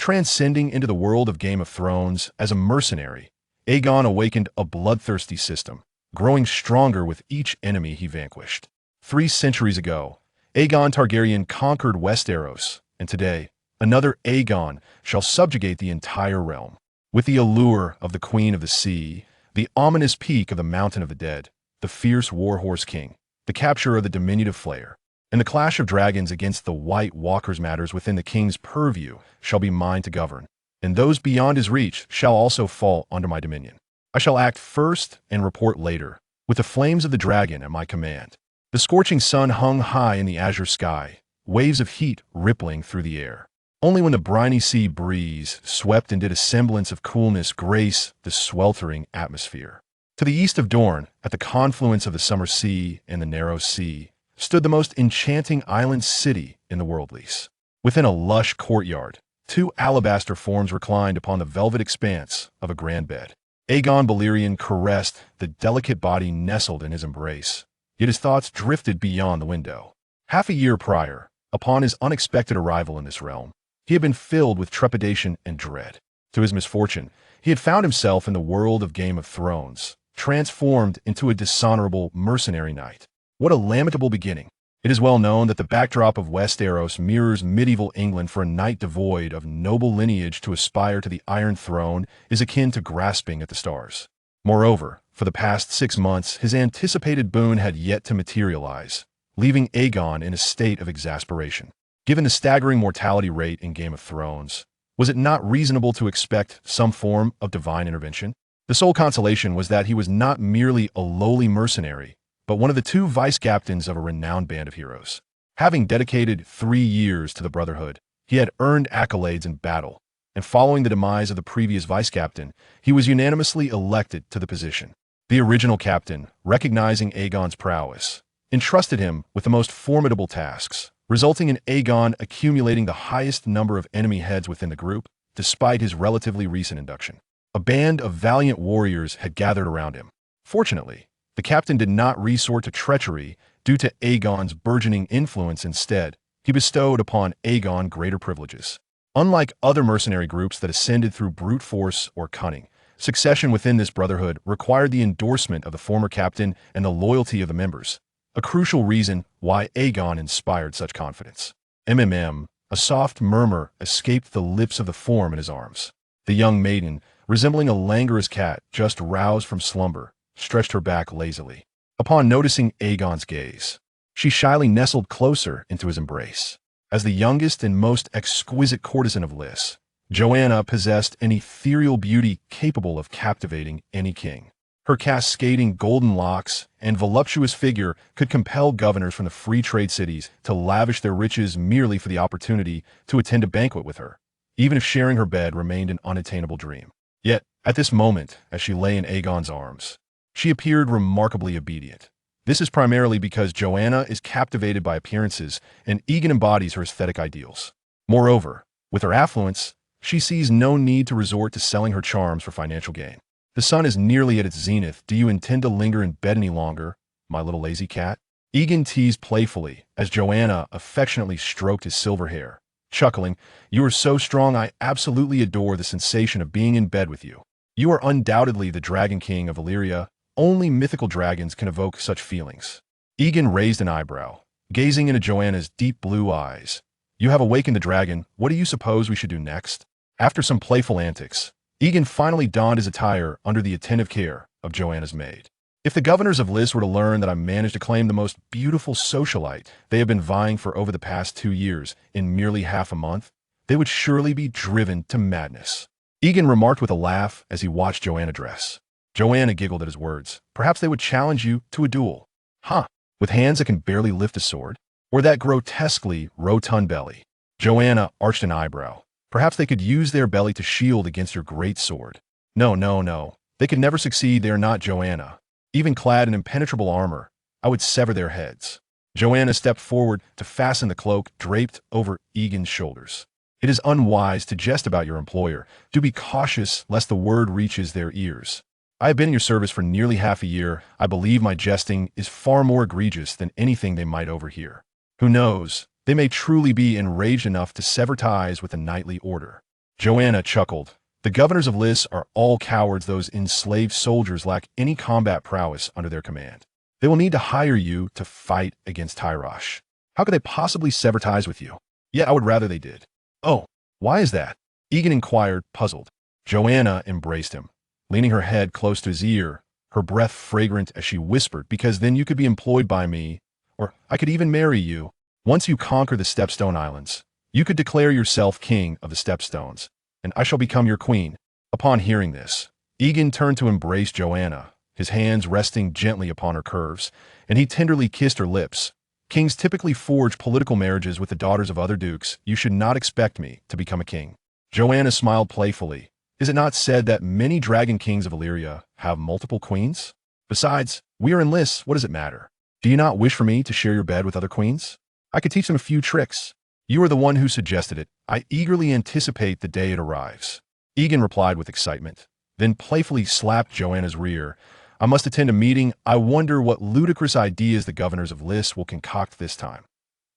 transcending into the world of Game of Thrones as a mercenary, Aegon awakened a bloodthirsty system, growing stronger with each enemy he vanquished. 3 centuries ago, Aegon Targaryen conquered Westeros, and today, another Aegon shall subjugate the entire realm. With the allure of the Queen of the Sea, the ominous peak of the Mountain of the Dead, the fierce warhorse king, the capture of the diminutive Flayer, and the clash of dragons against the White Walkers matters within the king's purview shall be mine to govern, and those beyond his reach shall also fall under my dominion. I shall act first and report later, with the flames of the dragon at my command. The scorching sun hung high in the azure sky, waves of heat rippling through the air. Only when the briny sea breeze swept and did a semblance of coolness grace the sweltering atmosphere. To the east of Dorne, at the confluence of the Summer Sea and the Narrow Sea, stood the most enchanting island city in the worldlies. Within a lush courtyard, 2 alabaster forms reclined upon the velvet expanse of a grand bed. Aegon Balerion caressed the delicate body nestled in his embrace, yet his thoughts drifted beyond the window. Half a year prior, upon his unexpected arrival in this realm, he had been filled with trepidation and dread. To his misfortune, he had found himself in the world of Game of Thrones, transformed into a dishonorable mercenary knight. What a lamentable beginning. It is well known that the backdrop of Westeros mirrors medieval England. For a knight devoid of noble lineage to aspire to the Iron Throne is akin to grasping at the stars. Moreover, for the past 6 months, his anticipated boon had yet to materialize, leaving Aegon in a state of exasperation. Given the staggering mortality rate in Game of Thrones, was it not reasonable to expect some form of divine intervention? The sole consolation was that he was not merely a lowly mercenary, but one of the 2 vice-captains of a renowned band of heroes. Having dedicated 3 years to the Brotherhood, he had earned accolades in battle, and following the demise of the previous vice-captain, he was unanimously elected to the position. The original captain, recognizing Aegon's prowess, entrusted him with the most formidable tasks, resulting in Aegon accumulating the highest number of enemy heads within the group, despite his relatively recent induction. A band of valiant warriors had gathered around him. Fortunately, the captain did not resort to treachery due to Aegon's burgeoning influence. Instead, he bestowed upon Aegon greater privileges. Unlike other mercenary groups that ascended through brute force or cunning, succession within this brotherhood required the endorsement of the former captain and the loyalty of the members, a crucial reason why Aegon inspired such confidence. A soft murmur escaped the lips of the form in his arms. The young maiden, resembling a languorous cat just roused from slumber, stretched her back lazily. Upon noticing Aegon's gaze, she shyly nestled closer into his embrace. As the youngest and most exquisite courtesan of Lys, Joanna possessed an ethereal beauty capable of captivating any king. Her cascading golden locks and voluptuous figure could compel governors from the free trade cities to lavish their riches merely for the opportunity to attend a banquet with her, even if sharing her bed remained an unattainable dream. Yet, at this moment, as she lay in Aegon's arms, she appeared remarkably obedient. This is primarily because Joanna is captivated by appearances and Yegon embodies her aesthetic ideals. Moreover, with her affluence, she sees no need to resort to selling her charms for financial gain. The sun is nearly at its zenith. Do you intend to linger in bed any longer, my little lazy cat? Yegon teased playfully as Joanna affectionately stroked his silver hair, chuckling, "You are so strong, I absolutely adore the sensation of being in bed with you. You are undoubtedly the Dragon King of Valyria. Only mythical dragons can evoke such feelings." Yegon raised an eyebrow, gazing into Joanna's deep blue eyes. "You have awakened the dragon. What do you suppose we should do next?" After some playful antics, Yegon finally donned his attire under the attentive care of Joanna's maid. If the governors of Lys were to learn that I managed to claim the most beautiful socialite they have been vying for over the past 2 years in merely half a month, they would surely be driven to madness. Yegon remarked with a laugh as he watched Joanna dress. Joanna giggled at his words. Perhaps they would challenge you to a duel. Huh? With hands that can barely lift a sword? Or that grotesquely rotund belly? Joanna arched an eyebrow. Perhaps they could use their belly to shield against your great sword. No, no, no. They could never succeed. They are not Joanna. Even clad in impenetrable armor, I would sever their heads. Joanna stepped forward to fasten the cloak draped over Yegon's shoulders. It is unwise to jest about your employer. Do be cautious lest the word reaches their ears. I have been in your service for nearly half a year. I believe my jesting is far more egregious than anything they might overhear. Who knows? They may truly be enraged enough to sever ties with the knightly order. Joanna chuckled. The governors of Lys are all cowards. Those enslaved soldiers lack any combat prowess under their command. They will need to hire you to fight against Tyrosh. How could they possibly sever ties with you? Yet I would rather they did. Oh, why is that? Yegon inquired, puzzled. Joanna embraced him, leaning her head close to his ear, her breath fragrant as she whispered, because then you could be employed by me, or I could even marry you. Once you conquer the Stepstone Islands, you could declare yourself king of the Stepstones, and I shall become your queen. Upon hearing this, Yegon turned to embrace Joanna, his hands resting gently upon her curves, and he tenderly kissed her lips. Kings typically forge political marriages with the daughters of other dukes. You should not expect me to become a king. Joanna smiled playfully. Is it not said that many dragon kings of Illyria have multiple queens? Besides, we are in Lys. What does it matter? Do you not wish for me to share your bed with other queens? I could teach them a few tricks. You are the one who suggested it. I eagerly anticipate the day it arrives. Yegon replied with excitement, then playfully slapped Joanna's rear. I must attend a meeting. I wonder what ludicrous ideas the governors of Lys will concoct this time.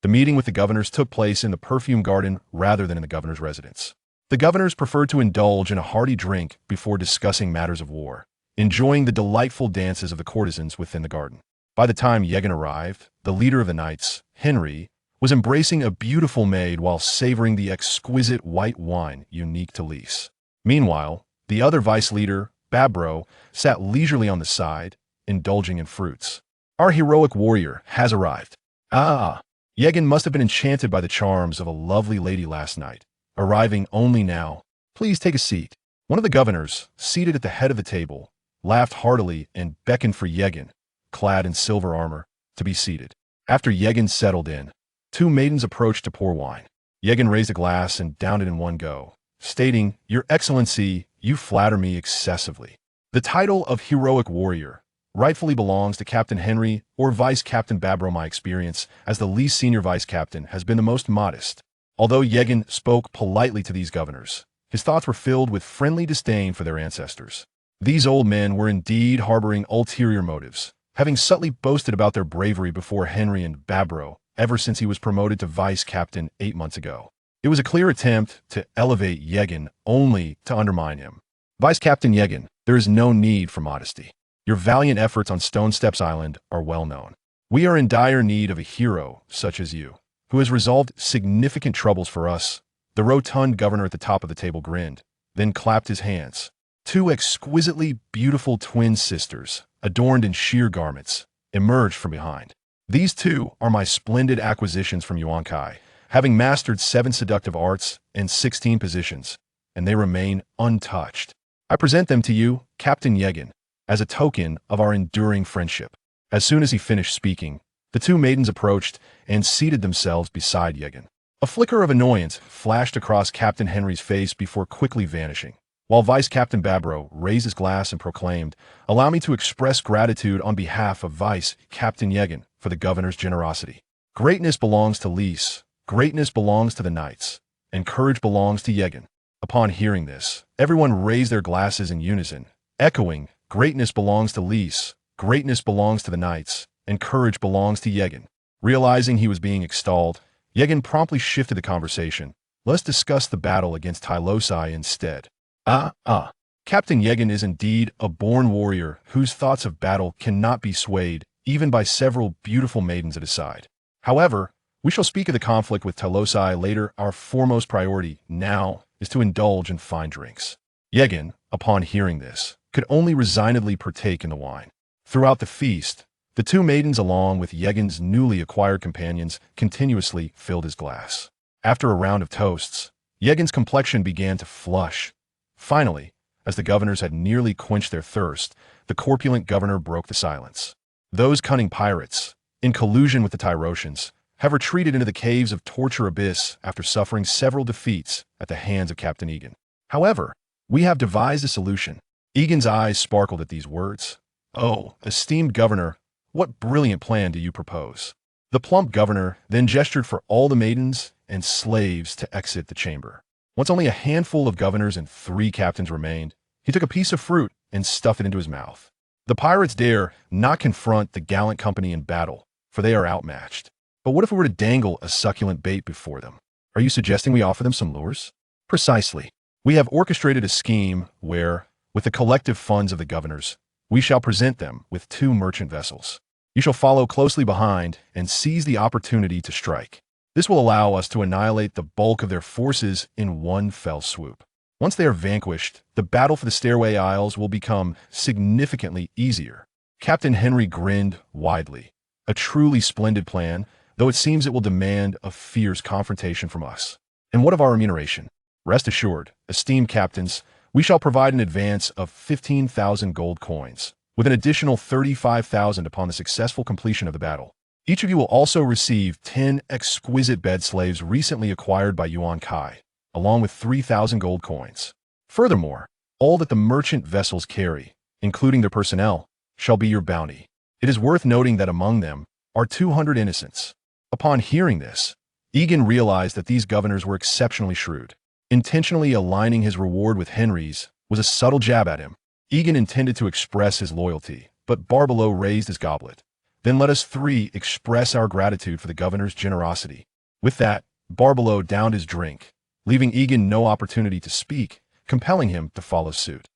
The meeting with the governors took place in the perfume garden rather than in the governor's residence. The governors preferred to indulge in a hearty drink before discussing matters of war, enjoying the delightful dances of the courtesans within the garden. By the time Yegon arrived, the leader of the knights, Henry, was embracing a beautiful maid while savoring the exquisite white wine unique to Lys. Meanwhile, the other vice leader, Babro, sat leisurely on the side, indulging in fruits. Our heroic warrior has arrived. Ah! Yegon must have been enchanted by the charms of a lovely lady last night, arriving only now. Please take a seat. One of the governors, seated at the head of the table, laughed heartily and beckoned for Yegon, clad in silver armor, to be seated. After Yegon settled in, two maidens approached to pour wine. Yegon raised a glass and downed it in one go, stating, Your Excellency, you flatter me excessively. The title of heroic warrior rightfully belongs to Captain Henry or Vice Captain Babro. My experience as the Lys senior vice captain has been the most modest. Although Yegon spoke politely to these governors, his thoughts were filled with friendly disdain for their ancestors. These old men were indeed harboring ulterior motives, having subtly boasted about their bravery before Henry and Babro ever since he was promoted to vice captain 8 months ago. It was a clear attempt to elevate Yegon only to undermine him. Vice Captain Yegon, there is no need for modesty. Your valiant efforts on Stone Steps Island are well known. We are in dire need of a hero such as you, who has resolved significant troubles for us. The rotund governor at the top of the table grinned, then clapped his hands. Two exquisitely beautiful twin sisters, adorned in sheer garments, emerged from behind. These two are my splendid acquisitions from Yuan-Kai, having mastered 7 seductive arts and 16 positions, and they remain untouched. I present them to you, Captain Yegon, as a token of our enduring friendship. As soon as he finished speaking, the two maidens approached and seated themselves beside Yegon. A flicker of annoyance flashed across Captain Henry's face before quickly vanishing, while Vice Captain Babro raised his glass and proclaimed, Allow me to express gratitude on behalf of Vice Captain Yegon for the governor's generosity. Greatness belongs to Lys, greatness belongs to the knights, and courage belongs to Yegon. Upon hearing this, everyone raised their glasses in unison, echoing, Greatness belongs to Lys, greatness belongs to the knights, and courage belongs to Yegon. Realizing he was being extolled, Yegon promptly shifted the conversation. Let's discuss the battle against Tylosai instead. Captain Yegon is indeed a born warrior whose thoughts of battle cannot be swayed even by several beautiful maidens at his side. However, we shall speak of the conflict with Tylosai later. Our foremost priority now is to indulge in fine drinks. Yegon, upon hearing this, could only resignedly partake in the wine. Throughout the feast, the two maidens along with Yegon's newly acquired companions continuously filled his glass. After a round of toasts, Yegon's complexion began to flush. Finally, as the governors had nearly quenched their thirst, the corpulent governor broke the silence. Those cunning pirates, in collusion with the Tyroshans, have retreated into the caves of Torture Abyss after suffering several defeats at the hands of Captain Yegon. However, we have devised a solution. Yegon's eyes sparkled at these words. Oh, esteemed governor, what brilliant plan do you propose? The plump governor then gestured for all the maidens and slaves to exit the chamber. Once only a handful of governors and 3 captains remained, he took a piece of fruit and stuffed it into his mouth. The pirates dare not confront the gallant company in battle, for they are outmatched. But what if we were to dangle a succulent bait before them? Are you suggesting we offer them some lures? Precisely. We have orchestrated a scheme where, with the collective funds of the governors, we shall present them with 2 merchant vessels. You shall follow closely behind and seize the opportunity to strike. This will allow us to annihilate the bulk of their forces in one fell swoop. Once they are vanquished, the battle for the Stairway Isles will become significantly easier. Captain Henry grinned widely. A truly splendid plan, though it seems it will demand a fierce confrontation from us. And what of our remuneration? Rest assured, esteemed captains, we shall provide an advance of 15,000 gold coins, with an additional 35,000 upon the successful completion of the battle. Each of you will also receive 10 exquisite bed slaves recently acquired by Yuan Kai, along with 3,000 gold coins. Furthermore, all that the merchant vessels carry, including their personnel, shall be your bounty. It is worth noting that among them are 200 innocents. Upon hearing this, Yegon realized that these governors were exceptionally shrewd. Intentionally aligning his reward with Henry's was a subtle jab at him. Yegon intended to express his loyalty, but Barbalo raised his goblet. Then let us 3 express our gratitude for the governor's generosity. With that, Barbalo downed his drink, leaving Yegon no opportunity to speak, compelling him to follow suit.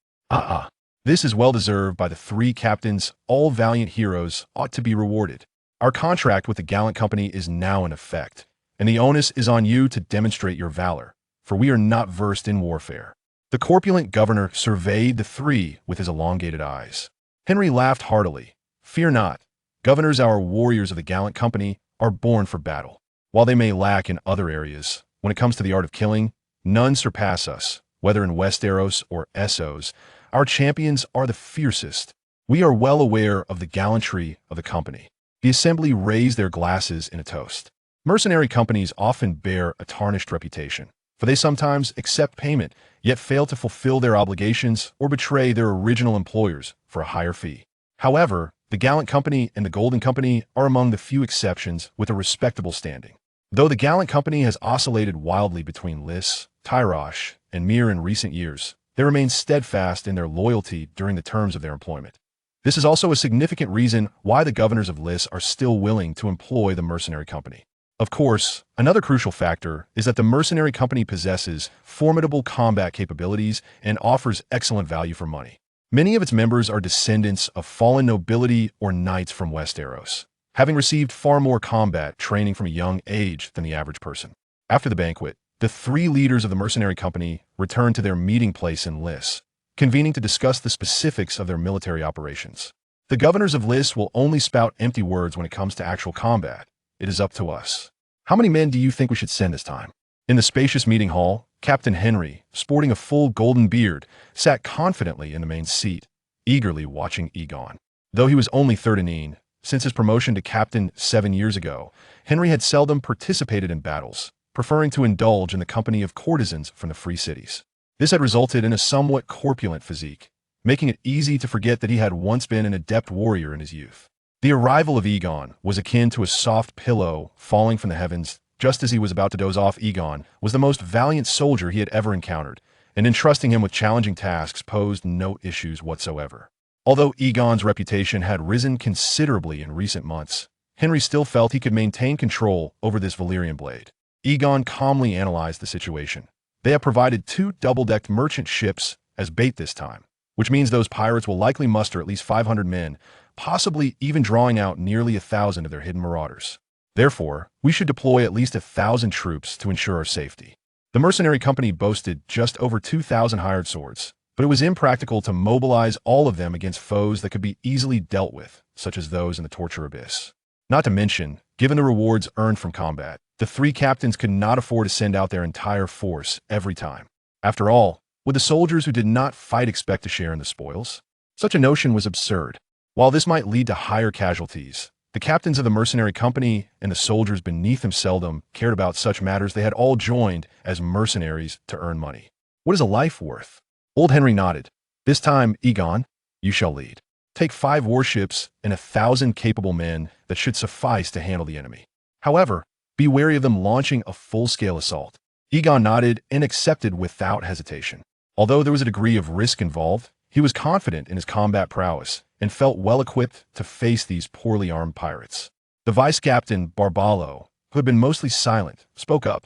This is well deserved by the 3 captains. All valiant heroes ought to be rewarded. Our contract with the gallant company is now in effect, and the onus is on you to demonstrate your valor, for we are not versed in warfare. The corpulent governor surveyed the 3 with his elongated eyes. Henry laughed heartily. Fear not. Governors, our warriors of the gallant company, are born for battle. While they may lack in other areas, when it comes to the art of killing, none surpass us, whether in Westeros or Essos. Our champions are the fiercest. We are well aware of the gallantry of the company. The assembly raised their glasses in a toast. Mercenary companies often bear a tarnished reputation, for they sometimes accept payment, yet fail to fulfill their obligations or betray their original employers for a higher fee. However, the Gallant Company and the Golden Company are among the few exceptions with a respectable standing. Though the Gallant Company has oscillated wildly between Lys, Tyrosh, and Myr in recent years, they remain steadfast in their loyalty during the terms of their employment. This is also a significant reason why the governors of Lys are still willing to employ the Mercenary Company. Of course, another crucial factor is that the Mercenary Company possesses formidable combat capabilities and offers excellent value for money. Many of its members are descendants of fallen nobility or knights from Westeros, having received far more combat training from a young age than the average person. After the banquet, the 3 leaders of the Mercenary Company returned to their meeting place in Lys, convening to discuss the specifics of their military operations. The governors of Lys will only spout empty words when it comes to actual combat. It is up to us. How many men do you think we should send this time? In the spacious meeting hall, Captain Henry, sporting a full golden beard, sat confidently in the main seat, eagerly watching Yegon. Though he was only 39, since his promotion to captain 7 years ago, Henry had seldom participated in battles, preferring to indulge in the company of courtesans from the free cities. This had resulted in a somewhat corpulent physique, making it easy to forget that he had once been an adept warrior in his youth. The arrival of Yegon was akin to a soft pillow falling from the heavens. Just as he was about to doze off, Yegon was the most valiant soldier he had ever encountered, and entrusting him with challenging tasks posed no issues whatsoever. Although Yegon's reputation had risen considerably in recent months, Henry still felt he could maintain control over this Valyrian blade. Yegon calmly analyzed the situation. They have provided 2 double-decked merchant ships as bait this time, which means those pirates will likely muster at least 500 men, possibly even drawing out nearly 1,000 of their hidden marauders. Therefore, we should deploy at least 1,000 troops to ensure our safety. The Mercenary Company boasted just over 2,000 hired swords, but it was impractical to mobilize all of them against foes that could be easily dealt with, such as those in the Torture Abyss. Not to mention, given the rewards earned from combat, the 3 captains could not afford to send out their entire force every time. After all, would the soldiers who did not fight expect to share in the spoils? Such a notion was absurd. While this might lead to higher casualties, the captains of the Mercenary Company and the soldiers beneath them seldom cared about such matters. They had all joined as mercenaries to earn money. What is a life worth? Old Henry nodded. This time, Yegon, you shall lead. Take 5 warships and 1,000 capable men that should suffice to handle the enemy. However, be wary of them launching a full-scale assault. Yegon nodded and accepted without hesitation. Although there was a degree of risk involved, he was confident in his combat prowess and felt well-equipped to face these poorly armed pirates. The vice-captain, Barbalo, who had been mostly silent, spoke up.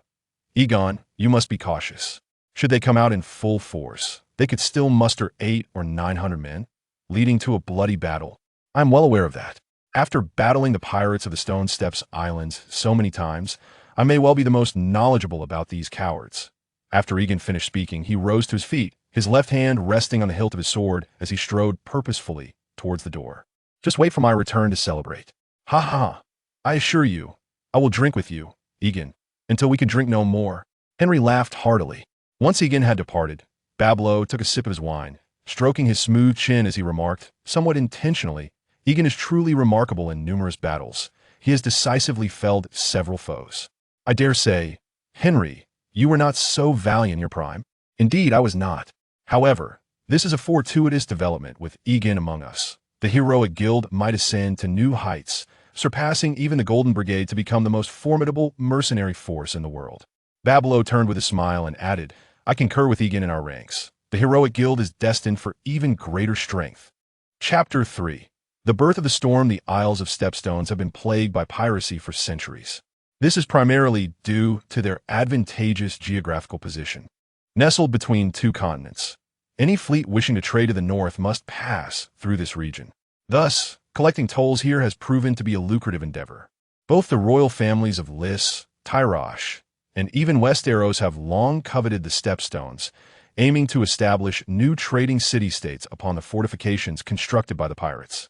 Yegon, you must be cautious. Should they come out in full force, they could still muster 800 or 900 men, leading to a bloody battle. I'm well aware of that. After battling the pirates of the Stone Steps Islands so many times, I may well be the most knowledgeable about these cowards. After Yegon finished speaking, he rose to his feet, his left hand resting on the hilt of his sword as he strode purposefully towards the door. Just wait for my return to celebrate. Ha ha! I assure you, I will drink with you, Yegon, until we can drink no more. Henry laughed heartily. Once Yegon had departed, Bablo took a sip of his wine, stroking his smooth chin as he remarked, somewhat intentionally, Yegon is truly remarkable in numerous battles. He has decisively felled several foes. I dare say, Henry, you were not so valiant in your prime. Indeed, I was not. However, this is a fortuitous development with Yegon among us. The heroic guild might ascend to new heights, surpassing even the Golden Brigade to become the most formidable mercenary force in the world. Bablo turned with a smile and added, I concur with Yegon in our ranks. The heroic guild is destined for even greater strength. Chapter 3. The birth of the storm. The Isles of Stepstones have been plagued by piracy for centuries. This is primarily due to their advantageous geographical position. Nestled between two continents, any fleet wishing to trade to the north must pass through this region. Thus, collecting tolls here has proven to be a lucrative endeavor. Both the royal families of Lys, Tyrosh, and even Westeros have long coveted the Stepstones, aiming to establish new trading city-states upon the fortifications constructed by the pirates.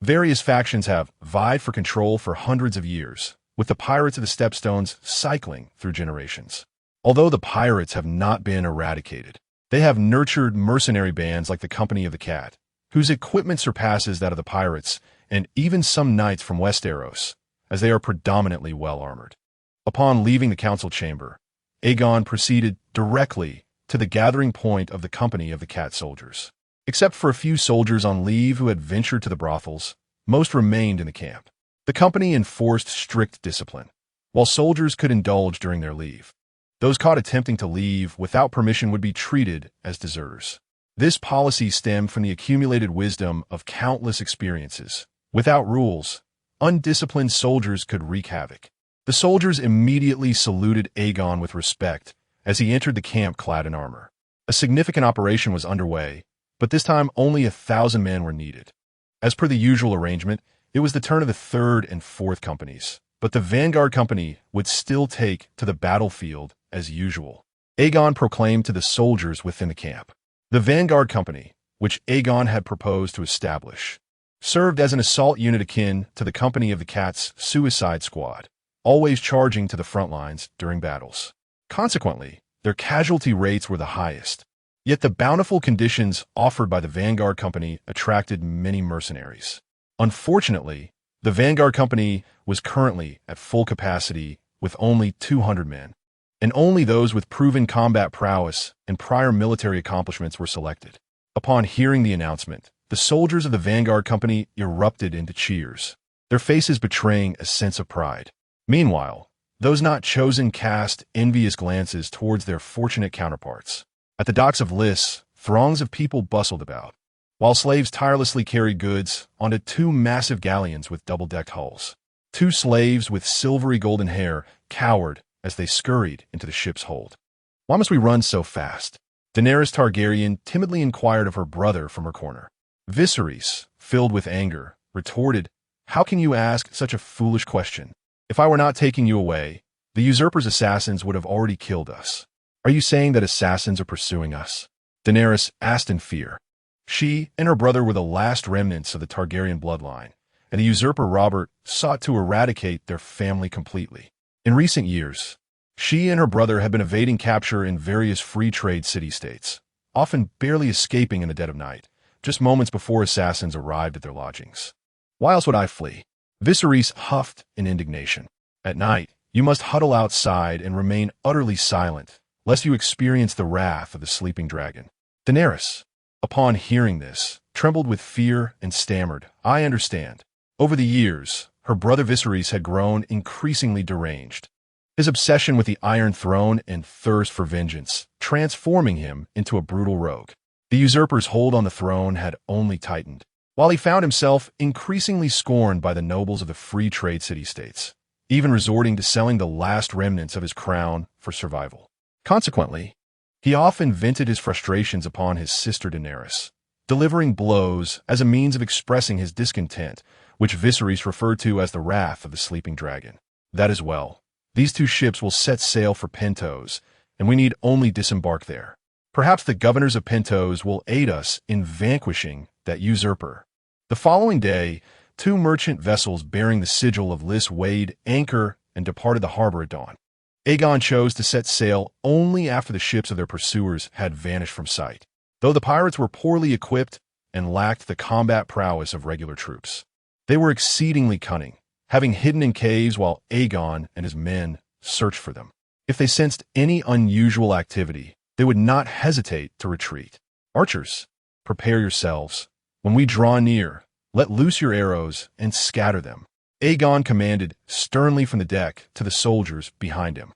Various factions have vied for control for hundreds of years, with the pirates of the Stepstones cycling through generations. Although the pirates have not been eradicated, they have nurtured mercenary bands like the Company of the Cat, whose equipment surpasses that of the pirates and even some knights from Westeros, as they are predominantly well-armored. Upon leaving the council chamber, Aegon proceeded directly to the gathering point of the Company of the Cat soldiers. Except for a few soldiers on leave who had ventured to the brothels, most remained in the camp. The company enforced strict discipline, while soldiers could indulge during their leave. Those caught attempting to leave without permission would be treated as deserters. This policy stemmed from the accumulated wisdom of countless experiences. Without rules, undisciplined soldiers could wreak havoc. The soldiers immediately saluted Aegon with respect as he entered the camp clad in armor. A significant operation was underway, but this time only 1,000 men were needed. As per the usual arrangement, it was the turn of the 3rd and 4th companies, but the Vanguard Company would still take to the battlefield as usual. Aegon proclaimed to the soldiers within the camp. The Vanguard Company, which Aegon had proposed to establish, served as an assault unit akin to the Company of the Cat's Suicide Squad, always charging to the front lines during battles. Consequently, their casualty rates were the highest. Yet the bountiful conditions offered by the Vanguard Company attracted many mercenaries. Unfortunately, the Vanguard Company was currently at full capacity with only 200 men, and only those with proven combat prowess and prior military accomplishments were selected. Upon hearing the announcement, the soldiers of the Vanguard Company erupted into cheers, their faces betraying a sense of pride. Meanwhile, those not chosen cast envious glances towards their fortunate counterparts. At the docks of Lys, throngs of people bustled about, while slaves tirelessly carried goods onto 2 massive galleons with double-decked hulls. 2 slaves with silvery golden hair cowered as they scurried into the ship's hold. Why must we run so fast? Daenerys Targaryen timidly inquired of her brother from her corner. Viserys, filled with anger, retorted, How can you ask such a foolish question? If I were not taking you away, the usurper's assassins would have already killed us. Are you saying that assassins are pursuing us? Daenerys asked in fear. She and her brother were the last remnants of the Targaryen bloodline, and the usurper Robert sought to eradicate their family completely. In recent years, she and her brother had been evading capture in various free trade city-states, often barely escaping in the dead of night, just moments before assassins arrived at their lodgings. Why else would I flee? Viserys huffed in indignation. At night, you must huddle outside and remain utterly silent, lest you experience the wrath of the sleeping dragon. Daenerys, upon hearing this, trembled with fear and stammered, I understand. Over the years, her brother Viserys had grown increasingly deranged, his obsession with the Iron Throne and thirst for vengeance, transforming him into a brutal rogue. The usurper's hold on the throne had only tightened, while he found himself increasingly scorned by the nobles of the free trade city-states, even resorting to selling the last remnants of his crown for survival. Consequently, He often vented his frustrations upon his sister Daenerys, delivering blows as a means of expressing his discontent, which Viserys referred to as the wrath of the sleeping dragon. That is well. These two ships will set sail for Pentos, and we need only disembark there. Perhaps the governors of Pentos will aid us in vanquishing that usurper. The following day, two merchant vessels bearing the sigil of Lys weighed anchor and departed the harbor at dawn. Aegon chose to set sail only after the ships of their pursuers had vanished from sight, though the pirates were poorly equipped and lacked the combat prowess of regular troops. They were exceedingly cunning, having hidden in caves while Aegon and his men searched for them. If they sensed any unusual activity, they would not hesitate to retreat. Archers, prepare yourselves. When we draw near, let loose your arrows and scatter them. Aegon commanded sternly from the deck to the soldiers behind him.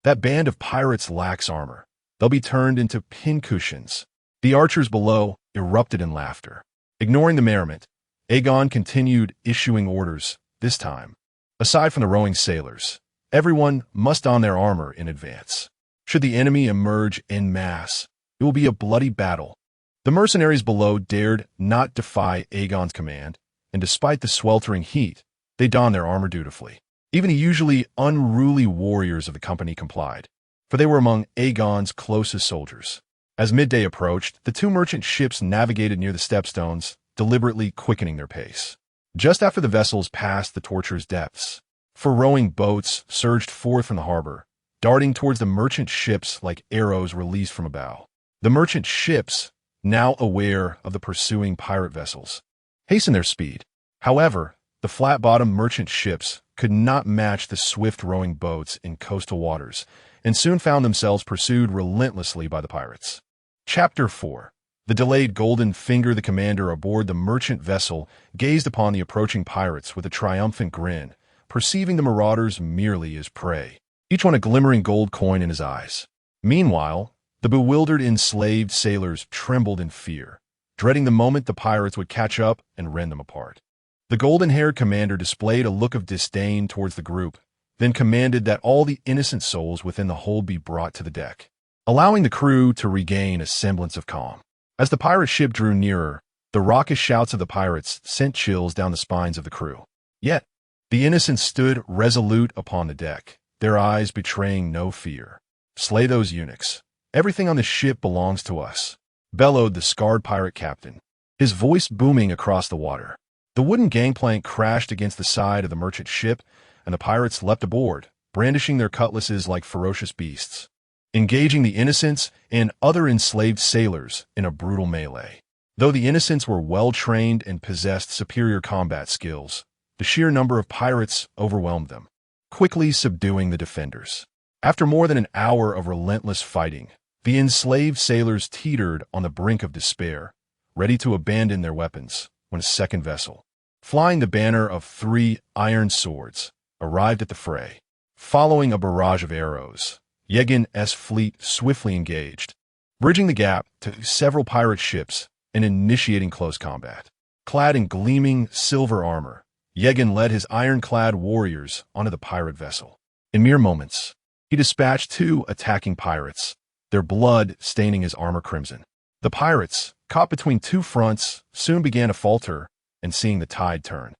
That band of pirates lacks armor. They'll be turned into pincushions. The archers below erupted in laughter. Ignoring the merriment, Aegon continued issuing orders, this time. Aside from the rowing sailors, everyone must don their armor in advance. Should the enemy emerge en masse, it will be a bloody battle. The mercenaries below dared not defy Aegon's command, and despite the sweltering heat, they donned their armor dutifully. Even the usually unruly warriors of the company complied, for they were among Aegon's closest soldiers. As midday approached, the two merchant ships navigated near the stepstones, deliberately quickening their pace. Just after the vessels passed the torture's depths, four rowing boats surged forth from the harbor, darting towards the merchant ships like arrows released from a bow. The merchant ships, now aware of the pursuing pirate vessels, hastened their speed. However, the flat-bottomed merchant ships could not match the swift rowing boats in coastal waters, and soon found themselves pursued relentlessly by the pirates. Chapter 4. The delayed Golden Finger, the commander aboard the merchant vessel, gazed upon the approaching pirates with a triumphant grin, perceiving the marauders merely as prey, each one a glimmering gold coin in his eyes. Meanwhile, the bewildered enslaved sailors trembled in fear, dreading the moment the pirates would catch up and rend them apart. The golden-haired commander displayed a look of disdain towards the group, then commanded that all the innocent souls within the hold be brought to the deck, allowing the crew to regain a semblance of calm. As the pirate ship drew nearer, the raucous shouts of the pirates sent chills down the spines of the crew. Yet, the innocents stood resolute upon the deck, their eyes betraying no fear. "Slay those eunuchs. Everything on the ship belongs to us," bellowed the scarred pirate captain, his voice booming across the water. The wooden gangplank crashed against the side of the merchant ship, and the pirates leapt aboard, brandishing their cutlasses like ferocious beasts, engaging the innocents and other enslaved sailors in a brutal melee. Though the innocents were well-trained and possessed superior combat skills, the sheer number of pirates overwhelmed them, quickly subduing the defenders. After more than an hour of relentless fighting, the enslaved sailors teetered on the brink of despair, ready to abandon their weapons, when a second vessel, flying the banner of 3 iron swords, arrived at the fray. Following a barrage of arrows, Yegon's fleet swiftly engaged, bridging the gap to several pirate ships and initiating close combat. Clad in gleaming silver armor, Yegon led his ironclad warriors onto the pirate vessel. In mere moments, he dispatched 2 attacking pirates, their blood staining his armor crimson. The pirates, caught between 2 fronts, soon began to falter, and seeing the tide turn,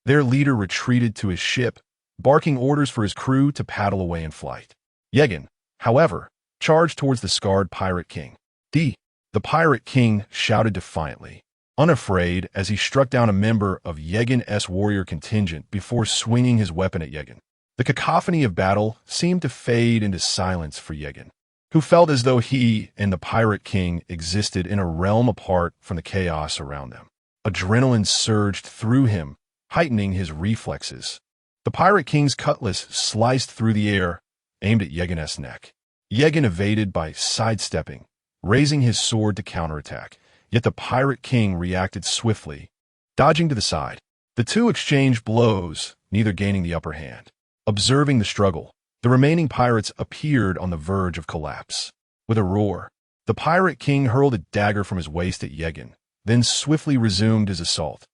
their leader retreated to his ship, barking orders for his crew to paddle away in flight. Yegon, however, charged towards the scarred pirate king. The pirate king shouted defiantly, unafraid as he struck down a member of Yegon's warrior contingent before swinging his weapon at Yegon. The cacophony of battle seemed to fade into silence for Yegon, who felt as though he and the pirate king existed in a realm apart from the chaos around them. Adrenaline surged through him, heightening his reflexes. The pirate king's cutlass sliced through the air, aimed at Yegon's neck. Yegon evaded by sidestepping, raising his sword to counterattack, yet the pirate king reacted swiftly, dodging to the side. The two exchanged blows, neither gaining the upper hand. Observing the struggle, the remaining pirates appeared on the verge of collapse. With a roar, the pirate king hurled a dagger from his waist at Yegon, then swiftly resumed his assault.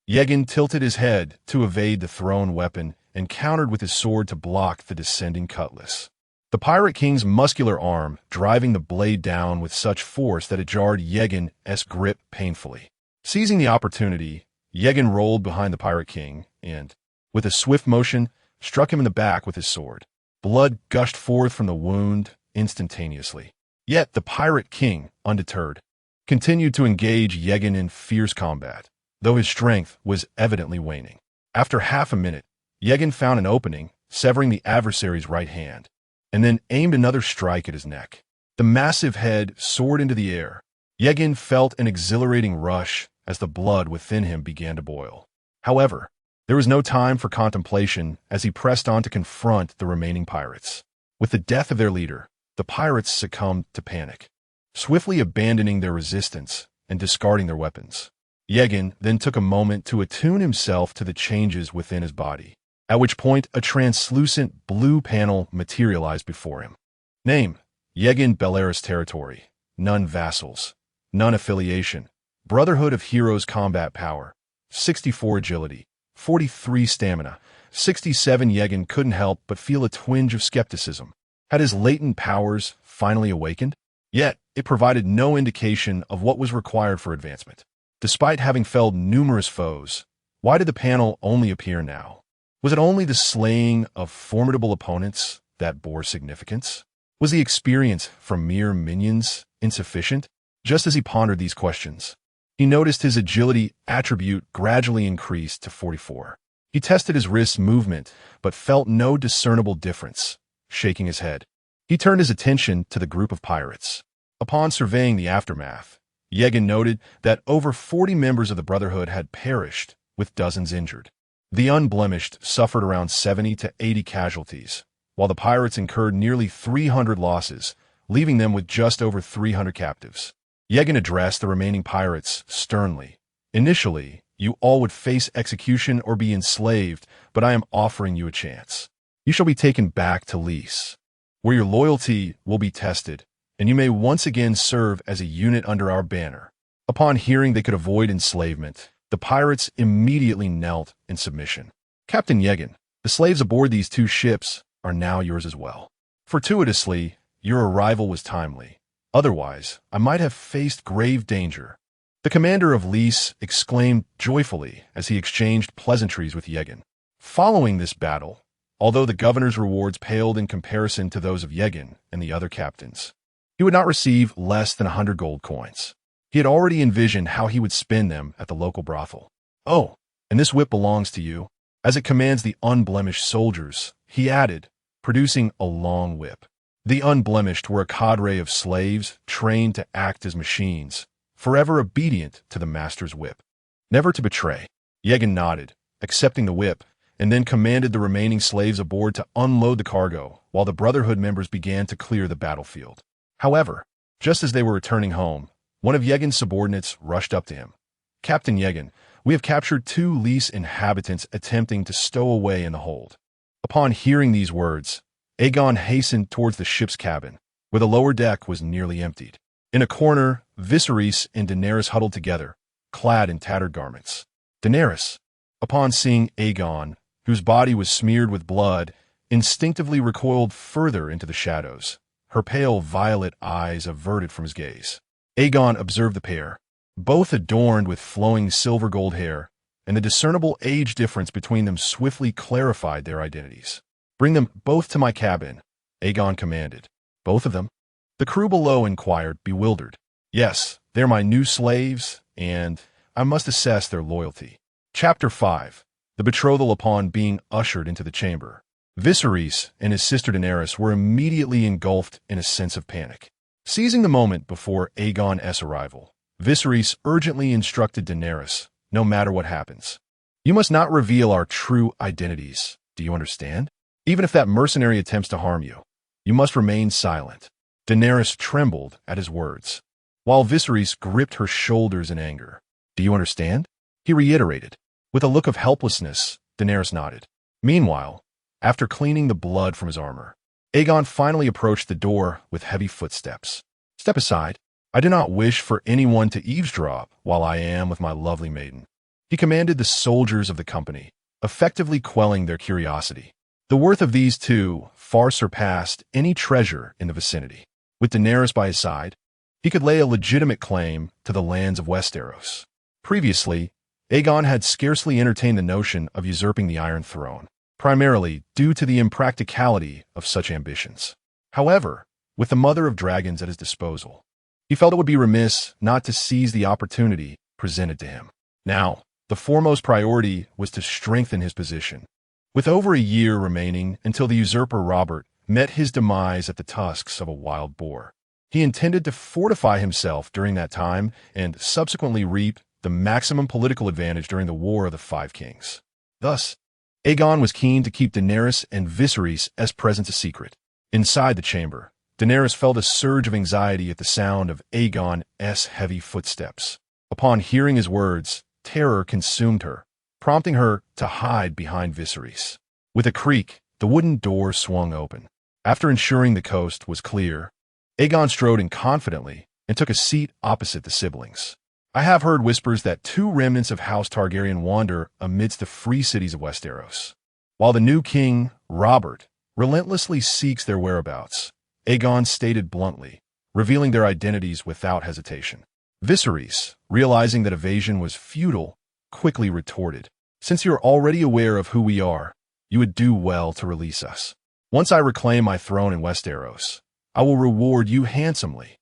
Yegon tilted his head to evade the thrown weapon and countered with his sword to block the descending cutlass. The Pirate King's muscular arm driving the blade down with such force that it jarred Yegon's grip painfully. Seizing the opportunity, Yegon rolled behind the Pirate King and, with a swift motion, struck him in the back with his sword. Blood gushed forth from the wound instantaneously. Yet the Pirate King, undeterred, continued to engage Yegon in fierce combat, though his strength was evidently waning. After half a minute, Yegon found an opening, severing the adversary's right hand, and then aimed another strike at his neck. The massive head soared into the air. Yegon felt an exhilarating rush as the blood within him began to boil. However, there was no time for contemplation as he pressed on to confront the remaining pirates. With the death of their leader, the pirates succumbed to panic, swiftly abandoning their resistance and discarding their weapons. Yegon then took a moment to attune himself to the changes within his body, at which point a translucent blue panel materialized before him. Name: Yegon Bellerus Territory. None vassals. None affiliation. Brotherhood of Heroes Combat Power. 64 Agility. 43 Stamina. 67. Yegon couldn't help but feel a twinge of skepticism. Had his latent powers finally awakened? Yet, it provided no indication of what was required for advancement. Despite having felled numerous foes, why did the panel only appear now? Was it only the slaying of formidable opponents that bore significance? Was the experience from mere minions insufficient? Just as he pondered these questions, he noticed his agility attribute gradually increased to 44. He tested his wrist movement, but felt no discernible difference. Shaking his head, he turned his attention to the group of pirates. Upon surveying the aftermath, Yegon noted that over 40 members of the Brotherhood had perished, with dozens injured. The Unblemished suffered around 70 to 80 casualties, while the pirates incurred nearly 300 losses, leaving them with just over 300 captives. Yegon addressed the remaining pirates sternly. Initially, you all would face execution or be enslaved, but I am offering you a chance. You shall be taken back to Lys, where your loyalty will be tested, and you may once again serve as a unit under our banner. Upon hearing they could avoid enslavement, the pirates immediately knelt in submission. Captain Yegon, the slaves aboard these 2 ships are now yours as well. Fortuitously, your arrival was timely. Otherwise, I might have faced grave danger. The commander of Lys exclaimed joyfully as he exchanged pleasantries with Yegon. Following this battle, although the governor's rewards paled in comparison to those of Yegon and the other captains, he would not receive less than 100 gold coins. He had already envisioned how he would spend them at the local brothel. Oh, and this whip belongs to you, as it commands the unblemished soldiers, he added, producing a long whip. The Unblemished were a cadre of slaves trained to act as machines, forever obedient to the master's whip. Never to betray. Yegon nodded, accepting the whip, and then commanded the remaining slaves aboard to unload the cargo, while the Brotherhood members began to clear the battlefield. However, just as they were returning home, one of Yegon's subordinates rushed up to him. Captain Yegon, we have captured 2 Lys inhabitants attempting to stow away in the hold. Upon hearing these words, Aegon hastened towards the ship's cabin, where the lower deck was nearly emptied. In a corner, Viserys and Daenerys huddled together, clad in tattered garments. Daenerys, upon seeing Aegon, whose body was smeared with blood, instinctively recoiled further into the shadows, her pale violet eyes averted from his gaze. Aegon observed the pair, both adorned with flowing silver gold hair, and the discernible age difference between them swiftly clarified their identities. Bring them both to my cabin, Aegon commanded. Both of them? The crew below inquired, bewildered. Yes, they're my new slaves, and I must assess their loyalty. Chapter 5. The Betrothal. Upon being ushered into the chamber, Viserys and his sister Daenerys were immediately engulfed in a sense of panic. Seizing the moment before Aegon's arrival, Viserys urgently instructed Daenerys, no matter what happens, you must not reveal our true identities. Do you understand? Even if that mercenary attempts to harm you, you must remain silent. Daenerys trembled at his words, while Viserys gripped her shoulders in anger. Do you understand? He reiterated. With a look of helplessness, Daenerys nodded. Meanwhile, after cleaning the blood from his armor, Aegon finally approached the door with heavy footsteps. Step aside. I do not wish for anyone to eavesdrop while I am with my lovely maiden. He commanded the soldiers of the company, effectively quelling their curiosity. The worth of these two far surpassed any treasure in the vicinity. With Daenerys by his side, he could lay a legitimate claim to the lands of Westeros. Previously, Aegon had scarcely entertained the notion of usurping the Iron Throne, primarily due to the impracticality of such ambitions. However, with the Mother of Dragons at his disposal, he felt it would be remiss not to seize the opportunity presented to him. Now, the foremost priority was to strengthen his position. With over a year remaining until the usurper Robert met his demise at the tusks of a wild boar, he intended to fortify himself during that time and subsequently reap the maximum political advantage during the War of the Five Kings. Thus, Aegon was keen to keep Daenerys and Viserys as present a secret. Inside the chamber, Daenerys felt a surge of anxiety at the sound of Aegon's heavy footsteps. Upon hearing his words, terror consumed her, prompting her to hide behind Viserys. With a creak, the wooden door swung open. After ensuring the coast was clear, Aegon strode in confidently and took a seat opposite the siblings. I have heard whispers that two remnants of House Targaryen wander amidst the free cities of Westeros. While the new king, Robert, relentlessly seeks their whereabouts, Aegon stated bluntly, revealing their identities without hesitation. Viserys, realizing that evasion was futile, quickly retorted, "Since you're already aware of who we are, you would do well to release us. Once I reclaim my throne in Westeros, I will reward you handsomely."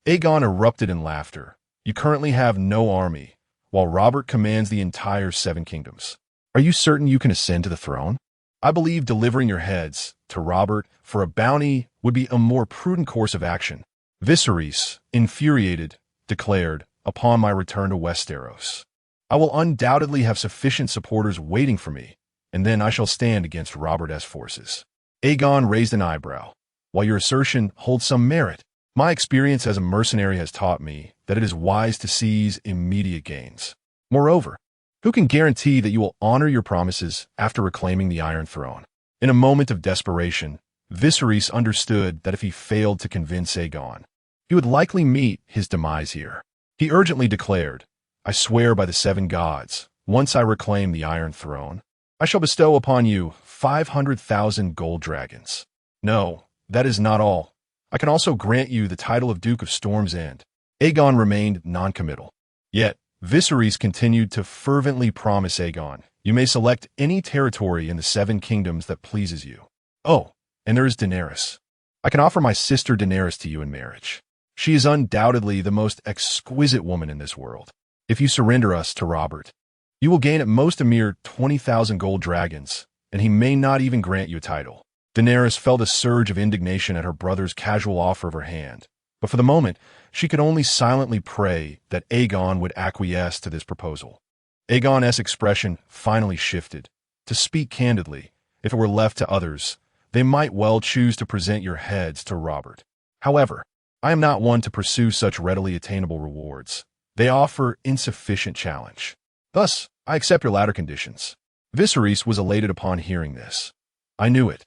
Aegon erupted in laughter. "You currently have no army, while Robert commands the entire Seven Kingdoms. Are you certain you can ascend to the throne? I believe delivering your heads to Robert for a bounty would be a more prudent course of action." Viserys, infuriated, declared, "Upon my return to Westeros, I will undoubtedly have sufficient supporters waiting for me, and then I shall stand against Robert's forces." Aegon raised an eyebrow. "While your assertion holds some merit, my experience as a mercenary has taught me that it is wise to seize immediate gains. Moreover, who can guarantee that you will honor your promises after reclaiming the Iron Throne?" In a moment of desperation, Viserys understood that if he failed to convince Aegon, he would likely meet his demise here. He urgently declared, "I swear by the seven gods, once I reclaim the Iron Throne, I shall bestow upon you 500,000 gold dragons. No, that is not all. I can also grant you the title of Duke of Storm's End." Aegon remained noncommittal. Yet, Viserys continued to fervently promise Aegon, "You may select any territory in the Seven Kingdoms that pleases you. Oh, and there is Daenerys. I can offer my sister Daenerys to you in marriage. She is undoubtedly the most exquisite woman in this world. If you surrender us to Robert, you will gain at most a mere 20,000 gold dragons, and he may not even grant you a title." Daenerys felt a surge of indignation at her brother's casual offer of her hand, but for the moment, she could only silently pray that Aegon would acquiesce to this proposal. Aegon's expression finally shifted. "To speak candidly, if it were left to others, they might well choose to present your heads to Robert. However, I am not one to pursue such readily attainable rewards. They offer insufficient challenge. Thus, I accept your latter conditions." Viserys was elated upon hearing this. "I knew it.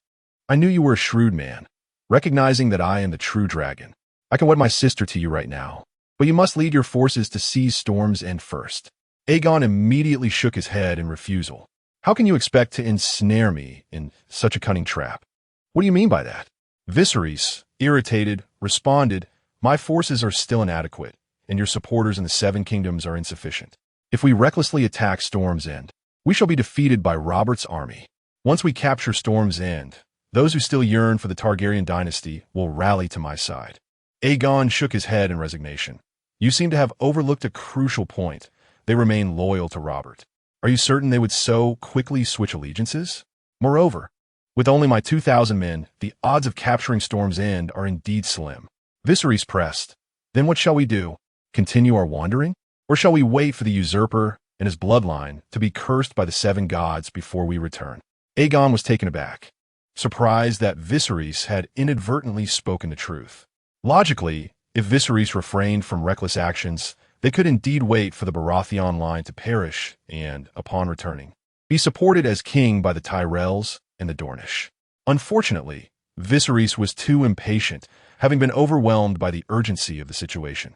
I knew you were a shrewd man, recognizing that I am the true dragon. I can wed my sister to you right now, but you must lead your forces to seize Storm's End first." Aegon immediately shook his head in refusal. "How can you expect to ensnare me in such a cunning trap? What do you mean by that?" Viserys, irritated, responded, "My forces are still inadequate, and your supporters in the Seven Kingdoms are insufficient. If we recklessly attack Storm's End, we shall be defeated by Robert's army. Once we capture Storm's End, those who still yearn for the Targaryen dynasty will rally to my side." Aegon shook his head in resignation. "You seem to have overlooked a crucial point. They remain loyal to Robert. Are you certain they would so quickly switch allegiances? Moreover, with only my 2,000 men, the odds of capturing Storm's End are indeed slim." Viserys pressed, "Then what shall we do? Continue our wandering? Or shall we wait for the usurper and his bloodline to be cursed by the seven gods before we return?" Aegon was taken aback, surprised that Viserys had inadvertently spoken the truth. Logically, if Viserys refrained from reckless actions, they could indeed wait for the Baratheon line to perish and, upon returning, be supported as king by the Tyrells and the Dornish. Unfortunately, Viserys was too impatient, having been overwhelmed by the urgency of the situation.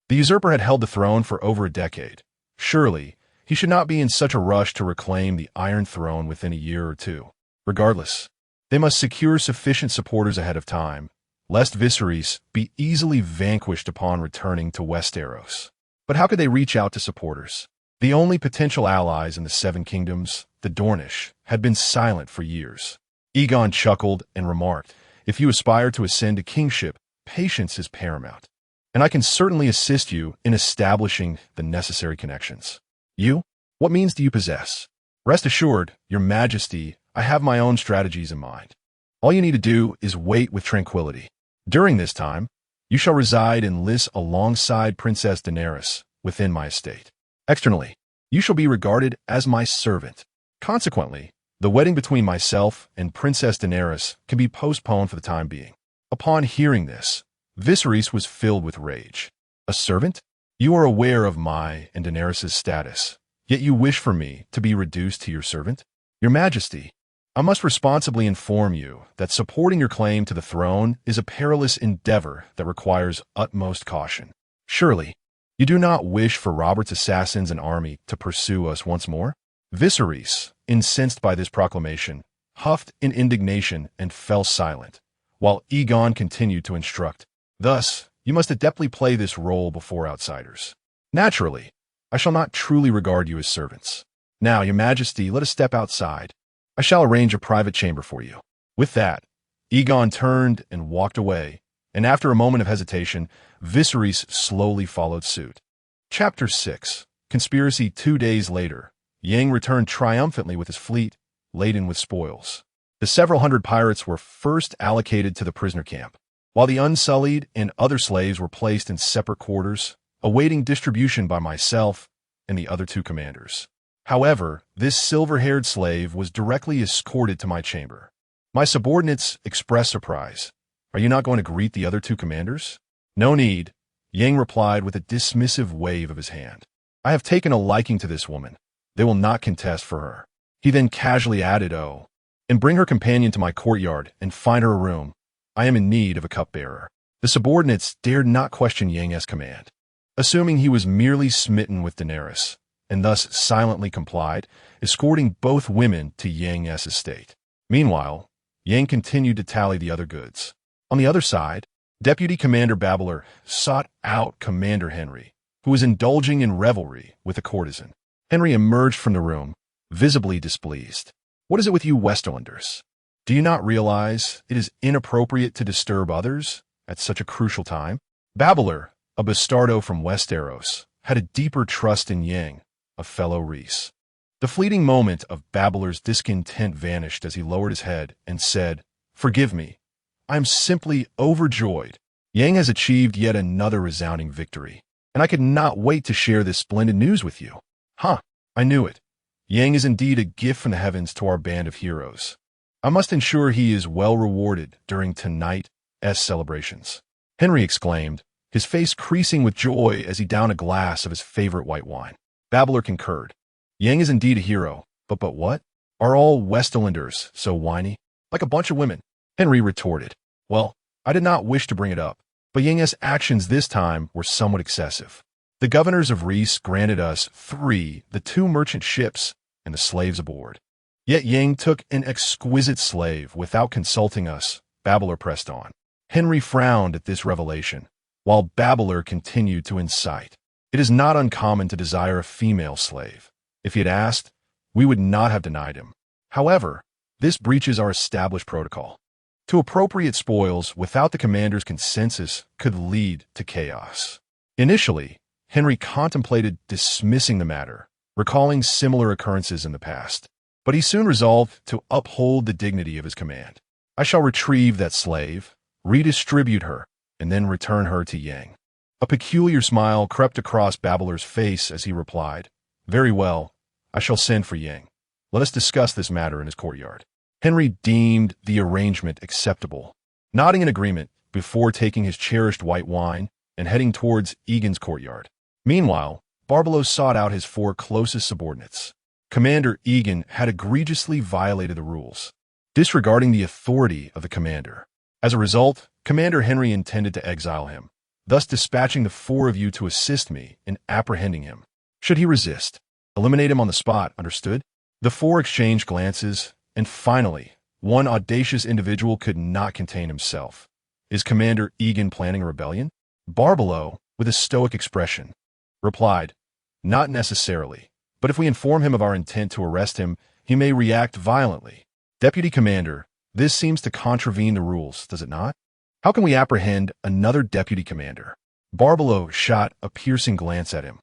The usurper had held the throne for over a decade. Surely, he should not be in such a rush to reclaim the Iron Throne within a year or two. Regardless, They must secure sufficient supporters ahead of time, lest Viserys be easily vanquished upon returning to Westeros. But how could they reach out to supporters? The only potential allies in the Seven Kingdoms, the Dornish, had been silent for years. Yegon chuckled and remarked, "If you aspire to ascend to kingship, patience is paramount, and I can certainly assist you in establishing the necessary connections." "You? What means do you possess?" "Rest assured, your majesty, I have my own strategies in mind. All you need to do is wait with tranquility. During this time, you shall reside in Lys alongside Princess Daenerys within my estate. Externally, you shall be regarded as my servant. Consequently, the wedding between myself and Princess Daenerys can be postponed for the time being." Upon hearing this, Viserys was filled with rage. "A servant? You are aware of my and Daenerys' status, yet you wish for me to be reduced to your servant? Your Majesty, I must responsibly inform you that supporting your claim to the throne is a perilous endeavor that requires utmost caution. Surely, you do not wish for Robert's assassins and army to pursue us once more?" Viserys, incensed by this proclamation, huffed in indignation and fell silent, while Aegon continued to instruct, "Thus, you must adeptly play this role before outsiders. Naturally, I shall not truly regard you as servants. Now, your Majesty, let us step outside. I shall arrange a private chamber for you." With that, Aegon turned and walked away, and after a moment of hesitation, Viserys slowly followed suit. Chapter 6. Conspiracy. 2 days later, Yang returned triumphantly with his fleet, laden with spoils. The several hundred pirates were first allocated to the prisoner camp, while the Unsullied and other slaves were placed in separate quarters, awaiting distribution by myself and the other 2 commanders. However, this silver-haired slave was directly escorted to my chamber. My subordinates expressed surprise. "Are you not going to greet the other 2 commanders?" "No need," Yang replied with a dismissive wave of his hand. "I have taken a liking to this woman. They will not contest for her." He then casually added, "Oh, and bring her companion to my courtyard and find her a room. I am in need of a cupbearer." The subordinates dared not question Yang's command. Assuming he was merely smitten with Daenerys, and thus silently complied, escorting both women to Yang's estate. Meanwhile, Yang continued to tally the other goods. On the other side, Deputy Commander Babbler sought out Commander Henry, who was indulging in revelry with a courtesan. Henry emerged from the room, visibly displeased. "What is it with you Westerlanders? Do you not realize it is inappropriate to disturb others at such a crucial time?" Babbler, a bastardo from Westeros, had a deeper trust in Yang, a fellow Rhys. The fleeting moment of Babbler's discontent vanished as he lowered his head and said, "Forgive me. I am simply overjoyed. Yang has achieved yet another resounding victory, and I could not wait to share this splendid news with you." "Huh, I knew it. Yang is indeed a gift from the heavens to our band of heroes. I must ensure he is well rewarded during tonight's celebrations," Henry exclaimed, his face creasing with joy as he downed a glass of his favorite white wine. Babbler concurred. "Yang is indeed a hero, but what? Are all Westerlanders so whiny? Like a bunch of women?" Henry retorted. "Well, I did not wish to bring it up, but Yang's actions this time were somewhat excessive. The governors of Rhys granted us the 2 merchant ships and the slaves aboard. Yet Yang took an exquisite slave without consulting us," Babbler pressed on. Henry frowned at this revelation, while Babbler continued to incite. "It is not uncommon to desire a female slave. If he had asked, we would not have denied him. However, this breaches our established protocol. To appropriate spoils without the commander's consensus could lead to chaos." Initially, Henry contemplated dismissing the matter, recalling similar occurrences in the past, but he soon resolved to uphold the dignity of his command. "I shall retrieve that slave, redistribute her, and then return her to Yang." A peculiar smile crept across Babbler's face as he replied, "Very well, I shall send for Yang. Let us discuss this matter in his courtyard." Henry deemed the arrangement acceptable, nodding in agreement before taking his cherished white wine and heading towards Aegon's courtyard. Meanwhile, Barbaro sought out his 4 closest subordinates. Commander Yegon had egregiously violated the rules, disregarding the authority of the commander. As a result, Commander Henry intended to exile him, thus dispatching the 4 of you to assist me in apprehending him. Should he resist, eliminate him on the spot, understood? The 4 exchanged glances, and finally, One audacious individual could not contain himself. Is Commander Yegon planning a rebellion? Barbalo, with a stoic expression, replied, Not necessarily, but if we inform him of our intent to arrest him, he may react violently. Deputy Commander, this seems to contravene the rules, does it not? How can we apprehend another Deputy Commander? Barbalo shot a piercing glance at him.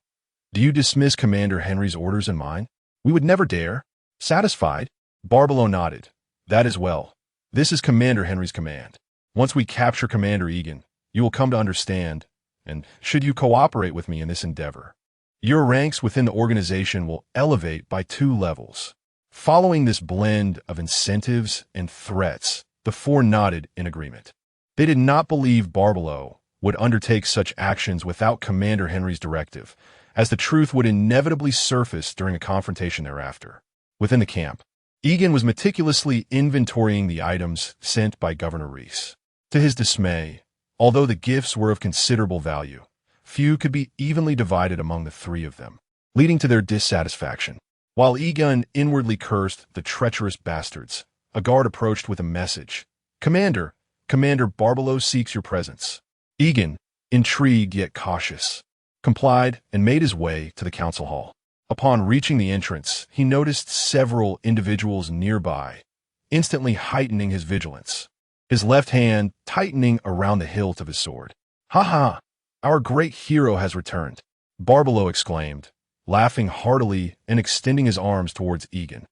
Do you dismiss Commander Henry's orders and mine? We would never dare. Satisfied? Barbalo nodded. That is well. This is Commander Henry's command. Once we capture Commander Yegon, you will come to understand, and should you cooperate with me in this endeavor, your ranks within the organization will elevate by 2 levels. Following this blend of incentives and threats, the 4 nodded in agreement. They did not believe Barbalo would undertake such actions without Commander Henry's directive, as the truth would inevitably surface during a confrontation thereafter. Within the camp, Yegon was meticulously inventorying the items sent by Governor Rhys. To his dismay, although the gifts were of considerable value, few could be evenly divided among the 3 of them, leading to their dissatisfaction. While Yegon inwardly cursed the treacherous bastards, a guard approached with a message. Commander Barbalo seeks your presence. Yegon, intrigued yet cautious, complied and made his way to the council hall. Upon reaching the entrance, he noticed several individuals nearby, instantly heightening his vigilance, his left hand tightening around the hilt of his sword. Ha ha! Our great hero has returned, Barbalo exclaimed, laughing heartily and extending his arms towards Yegon,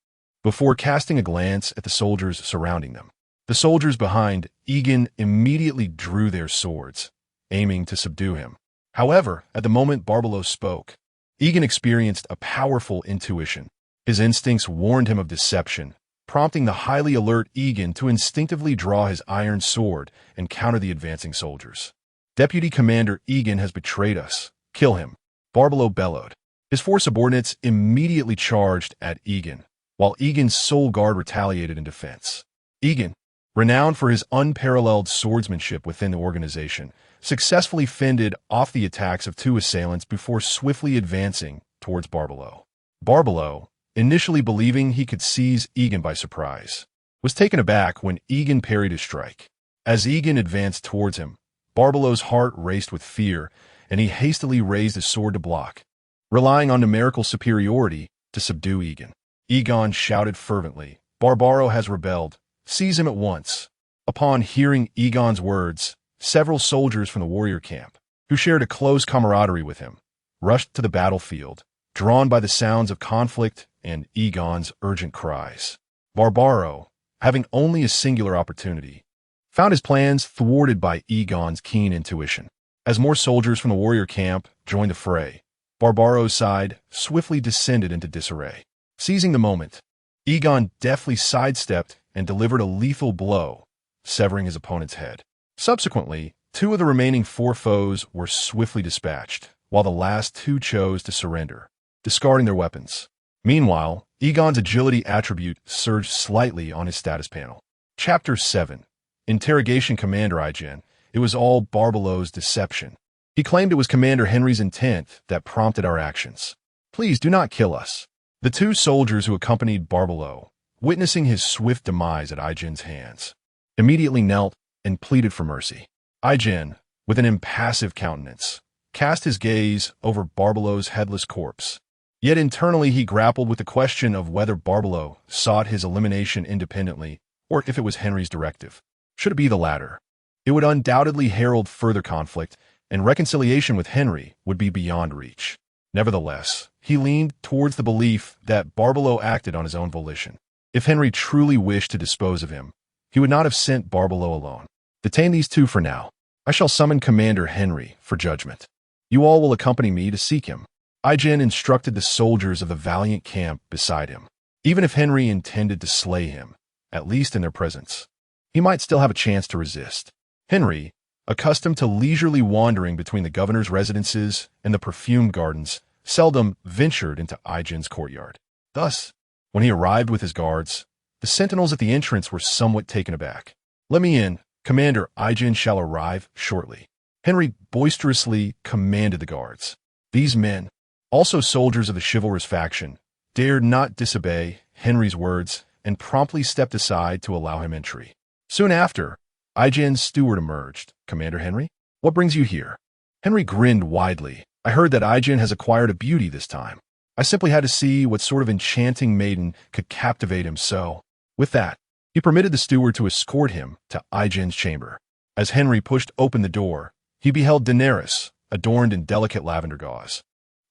before casting a glance at the soldiers surrounding them. The soldiers behind Yegon immediately drew their swords, aiming to subdue him. However, at the moment Barbalo spoke, Yegon experienced a powerful intuition. His instincts warned him of deception, prompting the highly alert Yegon to instinctively draw his iron sword and counter the advancing soldiers. Deputy Commander Yegon has betrayed us. Kill him, Barbalo bellowed. His 4 subordinates immediately charged at Yegon, while Yegon's sole guard retaliated in defense. Yegon, renowned for his unparalleled swordsmanship within the organization, successfully fended off the attacks of 2 assailants before swiftly advancing towards Barbalo. Barbalo, initially believing he could seize Yegon by surprise, was taken aback when Yegon parried his strike. As Yegon advanced towards him, Barbalo's heart raced with fear, and he hastily raised his sword to block, relying on numerical superiority to subdue Yegon. Yegon shouted fervently, Barbaro has rebelled. Seize him at once. Upon hearing Yegon's words, several soldiers from the warrior camp, who shared a close camaraderie with him, rushed to the battlefield, drawn by the sounds of conflict and Yegon's urgent cries. Barbaro, having only a singular opportunity, found his plans thwarted by Yegon's keen intuition. As more soldiers from the warrior camp joined the fray, Barbaro's side swiftly descended into disarray. Seizing the moment, Yegon deftly sidestepped and delivered a lethal blow, severing his opponent's head. Subsequently, 2 of the remaining 4 foes were swiftly dispatched, while the last 2 chose to surrender, discarding their weapons. Meanwhile, Yegon's agility attribute surged slightly on his status panel. Chapter 7. Interrogation Commander Aegon. It was all Barbalo's deception. He claimed it was Commander Henry's intent that prompted our actions. Please do not kill us. The 2 soldiers who accompanied Barbalo, witnessing his swift demise at Aegon's hands, immediately knelt and pleaded for mercy. Aegon, with an impassive countenance, cast his gaze over Barbalo's headless corpse. Yet internally he grappled with the question of whether Barbalo sought his elimination independently or if it was Henry's directive. Should it be the latter, it would undoubtedly herald further conflict, and reconciliation with Henry would be beyond reach. Nevertheless, he leaned towards the belief that Barbalo acted on his own volition. If Henry truly wished to dispose of him, he would not have sent Barbalo alone. Detain these 2 for now. I shall summon Commander Henry for judgment. You all will accompany me to seek him. Aegon instructed the soldiers of the valiant camp beside him. Even if Henry intended to slay him, at least in their presence, he might still have a chance to resist. Henry, accustomed to leisurely wandering between the governor's residences and the perfumed gardens, seldom ventured into Aegon's courtyard. Thus, when he arrived with his guards, the sentinels at the entrance were somewhat taken aback. Let me in. Commander Aegon shall arrive shortly. Henry boisterously commanded the guards. These men, also soldiers of the chivalrous faction, dared not disobey Henry's words and promptly stepped aside to allow him entry. Soon after, Aegon's steward emerged. "Commander Henry, what brings you here?" Henry grinned widely. "I heard that Aegon has acquired a beauty this time. I simply had to see what sort of enchanting maiden could captivate him, so..." With that, he permitted the steward to escort him to Aegon's chamber. As Henry pushed open the door, he beheld Daenerys, adorned in delicate lavender gauze.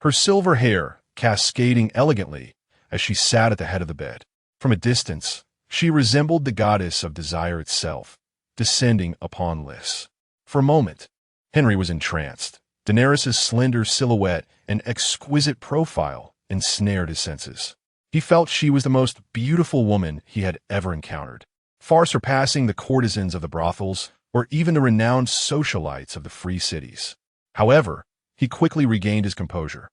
Her silver hair cascading elegantly as she sat at the head of the bed. From a distance, she resembled the goddess of desire itself, descending upon Lys. For a moment, Henry was entranced. Daenerys' slender silhouette and exquisite profile ensnared his senses. He felt she was the most beautiful woman he had ever encountered, far surpassing the courtesans of the brothels or even the renowned socialites of the free cities. However, he quickly regained his composure.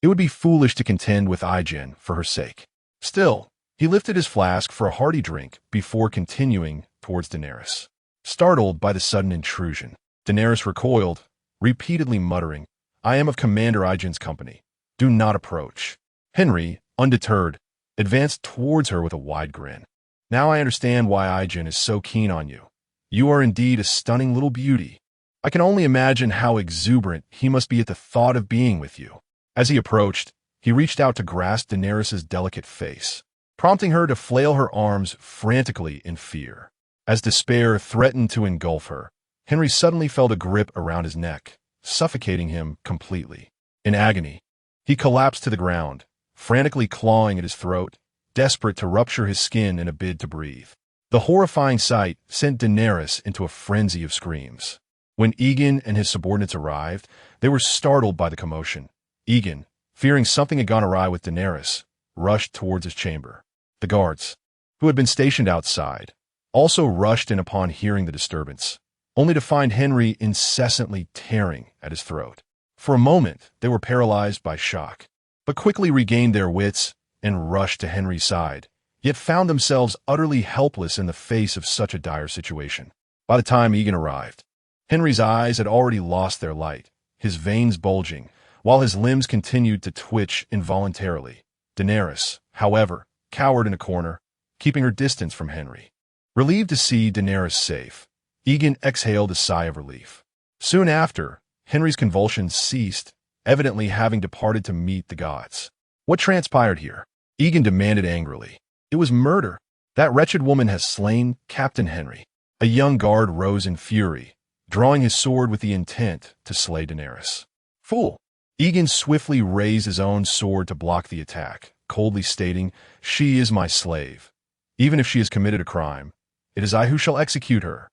It would be foolish to contend with Aegon for her sake. Still, he lifted his flask for a hearty drink before continuing towards Daenerys. Startled by the sudden intrusion, Daenerys recoiled, repeatedly muttering, "I am of Commander Aegon's company. Do not approach." Henry, undeterred, advanced towards her with a wide grin. "Now I understand why Aegon is so keen on you. You are indeed a stunning little beauty. I can only imagine how exuberant he must be at the thought of being with you." As he approached, he reached out to grasp Daenerys' delicate face, prompting her to flail her arms frantically in fear. As despair threatened to engulf her, Henry suddenly felt a grip around his neck, suffocating him completely. In agony, he collapsed to the ground, frantically clawing at his throat, desperate to rupture his skin in a bid to breathe. The horrifying sight sent Daenerys into a frenzy of screams. When Yegon and his subordinates arrived, they were startled by the commotion. Yegon, fearing something had gone awry with Daenerys, rushed towards his chamber. The guards, who had been stationed outside, also rushed in upon hearing the disturbance, only to find Henry incessantly tearing at his throat. For a moment, they were paralyzed by shock, but quickly regained their wits and rushed to Henry's side, yet found themselves utterly helpless in the face of such a dire situation. By the time Yegon arrived, Henry's eyes had already lost their light, his veins bulging, while his limbs continued to twitch involuntarily. Daenerys, however, cowered in a corner, keeping her distance from Henry. Relieved to see Daenerys safe, Yegon exhaled a sigh of relief. Soon after, Henry's convulsions ceased, evidently having departed to meet the gods. "What transpired here?" Yegon demanded angrily. "It was murder. That wretched woman has slain Captain Henry." A young guard rose in fury, drawing his sword with the intent to slay Daenerys. "Fool!" Yegon swiftly raised his own sword to block the attack, coldly stating, "She is my slave. Even if she has committed a crime, it is I who shall execute her."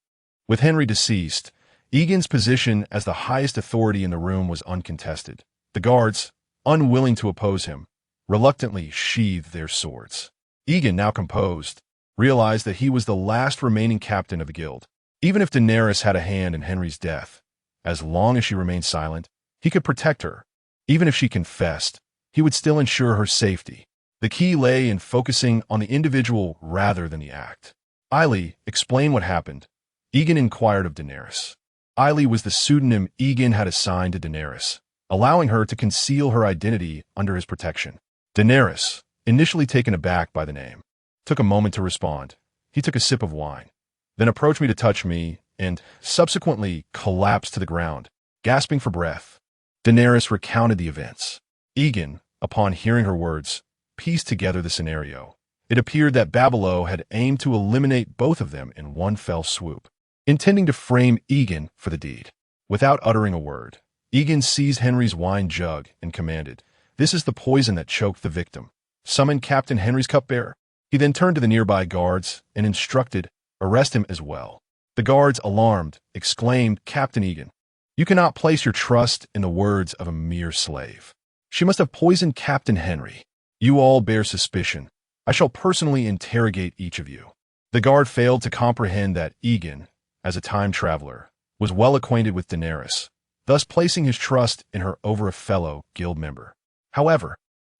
With Henry deceased, Yegon's position as the highest authority in the room was uncontested. The guards, unwilling to oppose him, reluctantly sheathed their swords. Yegon, now composed, realized that he was the last remaining captain of the guild. Even if Daenerys had a hand in Henry's death, as long as she remained silent, he could protect her. Even if she confessed, he would still ensure her safety. The key lay in focusing on the individual rather than the act. "Ailey, explain what happened," Yegon inquired of Daenerys. Ailey was the pseudonym Yegon had assigned to Daenerys, allowing her to conceal her identity under his protection. Daenerys, initially taken aback by the name, took a moment to respond. He took a sip of wine, then approached me to touch me, and subsequently collapsed to the ground, gasping for breath. Daenerys recounted the events. Yegon, upon hearing her words, pieced together the scenario. It appeared that Babylon had aimed to eliminate both of them in one fell swoop, intending to frame Yegon for the deed. Without uttering a word, Yegon seized Henry's wine jug and commanded, "This is the poison that choked the victim. Summon Captain Henry's cupbearer." He then turned to the nearby guards and instructed, "Arrest him as well." The guards, alarmed, exclaimed, "Captain Yegon, you cannot place your trust in the words of a mere slave. She must have poisoned Captain Henry. You all bear suspicion. I shall personally interrogate each of you." The guard failed to comprehend that Yegon, as a time traveler, was well acquainted with Daenerys, thus placing his trust in her over a fellow guild member. However,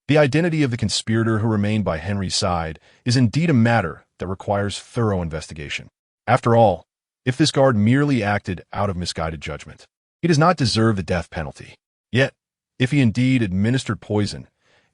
the identity of the conspirator who remained by Henry's side is indeed a matter that requires thorough investigation. After all, if this guard merely acted out of misguided judgment, he does not deserve the death penalty. Yet, if he indeed administered poison,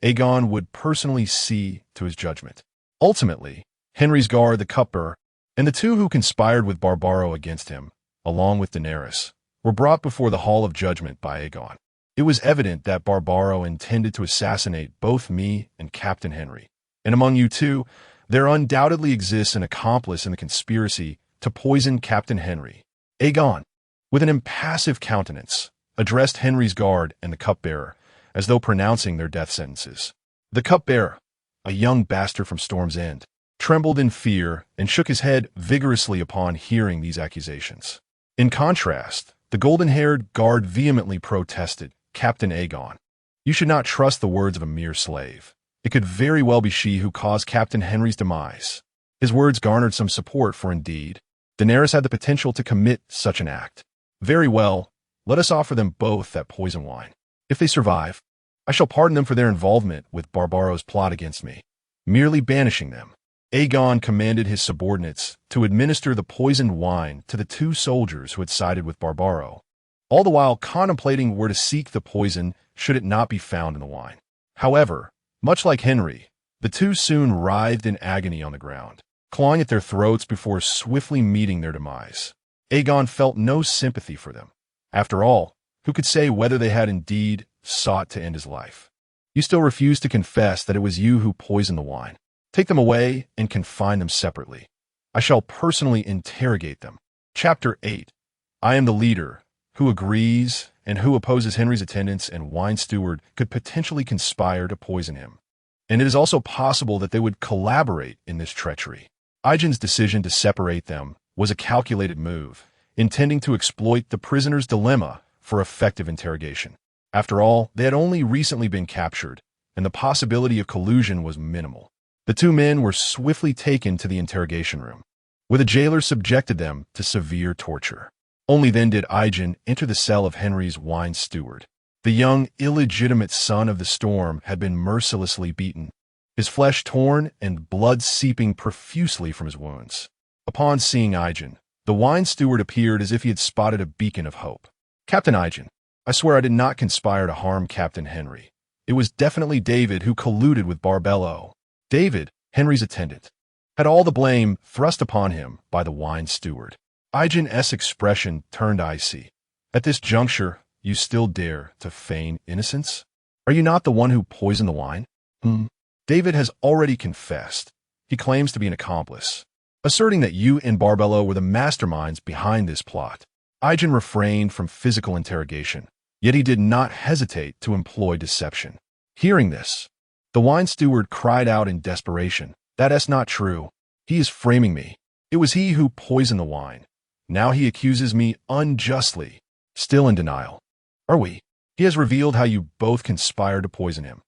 Aegon would personally see to his judgment. Ultimately, Henry's guard, the cupbearer, and the two who conspired with Barbaro against him, along with Daenerys, were brought before the Hall of Judgment by Aegon. It was evident that Barbaro intended to assassinate both me and Captain Henry. And among you two, there undoubtedly exists an accomplice in the conspiracy to poison Captain Henry. Aegon, with an impassive countenance, addressed Henry's guard and the cupbearer, as though pronouncing their death sentences. The cupbearer, a young bastard from Storm's End, trembled in fear and shook his head vigorously upon hearing these accusations. In contrast, the golden-haired guard vehemently protested, "Captain Aegon, you should not trust the words of a mere slave. It could very well be she who caused Captain Henry's demise." His words garnered some support, for indeed, Daenerys had the potential to commit such an act. "Very well, let us offer them both that poison wine. If they survive, I shall pardon them for their involvement with Barbaro's plot against me, merely banishing them." Aegon commanded his subordinates to administer the poisoned wine to the two soldiers who had sided with Barbaro, all the while contemplating where to seek the poison should it not be found in the wine. However, much like Henry, the two soon writhed in agony on the ground, clawing at their throats before swiftly meeting their demise. Aegon felt no sympathy for them. After all, who could say whether they had indeed sought to end his life? "You still refuse to confess that it was you who poisoned the wine. Take them away and confine them separately. I shall personally interrogate them." Chapter 8. I am the leader. Who agrees and who opposes Henry's attendants and wine steward could potentially conspire to poison him. And it is also possible that they would collaborate in this treachery. Aegon's decision to separate them was a calculated move, intending to exploit the prisoner's dilemma for effective interrogation. After all, they had only recently been captured, and the possibility of collusion was minimal. The two men were swiftly taken to the interrogation room, where the jailer subjected them to severe torture. Only then did Aegon enter the cell of Henry's wine steward. The young, illegitimate son of the Storm had been mercilessly beaten, his flesh torn and blood seeping profusely from his wounds. Upon seeing Aegon, the wine steward appeared as if he had spotted a beacon of hope. "Captain Aegon, I swear I did not conspire to harm Captain Henry. It was definitely David who colluded with Barbaro." David, Henry's attendant, had all the blame thrust upon him by the wine steward. Aegon's expression turned icy. "At this juncture, you still dare to feign innocence? Are you not the one who poisoned the wine?" David has already confessed. He claims to be an accomplice, asserting that you and Barbaro were the masterminds behind this plot. Aegon refrained from physical interrogation, yet he did not hesitate to employ deception. Hearing this, the wine steward cried out in desperation, "That is not true. He is framing me. It was he who poisoned the wine. Now he accuses me unjustly." Still in denial. "Are we? He has revealed how you both conspired to poison him.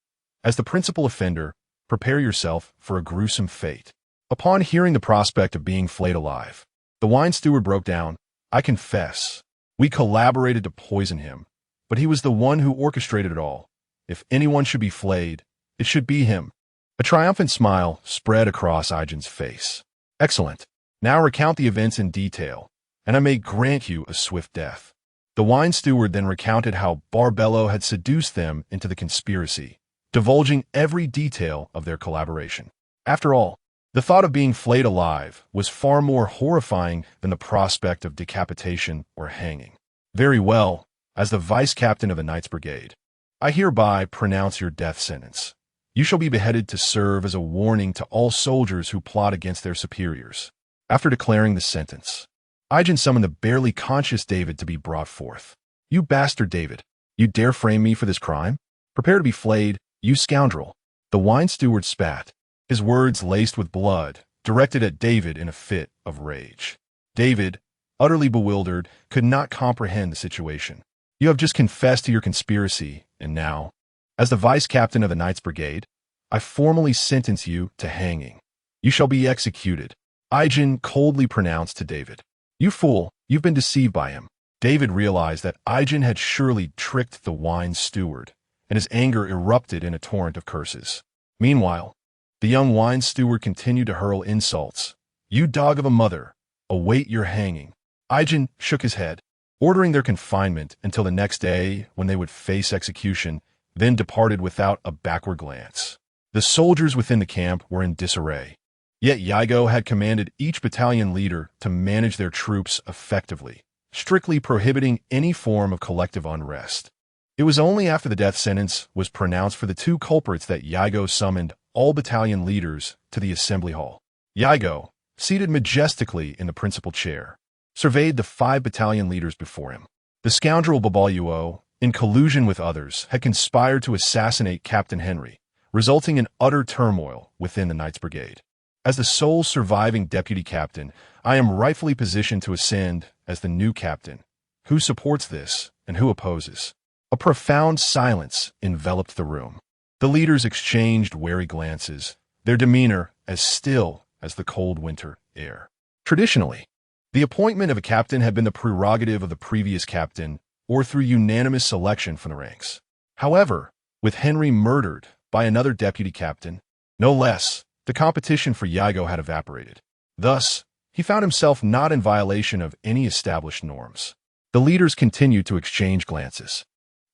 As the principal offender, prepare yourself for a gruesome fate." Upon hearing the prospect of being flayed alive, the wine steward broke down. "I confess. We collaborated to poison him, but he was the one who orchestrated it all. If anyone should be flayed, it should be him." A triumphant smile spread across Aegon's face. "Excellent. Now recount the events in detail, and I may grant you a swift death." The wine steward then recounted how Barbaro had seduced them into the conspiracy, divulging every detail of their collaboration. After all, the thought of being flayed alive was far more horrifying than the prospect of decapitation or hanging. "Very well, as the vice-captain of the Knights Brigade, I hereby pronounce your death sentence. You shall be beheaded to serve as a warning to all soldiers who plot against their superiors." After declaring the sentence, Aegon summoned the barely conscious David to be brought forth. "You bastard David, you dare frame me for this crime? Prepare to be flayed, you scoundrel." The wine steward spat, his words laced with blood, directed at David in a fit of rage. David, utterly bewildered, could not comprehend the situation. "You have just confessed to your conspiracy, and now, as the vice-captain of the Knights Brigade, I formally sentence you to hanging. You shall be executed." Aegon coldly pronounced to David. "You fool, you've been deceived by him." David realized that Aegon had surely tricked the wine steward, and his anger erupted in a torrent of curses. Meanwhile, the young wine steward continued to hurl insults. "You dog of a mother, await your hanging." Aegon shook his head, ordering their confinement until the next day when they would face execution, then departed without a backward glance. The soldiers within the camp were in disarray. Yet Yegon had commanded each battalion leader to manage their troops effectively, strictly prohibiting any form of collective unrest. It was only after the death sentence was pronounced for the two culprits that Yegon summoned all battalion leaders to the assembly hall. Yegon, seated majestically in the principal chair, surveyed the 5 battalion leaders before him. The scoundrel Babaluo, in collusion with others, had conspired to assassinate Captain Henry, resulting in utter turmoil within the Knights Brigade. As the sole surviving deputy captain, I am rightfully positioned to ascend as the new captain. Who supports this and who opposes? A profound silence enveloped the room. The leaders exchanged wary glances, their demeanor as still as the cold winter air. Traditionally, the appointment of a captain had been the prerogative of the previous captain or through unanimous selection from the ranks. However, with Henry murdered by another deputy captain, no less, the competition for Yegon had evaporated. Thus, he found himself not in violation of any established norms. The leaders continued to exchange glances.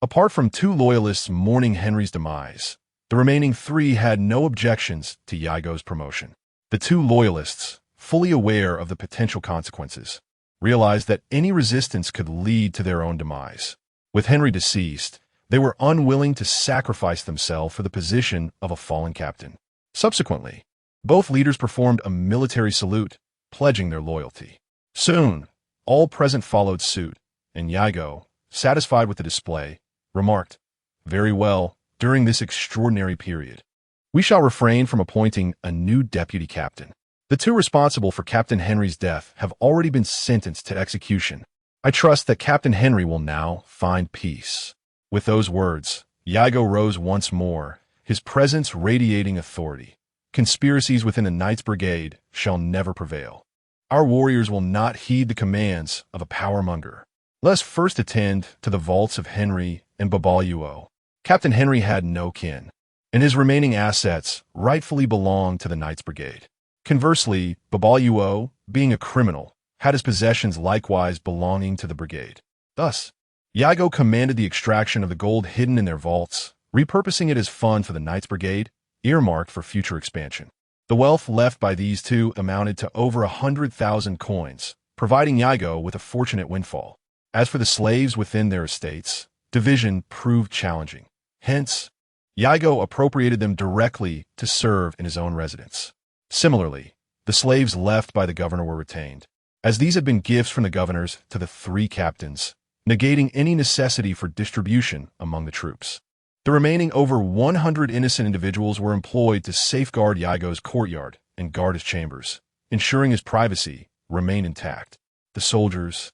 Apart from 2 loyalists mourning Henry's demise, the remaining 3 had no objections to Yegon's promotion. The 2 loyalists, fully aware of the potential consequences, realized that any resistance could lead to their own demise. With Henry deceased, they were unwilling to sacrifice themselves for the position of a fallen captain. Subsequently, both leaders performed a military salute, pledging their loyalty. Soon, all present followed suit, and Yegon, satisfied with the display, remarked, "Very well, during this extraordinary period, we shall refrain from appointing a new deputy captain. The 2 responsible for Captain Henry's death have already been sentenced to execution. I trust that Captain Henry will now find peace." With those words, Yegon rose once more, his presence radiating authority. "Conspiracies within the Knights Brigade shall never prevail. Our warriors will not heed the commands of a powermonger. Let us first attend to the vaults of Henry and Babaluo." Captain Henry had no kin, and his remaining assets rightfully belonged to the Knights Brigade. Conversely, Babaluo, being a criminal, had his possessions likewise belonging to the brigade. Thus, Yegon commanded the extraction of the gold hidden in their vaults, repurposing it as fund for the Knights Brigade, earmarked for future expansion. The wealth left by these 2 amounted to over 100,000 coins, providing Yegon with a fortunate windfall. As for the slaves within their estates, division proved challenging. Hence, Yegon appropriated them directly to serve in his own residence. Similarly, the slaves left by the governor were retained, as these had been gifts from the governors to the 3 captains, negating any necessity for distribution among the troops. The remaining over 100 innocent individuals were employed to safeguard Yegon's courtyard and guard his chambers, ensuring his privacy remained intact. The soldiers,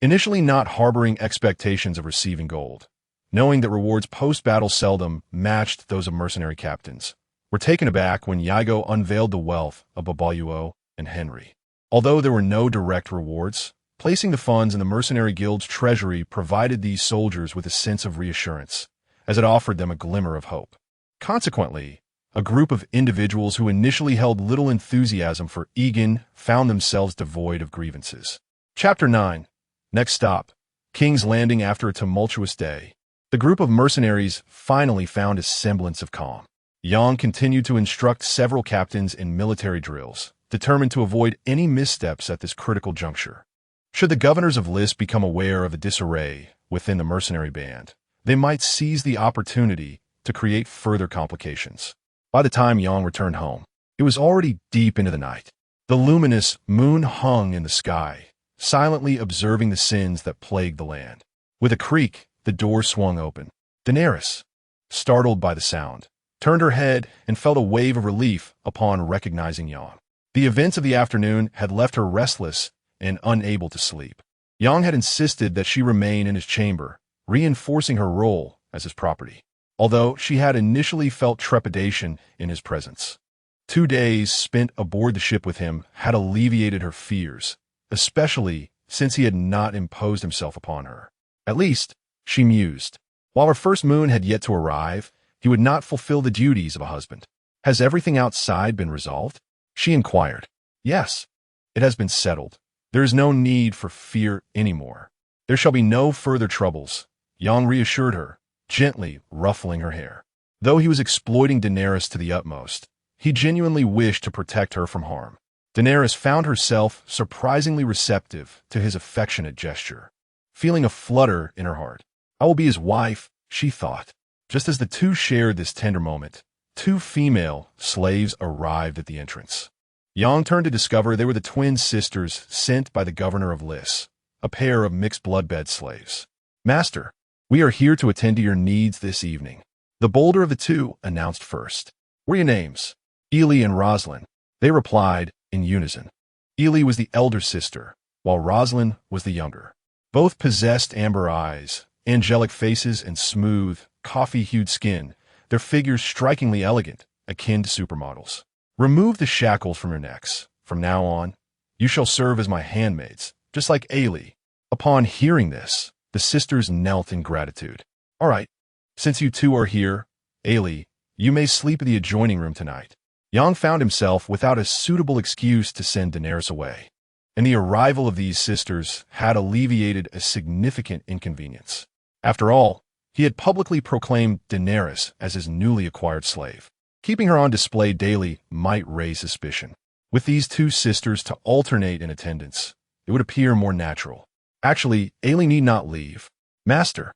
initially not harboring expectations of receiving gold, knowing that rewards post-battle seldom matched those of mercenary captains, were taken aback when Yegon unveiled the wealth of Babaluo and Henry. Although there were no direct rewards, placing the funds in the Mercenary Guild's treasury provided these soldiers with a sense of reassurance, as it offered them a glimmer of hope. Consequently, a group of individuals who initially held little enthusiasm for Yegon found themselves devoid of grievances. Chapter 9. Next stop, King's Landing. After a tumultuous day, the group of mercenaries finally found a semblance of calm. Yegon continued to instruct several captains in military drills, determined to avoid any missteps at this critical juncture. Should the governors of List become aware of the disarray within the mercenary band, they might seize the opportunity to create further complications. By the time Yegon returned home, it was already deep into the night. The luminous moon hung in the sky, silently observing the sins that plagued the land. With a creak, the door swung open. Daenerys, startled by the sound, turned her head and felt a wave of relief upon recognizing Yegon. The events of the afternoon had left her restless and unable to sleep. Yegon had insisted that she remain in his chamber, reinforcing her role as his property, although she had initially felt trepidation in his presence. 2 days spent aboard the ship with him had alleviated her fears, especially since he had not imposed himself upon her. At least, she mused, while her first moon had yet to arrive, he would not fulfill the duties of a husband. "Has everything outside been resolved?" she inquired. "Yes, it has been settled. There is no need for fear anymore. There shall be no further troubles," Yegon reassured her, gently ruffling her hair. Though he was exploiting Daenerys to the utmost, He genuinely wished to protect her from harm. Daenerys found herself surprisingly receptive to his affectionate gesture, feeling a flutter in her heart. I will be his wife, she thought. Just as the two shared this tender moment, two female slaves arrived at the entrance. Yegon turned to discover they were the twin sisters sent by the governor of Lys, a pair of mixed bloodbed slaves. Master, we are here to attend to your needs this evening. The bolder of the two announced first. What are your names? Ely and Rosalind. They replied in unison. Ely was the elder sister, while Rosalind was the younger. Both possessed amber eyes, angelic faces, and smooth, coffee-hued skin, their figures strikingly elegant, akin to supermodels. Remove the shackles from your necks. From now on, you shall serve as my handmaids, just like Ely. Upon hearing this, the sisters knelt in gratitude. All right, since you two are here, Ely, you may sleep in the adjoining room tonight. Yegon found himself without a suitable excuse to send Daenerys away, and the arrival of these sisters had alleviated a significant inconvenience. After all, he had publicly proclaimed Daenerys as his newly acquired slave. Keeping her on display daily might raise suspicion. With these two sisters to alternate in attendance, it would appear more natural. Actually, Ely need not leave. Master,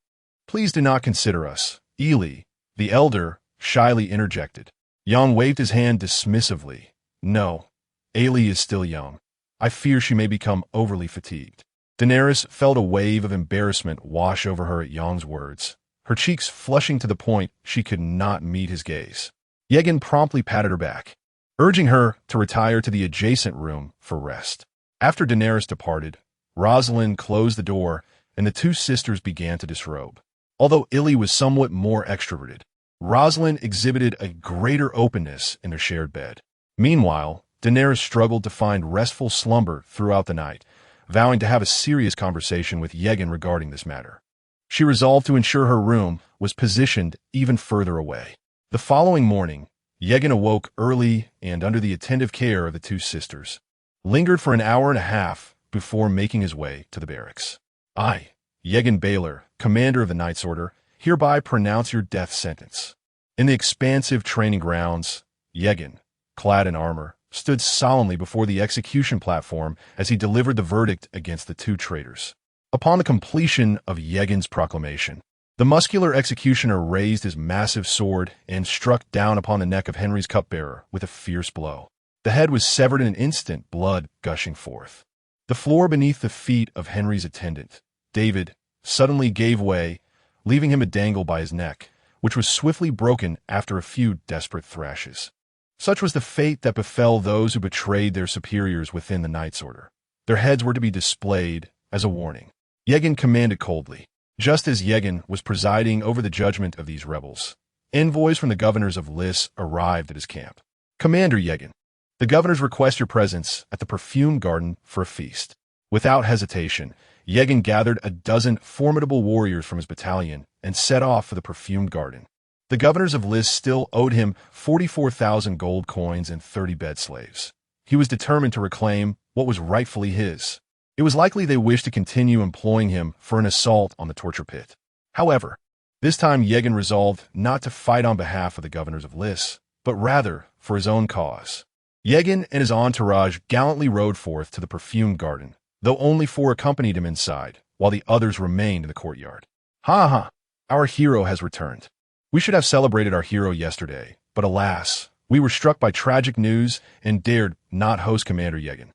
please do not consider us. Ely, the elder, shyly interjected. Yegon waved his hand dismissively. No, Ely is still young. I fear she may become overly fatigued. Daenerys felt a wave of embarrassment wash over her at Yegon's words, her cheeks flushing to the point she could not meet his gaze. Yegon promptly patted her back, urging her to retire to the adjacent room for rest. After Daenerys departed, Rosalind closed the door and the two sisters began to disrobe. Although Ely was somewhat more extroverted, Rosalind exhibited a greater openness in their shared bed. Meanwhile, Daenerys struggled to find restful slumber throughout the night, vowing to have a serious conversation with Yegon regarding this matter. She resolved to ensure her room was positioned even further away. The following morning, Yegon awoke early and under the attentive care of the two sisters, lingered for an hour and a half before making his way to the barracks. I, Yegon Baylor, commander of the Knights Order, hereby pronounce your death sentence. In the expansive training grounds, Yegon, clad in armor, stood solemnly before the execution platform as he delivered the verdict against the two traitors. Upon the completion of Yegon's proclamation, the muscular executioner raised his massive sword and struck down upon the neck of Henry's cupbearer with a fierce blow. The head was severed in an instant, blood gushing forth. The floor beneath the feet of Henry's attendant, David, suddenly gave way, leaving him a dangle by his neck, which was swiftly broken after a few desperate thrashes. Such was the fate that befell those who betrayed their superiors within the Knights Order. Their heads were to be displayed as a warning. Yegon commanded coldly. Just as Yegon was presiding over the judgment of these rebels, envoys from the governors of Lys arrived at his camp. Commander Yegon, the governors request your presence at the perfumed garden for a feast. Without hesitation, Yegon gathered a dozen formidable warriors from his battalion and set off for the perfumed garden. The governors of Lys still owed him 44,000 gold coins and 30 bed slaves. He was determined to reclaim what was rightfully his. It was likely they wished to continue employing him for an assault on the torture pit. However, this time Yegon resolved not to fight on behalf of the governors of Lys, but rather for his own cause. Yegon and his entourage gallantly rode forth to the perfumed garden, though only 4 accompanied him inside, while the others remained in the courtyard. Ha ha! Our hero has returned. We should have celebrated our hero yesterday, but alas, we were struck by tragic news and dared not host Commander Yegon.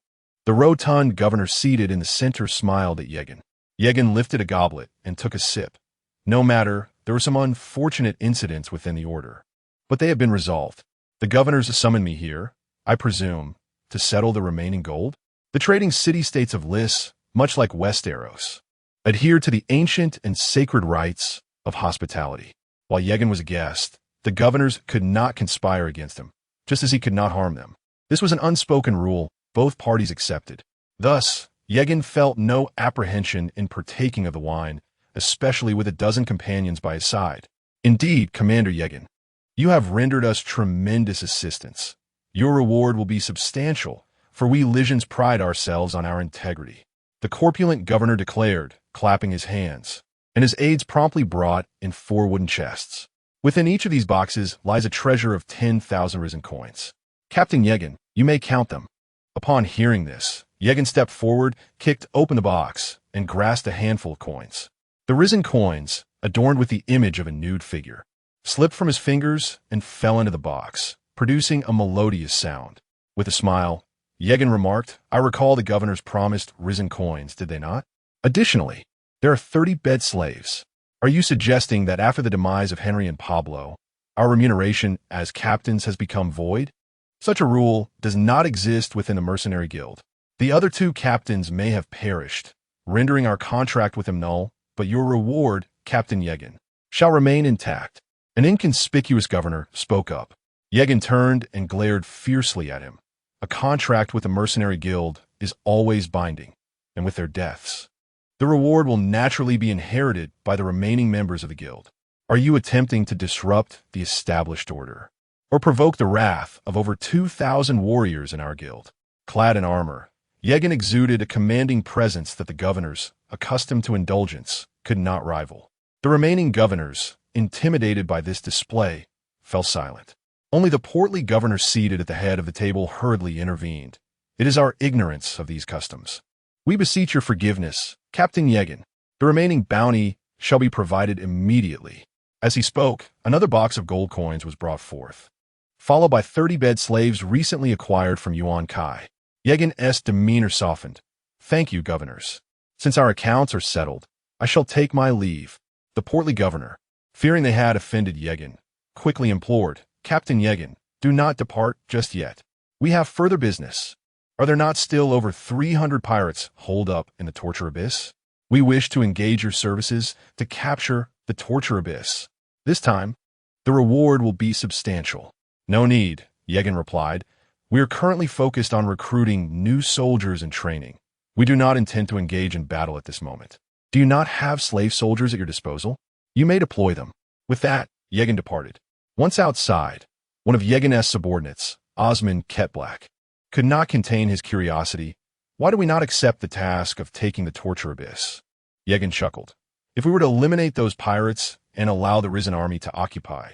The rotund governor seated in the center smiled at Yegon. Yegon lifted a goblet and took a sip. No matter, there were some unfortunate incidents within the order, but they have been resolved. The governors summoned me here, I presume, to settle the remaining gold? The trading city-states of Lys, much like Westeros, adhered to the ancient and sacred rites of hospitality. While Yegon was a guest, the governors could not conspire against him, just as he could not harm them. This was an unspoken rule both parties accepted. Thus, Yegon felt no apprehension in partaking of the wine, especially with a dozen companions by his side. Indeed, Commander Yegon, you have rendered us tremendous assistance. Your reward will be substantial, for we Lysians pride ourselves on our integrity. The corpulent governor declared, clapping his hands, and his aides promptly brought in 4 wooden chests. Within each of these boxes lies a treasure of 10,000 risen coins. Captain Yegon, you may count them. Upon hearing this, Yegon stepped forward, kicked open the box, and grasped a handful of coins. The risen coins, adorned with the image of a nude figure, slipped from his fingers and fell into the box, producing a melodious sound. With a smile, Yegon remarked, I recall the governors promised risen coins, did they not? Additionally, there are 30 bed slaves. Are you suggesting that after the demise of Henry and Pablo, our remuneration as captains has become void? Such a rule does not exist within the Mercenary Guild. The other 2 captains may have perished, rendering our contract with them null, but your reward, Captain Yegon, shall remain intact. An inconspicuous governor spoke up. Yegon turned and glared fiercely at him. A contract with the Mercenary Guild is always binding, and with their deaths, the reward will naturally be inherited by the remaining members of the guild. Are you attempting to disrupt the established order, or provoke the wrath of over 2,000 warriors in our guild? Clad in armor, Yegon exuded a commanding presence that the governors, accustomed to indulgence, could not rival. The remaining governors, intimidated by this display, fell silent. Only the portly governor seated at the head of the table hurriedly intervened. It is our ignorance of these customs. We beseech your forgiveness, Captain Yegon. The remaining bounty shall be provided immediately. As he spoke, another box of gold coins was brought forth, followed by 30 bed slaves recently acquired from Yuan Kai. Yegon's demeanor softened. Thank you, governors. Since our accounts are settled, I shall take my leave. The portly governor, fearing they had offended Yegon, quickly implored, Captain Yegon, do not depart just yet. We have further business. Are there not still over 300 pirates holed up in the torture abyss? We wish to engage your services to capture the torture abyss. This time, the reward will be substantial. No need, Yegon replied. We are currently focused on recruiting new soldiers and training. We do not intend to engage in battle at this moment. Do you not have slave soldiers at your disposal? You may deploy them. With that, Yegon departed. Once outside, one of Yegon's subordinates, Osmond Ketblack, could not contain his curiosity. Why do we not accept the task of taking the torture abyss? Yegon chuckled. If we were to eliminate those pirates and allow the risen army to occupy,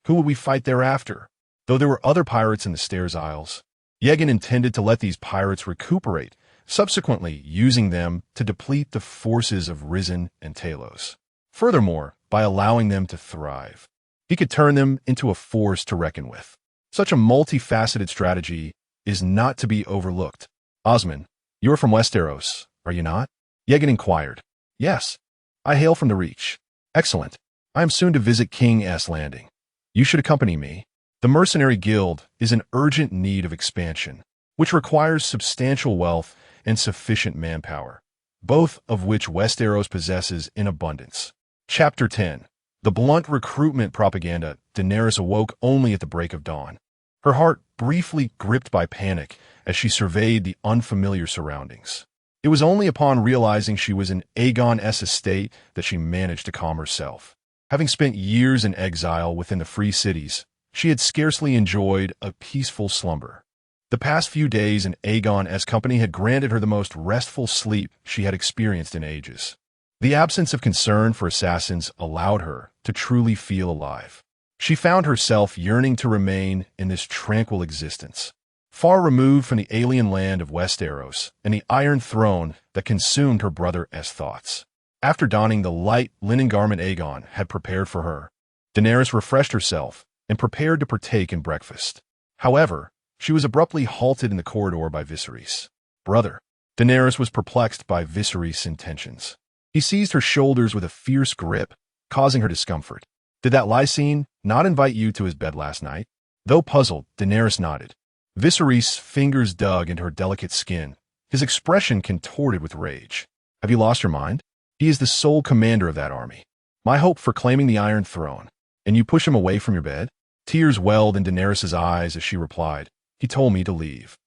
who would we fight thereafter? Though there were other pirates in the Stairs Isles, Yegon intended to let these pirates recuperate, subsequently using them to deplete the forces of Risen and Talos. Furthermore, by allowing them to thrive, he could turn them into a force to reckon with. Such a multifaceted strategy is not to be overlooked. Osmond, you are from Westeros, are you not? Yegon inquired. Yes, I hail from the Reach. Excellent. I am soon to visit King's Landing. You should accompany me. The Mercenary Guild is in urgent need of expansion, which requires substantial wealth and sufficient manpower, both of which Westeros possesses in abundance. Chapter 10. The blunt recruitment propaganda. Daenerys awoke only at the break of dawn, her heart briefly gripped by panic as she surveyed the unfamiliar surroundings. It was only upon realizing she was in Aegon's estate that she managed to calm herself. Having spent years in exile within the free cities, she had scarcely enjoyed a peaceful slumber. The past few days in Aegon's company had granted her the most restful sleep she had experienced in ages. The absence of concern for assassins allowed her to truly feel alive. She found herself yearning to remain in this tranquil existence, far removed from the alien land of Westeros and the Iron Throne that consumed her brother's thoughts. After donning the light linen garment Aegon had prepared for her, Daenerys refreshed herself and prepared to partake in breakfast. However, she was abruptly halted in the corridor by Viserys. Brother. Daenerys was perplexed by Viserys' intentions. He seized her shoulders with a fierce grip, causing her discomfort. Did that Lysine not invite you to his bed last night? Though puzzled, Daenerys nodded. Viserys' fingers dug into her delicate skin, his expression contorted with rage. Have you lost your mind? He is the sole commander of that army, my hope for claiming the Iron Throne, and you push him away from your bed? Tears welled in Daenerys' eyes as she replied, He told me to leave.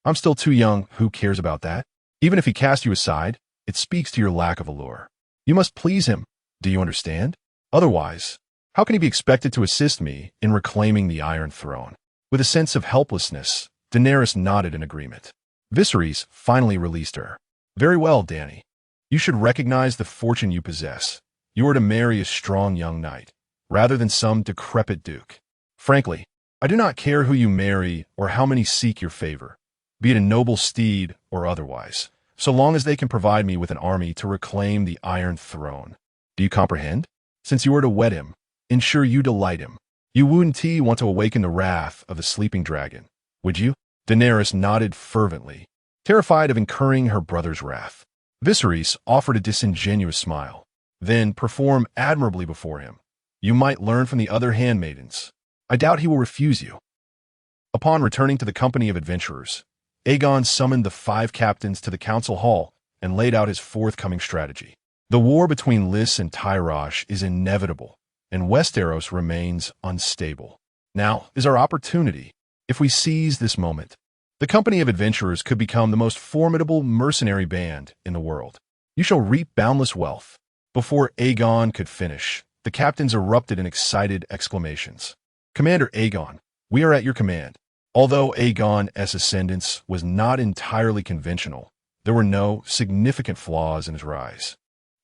I'm still too young, who cares about that? Even if he cast you aside, it speaks to your lack of allure. You must please him, do you understand? Otherwise, how can he be expected to assist me in reclaiming the Iron Throne? With a sense of helplessness, Daenerys nodded in agreement. Viserys finally released her. Very well, Dany. You should recognize the fortune you possess. You are to marry a strong young knight, rather than some decrepit duke. Frankly, I do not care who you marry or how many seek your favor, be it a noble steed or otherwise, so long as they can provide me with an army to reclaim the Iron Throne. Do you comprehend? Since you are to wed him, ensure you delight him. You wouldn't want to awaken the wrath of the sleeping dragon, would you? Daenerys nodded fervently, terrified of incurring her brother's wrath. Viserys offered a disingenuous smile. Then perform admirably before him. You might learn from the other handmaidens. I doubt he will refuse you. Upon returning to the company of adventurers, Aegon summoned the 5 captains to the council hall and laid out his forthcoming strategy. The war between Lys and Tyrosh is inevitable, and Westeros remains unstable. Now is our opportunity. If we seize this moment, the company of adventurers could become the most formidable mercenary band in the world. You shall reap boundless wealth. Before Aegon could finish, the captains erupted in excited exclamations. Commander Aegon, we are at your command. Although Aegon's ascendance was not entirely conventional, there were no significant flaws in his rise,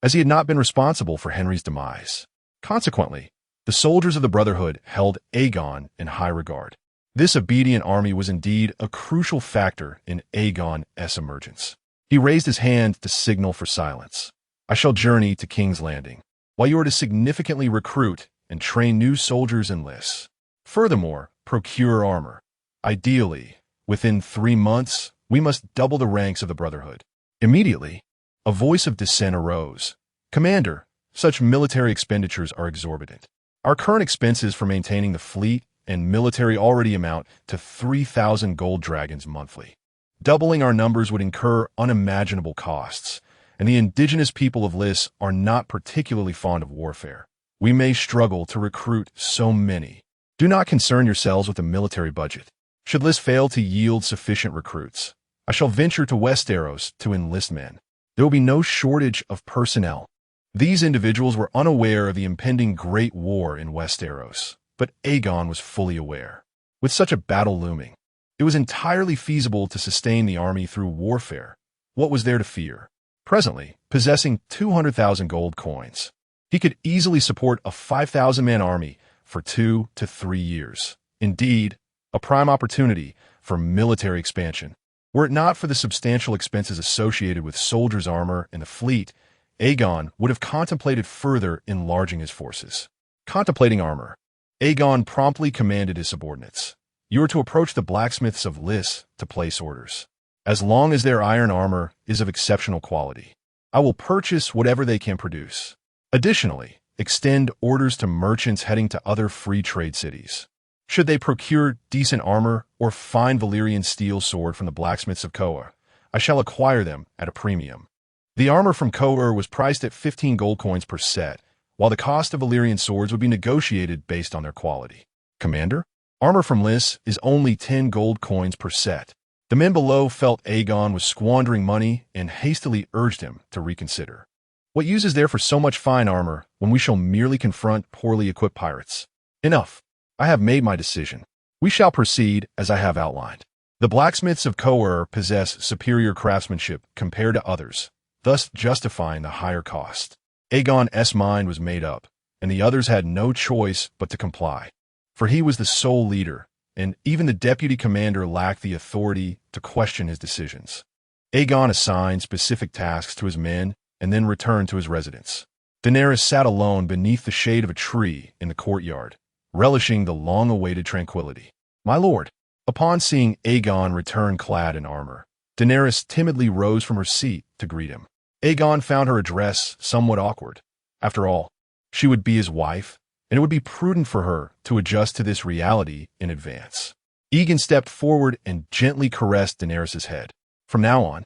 as he had not been responsible for Henry's demise. Consequently, the soldiers of the Brotherhood held Aegon in high regard. This obedient army was indeed a crucial factor in Aegon's emergence. He raised his hand to signal for silence. I shall journey to King's Landing, while you are to significantly recruit and train new soldiers in Lys. Furthermore, procure armor. Ideally, within 3 months, we must double the ranks of the Brotherhood. Immediately, a voice of dissent arose. Commander, such military expenditures are exorbitant. Our current expenses for maintaining the fleet and military already amount to 3,000 gold dragons monthly. Doubling our numbers would incur unimaginable costs, and the indigenous people of Lys are not particularly fond of warfare. We may struggle to recruit so many. Do not concern yourselves with the military budget. Should Lys fail to yield sufficient recruits, I shall venture to Westeros to enlist men. There will be no shortage of personnel. These individuals were unaware of the impending Great War in Westeros, but Aegon was fully aware. With such a battle looming, it was entirely feasible to sustain the army through warfare. What was there to fear? Presently, possessing 200,000 gold coins, he could easily support a 5,000-man army for 2 to 3 years. Indeed, a prime opportunity for military expansion. Were it not for the substantial expenses associated with soldiers' armor and the fleet, Aegon would have contemplated further enlarging his forces. Contemplating armor, Aegon promptly commanded his subordinates. You are to approach the blacksmiths of Lys to place orders. As long as their iron armor is of exceptional quality, I will purchase whatever they can produce. Additionally, extend orders to merchants heading to other free trade cities. Should they procure decent armor or fine Valyrian steel sword from the blacksmiths of Koa, I shall acquire them at a premium. The armor from Koa was priced at 15 gold coins per set, while the cost of Valyrian swords would be negotiated based on their quality. Commander, armor from Lys is only 10 gold coins per set. The men below felt Aegon was squandering money and hastily urged him to reconsider. What use is there for so much fine armor when we shall merely confront poorly equipped pirates? Enough. I have made my decision. We shall proceed as I have outlined. The blacksmiths of Koa possess superior craftsmanship compared to others, thus justifying the higher cost. Aegon's mind was made up, and the others had no choice but to comply, for he was the sole leader, and even the deputy commander lacked the authority to question his decisions. Aegon assigned specific tasks to his men and then returned to his residence. Daenerys sat alone beneath the shade of a tree in the courtyard, relishing the long-awaited tranquility. My lord, upon seeing Aegon return clad in armor, Daenerys timidly rose from her seat to greet him. Aegon found her address somewhat awkward. After all, she would be his wife, and it would be prudent for her to adjust to this reality in advance. Yegon stepped forward and gently caressed Daenerys' head. From now on,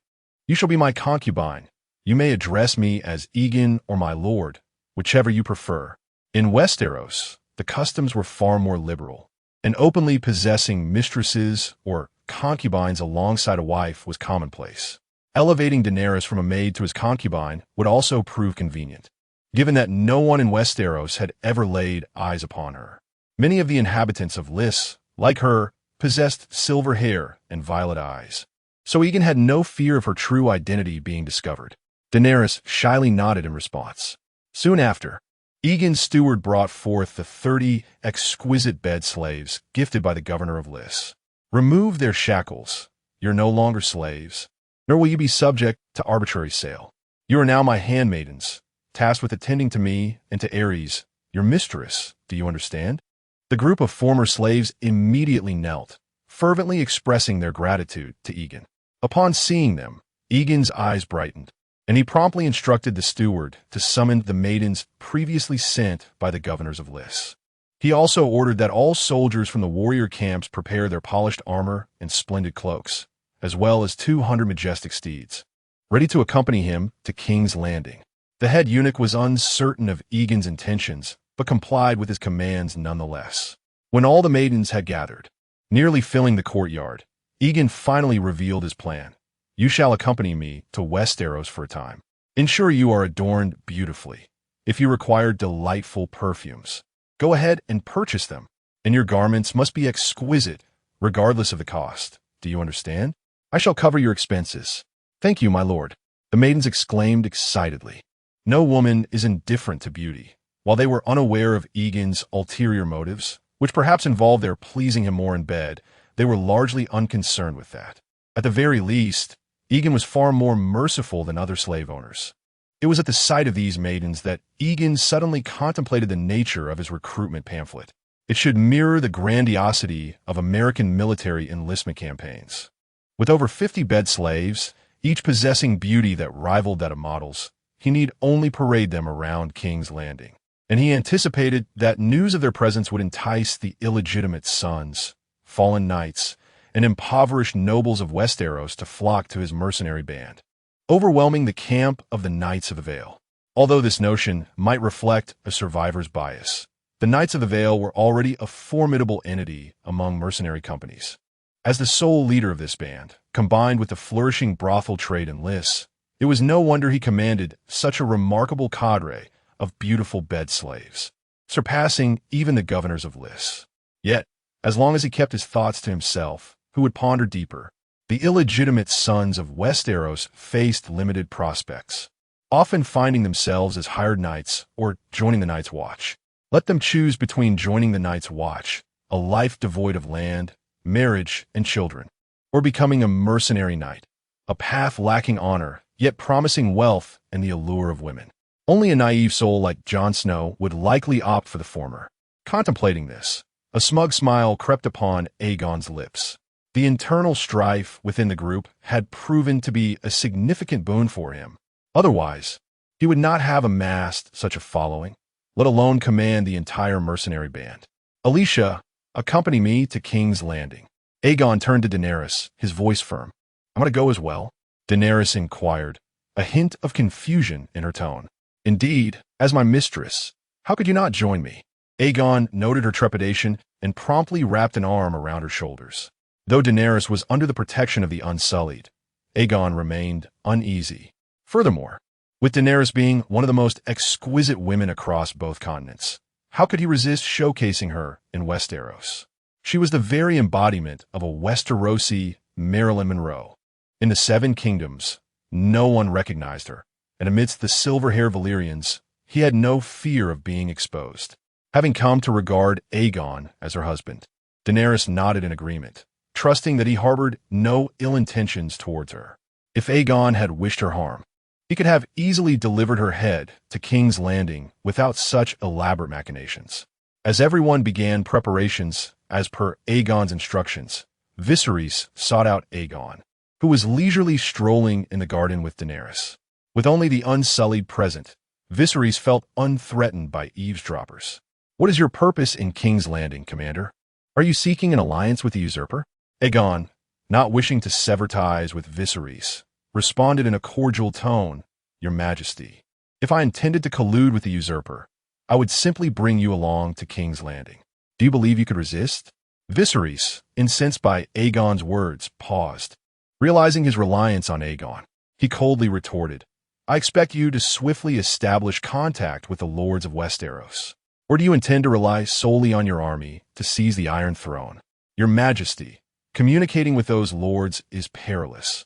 you shall be my concubine. You may address me as Yegon or my lord, whichever you prefer. In Westeros, the customs were far more liberal, and openly possessing mistresses or concubines alongside a wife was commonplace. Elevating Daenerys from a maid to his concubine would also prove convenient, given that no one in Westeros had ever laid eyes upon her. Many of the inhabitants of Lys, like her, possessed silver hair and violet eyes, so Yegon had no fear of her true identity being discovered. Daenerys shyly nodded in response. Soon after, Aegon's steward brought forth the 30 exquisite bed slaves gifted by the governor of Lys. Remove their shackles. You're no longer slaves, nor will you be subject to arbitrary sale. You are now my handmaidens, tasked with attending to me and to Ares, your mistress. Do you understand? The group of former slaves immediately knelt, fervently expressing their gratitude to Aegon. Upon seeing them, Aegon's eyes brightened, and he promptly instructed the steward to summon the maidens previously sent by the governors of Lys. He also ordered that all soldiers from the warrior camps prepare their polished armor and splendid cloaks, as well as 200 majestic steeds, ready to accompany him to King's Landing. The head eunuch was uncertain of Aegon's intentions, but complied with his commands nonetheless. When all the maidens had gathered, nearly filling the courtyard, Aegon finally revealed his plan. You shall accompany me to Westeros for a time. Ensure you are adorned beautifully. If you require delightful perfumes, go ahead and purchase them, and your garments must be exquisite, regardless of the cost. Do you understand? I shall cover your expenses. Thank you, my lord, the maidens exclaimed excitedly. No woman is indifferent to beauty. While they were unaware of Aegon's ulterior motives, which perhaps involved their pleasing him more in bed, they were largely unconcerned with that. At the very least, Aegon was far more merciful than other slave owners. It was at the sight of these maidens that Aegon suddenly contemplated the nature of his recruitment pamphlet. It should mirror the grandiosity of American military enlistment campaigns. With over 50 bed slaves, each possessing beauty that rivaled that of models, he need only parade them around King's Landing. And he anticipated that news of their presence would entice the illegitimate sons, fallen knights, and impoverished nobles of Westeros to flock to his mercenary band, overwhelming the camp of the Knights of the Vale. Although this notion might reflect a survivor's bias, the Knights of the Vale were already a formidable entity among mercenary companies. As the sole leader of this band, combined with the flourishing brothel trade in Lys, it was no wonder he commanded such a remarkable cadre of beautiful bed slaves, surpassing even the governors of Lys. Yet, as long as he kept his thoughts to himself, who would ponder deeper, the illegitimate sons of Westeros faced limited prospects, often finding themselves as hired knights or joining the Night's Watch. Let them choose between joining the Night's Watch, a life devoid of land, marriage, and children, or becoming a mercenary knight, a path lacking honor, yet promising wealth and the allure of women. Only a naive soul like Jon Snow would likely opt for the former. Contemplating this, a smug smile crept upon Aegon's lips. The internal strife within the group had proven to be a significant boon for him. Otherwise, he would not have amassed such a following, let alone command the entire mercenary band. Alicia, accompany me to King's Landing. Aegon turned to Daenerys, his voice firm. I'm going to go as well? Daenerys inquired, a hint of confusion in her tone. Indeed, as my mistress. How could you not join me? Aegon noted her trepidation and promptly wrapped an arm around her shoulders. Though Daenerys was under the protection of the Unsullied, Aegon remained uneasy. Furthermore, with Daenerys being one of the most exquisite women across both continents, how could he resist showcasing her in Westeros? She was the very embodiment of a Westerosi Marilyn Monroe. In the Seven Kingdoms, no one recognized her, and amidst the silver-haired Valyrians, he had no fear of being exposed. Having come to regard Aegon as her husband, Daenerys nodded in agreement, trusting that he harbored no ill intentions towards her. If Aegon had wished her harm, he could have easily delivered her head to King's Landing without such elaborate machinations. As everyone began preparations as per Aegon's instructions, Viserys sought out Aegon, who was leisurely strolling in the garden with Daenerys. With only the Unsullied present, Viserys felt unthreatened by eavesdroppers. What is your purpose in King's Landing, Commander? Are you seeking an alliance with the usurper? Aegon, not wishing to sever ties with Viserys, responded in a cordial tone, Your Majesty. If I intended to collude with the usurper, I would simply bring you along to King's Landing. Do you believe you could resist? Viserys, incensed by Aegon's words, paused. Realizing his reliance on Aegon, he coldly retorted, I expect you to swiftly establish contact with the lords of Westeros. Or do you intend to rely solely on your army to seize the Iron Throne? Your Majesty, communicating with those lords is perilous.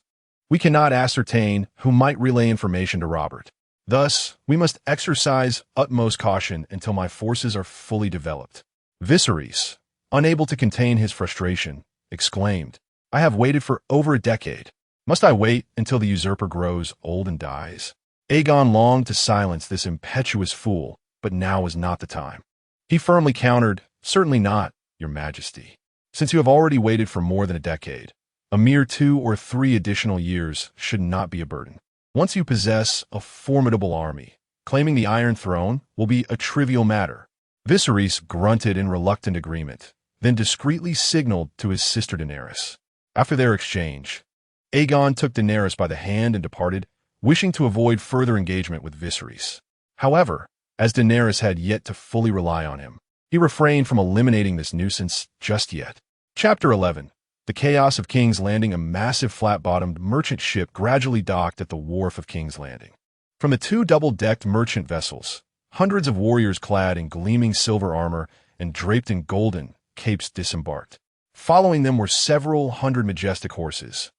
We cannot ascertain who might relay information to Robert. Thus, we must exercise utmost caution until my forces are fully developed. Viserys, unable to contain his frustration, exclaimed, I have waited for over a decade. Must I wait until the usurper grows old and dies? Aegon longed to silence this impetuous fool, but now was not the time. He firmly countered, Certainly not, your majesty. Since you have already waited for more than a decade, a mere 2 or 3 additional years should not be a burden. Once you possess a formidable army, claiming the Iron Throne will be a trivial matter. Viserys grunted in reluctant agreement, then discreetly signaled to his sister Daenerys. After their exchange, Aegon took Daenerys by the hand and departed, wishing to avoid further engagement with Viserys. However, as Daenerys had yet to fully rely on him, he refrained from eliminating this nuisance just yet. Chapter 11. The Chaos of King's Landing. A massive flat-bottomed merchant ship gradually docked at the wharf of King's Landing. From the 2 double-decked merchant vessels, hundreds of warriors clad in gleaming silver armor and draped in golden capes disembarked. Following them were several hundred majestic horses,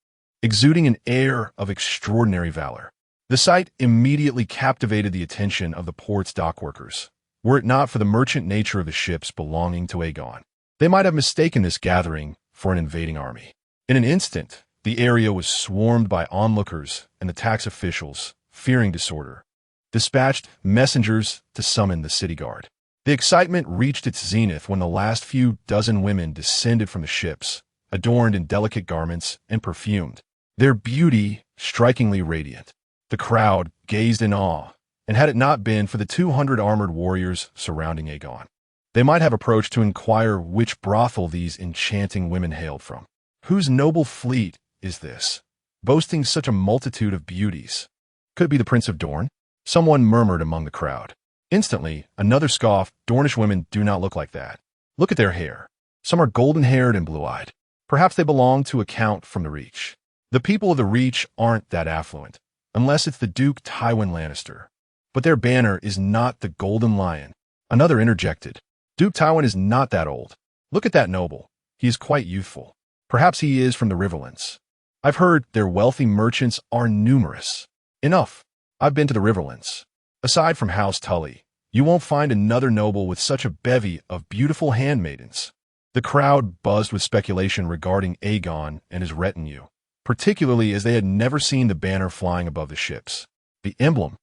exuding an air of extraordinary valor. The sight immediately captivated the attention of the port's dockworkers. Were it not for the merchant nature of the ships belonging to Aegon, they might have mistaken this gathering for an invading army. In an instant, the area was swarmed by onlookers, and the tax officials, fearing disorder, dispatched messengers to summon the city guard. The excitement reached its zenith when the last few dozen women descended from the ships, adorned in delicate garments and perfumed, their beauty strikingly radiant. The crowd gazed in awe, and had it not been for the 200 armored warriors surrounding Aegon, they might have approached to inquire which brothel these enchanting women hailed from. Whose noble fleet is this, boasting such a multitude of beauties? Could it be the Prince of Dorne? Someone murmured among the crowd. Instantly, another scoffed, Dornish women do not look like that. Look at their hair. Some are golden-haired and blue-eyed. Perhaps they belong to a count from the Reach. The people of the Reach aren't that affluent, unless it's the Duke Tywin Lannister. But their banner is not the Golden Lion. Another interjected. Duke Tywin is not that old. Look at that noble. He is quite youthful. Perhaps he is from the Riverlands. I've heard their wealthy merchants are numerous. Enough. I've been to the Riverlands. Aside from House Tully, you won't find another noble with such a bevy of beautiful handmaidens. The crowd buzzed with speculation regarding Aegon and his retinue, particularly as they had never seen the banner flying above the ships. The emblem,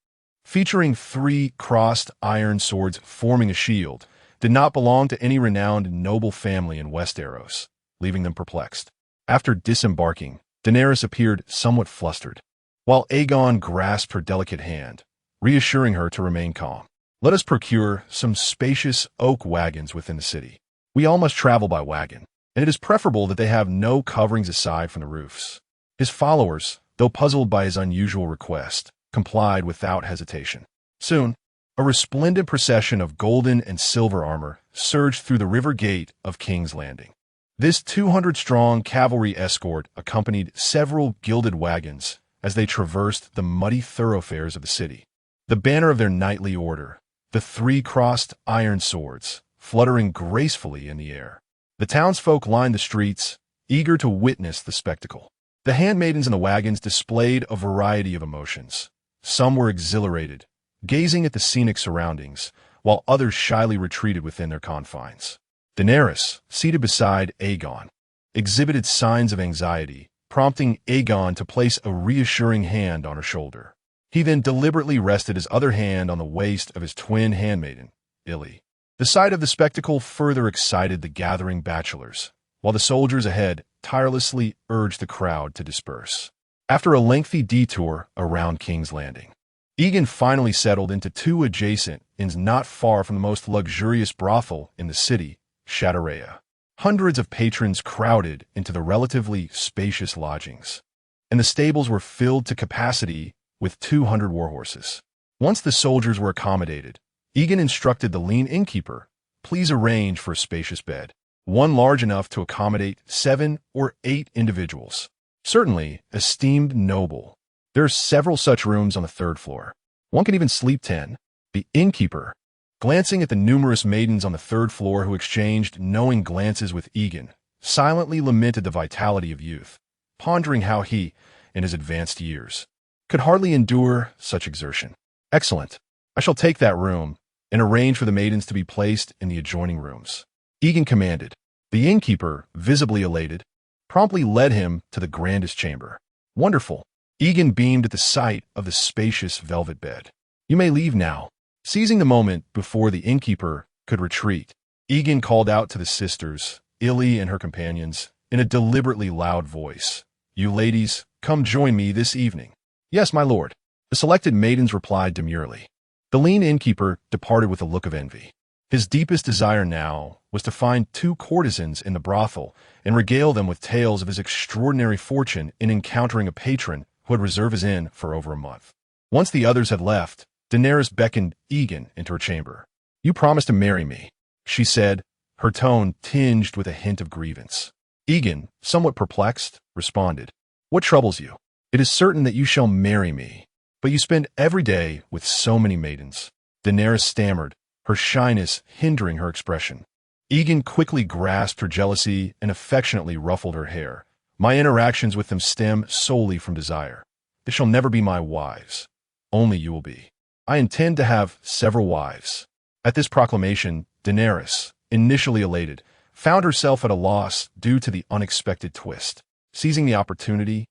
featuring 3 crossed iron swords forming a shield, did not belong to any renowned noble family in Westeros, leaving them perplexed. After disembarking, Daenerys appeared somewhat flustered, while Aegon grasped her delicate hand, reassuring her to remain calm. Let us procure some spacious oak wagons within the city. We all must travel by wagon, and it is preferable that they have no coverings aside from the roofs. His followers, though puzzled by his unusual request, complied without hesitation. Soon, a resplendent procession of golden and silver armor surged through the river gate of King's Landing. This 200-strong cavalry escort accompanied several gilded wagons as they traversed the muddy thoroughfares of the city. The banner of their knightly order, the 3 crossed iron swords, fluttering gracefully in the air. The townsfolk lined the streets, eager to witness the spectacle. The handmaidens in the wagons displayed a variety of emotions. Some were exhilarated, gazing at the scenic surroundings, while others shyly retreated within their confines. Daenerys, seated beside Aegon, exhibited signs of anxiety, prompting Aegon to place a reassuring hand on her shoulder. He then deliberately rested his other hand on the waist of his twin handmaiden, Illy. The sight of the spectacle further excited the gathering bachelors, while the soldiers ahead tirelessly urged the crowd to disperse. After a lengthy detour around King's Landing, Yegon finally settled into 2 adjacent inns not far from the most luxurious brothel in the city, Shatterea. Hundreds of patrons crowded into the relatively spacious lodgings, and the stables were filled to capacity with 200 warhorses. Once the soldiers were accommodated, Yegon instructed the lean innkeeper, please arrange for a spacious bed, one large enough to accommodate 7 or 8 individuals. Certainly, esteemed noble. There are several such rooms on the 3rd floor. One can even sleep 10. The innkeeper, glancing at the numerous maidens on the 3rd floor who exchanged knowing glances with Yegon, silently lamented the vitality of youth, pondering how he, in his advanced years, could hardly endure such exertion. Excellent. I shall take that room and arrange for the maidens to be placed in the adjoining rooms. Yegon commanded. The innkeeper, visibly elated, promptly led him to the grandest chamber. Wonderful. Yegon beamed at the sight of the spacious velvet bed. You may leave now. Seizing the moment before the innkeeper could retreat, Yegon called out to the sisters, Illy and her companions, in a deliberately loud voice. You ladies, come join me this evening. Yes, my lord. The selected maidens replied demurely. The lean innkeeper departed with a look of envy. His deepest desire now was to find 2 courtesans in the brothel and regale them with tales of his extraordinary fortune in encountering a patron who had reserved his inn for over a month. Once the others had left, Daenerys beckoned Yegon into her chamber. You promised to marry me, she said, her tone tinged with a hint of grievance. Yegon, somewhat perplexed, responded, What troubles you? It is certain that you shall marry me, but you spend every day with so many maidens. Daenerys stammered, her shyness hindering her expression. Yegon quickly grasped her jealousy and affectionately ruffled her hair. My interactions with them stem solely from desire. They shall never be my wives. Only you will be. I intend to have several wives. At this proclamation, Daenerys, initially elated, found herself at a loss due to the unexpected twist. Seizing the opportunity,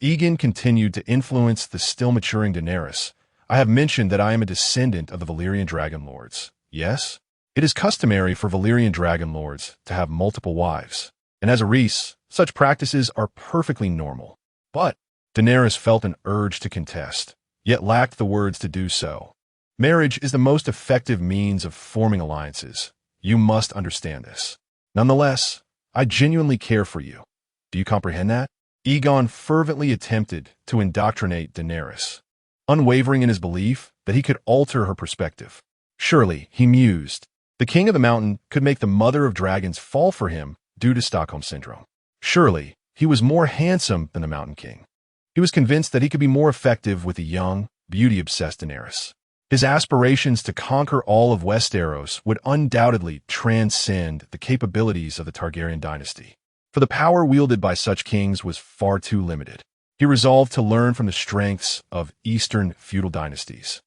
Yegon continued to influence the still-maturing Daenerys. I have mentioned that I am a descendant of the Valyrian Dragon Lords. Yes? It is customary for Valyrian Dragon Lords to have multiple wives, and as a Rhys, such practices are perfectly normal. But Daenerys felt an urge to contest, yet lacked the words to do so. Marriage is the most effective means of forming alliances. You must understand this. Nonetheless, I genuinely care for you. Do you comprehend that? Yegon fervently attempted to indoctrinate Daenerys, unwavering in his belief that he could alter her perspective. Surely, he mused, the king of the mountain could make the mother of dragons fall for him due to Stockholm Syndrome. Surely, he was more handsome than the Mountain King. He was convinced that he could be more effective with a young, beauty-obsessed Daenerys. His aspirations to conquer all of Westeros would undoubtedly transcend the capabilities of the Targaryen dynasty, for the power wielded by such kings was far too limited. He resolved to learn from the strengths of Eastern feudal dynasties,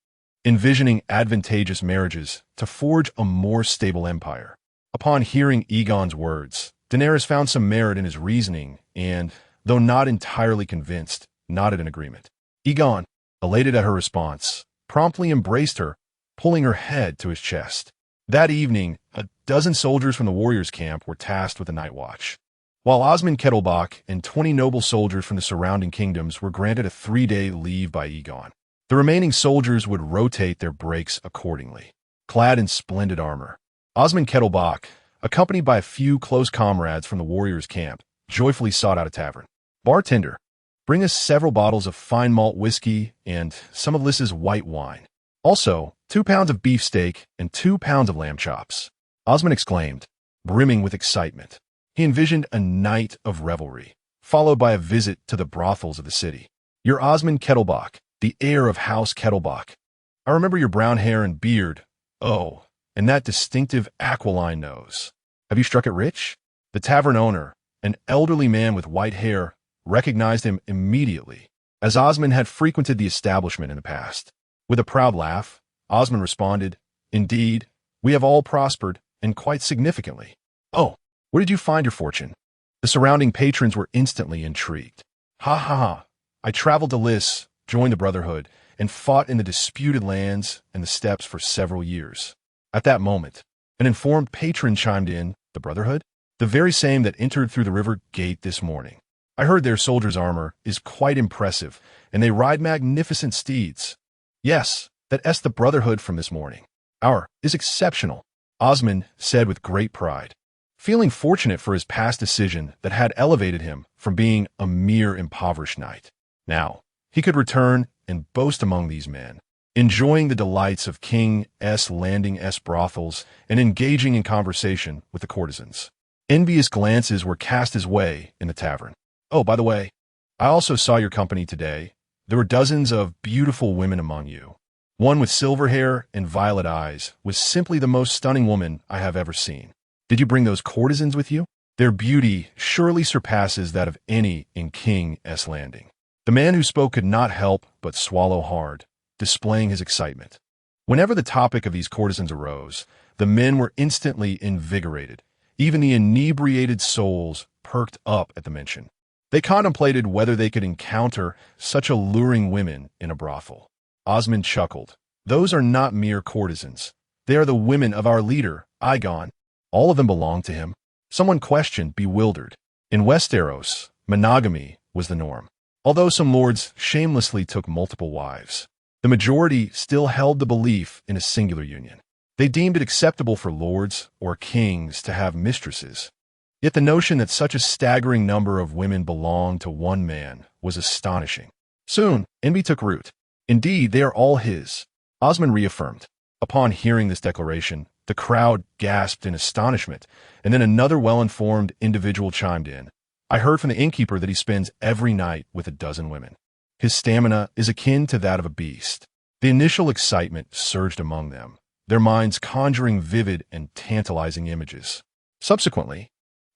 envisioning advantageous marriages to forge a more stable empire. Upon hearing Aegon's words, Daenerys found some merit in his reasoning and, though not entirely convinced, nodded in agreement. Aegon, elated at her response, promptly embraced her, pulling her head to his chest. That evening, a dozen soldiers from the warriors' camp were tasked with the night watch, while Osmond Kettlebach and 20 noble soldiers from the surrounding kingdoms were granted a 3-day leave by Yegon. The remaining soldiers would rotate their breaks accordingly. Clad in splendid armor, Osmond Kettlebach, accompanied by a few close comrades from the warriors' camp, joyfully sought out a tavern. Bartender, bring us several bottles of fine malt whiskey and some of Lys's white wine. Also, 2 pounds of beefsteak and 2 pounds of lamb chops. Osmond exclaimed, brimming with excitement. He envisioned a night of revelry, followed by a visit to the brothels of the city. You're Osmond Kettlebach, the heir of House Kettlebach. I remember your brown hair and beard. Oh, and that distinctive aquiline nose. Have you struck it rich? The tavern owner, an elderly man with white hair, recognized him immediately, as Osmond had frequented the establishment in the past. With a proud laugh, Osmond responded, Indeed, we have all prospered, and quite significantly. Oh, where did you find your fortune? The surrounding patrons were instantly intrigued. Ha ha ha. I traveled to Lys, joined the Brotherhood, and fought in the disputed lands and the steppes for several years. At that moment, an informed patron chimed in, the Brotherhood? The very same that entered through the river gate this morning. I heard their soldiers' armor is quite impressive, and they ride magnificent steeds. Yes, that's the Brotherhood from this morning. Our is exceptional, Osmond said with great pride, feeling fortunate for his past decision that had elevated him from being a mere impoverished knight. Now, he could return and boast among these men, enjoying the delights of King S. Landing S. brothels and engaging in conversation with the courtesans. Envious glances were cast his way in the tavern. Oh, by the way, I also saw your company today. There were dozens of beautiful women among you. One with silver hair and violet eyes was simply the most stunning woman I have ever seen. Did you bring those courtesans with you? Their beauty surely surpasses that of any in King S. Landing. The man who spoke could not help but swallow hard, displaying his excitement. Whenever the topic of these courtesans arose, the men were instantly invigorated. Even the inebriated souls perked up at the mention. They contemplated whether they could encounter such alluring women in a brothel. Osmond chuckled. Those are not mere courtesans. They are the women of our leader, Aegon. All of them belong to him. Someone questioned, bewildered. In Westeros, monogamy was the norm. Although some lords shamelessly took multiple wives, the majority still held the belief in a singular union. They deemed it acceptable for lords or kings to have mistresses. Yet the notion that such a staggering number of women belonged to one man was astonishing. Soon, envy took root. Indeed, they are all his, Osmond reaffirmed. Upon hearing this declaration, the crowd gasped in astonishment, and then another well-informed individual chimed in. I heard from the innkeeper that he spends every night with a dozen women. His stamina is akin to that of a beast. The initial excitement surged among them, their minds conjuring vivid and tantalizing images. Subsequently,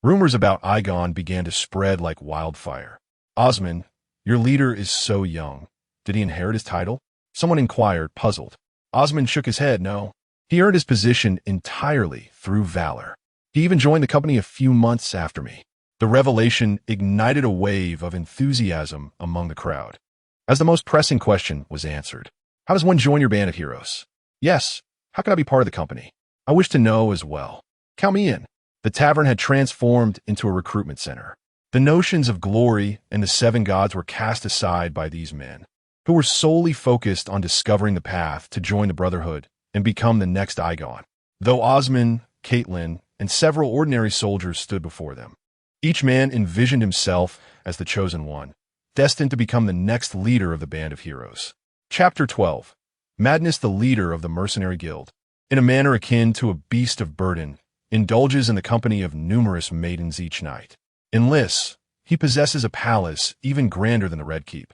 rumors about Aegon began to spread like wildfire. Osmond, your leader is so young. Did he inherit his title? Someone inquired, puzzled. Osmond shook his head. No. He earned his position entirely through valor. He even joined the company a few months after me. The revelation ignited a wave of enthusiasm among the crowd. As the most pressing question was answered, how does one join your band of heroes? Yes. How can I be part of the company? I wish to know as well. Count me in. The tavern had transformed into a recruitment center. The notions of glory and the seven gods were cast aside by these men, who were solely focused on discovering the path to join the Brotherhood and become the next Aegon. Though Osmond, Catelyn, and several ordinary soldiers stood before them, each man envisioned himself as the chosen one, destined to become the next leader of the band of heroes. Chapter 12. Madness, the leader of the Mercenary Guild, in a manner akin to a beast of burden, indulges in the company of numerous maidens each night. In Lys, he possesses a palace even grander than the Red Keep,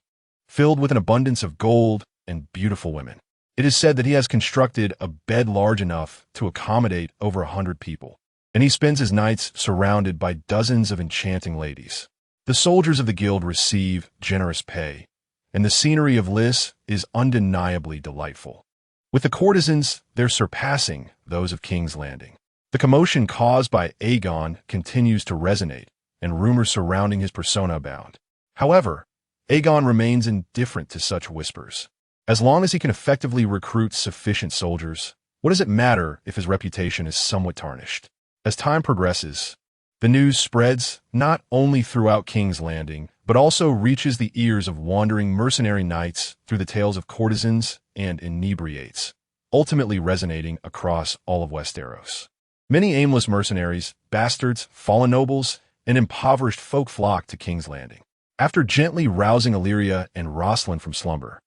filled with an abundance of gold and beautiful women. It is said that he has constructed a bed large enough to accommodate over 100 people, and he spends his nights surrounded by dozens of enchanting ladies. The soldiers of the guild receive generous pay, and the scenery of Lys is undeniably delightful. With the courtesans, they're surpassing those of King's Landing. The commotion caused by Aegon continues to resonate, and rumors surrounding his persona abound. However, Aegon remains indifferent to such whispers. As long as he can effectively recruit sufficient soldiers, what does it matter if his reputation is somewhat tarnished? As time progresses, the news spreads not only throughout King's Landing, but also reaches the ears of wandering mercenary knights through the tales of courtesans and inebriates, ultimately resonating across all of Westeros. Many aimless mercenaries, bastards, fallen nobles, and impoverished folk flock to King's Landing. After gently rousing Illyria and Rosalind from slumber,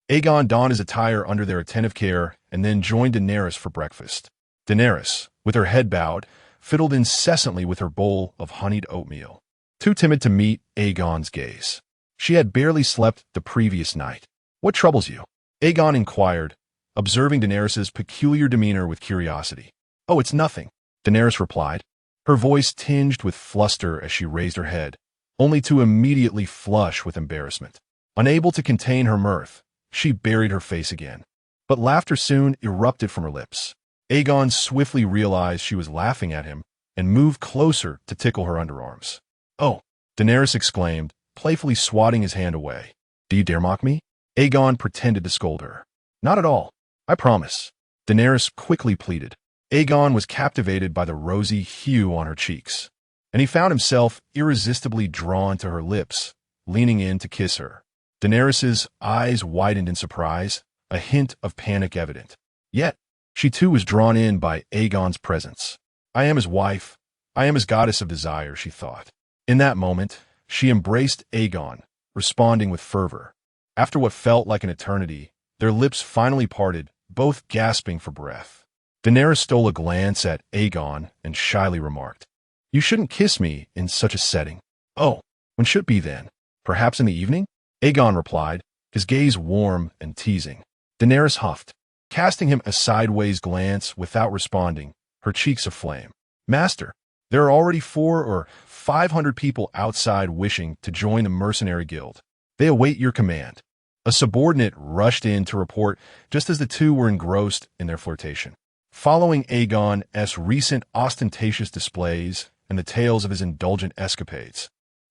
Aegon donned his attire under their attentive care and then joined Daenerys for breakfast. Daenerys, with her head bowed, fiddled incessantly with her bowl of honeyed oatmeal, too timid to meet Aegon's gaze. She had barely slept the previous night. What troubles you? Aegon inquired, observing Daenerys' peculiar demeanor with curiosity. Oh, it's nothing, Daenerys replied, her voice tinged with fluster as she raised her head, only to immediately flush with embarrassment. Unable to contain her mirth, she buried her face again. But laughter soon erupted from her lips. Aegon swiftly realized she was laughing at him and moved closer to tickle her underarms. Oh, Daenerys exclaimed, playfully swatting his hand away. Do you dare mock me? Aegon pretended to scold her. Not at all. I promise. Daenerys quickly pleaded. Aegon was captivated by the rosy hue on her cheeks, and he found himself irresistibly drawn to her lips, leaning in to kiss her. Daenerys' eyes widened in surprise, a hint of panic evident. Yet, she too was drawn in by Aegon's presence. I am his wife. I am his goddess of desire, she thought. In that moment, she embraced Aegon, responding with fervor. After what felt like an eternity, their lips finally parted, both gasping for breath. Daenerys stole a glance at Aegon and shyly remarked, You shouldn't kiss me in such a setting. Oh, when should it be then? Perhaps in the evening? Aegon replied, his gaze warm and teasing. Daenerys huffed, casting him a sideways glance without responding, her cheeks aflame. Master, there are already 400 or 500 people outside wishing to join the Mercenary Guild. They await your command. A subordinate rushed in to report just as the two were engrossed in their flirtation. Following Aegon's recent ostentatious displays and the tales of his indulgent escapades,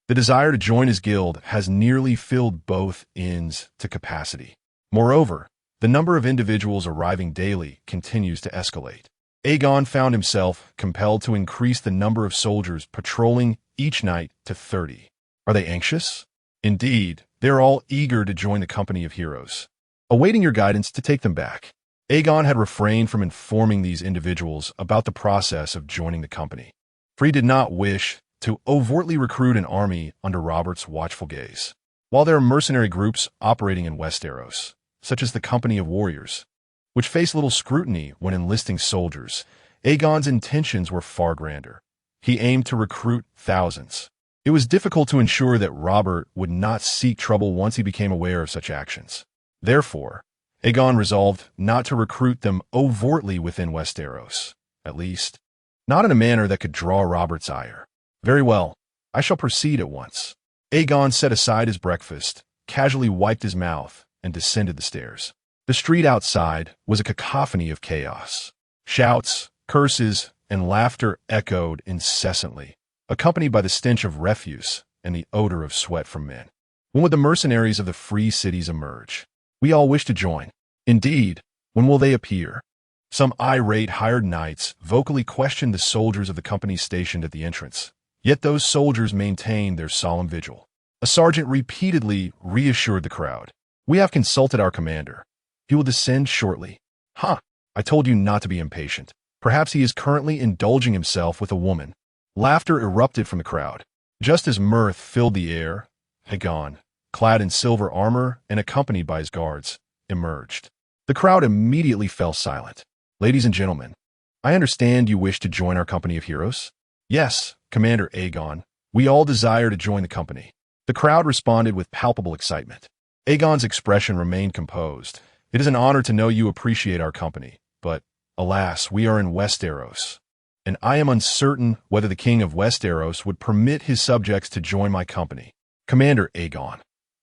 the desire to join his guild has nearly filled both inns to capacity. Moreover, the number of individuals arriving daily continues to escalate. Aegon found himself compelled to increase the number of soldiers patrolling each night to 30. Are they anxious? Indeed, they are all eager to join the company of heroes, awaiting your guidance to take them back. Aegon had refrained from informing these individuals about the process of joining the company, for he did not wish to overtly recruit an army under Robert's watchful gaze. While there are mercenary groups operating in Westeros, such as the Company of Warriors, which face little scrutiny when enlisting soldiers, Aegon's intentions were far grander. He aimed to recruit thousands. It was difficult to ensure that Robert would not seek trouble once he became aware of such actions. Therefore, Aegon resolved not to recruit them overtly within Westeros, at least, not in a manner that could draw Robert's ire. Very well, I shall proceed at once. Aegon set aside his breakfast, casually wiped his mouth, and descended the stairs. The street outside was a cacophony of chaos. Shouts, curses, and laughter echoed incessantly, accompanied by the stench of refuse and the odor of sweat from men. When would the mercenaries of the free cities emerge? We all wish to join. Indeed, when will they appear? Some irate hired knights vocally questioned the soldiers of the company stationed at the entrance, yet those soldiers maintained their solemn vigil. A sergeant repeatedly reassured the crowd. We have consulted our commander. He will descend shortly. Ha! I told you not to be impatient. Perhaps he is currently indulging himself with a woman. Laughter erupted from the crowd. Just as mirth filled the air, Yegon, clad in silver armor and accompanied by his guards, emerged. The crowd immediately fell silent. Ladies and gentlemen, I understand you wish to join our company of heroes? Yes, Commander Aegon. We all desire to join the company. The crowd responded with palpable excitement. Aegon's expression remained composed. It is an honor to know you appreciate our company, but, alas, we are in Westeros, and I am uncertain whether the King of Westeros would permit his subjects to join my company. Commander Aegon,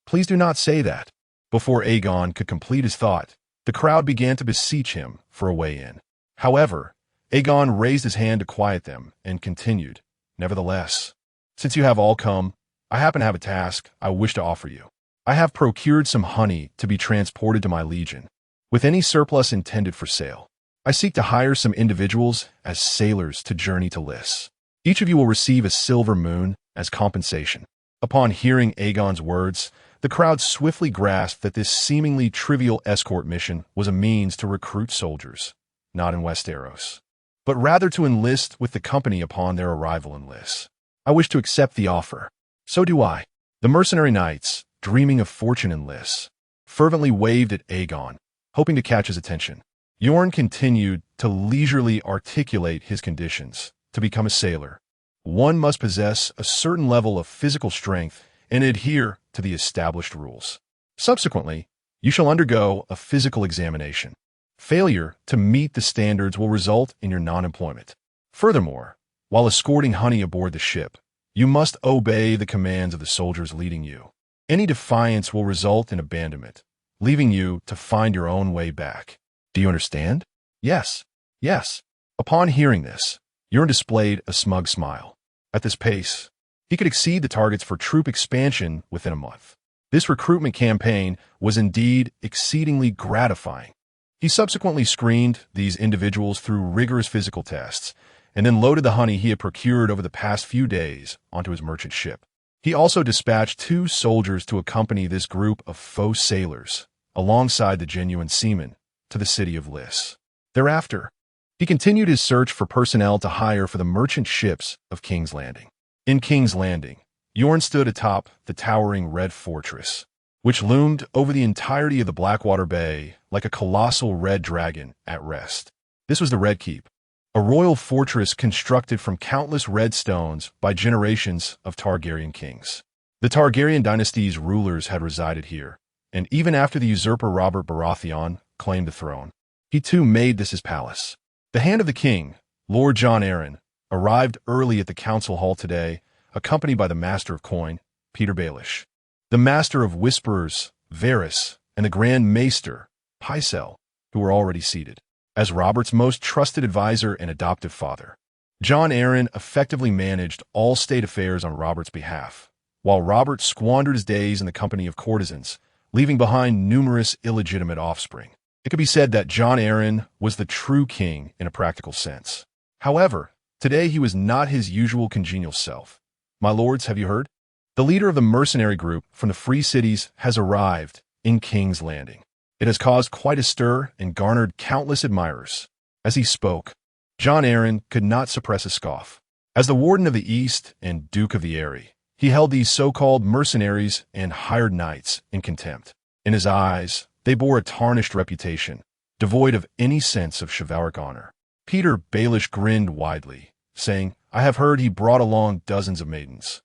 please do not say that. Before Aegon could complete his thought, the crowd began to beseech him for a way in. However, Aegon raised his hand to quiet them and continued, Nevertheless, since you have all come, I happen to have a task I wish to offer you. I have procured some honey to be transported to my legion, with any surplus intended for sale. I seek to hire some individuals as sailors to journey to Lys. Each of you will receive a silver moon as compensation. Upon hearing Aegon's words, the crowd swiftly grasped that this seemingly trivial escort mission was a means to recruit soldiers, not in Westeros, but rather to enlist with the company upon their arrival in Lys. I wish to accept the offer. So do I. The mercenary knights, dreaming of fortune in Lys, fervently waved at Aegon, hoping to catch his attention. Yorn continued to leisurely articulate his conditions. To become a sailor, one must possess a certain level of physical strength and adhere to the established rules. Subsequently, you shall undergo a physical examination. Failure to meet the standards will result in your non-employment. Furthermore, while escorting honey aboard the ship, you must obey the commands of the soldiers leading you. Any defiance will result in abandonment, leaving you to find your own way back. Do you understand? Yes. Yes. Upon hearing this, Yorn displayed a smug smile. At this pace, he could exceed the targets for troop expansion within a month. This recruitment campaign was indeed exceedingly gratifying. He subsequently screened these individuals through rigorous physical tests, and then loaded the honey he had procured over the past few days onto his merchant ship. He also dispatched 2 soldiers to accompany this group of faux sailors, alongside the genuine seamen, to the city of Lys. Thereafter, he continued his search for personnel to hire for the merchant ships of King's Landing. In King's Landing, Yorn stood atop the towering red fortress, which loomed over the entirety of the Blackwater Bay like a colossal red dragon at rest. This was the Red Keep, a royal fortress constructed from countless red stones by generations of Targaryen kings. The Targaryen dynasty's rulers had resided here, and even after the usurper Robert Baratheon claimed the throne, he too made this his palace. The hand of the king, Lord Jon Arryn, arrived early at the council hall today, accompanied by the Master of Coin, Peter Baelish. The Master of Whisperers Varys, and the Grand Maester, Pycelle, who were already seated. As Robert's most trusted advisor and adoptive father, Jon Arryn effectively managed all state affairs on Robert's behalf, while Robert squandered his days in the company of courtesans, leaving behind numerous illegitimate offspring. It could be said that Jon Arryn was the true king in a practical sense. However, today he was not his usual congenial self. My lords, have you heard? The leader of the mercenary group from the Free Cities has arrived in King's Landing. It has caused quite a stir and garnered countless admirers. As he spoke, Jon Arryn could not suppress a scoff. As the Warden of the East and Duke of the Eyrie, he held these so-called mercenaries and hired knights in contempt. In his eyes, they bore a tarnished reputation, devoid of any sense of chivalric honor. Peter Baelish grinned widely, saying, "I have heard he brought along dozens of maidens.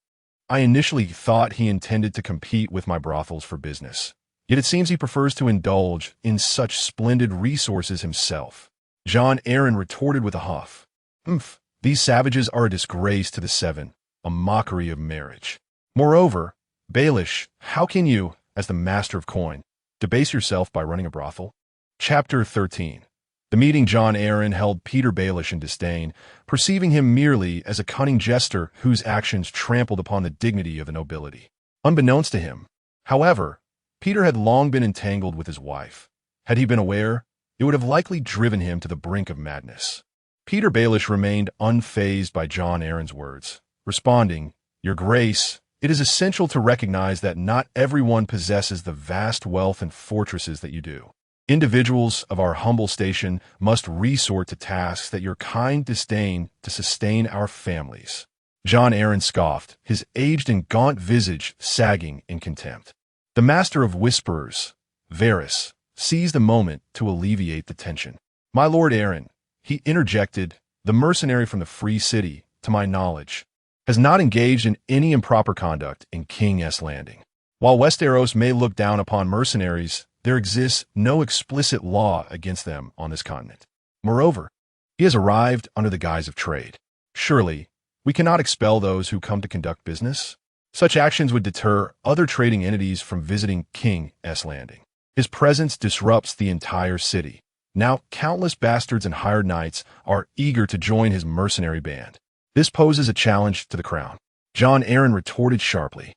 I initially thought he intended to compete with my brothels for business. Yet it seems he prefers to indulge in such splendid resources himself." Jon Arryn retorted with a huff. These savages are a disgrace to the Seven, a mockery of marriage. Moreover, Baelish, how can you, as the master of coin, debase yourself by running a brothel? Chapter 13. The meeting Jon Arryn held Peter Baelish in disdain, perceiving him merely as a cunning jester whose actions trampled upon the dignity of the nobility. Unbeknownst to him, however, Peter had long been entangled with his wife. Had he been aware, it would have likely driven him to the brink of madness. Peter Baelish remained unfazed by Jon Arryn's words, responding, "Your Grace, it is essential to recognize that not everyone possesses the vast wealth and fortresses that you do. Individuals of our humble station must resort to tasks that your kind disdain to sustain our families." Jon Arryn scoffed, his aged and gaunt visage sagging in contempt. The Master of Whisperers, Varys, seized a moment to alleviate the tension. "My Lord Arryn," he interjected, "the mercenary from the Free City, to my knowledge, has not engaged in any improper conduct in King's Landing. While Westeros may look down upon mercenaries, there exists no explicit law against them on this continent. Moreover, he has arrived under the guise of trade. Surely, we cannot expel those who come to conduct business. Such actions would deter other trading entities from visiting King's Landing. His presence disrupts the entire city. Now, countless bastards and hired knights are eager to join his mercenary band. This poses a challenge to the crown." Jon Arryn retorted sharply.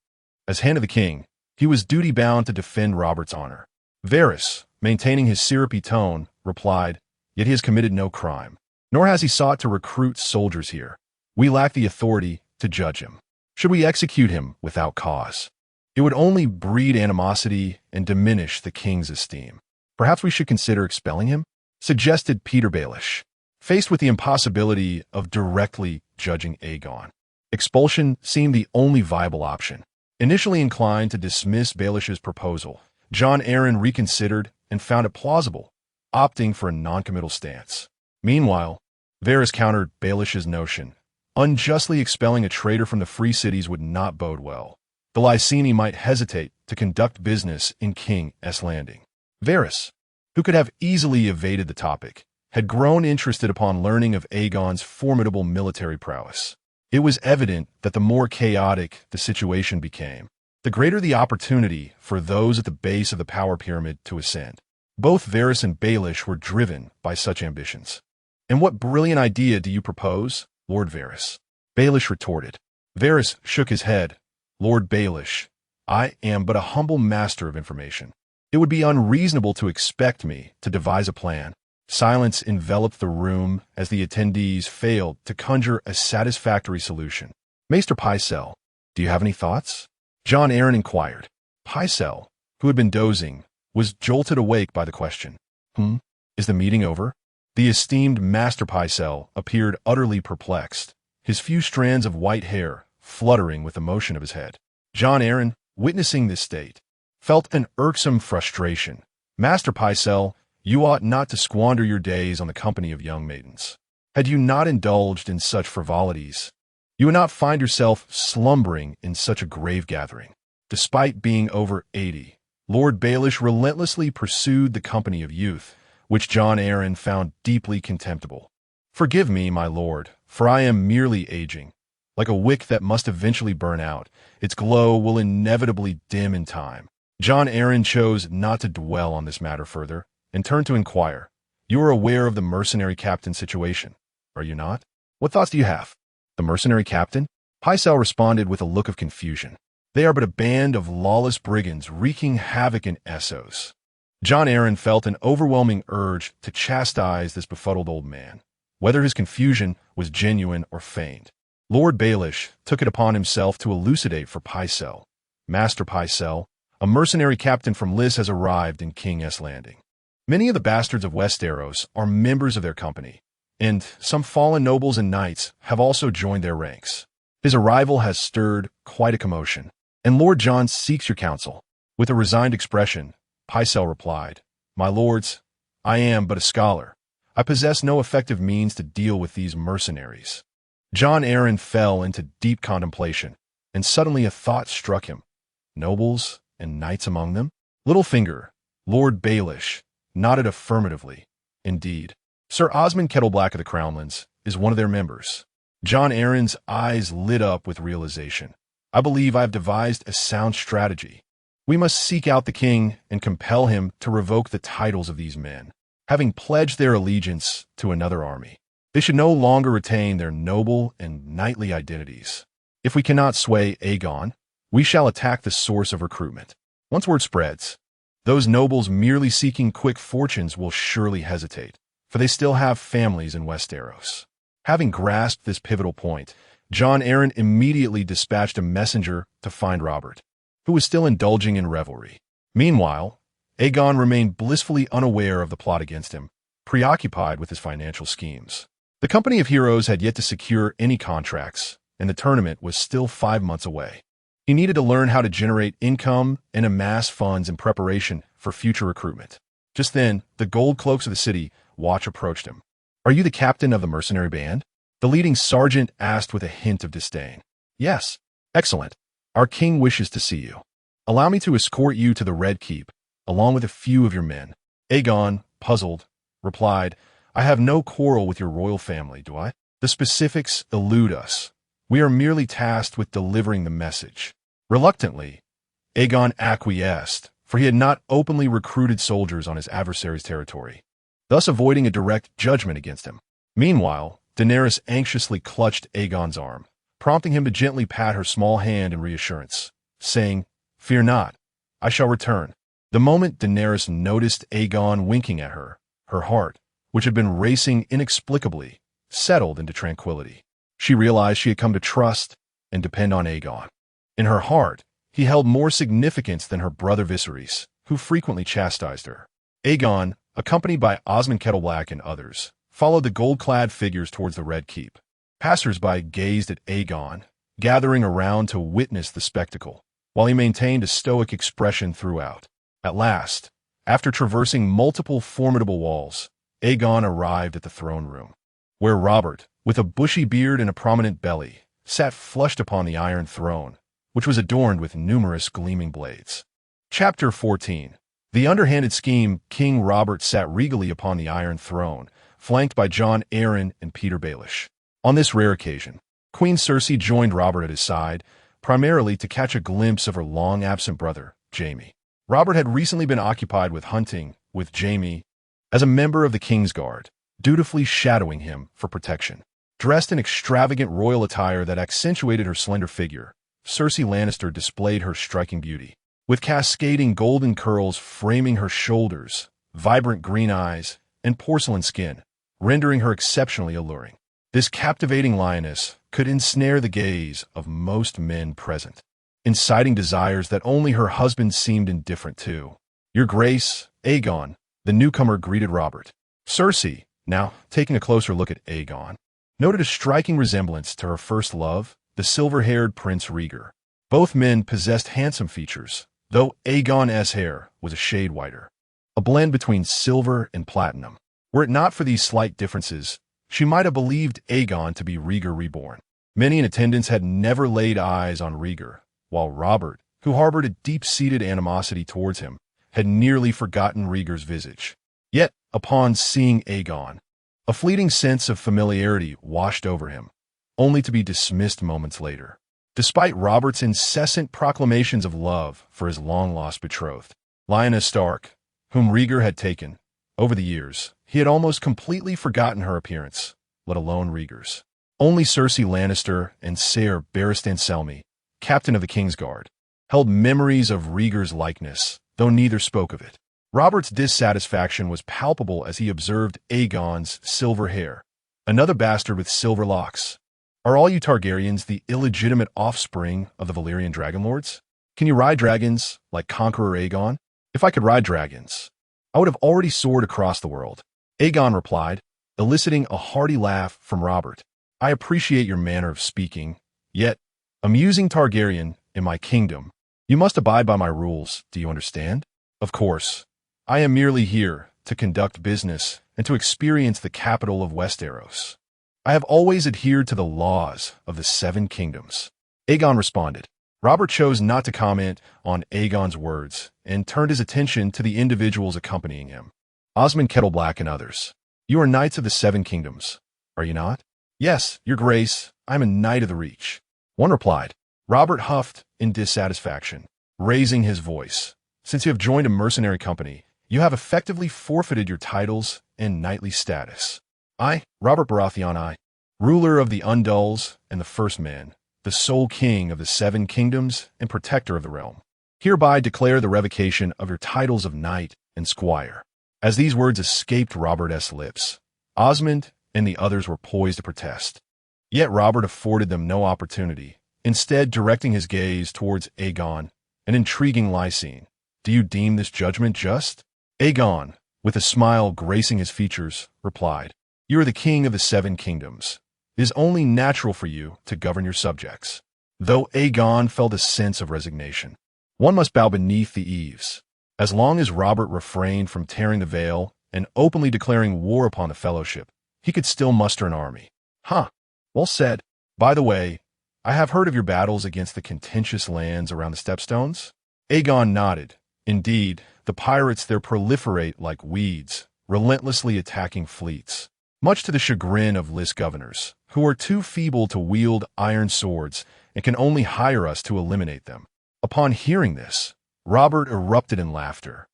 As Hand of the King, he was duty-bound to defend Robert's honor. Varys, maintaining his syrupy tone, replied, "Yet he has committed no crime, nor has he sought to recruit soldiers here. We lack the authority to judge him. Should we execute him without cause, it would only breed animosity and diminish the king's esteem. Perhaps we should consider expelling him," suggested Peter Baelish. Faced with the impossibility of directly judging Aegon, expulsion seemed the only viable option. Initially inclined to dismiss Baelish's proposal, Jon Arryn reconsidered and found it plausible, opting for a noncommittal stance. Meanwhile, Varys countered Baelish's notion. Unjustly expelling a traitor from the Free Cities would not bode well. The Lyseni might hesitate to conduct business in King's Landing. Varys, who could have easily evaded the topic, had grown interested upon learning of Aegon's formidable military prowess. It was evident that the more chaotic the situation became, the greater the opportunity for those at the base of the power pyramid to ascend. Both Varys and Baelish were driven by such ambitions. "And what brilliant idea do you propose, Lord Varys?" Baelish retorted. Varys shook his head. "Lord Baelish, I am but a humble master of information. It would be unreasonable to expect me to devise a plan." Silence enveloped the room as the attendees failed to conjure a satisfactory solution. "Maester Pycelle, do you have any thoughts?" Jon Arryn inquired. Pycelle, who had been dozing, was jolted awake by the question. Is the meeting over?" The esteemed Master Pycelle appeared utterly perplexed, his few strands of white hair fluttering with the motion of his head. Jon Arryn, witnessing this state, felt an irksome frustration. "Master Pycelle, you ought not to squander your days on the company of young maidens. Had you not indulged in such frivolities, you would not find yourself slumbering in such a grave gathering." Despite being over 80, Lord Baelish relentlessly pursued the company of youth, which Jon Arryn found deeply contemptible. "Forgive me, my lord, for I am merely aging. Like a wick that must eventually burn out, its glow will inevitably dim in time. Jon Arryn chose not to dwell on this matter further and turned to inquire. You are aware of the mercenary captain situation, are you not? What thoughts do you have? The mercenary captain? Pycelle responded with a look of confusion. They are but a band of lawless brigands wreaking havoc in Essos. Jon Arryn felt an overwhelming urge to chastise this befuddled old man, whether his confusion was genuine or feigned. Lord Baelish took it upon himself to elucidate for Pycelle. Master Pycelle, a mercenary captain from Lys has arrived in King's Landing. Many of the bastards of Westeros are members of their company, and some fallen nobles and knights have also joined their ranks. His arrival has stirred quite a commotion, and Lord Jon seeks your counsel. With a resigned expression, Pycelle replied, My lords, I am but a scholar. I possess no effective means to deal with these mercenaries. Jon Arryn fell into deep contemplation, and suddenly a thought struck him. Nobles and knights among them? Littlefinger, Lord Baelish, nodded affirmatively. Indeed, Sir Osmond Kettleblack of the Crownlands is one of their members. Jon Arryn's eyes lit up with realization. I believe I have devised a sound strategy. We must seek out the king and compel him to revoke the titles of these men, having pledged their allegiance to another army. They should no longer retain their noble and knightly identities. If we cannot sway Aegon, we shall attack the source of recruitment. Once word spreads, those nobles merely seeking quick fortunes will surely hesitate, for they still have families in Westeros. Having grasped this pivotal point, Jon Arryn immediately dispatched a messenger to find Robert, who was still indulging in revelry. Meanwhile, Aegon remained blissfully unaware of the plot against him, preoccupied with his financial schemes. The Company of Heroes had yet to secure any contracts, and the tournament was still 5 months away. He needed to learn how to generate income and amass funds in preparation for future recruitment. Just then, the gold cloaks of the city watch approached him. Are you the captain of the mercenary band? The leading sergeant asked with a hint of disdain. Yes. Excellent. Our king wishes to see you. Allow me to escort you to the Red Keep, along with a few of your men. Aegon, puzzled, replied, I have no quarrel with your royal family, do I? The specifics elude us. We are merely tasked with delivering the message. Reluctantly, Aegon acquiesced, for he had not openly recruited soldiers on his adversary's territory, thus avoiding a direct judgment against him. Meanwhile, Daenerys anxiously clutched Aegon's arm, prompting him to gently pat her small hand in reassurance, saying, Fear not, I shall return. The moment Daenerys noticed Aegon winking at her, her heart, which had been racing inexplicably, settled into tranquility. She realized she had come to trust and depend on Aegon. In her heart, he held more significance than her brother Viserys, who frequently chastised her. Aegon, accompanied by Osmond Kettleblack and others, followed the gold-clad figures towards the Red Keep. Passers-by gazed at Aegon, gathering around to witness the spectacle, while he maintained a stoic expression throughout. At last, after traversing multiple formidable walls, Aegon arrived at the throne room, where Robert, with a bushy beard and a prominent belly, sat flushed upon the iron throne, which was adorned with numerous gleaming blades. Chapter 14. The underhanded scheme. King Robert sat regally upon the iron throne, flanked by Jon Arryn and Peter Baelish. On this rare occasion, Queen Cersei joined Robert at his side, primarily to catch a glimpse of her long-absent brother, Jaime. Robert had recently been occupied with hunting, with Jaime, as a member of the King's Guard, dutifully shadowing him for protection. Dressed in extravagant royal attire that accentuated her slender figure, Cersei Lannister displayed her striking beauty, with cascading golden curls framing her shoulders, vibrant green eyes, and porcelain skin, rendering her exceptionally alluring. This captivating lioness could ensnare the gaze of most men present, inciting desires that only her husband seemed indifferent to. Your Grace, Aegon, the newcomer greeted Robert. Cersei, now taking a closer look at Aegon, noted a striking resemblance to her first love, the silver-haired Prince Rhaegar. Both men possessed handsome features, though Aegon's hair was a shade whiter, a blend between silver and platinum. Were it not for these slight differences, she might have believed Aegon to be Rhaegar reborn. Many in attendance had never laid eyes on Rhaegar, while Robert, who harbored a deep-seated animosity towards him, had nearly forgotten Rhaegar's visage. Yet, upon seeing Aegon, a fleeting sense of familiarity washed over him, only to be dismissed moments later. Despite Robert's incessant proclamations of love for his long-lost betrothed, Lyanna Stark, whom Rhaegar had taken, over the years, he had almost completely forgotten her appearance, let alone Rhaegar's. Only Cersei Lannister and Ser Barristan Selmy, captain of the Kingsguard, held memories of Rhaegar's likeness, though neither spoke of it. Robert's dissatisfaction was palpable as he observed Aegon's silver hair, another bastard with silver locks. Are all you Targaryens the illegitimate offspring of the Valyrian Dragonlords? Can you ride dragons like Conqueror Aegon? If I could ride dragons, I would have already soared across the world. Aegon replied, eliciting a hearty laugh from Robert. I appreciate your manner of speaking, yet, amusing Targaryen in my kingdom, you must abide by my rules, do you understand? Of course, I am merely here to conduct business and to experience the capital of Westeros. I have always adhered to the laws of the Seven Kingdoms. Aegon responded. Robert chose not to comment on Aegon's words and turned his attention to the individuals accompanying him. Osmond Kettleblack and others. You are knights of the Seven Kingdoms, are you not? Yes, your grace, I am a knight of the Reach. One replied. Robert huffed in dissatisfaction, raising his voice. Since you have joined a mercenary company, you have effectively forfeited your titles and knightly status. I, Robert Baratheon I, ruler of the Undulls and the First Man, the sole king of the Seven Kingdoms and protector of the realm, hereby declare the revocation of your titles of knight and squire. As these words escaped Robert's lips, Osmond and the others were poised to protest. Yet Robert afforded them no opportunity, instead directing his gaze towards Aegon, an intriguing Lysene. Do you deem this judgment just? Aegon, with a smile gracing his features, replied, You are the king of the Seven Kingdoms. It is only natural for you to govern your subjects. Though Aegon felt a sense of resignation, one must bow beneath the eaves. As long as Robert refrained from tearing the veil and openly declaring war upon the Fellowship, he could still muster an army. Well said. By the way, I have heard of your battles against the contentious lands around the Stepstones. Aegon nodded. Indeed, the pirates there proliferate like weeds, relentlessly attacking fleets, much to the chagrin of Lys governors, who are too feeble to wield iron swords and can only hire us to eliminate them. Upon hearing this, Robert erupted in laughter.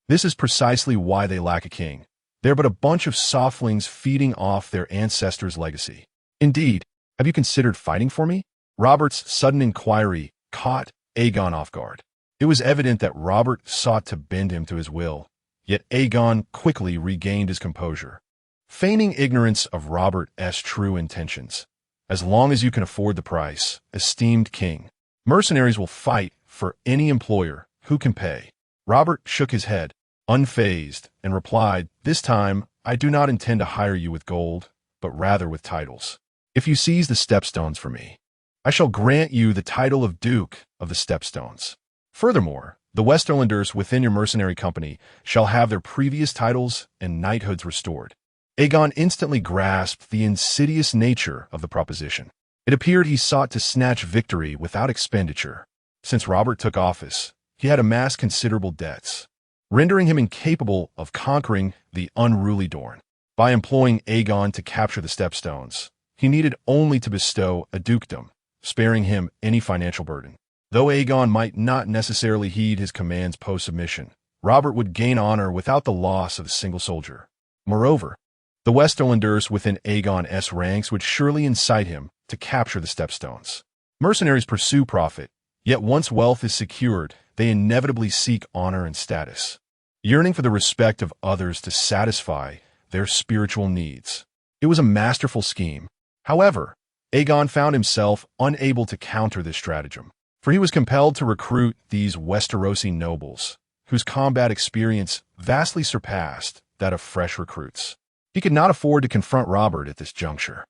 This is precisely why they lack a king. They're but a bunch of softlings feeding off their ancestors' legacy. Indeed, have you considered fighting for me? Robert's sudden inquiry caught Aegon off guard. It was evident that Robert sought to bend him to his will, yet Aegon quickly regained his composure, feigning ignorance of Robert's true intentions. As long as you can afford the price, esteemed king, mercenaries will fight for any employer who can pay. Robert shook his head, unfazed, and replied, This time, I do not intend to hire you with gold, but rather with titles. If you seize the Stepstones for me, I shall grant you the title of Duke of the Stepstones. Furthermore, the Westerlanders within your mercenary company shall have their previous titles and knighthoods restored. Aegon instantly grasped the insidious nature of the proposition. It appeared he sought to snatch victory without expenditure. Since Robert took office, he had amassed considerable debts, rendering him incapable of conquering the unruly Dorne. By employing Aegon to capture the Stepstones, he needed only to bestow a dukedom, sparing him any financial burden. Though Aegon might not necessarily heed his commands post-submission, Robert would gain honor without the loss of a single soldier. Moreover, the Westerlanders within Aegon's ranks would surely incite him to capture the Stepstones. Mercenaries pursue profit, yet once wealth is secured, they inevitably seek honor and status, yearning for the respect of others to satisfy their spiritual needs. It was a masterful scheme. However, Aegon found himself unable to counter this stratagem, for he was compelled to recruit these Westerosi nobles, whose combat experience vastly surpassed that of fresh recruits. He could not afford to confront Robert at this juncture.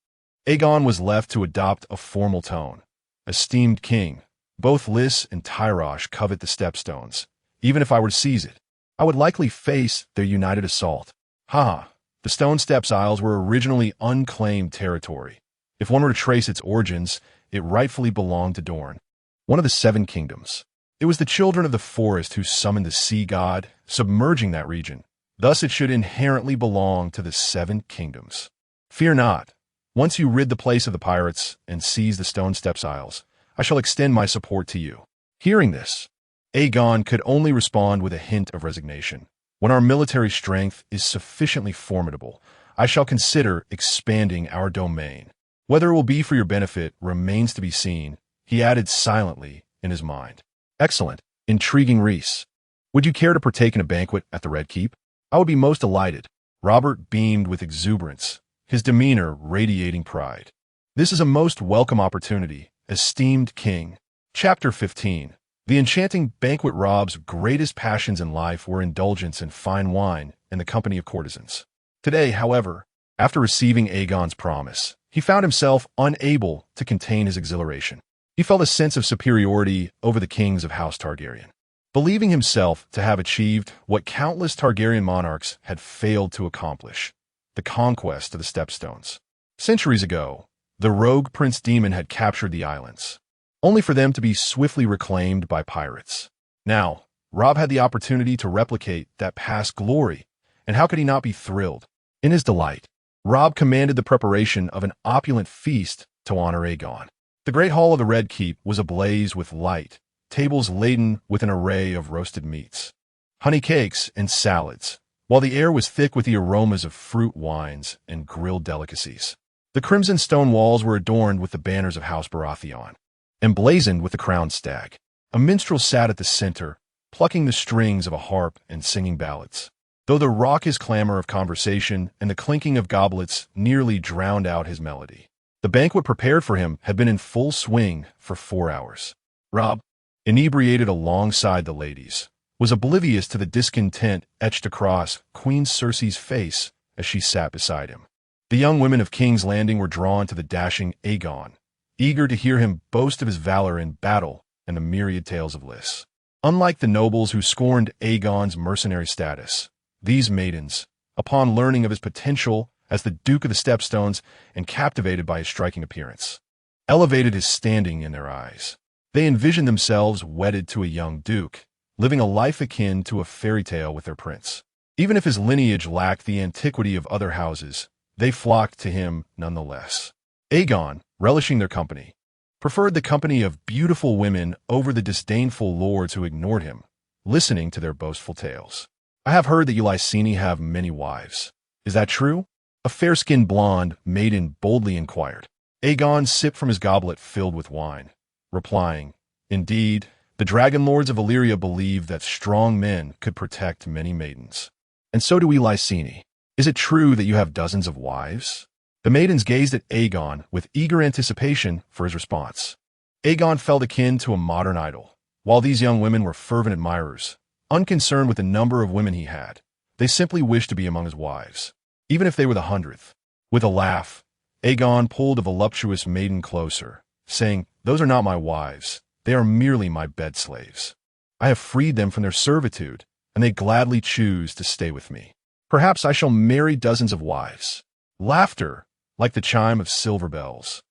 Aegon was left to adopt a formal tone. Esteemed king, both Lys and Tyrosh covet the Stepstones. Even if I were to seize it, I would likely face their united assault. The Stone Steps Isles were originally unclaimed territory. If one were to trace its origins, it rightfully belonged to Dorne, one of the Seven Kingdoms. It was the children of the forest who summoned the sea god, submerging that region. Thus it should inherently belong to the Seven Kingdoms. Fear not. Once you rid the place of the pirates and seize the Stone Steps Isles, I shall extend my support to you." Hearing this, Aegon could only respond with a hint of resignation. "When our military strength is sufficiently formidable, I shall consider expanding our domain. Whether it will be for your benefit remains to be seen," he added silently in his mind. "Excellent. Intriguing Rhys. Would you care to partake in a banquet at the Red Keep?" "I would be most delighted." Robert beamed with exuberance, his demeanor radiating pride. "This is a most welcome opportunity, esteemed king." Chapter 15. The enchanting banquet. Rob's greatest passions in life were indulgence in fine wine and the company of courtesans. Today, however, after receiving Aegon's promise, he found himself unable to contain his exhilaration. He felt a sense of superiority over the kings of House Targaryen, believing himself to have achieved what countless Targaryen monarchs had failed to accomplish: the conquest of the Stepstones. Centuries ago, the rogue Prince Daemon had captured the islands, only for them to be swiftly reclaimed by pirates. Now, Robb had the opportunity to replicate that past glory, and how could he not be thrilled? In his delight, Robb commanded the preparation of an opulent feast to honor Aegon. The great hall of the Red Keep was ablaze with light, tables laden with an array of roasted meats, honey cakes, and salads, while the air was thick with the aromas of fruit wines and grilled delicacies. The crimson stone walls were adorned with the banners of House Baratheon, emblazoned with the crowned stag. A minstrel sat at the center, plucking the strings of a harp and singing ballads, though the raucous clamor of conversation and the clinking of goblets nearly drowned out his melody. The banquet prepared for him had been in full swing for 4 hours. Robb, inebriated alongside the ladies, was oblivious to the discontent etched across Queen Cersei's face as she sat beside him. The young women of King's Landing were drawn to the dashing Aegon, eager to hear him boast of his valor in battle and the myriad tales of lists. Unlike the nobles who scorned Aegon's mercenary status, these maidens, upon learning of his potential as the Duke of the Stepstones and captivated by his striking appearance, elevated his standing in their eyes. They envisioned themselves wedded to a young duke, living a life akin to a fairy tale with their prince. Even if his lineage lacked the antiquity of other houses, they flocked to him nonetheless. Aegon, relishing their company, preferred the company of beautiful women over the disdainful lords who ignored him, listening to their boastful tales. "I have heard that you Lyseni have many wives. Is that true?" A fair-skinned blonde maiden boldly inquired. Aegon sipped from his goblet filled with wine, replying, "Indeed, the dragon lords of Valyria believe that strong men could protect many maidens. And so do we Lyseni. Is it true that you have dozens of wives?" The maidens gazed at Aegon with eager anticipation for his response. Aegon felt akin to a modern idol, while these young women were fervent admirers, unconcerned with the number of women he had. They simply wished to be among his wives, even if they were the 100th. With a laugh, Aegon pulled a voluptuous maiden closer, saying, "Those are not my wives. They are merely my bed slaves. I have freed them from their servitude, and they gladly choose to stay with me. Perhaps I shall marry dozens of wives." Laughter, like the chime of silver bells,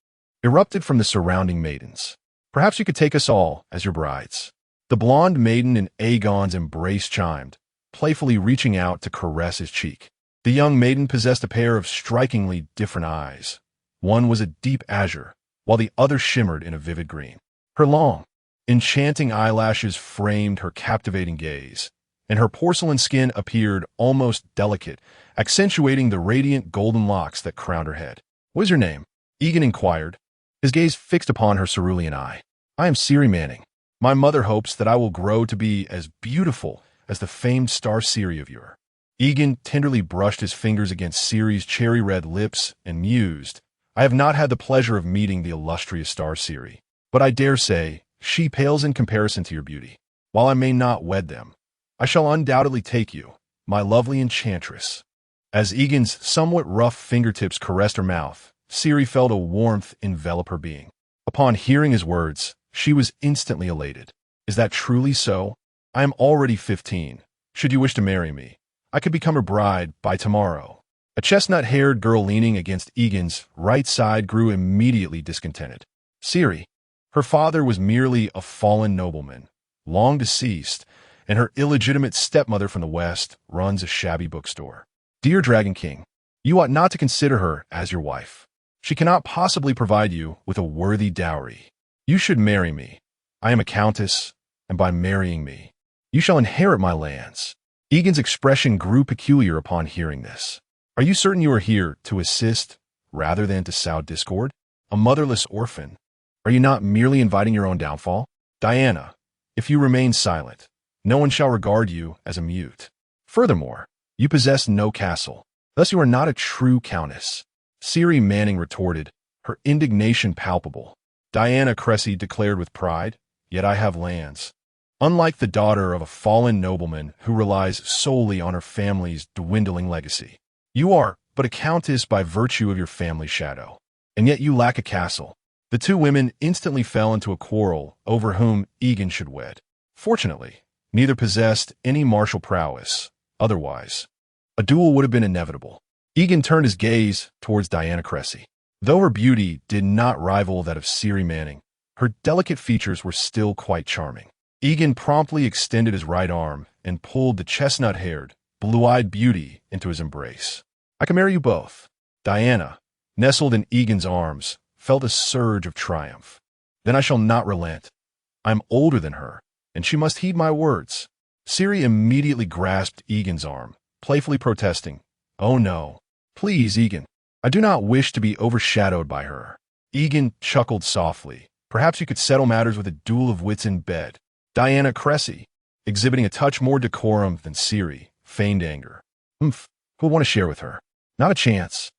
erupted from the surrounding maidens. "Perhaps you could take us all as your brides." The blonde maiden in Aegon's embrace chimed, playfully reaching out to caress his cheek. The young maiden possessed a pair of strikingly different eyes. One was a deep azure, while the other shimmered in a vivid green. Her long, enchanting eyelashes framed her captivating gaze, and her porcelain skin appeared almost delicate, accentuating the radiant golden locks that crowned her head. "What is your name?" Yegon inquired, his gaze fixed upon her cerulean eye. "I am Ciri Manning. My mother hopes that I will grow to be as beautiful as the famed Star Ciri of yore." Yegon tenderly brushed his fingers against Ciri's cherry-red lips and mused, "I have not had the pleasure of meeting the illustrious Star Ciri, but I dare say she pales in comparison to your beauty. While I may not wed them, I shall undoubtedly take you, my lovely enchantress." As Yegon's somewhat rough fingertips caressed her mouth, Ciri felt a warmth envelop her being. Upon hearing his words, she was instantly elated. "Is that truly so? I am already 15. Should you wish to marry me, I could become her bride by tomorrow." A chestnut-haired girl leaning against Yegon's right side grew immediately discontented. Ciri, her father was merely a fallen nobleman, long deceased, and her illegitimate stepmother from the West runs a shabby bookstore. "Dear Dragon King, you ought not to consider her as your wife. She cannot possibly provide you with a worthy dowry." You should marry me. I am a countess, and by marrying me, you shall inherit my lands. Aegon's expression grew peculiar upon hearing this. Are you certain you are here to assist rather than to sow discord? A motherless orphan? Are you not merely inviting your own downfall? Diana, if you remain silent, no one shall regard you as a mute. Furthermore, you possess no castle. Thus you are not a true countess. Ciri Manning retorted, her indignation palpable. Diana Cressy declared with pride, yet I have lands. Unlike the daughter of a fallen nobleman who relies solely on her family's dwindling legacy. You are but a countess by virtue of your family shadow, and yet you lack a castle. The two women instantly fell into a quarrel over whom Aegon should wed. Fortunately, neither possessed any martial prowess. Otherwise, a duel would have been inevitable. Aegon turned his gaze towards Diana Cressy. Though her beauty did not rival that of Ciri Manning, her delicate features were still quite charming. Aegon promptly extended his right arm and pulled the chestnut-haired, blue-eyed beauty into his embrace. I can marry you both. Diana, nestled in Aegon's arms, felt a surge of triumph. Then I shall not relent. I am older than her, and she must heed my words. Ciri immediately grasped Aegon's arm, playfully protesting, Oh no, please, Aegon. I do not wish to be overshadowed by her. Aegon chuckled softly. Perhaps you could settle matters with a duel of wits in bed. Diana Cressy, exhibiting a touch more decorum than Ciri, feigned anger. Who would want to share with her? Not a chance.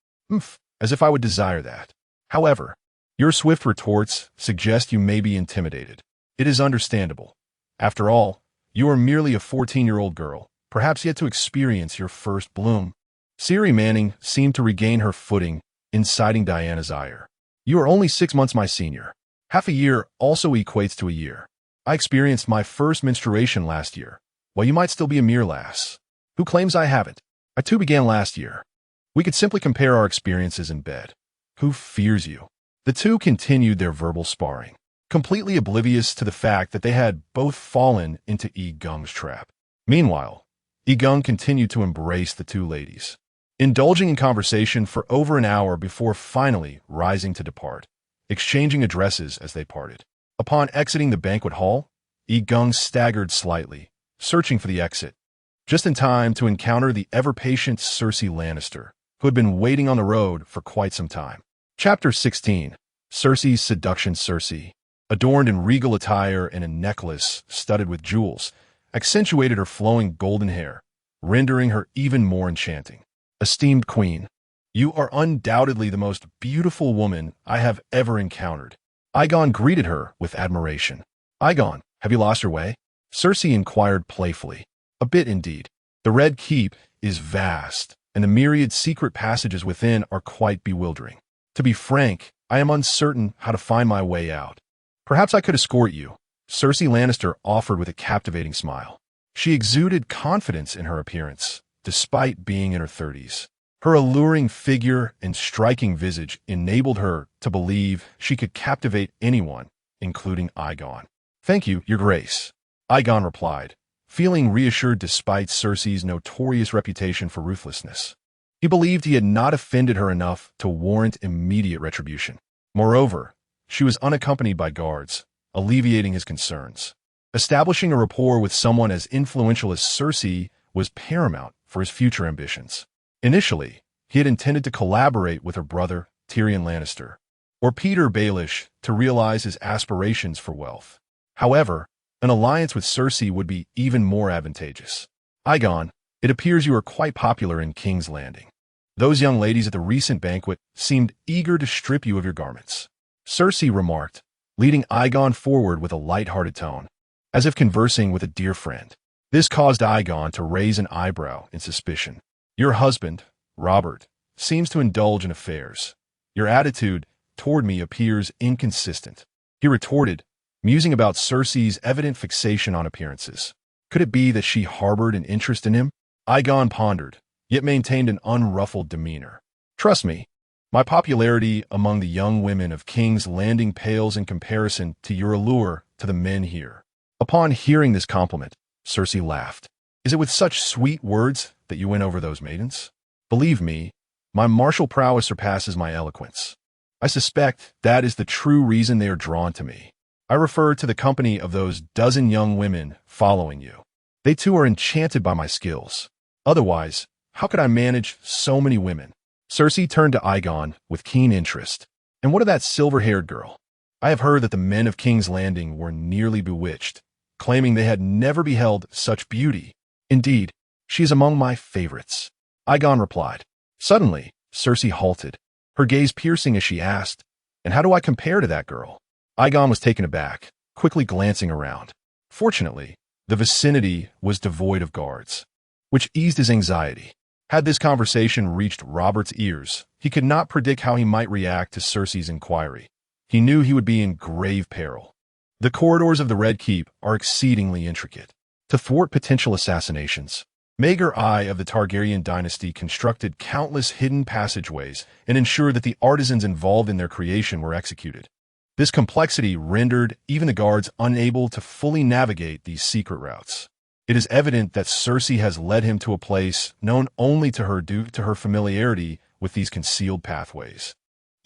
As if I would desire that. However, your swift retorts suggest you may be intimidated. It is understandable. After all, you are merely a 14-year-old girl, perhaps yet to experience your first bloom. Ciri Manning seemed to regain her footing, inciting Diana's ire. You are only 6 months my senior. Half a year also equates to a year. I experienced my first menstruation last year, while you might still be a mere lass. Who claims I haven't? I too began last year. We could simply compare our experiences in bed. Who fears you? The two continued their verbal sparring, completely oblivious to the fact that they had both fallen into Aegon's trap. Meanwhile, Aegon continued to embrace the two ladies, indulging in conversation for over an hour before finally rising to depart, exchanging addresses as they parted. Upon exiting the banquet hall, Aegon staggered slightly, searching for the exit, just in time to encounter the ever-patient Cersei Lannister, who had been waiting on the road for quite some time. Chapter 16. Cersei's Seduction. Cersei, adorned in regal attire and a necklace studded with jewels, accentuated her flowing golden hair, rendering her even more enchanting. Esteemed queen, you are undoubtedly the most beautiful woman I have ever encountered. Aegon greeted her with admiration. Aegon, have you lost your way? Cersei inquired playfully. A bit indeed. The Red Keep is vast, and the myriad secret passages within are quite bewildering. To be frank, I am uncertain how to find my way out. Perhaps I could escort you, Cersei Lannister offered with a captivating smile. She exuded confidence in her appearance, despite being in her 30s. Her alluring figure and striking visage enabled her to believe she could captivate anyone, including Aegon. Thank you, Your Grace, Aegon replied, feeling reassured despite Cersei's notorious reputation for ruthlessness. He believed he had not offended her enough to warrant immediate retribution. Moreover, she was unaccompanied by guards, alleviating his concerns. Establishing a rapport with someone as influential as Cersei was paramount for his future ambitions. Initially, he had intended to collaborate with her brother, Tyrion Lannister, or Peter Baelish to realize his aspirations for wealth. However, an alliance with Cersei would be even more advantageous. Aegon, it appears you are quite popular in King's Landing. Those young ladies at the recent banquet seemed eager to strip you of your garments. Cersei remarked, leading Aegon forward with a light-hearted tone, as if conversing with a dear friend. This caused Aegon to raise an eyebrow in suspicion. Your husband, Robert, seems to indulge in affairs. Your attitude toward me appears inconsistent. He retorted, musing about Cersei's evident fixation on appearances. Could it be that she harbored an interest in him? Aegon pondered, yet maintained an unruffled demeanor. Trust me, my popularity among the young women of King's Landing pales in comparison to your allure to the men here. Upon hearing this compliment, Cersei laughed. Is it with such sweet words that you win over those maidens? Believe me, my martial prowess surpasses my eloquence. I suspect that is the true reason they are drawn to me. I refer to the company of those dozen young women following you. They too are enchanted by my skills. Otherwise, how could I manage so many women? Cersei turned to Aegon with keen interest. And what of that silver-haired girl? I have heard that the men of King's Landing were nearly bewitched, claiming they had never beheld such beauty. Indeed, she is among my favorites. Aegon replied. Suddenly, Cersei halted, her gaze piercing as she asked, and how do I compare to that girl? Aegon was taken aback, quickly glancing around. Fortunately, the vicinity was devoid of guards, which eased his anxiety. Had this conversation reached Robert's ears, he could not predict how he might react to Cersei's inquiry. He knew he would be in grave peril. The corridors of the Red Keep are exceedingly intricate. To thwart potential assassinations, Maegor I of the Targaryen dynasty constructed countless hidden passageways and ensured that the artisans involved in their creation were executed. This complexity rendered even the guards unable to fully navigate these secret routes. It is evident that Cersei has led him to a place known only to her due to her familiarity with these concealed pathways.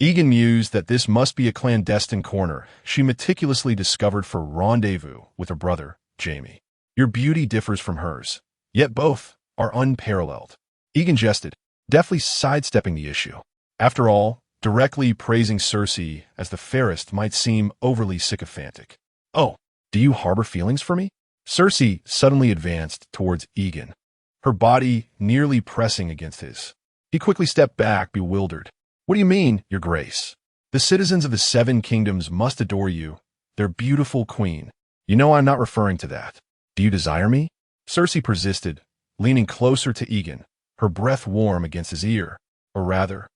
Yegon mused that this must be a clandestine corner she meticulously discovered for rendezvous with her brother, Jaime. Your beauty differs from hers, yet both are unparalleled. Yegon jested, deftly sidestepping the issue. After all, directly praising Cersei as the fairest might seem overly sycophantic. Oh, do you harbor feelings for me? Cersei suddenly advanced towards Yegon, her body nearly pressing against his. He quickly stepped back, bewildered. What do you mean, Your Grace? The citizens of the Seven Kingdoms must adore you, their beautiful queen. You know I'm not referring to that. Do you desire me? Cersei persisted, leaning closer to Yegon, her breath warm against his ear. Or rather,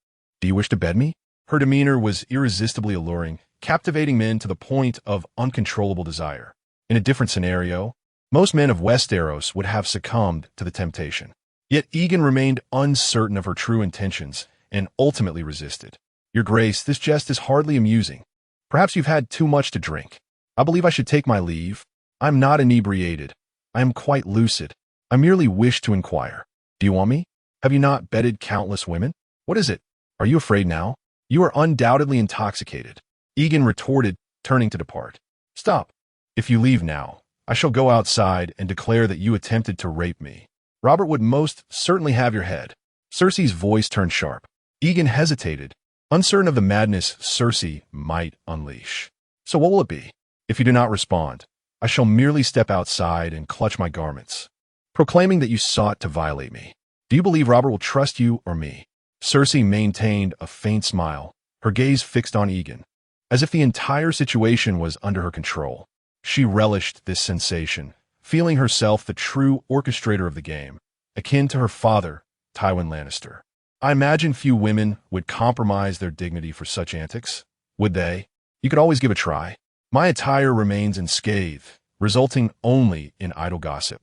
do you wish to bed me? Her demeanor was irresistibly alluring, captivating men to the point of uncontrollable desire. In a different scenario, most men of Westeros would have succumbed to the temptation. Yet Yegon remained uncertain of her true intentions and ultimately resisted. Your Grace, this jest is hardly amusing. Perhaps you've had too much to drink. I believe I should take my leave. I am not inebriated. I am quite lucid. I merely wish to inquire. Do you want me? Have you not bedded countless women? What is it? Are you afraid now? You are undoubtedly intoxicated. Yegon retorted, turning to depart. Stop. If you leave now, I shall go outside and declare that you attempted to rape me. Robert would most certainly have your head. Cersei's voice turned sharp. Yegon hesitated, uncertain of the madness Cersei might unleash. So what will it be? If you do not respond, I shall merely step outside and clutch my garments, proclaiming that you sought to violate me. Do you believe Robert will trust you or me? Cersei maintained a faint smile, her gaze fixed on Yegon, as if the entire situation was under her control. She relished this sensation, feeling herself the true orchestrator of the game, akin to her father, Tywin Lannister. I imagine few women would compromise their dignity for such antics. Would they? You could always give a try. My attire remains unscathed, resulting only in idle gossip.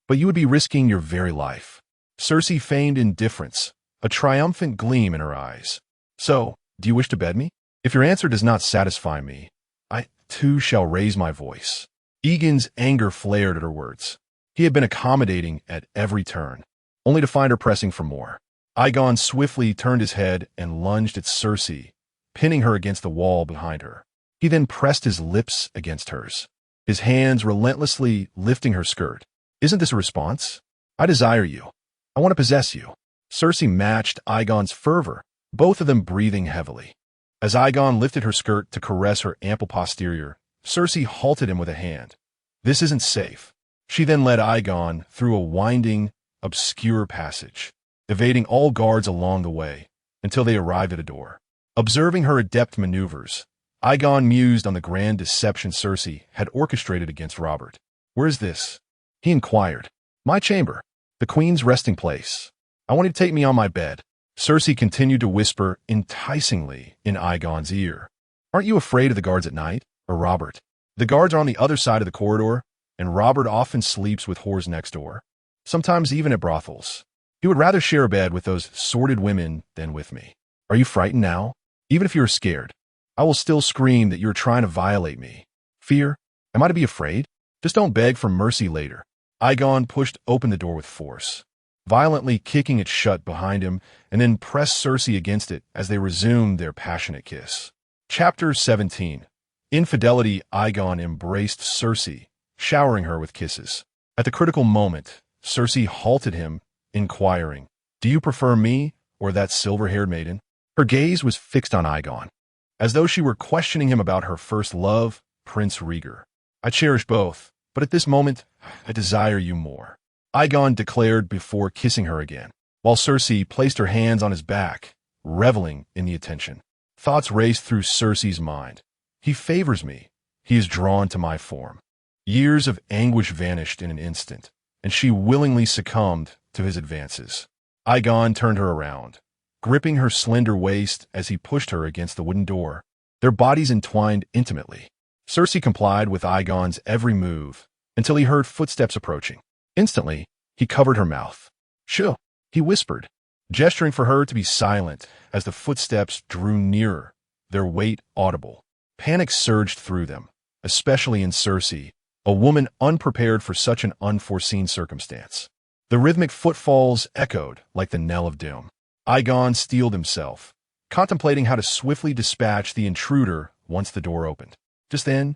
But you would be risking your very life. Cersei feigned indifference, a triumphant gleam in her eyes. So, do you wish to bed me? If your answer does not satisfy me, I, too, shall raise my voice. Yegon's anger flared at her words. He had been accommodating at every turn, only to find her pressing for more. Aegon swiftly turned his head and lunged at Cersei, pinning her against the wall behind her. He then pressed his lips against hers, his hands relentlessly lifting her skirt. Isn't this a response? I desire you. I want to possess you. Cersei matched Aegon's fervor, both of them breathing heavily. As Aegon lifted her skirt to caress her ample posterior, Cersei halted him with a hand. This isn't safe. She then led Aegon through a winding, obscure passage, evading all guards along the way, until they arrived at a door. Observing her adept maneuvers, Aegon mused on the grand deception Cersei had orchestrated against Robert. Where is this? He inquired. My chamber, the queen's resting place. I want you to take me on my bed. Cersei continued to whisper enticingly in Aegon's ear. Aren't you afraid of the guards at night, or Robert? The guards are on the other side of the corridor, and Robert often sleeps with whores next door, sometimes even at brothels. He would rather share a bed with those sordid women than with me. Are you frightened now? Even if you are scared, I will still scream that you are trying to violate me. Fear? Am I to be afraid? Just don't beg for mercy later. Aegon pushed open the door with force, violently kicking it shut behind him, and then pressed Cersei against it as they resumed their passionate kiss. Chapter 17. infidelity, Aegon embraced Cersei, showering her with kisses. At the critical moment, Cersei halted him, inquiring, "Do you prefer me or that silver-haired maiden?" Her gaze was fixed on Aegon, as though she were questioning him about her first love, Prince Rhaegar. "I cherish both, but at this moment, I desire you more," Aegon declared before kissing her again, while Cersei placed her hands on his back, reveling in the attention. Thoughts raced through Cersei's mind. He favors me. He is drawn to my form. Years of anguish vanished in an instant, and she willingly succumbed to his advances. Aegon turned her around, gripping her slender waist as he pushed her against the wooden door. Their bodies entwined intimately. Cersei complied with Aegon's every move until he heard footsteps approaching. Instantly, he covered her mouth. "Shh," he whispered, gesturing for her to be silent as the footsteps drew nearer, their weight audible. Panic surged through them, especially in Cersei, a woman unprepared for such an unforeseen circumstance. The rhythmic footfalls echoed like the knell of doom. Aegon steeled himself, contemplating how to swiftly dispatch the intruder once the door opened. Just then,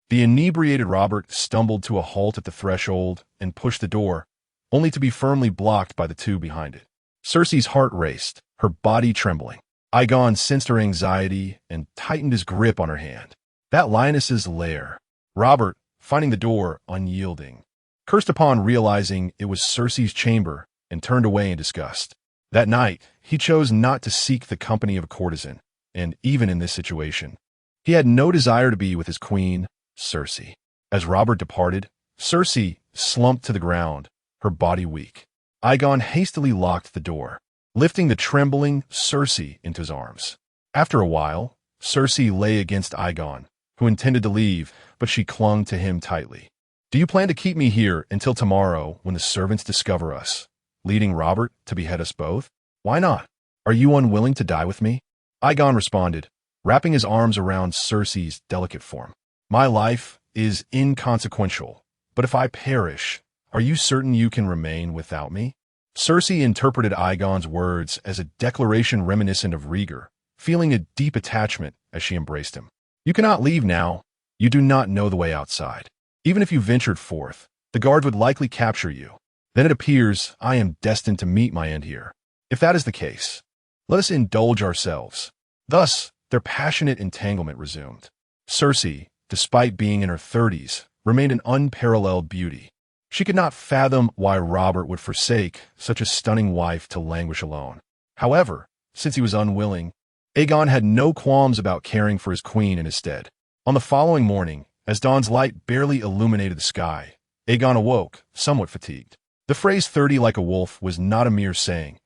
the inebriated Robert stumbled to a halt at the threshold and pushed the door, only to be firmly blocked by the two behind it. Cersei's heart raced, her body trembling. Aegon sensed her anxiety and tightened his grip on her hand. That lioness's lair. Robert, finding the door unyielding, cursed upon realizing it was Cersei's chamber and turned away in disgust. That night, he chose not to seek the company of a courtesan, and even in this situation, he had no desire to be with his queen, Cersei. As Robert departed, Cersei slumped to the ground, her body weak. Aegon hastily locked the door, lifting the trembling Cersei into his arms. After a while, Cersei lay against Aegon, who intended to leave, but she clung to him tightly. "Do you plan to keep me here until tomorrow when the servants discover us, leading Robert to behead us both? Why not? Are you unwilling to die with me?" Aegon responded, wrapping his arms around Cersei's delicate form. "My life is inconsequential, but if I perish, are you certain you can remain without me?" Cersei interpreted Aegon's words as a declaration reminiscent of Rhaegar, feeling a deep attachment as she embraced him. "You cannot leave now. You do not know the way outside. Even if you ventured forth, the guards would likely capture you. Then it appears I am destined to meet my end here. If that is the case, let us indulge ourselves." Thus, their passionate entanglement resumed. Cersei, despite being in her 30s, remained an unparalleled beauty. She could not fathom why Robert would forsake such a stunning wife to languish alone. However, since he was unwilling, Aegon had no qualms about caring for his queen in his stead. On the following morning, as dawn's light barely illuminated the sky, Aegon awoke, somewhat fatigued. The phrase 30 like a wolf was not a mere saying.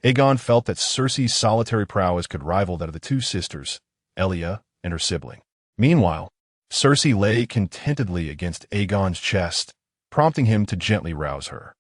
Aegon felt that Cersei's solitary prowess could rival that of the two sisters, Elia and her sibling. Meanwhile, Cersei lay contentedly against Aegon's chest, prompting him to gently rouse her.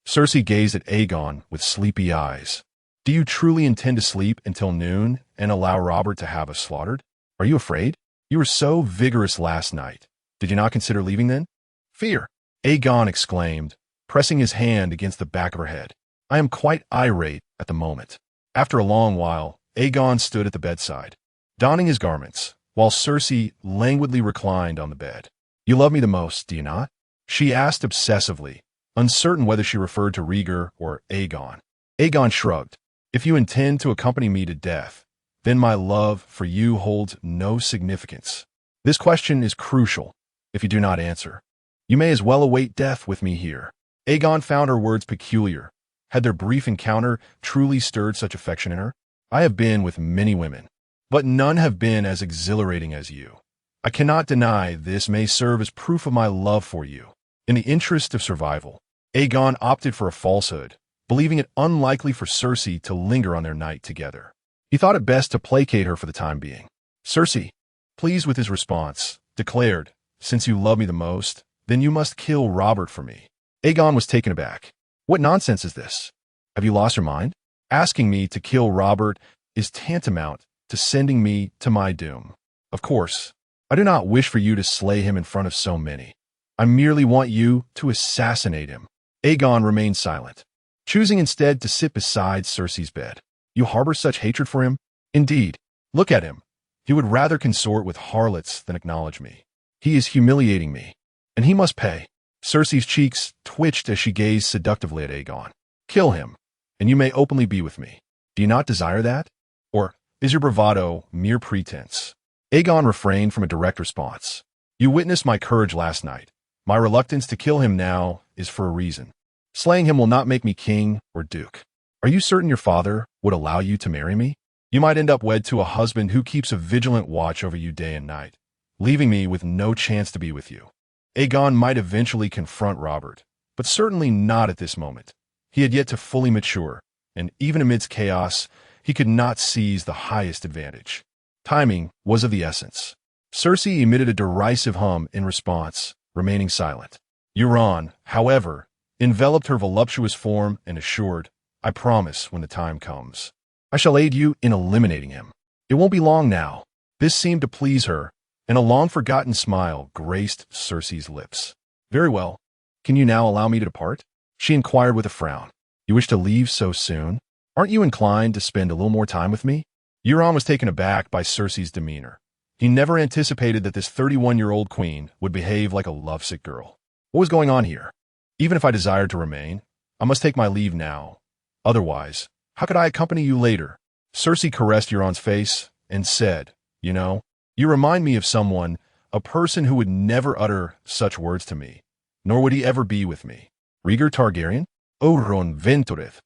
Cersei gazed at Aegon with sleepy eyes. "Do you truly intend to sleep until noon and allow Robert to have us slaughtered? Are you afraid? You were so vigorous last night. Did you not consider leaving then?" "Fear!" Aegon exclaimed, pressing his hand against the back of her head. "I am quite irate at the moment." After a long while, Aegon stood at the bedside, donning his garments, while Cersei languidly reclined on the bed. "You love me the most, do you not?" she asked obsessively, uncertain whether she referred to Rhaegar or Aegon. Aegon shrugged. "If you intend to accompany me to death, then my love for you holds no significance. This question is crucial. If you do not answer, you may as well await death with me here." Aegon found her words peculiar. Had their brief encounter truly stirred such affection in her? "I have been with many women, but none have been as exhilarating as you. I cannot deny this may serve as proof of my love for you." In the interest of survival, Aegon opted for a falsehood, believing it unlikely for Cersei to linger on their night together. He thought it best to placate her for the time being. Cersei, pleased with his response, declared, "Since you love me the most, then you must kill Robert for me." Aegon was taken aback. "What nonsense is this? Have you lost your mind? Asking me to kill Robert is tantamount to sending me to my doom. Of course, I do not wish for you to slay him in front of so many. I merely want you to assassinate him." Aegon remained silent, choosing instead to sit beside Cersei's bed. "You harbor such hatred for him? Indeed, look at him. He would rather consort with harlots than acknowledge me. He is humiliating me, and he must pay. Cersei's cheeks twitched as she gazed seductively at Aegon. Kill him, and you may openly be with me. Do you not desire that? Or is your bravado mere pretense? Aegon refrained from a direct response. You witnessed my courage last night. My reluctance to kill him now is for a reason. Slaying him will not make me king or duke. Are you certain your father would allow you to marry me? You might end up wed to a husband who keeps a vigilant watch over you day and night, leaving me with no chance to be with you. Aegon might eventually confront Robert, but certainly not at this moment. He had yet to fully mature, and even amidst chaos, he could not seize the highest advantage. Timing was of the essence. Cersei emitted a derisive hum in response, remaining silent. Euron, however, enveloped her voluptuous form and assured, I promise when the time comes. I shall aid you in eliminating him. It won't be long now. This seemed to please her, and a long-forgotten smile graced Cersei's lips. Very well. Can you now allow me to depart? She inquired with a frown. You wish to leave so soon? Aren't you inclined to spend a little more time with me? Euron was taken aback by Cersei's demeanor. He never anticipated that this 31-year-old queen would behave like a lovesick girl. What was going on here? Even if I desired to remain, I must take my leave now. Otherwise, how could I accompany you later? Cersei caressed Euron's face and said, You remind me of someone, a person who would never utter such words to me, nor would he ever be with me. Rhaegar Targaryen? Euron Ventureth.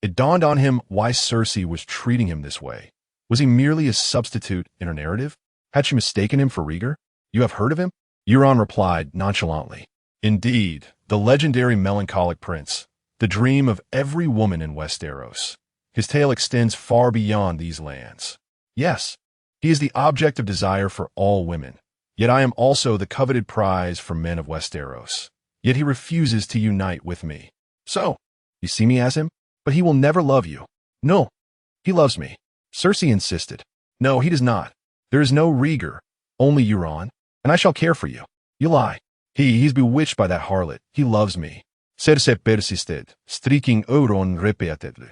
It dawned on him why Cersei was treating him this way. Was he merely a substitute in her narrative? Had she mistaken him for Rhaegar? You have heard of him? Euron replied nonchalantly. Indeed, the legendary melancholic prince, the dream of every woman in Westeros. His tale extends far beyond these lands. Yes, he is the object of desire for all women. Yet I am also the coveted prize for men of Westeros. Yet he refuses to unite with me. So, you see me as him? But he will never love you. No, he loves me. Cersei insisted. No, he does not. There is no Rhaegar, only Euron, and I shall care for you. You lie. He's bewitched by that harlot. He loves me. Cersei persisted, streaking Euron repeatedly.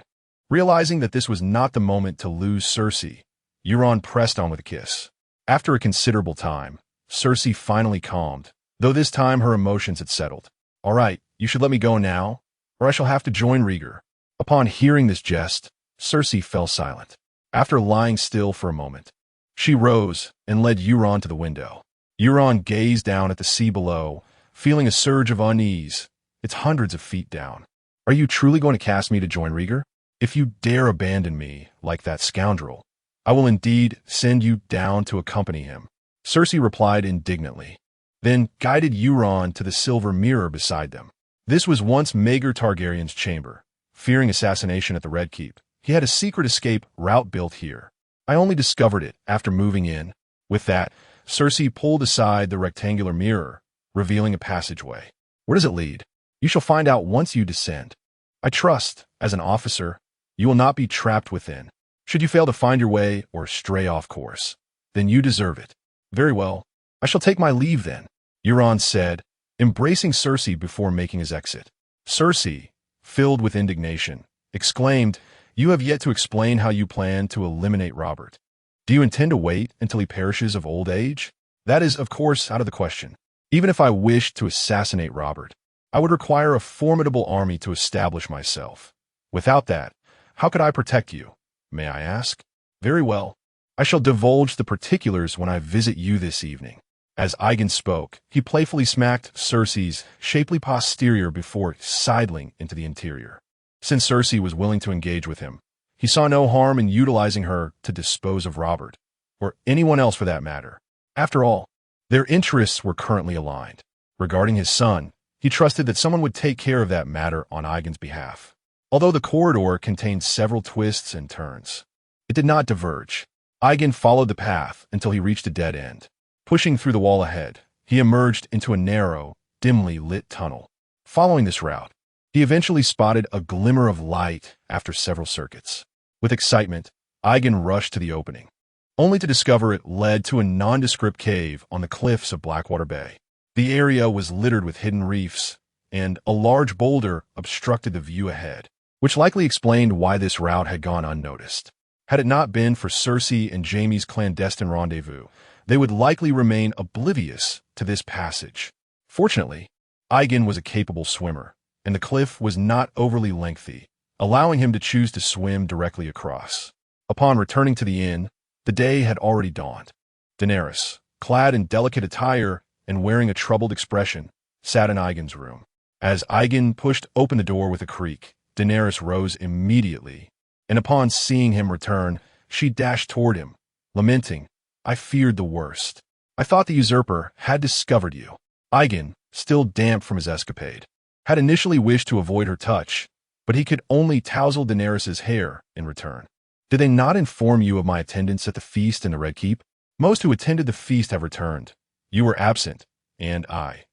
Realizing that this was not the moment to lose Cersei, Euron pressed on with a kiss. After a considerable time, Cersei finally calmed, though this time her emotions had settled. All right, you should let me go now, or I shall have to join Rhaegar. Upon hearing this jest, Cersei fell silent. After lying still for a moment, she rose and led Euron to the window. Euron gazed down at the sea below, feeling a surge of unease. It's hundreds of feet down. Are you truly going to cast me to join Rhaegar? If you dare abandon me, like that scoundrel, I will indeed send you down to accompany him. Cersei replied indignantly, then guided Euron to the silver mirror beside them. This was once Maegor Targaryen's chamber. Fearing assassination at the Red Keep, he had a secret escape route built here. I only discovered it after moving in. With that, Cersei pulled aside the rectangular mirror, revealing a passageway. Where does it lead? You shall find out once you descend. I trust, as an officer, you will not be trapped within. Should you fail to find your way or stray off course, then you deserve it. Very well. I shall take my leave then, Euron said, embracing Cersei before making his exit. Cersei, filled with indignation, exclaimed, You have yet to explain how you plan to eliminate Robert. Do you intend to wait until he perishes of old age? That is, of course, out of the question. Even if I wished to assassinate Robert, I would require a formidable army to establish myself. Without that, how could I protect you, may I ask? Very well. I shall divulge the particulars when I visit you this evening. As Aegon spoke, he playfully smacked Cersei's shapely posterior before sidling into the interior. Since Cersei was willing to engage with him, he saw no harm in utilizing her to dispose of Robert, or anyone else for that matter. After all, their interests were currently aligned. Regarding his son, he trusted that someone would take care of that matter on Aegon's behalf. Although the corridor contained several twists and turns, it did not diverge. Aegon followed the path until he reached a dead end. Pushing through the wall ahead, he emerged into a narrow, dimly lit tunnel. Following this route, he eventually spotted a glimmer of light after several circuits. With excitement, Aegon rushed to the opening, only to discover it led to a nondescript cave on the cliffs of Blackwater Bay. The area was littered with hidden reefs, and a large boulder obstructed the view ahead, which likely explained why this route had gone unnoticed. Had it not been for Cersei and Jaime's clandestine rendezvous, they would likely remain oblivious to this passage. Fortunately, Aegon was a capable swimmer, and the cliff was not overly lengthy, allowing him to choose to swim directly across. Upon returning to the inn, the day had already dawned. Daenerys, clad in delicate attire and wearing a troubled expression, sat in Aegon's room. As Aegon pushed open the door with a creak, Daenerys rose immediately, and upon seeing him return, she dashed toward him, lamenting, "I feared the worst. I thought the usurper had discovered you." Aegon, still damp from his escapade, had initially wished to avoid her touch, but he could only touzle Daenerys' hair in return. "Did they not inform you of my attendance at the feast in the Red Keep? Most who attended the feast have returned. You were absent, and I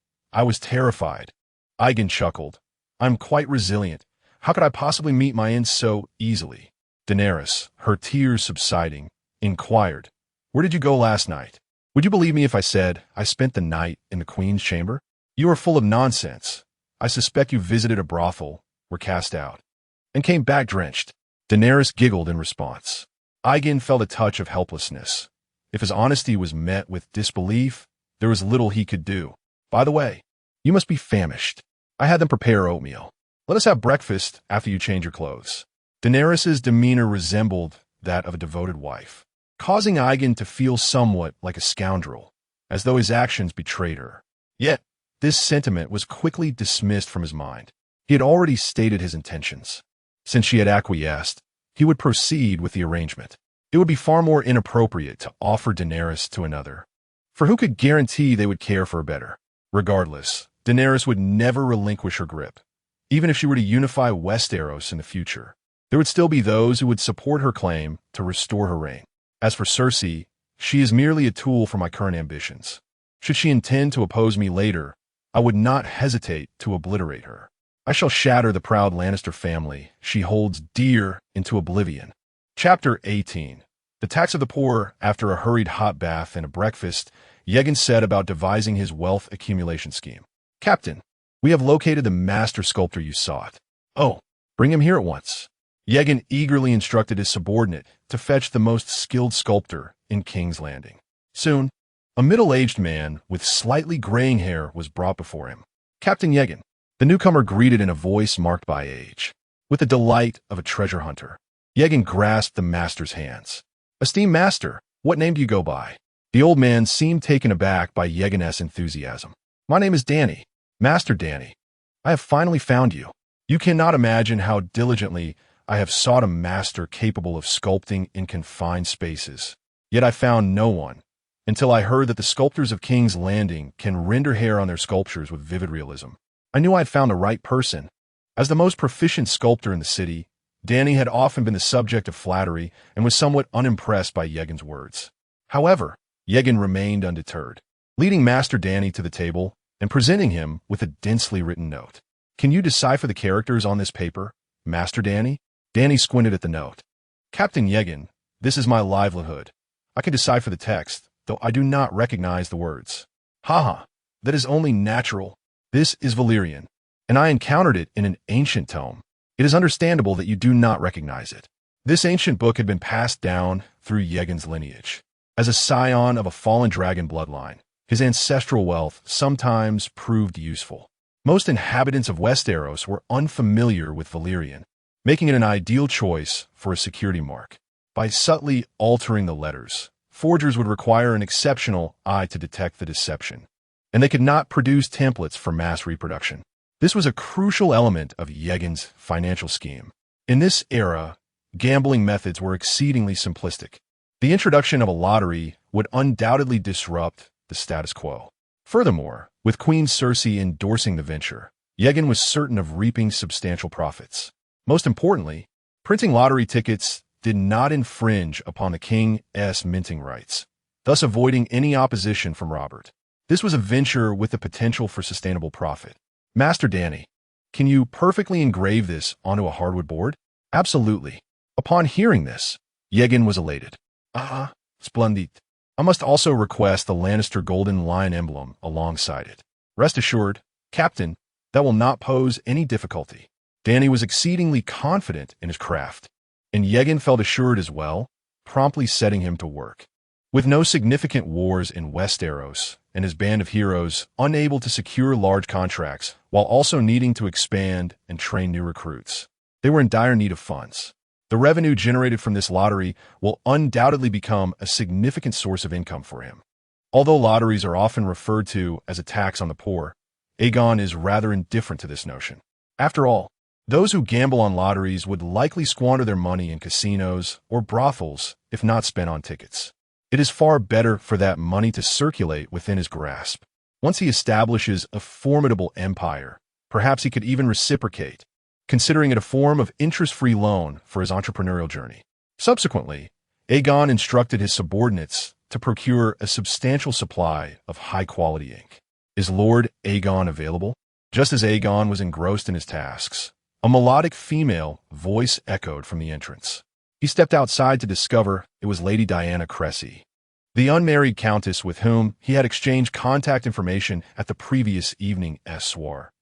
was terrified." Aegon chuckled. "I'm quite resilient. How could I possibly meet my end so easily?" Daenerys, her tears subsiding, inquired, "Where did you go last night? Would you believe me if I said I spent the night in the Queen's chamber?" "You are full of nonsense. I suspect you visited a brothel, were cast out, and came back drenched." Daenerys giggled in response. Aegon felt a touch of helplessness. If his honesty was met with disbelief, there was little he could do. "By the way, you must be famished. I had them prepare oatmeal. Let us have breakfast after you change your clothes." Daenerys' demeanor resembled that of a devoted wife, causing Aegon to feel somewhat like a scoundrel, as though his actions betrayed her. Yet, this sentiment was quickly dismissed from his mind. He had already stated his intentions. Since she had acquiesced, he would proceed with the arrangement. It would be far more inappropriate to offer Daenerys to another, for who could guarantee they would care for her better? Regardless, Daenerys would never relinquish her grip. Even if she were to unify Westeros in the future, there would still be those who would support her claim to restore her reign. As for Cersei, she is merely a tool for my current ambitions. Should she intend to oppose me later, I would not hesitate to obliterate her. I shall shatter the proud Lannister family she holds dear into oblivion. Chapter 18. The tax of the poor. After a hurried hot bath and a breakfast, Yegon set about devising his wealth accumulation scheme. "Captain, we have located the master sculptor you sought. Oh, bring him here at once." Yegon eagerly instructed his subordinate to fetch the most skilled sculptor in King's Landing. Soon, a middle-aged man with slightly graying hair was brought before him. "Captain Yegon," the newcomer greeted in a voice marked by age, with the delight of a treasure hunter. Yegon grasped the master's hands. "Esteemed master, what name do you go by?" The old man seemed taken aback by Yegon's enthusiasm. "My name is Dany, Master Dany. I have finally found you. You cannot imagine how diligently I have sought a master capable of sculpting in confined spaces. Yet I found no one, until I heard that the sculptors of King's Landing can render hair on their sculptures with vivid realism. I knew I had found the right person. As the most proficient sculptor in the city, Dany had often been the subject of flattery and was somewhat unimpressed by Yegon's words. However, Yegon remained undeterred, leading Master Dany to the table and presenting him with a densely written note. "Can you decipher the characters on this paper, Master Dany?" Dany squinted at the note. "Captain Yegon, this is my livelihood. I can decipher the text, though I do not recognize the words." "Haha, that is only natural. This is Valyrian, and I encountered it in an ancient tome. It is understandable that you do not recognize it." This ancient book had been passed down through Yegon's lineage. As a scion of a fallen dragon bloodline, his ancestral wealth sometimes proved useful. Most inhabitants of Westeros were unfamiliar with Valyrian, making it an ideal choice for a security mark. By subtly altering the letters, forgers would require an exceptional eye to detect the deception, and they could not produce templates for mass reproduction. This was a crucial element of Yegon's financial scheme. In this era, gambling methods were exceedingly simplistic. The introduction of a lottery would undoubtedly disrupt the status quo. Furthermore, with Queen Cersei endorsing the venture, Yegon was certain of reaping substantial profits. Most importantly, printing lottery tickets did not infringe upon the king's minting rights, thus avoiding any opposition from Robert. This was a venture with the potential for sustainable profit. "Master Dany, can you perfectly engrave this onto a hardwood board?" "Absolutely." Upon hearing this, Yegon was elated. "Ah, splendid. I must also request the Lannister golden lion emblem alongside it." "Rest assured, Captain, that will not pose any difficulty." Dany was exceedingly confident in his craft. and Yegon felt assured as well, promptly setting him to work. With no significant wars in Westeros and his band of heroes unable to secure large contracts while also needing to expand and train new recruits, they were in dire need of funds. The revenue generated from this lottery will undoubtedly become a significant source of income for him. Although lotteries are often referred to as a tax on the poor, Aegon is rather indifferent to this notion. After all, those who gamble on lotteries would likely squander their money in casinos or brothels if not spent on tickets. It is far better for that money to circulate within his grasp. Once he establishes a formidable empire, perhaps he could even reciprocate, considering it a form of interest-free loan for his entrepreneurial journey. Subsequently, Aegon instructed his subordinates to procure a substantial supply of high-quality ink. Is Lord Aegon available? Just as Aegon was engrossed in his tasks, a melodic female voice echoed from the entrance. He stepped outside to discover it was Lady Diana Cressy, the unmarried countess with whom he had exchanged contact information at the previous evening soir.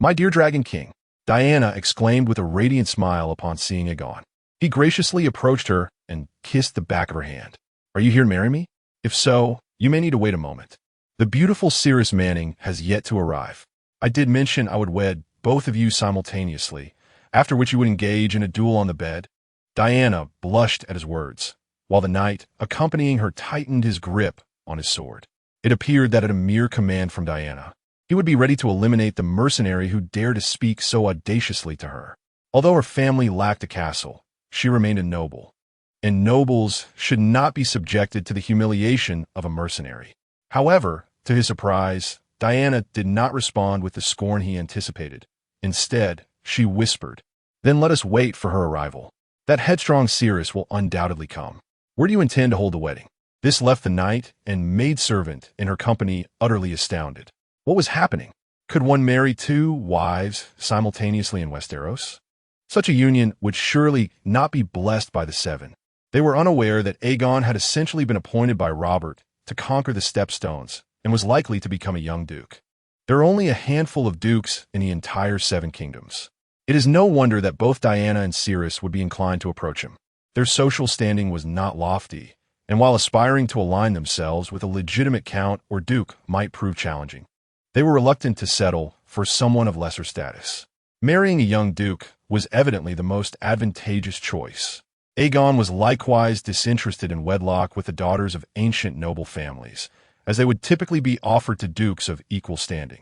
My dear Dragon King, Diana exclaimed with a radiant smile upon seeing Aegon. He graciously approached her and kissed the back of her hand. Are you here to marry me? If so, you may need to wait a moment. The beautiful Cerys Manning has yet to arrive. I did mention I would wed both of you simultaneously, after which you would engage in a duel on the bed. Diana blushed at his words, while the knight, accompanying her, tightened his grip on his sword. It appeared that at a mere command from Diana, he would be ready to eliminate the mercenary who dared to speak so audaciously to her. Although her family lacked a castle, she remained a noble, and nobles should not be subjected to the humiliation of a mercenary. However, to his surprise, Diana did not respond with the scorn he anticipated. Instead, she whispered, "Then let us wait for her arrival. That headstrong Cerys will undoubtedly come. Where do you intend to hold the wedding?" This left the knight and maidservant in her company utterly astounded. What was happening? Could one marry two wives simultaneously in Westeros? Such a union would surely not be blessed by the Seven. They were unaware that Aegon had essentially been appointed by Robert to conquer the Stepstones and was likely to become a young duke. There are only a handful of dukes in the entire Seven Kingdoms. It is no wonder that both Diana and Cerys would be inclined to approach him. Their social standing was not lofty, and while aspiring to align themselves with a legitimate count or duke might prove challenging, they were reluctant to settle for someone of lesser status. Marrying a young duke was evidently the most advantageous choice. Aegon was likewise disinterested in wedlock with the daughters of ancient noble families, as they would typically be offered to dukes of equal standing.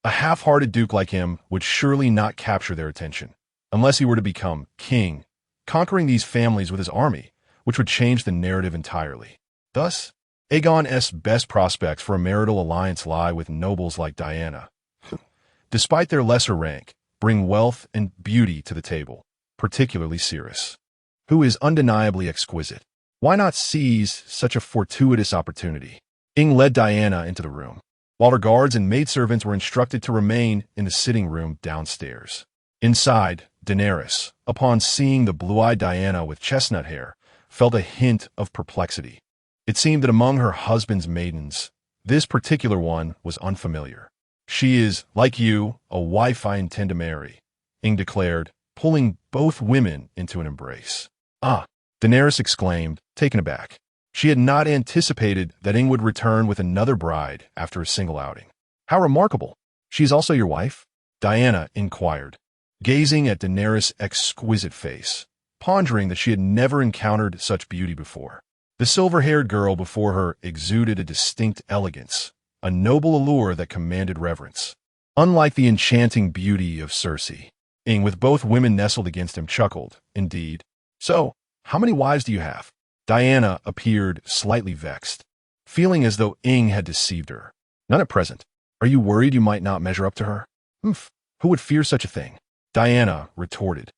A half-hearted duke like him would surely not capture their attention, unless he were to become king, conquering these families with his army, which would change the narrative entirely. Thus, Aegon's best prospects for a marital alliance lie with nobles like Diana, who, despite their lesser rank, bring wealth and beauty to the table, particularly Cerys, who is undeniably exquisite. Why not seize such a fortuitous opportunity? Ing led Diana into the room, while her guards and maidservants were instructed to remain in the sitting room downstairs. Inside, Daenerys, upon seeing the blue-eyed Diana with chestnut hair, felt a hint of perplexity. It seemed that among her husband's maidens, this particular one was unfamiliar. "She is, like you, a wife I intend to marry," Ing declared, pulling both women into an embrace. "Ah," Daenerys exclaimed, taken aback. She had not anticipated that Ing would return with another bride after a single outing. "How remarkable! She is also your wife?" Diana inquired, gazing at Daenerys' exquisite face, pondering that she had never encountered such beauty before. The silver-haired girl before her exuded a distinct elegance, a noble allure that commanded reverence. Unlike the enchanting beauty of Cersei, Ing, with both women nestled against him, chuckled. "Indeed. So, how many wives do you have?" Diana appeared slightly vexed, feeling as though Ing had deceived her. "None at present. Are you worried you might not measure up to her?" "Humph. Who would fear such a thing?" Diana retorted,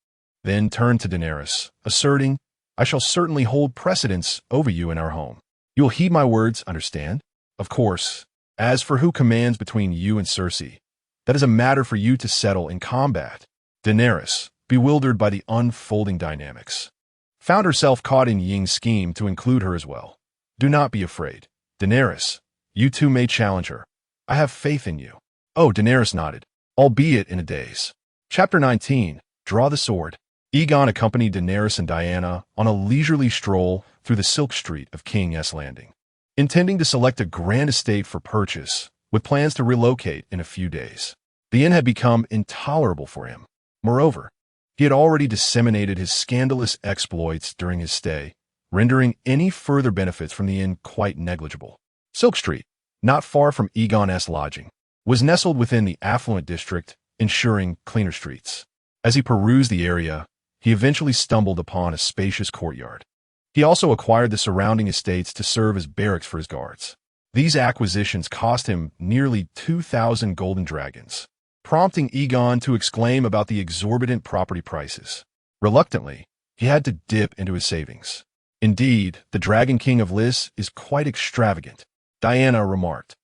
then turned to Daenerys, asserting, "I shall certainly hold precedence over you in our home. You will heed my words, understand? Of course, as for who commands between you and Cersei, that is a matter for you to settle in combat." Daenerys, bewildered by the unfolding dynamics, found herself caught in Ying's scheme to include her as well. "Do not be afraid, Daenerys. You too may challenge her. I have faith in you." Oh, Daenerys nodded, albeit in a daze. Chapter 19, Draw the Sword. Aegon accompanied Daenerys and Diana on a leisurely stroll through the Silk Street of King's Landing, intending to select a grand estate for purchase, with plans to relocate in a few days. The inn had become intolerable for him. Moreover, he had already disseminated his scandalous exploits during his stay, rendering any further benefits from the inn quite negligible. Silk Street, not far from Aegon's lodging, was nestled within the affluent district, ensuring cleaner streets. As he perused the area, he eventually stumbled upon a spacious courtyard. He also acquired the surrounding estates to serve as barracks for his guards. These acquisitions cost him nearly 2,000 golden dragons, prompting Aegon to exclaim about the exorbitant property prices. Reluctantly, he had to dip into his savings. Indeed, the Dragon King of Lys is quite extravagant, Diana remarked,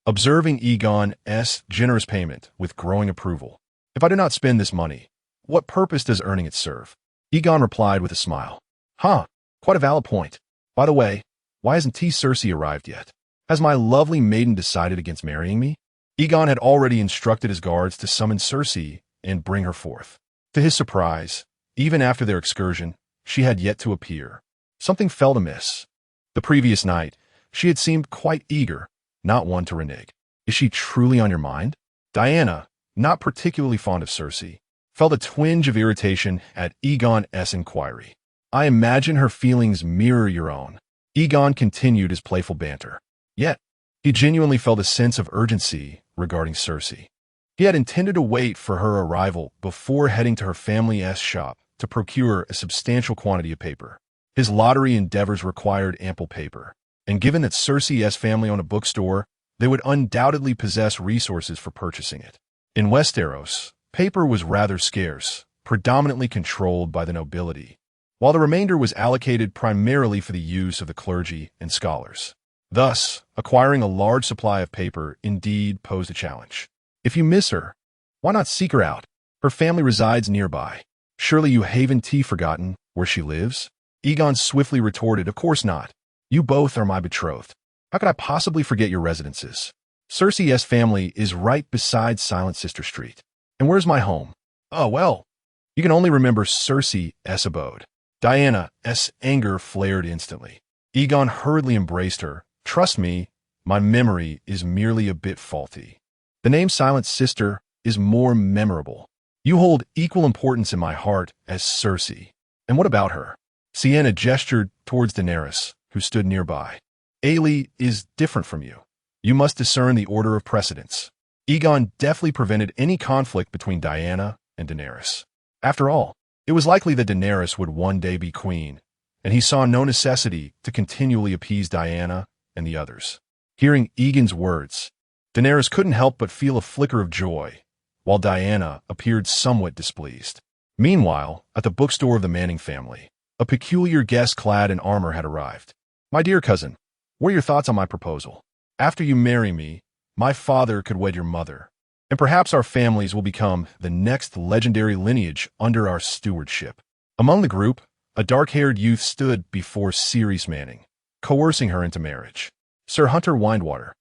observing Aegon's generous payment with growing approval. If I do not spend this money, what purpose does earning it serve? Aegon replied with a smile. Huh, quite a valid point. By the way, why hasn't Cersei arrived yet? Has my lovely maiden decided against marrying me? Aegon had already instructed his guards to summon Cersei and bring her forth. To his surprise, even after their excursion, she had yet to appear. Something felt amiss. The previous night, she had seemed quite eager, not one to renege. Is she truly on your mind? Diana, not particularly fond of Cersei, felt a twinge of irritation at Aegon's inquiry. I imagine her feelings mirror your own. Aegon continued his playful banter. Yet, he genuinely felt a sense of urgency regarding Cersei. He had intended to wait for her arrival before heading to her family's shop to procure a substantial quantity of paper. His lottery endeavors required ample paper, and given that Cersei's family owned a bookstore, they would undoubtedly possess resources for purchasing it. In Westeros, paper was rather scarce, predominantly controlled by the nobility, while the remainder was allocated primarily for the use of the clergy and scholars. Thus, acquiring a large supply of paper indeed posed a challenge. If you miss her, why not seek her out? Her family resides nearby. Surely you haven't forgotten where she lives? Aegon swiftly retorted, Of course not. You both are my betrothed. How could I possibly forget your residences? Cersei's family is right beside Silent Sister Street. And where's my home? Oh, well, you can only remember Cersei's abode. Diana's anger flared instantly. Aegon hurriedly embraced her. Trust me, my memory is merely a bit faulty. The name Silent Sister is more memorable. You hold equal importance in my heart as Cersei. And what about her? Sienna gestured towards Daenerys, who stood nearby. Ailey is different from you. You must discern the order of precedence. Aegon deftly prevented any conflict between Diana and Daenerys. After all, it was likely that Daenerys would one day be queen, and he saw no necessity to continually appease Diana and the others. Hearing Aegon's words, Daenerys couldn't help but feel a flicker of joy, while Diana appeared somewhat displeased. Meanwhile, at the bookstore of the Manning family, a peculiar guest clad in armor had arrived. My dear cousin, what are your thoughts on my proposal? After you marry me, my father could wed your mother, and perhaps our families will become the next legendary lineage under our stewardship. Among the group, a dark-haired youth stood before Ceres Manning, coercing her into marriage. Sir Hunter Windwater,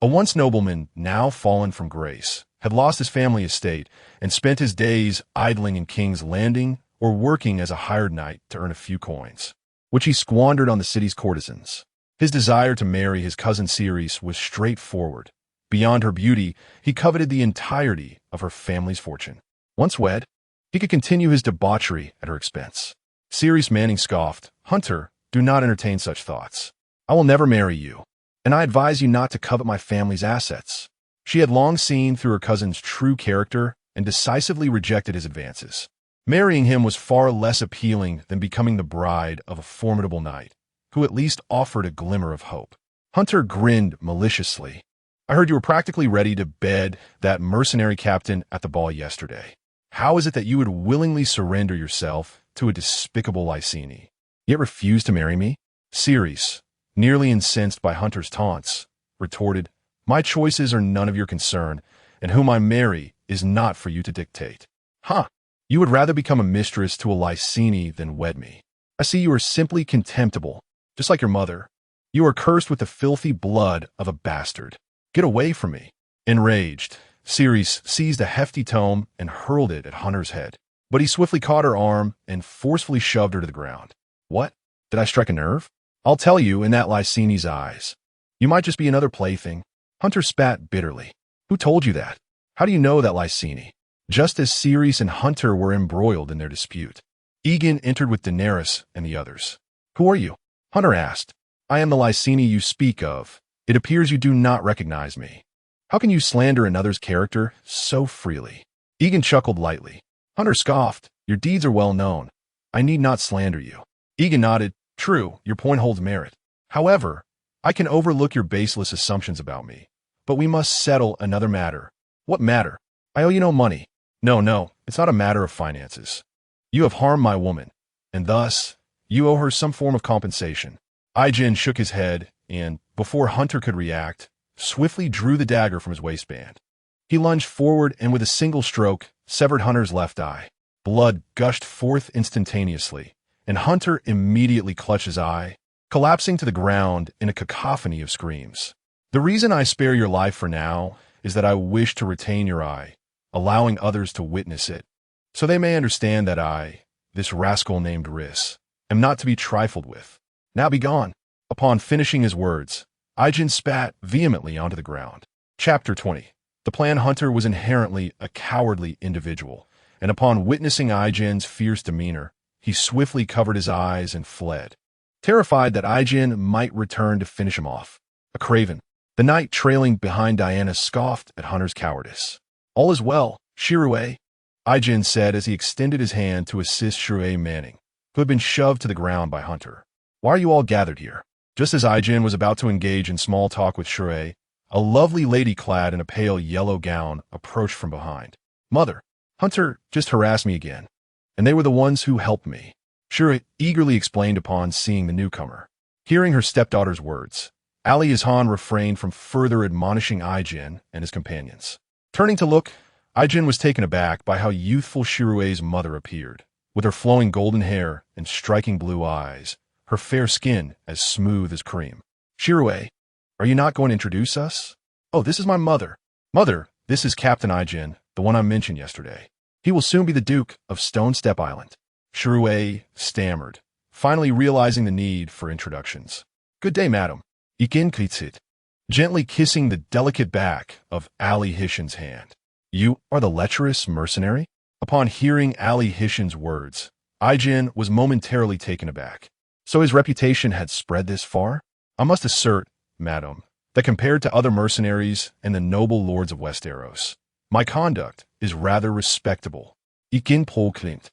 a once nobleman now fallen from grace, had lost his family estate and spent his days idling in King's Landing or working as a hired knight to earn a few coins, which he squandered on the city's courtesans. His desire to marry his cousin Ceres was straightforward. Beyond her beauty, he coveted the entirety of her family's fortune. Once wed, he could continue his debauchery at her expense. Ceres Manning scoffed, Hunter, do not entertain such thoughts. I will never marry you, and I advise you not to covet my family's assets. She had long seen through her cousin's true character and decisively rejected his advances. Marrying him was far less appealing than becoming the bride of a formidable knight, who at least offered a glimmer of hope. Hunter grinned maliciously. I heard you were practically ready to bed that mercenary captain at the ball yesterday. How is it that you would willingly surrender yourself to a despicable Lyseni, yet refuse to marry me? Ceres, nearly incensed by Hunter's taunts, retorted, My choices are none of your concern, and whom I marry is not for you to dictate. Huh, you would rather become a mistress to a Lyseni than wed me. I see you are simply contemptible, just like your mother. You are cursed with the filthy blood of a bastard. Get away from me. Enraged, Ceres seized a hefty tome and hurled it at Hunter's head. But he swiftly caught her arm and forcefully shoved her to the ground. What? Did I strike a nerve? I'll tell you in that Lysini's eyes. You might just be another plaything. Hunter spat bitterly. Who told you that? How do you know that Lysini? Just as Ceres and Hunter were embroiled in their dispute, Yegon entered with Daenerys and the others. Who are you? Hunter asked. I am the Lysini you speak of. It appears you do not recognize me. How can you slander another's character so freely? Yegon chuckled lightly. Hunter scoffed. Your deeds are well known. I need not slander you. Yegon nodded. True, your point holds merit. However, I can overlook your baseless assumptions about me. But we must settle another matter. What matter? I owe you no money. No, it's not a matter of finances. You have harmed my woman, and thus, you owe her some form of compensation. Aegon shook his head and, before Hunter could react, swiftly drew the dagger from his waistband. He lunged forward and with a single stroke, severed Hunter's left eye. Blood gushed forth instantaneously, and Hunter immediately clutched his eye, collapsing to the ground in a cacophony of screams. The reason I spare your life for now is that I wish to retain your eye, allowing others to witness it, so they may understand that I, this rascal named Rhys, am not to be trifled with. Now be gone. Upon finishing his words, Aegon spat vehemently onto the ground. Chapter 20. The Plan Hunter was inherently a cowardly individual, and upon witnessing Aegon's fierce demeanor, he swiftly covered his eyes and fled, terrified that Aegon might return to finish him off. A craven. The knight trailing behind Diana scoffed at Hunter's cowardice. All is well, Shirue, Aegon said as he extended his hand to assist Shirue Manning, who had been shoved to the ground by Hunter. Why are you all gathered here? Just as Aegon was about to engage in small talk with Shirue, a lovely lady clad in a pale yellow gown approached from behind. Mother, Hunter just harassed me again, and they were the ones who helped me, Shirue eagerly explained upon seeing the newcomer. Hearing her stepdaughter's words, Ali Izhan refrained from further admonishing Aegon and his companions. Turning to look, Aegon was taken aback by how youthful Shirue's mother appeared, with her flowing golden hair and striking blue eyes, her fair skin as smooth as cream. Shirue, are you not going to introduce us? Oh, this is my mother. Mother, this is Captain Aegon, the one I mentioned yesterday. He will soon be the Duke of Stone Step Island. Shirue stammered, finally realizing the need for introductions. Good day, madam. Yegon Kitsit, gently kissing the delicate back of Ali Hishin's hand. You are the lecherous mercenary? Upon hearing Ali Hishin's words, Aegon was momentarily taken aback. So his reputation had spread this far? I must assert, madam, that compared to other mercenaries and the noble lords of Westeros, my conduct is rather respectable. Yegon Polklint.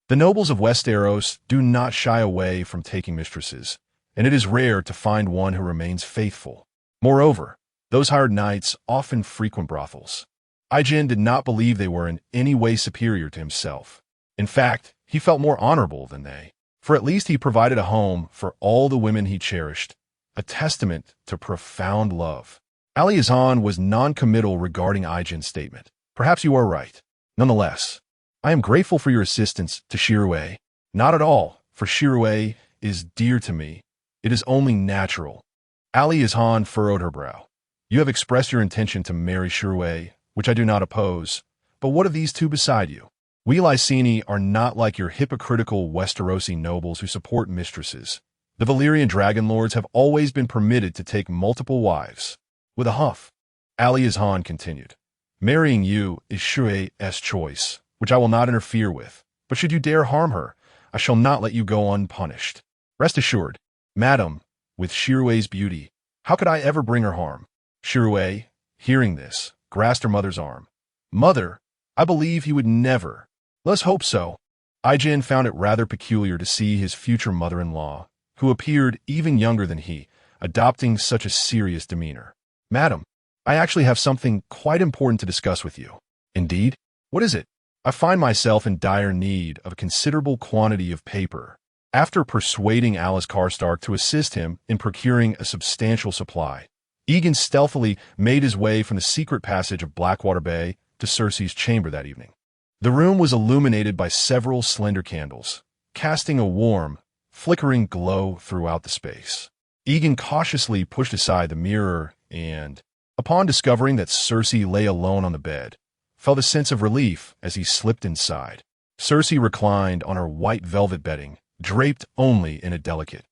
The nobles of Westeros do not shy away from taking mistresses, and it is rare to find one who remains faithful. Moreover, those hired knights often frequent brothels. Aegon did not believe they were in any way superior to himself. In fact, he felt more honorable than they, for at least he provided a home for all the women he cherished, a testament to profound love. Ali Izhan was non-committal regarding Aegon's statement. Perhaps you are right. Nonetheless, I am grateful for your assistance to Shirue. Not at all, for Shirue is dear to me. It is only natural. Ali Izhan furrowed her brow. You have expressed your intention to marry Shirue, which I do not oppose, but what of these two beside you? We Lysini are not like your hypocritical Westerosi nobles who support mistresses. The Valyrian dragon lords have always been permitted to take multiple wives. With a huff, Ali Izhan continued. Marrying you is Shirue's choice, which I will not interfere with, but should you dare harm her, I shall not let you go unpunished. Rest assured, madam, with Shirue's beauty, how could I ever bring her harm? Shirue, hearing this, grasped her mother's arm. Mother, I believe he would never. Let's hope so. Aegon found it rather peculiar to see his future mother-in-law, who appeared even younger than he, adopting such a serious demeanor. Madam, I actually have something quite important to discuss with you. Indeed? What is it? I find myself in dire need of a considerable quantity of paper. After persuading Alice Karstark to assist him in procuring a substantial supply, Yegon stealthily made his way from the secret passage of Blackwater Bay to Cersei's chamber that evening. The room was illuminated by several slender candles, casting a warm, flickering glow throughout the space. Yegon cautiously pushed aside the mirror and, upon discovering that Cersei lay alone on the bed, felt a sense of relief as he slipped inside. Cersei reclined on her white velvet bedding, draped only in a delicate,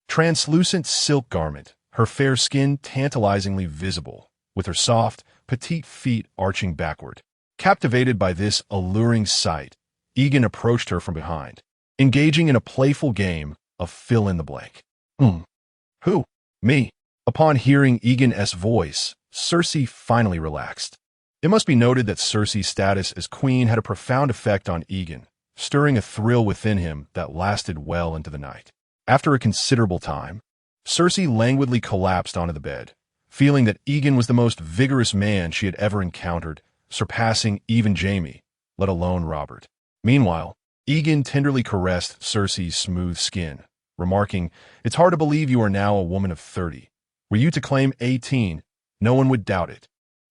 translucent silk garment, her fair skin tantalizingly visible, with her soft, petite feet arching backward. Captivated by this alluring sight, Yegon approached her from behind, engaging in a playful game of fill-in-the-blank. Who? Me. Upon hearing Yegon's voice, Cersei finally relaxed. It must be noted that Cersei's status as queen had a profound effect on Yegon, stirring a thrill within him that lasted well into the night. After a considerable time, Cersei languidly collapsed onto the bed, feeling that Yegon was the most vigorous man she had ever encountered, surpassing even Jaime, let alone Robert. Meanwhile, Yegon tenderly caressed Cersei's smooth skin, remarking, "It's hard to believe you are now a woman of 30. Were you to claim 18, no one would doubt it."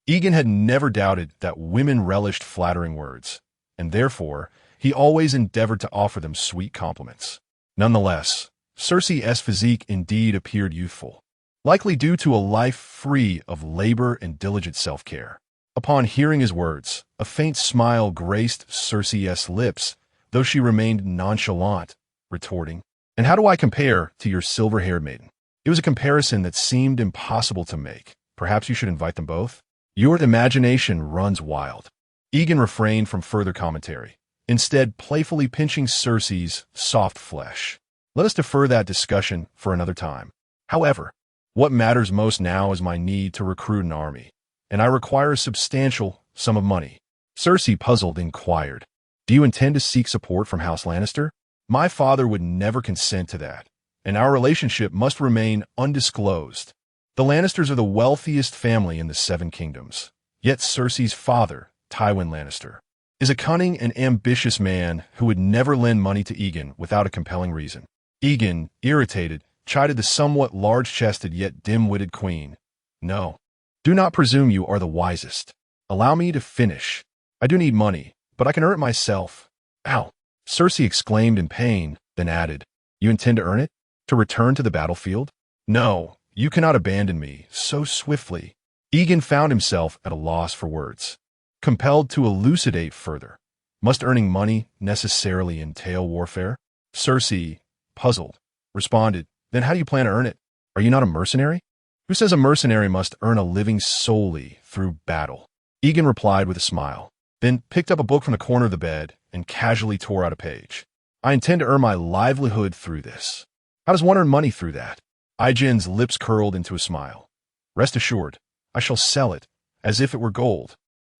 Yegon had never doubted that women relished flattering words, and therefore he always endeavored to offer them sweet compliments. Nonetheless, Cersei's physique indeed appeared youthful, likely due to a life free of labor and diligent self-care. Upon hearing his words, a faint smile graced Cersei's lips, though she remained nonchalant, retorting, "And how do I compare to your silver-haired maiden?" It was a comparison that seemed impossible to make. Perhaps you should invite them both? Your imagination runs wild. Yegon refrained from further commentary, instead playfully pinching Cersei's soft flesh. Let us defer that discussion for another time. However, what matters most now is my need to recruit an army, and I require a substantial sum of money. Cersei, puzzled, inquired, "Do you intend to seek support from House Lannister?" "My father would never consent to that, and our relationship must remain undisclosed. The Lannisters are the wealthiest family in the Seven Kingdoms. Yet Cersei's father, Tywin Lannister, is a cunning and ambitious man who would never lend money to Yegon without a compelling reason." Yegon, irritated, chided the somewhat large-chested yet dim-witted queen. "No. Do not presume you are the wisest. Allow me to finish. I do need money, but I can earn it myself." "Ow!" Cersei exclaimed in pain, then added, "You intend to earn it? To return to the battlefield?" "No, you cannot abandon me so swiftly." Yegon found himself at a loss for words, compelled to elucidate further. Must earning money necessarily entail warfare? Cersei, puzzled, responded, "Then how do you plan to earn it? Are you not a mercenary?" "Who says a mercenary must earn a living solely through battle?" Yegon replied with a smile, then picked up a book from the corner of the bed and casually tore out a page. "I intend to earn my livelihood through this." "How does one earn money through that?" Aegon's lips curled into a smile. "Rest assured, I shall sell it as if it were gold."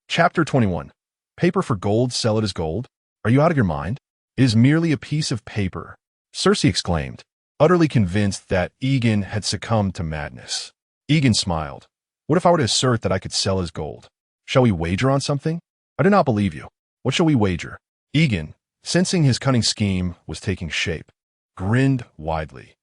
Chapter 21. Paper for gold, sell it as gold? Are you out of your mind? It is merely a piece of paper, Cersei exclaimed, utterly convinced that Yegon had succumbed to madness. Yegon smiled. "What if I were to assert that I could sell as gold? Shall we wager on something?" "I do not believe you. What shall we wager?" Yegon, sensing his cunning scheme was taking shape, grinned widely.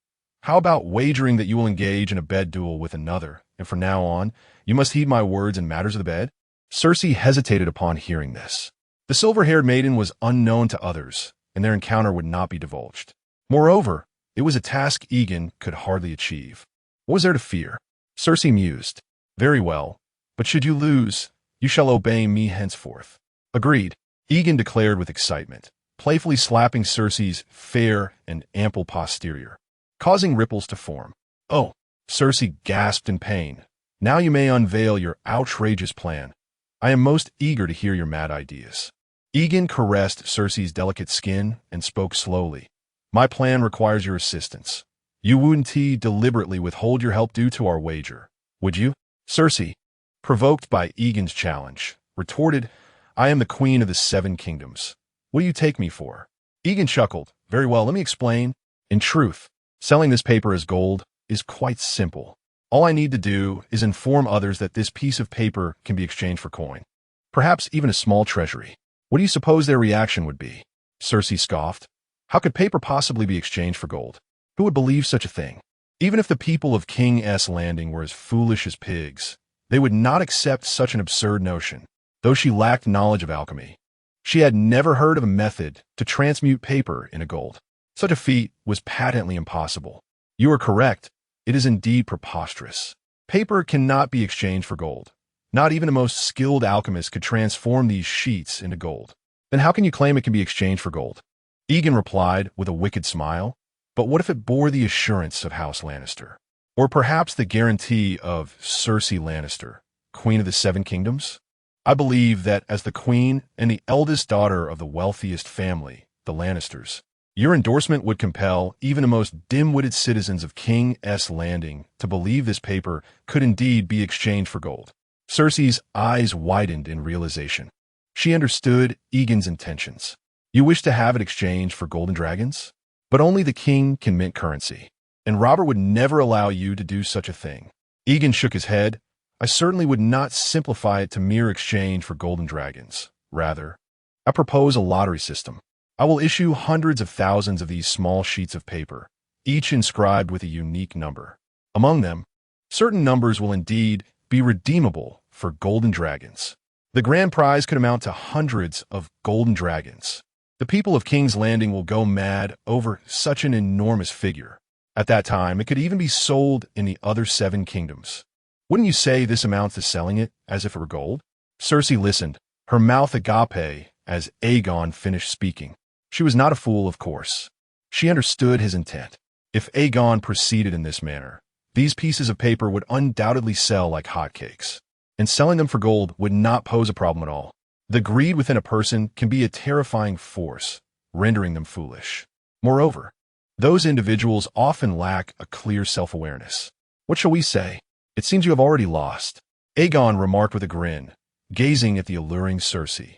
"How about wagering that you will engage in a bed duel with another, and from now on, you must heed my words in matters of the bed?" Cersei hesitated upon hearing this. The silver-haired maiden was unknown to others, and their encounter would not be divulged. Moreover, it was a task Yegon could hardly achieve. What was there to fear? Cersei mused. "Very well, but should you lose, you shall obey me henceforth." "Agreed," Yegon declared with excitement, playfully slapping Cersei's fair and ample posterior, causing ripples to form. "Oh," Cersei gasped in pain. "Now you may unveil your outrageous plan. I am most eager to hear your mad ideas." Yegon caressed Cersei's delicate skin and spoke slowly. "My plan requires your assistance. You wouldn't deliberately withhold your help due to our wager, would you?" Cersei, provoked by Yegon's challenge, retorted, "I am the queen of the Seven Kingdoms. What do you take me for?" Yegon chuckled. "Very well, let me explain. In truth, selling this paper as gold is quite simple. All I need to do is inform others that this piece of paper can be exchanged for coin, perhaps even a small treasury. What do you suppose their reaction would be?" Cersei scoffed. "How could paper possibly be exchanged for gold? Who would believe such a thing? Even if the people of King's Landing were as foolish as pigs, they would not accept such an absurd notion." Though she lacked knowledge of alchemy, she had never heard of a method to transmute paper into gold. Such a feat was patently impossible. "You are correct. It is indeed preposterous. Paper cannot be exchanged for gold. Not even the most skilled alchemist could transform these sheets into gold. Then how can you claim it can be exchanged for gold? Yegon replied with a wicked smile. But what if it bore the assurance of House Lannister? Or perhaps the guarantee of Cersei Lannister, Queen of the Seven Kingdoms? I believe that as the queen and the eldest daughter of the wealthiest family, the Lannisters, your endorsement would compel even the most dim-witted citizens of King's Landing to believe this paper could indeed be exchanged for gold. Cersei's eyes widened in realization. She understood Aegon's intentions. You wish to have it exchanged for golden dragons? But only the king can mint currency, and Robert would never allow you to do such a thing. Yegon shook his head. I certainly would not simplify it to mere exchange for golden dragons. Rather, I propose a lottery system. I will issue hundreds of thousands of these small sheets of paper, each inscribed with a unique number. Among them, certain numbers will indeed be redeemable for golden dragons. The grand prize could amount to hundreds of golden dragons. The people of King's Landing will go mad over such an enormous figure. At that time, it could even be sold in the other 7 kingdoms. Wouldn't you say this amounts to selling it as if it were gold? Cersei listened, her mouth agape as Aegon finished speaking. She was not a fool, of course. She understood his intent. If Aegon proceeded in this manner, these pieces of paper would undoubtedly sell like hotcakes, and selling them for gold would not pose a problem at all. The greed within a person can be a terrifying force, rendering them foolish. Moreover, those individuals often lack a clear self-awareness. What shall we say? It seems you have already lost, Aegon remarked with a grin, gazing at the alluring Cersei.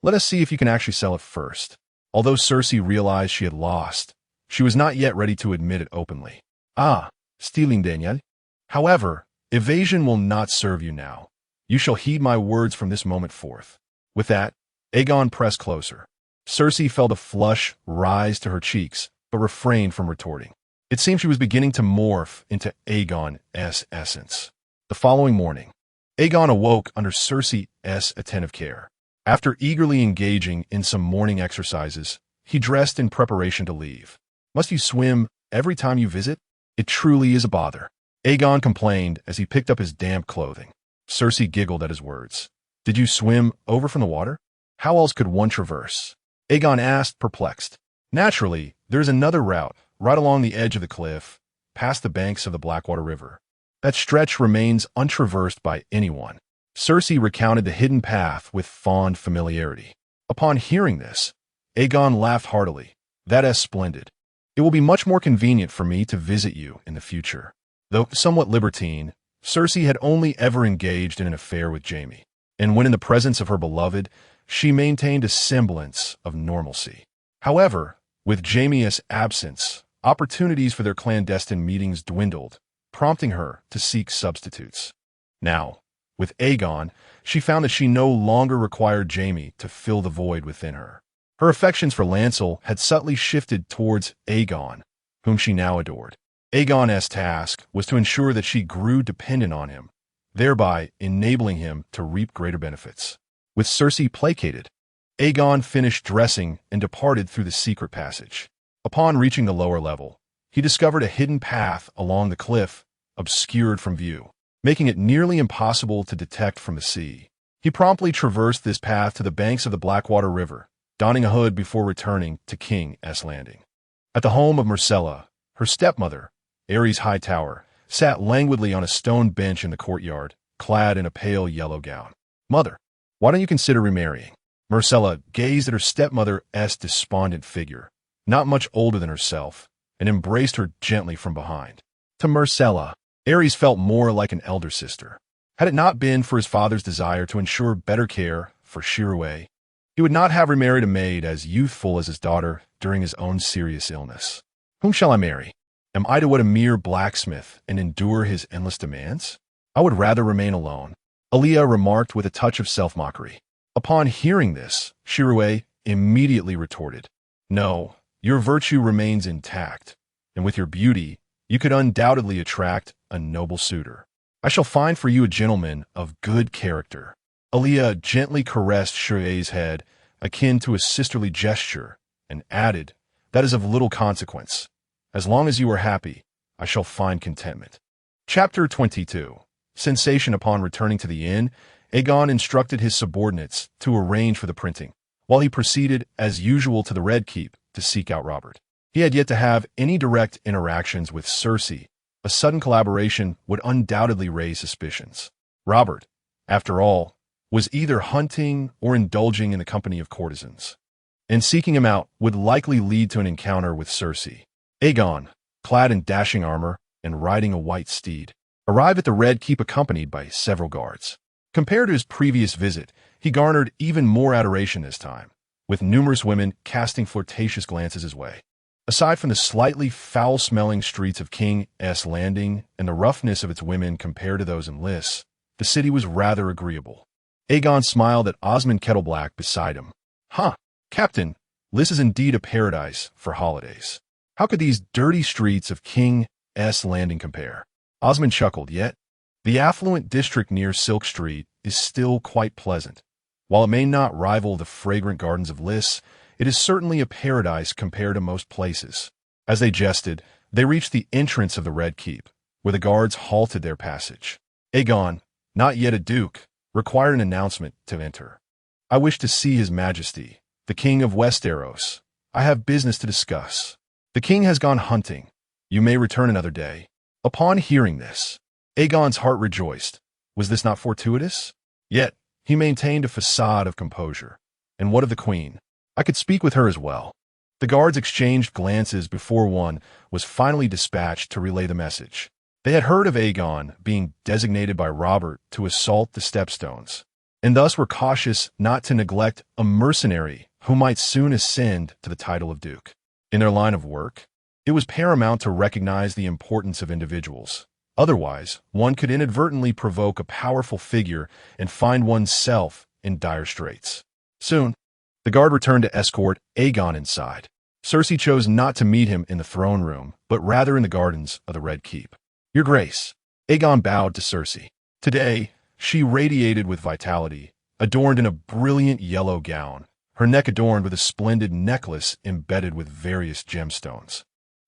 Let us see if you can actually sell it first. Although Cersei realized she had lost, she was not yet ready to admit it openly. Stealing Daniel. However, evasion will not serve you now. You shall heed my words from this moment forth. With that, Aegon pressed closer. Cersei felt a flush rise to her cheeks, but refrained from retorting. It seemed she was beginning to morph into Aegon's essence. The following morning, Aegon awoke under Cersei's attentive care. After eagerly engaging in some morning exercises, he dressed in preparation to leave. Must you swim every time you visit? It truly is a bother, Aegon complained as he picked up his damp clothing. Cersei giggled at his words. Did you swim over from the water? How else could one traverse? Aegon asked, perplexed. Naturally, there is another route, right along the edge of the cliff, past the banks of the Blackwater River. That stretch remains untraversed by anyone. Cersei recounted the hidden path with fond familiarity. Upon hearing this, Aegon laughed heartily. That is splendid. It will be much more convenient for me to visit you in the future. Though somewhat libertine, Cersei had only ever engaged in an affair with Jaime, and when in the presence of her beloved, she maintained a semblance of normalcy. However, with Jaime's absence, opportunities for their clandestine meetings dwindled, prompting her to seek substitutes. Now, with Aegon, she found that she no longer required Jaime to fill the void within her. Her affections for Lancel had subtly shifted towards Aegon, whom she now adored. Aegon's task was to ensure that she grew dependent on him, thereby enabling him to reap greater benefits. With Cersei placated, Aegon finished dressing and departed through the secret passage. Upon reaching the lower level, he discovered a hidden path along the cliff, obscured from view, making it nearly impossible to detect from the sea. He promptly traversed this path to the banks of the Blackwater River, donning a hood before returning to King's Landing. At the home of Myrcella, her stepmother, Aerys Hightower, sat languidly on a stone bench in the courtyard, clad in a pale yellow gown. Mother, why don't you consider remarrying? Myrcella gazed at her stepmother's despondent figure, not much older than herself, and embraced her gently from behind. To Myrcella, Aerys felt more like an elder sister. Had it not been for his father's desire to ensure better care for Shirue, he would not have remarried a maid as youthful as his daughter during his own serious illness. Whom shall I marry? Am I to wed a mere blacksmith and endure his endless demands? I would rather remain alone, Aaliyah remarked with a touch of self-mockery. Upon hearing this, Shirue immediately retorted, No, your virtue remains intact, and with your beauty, you could undoubtedly attract a noble suitor. I shall find for you a gentleman of good character. Aaliyah gently caressed Shirue's head, akin to a sisterly gesture, and added, That is of little consequence. As long as you are happy, I shall find contentment. Chapter 22. Sensation. Upon returning to the inn, Aegon instructed his subordinates to arrange for the printing, while he proceeded, as usual, to the Red Keep to seek out Robert. He had yet to have any direct interactions with Cersei. A sudden collaboration would undoubtedly raise suspicions. Robert, after all, was either hunting or indulging in the company of courtesans, and seeking him out would likely lead to an encounter with Cersei. Aegon, clad in dashing armor and riding a white steed, arrived at the Red Keep accompanied by several guards. Compared to his previous visit, he garnered even more adoration this time, with numerous women casting flirtatious glances his way. Aside from the slightly foul-smelling streets of King's Landing and the roughness of its women compared to those in Lys, the city was rather agreeable. Aegon smiled at Osmond Kettleblack beside him. "Huh, Captain, Lys is indeed a paradise for holidays. How could these dirty streets of King's Landing compare?" Osmond chuckled, "Yet the affluent district near Silk Street is still quite pleasant. While it may not rival the fragrant gardens of Lys, it is certainly a paradise compared to most places." As they jested, they reached the entrance of the Red Keep, where the guards halted their passage. Aegon, not yet a duke, required an announcement to enter. "I wish to see His Majesty, the King of Westeros. I have business to discuss. The king has gone hunting. You may return another day." Upon hearing this, Aegon's heart rejoiced. Was this not fortuitous? Yet, he maintained a facade of composure. And what of the queen? I could speak with her as well. The guards exchanged glances before one was finally dispatched to relay the message. They had heard of Aegon being designated by Robert to assault the Stepstones, and thus were cautious not to neglect a mercenary who might soon ascend to the title of duke. In their line of work, it was paramount to recognize the importance of individuals. Otherwise, one could inadvertently provoke a powerful figure and find oneself in dire straits. Soon, the guard returned to escort Aegon inside. Cersei chose not to meet him in the throne room, but rather in the gardens of the Red Keep. "Your Grace." Aegon bowed to Cersei. Today, she radiated with vitality, adorned in a brilliant yellow gown, her neck adorned with a splendid necklace embedded with various gemstones,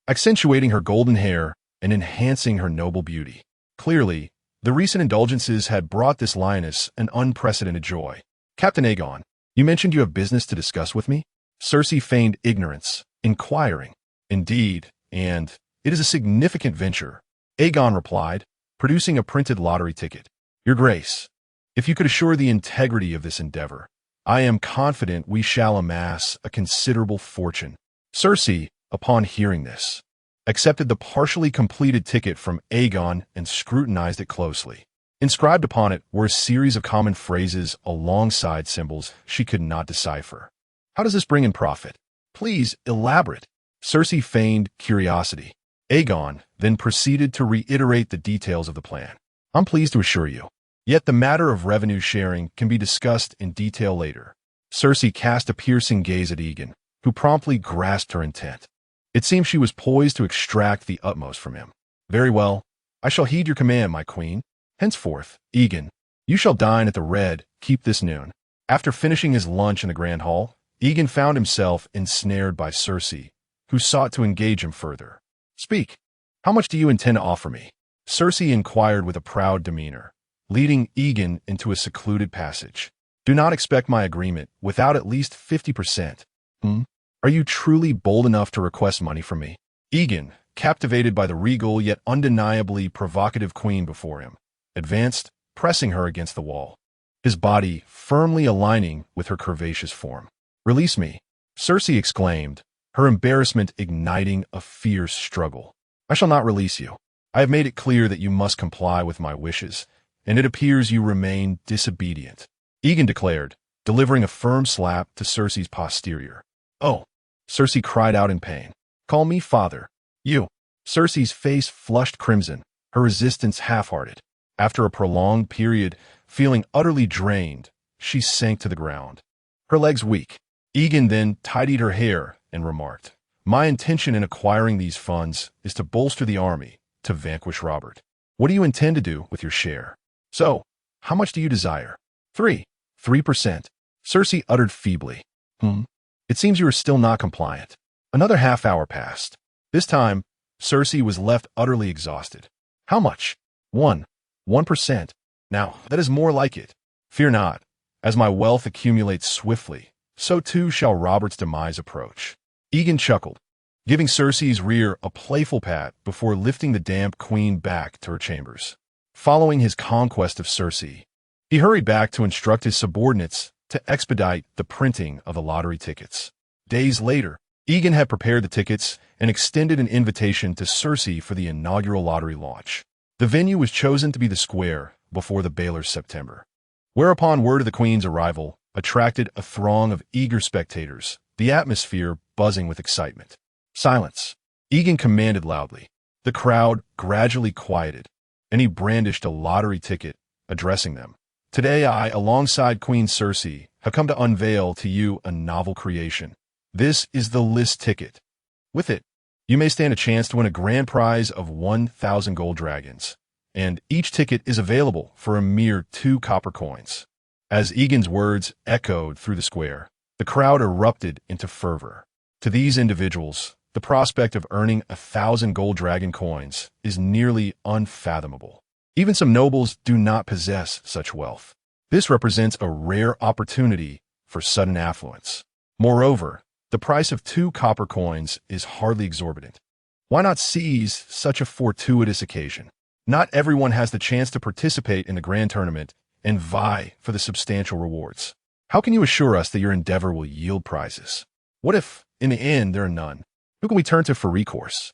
accentuating her golden hair and enhancing her noble beauty. Clearly, the recent indulgences had brought this lioness an unprecedented joy. "Captain Aegon, you mentioned you have business to discuss with me?" Cersei feigned ignorance, inquiring. "Indeed, and it is a significant venture," Aegon replied, producing a printed lottery ticket. "Your Grace, if you could assure the integrity of this endeavor, I am confident we shall amass a considerable fortune." Cersei, upon hearing this, accepted the partially completed ticket from Aegon and scrutinized it closely. Inscribed upon it were a series of common phrases alongside symbols she could not decipher. "How does this bring in profit? Please elaborate." Cersei feigned curiosity. Aegon then proceeded to reiterate the details of the plan. "I'm pleased to assure you. Yet the matter of revenue sharing can be discussed in detail later." Cersei cast a piercing gaze at Yegon, who promptly grasped her intent. It seemed she was poised to extract the utmost from him. "Very well. I shall heed your command, my queen. Henceforth, Yegon, you shall dine at the Red Keep this noon." After finishing his lunch in the Grand Hall, Yegon found himself ensnared by Cersei, who sought to engage him further. "Speak. How much do you intend to offer me?" Cersei inquired with a proud demeanor, leading Yegon into a secluded passage. "Do not expect my agreement without at least 50%. Are you truly bold enough to request money from me?" Yegon, captivated by the regal yet undeniably provocative queen before him, advanced, pressing her against the wall, his body firmly aligning with her curvaceous form. "Release me," Cersei exclaimed, her embarrassment igniting a fierce struggle. "I shall not release you. I have made it clear that you must comply with my wishes, and it appears you remain disobedient," Yegon declared, delivering a firm slap to Cersei's posterior. "Oh," Cersei cried out in pain. "Call me father. You." Cersei's face flushed crimson, her resistance half-hearted. After a prolonged period, feeling utterly drained, she sank to the ground, her legs weak. Yegon then tidied her hair and remarked, "My intention in acquiring these funds is to bolster the army, to vanquish Robert. What do you intend to do with your share? So, how much do you desire?" 3%, Cersei uttered feebly. It seems you are still not compliant." Another half-hour passed. This time, Cersei was left utterly exhausted. "How much?" 1%. "Now, that is more like it. Fear not. As my wealth accumulates swiftly, so too shall Robert's demise approach. Yegon chuckled, giving Cersei's rear a playful pat before lifting the damp queen back to her chambers. Following his conquest of Cersei, he hurried back to instruct his subordinates to expedite the printing of the lottery tickets. Days later, Yegon had prepared the tickets and extended an invitation to Cersei for the inaugural lottery launch. The venue was chosen to be the square before the Baelor's September, whereupon word of the queen's arrival attracted a throng of eager spectators, the atmosphere buzzing with excitement. Silence, Yegon commanded loudly. The crowd gradually quieted, and he brandished a lottery ticket, addressing them. Today I, alongside Queen Cersei, have come to unveil to you a novel creation. This is the list ticket. With it, you may stand a chance to win a grand prize of 1,000 gold dragons, and each ticket is available for a mere 2 copper coins. As Yegon's words echoed through the square, the crowd erupted into fervor. To these individuals, the prospect of earning 1,000 gold dragon coins is nearly unfathomable. Even some nobles do not possess such wealth. This represents a rare opportunity for sudden affluence. Moreover, the price of 2 copper coins is hardly exorbitant. Why not seize such a fortuitous occasion? Not everyone has the chance to participate in the grand tournament and vie for the substantial rewards. How can you assure us that your endeavor will yield prizes? What if, in the end, there are none? Who can we turn to for recourse?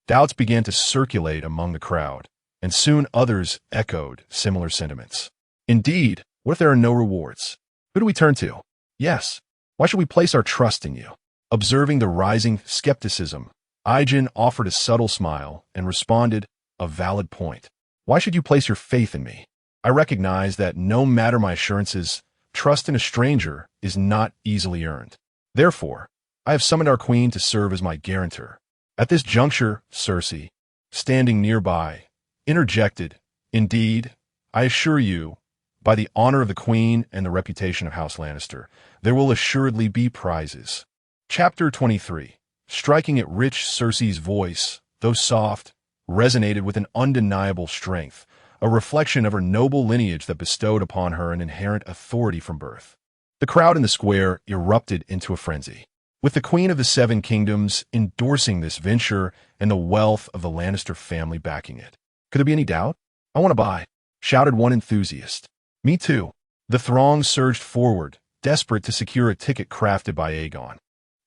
Doubts began to circulate among the crowd, and soon others echoed similar sentiments. Indeed, what if there are no rewards? Who do we turn to? Yes, why should we place our trust in you? Observing the rising skepticism, Aegon offered a subtle smile and responded, a valid point. Why should you place your faith in me? I recognize that no matter my assurances, trust in a stranger is not easily earned. Therefore, I have summoned our queen to serve as my guarantor. At this juncture, Cersei, standing nearby, interjected, indeed, I assure you, by the honor of the queen and the reputation of House Lannister, there will assuredly be prizes. Chapter 23. Striking it rich, Cersei's voice, though soft, resonated with an undeniable strength, a reflection of her noble lineage that bestowed upon her an inherent authority from birth. The crowd in the square erupted into a frenzy, with the Queen of the Seven Kingdoms endorsing this venture and the wealth of the Lannister family backing it. Could there be any doubt? I want to buy, shouted one enthusiast. Me too. The throng surged forward, desperate to secure a ticket crafted by Aegon,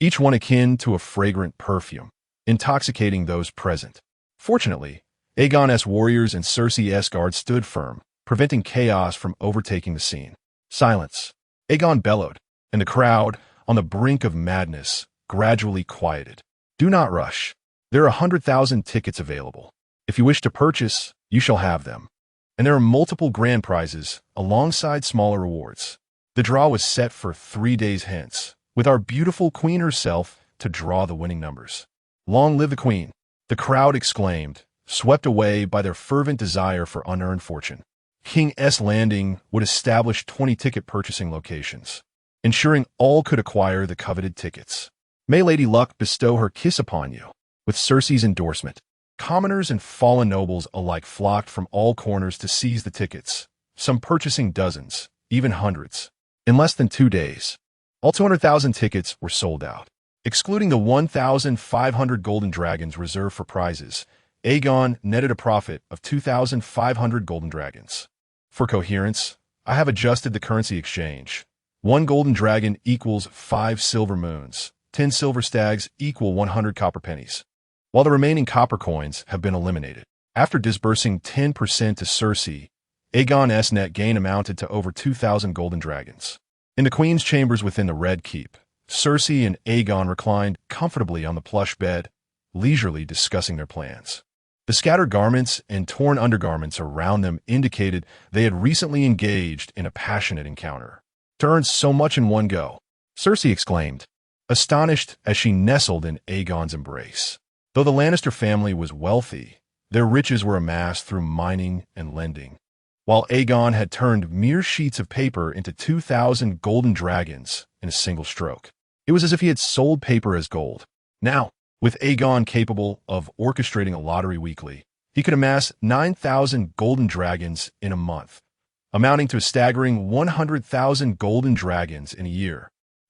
each one akin to a fragrant perfume, intoxicating those present. Fortunately, Aegon's warriors and Cersei's guards stood firm, preventing chaos from overtaking the scene. Silence. Aegon bellowed, and the crowd, on the brink of madness, gradually quieted. Do not rush. There are 100,000 tickets available. If you wish to purchase, you shall have them. And there are multiple grand prizes, alongside smaller rewards. The draw was set for 3 days hence, with our beautiful queen herself to draw the winning numbers. Long live the queen! The crowd exclaimed, swept away by their fervent desire for unearned fortune. King's Landing would establish 20 ticket purchasing locations, ensuring all could acquire the coveted tickets. May Lady Luck bestow her kiss upon you. With Cersei's endorsement, commoners and fallen nobles alike flocked from all corners to seize the tickets, some purchasing dozens, even hundreds. In less than 2 days, all 200,000 tickets were sold out. Excluding the 1,500 golden dragons reserved for prizes, Aegon netted a profit of 2,500 golden dragons. For coherence, I have adjusted the currency exchange. 1 golden dragon equals 5 silver moons. 10 silver stags equal 100 copper pennies. While the remaining copper coins have been eliminated. After disbursing 10% to Cersei, Aegon's net gain amounted to over 2,000 golden dragons. In the queen's chambers within the Red Keep, Cersei and Aegon reclined comfortably on the plush bed, leisurely discussing their plans. The scattered garments and torn undergarments around them indicated they had recently engaged in a passionate encounter. To earn so much in one go, Cersei exclaimed, astonished as she nestled in Aegon's embrace. Though the Lannister family was wealthy, their riches were amassed through mining and lending, while Aegon had turned mere sheets of paper into 2,000 golden dragons in a single stroke. It was as if he had sold paper as gold. Now, with Aegon capable of orchestrating a lottery weekly, he could amass 9,000 golden dragons in a month, amounting to a staggering 100,000 golden dragons in a year.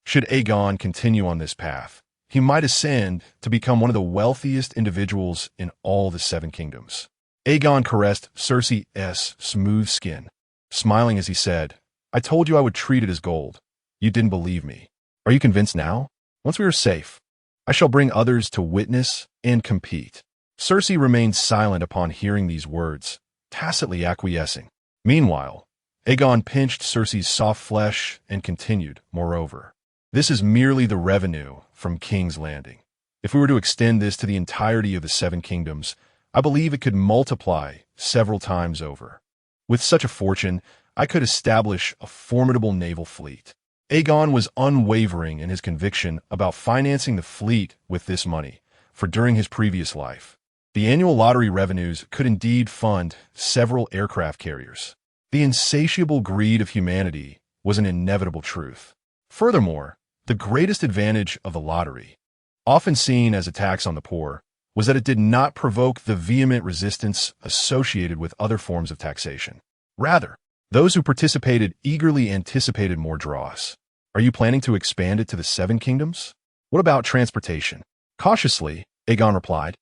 Should Aegon continue on this path, he might ascend to become one of the wealthiest individuals in all the Seven Kingdoms. Aegon caressed Cersei's smooth skin, smiling as he said, "I told you I would treat it as gold. You didn't believe me. Are you convinced now? Once we are safe, I shall bring others to witness and compete." Cersei remained silent upon hearing these words, tacitly acquiescing. Meanwhile, Aegon pinched Cersei's soft flesh and continued, "Moreover, this is merely the revenue from King's Landing. If we were to extend this to the entirety of the Seven Kingdoms, I believe it could multiply several times over. With such a fortune, I could establish a formidable naval fleet." Aegon was unwavering in his conviction about financing the fleet with this money, for during his previous life, the annual lottery revenues could indeed fund several aircraft carriers. The insatiable greed of humanity was an inevitable truth. Furthermore, the greatest advantage of the lottery, often seen as a tax on the poor, was that it did not provoke the vehement resistance associated with other forms of taxation. Rather, those who participated eagerly anticipated more draws. Are you planning to expand it to the Seven Kingdoms? What about transportation? Cautiously, Aegon replied,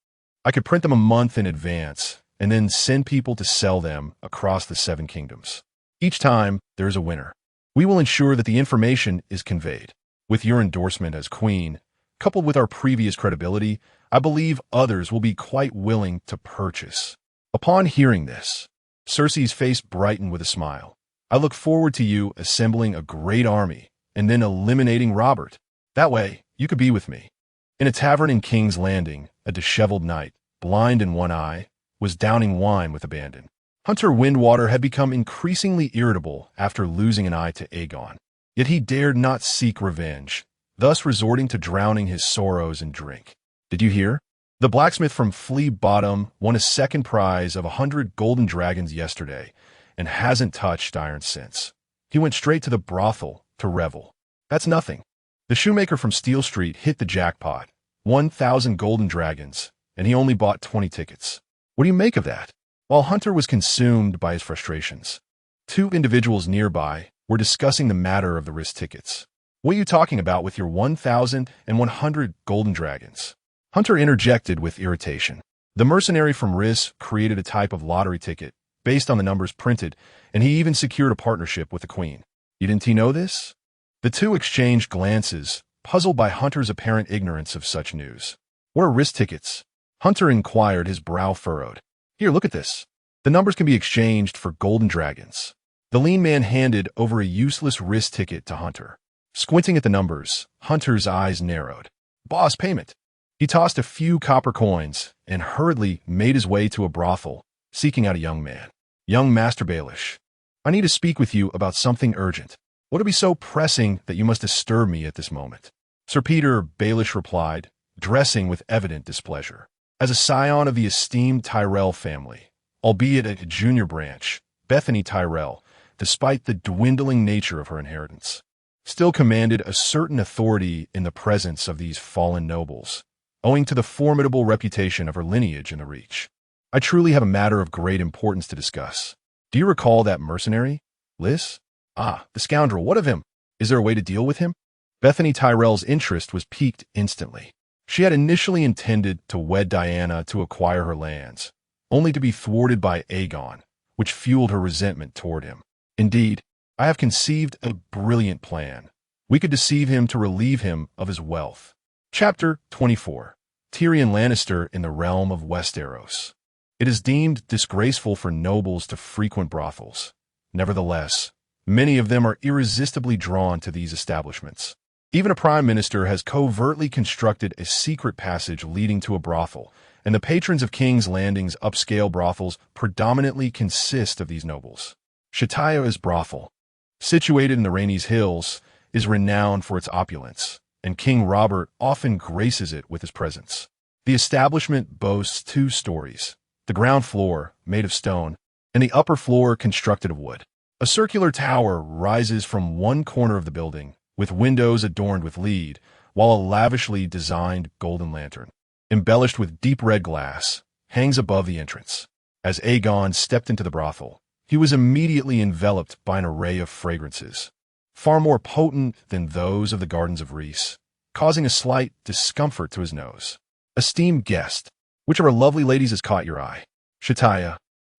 "I could print them a month in advance and then send people to sell them across the Seven Kingdoms. Each time, there is a winner. We will ensure that the information is conveyed. With your endorsement as queen, coupled with our previous credibility, I believe others will be quite willing to purchase." Upon hearing this, Cersei's face brightened with a smile. "I look forward to you assembling a great army and then eliminating Robert. That way, you could be with me." In a tavern in King's Landing, a disheveled knight, blind in one eye, was downing wine with abandon. Hunter Windwater had become increasingly irritable after losing an eye to Aegon. Yet he dared not seek revenge, thus resorting to drowning his sorrows in drink. "Did you hear? The blacksmith from Flea Bottom won a second prize of 100 golden dragons yesterday and hasn't touched iron since. He went straight to the brothel to revel. That's nothing. The shoemaker from Steel Street hit the jackpot, 1,000 golden dragons, and he only bought 20 tickets. What do you make of that?" While Hunter was consumed by his frustrations, two individuals nearby were discussing the matter of the wrist tickets. "What are you talking about with your 1,100 golden dragons?" Hunter interjected with irritation. "The mercenary from Riss created a type of lottery ticket based on the numbers printed, and he even secured a partnership with the Queen. Didn't he know this?" The two exchanged glances, puzzled by Hunter's apparent ignorance of such news. "What are wrist tickets?" Hunter inquired, his brow furrowed. "Here, look at this. The numbers can be exchanged for golden dragons." The lean man handed over a useless wrist ticket to Hunter. Squinting at the numbers, Hunter's eyes narrowed. "Boss, payment." He tossed a few copper coins and hurriedly made his way to a brothel, seeking out a young man. "Young Master Baelish, I need to speak with you about something urgent. Would it be so pressing that you must disturb me at this moment?" Sir Peter Baelish replied, dressing with evident displeasure. As a scion of the esteemed Tyrell family, albeit a junior branch, Bethany Tyrell, despite the dwindling nature of her inheritance, still commanded a certain authority in the presence of these fallen nobles, owing to the formidable reputation of her lineage in the Reach. "I truly have a matter of great importance to discuss. Do you recall that mercenary, Liss? Ah, the scoundrel, what of him? Is there a way to deal with him?" Bethany Tyrell's interest was piqued instantly. She had initially intended to wed Diana to acquire her lands, only to be thwarted by Aegon, which fueled her resentment toward him. "Indeed, I have conceived a brilliant plan. We could deceive him to relieve him of his wealth." Chapter 24. Tyrion Lannister in the Realm of Westeros. It is deemed disgraceful for nobles to frequent brothels. Nevertheless, many of them are irresistibly drawn to these establishments. Even a prime minister has covertly constructed a secret passage leading to a brothel, and the patrons of King's Landing's upscale brothels predominantly consist of these nobles. Shataya's brothel, situated in the Rhaenys Hills, is renowned for its opulence, and King Robert often graces it with his presence. The establishment boasts 2 stories, the ground floor, made of stone, and the upper floor constructed of wood. A circular tower rises from one corner of the building, with windows adorned with lead, while a lavishly designed golden lantern, embellished with deep red glass, hangs above the entrance. As Aegon stepped into the brothel, he was immediately enveloped by an array of fragrances. far more potent than those of the gardens of Reese, causing a slight discomfort to his nose. Esteemed guest, which of our lovely ladies has caught your eye? Shataya,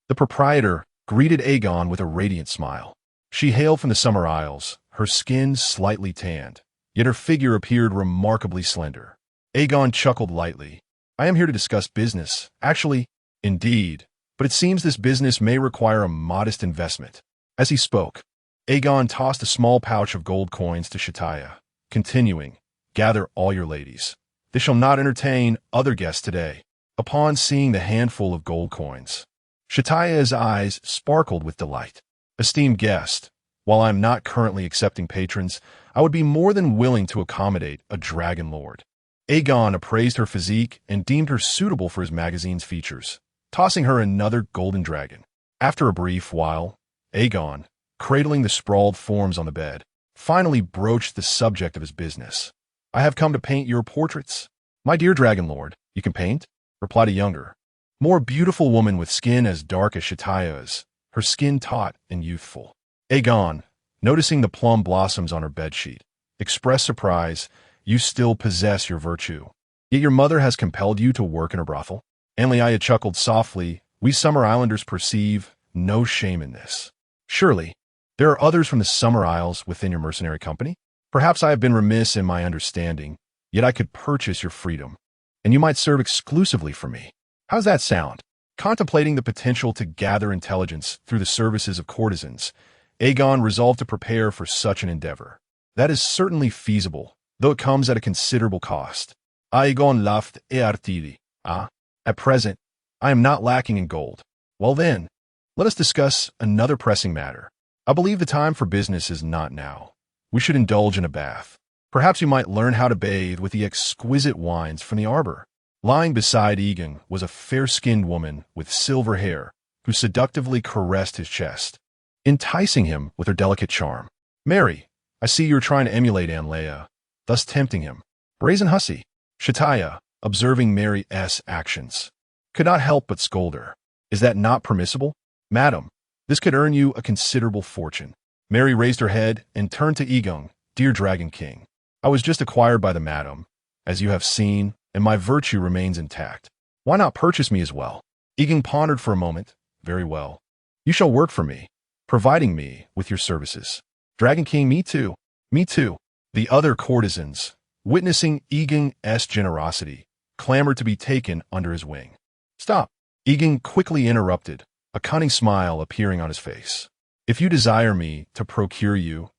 the proprietor, greeted Aegon with a radiant smile. She hailed from the Summer Isles, her skin slightly tanned, yet her figure appeared remarkably slender. Aegon chuckled lightly. I am here to discuss business. Actually, indeed, but it seems this business may require a modest investment. As he spoke, Aegon tossed a small pouch of gold coins to Shataya, continuing, gather all your ladies. They shall not entertain other guests today. Upon seeing the handful of gold coins, Shataya's eyes sparkled with delight. Esteemed guest, while I am not currently accepting patrons, I would be more than willing to accommodate a dragon lord. Aegon appraised her physique and deemed her suitable for his magazine's features, tossing her another golden dragon. After a brief while, Aegon, cradling the sprawled forms on the bed, finally broached the subject of his business. I have come to paint your portraits. My dear dragon lord, you can paint? Replied a younger, more beautiful woman with skin as dark as Shataya's, her skin taut and youthful. Aegon, noticing the plum blossoms on her bedsheet, expressed surprise. You still possess your virtue. Yet your mother has compelled you to work in a brothel? Anliaya chuckled softly. We Summer Islanders perceive no shame in this. Surely, there are others from the Summer Isles within your mercenary company? Perhaps I have been remiss in my understanding, yet I could purchase your freedom, and you might serve exclusively for me. How's that sound? Contemplating the potential to gather intelligence through the services of courtesans, Aegon resolved to prepare for such an endeavor. That is certainly feasible, though it comes at a considerable cost. Aegon laughed artidi. At present, I am not lacking in gold. Well then, let us discuss another pressing matter. I believe the time for business is not now. We should indulge in a bath. Perhaps you might learn how to bathe with the exquisite wines from the arbor. Lying beside Yegon was a fair-skinned woman with silver hair who seductively caressed his chest, enticing him with her delicate charm. Mary, I see you're trying to emulate Anlea, thus tempting him. Brazen hussy. Shataya, observing Mary's actions, could not help but scold her. Is that not permissible? Madam, this could earn you a considerable fortune. Mary raised her head and turned to Yegon. Dear Dragon King, I was just acquired by the madam, as you have seen, and my virtue remains intact. Why not purchase me as well? Yegon pondered for a moment. Very well. You shall work for me, providing me with your services. Dragon King, me too. Me too. The other courtesans, witnessing Yegon's generosity, clamored to be taken under his wing. Stop. Yegon quickly interrupted, a cunning smile appearing on his face. If you desire me to procure you,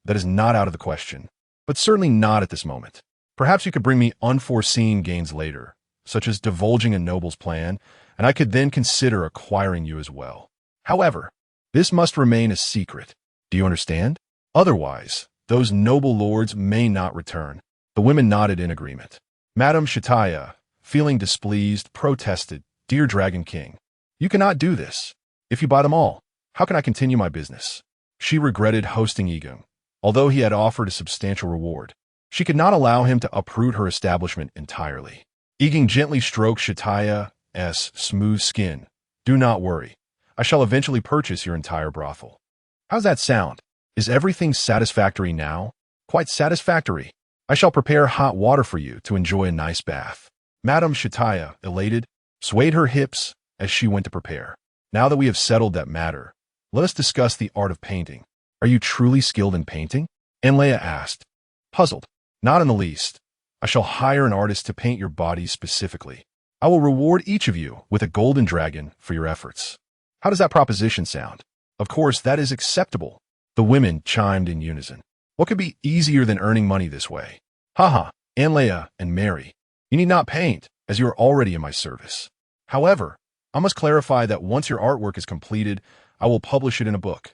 that is not out of the question, but certainly not at this moment. Perhaps you could bring me unforeseen gains later, such as divulging a noble's plan, and I could then consider acquiring you as well. However, this must remain a secret. Do you understand? Otherwise, those noble lords may not return. The women nodded in agreement. Madame Shataya, feeling displeased, protested, Dear Dragon King, you cannot do this. If you buy them all, how can I continue my business? She regretted hosting Yegon, although he had offered a substantial reward. She could not allow him to uproot her establishment entirely. Yegon gently stroked Shataya's smooth skin. Do not worry. I shall eventually purchase your entire brothel. How's that sound? Is everything satisfactory now? Quite satisfactory. I shall prepare hot water for you to enjoy a nice bath. Madame Shataya, elated, swayed her hips as she went to prepare. Now that we have settled that matter, let us discuss the art of painting. Are you truly skilled in painting? Anlea asked, puzzled. Not in the least. I shall hire an artist to paint your bodies specifically. I will reward each of you with a golden dragon for your efforts. How does that proposition sound? Of course, that is acceptable. The women chimed in unison. What could be easier than earning money this way? Haha, Anlea and Mary, you need not paint, as you are already in my service. However, I must clarify that once your artwork is completed, I will publish it in a book.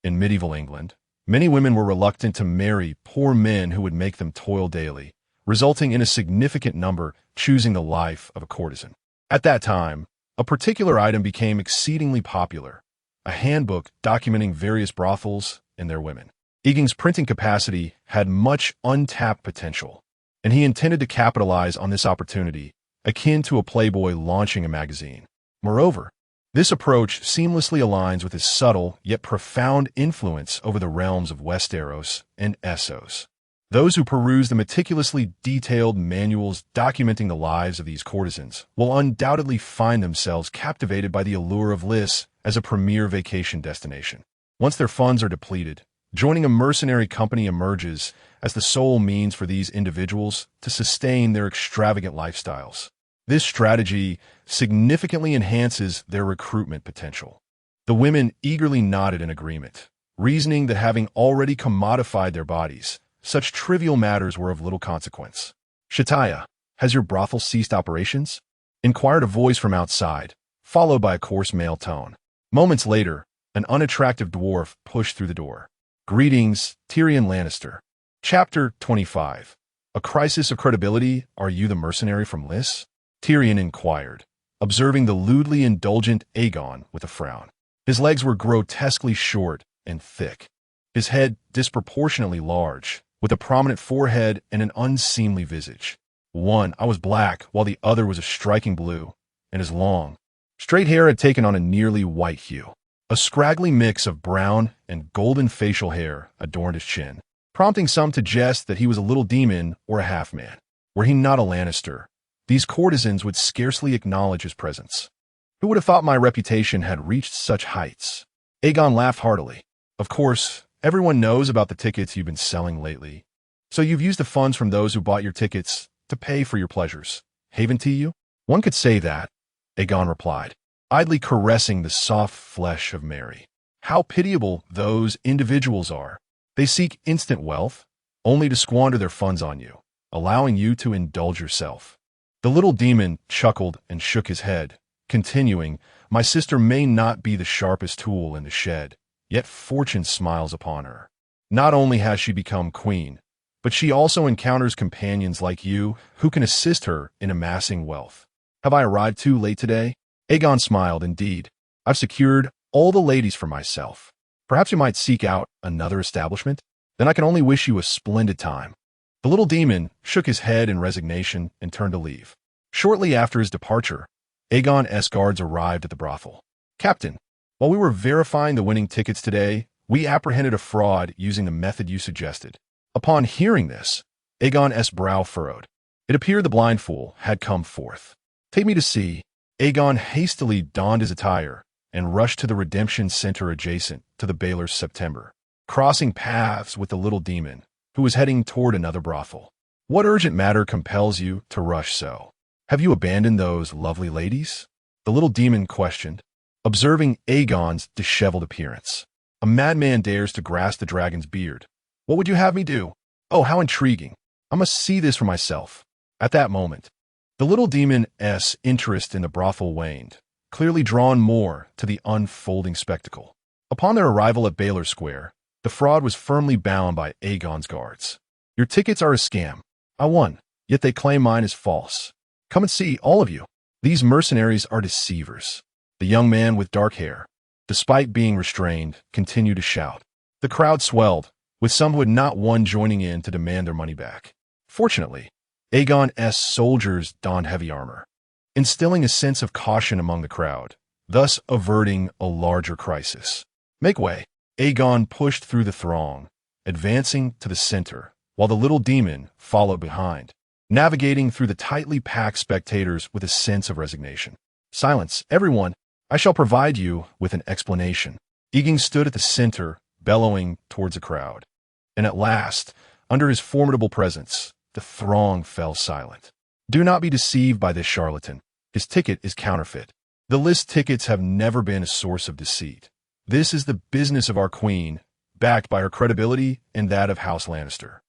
In medieval England, many women were reluctant to marry poor men who would make them toil daily, resulting in a significant number choosing the life of a courtesan. At that time, a particular item became exceedingly popular, a handbook documenting various brothels and their women. Yegon's printing capacity had much untapped potential, and he intended to capitalize on this opportunity, akin to a playboy launching a magazine. Moreover, This approach seamlessly aligns with his subtle yet profound influence over the realms of Westeros and Essos. Those who peruse the meticulously detailed manuals documenting the lives of these courtesans will undoubtedly find themselves captivated by the allure of Lys as a premier vacation destination. Once their funds are depleted, joining a mercenary company emerges as the sole means for these individuals to sustain their extravagant lifestyles. This strategy significantly enhances their recruitment potential. The women eagerly nodded in agreement, reasoning that having already commodified their bodies, such trivial matters were of little consequence. "Shataya, has your brothel ceased operations?" inquired a voice from outside, followed by a coarse male tone. Moments later, an unattractive dwarf pushed through the door. "Greetings, Tyrion Lannister." Chapter 25. A crisis of credibility. "Are you the mercenary from Lys?" Tyrion inquired, observing the lewdly indulgent Aegon with a frown. His legs were grotesquely short and thick, his head disproportionately large, with a prominent forehead and an unseemly visage. One eye was black, while the other was a striking blue, and his long, straight hair had taken on a nearly white hue. A scraggly mix of brown and golden facial hair adorned his chin, prompting some to jest that he was a little demon or a half-man. Were he not a Lannister, these courtesans would scarcely acknowledge his presence. "Who would have thought my reputation had reached such heights?" Aegon laughed heartily. "Of course, everyone knows about the tickets you've been selling lately. So you've used the funds from those who bought your tickets to pay for your pleasures. Haven to you?" "One could say that," Aegon replied, idly caressing the soft flesh of Mary. "How pitiable those individuals are. They seek instant wealth, only to squander their funds on you, allowing you to indulge yourself." The little demon chuckled and shook his head, continuing, "My sister may not be the sharpest tool in the shed, yet fortune smiles upon her. Not only has she become queen, but she also encounters companions like you who can assist her in amassing wealth." "Have I arrived too late today?" Aegon smiled. "Indeed, I've secured all the ladies for myself. Perhaps you might seek out another establishment? Then I can only wish you a splendid time." The little demon shook his head in resignation and turned to leave. Shortly after his departure, Aegon's guards arrived at the brothel. "Captain, while we were verifying the winning tickets today, we apprehended a fraud using the method you suggested." Upon hearing this, Aegon's brow furrowed. It appeared the blind fool had come forth. "Take me to see." Aegon hastily donned his attire and rushed to the redemption center adjacent to the Baylor's September, crossing paths with the little demon, who was heading toward another brothel. "What urgent matter compels you to rush so? Have you abandoned those lovely ladies?" the little demon questioned, observing Aegon's disheveled appearance. "A madman dares to grasp the dragon's beard. What would you have me do? Oh, how intriguing. I must see this for myself." At that moment, the little demon's interest in the brothel waned, clearly drawn more to the unfolding spectacle. Upon their arrival at Baylor Square, the fraud was firmly bound by Aegon's guards. "Your tickets are a scam. I won, yet they claim mine is false. Come and see, all of you. These mercenaries are deceivers." The young man with dark hair, despite being restrained, continued to shout. The crowd swelled, with some who had not won joining in to demand their money back. Fortunately, Aegon's soldiers donned heavy armor, instilling a sense of caution among the crowd, thus averting a larger crisis. "Make way." Aegon pushed through the throng, advancing to the center, while the little demon followed behind, navigating through the tightly packed spectators with a sense of resignation. "Silence, everyone. I shall provide you with an explanation." Yegon stood at the center, bellowing towards the crowd. And at last, under his formidable presence, the throng fell silent. "Do not be deceived by this charlatan. His ticket is counterfeit. The list tickets have never been a source of deceit. This is the business of our queen, backed by her credibility and that of House Lannister.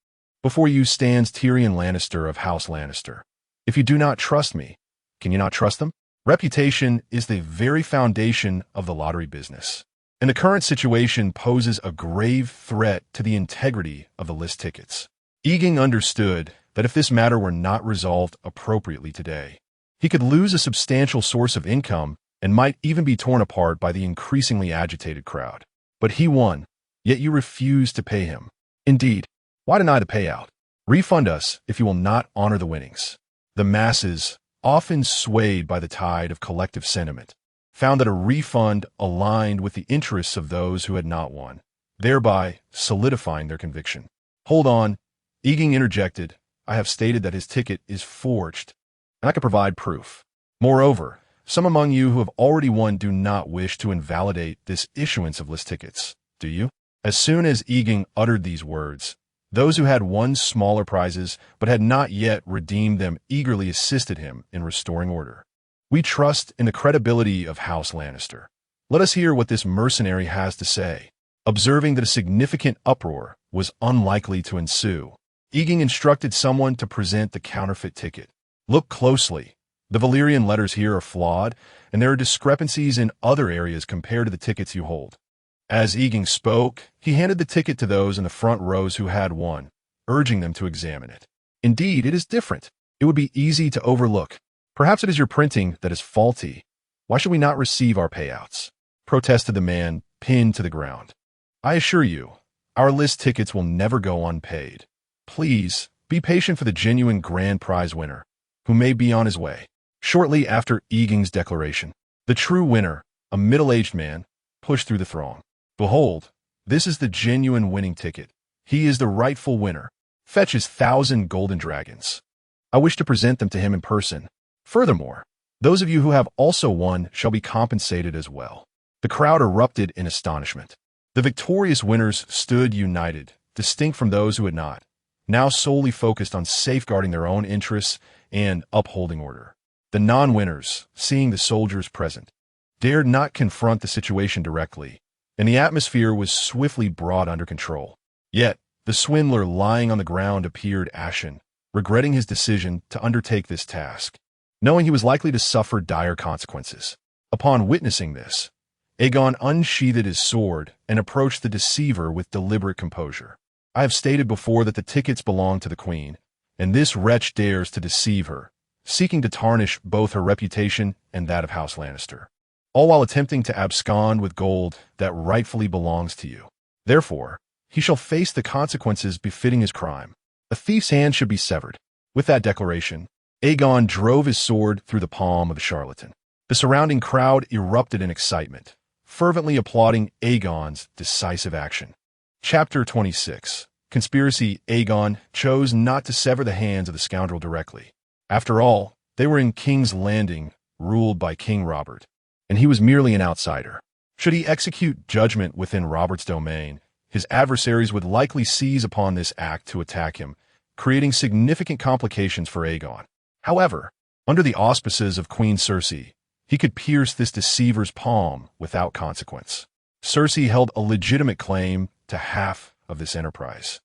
Before you stands Tyrion Lannister of House Lannister. If you do not trust me, can you not trust them? Reputation is the very foundation of the lottery business, and the current situation poses a grave threat to the integrity of the list tickets." Yegon understood that if this matter were not resolved appropriately today, he could lose a substantial source of income and might even be torn apart by the increasingly agitated crowd. But he won, yet you refuse to pay him. Indeed, why deny the payout? Refund us if you will not honor the winnings. The masses, often swayed by the tide of collective sentiment, found that a refund aligned with the interests of those who had not won, thereby solidifying their conviction. "Hold on," Yegon interjected. "I have stated that his ticket is forged, and I can provide proof. Moreover, some among you who have already won do not wish to invalidate this issuance of list tickets, do you?" As soon as Yegon uttered these words, those who had won smaller prizes but had not yet redeemed them eagerly assisted him in restoring order. "We trust in the credibility of House Lannister. Let us hear what this mercenary has to say." Observing that a significant uproar was unlikely to ensue, Yegon instructed someone to present the counterfeit ticket. "Look closely. The Valyrian letters here are flawed, and there are discrepancies in other areas compared to the tickets you hold." As Yegon spoke, he handed the ticket to those in the front rows who had won, urging them to examine it. "Indeed, it is different. It would be easy to overlook. Perhaps it is your printing that is faulty. Why should we not receive our payouts?" protested the man pinned to the ground. "I assure you, our list tickets will never go unpaid. Please, be patient for the genuine grand prize winner, who may be on his way." Shortly after Yegon's declaration, the true winner, a middle-aged man, pushed through the throng. "Behold, this is the genuine winning ticket. He is the rightful winner. Fetch his 1,000 golden dragons. I wish to present them to him in person. Furthermore, those of you who have also won shall be compensated as well." The crowd erupted in astonishment. The victorious winners stood united, distinct from those who had not, now solely focused on safeguarding their own interests and upholding order. The non-winners, seeing the soldiers present, dared not confront the situation directly, and the atmosphere was swiftly brought under control. Yet, the swindler lying on the ground appeared ashen, regretting his decision to undertake this task, knowing he was likely to suffer dire consequences. Upon witnessing this, Aegon unsheathed his sword and approached the deceiver with deliberate composure. "I have stated before that the tickets belong to the queen, and this wretch dares to deceive her, seeking to tarnish both her reputation and that of House Lannister, all while attempting to abscond with gold that rightfully belongs to you. Therefore, he shall face the consequences befitting his crime. A thief's hand should be severed." With that declaration, Aegon drove his sword through the palm of the charlatan. The surrounding crowd erupted in excitement, fervently applauding Aegon's decisive action. Chapter 26. Conspiracy. Aegon chose not to sever the hands of the scoundrel directly. After all, they were in King's Landing, ruled by King Robert, and he was merely an outsider. Should he execute judgment within Robert's domain, his adversaries would likely seize upon this act to attack him, creating significant complications for Aegon. However, under the auspices of Queen Cersei, he could pierce this deceiver's palm without consequence. Cersei held a legitimate claim to half of this enterprise,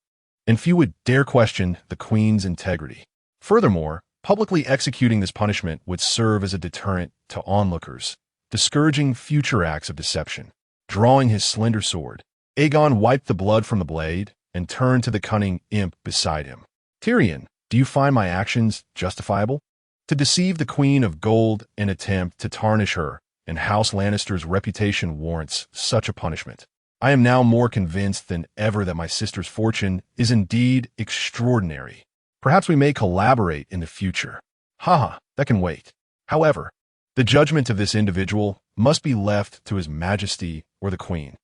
and few would dare question the queen's integrity. Furthermore, publicly executing this punishment would serve as a deterrent to onlookers, discouraging future acts of deception. Drawing his slender sword, Aegon wiped the blood from the blade and turned to the cunning imp beside him. "Tyrion, do you find my actions justifiable? To deceive the Queen of Gold and attempt to tarnish her and House Lannister's reputation warrants such a punishment. I am now more convinced than ever that my sister's fortune is indeed extraordinary. Perhaps we may collaborate in the future. Haha, that can wait. However, the judgment of this individual must be left to His Majesty or the Queen.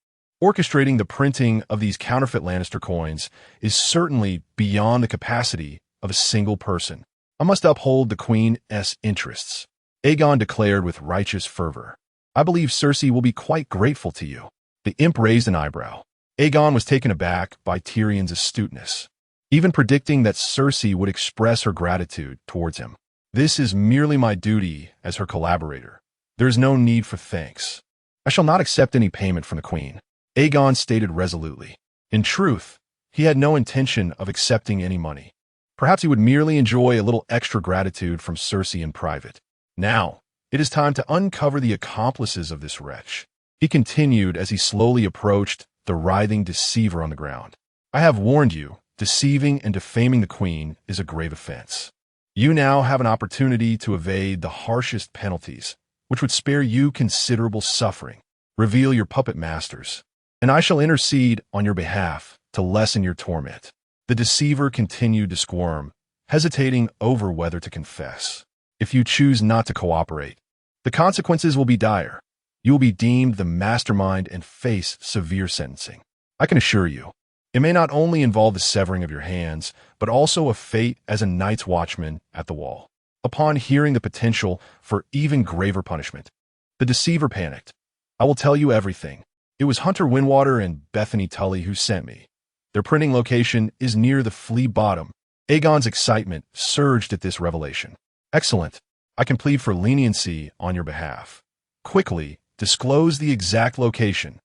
Orchestrating the printing of these counterfeit Lannister coins is certainly beyond the capacity of a single person. I must uphold the Queen's interests," Aegon declared with righteous fervor. "I believe Cersei will be quite grateful to you." The imp raised an eyebrow. Aegon was taken aback by Tyrion's astuteness, even predicting that Cersei would express her gratitude towards him. "This is merely my duty as her collaborator. There is no need for thanks. I shall not accept any payment from the Queen," Aegon stated resolutely. In truth, he had no intention of accepting any money. Perhaps he would merely enjoy a little extra gratitude from Cersei in private. "Now, it is time to uncover the accomplices of this wretch," he continued as he slowly approached the writhing deceiver on the ground. "I have warned you, deceiving and defaming the Queen is a grave offense. You now have an opportunity to evade the harshest penalties, which would spare you considerable suffering. Reveal your puppet masters, and I shall intercede on your behalf to lessen your torment." The deceiver continued to squirm, hesitating over whether to confess. "If you choose not to cooperate, the consequences will be dire. You will be deemed the mastermind and face severe sentencing. I can assure you, it may not only involve the severing of your hands, but also a fate as a night's watchman at the wall. Upon hearing the potential for even graver punishment, the deceiver panicked. I will tell you everything. It was Hunter Winwater and Bethany Tully who sent me. Their printing location is near the Flea Bottom. Aegon's excitement surged at this revelation. Excellent. I can plead for leniency on your behalf. Quickly, disclose the exact location.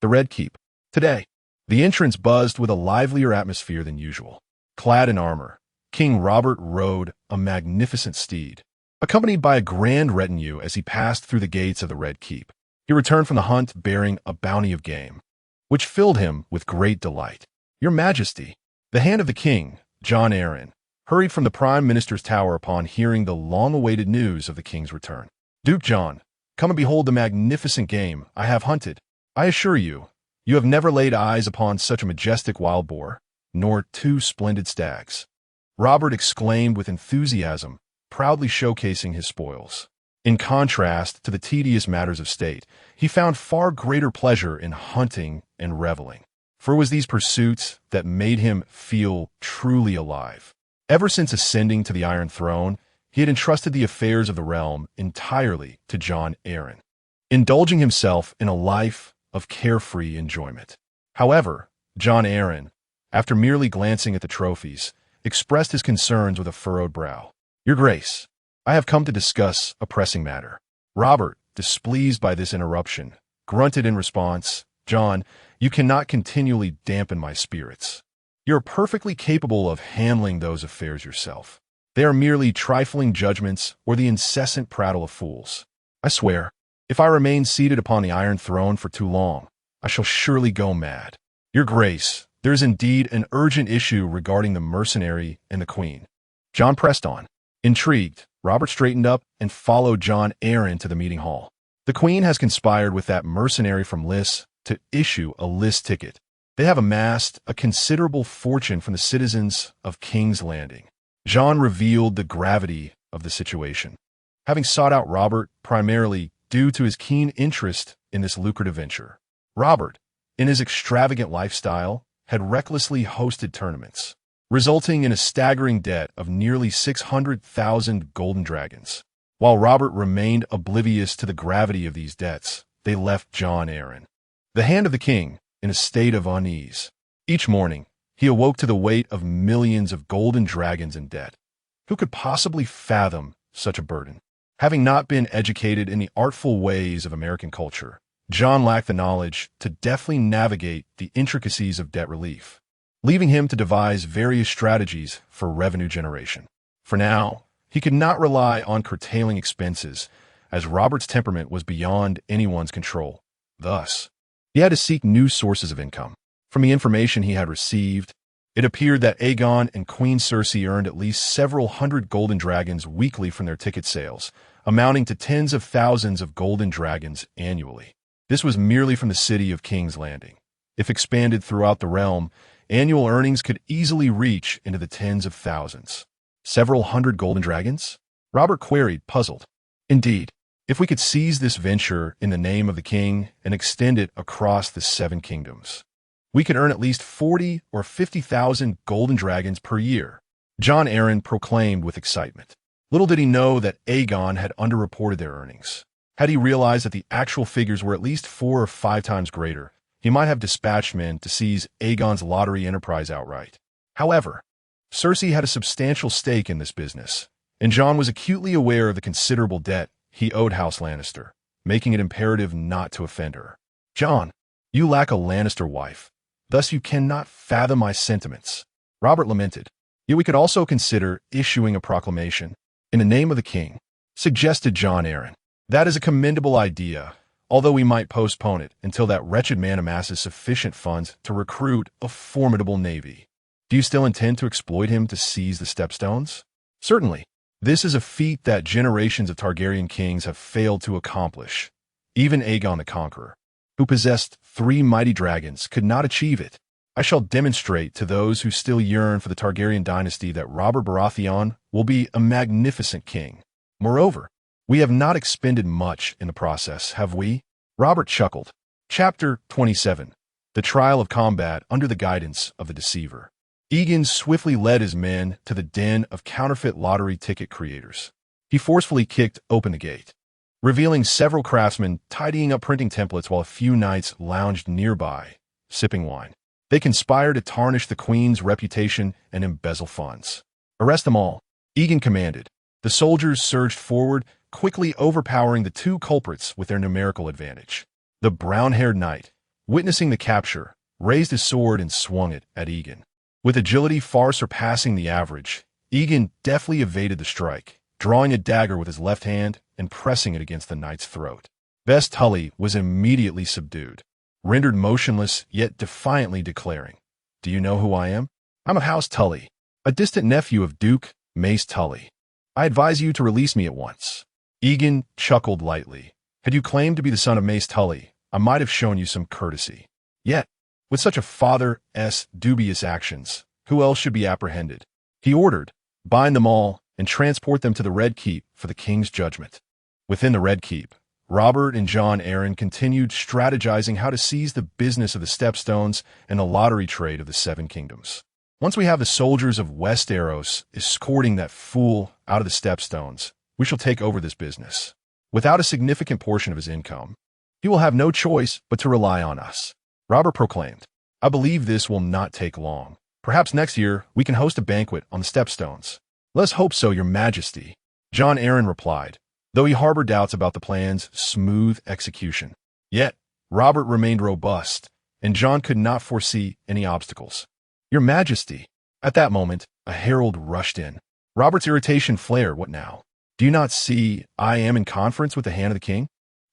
The Red Keep. Today. The entrance buzzed with a livelier atmosphere than usual. Clad in armor, King Robert rode a magnificent steed, accompanied by a grand retinue as he passed through the gates of the Red Keep. He returned from the hunt bearing a bounty of game, which filled him with great delight. Your Majesty, the hand of the king, Jon Arryn, hurried from the Prime Minister's tower upon hearing the long-awaited news of the king's return. Duke Jon, come and behold the magnificent game I have hunted. I assure you, you have never laid eyes upon such a majestic wild boar, nor two splendid stags. Robert exclaimed with enthusiasm, proudly showcasing his spoils. In contrast to the tedious matters of state, he found far greater pleasure in hunting and reveling, for it was these pursuits that made him feel truly alive. Ever since ascending to the Iron Throne, he had entrusted the affairs of the realm entirely to Jon Arryn, indulging himself in a life of carefree enjoyment. However, Jon Arryn, after merely glancing at the trophies, expressed his concerns with a furrowed brow. Your Grace, I have come to discuss a pressing matter. Robert, displeased by this interruption, grunted in response, Jon, you cannot continually dampen my spirits. You're perfectly capable of handling those affairs yourself. They are merely trifling judgments or the incessant prattle of fools. I swear, if I remain seated upon the Iron Throne for too long, I shall surely go mad. Your Grace, there is indeed an urgent issue regarding the mercenary and the Queen. Jon pressed on. Intrigued, Robert straightened up and followed Jon Arryn to the meeting hall. The Queen has conspired with that mercenary from Lys to issue a Lys ticket. They have amassed a considerable fortune from the citizens of King's Landing. Jon revealed the gravity of the situation, having sought out Robert primarily due to his keen interest in this lucrative venture. Robert, in his extravagant lifestyle, had recklessly hosted tournaments, resulting in a staggering debt of nearly 600,000 golden dragons. While Robert remained oblivious to the gravity of these debts, they left Jon Arryn, the hand of the king, in a state of unease. Each morning, he awoke to the weight of millions of golden dragons in debt. Who could possibly fathom such a burden? Having not been educated in the artful ways of American culture, Jon lacked the knowledge to deftly navigate the intricacies of debt relief, leaving him to devise various strategies for revenue generation. For now, he could not rely on curtailing expenses, as Robert's temperament was beyond anyone's control. Thus, he had to seek new sources of income. From the information he had received, it appeared that Aegon and Queen Cersei earned at least several hundred golden dragons weekly from their ticket sales, amounting to tens of thousands of golden dragons annually. This was merely from the city of King's Landing. If expanded throughout the realm, annual earnings could easily reach into the tens of thousands. Several hundred golden dragons? Robert queried, puzzled. Indeed, if we could seize this venture in the name of the king and extend it across the 7 kingdoms, we could earn at least 40 or 50,000 golden dragons per year, Jon Arryn proclaimed with excitement. Little did he know that Aegon had underreported their earnings. Had he realized that the actual figures were at least 4 or 5 times greater, he might have dispatched men to seize Aegon's lottery enterprise outright. However, Cersei had a substantial stake in this business, and Jon was acutely aware of the considerable debt he owed House Lannister, making it imperative not to offend her. Jon, you lack a Lannister wife. Thus you cannot fathom my sentiments. Robert lamented. Yet we could also consider issuing a proclamation in the name of the king, suggested Jon Arryn. That is a commendable idea, although we might postpone it until that wretched man amasses sufficient funds to recruit a formidable navy. Do you still intend to exploit him to seize the Stepstones? Certainly. This is a feat that generations of Targaryen kings have failed to accomplish. Even Aegon the Conqueror, who possessed 3 mighty dragons, could not achieve it. I shall demonstrate to those who still yearn for the Targaryen dynasty that Robert Baratheon will be a magnificent king. Moreover, we have not expended much in the process, have we? Robert chuckled. Chapter 27. The Trial of Combat Under the Guidance of the Deceiver. Yegon swiftly led his men to the den of counterfeit lottery ticket creators. He forcefully kicked open the gate, revealing several craftsmen tidying up printing templates while a few knights lounged nearby, sipping wine. They conspired to tarnish the queen's reputation and embezzle funds. Arrest them all, Yegon commanded. The soldiers surged forward, quickly overpowering the two culprits with their numerical advantage. The brown-haired knight, witnessing the capture, raised his sword and swung it at Yegon. With agility far surpassing the average, Yegon deftly evaded the strike, drawing a dagger with his left hand and pressing it against the knight's throat. Best Tully was immediately subdued, rendered motionless yet defiantly declaring, "Do you know who I am? I'm of House Tully, a distant nephew of Duke Mace Tully. I advise you to release me at once." Yegon chuckled lightly. "Had you claimed to be the son of Mace Tully, I might have shown you some courtesy. Yet, with such a father's dubious actions, who else should be apprehended?" He ordered, "Bind them all and transport them to the Red Keep for the king's judgment." Within the Red Keep, Robert and Jon Arryn continued strategizing how to seize the business of the Stepstones and the lottery trade of the Seven Kingdoms. Once we have the soldiers of Westeros escorting that fool out of the Stepstones, we shall take over this business. Without a significant portion of his income, he will have no choice but to rely on us," Robert proclaimed. "I believe this will not take long. Perhaps next year we can host a banquet on the Stepstones." "Let's hope so, Your Majesty," Jon Arryn replied, though he harbored doubts about the plan's smooth execution. Yet, Robert remained robust, and Jon could not foresee any obstacles. "Your Majesty." At that moment, a herald rushed in. Robert's irritation flared. "What now? Do you not see I am in conference with the hand of the king?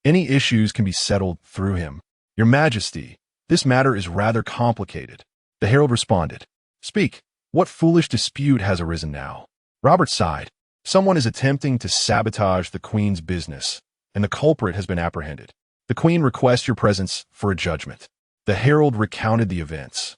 Any issues can be settled through him." "Your Majesty, this matter is rather complicated," the herald responded. "Speak. What foolish dispute has arisen now?" Robert sighed. "Someone is attempting to sabotage the queen's business, and the culprit has been apprehended. The queen requests your presence for a judgment." The herald recounted the events,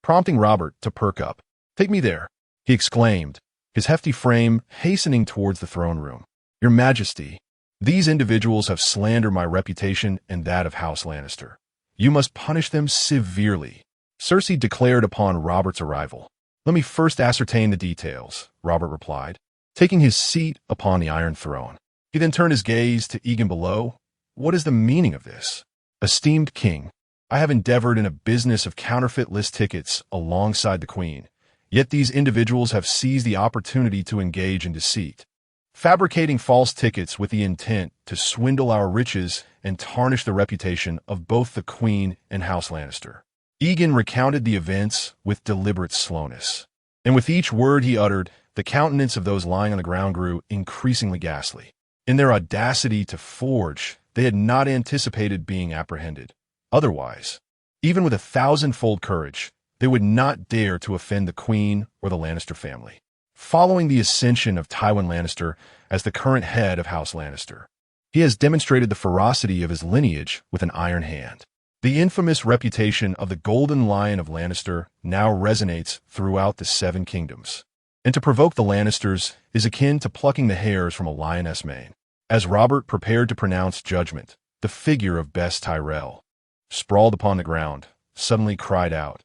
prompting Robert to perk up. "Take me there," he exclaimed, his hefty frame hastening towards the throne room. "Your Majesty, these individuals have slandered my reputation and that of House Lannister. You must punish them severely," Cersei declared upon Robert's arrival. "Let me first ascertain the details," Robert replied, taking his seat upon the Iron Throne. He then turned his gaze to Yegon below. "What is the meaning of this? Esteemed king, I have endeavored in a business of counterfeit list tickets alongside the queen, yet these individuals have seized the opportunity to engage in deceit, fabricating false tickets with the intent to swindle our riches and tarnish the reputation of both the queen and House Lannister." Yegon recounted the events with deliberate slowness, and with each word he uttered, the countenance of those lying on the ground grew increasingly ghastly. In their audacity to forge, they had not anticipated being apprehended. Otherwise, even with 1,000-fold courage, they would not dare to offend the queen or the Lannister family. Following the ascension of Tywin Lannister as the current head of House Lannister, he has demonstrated the ferocity of his lineage with an iron hand. The infamous reputation of the Golden Lion of Lannister now resonates throughout the Seven Kingdoms, and to provoke the Lannisters is akin to plucking the hairs from a lioness' mane. As Robert prepared to pronounce judgment, the figure of Bess Tyrell, sprawled upon the ground, suddenly cried out,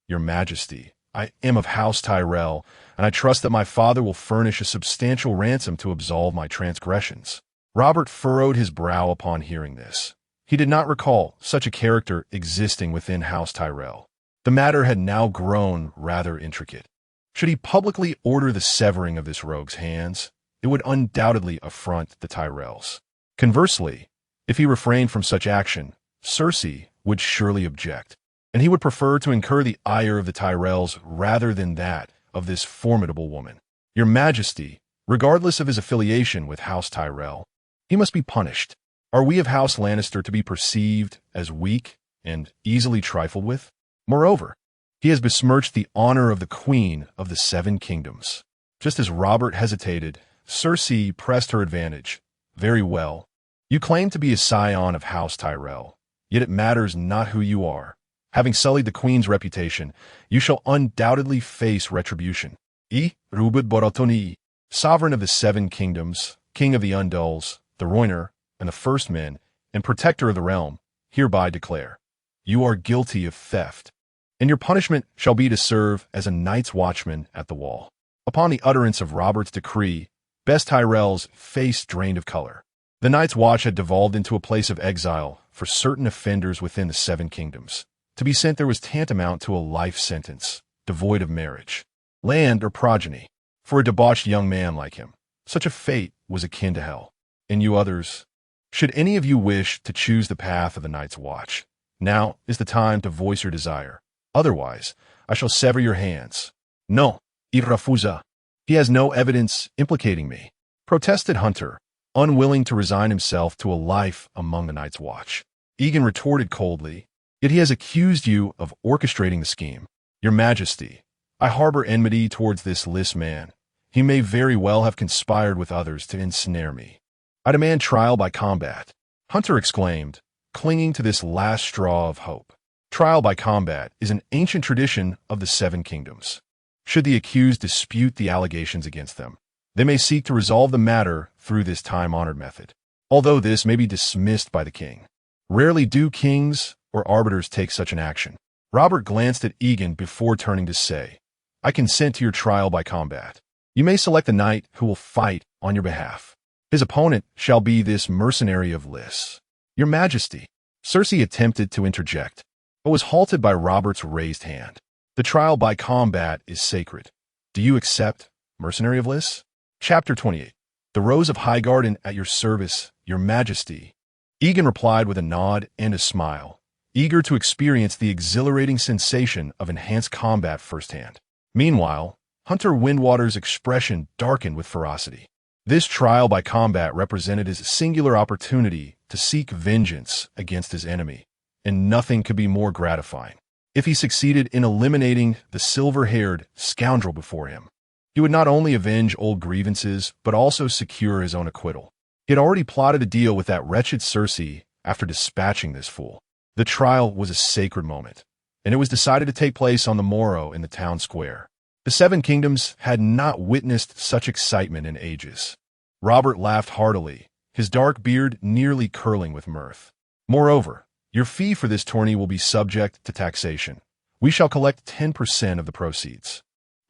"Your Majesty, I am of House Tyrell, and I trust that my father will furnish a substantial ransom to absolve my transgressions." Robert furrowed his brow upon hearing this. He did not recall such a character existing within House Tyrell. The matter had now grown rather intricate. Should he publicly order the severing of this rogue's hands, it would undoubtedly affront the Tyrells. Conversely, if he refrained from such action, Cersei would surely object, and he would prefer to incur the ire of the Tyrells rather than that of this formidable woman. "Your Majesty, regardless of his affiliation with House Tyrell, he must be punished. Are we of House Lannister to be perceived as weak and easily trifled with? Moreover, he has besmirched the honor of the Queen of the Seven Kingdoms." Just as Robert hesitated, Cersei pressed her advantage. "Very well. You claim to be a scion of House Tyrell, yet it matters not who you are. Having sullied the Queen's reputation, you shall undoubtedly face retribution. Rubud Borotoni, sovereign of the Seven Kingdoms, king of the Undulls, the Royner, and the First Men, and protector of the realm, hereby declare, you are guilty of theft, and your punishment shall be to serve as a night's watchman at the wall. Upon the utterance of Robert's decree, Bess Tyrell's face drained of color. The Night's Watch had devolved into a place of exile for certain offenders within the Seven Kingdoms. To be sent there was tantamount to a life sentence, devoid of marriage, land, or progeny. For a debauched young man like him, such a fate was akin to hell. And you others, should any of you wish to choose the path of the Night's Watch, now is the time to voice your desire. Otherwise, I shall sever your hands. No, Irafuza. He has no evidence implicating me, protested Hunter, unwilling to resign himself to a life among the Night's Watch. Yegon retorted coldly, yet he has accused you of orchestrating the scheme. Your Majesty, I harbor enmity towards this Lys man. He may very well have conspired with others to ensnare me. I demand trial by combat, Hunter exclaimed, clinging to this last straw of hope. Trial by combat is an ancient tradition of the Seven Kingdoms. Should the accused dispute the allegations against them, they may seek to resolve the matter through this time-honored method, although this may be dismissed by the king. Rarely do kings or arbiters take such an action. Robert glanced at Yegon before turning to say, I consent to your trial by combat. You may select the knight who will fight on your behalf. His opponent shall be this mercenary of Lys. Your Majesty. Cersei attempted to interject, but was halted by Robert's raised hand. The trial by combat is sacred. Do you accept, Mercenary of Lys? Chapter 28. The Rose of Highgarden at your service, Your Majesty. Yegon replied with a nod and a smile, eager to experience the exhilarating sensation of enhanced combat firsthand. Meanwhile, Hunter Windwater's expression darkened with ferocity. This trial by combat represented his singular opportunity to seek vengeance against his enemy, and nothing could be more gratifying. If he succeeded in eliminating the silver-haired scoundrel before him, he would not only avenge old grievances, but also secure his own acquittal. He had already plotted a deal with that wretched Cersei after dispatching this fool. The trial was a sacred moment, and it was decided to take place on the morrow in the town square. The Seven Kingdoms had not witnessed such excitement in ages. Robert laughed heartily, his dark beard nearly curling with mirth. Moreover, your fee for this tourney will be subject to taxation. We shall collect 10% of the proceeds.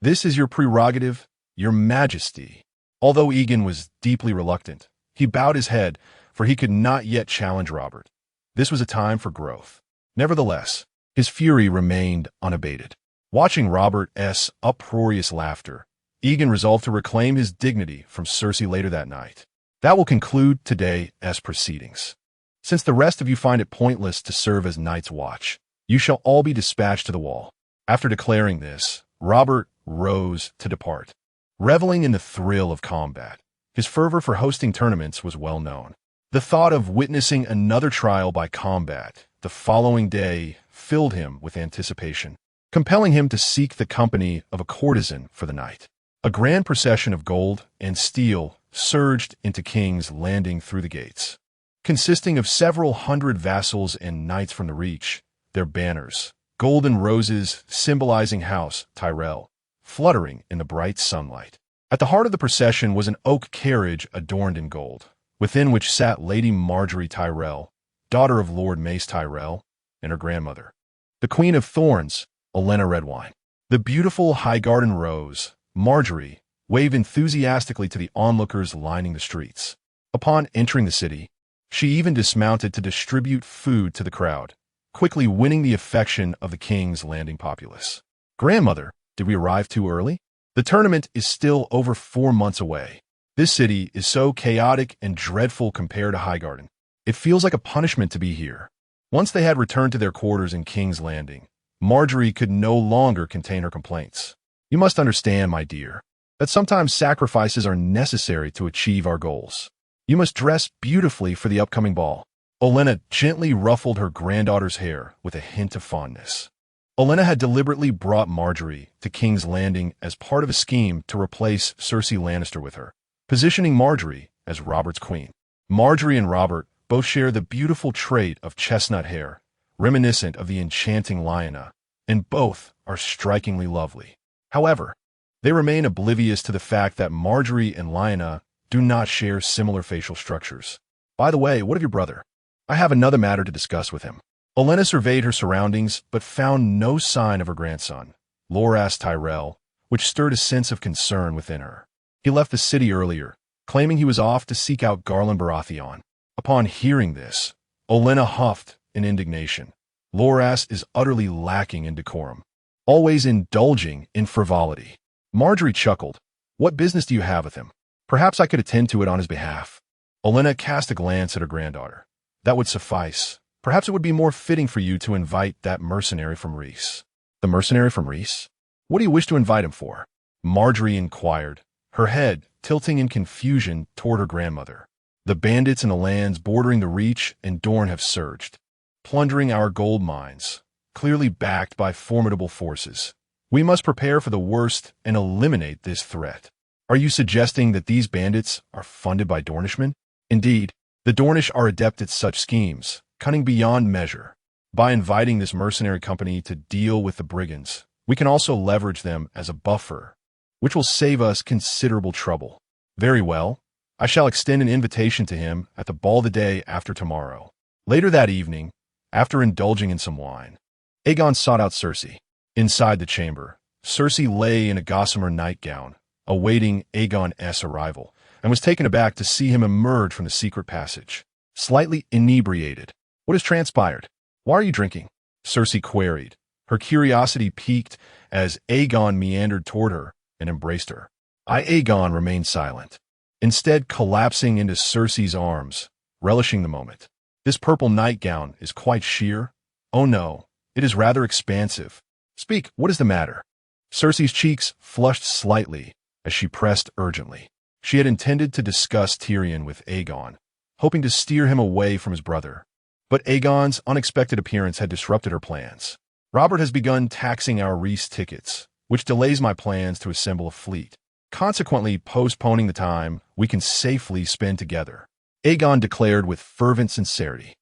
This is your prerogative, Your Majesty. Although Yegon was deeply reluctant, he bowed his head, for he could not yet challenge Robert. This was a time for growth. Nevertheless, his fury remained unabated. Watching Robert's uproarious laughter, Yegon resolved to reclaim his dignity from Cersei later that night. That will conclude today's proceedings. Since the rest of you find it pointless to serve as Night's Watch, you shall all be dispatched to the wall. After declaring this, Robert rose to depart. Reveling in the thrill of combat, his fervor for hosting tournaments was well known. The thought of witnessing another trial by combat the following day filled him with anticipation, compelling him to seek the company of a courtesan for the night. A grand procession of gold and steel surged into King's Landing through the gates, consisting of several hundred vassals and knights from the Reach, their banners, golden roses symbolizing House Tyrell, fluttering in the bright sunlight. At the heart of the procession was an oak carriage adorned in gold, within which sat Lady Margaery Tyrell, daughter of Lord Mace Tyrell, and her grandmother, the Queen of Thorns, Olenna Redwine. The beautiful Highgarden Rose, Margaery, waved enthusiastically to the onlookers lining the streets. Upon entering the city, she even dismounted to distribute food to the crowd, quickly winning the affection of the King's Landing populace. Grandmother, did we arrive too early? The tournament is still over 4 months away. This city is so chaotic and dreadful compared to Highgarden. It feels like a punishment to be here. Once they had returned to their quarters in King's Landing, Margaery could no longer contain her complaints. You must understand, my dear, that sometimes sacrifices are necessary to achieve our goals. You must dress beautifully for the upcoming ball. Olenna gently ruffled her granddaughter's hair with a hint of fondness. Olenna had deliberately brought Margaery to King's Landing as part of a scheme to replace Cersei Lannister with her, positioning Margaery as Robert's queen. Margaery and Robert both share the beautiful trait of chestnut hair, reminiscent of the enchanting Lyanna, and both are strikingly lovely. However, they remain oblivious to the fact that Margaery and Lyanna do not share similar facial structures. By the way, what of your brother? I have another matter to discuss with him. Olenna surveyed her surroundings, but found no sign of her grandson, Loras Tyrell, which stirred a sense of concern within her. He left the city earlier, claiming he was off to seek out Garland Baratheon. Upon hearing this, Olenna huffed in indignation. Loras is utterly lacking in decorum, always indulging in frivolity. Marjorie chuckled. What business do you have with him? Perhaps I could attend to it on his behalf. Olenna cast a glance at her granddaughter. That would suffice. Perhaps it would be more fitting for you to invite that mercenary from Rhys. The mercenary from Rhys? What do you wish to invite him for? Marjorie inquired, her head tilting in confusion toward her grandmother. The bandits in the lands bordering the Reach and Dorne have surged, plundering our gold mines, clearly backed by formidable forces. We must prepare for the worst and eliminate this threat. Are you suggesting that these bandits are funded by Dornishmen? Indeed, the Dornish are adept at such schemes, cunning beyond measure. By inviting this mercenary company to deal with the brigands, we can also leverage them as a buffer, which will save us considerable trouble. Very well. I shall extend an invitation to him at the ball the day after tomorrow. Later that evening, after indulging in some wine, Aegon sought out Cersei. Inside the chamber, Cersei lay in a gossamer nightgown, awaiting Aegon's arrival, and was taken aback to see him emerge from the secret passage, slightly inebriated. What has transpired? Why are you drinking? Cersei queried, her curiosity piqued as Aegon meandered toward her and embraced her. Aegon remained silent, instead collapsing into Cersei's arms, relishing the moment. This purple nightgown is quite sheer. Oh no, it is rather expansive. Speak, what is the matter? Cersei's cheeks flushed slightly as she pressed urgently. She had intended to discuss Tyrion with Aegon, hoping to steer him away from his brother. But Aegon's unexpected appearance had disrupted her plans. Robert has begun taxing our Rhys tickets, which delays my plans to assemble a fleet, consequently postponing the time we can safely spend together. Aegon declared with fervent sincerity.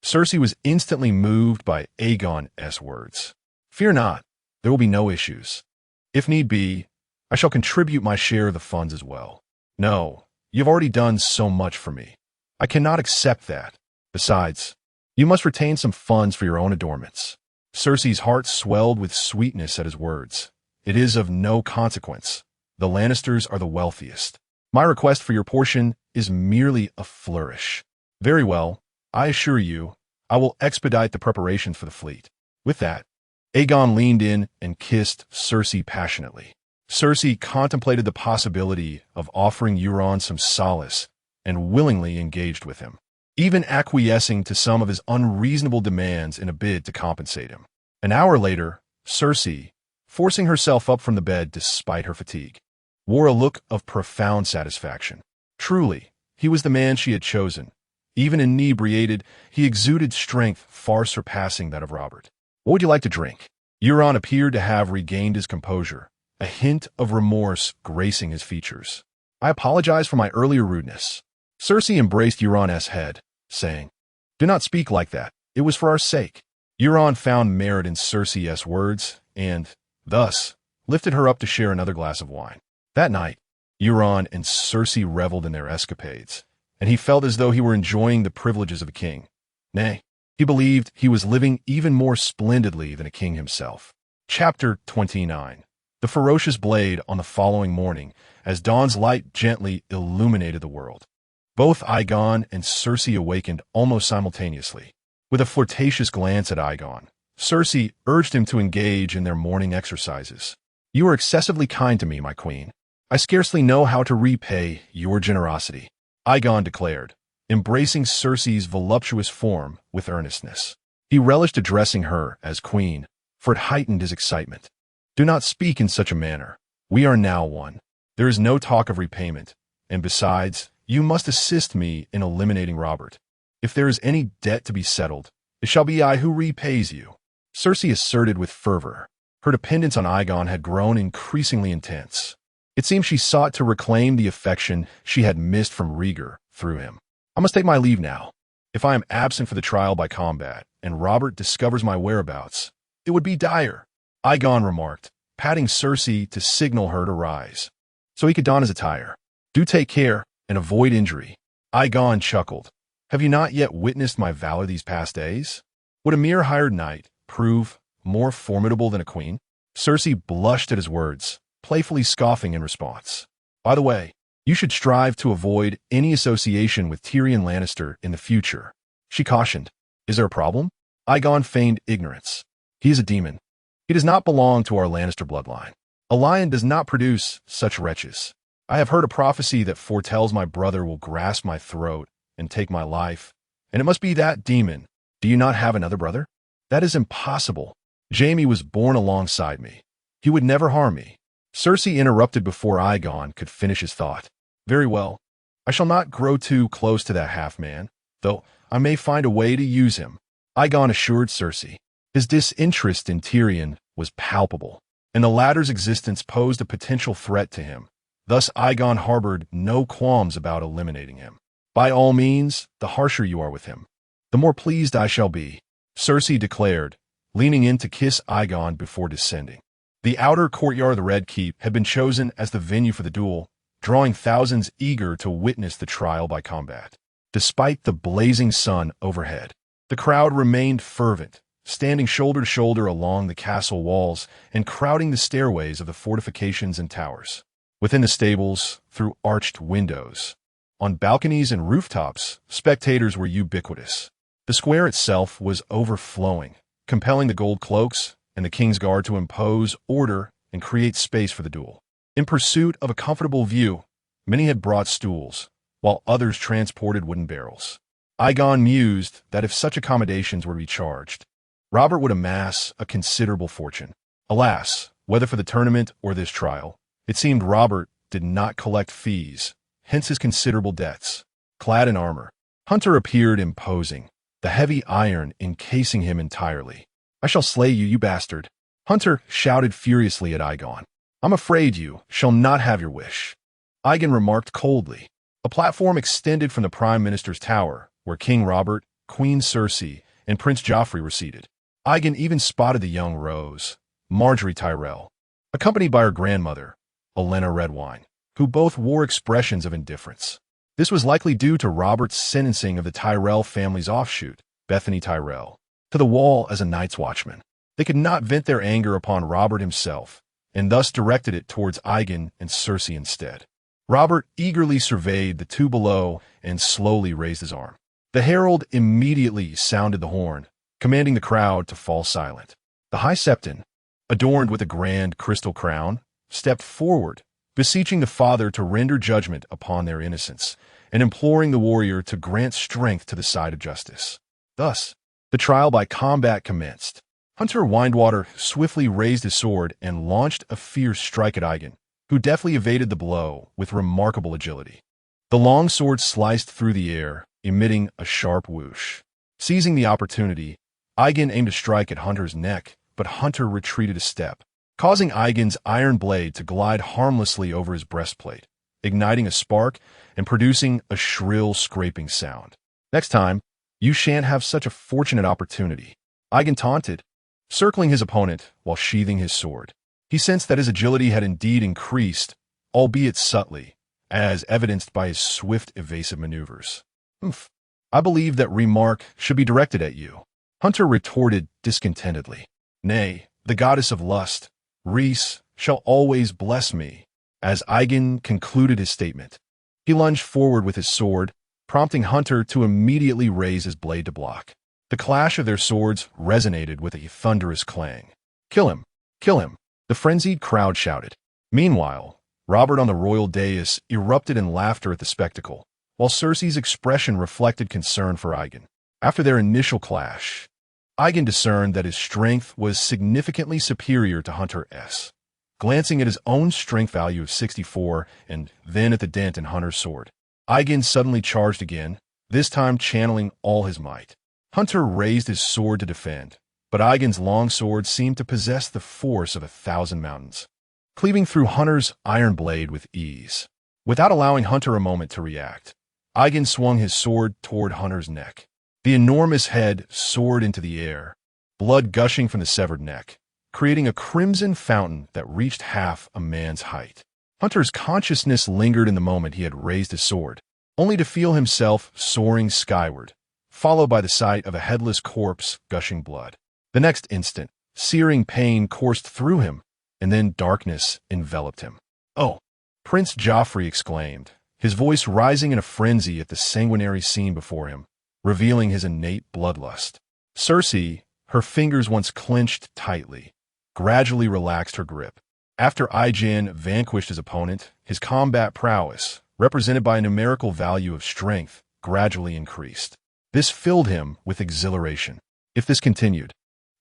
Cersei was instantly moved by Aegon's words. Fear not, there will be no issues. If need be, I shall contribute my share of the funds as well. No, you've already done so much for me. I cannot accept that. Besides, you must retain some funds for your own adornments. Cersei's heart swelled with sweetness at his words. It is of no consequence. The Lannisters are the wealthiest. My request for your portion is merely a flourish. Very well, I assure you, I will expedite the preparations for the fleet. With that, Aegon leaned in and kissed Cersei passionately. Cersei contemplated the possibility of offering Euron some solace and willingly engaged with him, even acquiescing to some of his unreasonable demands in a bid to compensate him. An hour later, Cersei, forcing herself up from the bed despite her fatigue, wore a look of profound satisfaction. Truly, he was the man she had chosen. Even inebriated, he exuded strength far surpassing that of Robert. What would you like to drink? Euron appeared to have regained his composure, a hint of remorse gracing his features. I apologize for my earlier rudeness. Cersei embraced Euron's head, saying, Do not speak like that. It was for our sake. Euron found merit in Cersei's words and, thus, lifted her up to share another glass of wine. That night, Euron and Cersei reveled in their escapades, and he felt as though he were enjoying the privileges of a king. Nay, he believed he was living even more splendidly than a king himself. Chapter 29. The ferocious blade on the following morning, as dawn's light gently illuminated the world. Both Aegon and Cersei awakened almost simultaneously. With a flirtatious glance at Aegon, Cersei urged him to engage in their morning exercises. You are excessively kind to me, my queen. I scarcely know how to repay your generosity, Aegon declared, embracing Cersei's voluptuous form with earnestness. He relished addressing her as queen, for it heightened his excitement. Do not speak in such a manner. We are now one. There is no talk of repayment, and besides, you must assist me in eliminating Robert. If there is any debt to be settled, it shall be I who repays you. Cersei asserted with fervor. Her dependence on Aegon had grown increasingly intense. It seemed she sought to reclaim the affection she had missed from Rhaegar through him. I must take my leave now. If I am absent for the trial by combat, and Robert discovers my whereabouts, it would be dire, Aegon remarked, patting Cersei to signal her to rise, so he could don his attire. Do take care and avoid injury. Aegon chuckled. Have you not yet witnessed my valor these past days? Would a mere hired knight prove more formidable than a queen? Cersei blushed at his words, playfully scoffing in response. By the way, you should strive to avoid any association with Tyrion Lannister in the future, she cautioned. Is there a problem? Aegon feigned ignorance. He is a demon. He does not belong to our Lannister bloodline. A lion does not produce such wretches. I have heard a prophecy that foretells my brother will grasp my throat and take my life, and it must be that demon. Do you not have another brother? That is impossible. Jaime was born alongside me. He would never harm me. Cersei interrupted before Aegon could finish his thought. Very well. I shall not grow too close to that half-man, though I may find a way to use him, Aegon assured Cersei. His disinterest in Tyrion was palpable, and the latter's existence posed a potential threat to him. Thus Aegon harbored no qualms about eliminating him. By all means, the harsher you are with him, the more pleased I shall be, Cersei declared, leaning in to kiss Aegon before descending. The outer courtyard of the Red Keep had been chosen as the venue for the duel, drawing thousands eager to witness the trial by combat. Despite the blazing sun overhead, the crowd remained fervent, standing shoulder to shoulder along the castle walls and crowding the stairways of the fortifications and towers. Within the stables, through arched windows, on balconies and rooftops, spectators were ubiquitous. The square itself was overflowing, compelling the gold cloaks and the King's Guard to impose order and create space for the duel. In pursuit of a comfortable view, many had brought stools, while others transported wooden barrels. Aegon mused that if such accommodations were to be charged, Robert would amass a considerable fortune. Alas, whether for the tournament or this trial, it seemed Robert did not collect fees, hence his considerable debts. Clad in armor, Hunter appeared imposing, the heavy iron encasing him entirely. I shall slay you, you bastard, Hunter shouted furiously at Aegon. I'm afraid you shall not have your wish, Aegon remarked coldly. A platform extended from the Prime Minister's tower, where King Robert, Queen Cersei, and Prince Joffrey were seated. Aegon even spotted the young Rose, Marjorie Tyrell, accompanied by her grandmother, Olenna Redwine, who both wore expressions of indifference. This was likely due to Robert's sentencing of the Tyrell family's offshoot, Bethany Tyrell, to the wall as a night's watchman. They could not vent their anger upon Robert himself, and thus directed it towards Aegon and Cersei instead. Robert eagerly surveyed the two below and slowly raised his arm. The herald immediately sounded the horn, commanding the crowd to fall silent. The High Septon, adorned with a grand crystal crown, stepped forward, beseeching the father to render judgment upon their innocence, and imploring the warrior to grant strength to the side of justice. Thus, the trial by combat commenced. Hunter Windwater swiftly raised his sword and launched a fierce strike at Aegon, who deftly evaded the blow with remarkable agility. The long sword sliced through the air, emitting a sharp whoosh. Seizing the opportunity, Aegon aimed a strike at Hunter's neck, but Hunter retreated a step, causing Aegon's iron blade to glide harmlessly over his breastplate, igniting a spark and producing a shrill scraping sound. Next time, you shan't have such a fortunate opportunity, Aegon taunted, circling his opponent while sheathing his sword. He sensed that his agility had indeed increased, albeit subtly, as evidenced by his swift evasive maneuvers. I believe that remark should be directed at you, Hunter retorted discontentedly. Nay, the goddess of lust, Rhys, shall always bless me. As Aegon concluded his statement, he lunged forward with his sword, prompting Hunter to immediately raise his blade to block. The clash of their swords resonated with a thunderous clang. Kill him! Kill him! The frenzied crowd shouted. Meanwhile, Robert on the royal dais erupted in laughter at the spectacle, while Cersei's expression reflected concern for Aegon. After their initial clash, Aegon discerned that his strength was significantly superior to Hunter's. Glancing at his own strength value of 64 and then at the dent in Hunter's sword, Aegon suddenly charged again, this time channeling all his might. Hunter raised his sword to defend, but Aegon's long sword seemed to possess the force of 1,000 mountains, cleaving through Hunter's iron blade with ease. Without allowing Hunter a moment to react, Aegon swung his sword toward Hunter's neck. The enormous head soared into the air, blood gushing from the severed neck, creating a crimson fountain that reached half a man's height. Hunter's consciousness lingered in the moment he had raised his sword, only to feel himself soaring skyward, followed by the sight of a headless corpse gushing blood. The next instant, searing pain coursed through him, and then darkness enveloped him. "Oh!" Prince Joffrey exclaimed, his voice rising in a frenzy at the sanguinary scene before him, revealing his innate bloodlust. Cersei, her fingers once clenched tightly, gradually relaxed her grip. After Aegon vanquished his opponent, his combat prowess, represented by a numerical value of strength, gradually increased. This filled him with exhilaration. If this continued,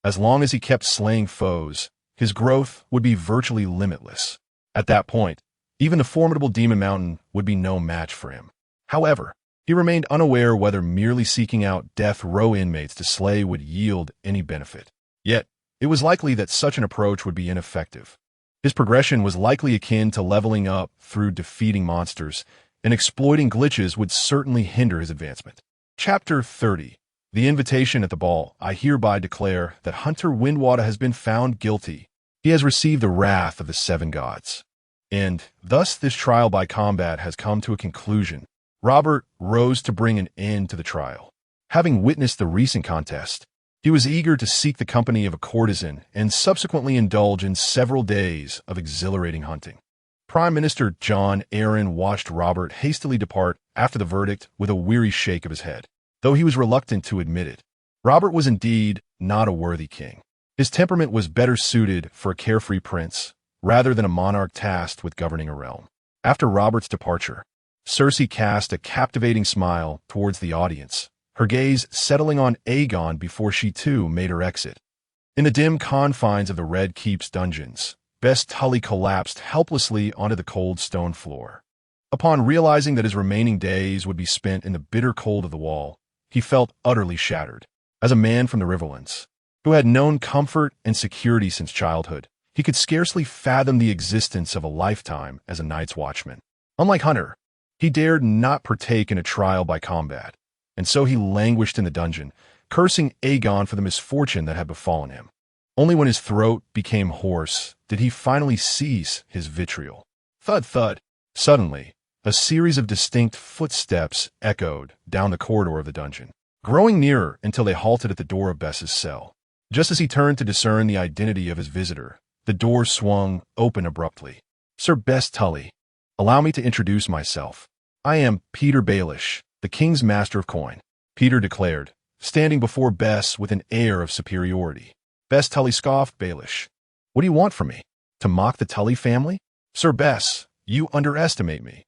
as long as he kept slaying foes, his growth would be virtually limitless. At that point, even the formidable Demon Mountain would be no match for him. However, he remained unaware whether merely seeking out death row inmates to slay would yield any benefit. Yet, it was likely that such an approach would be ineffective. His progression was likely akin to leveling up through defeating monsters, and exploiting glitches would certainly hinder his advancement. Chapter 30. The Invitation at the Ball. I hereby declare that Hunter Windwater has been found guilty. He has received the wrath of the seven gods. And thus this trial by combat has come to a conclusion. Robert rose to bring an end to the trial. Having witnessed the recent contest, he was eager to seek the company of a courtesan and subsequently indulge in several days of exhilarating hunting. Prime Minister Jon Arryn watched Robert hastily depart after the verdict with a weary shake of his head, though he was reluctant to admit it. Robert was indeed not a worthy king. His temperament was better suited for a carefree prince, rather than a monarch tasked with governing a realm. After Robert's departure, Cersei cast a captivating smile towards the audience, her gaze settling on Aegon before she too made her exit. In the dim confines of the Red Keep's dungeons, Bess Tully collapsed helplessly onto the cold stone floor. Upon realizing that his remaining days would be spent in the bitter cold of the wall, he felt utterly shattered. As a man from the Riverlands, who had known comfort and security since childhood, he could scarcely fathom the existence of a lifetime as a night's watchman. Unlike Hunter, he dared not partake in a trial by combat, and so he languished in the dungeon, cursing Aegon for the misfortune that had befallen him. Only when his throat became hoarse did he finally cease his vitriol. Thud, thud. Suddenly, a series of distinct footsteps echoed down the corridor of the dungeon, growing nearer until they halted at the door of Bess's cell. Just as he turned to discern the identity of his visitor, the door swung open abruptly. "Sir Bess Tully, allow me to introduce myself. I am Peter Baelish, the King's Master of Coin," Peter declared, standing before Bess with an air of superiority. Bess Tully scoffed. "Baelish, what do you want from me? To mock the Tully family? Sir Bess, you underestimate me.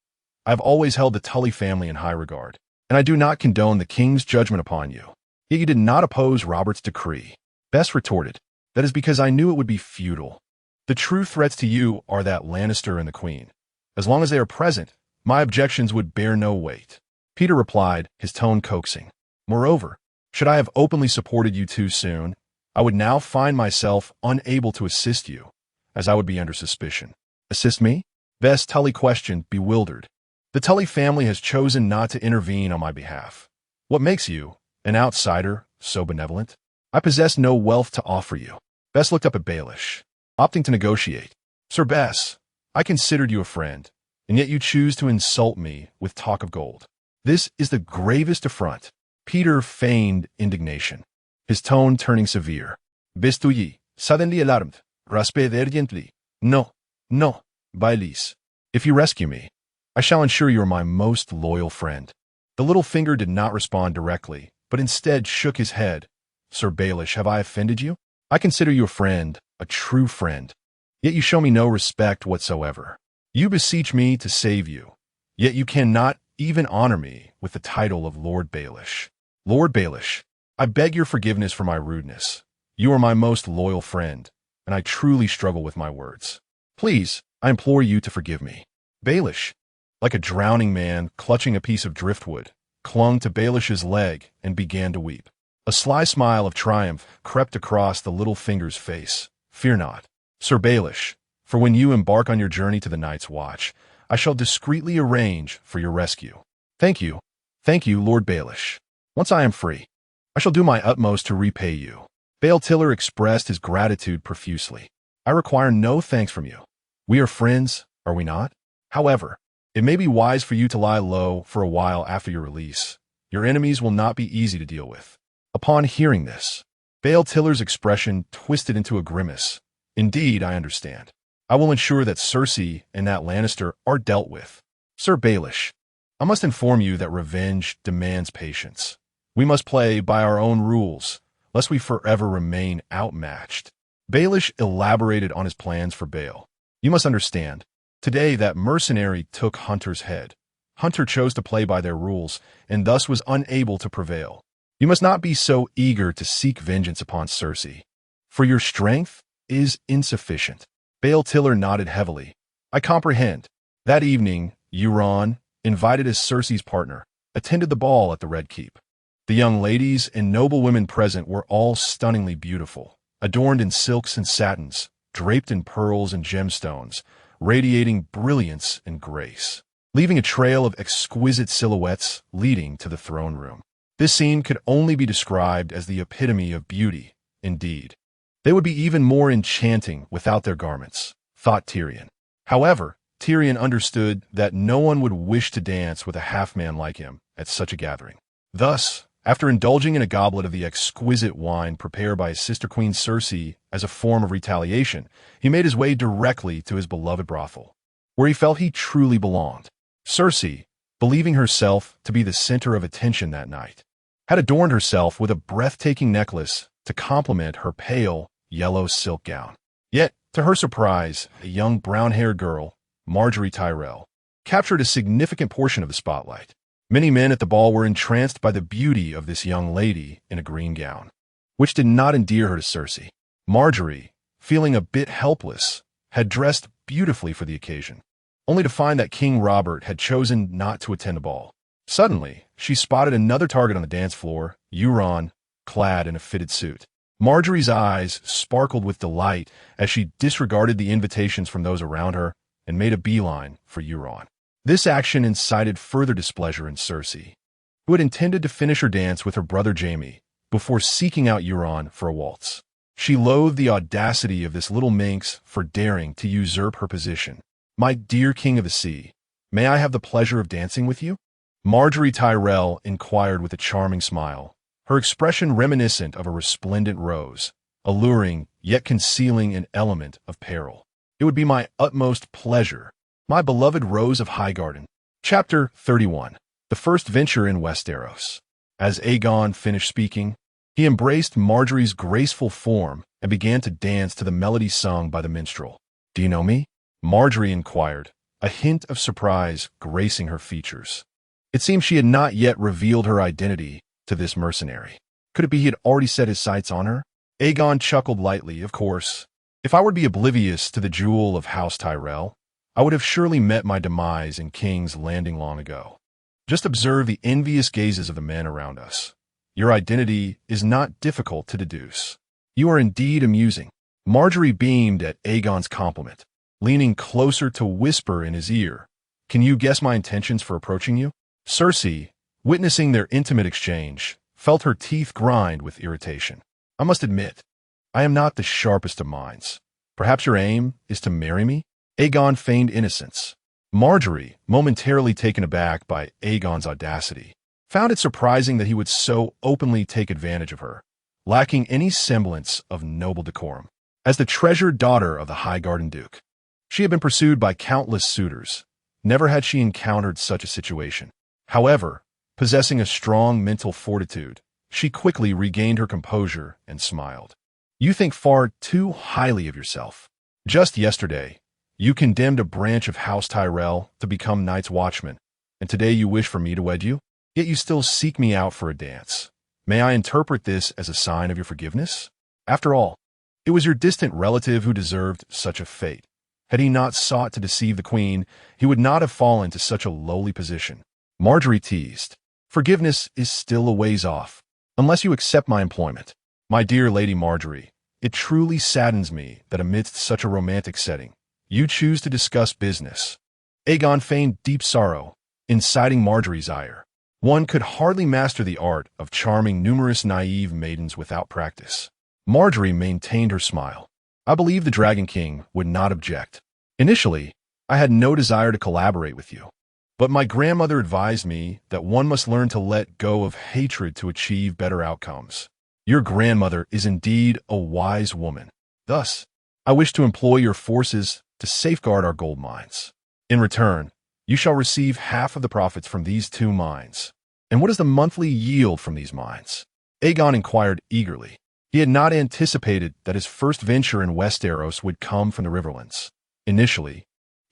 I've always held the Tully family in high regard, and I do not condone the King's judgment upon you. Yet you did not oppose Robert's decree." Bess retorted, "That is because I knew it would be futile. The true threats to you are that Lannister and the Queen. As long as they are present, my objections would bear no weight." Peter replied, his tone coaxing. "Moreover, should I have openly supported you too soon, I would now find myself unable to assist you, as I would be under suspicion." "Assist me?" Bess Tully questioned, bewildered. "The Tully family has chosen not to intervene on my behalf. What makes you, an outsider, so benevolent? I possess no wealth to offer you." Bess looked up at Baelish, opting to negotiate. "Sir Bess, I considered you a friend, and yet you choose to insult me with talk of gold. This is the gravest affront." Peter feigned indignation, his tone turning severe. "Bestuyi, suddenly alarmed, rasped urgently. No, no, Baelish. If you rescue me, I shall ensure you are my most loyal friend." The Littlefinger did not respond directly, but instead shook his head. "Sir Baelish, have I offended you? I consider you a friend, a true friend. Yet you show me no respect whatsoever. You beseech me to save you, yet you cannot even honor me with the title of Lord Baelish. Lord Baelish, I beg your forgiveness for my rudeness. You are my most loyal friend, and I truly struggle with my words. Please, I implore you to forgive me." Baelish, like a drowning man clutching a piece of driftwood, clung to Baelish's leg and began to weep. A sly smile of triumph crept across the Littlefinger's face. "Fear not, Sir Baelish, for when you embark on your journey to the Night's Watch, I shall discreetly arrange for your rescue." Thank you, Lord Baelish. Once I am free, I shall do my utmost to repay you." Bael Tiller expressed his gratitude profusely. "I require no thanks from you. We are friends, are we not? However, It may be wise for you to lie low for a while after your release. Your enemies will not be easy to deal with." Upon hearing this, Bael Tiller's expression twisted into a grimace. "Indeed, I understand. I will ensure that Cersei and that Lannister are dealt with." "Sir Baelish, I must inform you that revenge demands patience. We must play by our own rules, lest we forever remain outmatched." Baelish elaborated on his plans for Bael. "You must understand. Today that mercenary took Hunter's head. Hunter chose to play by their rules, and thus was unable to prevail. You must not be so eager to seek vengeance upon Cersei, for your strength is insufficient." Bael Tiller nodded heavily. "I comprehend." That evening, Euron, invited as Cersei's partner, attended the ball at the Red Keep. The young ladies and noble women present were all stunningly beautiful, adorned in silks and satins, draped in pearls and gemstones, radiating brilliance and grace, leaving a trail of exquisite silhouettes leading to the throne room. This scene could only be described as the epitome of beauty. Indeed, they would be even more enchanting without their garments, thought Tyrion. However, Tyrion understood that no one would wish to dance with a half-man like him at such a gathering. Thus, after indulging in a goblet of the exquisite wine prepared by his sister Queen Cersei as a form of retaliation, he made his way directly to his beloved brothel, where he felt he truly belonged. Cersei, believing herself to be the center of attention that night, had adorned herself with a breathtaking necklace to complement her pale, yellow silk gown. Yet, to her surprise, a young brown-haired girl, Margaery Tyrell, captured a significant portion of the spotlight. Many men at the ball were entranced by the beauty of this young lady in a green gown, which did not endear her to Cersei. Margaery, feeling a bit helpless, had dressed beautifully for the occasion, only to find that King Robert had chosen not to attend the ball. Suddenly, she spotted another target on the dance floor, Euron, clad in a fitted suit. Margaery's eyes sparkled with delight as she disregarded the invitations from those around her and made a beeline for Euron. This action incited further displeasure in Cersei, who had intended to finish her dance with her brother Jaime before seeking out Euron for a waltz. She loathed the audacity of this little minx for daring to usurp her position. "My dear King of the Sea, may I have the pleasure of dancing with you?" Margaery Tyrell inquired with a charming smile, her expression reminiscent of a resplendent rose, alluring yet concealing an element of peril. "It would be my utmost pleasure, my beloved Rose of Highgarden." Chapter 31. The First Venture in Westeros. As Aegon finished speaking, he embraced Margaery's graceful form and began to dance to the melody sung by the minstrel. "Do you know me?" Margaery inquired, a hint of surprise gracing her features. It seemed she had not yet revealed her identity to this mercenary. Could it be he had already set his sights on her? Aegon chuckled lightly. "Of course. If I were to be oblivious to the jewel of House Tyrell, I would have surely met my demise in King's Landing long ago. Just observe the envious gazes of the men around us. Your identity is not difficult to deduce. You are indeed amusing." Margaery beamed at Aegon's compliment, leaning closer to whisper in his ear, "Can you guess my intentions for approaching you?" Cersei, witnessing their intimate exchange, felt her teeth grind with irritation. "I must admit, I am not the sharpest of minds. Perhaps your aim is to marry me?" Aegon feigned innocence. Margaery, momentarily taken aback by Aegon's audacity, found it surprising that he would so openly take advantage of her, lacking any semblance of noble decorum. As the treasured daughter of the Highgarden Duke, she had been pursued by countless suitors. Never had she encountered such a situation. However, possessing a strong mental fortitude, she quickly regained her composure and smiled. "You think far too highly of yourself. Just yesterday, you condemned a branch of House Tyrell to become Night's Watchman, and today you wish for me to wed you? Yet you still seek me out for a dance. May I interpret this as a sign of your forgiveness? After all, it was your distant relative who deserved such a fate. Had he not sought to deceive the queen, he would not have fallen to such a lowly position." Margaery teased. "Forgiveness is still a ways off, unless you accept my employment. My dear Lady Margaery, it truly saddens me that amidst such a romantic setting, you choose to discuss business." Aegon feigned deep sorrow, inciting Margaery's ire. One could hardly master the art of charming numerous naive maidens without practice. Margaery maintained her smile. "I believe the Dragon King would not object. Initially, I had no desire to collaborate with you. But my grandmother advised me that one must learn to let go of hatred to achieve better outcomes. Your grandmother is indeed a wise woman. Thus, I wish to employ your forces to safeguard our gold mines. In return, you shall receive half of the profits from these 2 mines. And what is the monthly yield from these mines? Aegon inquired eagerly. He had not anticipated that his first venture in Westeros would come from the Riverlands. Initially,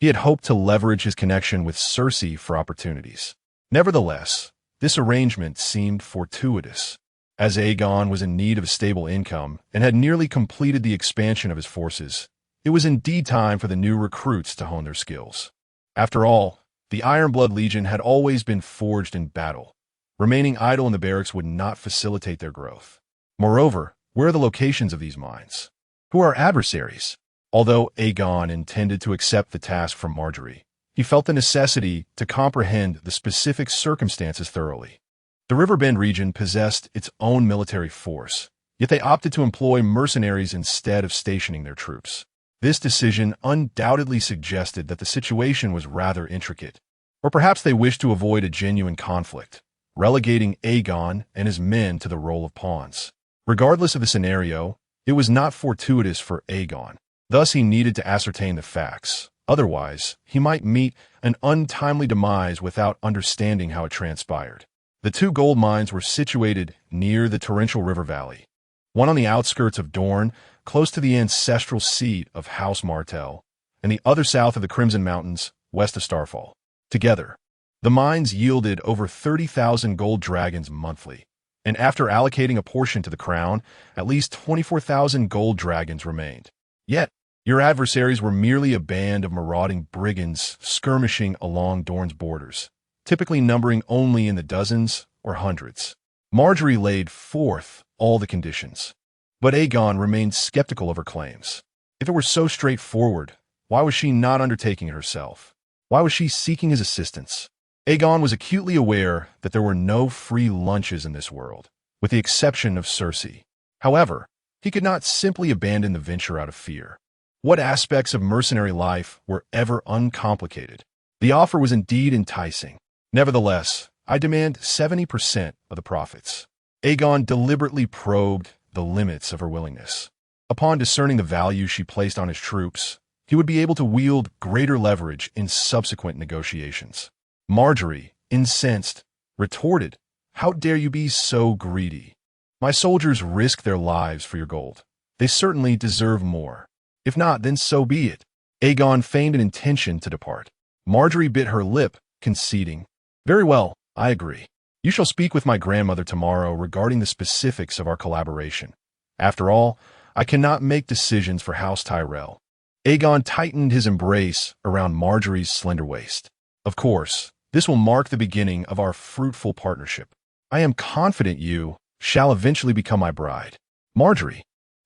he had hoped to leverage his connection with Cersei for opportunities. Nevertheless, this arrangement seemed fortuitous. As Aegon was in need of a stable income and had nearly completed the expansion of his forces, it was indeed time for the new recruits to hone their skills. After all, the Ironblood Legion had always been forged in battle. Remaining idle in the barracks would not facilitate their growth. Moreover, where are the locations of these mines? Who are adversaries? Although Aegon intended to accept the task from Margaery, he felt the necessity to comprehend the specific circumstances thoroughly. The Riverbend region possessed its own military force, yet they opted to employ mercenaries instead of stationing their troops. This decision undoubtedly suggested that the situation was rather intricate, or perhaps they wished to avoid a genuine conflict, relegating Aegon and his men to the role of pawns. Regardless of the scenario, it was not fortuitous for Aegon. Thus, he needed to ascertain the facts. Otherwise, he might meet an untimely demise without understanding how it transpired. The 2 gold mines were situated near the torrential river valley, one on the outskirts of Dorne, close to the ancestral seat of House Martell, and the other south of the Crimson Mountains, west of Starfall. Together, the mines yielded over 30,000 gold dragons monthly, and after allocating a portion to the crown, at least 24,000 gold dragons remained. Yet, your adversaries were merely a band of marauding brigands skirmishing along Dorne's borders, typically numbering only in the dozens or hundreds. Margaery laid forth all the conditions, but Aegon remained skeptical of her claims. If it were so straightforward, why was she not undertaking it herself? Why was she seeking his assistance? Aegon was acutely aware that there were no free lunches in this world, with the exception of Cersei. However, he could not simply abandon the venture out of fear. What aspects of mercenary life were ever uncomplicated? The offer was indeed enticing. Nevertheless, I demand 70% of the profits. Aegon deliberately probed the limits of her willingness. Upon discerning the value she placed on his troops, he would be able to wield greater leverage in subsequent negotiations. Margaery, incensed, retorted, "How dare you be so greedy? My soldiers risk their lives for your gold. They certainly deserve more. If not, then so be it." Aegon feigned an intention to depart. Margaery bit her lip, conceding, "Very well, I agree. You shall speak with my grandmother tomorrow regarding the specifics of our collaboration. After all, I cannot make decisions for House Tyrell." Aegon tightened his embrace around Margaery's slender waist. "Of course, this will mark the beginning of our fruitful partnership. I am confident you shall eventually become my bride." Margaery,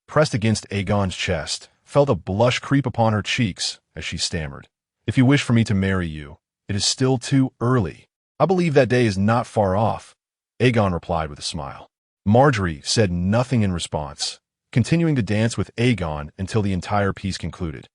pressed against Aegon's chest, felt a blush creep upon her cheeks as she stammered, "If you wish for me to marry you, it is still too early. I believe that day is not far off," Aegon replied with a smile. Margaery said nothing in response, continuing to dance with Aegon until the entire piece concluded.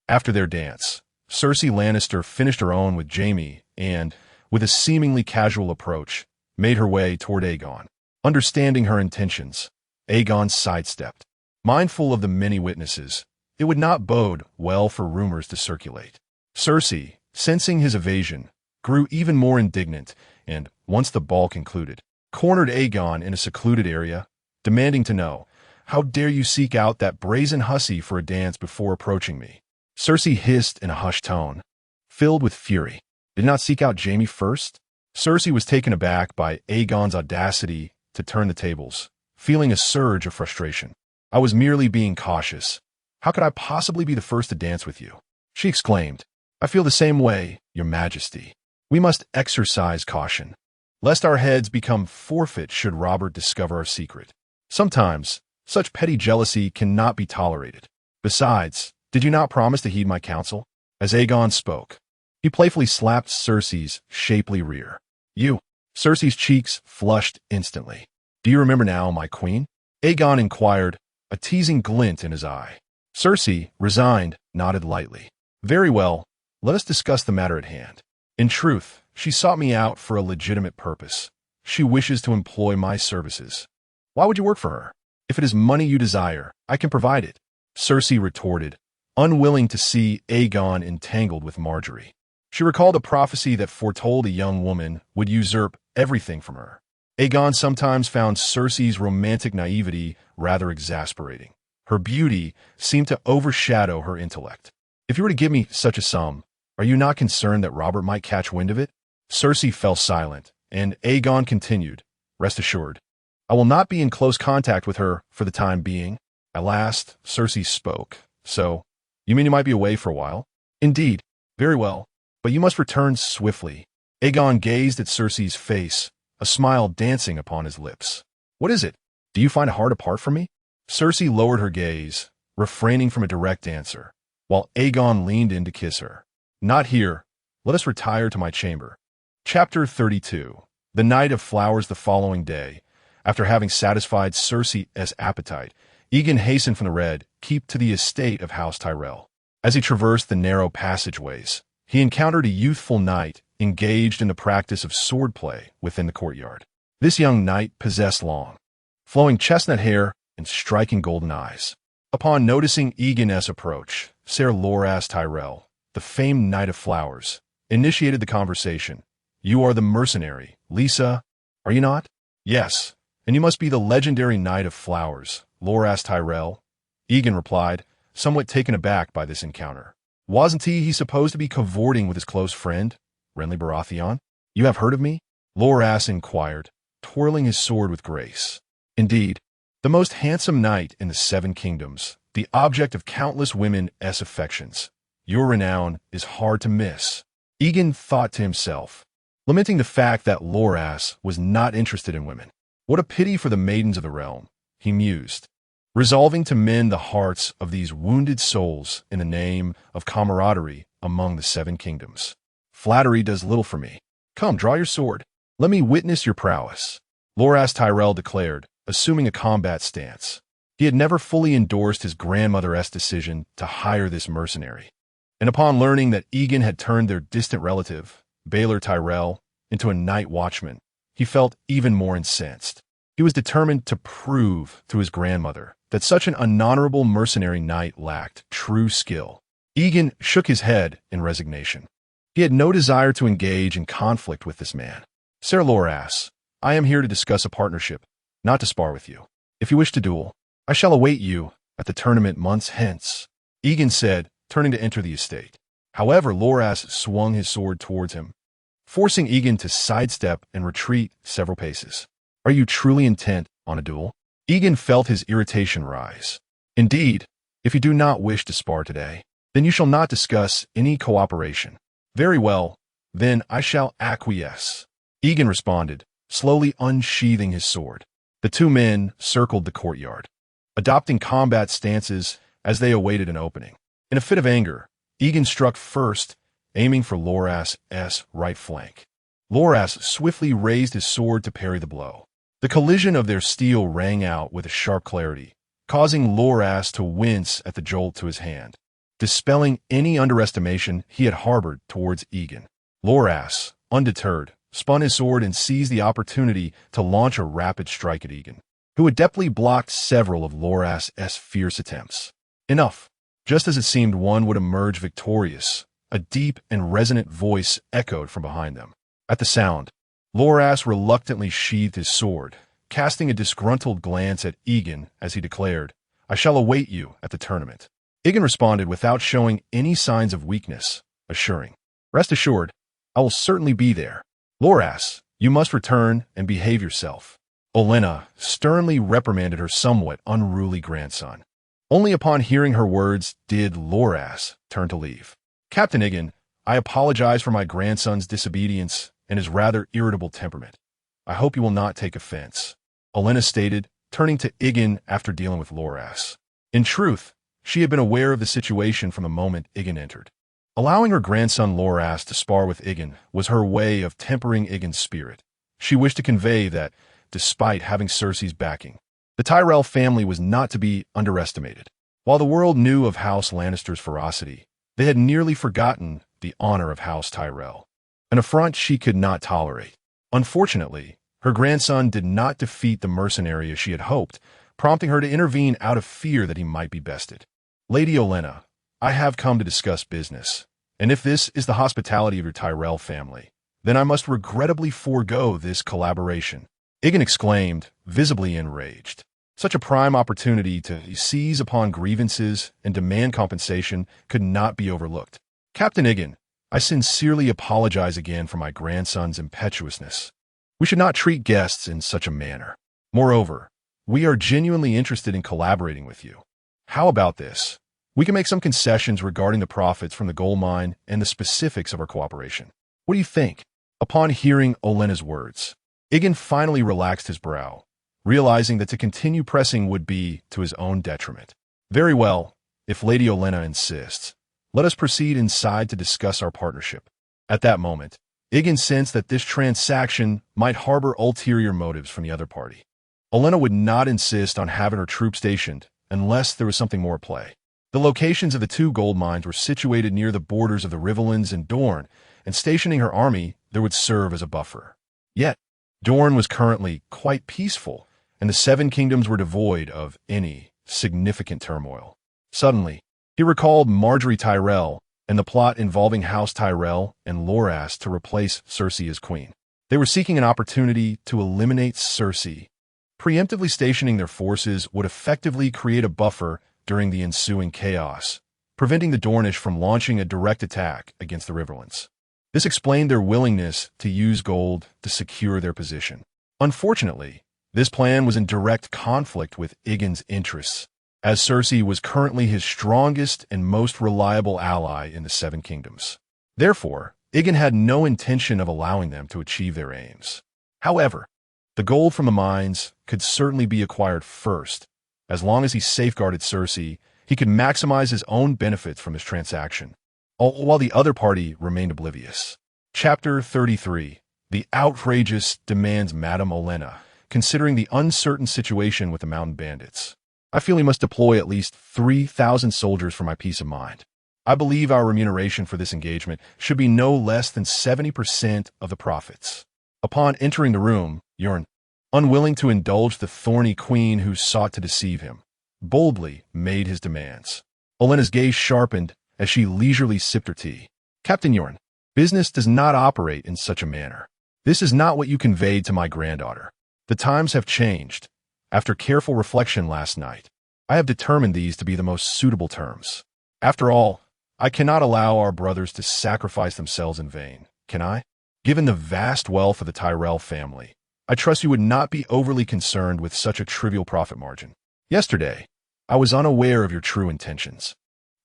After their dance, Cersei Lannister finished her own with Jaime and, with a seemingly casual approach, made her way toward Aegon. Understanding her intentions, Aegon sidestepped. Mindful of the many witnesses, it would not bode well for rumors to circulate. Cersei, sensing his evasion, grew even more indignant and, once the ball concluded, cornered Aegon in a secluded area, demanding to know, "How dare you seek out that brazen hussy for a dance before approaching me?" Cersei hissed in a hushed tone, filled with fury. "Did not seek out Jaime first?" Cersei was taken aback by Aegon's audacity to turn the tables, feeling a surge of frustration. "I was merely being cautious. How could I possibly be the first to dance with you?" she exclaimed. "I feel the same way, Your Majesty. We must exercise caution, lest our heads become forfeit should Robert discover our secret. Sometimes, such petty jealousy cannot be tolerated. Besides, did you not promise to heed my counsel?" As Aegon spoke, he playfully slapped Cersei's shapely rear. "You." Cersei's cheeks flushed instantly. "Do you remember now, my queen?" Aegon inquired, a teasing glint in his eye. Cersei, resigned, nodded lightly. "Very well, let us discuss the matter at hand." In truth, She sought me out for a legitimate purpose. She wishes to employ my services. Why would you work for her? If it is money you desire, I can provide it. Cersei retorted, unwilling to see Aegon entangled with Marjorie. She recalled a prophecy that foretold a young woman would usurp everything from her. Aegon sometimes found Cersei's romantic naivety rather exasperating. Her beauty seemed to overshadow her intellect. If you were to give me such a sum, are you not concerned that Robert might catch wind of it? Cersei fell silent, and Aegon continued, rest assured, I will not be in close contact with her for the time being. At last, Cersei spoke. So, you mean you might be away for a while? Indeed. Very well. But you must return swiftly. Aegon gazed at Cersei's face, a smile dancing upon his lips. What is it? Do you find it hard to part from me? Cersei lowered her gaze, refraining from a direct answer, while Aegon leaned in to kiss her. Not here. Let us retire to my chamber. Chapter 32. The Night of Flowers. The following day, after having satisfied Cersei's appetite, Yegon hastened from the Red Keep to the estate of House Tyrell. As he traversed the narrow passageways, he encountered a youthful knight engaged in the practice of swordplay within the courtyard. This young knight possessed long, flowing chestnut hair and striking golden eyes. Upon noticing Yegon's approach, Ser Loras Tyrell, the famed Knight of Flowers, initiated the conversation. You are the mercenary, Lisa, are you not? Yes, and you must be the legendary Knight of Flowers, Loras Tyrell. Yegon replied, somewhat taken aback by this encounter. Wasn't he supposed to be cavorting with his close friend, Renly Baratheon? You have heard of me? Loras inquired, twirling his sword with grace. Indeed, the most handsome knight in the Seven Kingdoms, the object of countless women's affections. Your renown is hard to miss. Yegon thought to himself, lamenting the fact that Loras was not interested in women. What a pity for the maidens of the realm, he mused, resolving to mend the hearts of these wounded souls in the name of camaraderie among the Seven Kingdoms. Flattery does little for me. Come, draw your sword. Let me witness your prowess. Loras Tyrell declared, assuming a combat stance. He had never fully endorsed his grandmother's decision to hire this mercenary. And upon learning that Yegon had turned their distant relative, Baelor Tyrell, into a night watchman, he felt even more incensed. He was determined to prove to his grandmother that such an unhonorable mercenary knight lacked true skill. Yegon shook his head in resignation. He had no desire to engage in conflict with this man. Ser Loras, I am here to discuss a partnership, not to spar with you. If you wish to duel, I shall await you at the tournament months hence, Yegon said, turning to enter the estate. However, Loras swung his sword towards him, forcing Yegon to sidestep and retreat several paces. Are you truly intent on a duel? Yegon felt his irritation rise. Indeed, if you do not wish to spar today, then you shall not discuss any cooperation. Very well, then I shall acquiesce. Yegon responded, slowly unsheathing his sword. The two men circled the courtyard, adopting combat stances as they awaited an opening. In a fit of anger, Yegon struck first, aiming for Loras's right flank. Loras swiftly raised his sword to parry the blow. The collision of their steel rang out with a sharp clarity, causing Loras to wince at the jolt to his hand, dispelling any underestimation he had harbored towards Yegon. Loras, undeterred, spun his sword and seized the opportunity to launch a rapid strike at Yegon, who adeptly blocked several of Loras's fierce attempts. Enough. Just as it seemed one would emerge victorious, a deep and resonant voice echoed from behind them. At the sound, Loras reluctantly sheathed his sword, casting a disgruntled glance at Yegon as he declared, I shall await you at the tournament. Yegon responded without showing any signs of weakness, assuring, rest assured, I will certainly be there. Loras, you must return and behave yourself. Olenna sternly reprimanded her somewhat unruly grandson. Only upon hearing her words did Loras turn to leave. Captain Yegon, I apologize for my grandson's disobedience and his rather irritable temperament. I hope you will not take offense, Olenna stated, turning to Yegon after dealing with Loras. In truth, she had been aware of the situation from the moment Yegon entered. Allowing her grandson Loras to spar with Yegon was her way of tempering Yegon's spirit. She wished to convey that, despite having Cersei's backing, the Tyrell family was not to be underestimated. While the world knew of House Lannister's ferocity, they had nearly forgotten the honor of House Tyrell. an affront she could not tolerate. Unfortunately, her grandson did not defeat the mercenary as she had hoped, prompting her to intervene out of fear that he might be bested. Lady Olenna, I have come to discuss business, and if this is the hospitality of your Tyrell family, then I must regrettably forego this collaboration. Yegon exclaimed, visibly enraged. Such a prime opportunity to seize upon grievances and demand compensation could not be overlooked. Captain Yegon, I sincerely apologize again for my grandson's impetuousness. We should not treat guests in such a manner. Moreover, we are genuinely interested in collaborating with you. How about this? We can make some concessions regarding the profits from the gold mine and the specifics of our cooperation. What do you think? Upon hearing Olenna's words, Yegon finally relaxed his brow, realizing that to continue pressing would be to his own detriment. Very well, if Lady Olenna insists, let us proceed inside to discuss our partnership. At that moment, Yegon sensed that this transaction might harbor ulterior motives from the other party. Olenna would not insist on having her troops stationed unless there was something more at play. The locations of the two gold mines were situated near the borders of the Riverlands and Dorne, and stationing her army there would serve as a buffer. Yet, Dorne was currently quite peaceful, and the Seven Kingdoms were devoid of any significant turmoil. Suddenly, he recalled Margaery Tyrell and the plot involving House Tyrell and Loras to replace Cersei as queen. They were seeking an opportunity to eliminate Cersei. Preemptively stationing their forces would effectively create a buffer during the ensuing chaos, preventing the Dornish from launching a direct attack against the Riverlands. This explained their willingness to use gold to secure their position. Unfortunately, this plan was in direct conflict with Aegon's interests, as Cersei was currently his strongest and most reliable ally in the Seven Kingdoms. Therefore, Aegon had no intention of allowing them to achieve their aims. However, the gold from the mines could certainly be acquired first. As long as he safeguarded Cersei, he could maximize his own benefits from this transaction, all while the other party remained oblivious. Chapter 33. The outrageous demands Madame Olenna, considering the uncertain situation with the mountain bandits. I feel we must deploy at least 3,000 soldiers for my peace of mind. I believe our remuneration for this engagement should be no less than 70% of the profits. Upon entering the room, Yegon, unwilling to indulge the thorny queen who sought to deceive him, boldly made his demands. Olenna's gaze sharpened as she leisurely sipped her tea. Captain Yegon, business does not operate in such a manner. This is not what you conveyed to my granddaughter. The times have changed. After careful reflection last night, I have determined these to be the most suitable terms. After all, I cannot allow our brothers to sacrifice themselves in vain, can I? Given the vast wealth of the Tyrell family, I trust you would not be overly concerned with such a trivial profit margin. Yesterday, I was unaware of your true intentions.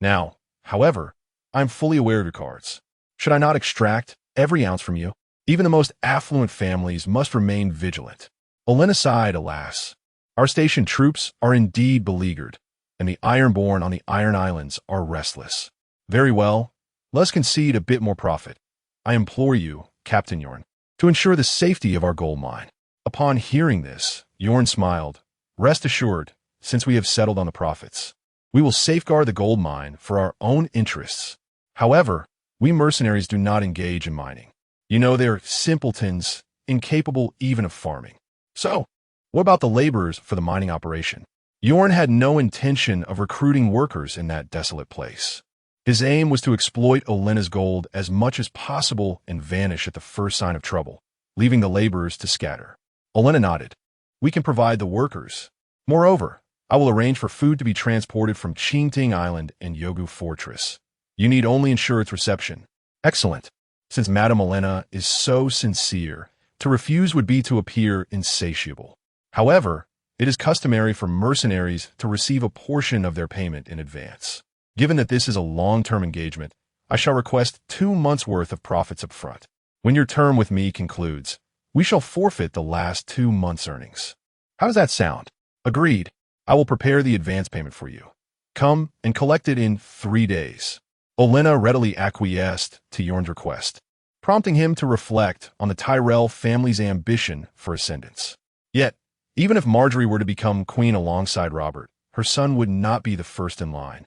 Now, however, I am fully aware of your cards. Should I not extract every ounce from you? Even the most affluent families must remain vigilant. Olenna sighed, alas. Our stationed troops are indeed beleaguered, and the Ironborn on the Iron Islands are restless. Very well, let us concede a bit more profit. I implore you, Captain Yegon, to ensure the safety of our gold mine. Upon hearing this, Yegon smiled. Rest assured, since we have settled on the profits, we will safeguard the gold mine for our own interests. However, we mercenaries do not engage in mining. You know, they're simpletons, incapable even of farming. So, what about the laborers for the mining operation? Yegon had no intention of recruiting workers in that desolate place. His aim was to exploit Olenna's gold as much as possible and vanish at the first sign of trouble, leaving the laborers to scatter. Olenna nodded. We can provide the workers. Moreover, I will arrange for food to be transported from Qingting Island and Yogu Fortress. You need only ensure its reception. Excellent. Since Madame Olenna is so sincere, to refuse would be to appear insatiable. However, it is customary for mercenaries to receive a portion of their payment in advance. Given that this is a long-term engagement, I shall request 2 months' worth of profits up front. When your term with me concludes, we shall forfeit the last 2 months' earnings. How does that sound? Agreed. I will prepare the advance payment for you. Come and collect it in 3 days. Olenna readily acquiesced to Yegon's request, prompting him to reflect on the Tyrell family's ambition for ascendance. Yet, even if Margaery were to become queen alongside Robert, her son would not be the first in line,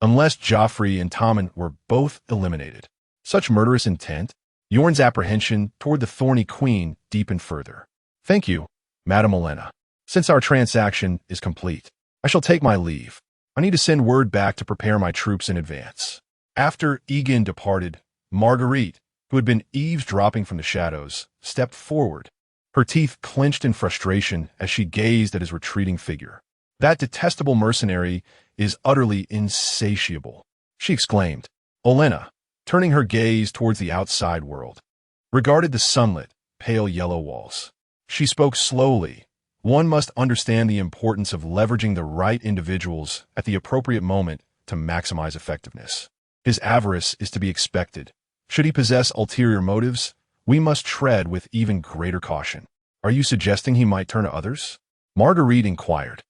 unless Joffrey and Tommen were both eliminated. Such murderous intent? Yorn's apprehension toward the thorny queen deepened further. "Thank you, Madame Olenna. Since our transaction is complete, I shall take my leave. I need to send word back to prepare my troops in advance." After Yegon departed, Marguerite, who had been eavesdropping from the shadows, stepped forward. Her teeth clenched in frustration as she gazed at his retreating figure. "That detestable mercenary is utterly insatiable," she exclaimed. Olenna, turning her gaze towards the outside world, regarded the sunlit, pale yellow walls. She spoke slowly. "One must understand the importance of leveraging the right individuals at the appropriate moment to maximize effectiveness. His avarice is to be expected. Should he possess ulterior motives, we must tread with even greater caution." "Are you suggesting he might turn to others?" Marguerite inquired.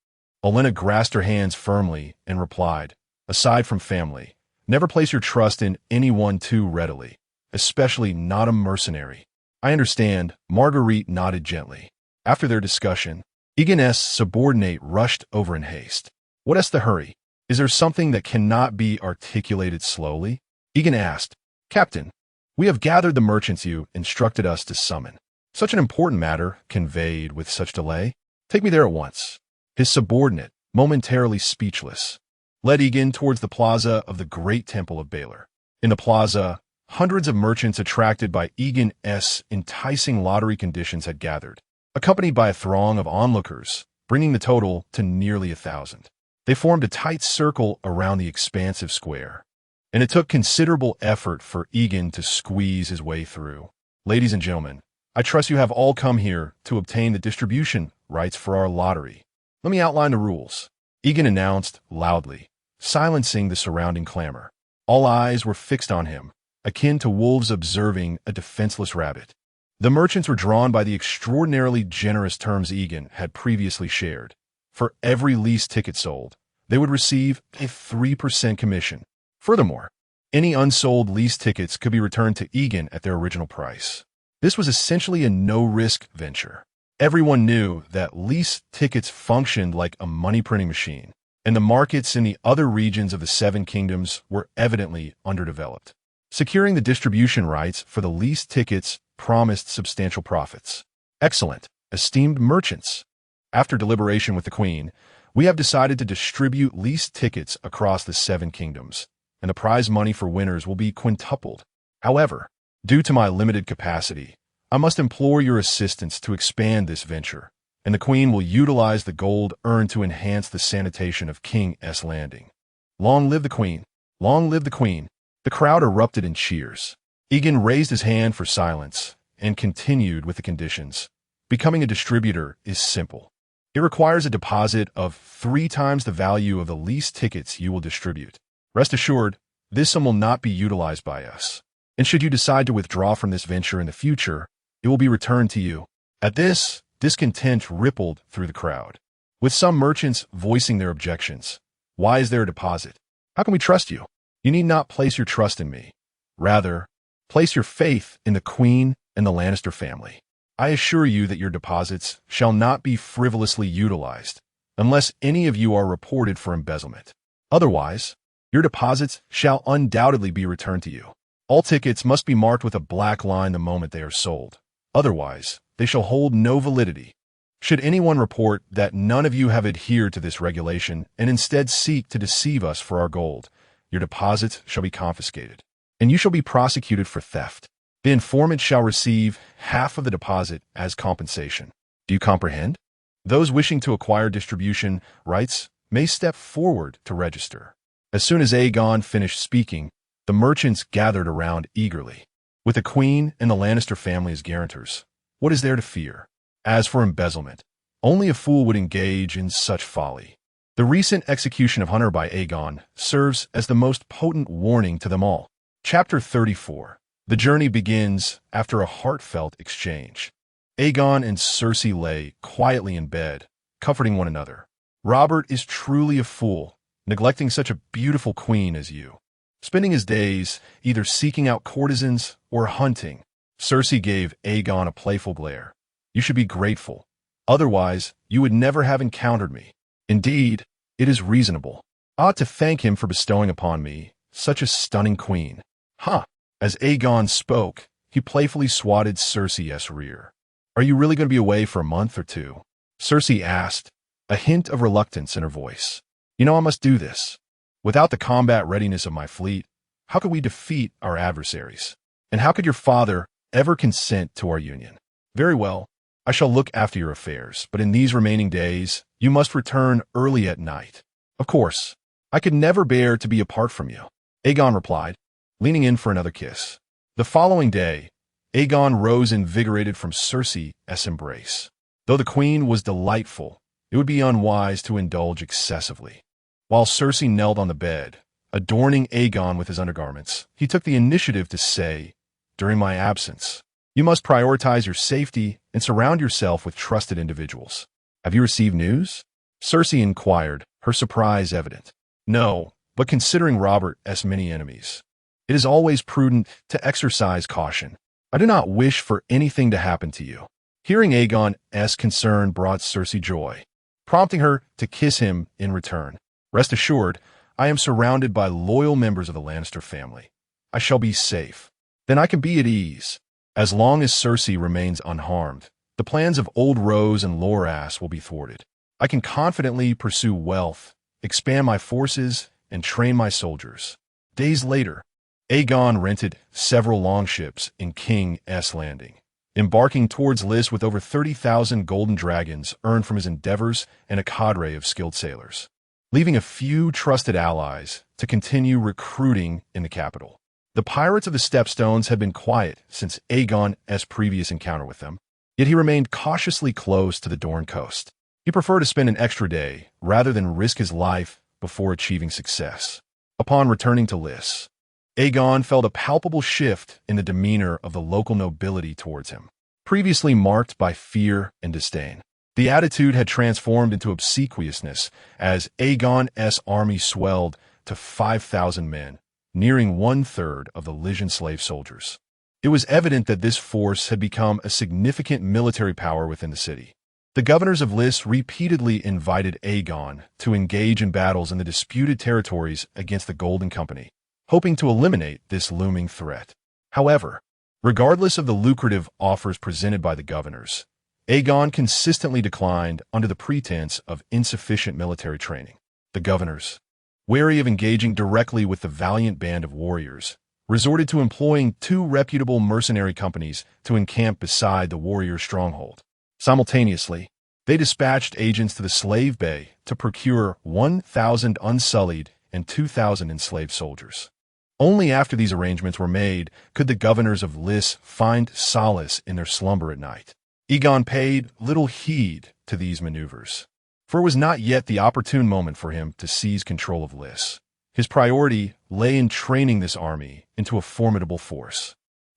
Olenna grasped her hands firmly and replied, "Aside from family, never place your trust in anyone too readily, especially not a mercenary." "I understand," Marguerite nodded gently. After their discussion, Yegon's subordinate rushed over in haste. "What's the hurry? Is there something that cannot be articulated slowly?" Yegon asked. "Captain, we have gathered the merchants you instructed us to summon. Such an important matter conveyed with such delay? Take me there at once." His subordinate, momentarily speechless, led Yegon towards the plaza of the great temple of Baelor. In the plaza, hundreds of merchants attracted by Yegon's enticing lottery conditions had gathered, accompanied by a throng of onlookers, bringing the total to nearly 1,000. They formed a tight circle around the expansive square, and it took considerable effort for Yegon to squeeze his way through. "Ladies and gentlemen, I trust you have all come here to obtain the distribution rights for our lottery. Let me outline the rules," Yegon announced loudly, silencing the surrounding clamor. All eyes were fixed on him, akin to wolves observing a defenseless rabbit. The merchants were drawn by the extraordinarily generous terms Yegon had previously shared. For every lease ticket sold, they would receive a 3% commission. Furthermore, any unsold lease tickets could be returned to Yegon at their original price. This was essentially a no-risk venture. Everyone knew that lease tickets functioned like a money-printing machine, and the markets in the other regions of the Seven Kingdoms were evidently underdeveloped. Securing the distribution rights for the lease tickets promised substantial profits. "Excellent, esteemed merchants. After deliberation with the Queen, we have decided to distribute lease tickets across the Seven Kingdoms, and the prize money for winners will be quintupled. However, due to my limited capacity, I must implore your assistance to expand this venture, and the Queen will utilize the gold earned to enhance the sanitation of King's Landing. Long live the Queen! Long live the Queen!" The crowd erupted in cheers. Yegon raised his hand for silence and continued with the conditions. "Becoming a distributor is simple. It requires a deposit of 3 times the value of the lease tickets you will distribute. Rest assured, this sum will not be utilized by us, and should you decide to withdraw from this venture in the future, it will be returned to you." At this, discontent rippled through the crowd, with some merchants voicing their objections. "Why is there a deposit? How can we trust you?" "You need not place your trust in me. Rather, place your faith in the Queen and the Lannister family. I assure you that your deposits shall not be frivolously utilized, unless any of you are reported for embezzlement. Otherwise, your deposits shall undoubtedly be returned to you. All tickets must be marked with a black line the moment they are sold. Otherwise, they shall hold no validity. Should anyone report that none of you have adhered to this regulation and instead seek to deceive us for our gold, your deposits shall be confiscated, and you shall be prosecuted for theft. The informant shall receive half of the deposit as compensation. Do you comprehend? Those wishing to acquire distribution rights may step forward to register." As soon as Aegon finished speaking, the merchants gathered around eagerly. With the Queen and the Lannister family as guarantors, what is there to fear? As for embezzlement, only a fool would engage in such folly. The recent execution of Hunter by Aegon serves as the most potent warning to them all. Chapter 34. The journey begins after a heartfelt exchange. Aegon and Cersei lay quietly in bed, comforting one another. "Robert is truly a fool, neglecting such a beautiful queen as you. Spending his days either seeking out courtesans or hunting." Cersei gave Aegon a playful glare. "You should be grateful. Otherwise, you would never have encountered me. Indeed, it is reasonable. I ought to thank him for bestowing upon me such a stunning queen." "Huh!" As Aegon spoke, he playfully swatted Cersei's rear. "Are you really going to be away for a month or two?" Cersei asked, a hint of reluctance in her voice. "You know I must do this. Without the combat readiness of my fleet, how could we defeat our adversaries? And how could your father ever consent to our union? Very well, I shall look after your affairs, but in these remaining days, you must return early at night." "Of course, I could never bear to be apart from you," Aegon replied, leaning in for another kiss. The following day, Aegon rose invigorated from Cersei's embrace. Though the queen was delightful, it would be unwise to indulge excessively. While Cersei knelt on the bed, adorning Aegon with his undergarments, he took the initiative to say, "During my absence, you must prioritize your safety and surround yourself with trusted individuals. Have you received news?" Cersei inquired, her surprise evident. "No, but considering Robert's many enemies, it is always prudent to exercise caution. I do not wish for anything to happen to you." Hearing Aegon's concern brought Cersei joy, prompting her to kiss him in return. "Rest assured, I am surrounded by loyal members of the Lannister family. I shall be safe. Then I can be at ease. As long as Cersei remains unharmed, the plans of Old Rose and Loras will be thwarted. I can confidently pursue wealth, expand my forces, and train my soldiers." Days later, Aegon rented several longships in King's Landing, embarking towards Lys with over 30,000 golden dragons earned from his endeavors and a cadre of skilled sailors, leaving a few trusted allies to continue recruiting in the capital. The pirates of the Stepstones had been quiet since Aegon's previous encounter with them, yet he remained cautiously close to the Dorne coast. He preferred to spend an extra day rather than risk his life before achieving success. Upon returning to Lys, Aegon felt a palpable shift in the demeanor of the local nobility towards him. Previously marked by fear and disdain, the attitude had transformed into obsequiousness as Aegon's army swelled to 5,000 men, nearing one-third of the Lysian slave soldiers. It was evident that this force had become a significant military power within the city. The governors of Lys repeatedly invited Aegon to engage in battles in the disputed territories against the Golden Company, hoping to eliminate this looming threat. However, regardless of the lucrative offers presented by the governors, Aegon consistently declined under the pretense of insufficient military training. The governors, wary of engaging directly with the valiant band of warriors, resorted to employing two reputable mercenary companies to encamp beside the warriors' stronghold. Simultaneously, they dispatched agents to the slave bay to procure 1,000 unsullied and 2,000 enslaved soldiers. Only after these arrangements were made could the governors of Lys find solace in their slumber at night. Aegon paid little heed to these maneuvers, for it was not yet the opportune moment for him to seize control of Lys. His priority lay in training this army into a formidable force.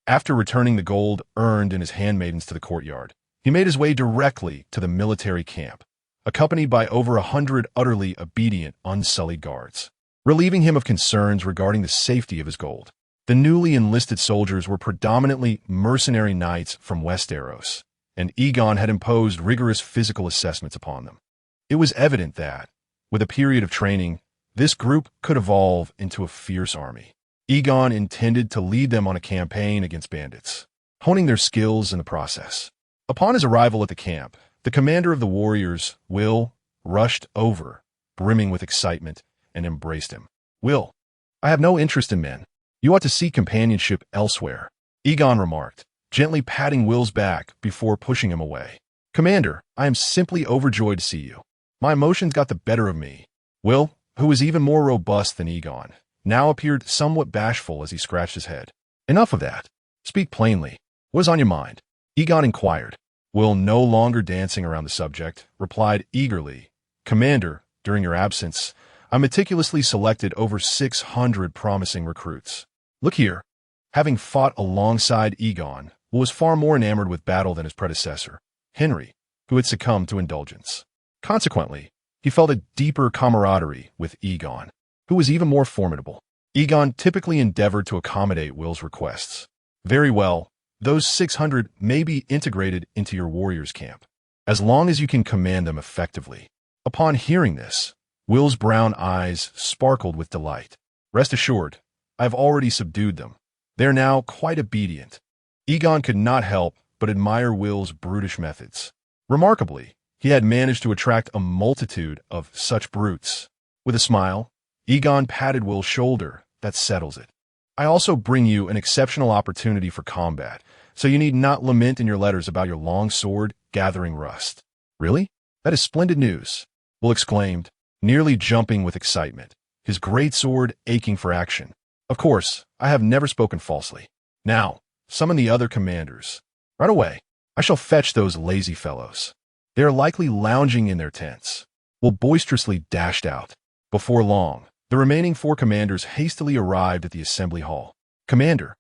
After returning the gold earned in his handmaidens to the courtyard, he made his way directly to the military camp, accompanied by over 100 utterly obedient, unsullied guards, relieving him of concerns regarding the safety of his gold. The newly enlisted soldiers were predominantly mercenary knights from Westeros, and Aegon had imposed rigorous physical assessments upon them. It was evident that, with a period of training, this group could evolve into a fierce army. Aegon intended to lead them on a campaign against bandits, honing their skills in the process. Upon his arrival at the camp, the commander of the warriors, Will, rushed over, brimming with excitement, and embraced him. "Will, I have no interest in men. You ought to seek companionship elsewhere," Aegon remarked, gently patting Will's back before pushing him away. "Commander, I am simply overjoyed to see you. My emotions got the better of me." Will, who was even more robust than Aegon, now appeared somewhat bashful as he scratched his head. "Enough of that. Speak plainly. What is on your mind?" Aegon inquired. Will, no longer dancing around the subject, replied eagerly, "Commander, during your absence, I meticulously selected over 600 promising recruits. Look here." Having fought alongside Aegon, Will was far more enamored with battle than his predecessor, Henry, who had succumbed to indulgence. Consequently, he felt a deeper camaraderie with Aegon, who was even more formidable. Aegon typically endeavored to accommodate Will's requests. "Very well. Those 600 may be integrated into your warriors' camp, as long as you can command them effectively." Upon hearing this, Will's brown eyes sparkled with delight. "Rest assured, I have already subdued them. They are now quite obedient." Yegon could not help but admire Will's brutish methods. Remarkably, he had managed to attract a multitude of such brutes. With a smile, Yegon patted Will's shoulder. That settles it. I also bring you an exceptional opportunity for combat, so you need not lament in your letters about your long sword gathering rust. Really? That is splendid news, Will exclaimed, nearly jumping with excitement, his great sword aching for action. Of course, I have never spoken falsely. Now, summon the other commanders. Right away. I shall fetch those lazy fellows. They are likely lounging in their tents. Will boisterously dashed out. Before long, the remaining 4 commanders hastily arrived at the assembly hall. Commander,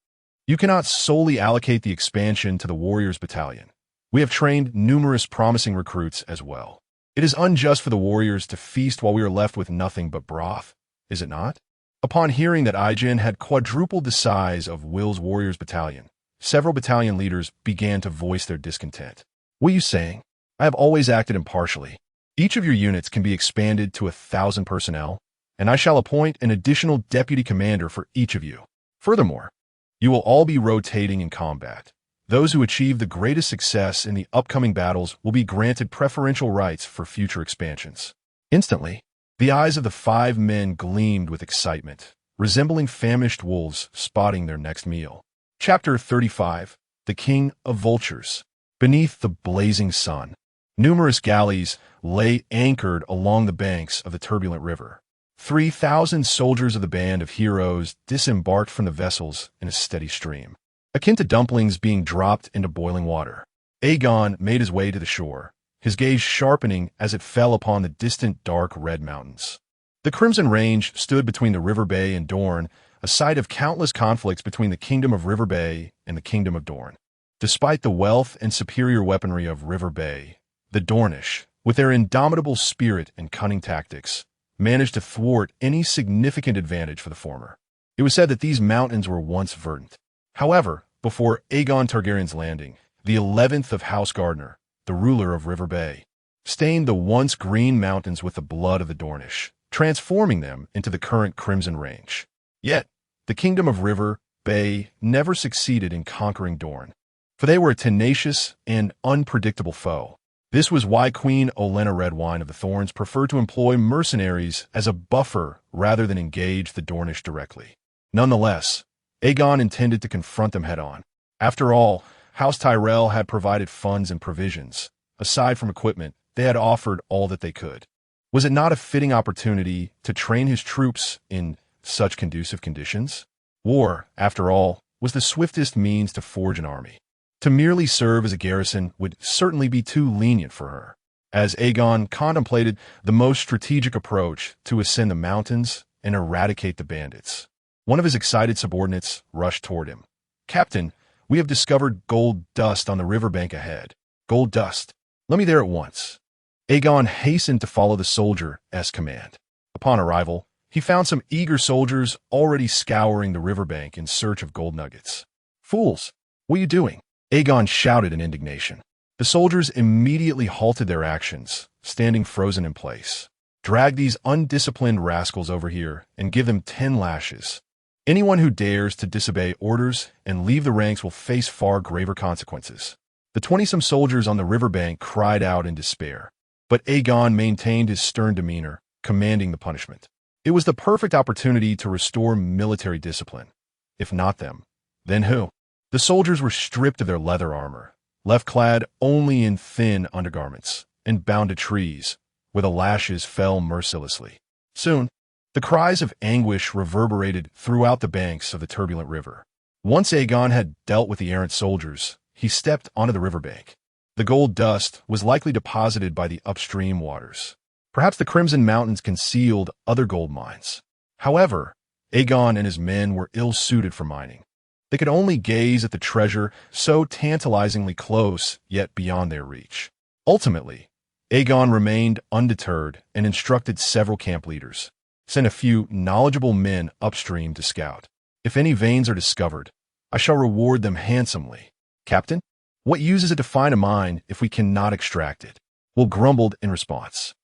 you cannot solely allocate the expansion to the Warriors Battalion. We have trained numerous promising recruits as well. It is unjust for the Warriors to feast while we are left with nothing but broth, is it not? Upon hearing that Aegon had quadrupled the size of Will's Warriors Battalion, several battalion leaders began to voice their discontent. What are you saying? I have always acted impartially. Each of your units can be expanded to 1,000 personnel, and I shall appoint an additional deputy commander for each of you. Furthermore, you will all be rotating in combat. Those who achieve the greatest success in the upcoming battles will be granted preferential rights for future expansions. Instantly, the eyes of the 5 men gleamed with excitement, resembling famished wolves spotting their next meal. Chapter 35, The King of Vultures. Beneath the blazing sun, numerous galleys lay anchored along the banks of the turbulent river. 3,000 soldiers of the band of heroes disembarked from the vessels in a steady stream, akin to dumplings being dropped into boiling water. Aegon made his way to the shore, his gaze sharpening as it fell upon the distant dark red mountains. The Crimson Range stood between the River Bay and Dorne, a site of countless conflicts between the Kingdom of River Bay and the Kingdom of Dorne. Despite the wealth and superior weaponry of River Bay, the Dornish, with their indomitable spirit and cunning tactics, managed to thwart any significant advantage for the former. It was said that these mountains were once verdant. However, before Aegon Targaryen's landing, the 11th of House Gardner, the ruler of River Bay, stained the once green mountains with the blood of the Dornish, transforming them into the current Crimson Range. Yet, the Kingdom of River Bay never succeeded in conquering Dorne, for they were a tenacious and unpredictable foe. This was why Queen Olenna Redwine of the Thorns preferred to employ mercenaries as a buffer rather than engage the Dornish directly. Nonetheless, Aegon intended to confront them head-on. After all, House Tyrell had provided funds and provisions. Aside from equipment, they had offered all that they could. Was it not a fitting opportunity to train his troops in such conducive conditions? War, after all, was the swiftest means to forge an army. To merely serve as a garrison would certainly be too lenient for her, as Aegon contemplated the most strategic approach to ascend the mountains and eradicate the bandits. One of his excited subordinates rushed toward him. "Captain, we have discovered gold dust on the riverbank ahead." "Gold dust? Let me there at once." Aegon hastened to follow the soldier's command. Upon arrival, he found some eager soldiers already scouring the riverbank in search of gold nuggets. "Fools, what are you doing?" Aegon shouted in indignation. The soldiers immediately halted their actions, standing frozen in place. "Drag these undisciplined rascals over here and give them 10 lashes. Anyone who dares to disobey orders and leave the ranks will face far graver consequences." The 20-some soldiers on the riverbank cried out in despair, but Aegon maintained his stern demeanor, commanding the punishment. It was the perfect opportunity to restore military discipline. If not them, then who? The soldiers were stripped of their leather armor, left clad only in thin undergarments, and bound to trees, where the lashes fell mercilessly. Soon, the cries of anguish reverberated throughout the banks of the turbulent river. Once Aegon had dealt with the errant soldiers, he stepped onto the riverbank. The gold dust was likely deposited by the upstream waters. Perhaps the Crimson Mountains concealed other gold mines. However, Aegon and his men were ill-suited for mining. They could only gaze at the treasure so tantalizingly close, yet beyond their reach. Ultimately, Aegon remained undeterred and instructed several camp leaders. Send a few knowledgeable men upstream to scout. If any veins are discovered, I shall reward them handsomely. "Captain, what use is it to find a mine if we cannot extract it?" Will grumbled in response.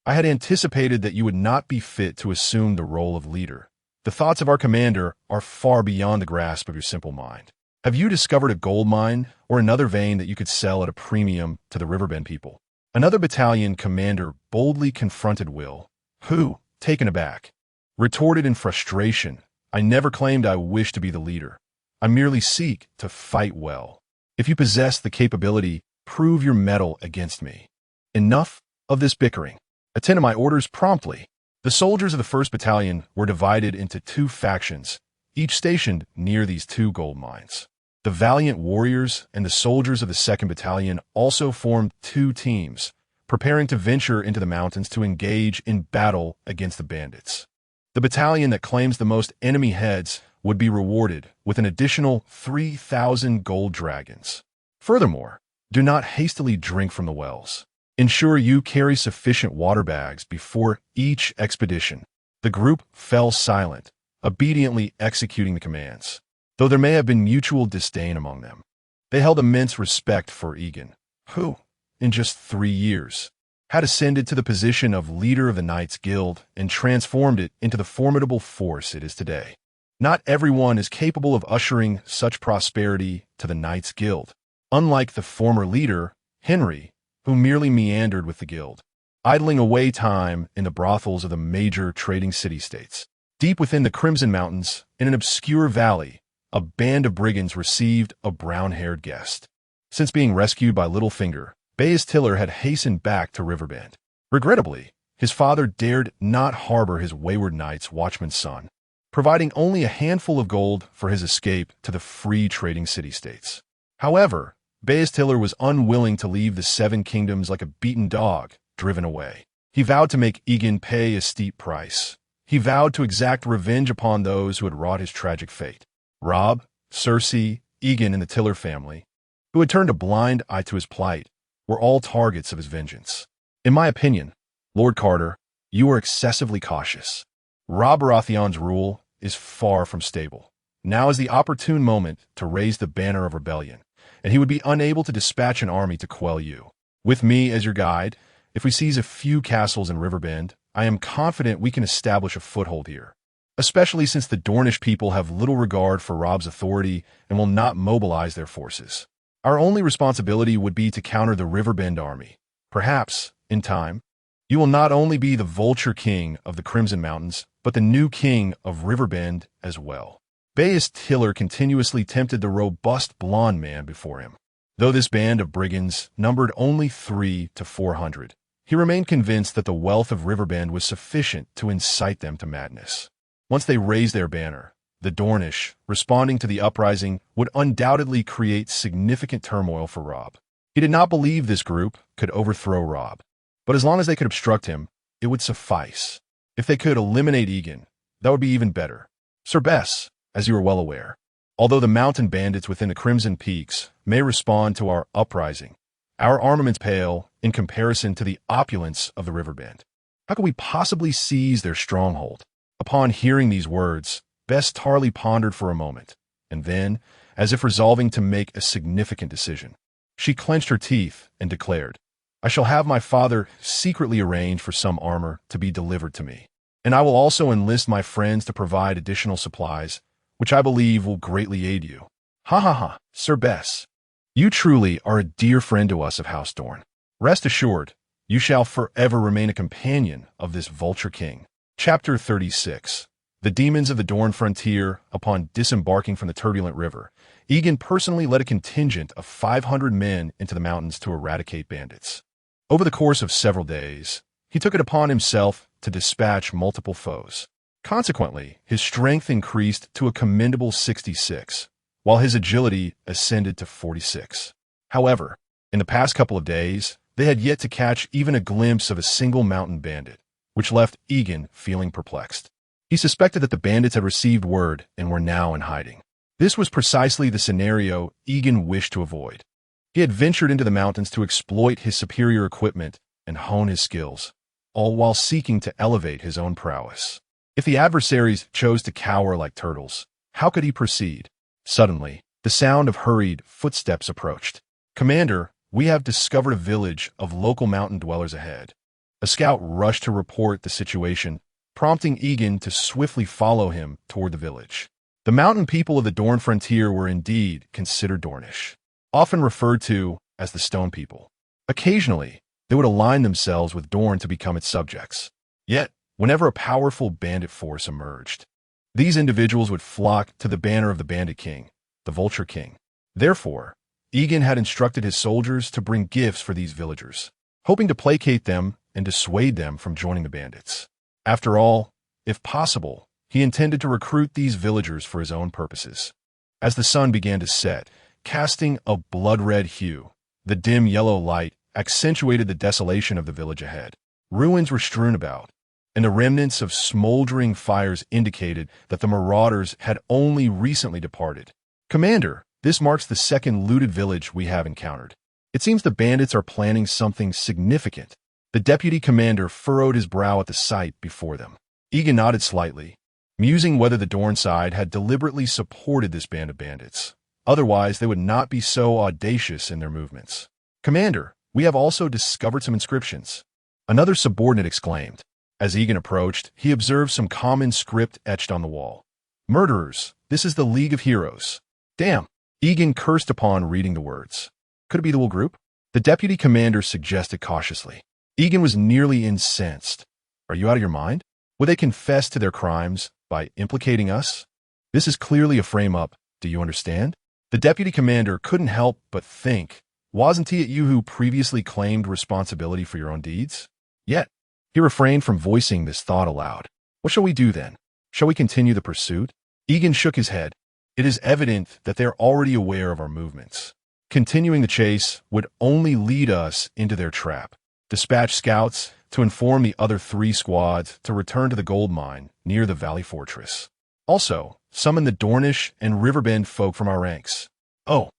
"I had anticipated that you would not be fit to assume the role of leader. The thoughts of our commander are far beyond the grasp of your simple mind." Have you discovered a gold mine or another vein that you could sell at a premium to the Riverbend people? Another battalion commander boldly confronted Will, who, taken aback, retorted in frustration, "I never claimed I wish to be the leader. I merely seek to fight well. If you possess the capability, prove your mettle against me. Enough of this bickering. Attend to my orders promptly." The soldiers of the 1st Battalion were divided into 2 factions, each stationed near these 2 gold mines. The valiant warriors and the soldiers of the 2nd Battalion also formed 2 teams, preparing to venture into the mountains to engage in battle against the bandits. The battalion that claims the most enemy heads would be rewarded with an additional 3,000 gold dragons. Furthermore, do not hastily drink from the wells. Ensure you carry sufficient water bags before each expedition. The group fell silent, obediently executing the commands, though there may have been mutual disdain among them. They held immense respect for Yegon, who, in just 3 years, had ascended to the position of leader of the Knights Guild and transformed it into the formidable force it is today. Not everyone is capable of ushering such prosperity to the Knights Guild, unlike the former leader, Henry, who merely meandered with the guild, idling away time in the brothels of the major trading city-states. Deep within the Crimson Mountains, in an obscure valley, a band of brigands received a brown-haired guest. Since being rescued by Littlefinger, Baez Tiller had hastened back to Riverbend. Regrettably, his father dared not harbor his wayward Night's Watchman's son, providing only a handful of gold for his escape to the free trading city-states. However, Baez Tiller was unwilling to leave the 7 kingdoms like a beaten dog, driven away. He vowed to make Yegon pay a steep price. He vowed to exact revenge upon those who had wrought his tragic fate. Robb, Cersei, Yegon, and the Tiller family, who had turned a blind eye to his plight, were all targets of his vengeance. In my opinion, Lord Carter, you are excessively cautious. Robb Baratheon's rule is far from stable. Now is the opportune moment to raise the banner of rebellion, and he would be unable to dispatch an army to quell you. With me as your guide, if we seize a few castles in Riverbend, I am confident we can establish a foothold here, especially since the Dornish people have little regard for Robb's authority and will not mobilize their forces. Our only responsibility would be to counter the Riverbend army. Perhaps, in time, you will not only be the Vulture King of the Crimson Mountains, but the new king of Riverbend as well. Baez Tiller continuously tempted the robust blond man before him. Though this band of brigands numbered only 300 to 400, he remained convinced that the wealth of Riverbend was sufficient to incite them to madness. Once they raised their banner, the Dornish, responding to the uprising, would undoubtedly create significant turmoil for Robb. He did not believe this group could overthrow Robb, but as long as they could obstruct him, it would suffice. If they could eliminate Yegon, that would be even better. Sir Bess, as you are well aware, although the mountain bandits within the Crimson Peaks may respond to our uprising, our armaments pale in comparison to the opulence of the Riverbend. How could we possibly seize their stronghold? Upon hearing these words, Bess Tarly pondered for a moment, and then, as if resolving to make a significant decision, she clenched her teeth and declared, "I shall have my father secretly arrange for some armor to be delivered to me, and I will also enlist my friends to provide additional supplies, which I believe will greatly aid you." "Ha ha ha, Sir Bess. You truly are a dear friend to us of House Dorne. Rest assured, you shall forever remain a companion of this Vulture King." Chapter 36. The Demons of the Dorne Frontier. Upon disembarking from the turbulent river, Yegon personally led a contingent of 500 men into the mountains to eradicate bandits. Over the course of several days, he took it upon himself to dispatch multiple foes. Consequently, his strength increased to a commendable 66, while his agility ascended to 46. However, in the past couple of days, they had yet to catch even a glimpse of a single mountain bandit, which left Yegon feeling perplexed. He suspected that the bandits had received word and were now in hiding. This was precisely the scenario Yegon wished to avoid. He had ventured into the mountains to exploit his superior equipment and hone his skills, all while seeking to elevate his own prowess. If the adversaries chose to cower like turtles, how could he proceed? Suddenly, the sound of hurried footsteps approached. "Commander, we have discovered a village of local mountain dwellers ahead." A scout rushed to report the situation, prompting Yegon to swiftly follow him toward the village. The mountain people of the Dorne frontier were indeed considered Dornish, often referred to as the Stone People. Occasionally, they would align themselves with Dorne to become its subjects. Yet, whenever a powerful bandit force emerged, these individuals would flock to the banner of the Bandit King, the Vulture King. Therefore, Yegon had instructed his soldiers to bring gifts for these villagers, hoping to placate them and dissuade them from joining the bandits. After all, if possible, he intended to recruit these villagers for his own purposes. As the sun began to set, casting a blood-red hue, the dim yellow light accentuated the desolation of the village ahead. Ruins were strewn about, and the remnants of smoldering fires indicated that the marauders had only recently departed. Commander, this marks the second looted village we have encountered. It seems the bandits are planning something significant. The deputy commander furrowed his brow at the sight before them. Yegon nodded slightly, musing whether the Dorne side had deliberately supported this band of bandits. Otherwise, they would not be so audacious in their movements. Commander, we have also discovered some inscriptions. Another subordinate exclaimed. As Yegon approached, he observed some common script etched on the wall. Murderers, this is the League of Heroes. Damn. Yegon cursed upon reading the words. Could it be the whole group? The deputy commander suggested cautiously. Yegon was nearly incensed. Are you out of your mind? Would they confess to their crimes by implicating us? This is clearly a frame-up, do you understand? The deputy commander couldn't help but think, wasn't it you who previously claimed responsibility for your own deeds? Yet, he refrained from voicing this thought aloud. What shall we do then? Shall we continue the pursuit? Yegon shook his head. It is evident that they are already aware of our movements. Continuing the chase would only lead us into their trap. Dispatch scouts to inform the other 3 squads to return to the gold mine near the Valley Fortress. Also, summon the Dornish and Riverbend folk from our ranks. Oh,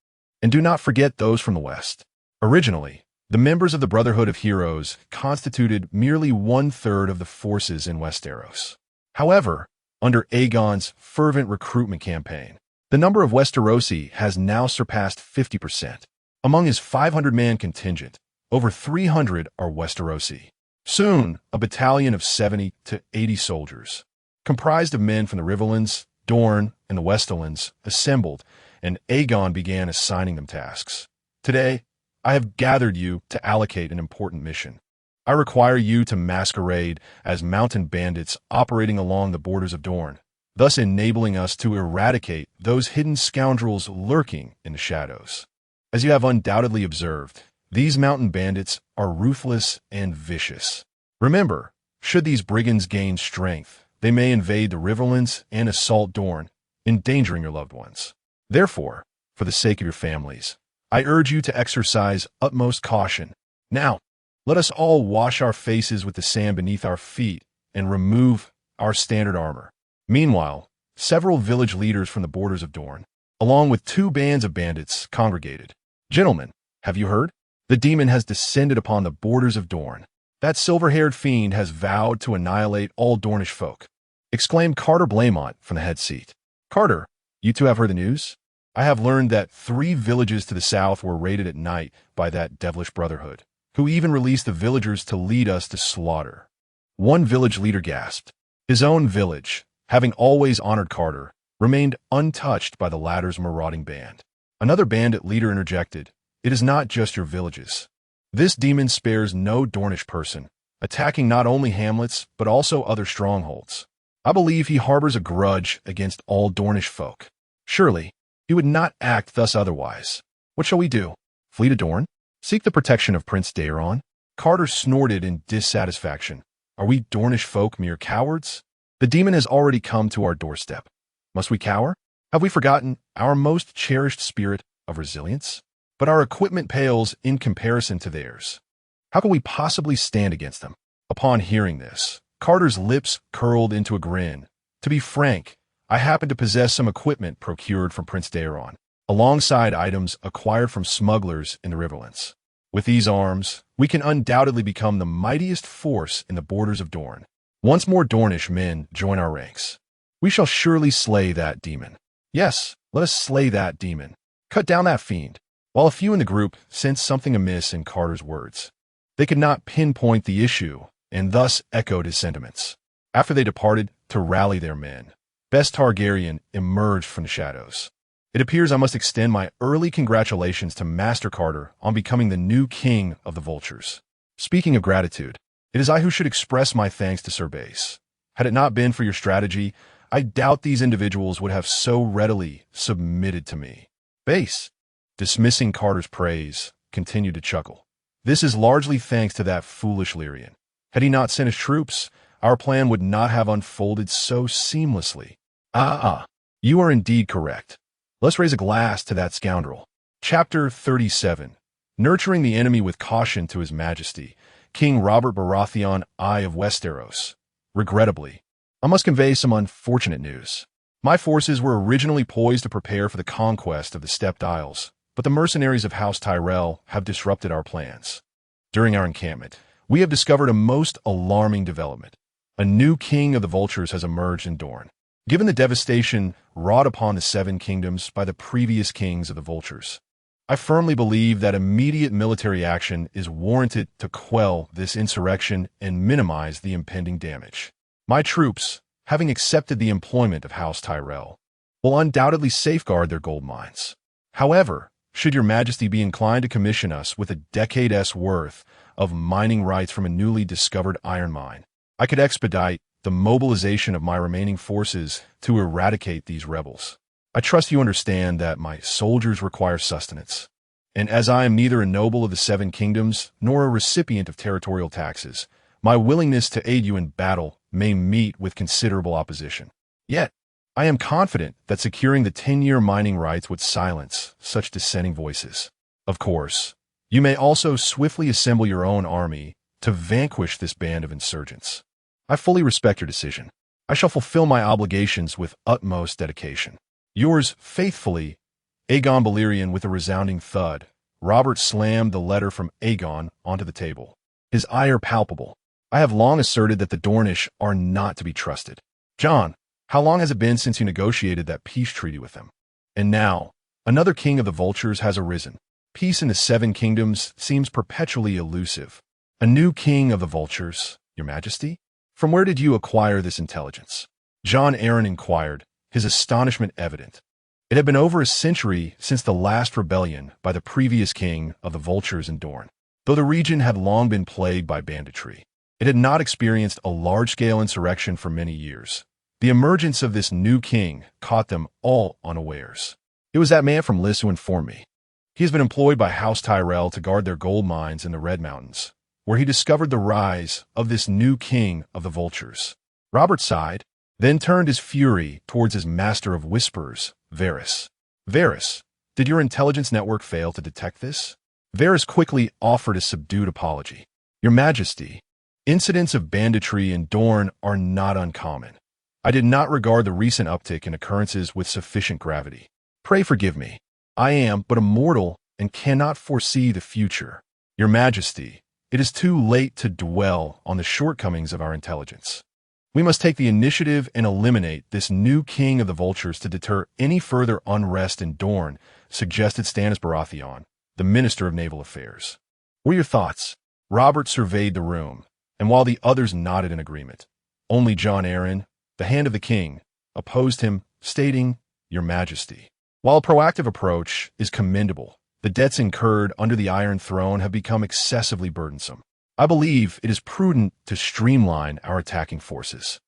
and do not forget those from the west. Originally, the members of the Brotherhood of Heroes constituted merely 1/3 of the forces in Westeros. However, under Aegon's fervent recruitment campaign, the number of Westerosi has now surpassed 50%. Among his 500-man contingent, over 300 are Westerosi. Soon, a battalion of 70 to 80 soldiers, comprised of men from the Riverlands, Dorne, and the Westerlands, assembled, and Aegon began assigning them tasks. Today, I have gathered you to allocate an important mission. I require you to masquerade as mountain bandits operating along the borders of Dorne, thus enabling us to eradicate those hidden scoundrels lurking in the shadows. As you have undoubtedly observed, these mountain bandits are ruthless and vicious. Remember, should these brigands gain strength, they may invade the Riverlands and assault Dorne, endangering your loved ones. Therefore, for the sake of your families, I urge you to exercise utmost caution. Now, let us all wash our faces with the sand beneath our feet and remove our standard armor. Meanwhile, several village leaders from the borders of Dorne, along with 2 bands of bandits, congregated. Gentlemen, have you heard? The demon has descended upon the borders of Dorne. That silver-haired fiend has vowed to annihilate all Dornish folk, exclaimed Carter Blamont from the head seat. Carter, you 2 have heard the news? I have learned that 3 villages to the south were raided at night by that devilish brotherhood, who even released the villagers to lead us to slaughter. One village leader gasped. His own village, having always honored Carter, remained untouched by the latter's marauding band. Another bandit leader interjected, It is not just your villages. This demon spares no Dornish person, attacking not only hamlets but also other strongholds. I believe he harbors a grudge against all Dornish folk. Surely, he would not act thus otherwise. What shall we do? Flee to Dorne? Seek the protection of Prince Daeron? Carter snorted in dissatisfaction. Are we Dornish folk mere cowards? The demon has already come to our doorstep. Must we cower? Have we forgotten our most cherished spirit of resilience? But our equipment pales in comparison to theirs. How can we possibly stand against them? Upon hearing this, Carter's lips curled into a grin. To be frank, I happen to possess some equipment procured from Prince Daeron, alongside items acquired from smugglers in the Riverlands. With these arms, we can undoubtedly become the mightiest force in the borders of Dorne. Once more Dornish men join our ranks. We shall surely slay that demon. Yes, let us slay that demon. Cut down that fiend. While a few in the group sensed something amiss in Carter's words, they could not pinpoint the issue and thus echoed his sentiments. After they departed to rally their men, Best Targaryen emerged from the shadows. It appears I must extend my early congratulations to Master Carter on becoming the new king of the Vultures. Speaking of gratitude, it is I who should express my thanks to Sir Base. Had it not been for your strategy, I doubt these individuals would have so readily submitted to me. Base, dismissing Carter's praise, continued to chuckle. This is largely thanks to that foolish Lyrian. Had he not sent his troops, our plan would not have unfolded so seamlessly. You are indeed correct. Let's raise a glass to that scoundrel. Chapter 37. Nurturing the enemy with caution to His Majesty, King Robert Baratheon I of Westeros. Regrettably, I must convey some unfortunate news. My forces were originally poised to prepare for the conquest of the Stepped Isles, but the mercenaries of House Tyrell have disrupted our plans. During our encampment, we have discovered a most alarming development. A new king of the Vultures has emerged in Dorne. Given the devastation wrought upon the Seven Kingdoms by the previous kings of the Vultures, I firmly believe that immediate military action is warranted to quell this insurrection and minimize the impending damage. My troops, having accepted the employment of House Tyrell, will undoubtedly safeguard their gold mines. However, should your Majesty be inclined to commission us with a decade's worth of mining rights from a newly discovered iron mine, I could expedite the mobilization of my remaining forces to eradicate these rebels. I trust you understand that my soldiers require sustenance, and as I am neither a noble of the Seven Kingdoms nor a recipient of territorial taxes, my willingness to aid you in battle may meet with considerable opposition. Yet, I am confident that securing the 10-year mining rights would silence such dissenting voices. Of course, you may also swiftly assemble your own army to vanquish this band of insurgents. I fully respect your decision. I shall fulfill my obligations with utmost dedication. Yours faithfully, Aegon Targaryen. With a resounding thud, Robert slammed the letter from Aegon onto the table. His ire palpable. I have long asserted that the Dornish are not to be trusted. Jon, how long has it been since you negotiated that peace treaty with them? And now, another king of the Vultures has arisen. Peace in the Seven Kingdoms seems perpetually elusive. A new king of the Vultures, your Majesty? From where did you acquire this intelligence? Jon Arryn inquired, his astonishment evident. It had been over a century since the last rebellion by the previous king of the Vultures in Dorne. Though the region had long been plagued by banditry, it had not experienced a large-scale insurrection for many years. The emergence of this new king caught them all unawares. It was that man from Lys who informed me. He has been employed by House Tyrell to guard their gold mines in the Red Mountains, where he discovered the rise of this new king of the Vultures. Robert sighed, then turned his fury towards his master of whispers, Varys. Varys, did your intelligence network fail to detect this? Varys quickly offered a subdued apology. Your Majesty, incidents of banditry in Dorne are not uncommon. I did not regard the recent uptick in occurrences with sufficient gravity. Pray forgive me. I am but a mortal and cannot foresee the future. Your Majesty, it is too late to dwell on the shortcomings of our intelligence. We must take the initiative and eliminate this new king of the Vultures to deter any further unrest in Dorne, suggested Stannis Baratheon, the Minister of Naval Affairs. What are your thoughts? Robert surveyed the room, and while the others nodded in agreement, only Jon Arryn, the Hand of the King, opposed him, stating, Your Majesty, while a proactive approach is commendable, the debts incurred under the Iron Throne have become excessively burdensome. I believe it is prudent to streamline our attacking forces.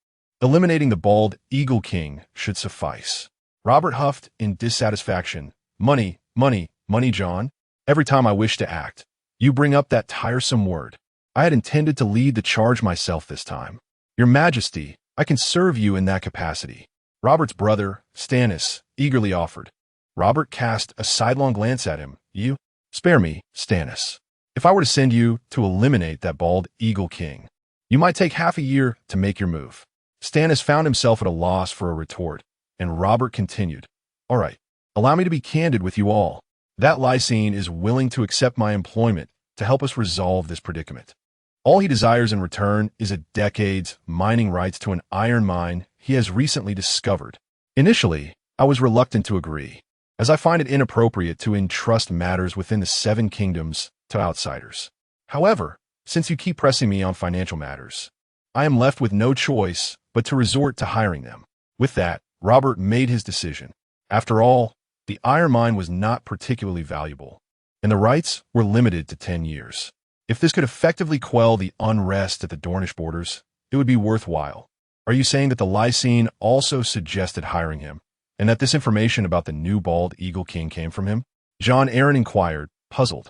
Eliminating the bald Eagle King should suffice. Robert huffed in dissatisfaction. Money, money, money, Jon. Every time I wish to act, you bring up that tiresome word. I had intended to lead the charge myself this time. Your Majesty, I can serve you in that capacity. Robert's brother, Stannis, eagerly offered. Robert cast a sidelong glance at him. You? Spare me, Stannis. If I were to send you to eliminate that bald Eagle King, you might take half a year to make your move. Stannis found himself at a loss for a retort, and Robert continued. All right, allow me to be candid with you all. That Lysine is willing to accept my employment to help us resolve this predicament. All he desires in return is a decade's mining rights to an iron mine he has recently discovered. Initially, I was reluctant to agree, as I find it inappropriate to entrust matters within the Seven Kingdoms to outsiders. However, since you keep pressing me on financial matters, I am left with no choice but to resort to hiring them. With that, Robert made his decision. After all, the iron mine was not particularly valuable, and the rights were limited to 10 years. If this could effectively quell the unrest at the Dornish borders, it would be worthwhile. Are you saying that the Lysene also suggested hiring him, and that this information about the new bald eagle king came from him? Jon Arryn inquired, puzzled.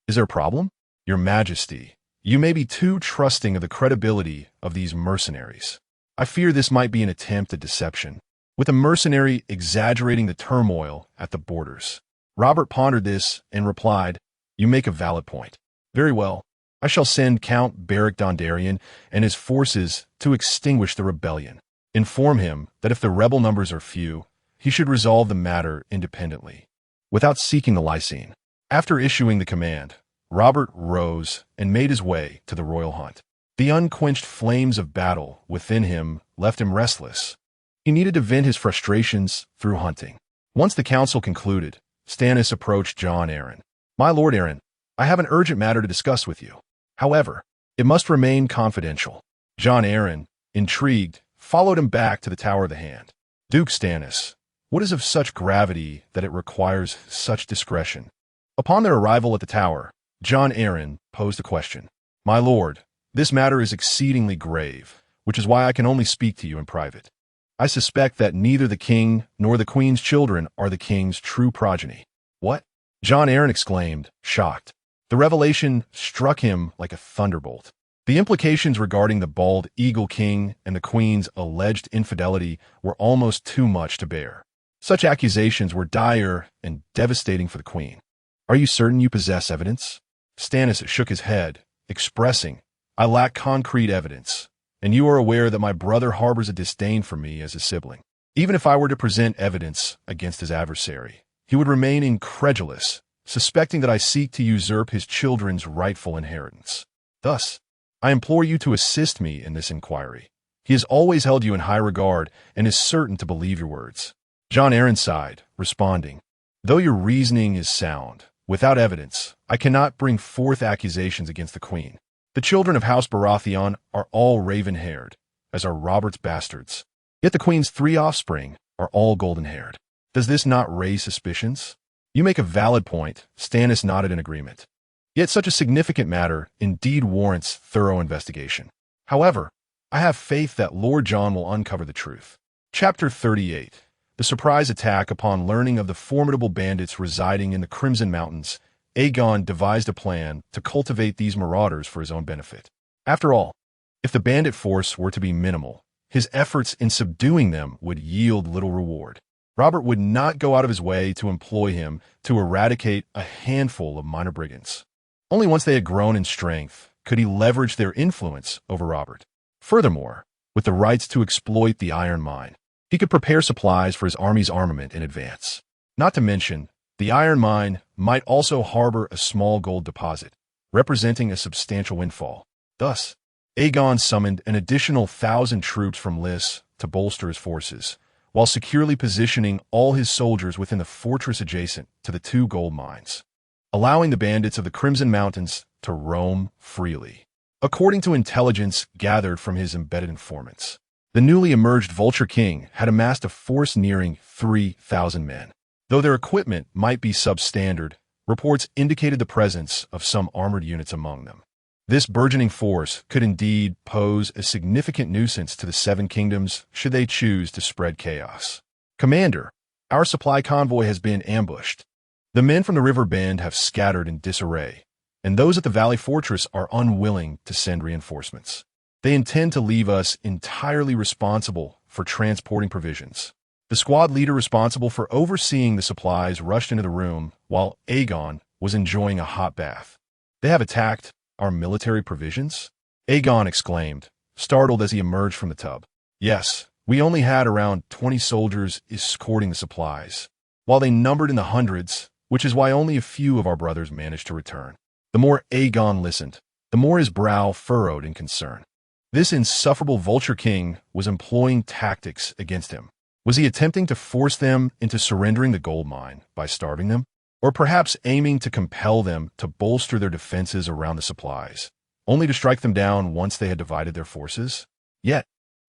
Is there a problem? Your Majesty, you may be too trusting of the credibility of these mercenaries. I fear this might be an attempt at deception, with a mercenary exaggerating the turmoil at the borders. Robert pondered this and replied, You make a valid point. Very well. I shall send Count Beric Dondarrion and his forces to extinguish the rebellion. Inform him that if the rebel numbers are few, he should resolve the matter independently, without seeking the Lysene. After issuing the command, Robert rose and made his way to the royal hunt. The unquenched flames of battle within him left him restless. He needed to vent his frustrations through hunting. Once the council concluded, Stannis approached Jon Arryn. My Lord Arryn, I have an urgent matter to discuss with you. However, it must remain confidential. Jon Arryn, intrigued, followed him back to the Tower of the Hand. Duke Stannis, what is of such gravity that it requires such discretion? Upon their arrival at the tower, Jon Arryn posed a question. My lord, this matter is exceedingly grave, which is why I can only speak to you in private. I suspect that neither the king nor the queen's children are the king's true progeny. What? Jon Arryn exclaimed, shocked. The revelation struck him like a thunderbolt. The implications regarding the bald eagle king and the queen's alleged infidelity were almost too much to bear. Such accusations were dire and devastating for the queen. Are you certain you possess evidence? Stannis shook his head, expressing, I lack concrete evidence, and you are aware that my brother harbors a disdain for me as a sibling. Even if I were to present evidence against his adversary, he would remain incredulous, suspecting that I seek to usurp his children's rightful inheritance. Thus, I implore you to assist me in this inquiry. He has always held you in high regard and is certain to believe your words. Jon Arryn sighed, responding, Though your reasoning is sound, without evidence, I cannot bring forth accusations against the queen. The children of House Baratheon are all raven-haired, as are Robert's bastards. Yet the queen's 3 offspring are all golden-haired. Does this not raise suspicions? You make a valid point, Stannis nodded in agreement. Yet such a significant matter indeed warrants thorough investigation. However, I have faith that Lord Jon will uncover the truth. Chapter 38. The surprise attack. Upon learning of the formidable bandits residing in the Crimson Mountains, Aegon devised a plan to cultivate these marauders for his own benefit. After all, if the bandit force were to be minimal, his efforts in subduing them would yield little reward. Robert would not go out of his way to employ him to eradicate a handful of minor brigands. Only once they had grown in strength could he leverage their influence over Robert. Furthermore, with the rights to exploit the iron mine, he could prepare supplies for his army's armament in advance. Not to mention, the iron mine might also harbor a small gold deposit, representing a substantial windfall. Thus, Aegon summoned an additional 1,000 troops from Lys to bolster his forces, while securely positioning all his soldiers within the fortress adjacent to the 2 gold mines, allowing the bandits of the Crimson Mountains to roam freely. According to intelligence gathered from his embedded informants, the newly emerged Vulture King had amassed a force nearing 3,000 men. Though their equipment might be substandard, reports indicated the presence of some armored units among them. This burgeoning force could indeed pose a significant nuisance to the 7 kingdoms should they choose to spread chaos. Commander, our supply convoy has been ambushed. The men from the River Bend have scattered in disarray, and those at the Valley Fortress are unwilling to send reinforcements. They intend to leave us entirely responsible for transporting provisions. The squad leader responsible for overseeing the supplies rushed into the room while Aegon was enjoying a hot bath. They have attacked our military provisions? Aegon exclaimed, startled as he emerged from the tub. Yes, we only had around 20 soldiers escorting the supplies, while they numbered in the hundreds, which is why only a few of our brothers managed to return. The more Aegon listened, the more his brow furrowed in concern. This insufferable Vulture King was employing tactics against him. Was he attempting to force them into surrendering the gold mine by starving them? Or perhaps aiming to compel them to bolster their defenses around the supplies, only to strike them down once they had divided their forces? Yet,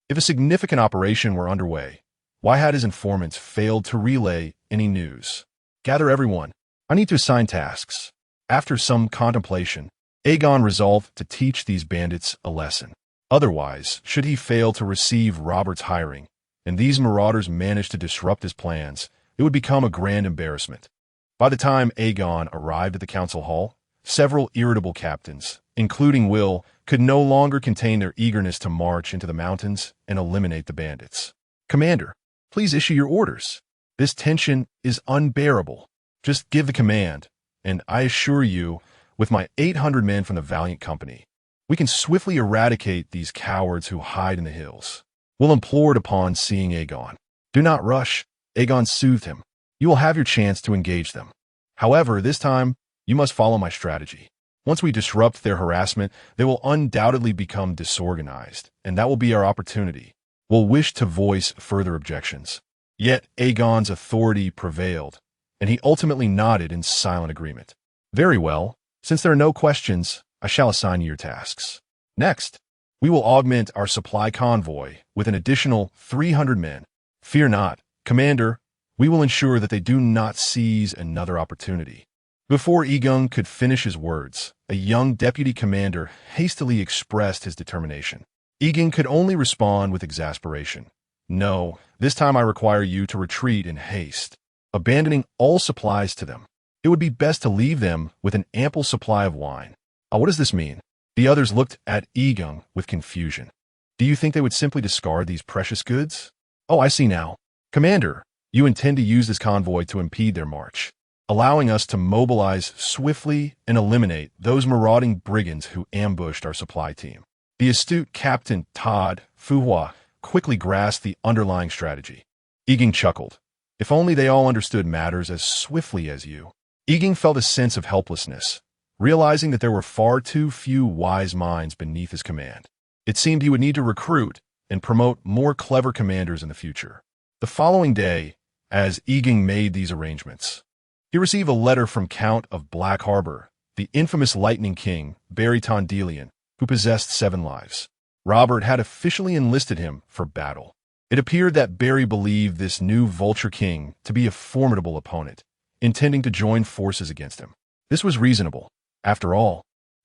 if a significant operation were underway, Why had his informants failed to relay any news? Gather everyone. I need to assign tasks. After some contemplation, Aegon resolved to teach these bandits a lesson. Otherwise, should he fail to receive Robert's hiring, and these marauders managed to disrupt his plans, it would become a grand embarrassment. By the time Aegon arrived at the council hall, several irritable captains, including Will, could no longer contain their eagerness to march into the mountains and eliminate the bandits. Commander, please issue your orders. This tension is unbearable. Just give the command, and I assure you, with my 800 men from the Valiant Company, we can swiftly eradicate these cowards who hide in the hills. Will implored upon seeing Aegon. Do not rush, Aegon soothed him. You will have your chance to engage them. However, this time, you must follow my strategy. Once we disrupt their harassment, they will undoubtedly become disorganized, and that will be our opportunity. We'll wish to voice further objections. Yet Aegon's authority prevailed, and he ultimately nodded in silent agreement. Very well, since there are no questions, I shall assign you your tasks. Next, we will augment our supply convoy with an additional 300 men. Fear not, Commander, we will ensure that they do not seize another opportunity. Before Yegon could finish his words, a young deputy commander hastily expressed his determination. Yegon could only respond with exasperation. No, this time I require you to retreat in haste, abandoning all supplies to them. It would be best to leave them with an ample supply of wine. What does this mean? The others looked at Yegon with confusion. Do you think they would simply discard these precious goods? Oh, I see now. Commander, you intend to use this convoy to impede their march, allowing us to mobilize swiftly and eliminate those marauding brigands who ambushed our supply team. The astute Captain Todd Fuhua quickly grasped the underlying strategy. Yegon chuckled. If only they all understood matters as swiftly as you. Yegon felt a sense of helplessness, realizing that there were far too few wise minds beneath his command. It seemed he would need to recruit and promote more clever commanders in the future. The following day, as Yegon made these arrangements, he received a letter from Count of Black Harbor, the infamous Lightning King, Barry Tondelian, who possessed 7 lives. Robert had officially enlisted him for battle. It appeared that Barry believed this new Vulture King to be a formidable opponent, intending to join forces against him. This was reasonable. After all,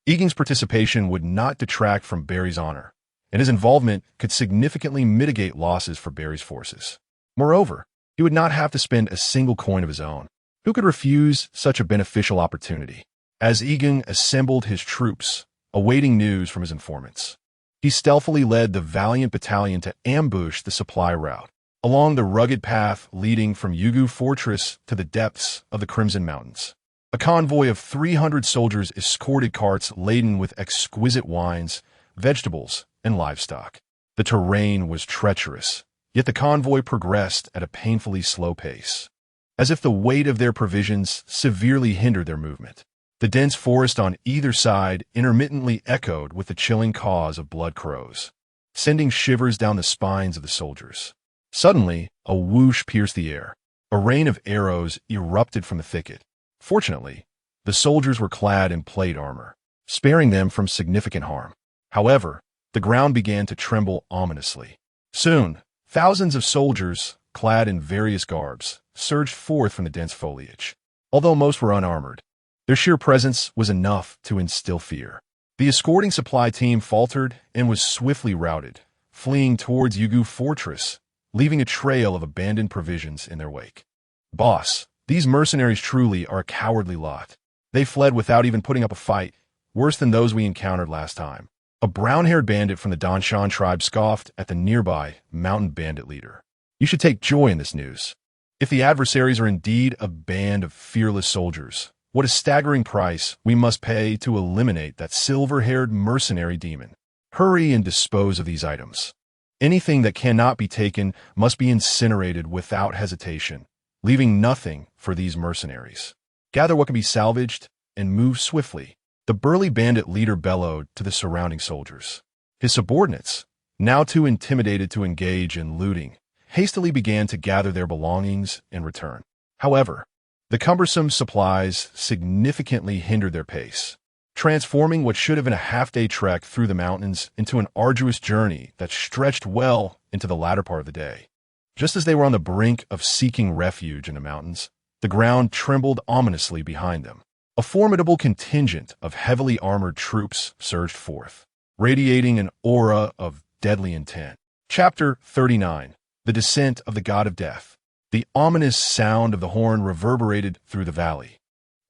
Yegon's participation would not detract from Barry's honor, and his involvement could significantly mitigate losses for Barry's forces. Moreover, he would not have to spend a single coin of his own. Who could refuse such a beneficial opportunity? As Yegon assembled his troops, awaiting news from his informants, he stealthily led the Valiant Battalion to ambush the supply route along the rugged path leading from Yugu Fortress to the depths of the Crimson Mountains. A convoy of 300 soldiers escorted carts laden with exquisite wines, vegetables, and livestock. The terrain was treacherous, yet the convoy progressed at a painfully slow pace, as if the weight of their provisions severely hindered their movement. The dense forest on either side intermittently echoed with the chilling caws of blood crows, sending shivers down the spines of the soldiers. Suddenly, a whoosh pierced the air. A rain of arrows erupted from the thicket. Fortunately, the soldiers were clad in plate armor, sparing them from significant harm. However, the ground began to tremble ominously. Soon, thousands of soldiers, clad in various garbs, surged forth from the dense foliage. Although most were unarmored, their sheer presence was enough to instill fear. The escorting supply team faltered and was swiftly routed, fleeing towards Yugu Fortress, leaving a trail of abandoned provisions in their wake. Boss, these mercenaries truly are a cowardly lot. They fled without even putting up a fight, worse than those we encountered last time. A brown-haired bandit from the Danshan tribe scoffed at the nearby mountain bandit leader. You should take joy in this news. If the adversaries are indeed a band of fearless soldiers, what a staggering price we must pay to eliminate that silver-haired mercenary demon. Hurry and dispose of these items. Anything that cannot be taken must be incinerated without hesitation, leaving nothing for these mercenaries. Gather what can be salvaged and move swiftly. The burly bandit leader bellowed to the surrounding soldiers. His subordinates, now too intimidated to engage in looting, hastily began to gather their belongings and return. However, the cumbersome supplies significantly hindered their pace, transforming what should have been a half-day trek through the mountains into an arduous journey that stretched well into the latter part of the day. Just as they were on the brink of seeking refuge in the mountains, the ground trembled ominously behind them. A formidable contingent of heavily armored troops surged forth, radiating an aura of deadly intent. Chapter 39. The Descent of the God of Death. The ominous sound of the horn reverberated through the valley,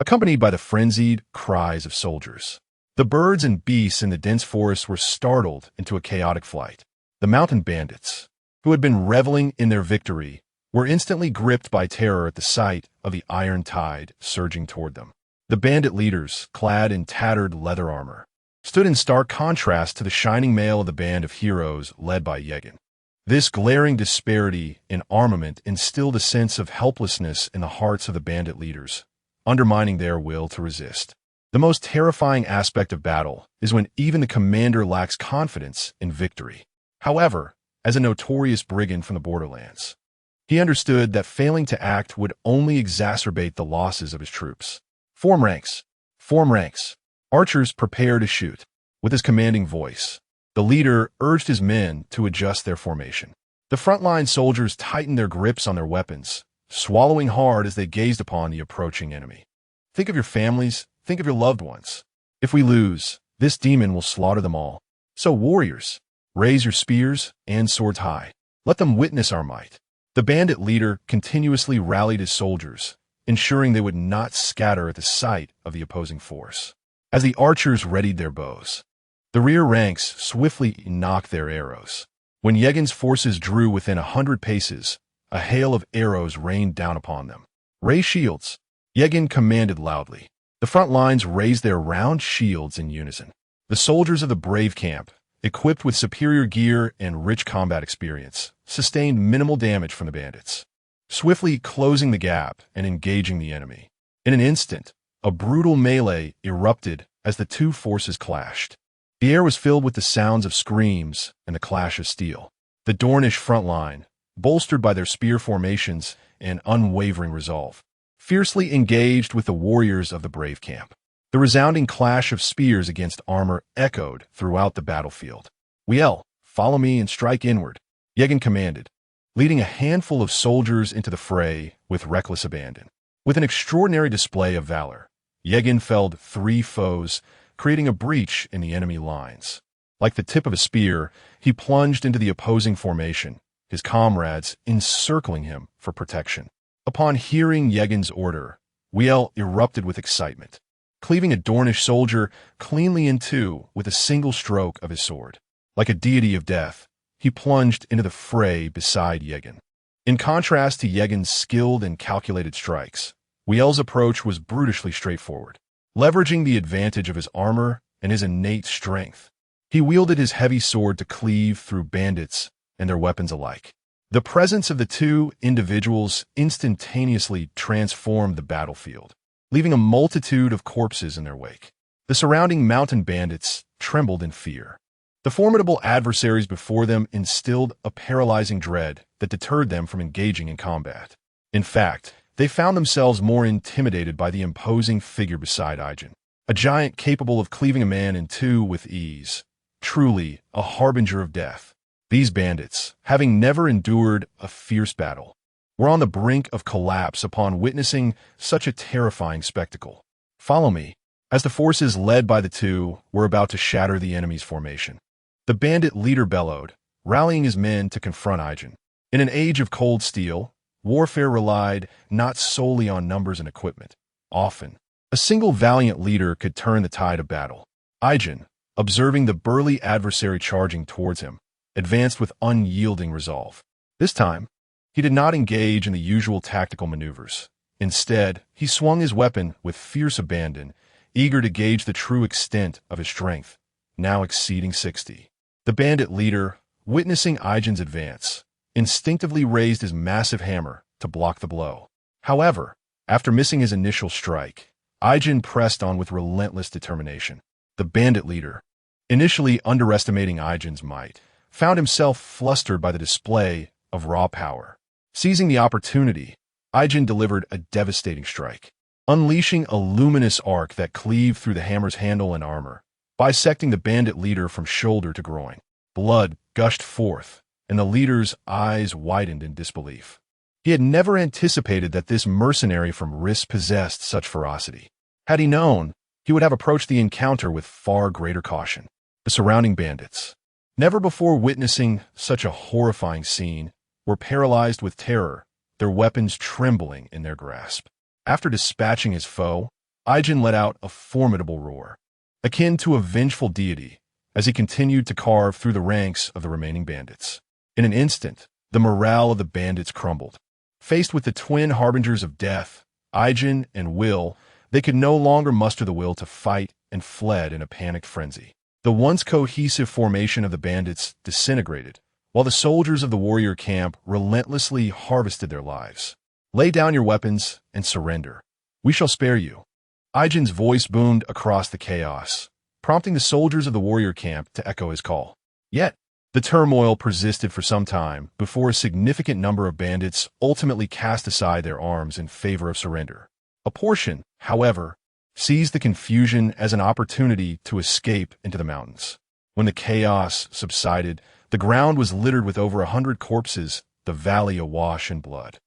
accompanied by the frenzied cries of soldiers. The birds and beasts in the dense forest were startled into a chaotic flight. The mountain bandits, who had been reveling in their victory, were instantly gripped by terror at the sight of the iron tide surging toward them. The bandit leaders, clad in tattered leather armor, stood in stark contrast to the shining mail of the band of heroes led by Yegon. This glaring disparity in armament instilled a sense of helplessness in the hearts of the bandit leaders, undermining their will to resist. The most terrifying aspect of battle is when even the commander lacks confidence in victory. However, as a notorious brigand from the borderlands, he understood that failing to act would only exacerbate the losses of his troops. Form ranks. Form ranks. Archers prepare to shoot. With his commanding voice, the leader urged his men to adjust their formation. The frontline soldiers tightened their grips on their weapons, swallowing hard as they gazed upon the approaching enemy. Think of your families, think of your loved ones. If we lose, this demon will slaughter them all. So warriors, raise your spears and swords high. Let them witness our might. The bandit leader continuously rallied his soldiers, ensuring they would not scatter at the sight of the opposing force. As the archers readied their bows, the rear ranks swiftly nocked their arrows. When Yegon's forces drew within 100 paces, a hail of arrows rained down upon them. Raise shields, Yegon commanded loudly. The front lines raised their round shields in unison. The soldiers of the brave camp, equipped with superior gear and rich combat experience, sustained minimal damage from the bandits, swiftly closing the gap and engaging the enemy. In an instant, a brutal melee erupted as the two forces clashed. The air was filled with the sounds of screams and the clash of steel. The Dornish front line, bolstered by their spear formations and unwavering resolve, fiercely engaged with the warriors of the brave camp. The resounding clash of spears against armor echoed throughout the battlefield. Wiel, follow me and strike inward, Yegon commanded, leading a handful of soldiers into the fray with reckless abandon. With an extraordinary display of valor, Yegon felled 3 foes, creating a breach in the enemy lines. Like the tip of a spear, he plunged into the opposing formation, his comrades encircling him for protection. Upon hearing Yegon's order, Wiel erupted with excitement, cleaving a Dornish soldier cleanly in two with a single stroke of his sword. Like a deity of death, he plunged into the fray beside Yegon. In contrast to Yegon's skilled and calculated strikes, Wiel's approach was brutishly straightforward. Leveraging the advantage of his armor and his innate strength, he wielded his heavy sword to cleave through bandits and their weapons alike. The presence of the two individuals instantaneously transformed the battlefield, leaving a multitude of corpses in their wake. The surrounding mountain bandits trembled in fear. The formidable adversaries before them instilled a paralyzing dread that deterred them from engaging in combat. In fact, they found themselves more intimidated by the imposing figure beside Aegon, a giant capable of cleaving a man in two with ease, truly a harbinger of death. These bandits, having never endured a fierce battle, were on the brink of collapse upon witnessing such a terrifying spectacle. Follow me, as the forces led by the two were about to shatter the enemy's formation. The bandit leader bellowed, rallying his men to confront Aegon. In an age of cold steel, warfare relied not solely on numbers and equipment. Often, a single valiant leader could turn the tide of battle. Aegon, observing the burly adversary charging towards him, advanced with unyielding resolve. This time, he did not engage in the usual tactical maneuvers. Instead, he swung his weapon with fierce abandon, eager to gauge the true extent of his strength, now exceeding 60. The bandit leader, witnessing Aegon's advance, instinctively raised his massive hammer to block the blow. However, after missing his initial strike, Aegon pressed on with relentless determination. The bandit leader, initially underestimating Aegon's might, found himself flustered by the display of raw power. Seizing the opportunity, Aegon delivered a devastating strike, unleashing a luminous arc that cleaved through the hammer's handle and armor, bisecting the bandit leader from shoulder to groin. Blood gushed forth, and the leader's eyes widened in disbelief. He had never anticipated that this mercenary from Riss possessed such ferocity. Had he known, he would have approached the encounter with far greater caution. The surrounding bandits, never before witnessing such a horrifying scene, were paralyzed with terror, their weapons trembling in their grasp. After dispatching his foe, Aegon let out a formidable roar, akin to a vengeful deity, as he continued to carve through the ranks of the remaining bandits. In an instant, the morale of the bandits crumbled. Faced with the twin harbingers of death, Aegon and Will, they could no longer muster the will to fight and fled in a panicked frenzy. The once cohesive formation of the bandits disintegrated, while the soldiers of the warrior camp relentlessly harvested their lives. Lay down your weapons and surrender. We shall spare you. Aegon's voice boomed across the chaos, prompting the soldiers of the warrior camp to echo his call. Yet, the turmoil persisted for some time before a significant number of bandits ultimately cast aside their arms in favor of surrender. A portion, however, seized the confusion as an opportunity to escape into the mountains. When the chaos subsided, the ground was littered with over 100 corpses, the valley awash in blood.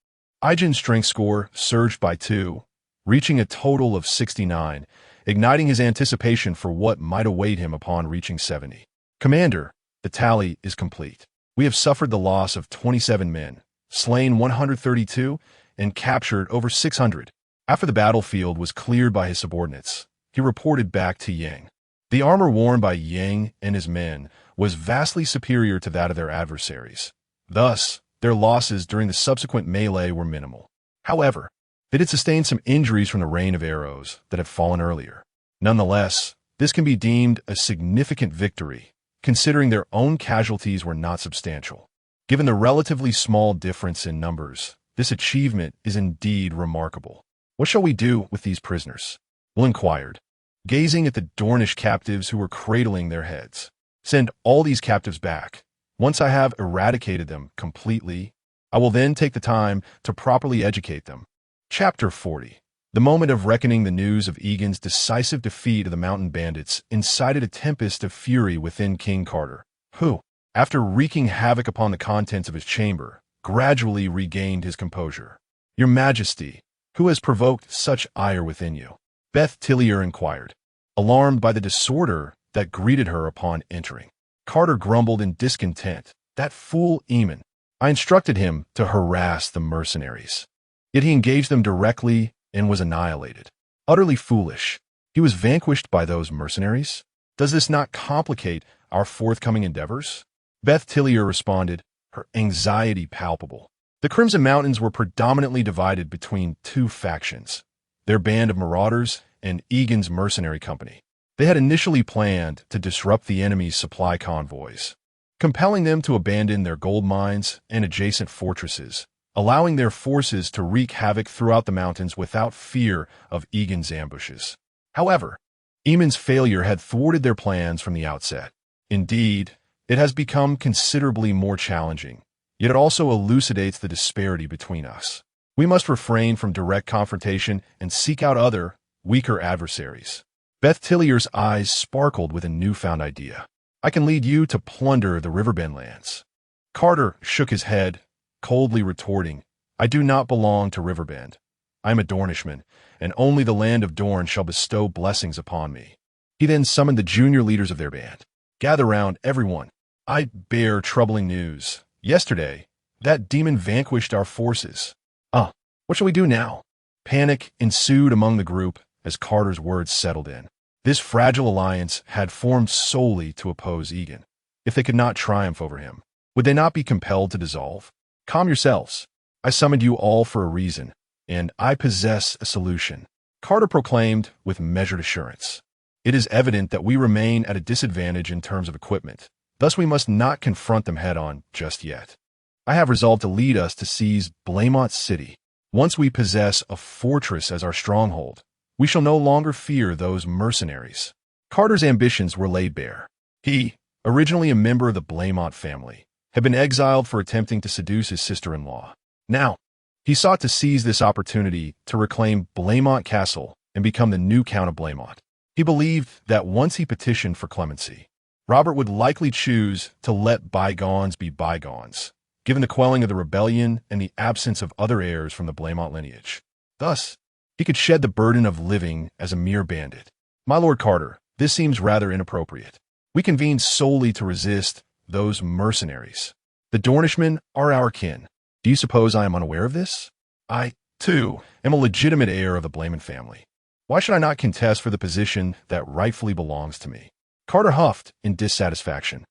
Aegon's strength score surged by 2, reaching a total of 69, igniting his anticipation for what might await him upon reaching 70. Commander, the tally is complete. We have suffered the loss of 27 men, slain 132, and captured over 600. After the battlefield was cleared by his subordinates, he reported back to Yang. The armor worn by Yang and his men was vastly superior to that of their adversaries. Thus, their losses during the subsequent melee were minimal. However, they did sustain some injuries from the rain of arrows that had fallen earlier. Nonetheless, this can be deemed a significant victory, considering their own casualties were not substantial. Given the relatively small difference in numbers, this achievement is indeed remarkable. What shall we do with these prisoners? Will inquired, gazing at the Dornish captives who were cradling their heads. Send all these captives back. Once I have eradicated them completely, I will then take the time to properly educate them. Chapter 40. The moment of reckoning. The news of Aegon's decisive defeat of the mountain bandits incited a tempest of fury within King Carter, who, after wreaking havoc upon the contents of his chamber, gradually regained his composure. Your Majesty, who has provoked such ire within you? Beth Tillier inquired, alarmed by the disorder that greeted her upon entering. Carter grumbled in discontent. That fool Aemon. I instructed him to harass the mercenaries. Yet he engaged them directly and was annihilated. Utterly foolish. He was vanquished by those mercenaries? Does this not complicate our forthcoming endeavors? Beth Tillier responded, her anxiety palpable. The Crimson Mountains were predominantly divided between 2 factions, their band of marauders and Aegon's mercenary company. They had initially planned to disrupt the enemy's supply convoys, compelling them to abandon their gold mines and adjacent fortresses, allowing their forces to wreak havoc throughout the mountains without fear of Aegon's ambushes. However, Aemon's failure had thwarted their plans from the outset. Indeed, it has become considerably more challenging, yet it also elucidates the disparity between us. We must refrain from direct confrontation and seek out other, weaker adversaries. Beth Tillier's eyes sparkled with a newfound idea. I can lead you to plunder the Riverbend lands. Carter shook his head, coldly retorting, I do not belong to Riverbend. I am a Dornishman, and only the land of Dorne shall bestow blessings upon me. He then summoned the junior leaders of their band. Gather round, everyone. I bear troubling news. Yesterday, that demon vanquished our forces. What shall we do now? Panic ensued among the group as Carter's words settled in. This fragile alliance had formed solely to oppose Aegon. If they could not triumph over him, would they not be compelled to dissolve? Calm yourselves. I summoned you all for a reason, and I possess a solution. Carter proclaimed with measured assurance. It is evident that we remain at a disadvantage in terms of equipment. Thus we must not confront them head-on just yet. I have resolved to lead us to seize Blaemont City. Once we possess a fortress as our stronghold, we shall no longer fear those mercenaries. Carter's ambitions were laid bare. He, originally a member of the Blaemont family, had been exiled for attempting to seduce his sister-in-law. Now, he sought to seize this opportunity to reclaim Blaemont Castle and become the new Count of Blaemont. He believed that once he petitioned for clemency, Robert would likely choose to let bygones be bygones, given the quelling of the rebellion and the absence of other heirs from the Blamont lineage. Thus, he could shed the burden of living as a mere bandit. My Lord Carter, this seems rather inappropriate. We convened solely to resist those mercenaries. The Dornishmen are our kin. Do you suppose I am unaware of this? I, too, am a legitimate heir of the Blamont family. Why should I not contest for the position that rightfully belongs to me? Carter huffed in dissatisfaction.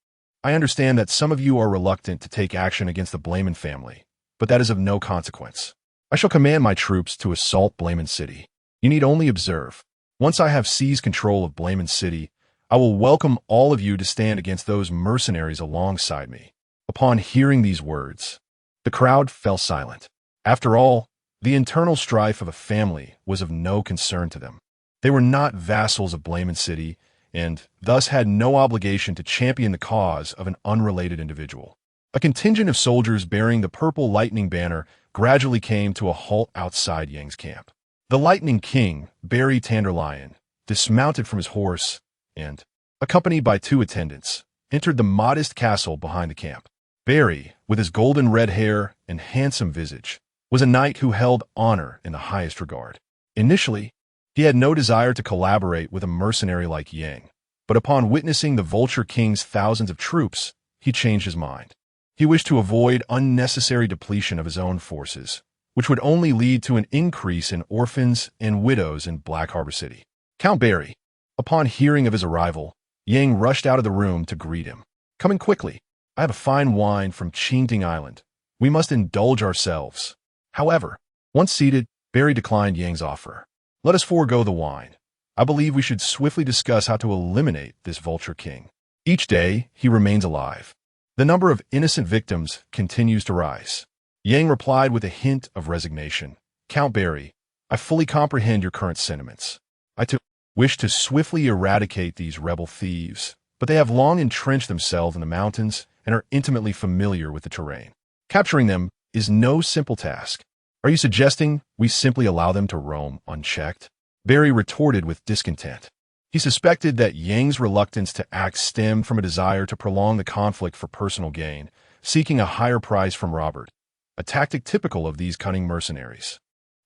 I understand that some of you are reluctant to take action against the Blamont family, but that is of no consequence. I shall command my troops to assault Blamont City. You need only observe. Once I have seized control of Blamont City, I will welcome all of you to stand against those mercenaries alongside me. Upon hearing these words, the crowd fell silent. After all, the internal strife of a family was of no concern to them. They were not vassals of Blamont City, and thus had no obligation to champion the cause of an unrelated individual. A contingent of soldiers bearing the purple lightning banner gradually came to a halt outside Yang's camp. The Lightning King, Barry Tanderlion, dismounted from his horse and, accompanied by 2 attendants, entered the modest castle behind the camp. Barry, with his golden red hair and handsome visage, was a knight who held honor in the highest regard. Initially, he had no desire to collaborate with a mercenary like Yang, but upon witnessing the Vulture King's thousands of troops, he changed his mind. He wished to avoid unnecessary depletion of his own forces, which would only lead to an increase in orphans and widows in Black Harbor City. Count Barry, upon hearing of his arrival, Yang rushed out of the room to greet him. Coming quickly, I have a fine wine from Qingding Island. We must indulge ourselves. However, once seated, Barry declined Yang's offer. Let us forego the wine. I believe we should swiftly discuss how to eliminate this Vulture King. Each day, he remains alive. The number of innocent victims continues to rise. Yang replied with a hint of resignation. Count Barry, I fully comprehend your current sentiments. I too wish to swiftly eradicate these rebel thieves, but they have long entrenched themselves in the mountains and are intimately familiar with the terrain. Capturing them is no simple task. Are you suggesting we simply allow them to roam unchecked? Barry retorted with discontent. He suspected that Yang's reluctance to act stemmed from a desire to prolong the conflict for personal gain, seeking a higher price from Robert, a tactic typical of these cunning mercenaries.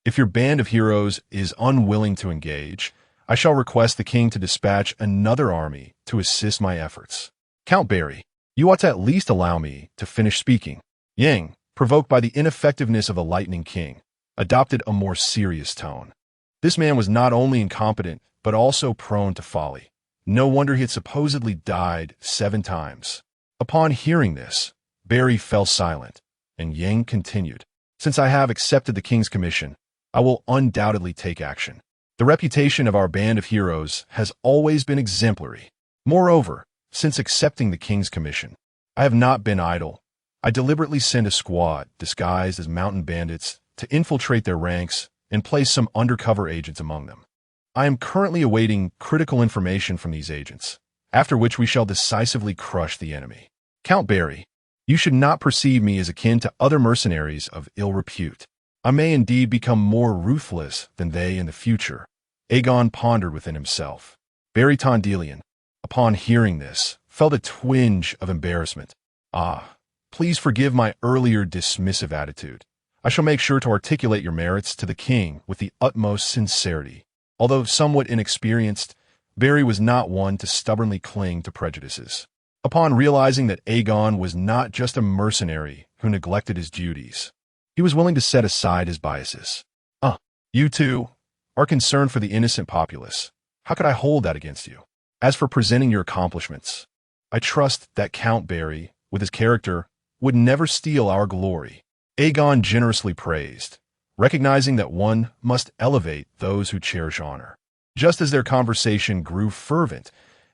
If your band of heroes is unwilling to engage, I shall request the king to dispatch another army to assist my efforts. Count Barry, you ought to at least allow me to finish speaking. Yang, provoked by the ineffectiveness of the Lightning King, adopted a more serious tone. This man was not only incompetent, but also prone to folly. No wonder he had supposedly died 7 times. Upon hearing this, Barry fell silent, and Yang continued. Since I have accepted the king's commission, I will undoubtedly take action. The reputation of our band of heroes has always been exemplary. Moreover, since accepting the king's commission, I have not been idle. I deliberately sent a squad, disguised as mountain bandits, to infiltrate their ranks and place some undercover agents among them. I am currently awaiting critical information from these agents, after which we shall decisively crush the enemy. Count Barry, you should not perceive me as akin to other mercenaries of ill repute. I may indeed become more ruthless than they in the future. Aegon pondered within himself. Barry Tondelian, upon hearing this, felt a twinge of embarrassment. Please forgive my earlier dismissive attitude. I shall make sure to articulate your merits to the king with the utmost sincerity. Although somewhat inexperienced, Barry was not one to stubbornly cling to prejudices. Upon realizing that Aegon was not just a mercenary who neglected his duties, he was willing to set aside his biases. You too are concerned for the innocent populace. How could I hold that against you? As for presenting your accomplishments, I trust that Count Barry, with his character, would never steal our glory. Aegon generously praised, recognizing that one must elevate those who cherish honor. Just as their conversation grew fervent,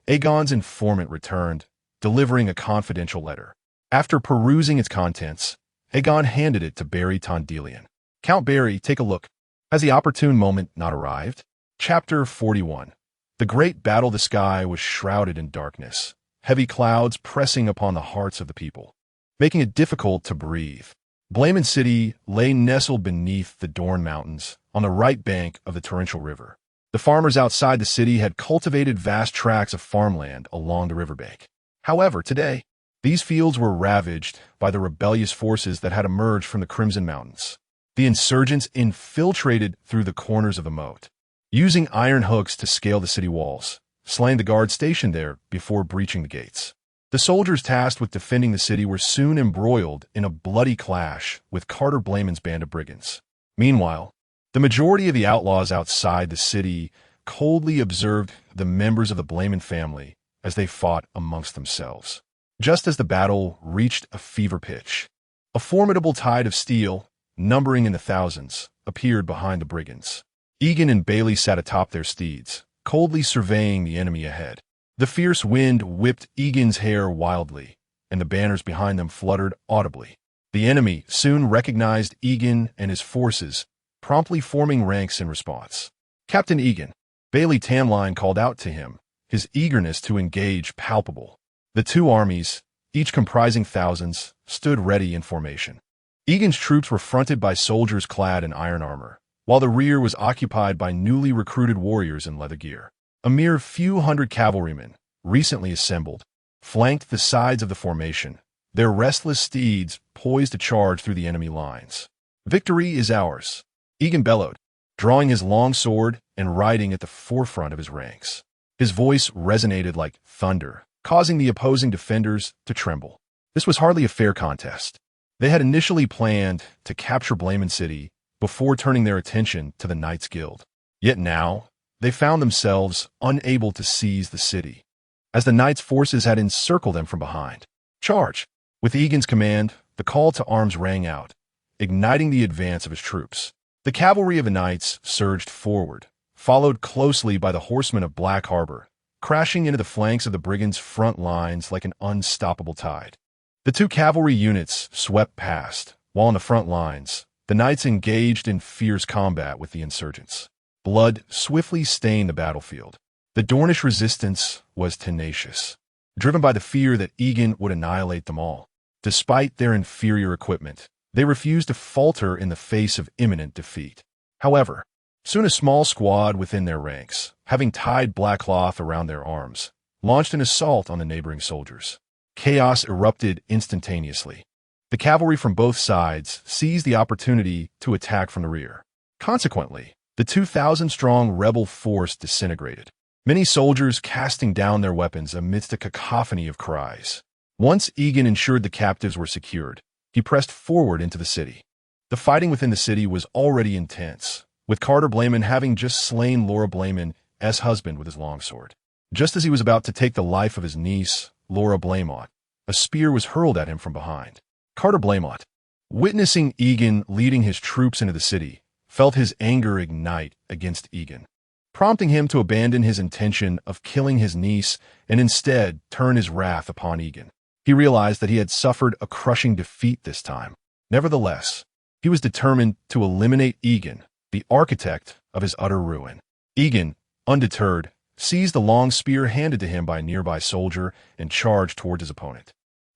Aegon's informant returned, delivering a confidential letter. After perusing its contents, Aegon handed it to Barry Tondelian. Count Barry, take a look. Has the opportune moment not arrived? Chapter 41. The great battle of the sky was shrouded in darkness, heavy clouds pressing upon the hearts of the people, making it difficult to breathe. Blamont City lay nestled beneath the Dorne Mountains, on the right bank of the torrential river. The farmers outside the city had cultivated vast tracts of farmland along the riverbank. However, today, these fields were ravaged by the rebellious forces that had emerged from the Crimson Mountains. The insurgents infiltrated through the corners of the moat, using iron hooks to scale the city walls, slaying the guards stationed there before breaching the gates. The soldiers tasked with defending the city were soon embroiled in a bloody clash with Carter Blayman's band of brigands. Meanwhile, the majority of the outlaws outside the city coldly observed the members of the Blayman family as they fought amongst themselves. Just as the battle reached a fever pitch, a formidable tide of steel, numbering in the thousands, appeared behind the brigands. Yegon and Bailey sat atop their steeds, coldly surveying the enemy ahead. The fierce wind whipped Yegon's hair wildly, and the banners behind them fluttered audibly. The enemy soon recognized Yegon and his forces, promptly forming ranks in response. "Captain Yegon," Bailey Tamline called out to him, his eagerness to engage palpable. The two armies, each comprising thousands, stood ready in formation. Yegon's troops were fronted by soldiers clad in iron armor, while the rear was occupied by newly recruited warriors in leather gear. A mere few hundred cavalrymen, recently assembled, flanked the sides of the formation, their restless steeds poised to charge through the enemy lines. "Victory is ours," Yegon bellowed, drawing his long sword and riding at the forefront of his ranks. His voice resonated like thunder, causing the opposing defenders to tremble. This was hardly a fair contest. They had initially planned to capture Blayman City before turning their attention to the Knights Guild. Yet now, they found themselves unable to seize the city, as the Knights' forces had encircled them from behind. "Charge!" With Yegon's command, the call to arms rang out, igniting the advance of his troops. The cavalry of the Knights surged forward, followed closely by the horsemen of Black Harbor, crashing into the flanks of the brigands' front lines like an unstoppable tide. The two cavalry units swept past, while in the front lines, the Knights engaged in fierce combat with the insurgents. Blood swiftly stained the battlefield. The Dornish resistance was tenacious, driven by the fear that Yegon would annihilate them all. Despite their inferior equipment, they refused to falter in the face of imminent defeat. However, soon a small squad within their ranks, having tied black cloth around their arms, launched an assault on the neighboring soldiers. Chaos erupted instantaneously. The cavalry from both sides seized the opportunity to attack from the rear. Consequently, the 2,000-strong rebel force disintegrated, many soldiers casting down their weapons amidst a cacophony of cries. Once Yegon ensured the captives were secured, he pressed forward into the city. The fighting within the city was already intense, with Carter Blayman having just slain Laura Blayman's husband with his longsword. Just as he was about to take the life of his niece, Laura Blaymont, a spear was hurled at him from behind. Carter Blaymont, witnessing Yegon leading his troops into the city, felt his anger ignite against Yegon, prompting him to abandon his intention of killing his niece and instead turn his wrath upon Yegon. He realized that he had suffered a crushing defeat this time. Nevertheless, he was determined to eliminate Yegon, the architect of his utter ruin. Yegon, undeterred, seized the long spear handed to him by a nearby soldier and charged towards his opponent.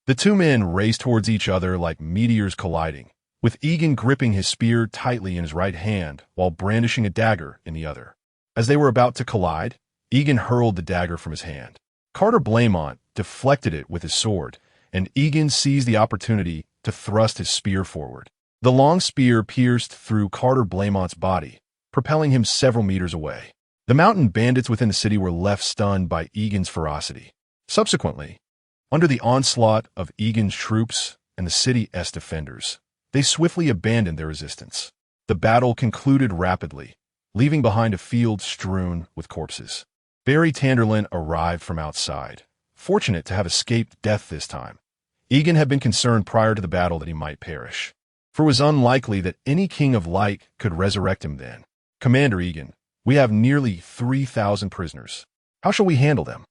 The two men raced towards each other like meteors colliding, with Yegon gripping his spear tightly in his right hand while brandishing a dagger in the other. As they were about to collide, Yegon hurled the dagger from his hand. Carter Blaymont deflected it with his sword, and Yegon seized the opportunity to thrust his spear forward. The long spear pierced through Carter Blaymont's body, propelling him several meters away. The mountain bandits within the city were left stunned by Yegon's ferocity. Subsequently, under the onslaught of Yegon's troops and the city's defenders, they swiftly abandoned their resistance. The battle concluded rapidly, leaving behind a field strewn with corpses. Barry Tanderlin arrived from outside, fortunate to have escaped death this time. Yegon had been concerned prior to the battle that he might perish, for it was unlikely that any King of Light could resurrect him then. "Commander Yegon, we have nearly 3,000 prisoners. How shall we handle them?"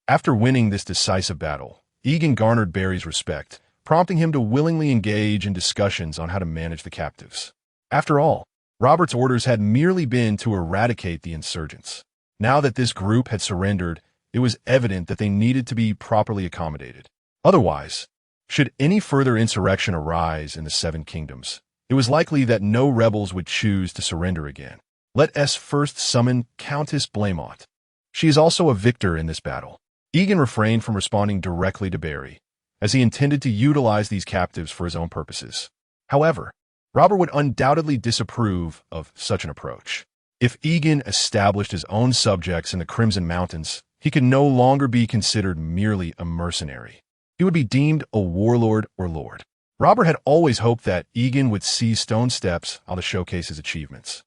After winning this decisive battle, Yegon garnered Barry's respect, prompting him to willingly engage in discussions on how to manage the captives. After all, Robert's orders had merely been to eradicate the insurgents. Now that this group had surrendered, it was evident that they needed to be properly accommodated. Otherwise, should any further insurrection arise in the Seven Kingdoms, it was likely that no rebels would choose to surrender again. Let us first summon Countess Blaymont. She is also a victor in this battle. Yegon refrained from responding directly to Barry, as he intended to utilize these captives for his own purposes. However, Robert would undoubtedly disapprove of such an approach. If Yegon established his own subjects in the Crimson Mountains, he could no longer be considered merely a mercenary. He would be deemed a warlord or lord. Robert had always hoped that Yegon would seize stone steps to showcase his achievements,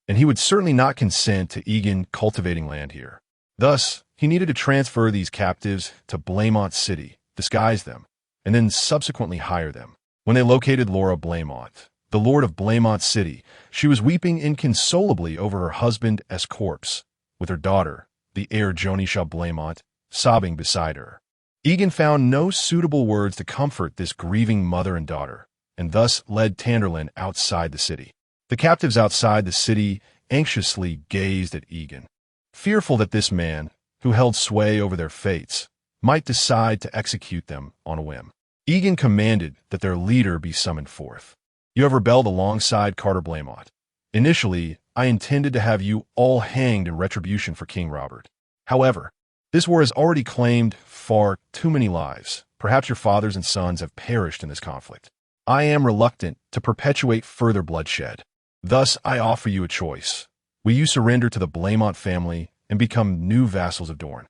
and he would certainly not consent to Yegon cultivating land here. Thus, he needed to transfer these captives to Blaemont City, disguise them, and then subsequently hire them. When they located Laura Blaemont, the lord of Blaemont City, she was weeping inconsolably over her husband's corpse, with her daughter, the heir Jonisha Blaemont, sobbing beside her. Yegon found no suitable words to comfort this grieving mother and daughter, and thus led Tanderlin outside the city. The captives outside the city anxiously gazed at Yegon, fearful that this man, who held sway over their fates, might decide to execute them on a whim. Yegon commanded that their leader be summoned forth. You have rebelled alongside Carter Blaemont. Initially, I intended to have you all hanged in retribution for King Robert. However, this war has already claimed far too many lives. Perhaps your fathers and sons have perished in this conflict. I am reluctant to perpetuate further bloodshed. Thus, I offer you a choice. Will you surrender to the Blaemont family and become new vassals of Dorne,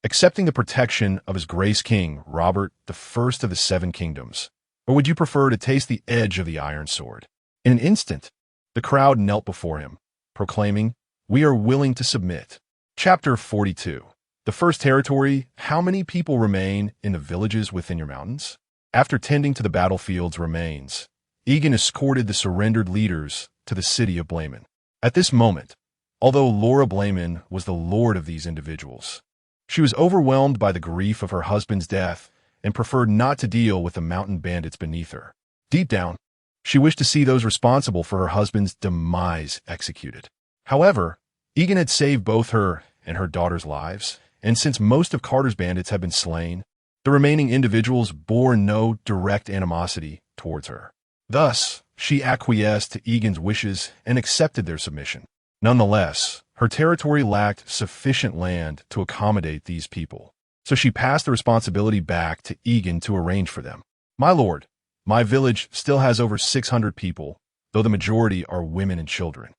accepting the protection of His Grace King Robert, the first of the Seven Kingdoms? Or would you prefer to taste the edge of the iron sword? In an instant, the crowd knelt before him, proclaiming, "We are willing to submit." Chapter 42. The First Territory. How many people remain in the villages within your mountains? After tending to the battlefield's remains, Yegon escorted the surrendered leaders to the city of Blaemon. At this moment, although Laura Blaemon was the lord of these individuals, she was overwhelmed by the grief of her husband's death and preferred not to deal with the mountain bandits beneath her. Deep down, she wished to see those responsible for her husband's demise executed. However, Yegon had saved both her and her daughter's lives, and since most of Carter's bandits had been slain, the remaining individuals bore no direct animosity towards her. Thus, she acquiesced to Yegon's wishes and accepted their submission. Nonetheless, her territory lacked sufficient land to accommodate these people, so she passed the responsibility back to Yegon to arrange for them. My lord, my village still has over 600 people, though the majority are women and children.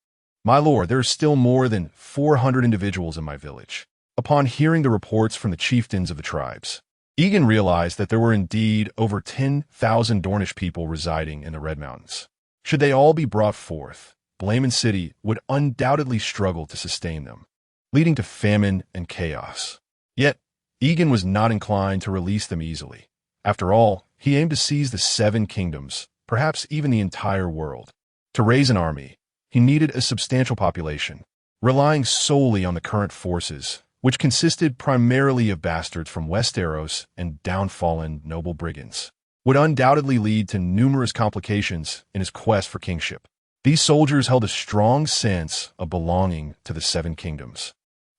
My lord, there are still more than 400 individuals in my village. Upon hearing the reports from the chieftains of the tribes, Yegon realized that there were indeed over 10,000 Dornish people residing in the Red Mountains. Should they all be brought forth, Blaemon City would undoubtedly struggle to sustain them, leading to famine and chaos. Yet, Yegon was not inclined to release them easily. After all, he aimed to seize the Seven Kingdoms, perhaps even the entire world. To raise an army, he needed a substantial population, relying solely on the current forces, which consisted primarily of bastards from Westeros and downfallen noble brigands, would undoubtedly lead to numerous complications in his quest for kingship. These soldiers held a strong sense of belonging to the Seven Kingdoms,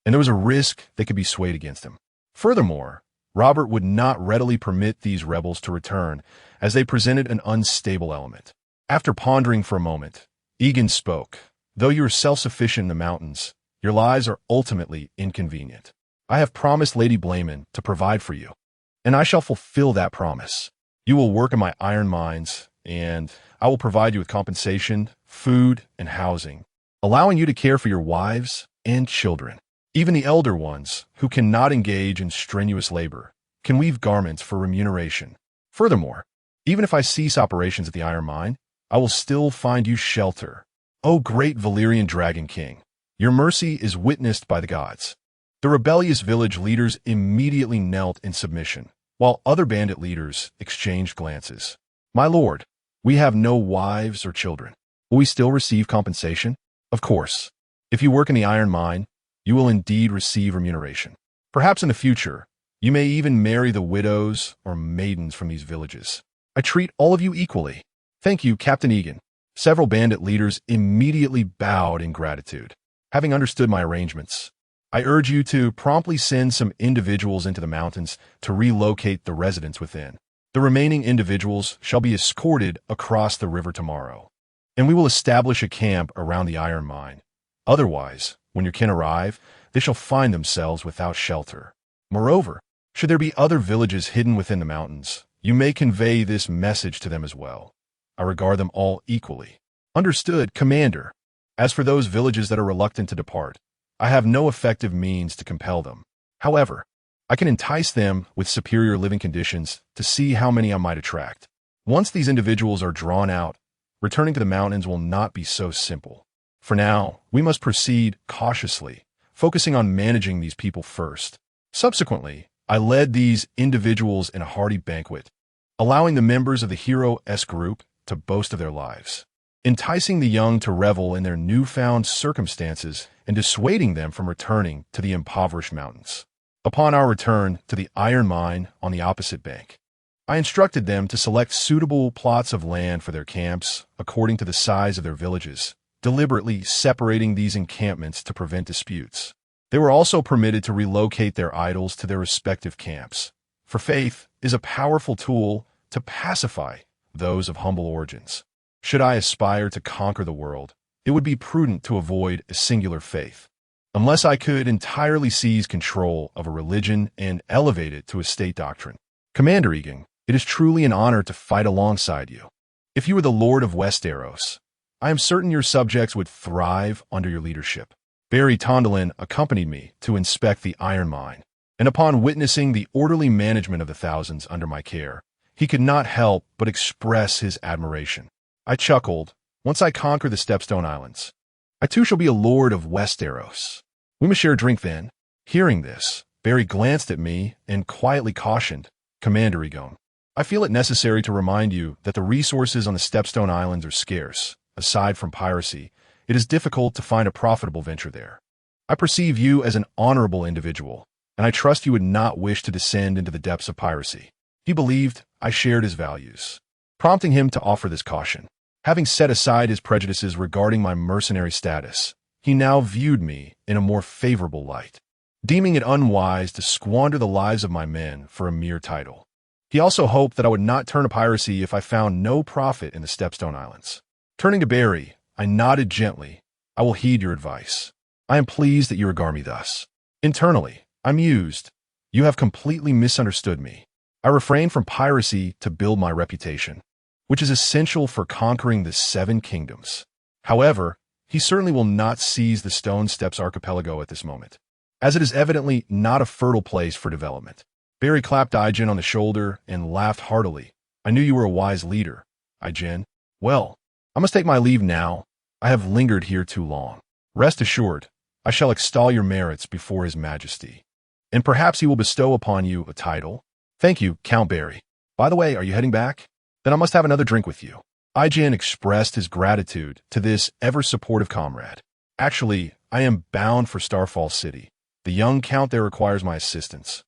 and there was a risk they could be swayed against him. Furthermore, Robert would not readily permit these rebels to return, as they presented an unstable element. After pondering for a moment, Yegon spoke. Though you are self-sufficient in the mountains, your lives are ultimately inconvenient. I have promised Lady Blaemon to provide for you, and I shall fulfill that promise. You will work in my iron mines, and I will provide you with compensation, food, and housing, allowing you to care for your wives and children. Even the elder ones, who cannot engage in strenuous labor, can weave garments for remuneration. Furthermore, even if I cease operations at the iron mine, I will still find you shelter. O great Valyrian Dragon King, your mercy is witnessed by the gods. The rebellious village leaders immediately knelt in submission, while other bandit leaders exchanged glances. My lord, we have no wives or children. Will we still receive compensation? Of course. If you work in the iron mine, you will indeed receive remuneration. Perhaps in the future, you may even marry the widows or maidens from these villages. I treat all of you equally. Thank you, Captain Yegon. Several bandit leaders immediately bowed in gratitude. Having understood my arrangements, I urge you to promptly send some individuals into the mountains to relocate the residents within. The remaining individuals shall be escorted across the river tomorrow, and we will establish a camp around the iron mine. Otherwise, when your kin arrive, they shall find themselves without shelter. Moreover, Should there be other villages hidden within the mountains, you may convey this message to them as well. I regard them all equally. Understood, Commander. As for those villages that are reluctant to depart, I have no effective means to compel them. However, I can entice them with superior living conditions to see how many I might attract. Once these individuals are drawn out, returning to the mountains will not be so simple. For now, we must proceed cautiously, focusing on managing these people first. Subsequently, I led these individuals in a hearty banquet, allowing the members of the Hero-S group to boast of their lives, enticing the young to revel in their newfound circumstances and dissuading them from returning to the impoverished mountains. Upon our return to the iron mine on the opposite bank, I instructed them to select suitable plots of land for their camps according to the size of their villages, deliberately separating these encampments to prevent disputes. They were also permitted to relocate their idols to their respective camps, for faith is a powerful tool to pacify those of humble origins. Should I aspire to conquer the world, it would be prudent to avoid a singular faith. Unless I could entirely seize control of a religion and elevate it to a state doctrine. Commander Yegon, it is truly an honor to fight alongside you. If you were the Lord of Westeros, I am certain your subjects would thrive under your leadership. Barry Tondalin accompanied me to inspect the iron mine, and upon witnessing the orderly management of the thousands under my care, he could not help but express his admiration. I chuckled. Once I conquer the Stepstone Islands, I too shall be a Lord of Westeros. We must share a drink then. Hearing this, Barry glanced at me and quietly cautioned, Commander Yegon, I feel it necessary to remind you that the resources on the Stepstone Islands are scarce. Aside from piracy, it is difficult to find a profitable venture there. I perceive you as an honorable individual, and I trust you would not wish to descend into the depths of piracy. He believed I shared his values, prompting him to offer this caution. Having set aside his prejudices regarding my mercenary status, he now viewed me in a more favorable light, deeming it unwise to squander the lives of my men for a mere title. He also hoped that I would not turn to piracy if I found no profit in the Stepstone Islands. Turning to Barry, I nodded gently. I will heed your advice. I am pleased that you regard me thus. Internally, I mused. You have completely misunderstood me. I refrained from piracy to build my reputation, which is essential for conquering the 7 kingdoms. However, he certainly will not seize the Stone Steps archipelago at this moment, as it is evidently not a fertile place for development. Barry clapped Aegon on the shoulder and laughed heartily. I knew you were a wise leader, Aegon. Well, I must take my leave now. I have lingered here too long. Rest assured, I shall extol your merits before His Majesty, and perhaps he will bestow upon you a title. Thank you, Count Barry. By the way, are you heading back? Then I must have another drink with you. Aegon expressed his gratitude to this ever-supportive comrade. Actually, I am bound for Starfall City. The young count there requires my assistance,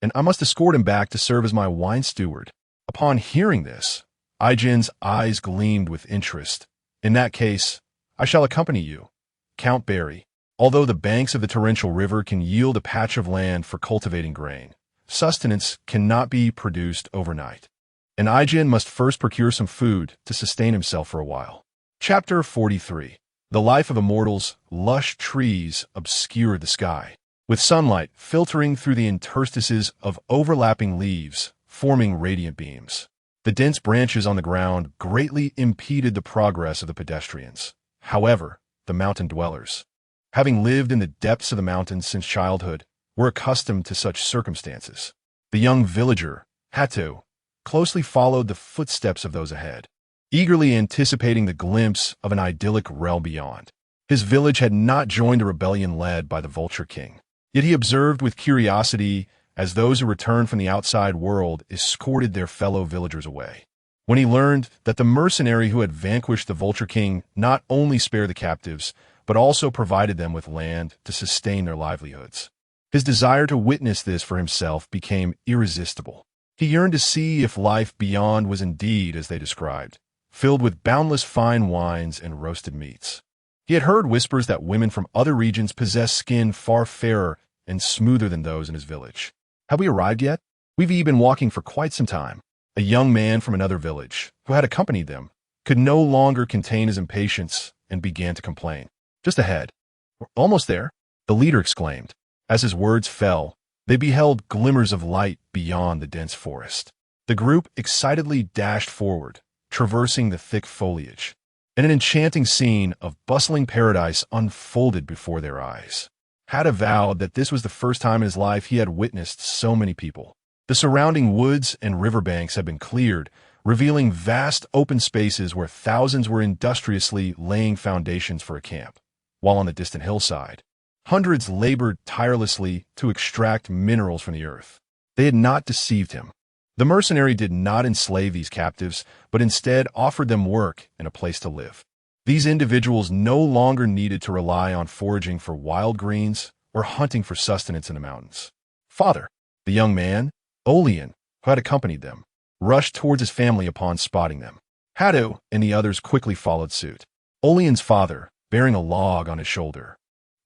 and I must escort him back to serve as my wine steward. Upon hearing this, Aegon's eyes gleamed with interest. In that case, I shall accompany you, Count Barry. Although the banks of the torrential river can yield a patch of land for cultivating grain, sustenance cannot be produced overnight, and Aegon must first procure some food to sustain himself for a while. Chapter 43. The life of immortals. Lush trees obscured the sky, with sunlight filtering through the interstices of overlapping leaves, forming radiant beams. The dense branches on the ground greatly impeded the progress of the pedestrians. However, the mountain dwellers, having lived in the depths of the mountains since childhood, were accustomed to such circumstances. The young villager, Hatto, closely followed the footsteps of those ahead, eagerly anticipating the glimpse of an idyllic realm beyond. His village had not joined a rebellion led by the Vulture King, yet he observed with curiosity as those who returned from the outside world escorted their fellow villagers away. When he learned that the mercenary who had vanquished the Vulture King not only spared the captives, but also provided them with land to sustain their livelihoods, his desire to witness this for himself became irresistible. He yearned to see if life beyond was indeed as they described, filled with boundless fine wines and roasted meats. He had heard whispers that women from other regions possessed skin far fairer and smoother than those in his village. Have we arrived yet? We've been walking for quite some time. A young man from another village, who had accompanied them, could no longer contain his impatience and began to complain. Just ahead. We're almost there, the leader exclaimed. As his words fell, They beheld glimmers of light beyond the dense forest. The group excitedly dashed forward, traversing the thick foliage, and an enchanting scene of bustling paradise unfolded before their eyes. Hadda vowed that this was the first time in his life he had witnessed so many people. The surrounding woods and riverbanks had been cleared, revealing vast open spaces where thousands were industriously laying foundations for a camp, while on the distant hillside, hundreds labored tirelessly to extract minerals from the earth. They had not deceived him. The mercenary did not enslave these captives, but instead offered them work and a place to live. These individuals no longer needed to rely on foraging for wild greens or hunting for sustenance in the mountains. Father, the young man, Olean, who had accompanied them, rushed towards his family upon spotting them. Haddo and the others quickly followed suit. Olean's father, bearing a log on his shoulder,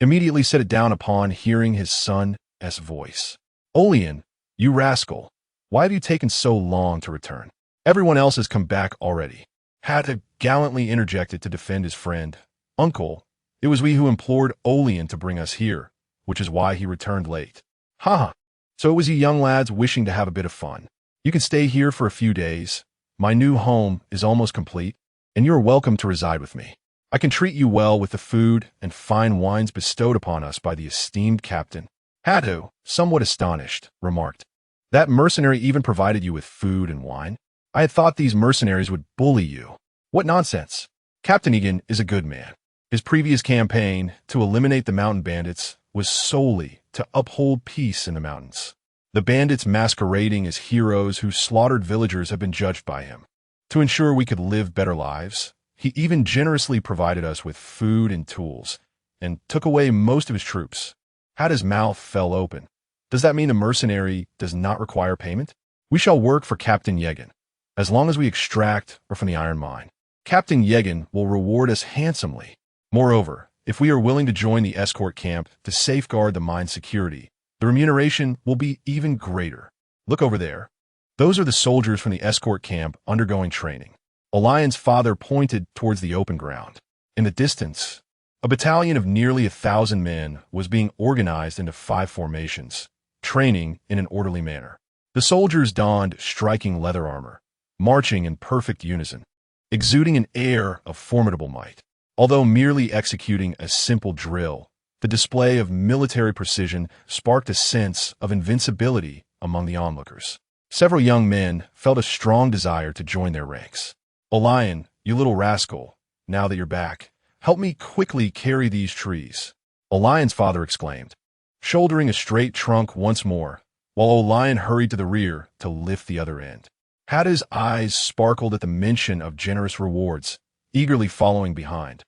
immediately set it down upon hearing his son's voice. Olean, you rascal, why have you taken so long to return? Everyone else has come back already. Haddo gallantly interjected to defend his friend. Uncle, it was we who implored Olean to bring us here, which is why he returned late. Ha! So it was you young lads wishing to have a bit of fun. You can stay here for a few days. My new home is almost complete, and you are welcome to reside with me. I can treat you well with the food and fine wines bestowed upon us by the esteemed captain. Haddo, somewhat astonished, remarked, that mercenary even provided you with food and wine? I had thought these mercenaries would bully you. What nonsense. Captain Yegon is a good man. His previous campaign to eliminate the mountain bandits was solely to uphold peace in the mountains. The bandits masquerading as heroes who slaughtered villagers have been judged by him. To ensure we could live better lives, he even generously provided us with food and tools, and took away most of his troops. Hadda's mouth fell open. Does that mean the mercenary does not require payment? We shall work for Captain Yegon, as long as we extract or from the iron mine. Captain Yegon will reward us handsomely. Moreover, if we are willing to join the escort camp to safeguard the mine's security, the remuneration will be even greater. Look over there. Those are the soldiers from the escort camp undergoing training. Olion's father pointed towards the open ground. In the distance, a battalion of nearly 1,000 men was being organized into 5 formations, training in an orderly manner. The soldiers donned striking leather armor, marching in perfect unison, exuding an air of formidable might. Although merely executing a simple drill, the display of military precision sparked a sense of invincibility among the onlookers. Several young men felt a strong desire to join their ranks. Olion, you little rascal, now that you're back, help me quickly carry these trees. Olion's father exclaimed, shouldering a straight trunk once more, while Olion hurried to the rear to lift the other end. Hadda's eyes sparkled at the mention of generous rewards, eagerly following behind.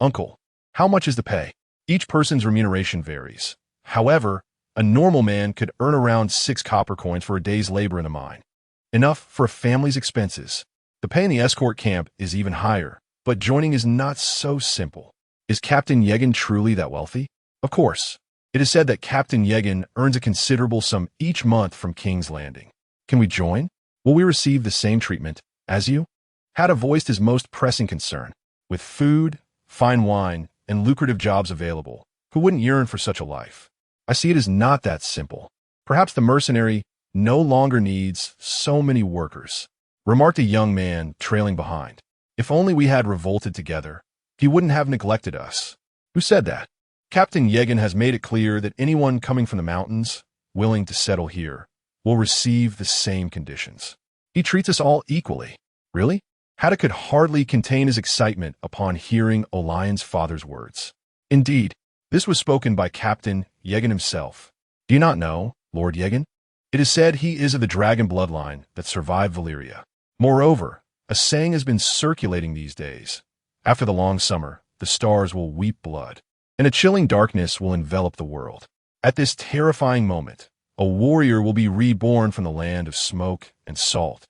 Uncle, how much is the pay? Each person's remuneration varies. However, a normal man could earn around 6 copper coins for a day's labor in the mine. Enough for a family's expenses. The pay in the escort camp is even higher, but joining is not so simple. Is Captain Yegon truly that wealthy? Of course. It is said that Captain Yegon earns a considerable sum each month from King's Landing. Can we join? Will we receive the same treatment as you? Hadda voiced his most pressing concern. With food, fine wine, and lucrative jobs available, who wouldn't yearn for such a life? I see it as not that simple. Perhaps the mercenary no longer needs so many workers, remarked a young man trailing behind. If only we had revolted together, he wouldn't have neglected us. Who said that? Captain Yegon has made it clear that anyone coming from the mountains, willing to settle here, will receive the same conditions. He treats us all equally. Really? Hadda could hardly contain his excitement upon hearing Olion's father's words. Indeed, this was spoken by Captain Yegon himself. Do you not know, Lord Yegon? It is said he is of the dragon bloodline that survived Valyria. Moreover, a saying has been circulating these days. After the long summer, the stars will weep blood, and a chilling darkness will envelop the world. At this terrifying moment, a warrior will be reborn from the land of smoke and salt,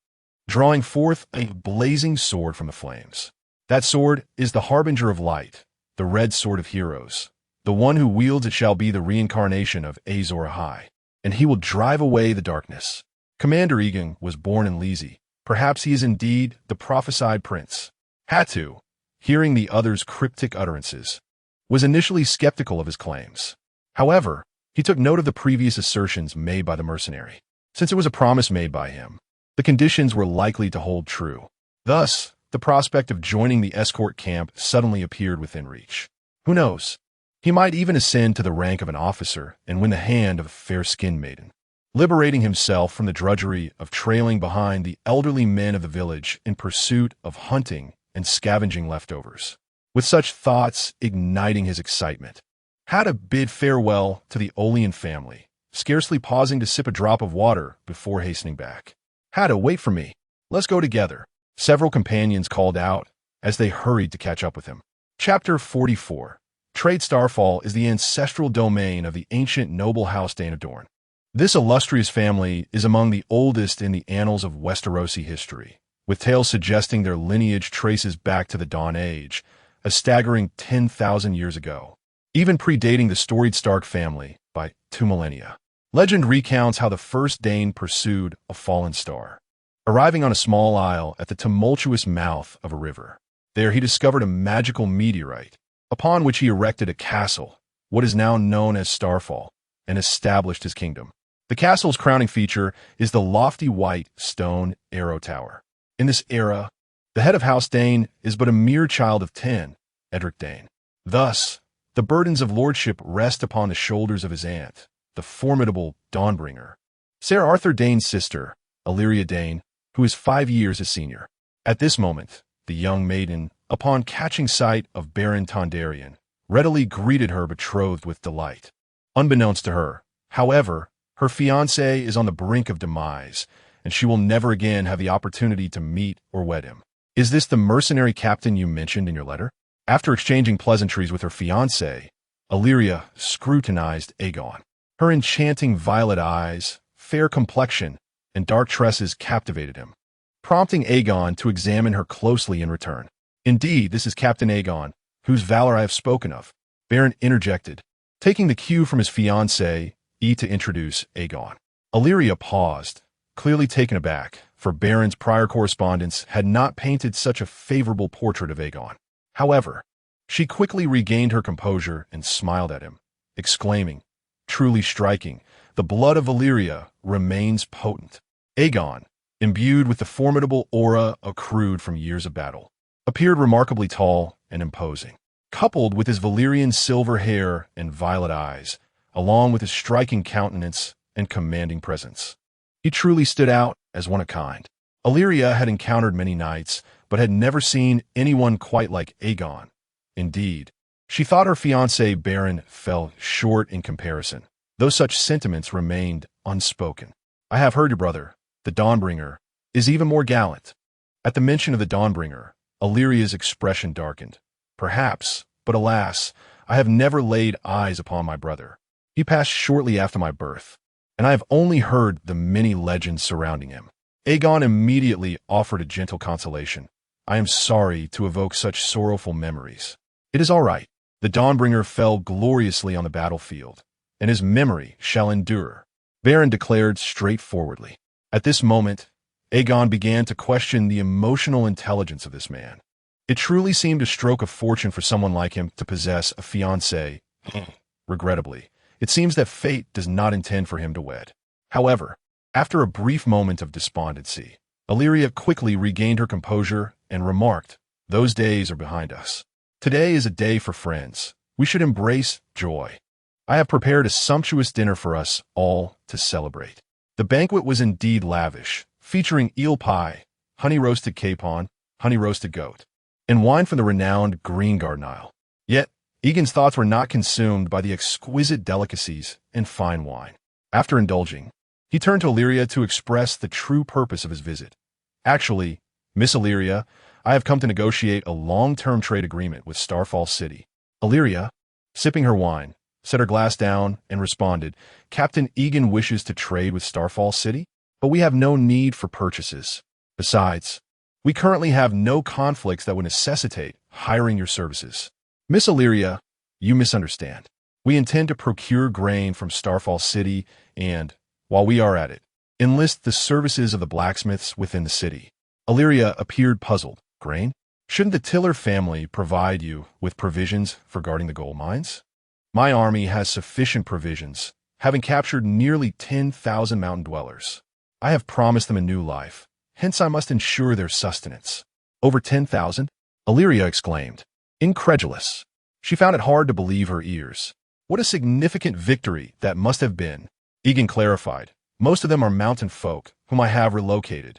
drawing forth a blazing sword from the flames. That sword is the harbinger of light, the red sword of heroes. The one who wields it shall be the reincarnation of Azor Ahai, and he will drive away the darkness. Commander Aegon was born in Lizzie. Perhaps he is indeed the prophesied prince. Hatu, hearing the other's cryptic utterances, was initially skeptical of his claims. However, He took note of the previous assertions made by the mercenary. Since it was a promise made by him, the conditions were likely to hold true. Thus, the prospect of joining the escort camp suddenly appeared within reach. Who knows? He might even ascend to the rank of an officer and win the hand of a fair-skinned maiden, liberating himself from the drudgery of trailing behind the elderly men of the village in pursuit of hunting and scavenging leftovers. With such thoughts igniting his excitement, had to bid farewell to the Olean family, scarcely pausing to sip a drop of water before hastening back. Had to wait for me. Let's go together. Several companions called out as they hurried to catch up with him. Chapter 44. Trade Starfall is the ancestral domain of the ancient noble house Dane of Dorne. This illustrious family is among the oldest in the annals of Westerosi history, with tales suggesting their lineage traces back to the Dawn Age, a staggering 10,000 years ago, even predating the storied Stark family by 2 millennia. Legend recounts how the first Dane pursued a fallen star, arriving on a small isle at the tumultuous mouth of a river. There he discovered a magical meteorite, upon which he erected a castle, what is now known as Starfall, and established his kingdom. The castle's crowning feature is the lofty white stone arrow tower. In this era, the head of House Dane is but a mere child of 10, Edric Dane. Thus, the burdens of lordship rest upon the shoulders of his aunt, the formidable Dawnbringer, Ser Arthur Dane's sister, Illyria Dane, who is 5 years his senior. At this moment, the young maiden, upon catching sight of Baron Targaryen, readily greeted her betrothed with delight. Unbeknownst to her, however, her fiancé is on the brink of demise, and she will never again have the opportunity to meet or wed him. Is this the mercenary captain you mentioned in your letter? After exchanging pleasantries with her fiancé, Illyria scrutinized Aegon. Her enchanting violet eyes, fair complexion, and dark tresses captivated him, prompting Aegon to examine her closely in return. Indeed, this is Captain Aegon, whose valor I have spoken of, Baron interjected, taking the cue from his fiancé, to introduce Aegon. Illyria paused, clearly taken aback, for Baron's prior correspondence had not painted such a favorable portrait of Aegon. However, she quickly regained her composure and smiled at him, exclaiming, "Truly striking, the blood of Illyria remains potent." Aegon, imbued with the formidable aura accrued from years of battle, appeared remarkably tall and imposing. Coupled with his Valyrian silver hair and violet eyes, along with his striking countenance and commanding presence, he truly stood out as one of a kind. Illyria had encountered many knights, but had never seen anyone quite like Aegon. Indeed, she thought her fiancé Baron fell short in comparison, though such sentiments remained unspoken. "I have heard your brother, the Dawnbringer, is even more gallant." At the mention of the Dawnbringer, Illyria's expression darkened. "Perhaps, but alas, I have never laid eyes upon my brother. He passed shortly after my birth, and I have only heard the many legends surrounding him." Aegon immediately offered a gentle consolation. "I am sorry to evoke such sorrowful memories. It is all right. The Dawnbringer fell gloriously on the battlefield, and his memory shall endure," Baron declared straightforwardly. At this moment, Aegon began to question the emotional intelligence of this man. It truly seemed a stroke of fortune for someone like him to possess a fiancée. Regrettably, it seems that fate does not intend for him to wed. However, after a brief moment of despondency, Illyria quickly regained her composure and remarked, "Those days are behind us. Today is a day for friends. We should embrace joy. I have prepared a sumptuous dinner for us all to celebrate." The banquet was indeed lavish, featuring eel pie, honey-roasted capon, honey-roasted goat, and wine from the renowned Green Garden Isle. Yet, Egan's thoughts were not consumed by the exquisite delicacies and fine wine. After indulging, he turned to Illyria to express the true purpose of his visit. "Actually, Miss Illyria, I have come to negotiate a long-term trade agreement with Starfall City." Illyria, sipping her wine, set her glass down and responded, "Captain Yegon wishes to trade with Starfall City, but we have no need for purchases. Besides, we currently have no conflicts that would necessitate hiring your services." "Miss Illyria, you misunderstand. We intend to procure grain from Starfall City and, while we are at it, enlist the services of the blacksmiths within the city." Illyria appeared puzzled. "Grain? Shouldn't the Tiller family provide you with provisions for guarding the gold mines?" "My army has sufficient provisions, having captured nearly 10,000 mountain dwellers. I have promised them a new life, hence I must ensure their sustenance. Over 10,000? Illyria exclaimed, incredulous. She found it hard to believe her ears. What a significant victory that must have been. Yegon clarified. Most of them are mountain folk, whom I have relocated.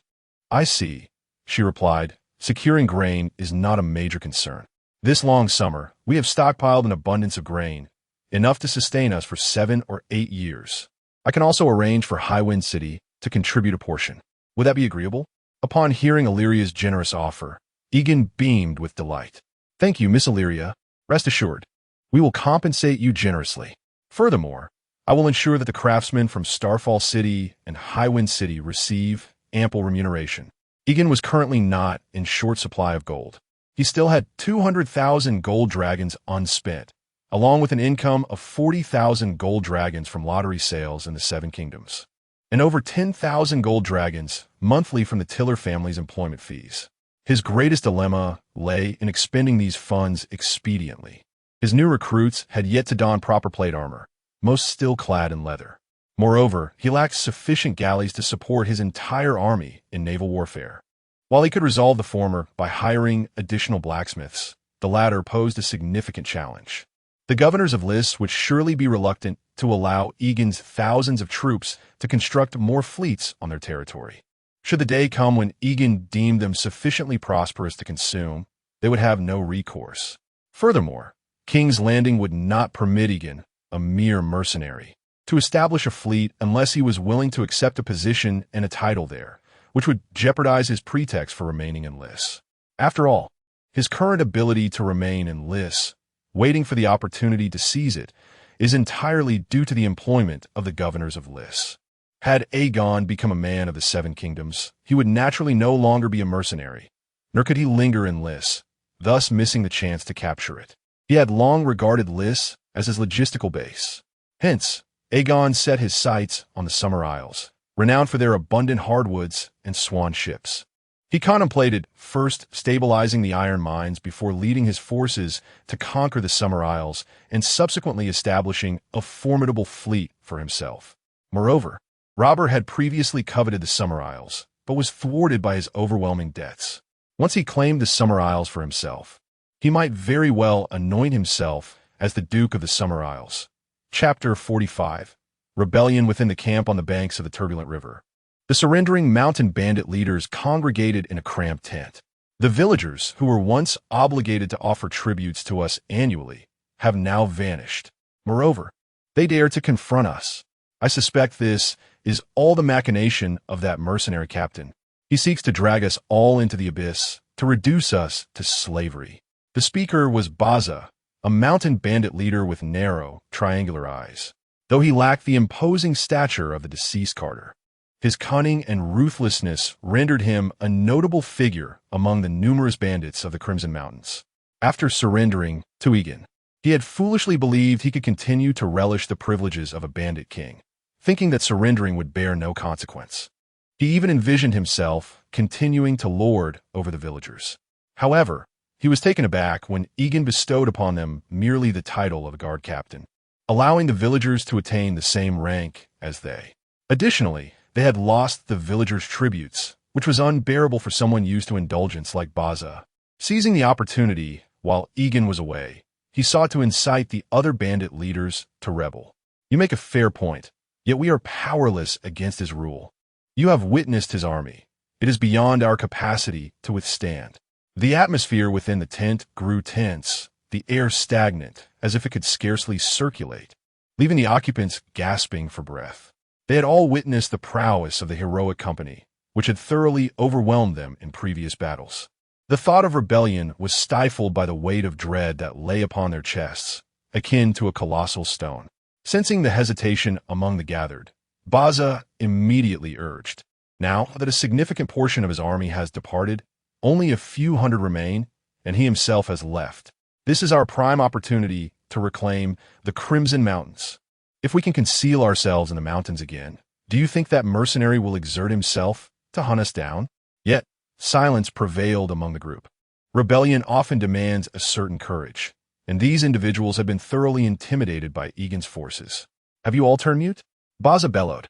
I see, she replied. Securing grain is not a major concern. This long summer, we have stockpiled an abundance of grain, enough to sustain us for 7 or 8 years. I can also arrange for Highwind City to contribute a portion. Would that be agreeable? Upon hearing Illyria's generous offer, Yegon beamed with delight. Thank you, Miss Illyria. Rest assured, we will compensate you generously. Furthermore, I will ensure that the craftsmen from Starfall City and Highwind City receive ample remuneration. Yegon was currently not in short supply of gold. He still had 200,000 gold dragons unspent, along with an income of 40,000 gold dragons from lottery sales in the Seven Kingdoms, and over 10,000 gold dragons monthly from the Tiller family's employment fees. His greatest dilemma lay in expending these funds expediently. His new recruits had yet to don proper plate armor, most still clad in leather. Moreover, he lacked sufficient galleys to support his entire army in naval warfare. While he could resolve the former by hiring additional blacksmiths, the latter posed a significant challenge. The governors of Lys would surely be reluctant to allow Yegon's thousands of troops to construct more fleets on their territory. Should the day come when Yegon deemed them sufficiently prosperous to consume, they would have no recourse. Furthermore, King's Landing would not permit Yegon, a mere mercenary, to establish a fleet unless he was willing to accept a position and a title there, which would jeopardize his pretext for remaining in Lys. After all, his current ability to remain in Lys, waiting for the opportunity to seize it, is entirely due to the employment of the governors of Lys. Had Aegon become a man of the Seven Kingdoms, he would naturally no longer be a mercenary, nor could he linger in Lys, thus missing the chance to capture it. He had long regarded Lys as his logistical base. Hence, Aegon set his sights on the Summer Isles, renowned for their abundant hardwoods and swan ships. He contemplated first stabilizing the iron mines before leading his forces to conquer the Summer Isles and subsequently establishing a formidable fleet for himself. Moreover, Robert had previously coveted the Summer Isles, but was thwarted by his overwhelming debts. Once he claimed the Summer Isles for himself, he might very well anoint himself as the Duke of the Summer Isles. Chapter 45. Rebellion within the camp on the banks of the turbulent river. The surrendering mountain bandit leaders congregated in a cramped tent. The villagers, who were once obligated to offer tributes to us annually, have now vanished. Moreover, they dare to confront us. I suspect this is all the machination of that mercenary captain. He seeks to drag us all into the abyss, to reduce us to slavery. The speaker was Baza, a mountain bandit leader with narrow, triangular eyes. Though he lacked the imposing stature of the deceased Carter, his cunning and ruthlessness rendered him a notable figure among the numerous bandits of the Crimson Mountains. After surrendering to Yegon, he had foolishly believed he could continue to relish the privileges of a bandit king, thinking that surrendering would bear no consequence. He even envisioned himself continuing to lord over the villagers. However, he was taken aback when Yegon bestowed upon them merely the title of a guard captain, allowing the villagers to attain the same rank as they. Additionally, they had lost the villagers' tributes, which was unbearable for someone used to indulgence like Baza. Seizing the opportunity while Yegon was away, he sought to incite the other bandit leaders to rebel. You make a fair point, yet we are powerless against his rule. You have witnessed his army. It is beyond our capacity to withstand. The atmosphere within the tent grew tense, the air stagnant, as if it could scarcely circulate, leaving the occupants gasping for breath. They had all witnessed the prowess of the heroic company, which had thoroughly overwhelmed them in previous battles. The thought of rebellion was stifled by the weight of dread that lay upon their chests, akin to a colossal stone. Sensing the hesitation among the gathered, Baza immediately urged, "Now that a significant portion of his army has departed, only a few hundred remain, and he himself has left. This is our prime opportunity to reclaim the Crimson Mountains. If we can conceal ourselves in the mountains again, do you think that mercenary will exert himself to hunt us down?" Yet, silence prevailed among the group. Rebellion often demands a certain courage, and these individuals had been thoroughly intimidated by Yegon's forces. Have you all turned mute? Baza bellowed.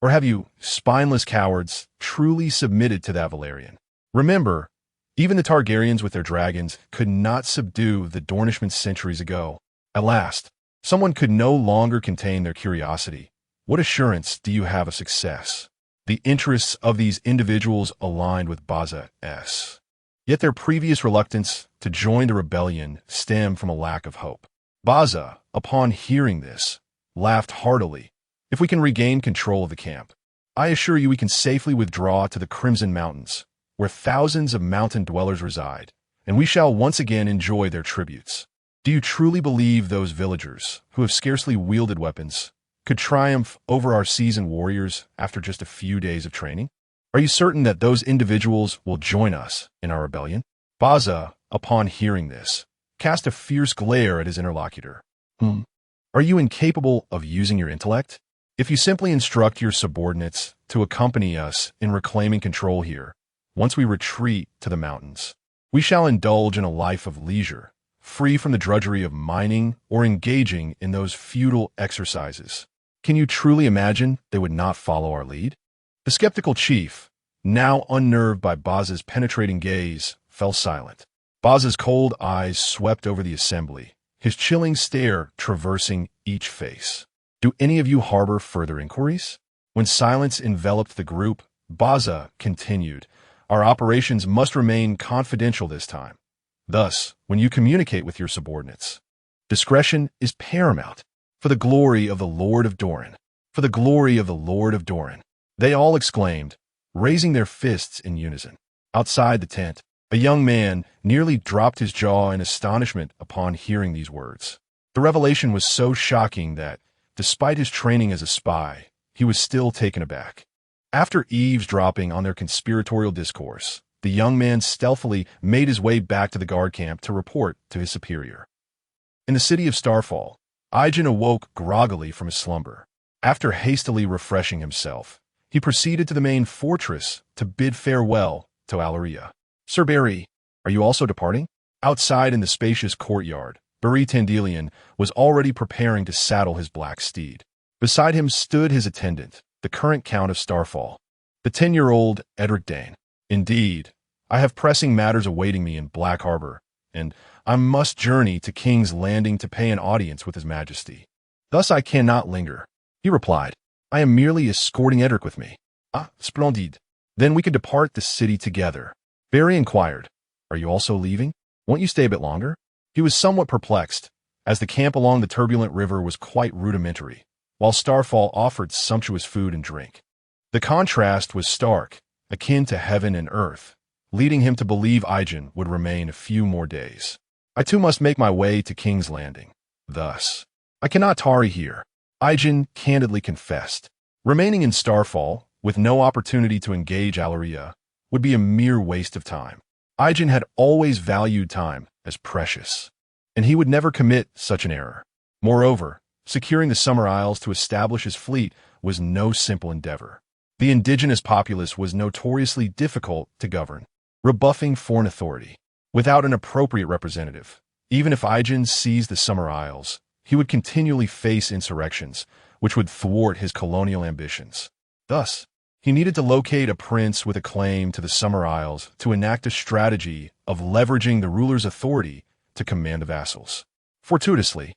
Or have you, spineless cowards, truly submitted to that Valyrian? Remember, even the Targaryens with their dragons could not subdue the Dornishmen centuries ago. At last, someone could no longer contain their curiosity. What assurance do you have of success? The interests of these individuals aligned with Baza's. Yet their previous reluctance to join the rebellion stemmed from a lack of hope. Baza, upon hearing this, laughed heartily. If we can regain control of the camp, I assure you we can safely withdraw to the Crimson Mountains, where thousands of mountain dwellers reside, and we shall once again enjoy their tributes. Do you truly believe those villagers, who have scarcely wielded weapons, could triumph over our seasoned warriors after just a few days of training? Are you certain that those individuals will join us in our rebellion? Baza, upon hearing this, cast a fierce glare at his interlocutor. Are you incapable of using your intellect? If you simply instruct your subordinates to accompany us in reclaiming control here, once we retreat to the mountains, we shall indulge in a life of leisure, free from the drudgery of mining or engaging in those futile exercises. Can you truly imagine they would not follow our lead? The skeptical chief, now unnerved by Baza's penetrating gaze, fell silent. Baza's cold eyes swept over the assembly, his chilling stare traversing each face. Do any of you harbor further inquiries? When silence enveloped the group, Baza continued, Our operations must remain confidential this time. Thus, when you communicate with your subordinates, discretion is paramount. For the glory of the Lord of Doran. For the glory of the Lord of Doran. They all exclaimed, raising their fists in unison. Outside the tent, a young man nearly dropped his jaw in astonishment upon hearing these words. The revelation was so shocking that, despite his training as a spy, he was still taken aback. After eavesdropping on their conspiratorial discourse, the young man stealthily made his way back to the guard camp to report to his superior. In the city of Starfall, Aegon awoke groggily from his slumber. After hastily refreshing himself, he proceeded to the main fortress to bid farewell to Alleria. Sir Barry, are you also departing? Outside in the spacious courtyard, Barry Tandelian was already preparing to saddle his black steed. Beside him stood his attendant, the current Count of Starfall, the 10-year-old Edric Dane. Indeed, I have pressing matters awaiting me in Black Harbor, and I must journey to King's Landing to pay an audience with His Majesty. Thus I cannot linger. He replied, I am merely escorting Edric with me. Ah, splendid. Then we could depart the city together. Barry inquired, Are you also leaving? Won't you stay a bit longer? He was somewhat perplexed, as the camp along the turbulent river was quite rudimentary, while Starfall offered sumptuous food and drink. The contrast was stark, akin to heaven and earth, leading him to believe Aegon would remain a few more days. I too must make my way to King's Landing. Thus, I cannot tarry here, Aegon candidly confessed. Remaining in Starfall, with no opportunity to engage Alleria, would be a mere waste of time. Aegon had always valued time as precious, and he would never commit such an error. Moreover, securing the Summer Isles to establish his fleet was no simple endeavor. The indigenous populace was notoriously difficult to govern, rebuffing foreign authority. Without an appropriate representative, even if Aegon seized the Summer Isles, he would continually face insurrections, which would thwart his colonial ambitions. Thus, he needed to locate a prince with a claim to the Summer Isles to enact a strategy of leveraging the ruler's authority to command the vassals. Fortuitously,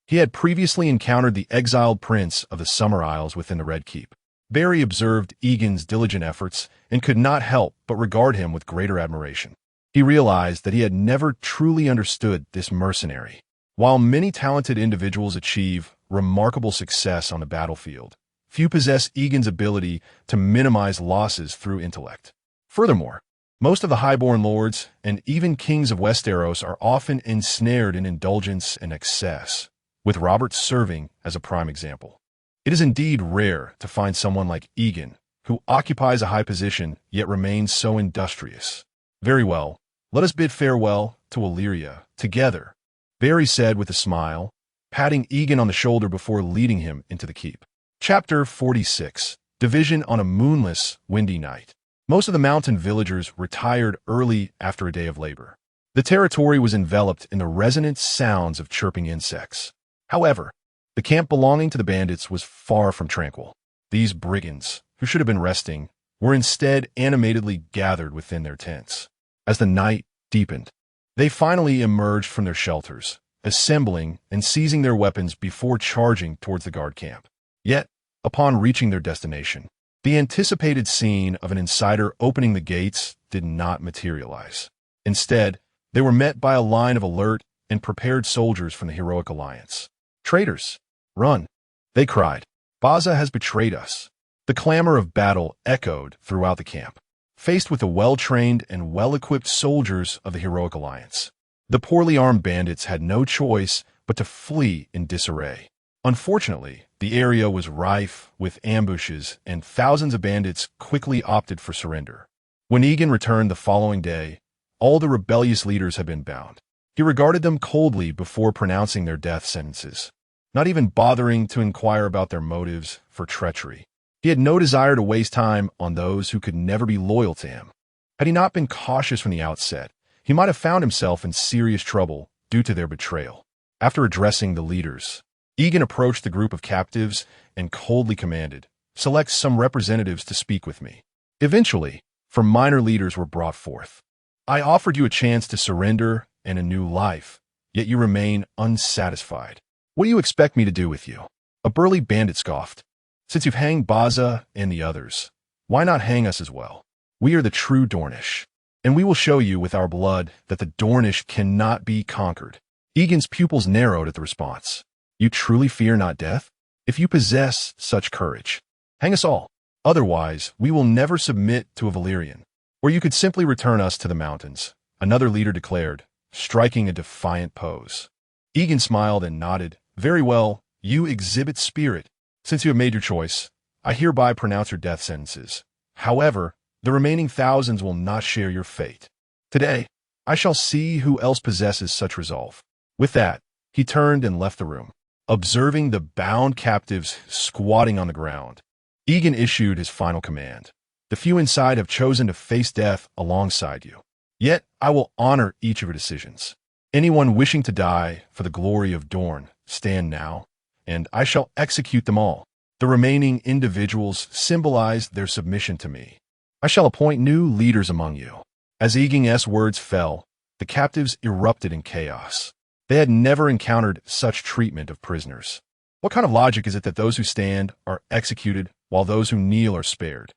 he had previously encountered the exiled prince of the Summer Isles within the Red Keep. Barry observed Aegon's diligent efforts and could not help but regard him with greater admiration. He realized that he had never truly understood this mercenary. While many talented individuals achieve remarkable success on the battlefield, few possess Aegon's ability to minimize losses through intellect. Furthermore, most of the highborn lords and even kings of Westeros are often ensnared in indulgence and excess, with Robert serving as a prime example. It is indeed rare to find someone like Aegon, who occupies a high position yet remains so industrious. Very well, let us bid farewell to Alleria together, Barry said with a smile, patting Aegon on the shoulder before leading him into the keep. Chapter 46. Division on a moonless, windy night. Most of the mountain villagers retired early after a day of labor. The territory was enveloped in the resonant sounds of chirping insects. However, The camp belonging to the bandits was far from tranquil. These brigands, who should have been resting, were instead animatedly gathered within their tents. As the night deepened, they finally emerged from their shelters, assembling and seizing their weapons before charging towards the guard camp. Yet, upon reaching their destination, the anticipated scene of an insider opening the gates did not materialize. Instead, they were met by a line of alert and prepared soldiers from the heroic alliance. "Traitors, run!" they cried. "Baza has betrayed us." The clamor of battle echoed throughout the camp, faced with the well-trained and well-equipped soldiers of the heroic alliance. The poorly armed bandits had no choice but to flee in disarray. Unfortunately, the area was rife with ambushes, and thousands of bandits quickly opted for surrender. When Yegon returned the following day, all the rebellious leaders had been bound. He regarded them coldly before pronouncing their death sentences, not even bothering to inquire about their motives for treachery. He had no desire to waste time on those who could never be loyal to him. Had he not been cautious from the outset, he might have found himself in serious trouble due to their betrayal. After addressing the leaders, Yegon approached the group of captives and coldly commanded, "Select some representatives to speak with me." Eventually, minor leaders were brought forth. "I offered you a chance to surrender and a new life, yet you remain unsatisfied. What do you expect me to do with you?" A burly bandit scoffed. "Since you've hanged Baza and the others, why not hang us as well? We are the true Dornish, and we will show you with our blood that the Dornish cannot be conquered." Yegon's pupils narrowed at the response. "You truly fear not death? If you possess such courage, hang us all. Otherwise, we will never submit to a Valyrian. Or you could simply return us to the mountains," another leader declared, striking a defiant pose. Yegon smiled and nodded. "Very well, you exhibit spirit. Since you have made your choice, I hereby pronounce your death sentences. However, the remaining thousands will not share your fate. Today, I shall see who else possesses such resolve." With that, he turned and left the room. Observing the bound captives squatting on the ground, Yegon issued his final command. "The few inside have chosen to face death alongside you. Yet I will honor each of your decisions. Anyone wishing to die for the glory of Dorne, stand now, and I shall execute them all." The remaining individuals symbolized their submission to me. "I shall appoint new leaders among you." As Yegon's words fell, the captives erupted in chaos. They had never encountered such treatment of prisoners. What kind of logic is it that those who stand are executed while those who kneel are spared?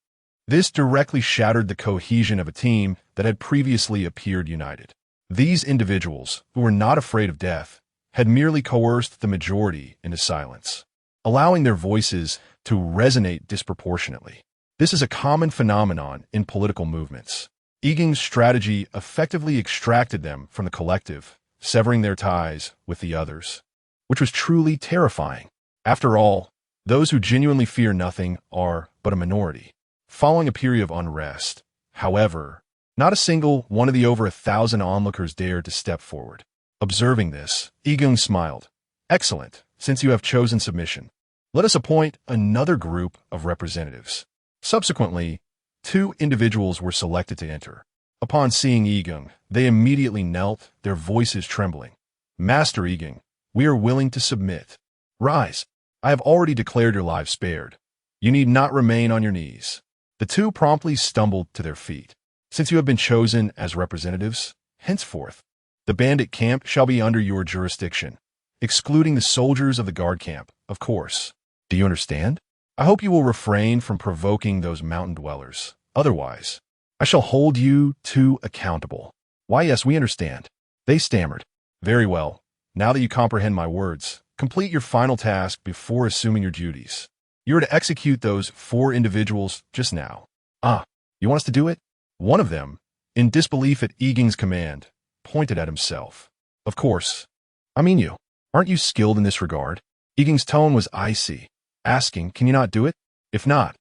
This directly shattered the cohesion of a team that had previously appeared united. These individuals, who were not afraid of death, had merely coerced the majority into silence, allowing their voices to resonate disproportionately. This is a common phenomenon in political movements. Yegon's strategy effectively extracted them from the collective, severing their ties with the others, which was truly terrifying. After all, those who genuinely fear nothing are but a minority. Following a period of unrest, however, not a single one of the over 1,000 onlookers dared to step forward. Observing this, Yegon smiled. "Excellent, since you have chosen submission. Let us appoint another group of representatives." Subsequently, 2 individuals were selected to enter. Upon seeing Yegon, they immediately knelt, their voices trembling. "Master Yegon, we are willing to submit. Rise. I have already declared your lives spared. You need not remain on your knees." The 2 promptly stumbled to their feet. "Since you have been chosen as representatives, henceforth, the bandit camp shall be under your jurisdiction, excluding the soldiers of the guard camp, of course. Do you understand? I hope you will refrain from provoking those mountain dwellers. Otherwise, I shall hold you 2 accountable." "Why, yes, we understand," they stammered. "Very well. Now that you comprehend my words, complete your final task before assuming your duties. You are to execute those 4 individuals just now." "Ah, you want us to do it?" One of them, in disbelief at Yegon's command, pointed at himself. "Of course. I mean you. Aren't you skilled in this regard?" Yegon's tone was icy, asking, "Can you not do it? If not,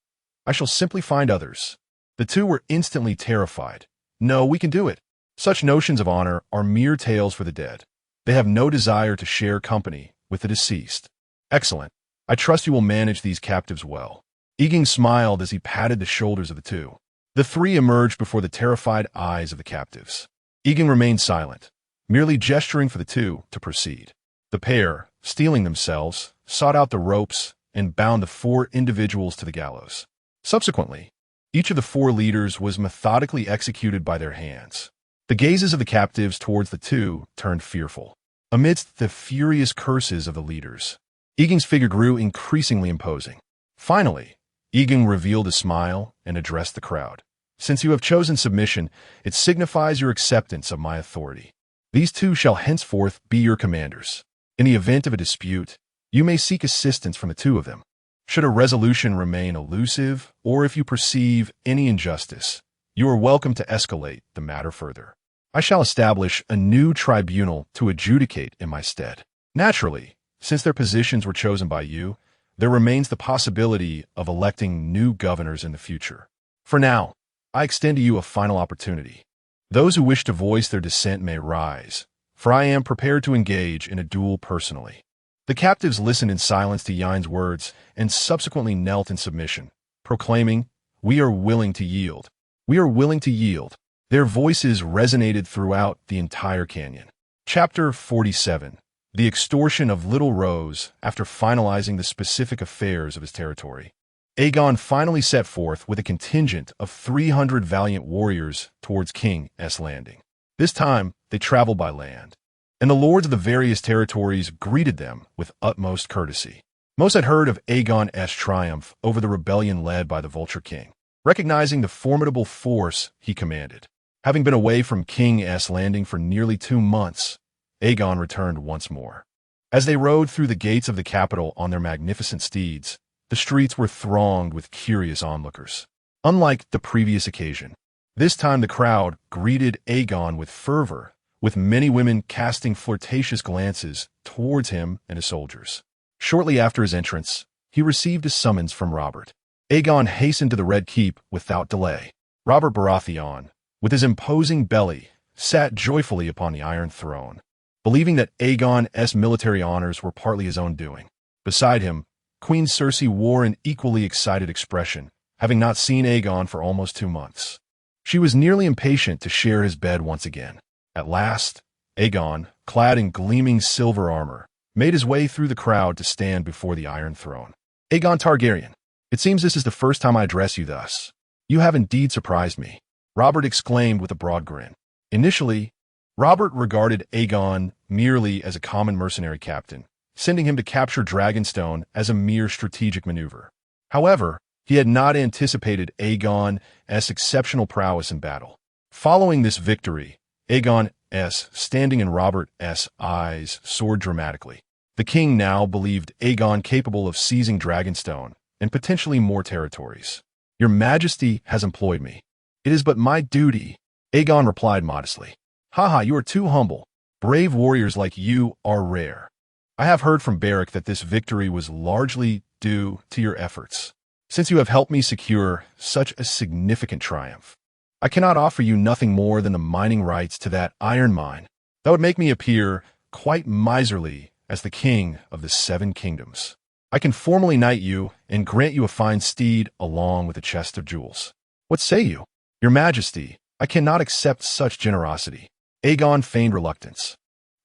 I shall simply find others." The 2 were instantly terrified. "No, we can do it. Such notions of honor are mere tales for the dead. They have no desire to share company with the deceased." "Excellent. I trust you will manage these captives well." Yegon smiled as he patted the shoulders of the 2. The 3 emerged before the terrified eyes of the captives. Yegon remained silent, merely gesturing for the 2 to proceed. The pair, steeling themselves, sought out the ropes and bound the 4 individuals to the gallows. Subsequently, each of the 4 leaders was methodically executed by their hands. The gazes of the captives towards the 2 turned fearful. Amidst the furious curses of the leaders, Aegon's figure grew increasingly imposing. Finally, Aegon revealed a smile and addressed the crowd. Since you have chosen submission, it signifies your acceptance of my authority. These 2 shall henceforth be your commanders. In the event of a dispute, you may seek assistance from the 2 of them. Should a resolution remain elusive, or if you perceive any injustice, you are welcome to escalate the matter further. I shall establish a new tribunal to adjudicate in my stead. Naturally, since their positions were chosen by you, there remains the possibility of electing new governors in the future. For now, I extend to you a final opportunity. Those who wish to voice their dissent may rise, for I am prepared to engage in a duel personally. The captives listened in silence to Yein's words and subsequently knelt in submission, proclaiming, "We are willing to yield. We are willing to yield." Their voices resonated throughout the entire canyon. Chapter 47. The extortion of Little Rose after finalizing the specific affairs of his territory. Aegon finally set forth with a contingent of 300 valiant warriors towards King's Landing. This time, they traveled by land, and the lords of the various territories greeted them with utmost courtesy. Most had heard of Aegon's triumph over the rebellion led by the Vulture King, recognizing the formidable force he commanded. Having been away from King's Landing for nearly 2 months, Aegon returned once more. As they rode through the gates of the capital on their magnificent steeds, the streets were thronged with curious onlookers. Unlike the previous occasion, this time the crowd greeted Aegon with fervor, with many women casting flirtatious glances towards him and his soldiers. Shortly after his entrance, he received a summons from Robert. Aegon hastened to the Red Keep without delay. Robert Baratheon, with his imposing belly, sat joyfully upon the Iron Throne, believing that Aegon's military honors were partly his own doing. Beside him, Queen Cersei wore an equally excited expression, having not seen Aegon for almost 2 months. She was nearly impatient to share his bed once again. At last, Aegon, clad in gleaming silver armor, made his way through the crowd to stand before the Iron Throne. Aegon Targaryen, it seems this is the first time I address you thus. You have indeed surprised me, Robert exclaimed with a broad grin. Initially, Robert regarded Aegon merely as a common mercenary captain, sending him to capture Dragonstone as a mere strategic maneuver. However, he had not anticipated Aegon's exceptional prowess in battle. Following this victory, Aegon's standing in Robert's eyes soared dramatically. The king now believed Aegon capable of seizing Dragonstone and potentially more territories. Your Majesty has employed me. It is but my duty, Aegon replied modestly. Haha, you are too humble. Brave warriors like you are rare. I have heard from Beric that this victory was largely due to your efforts. Since you have helped me secure such a significant triumph, I cannot offer you nothing more than the mining rights to that iron mine. That would make me appear quite miserly as the king of the 7 kingdoms. I can formally knight you and grant you a fine steed along with a chest of jewels. What say you? Your Majesty, I cannot accept such generosity. Aegon feigned reluctance.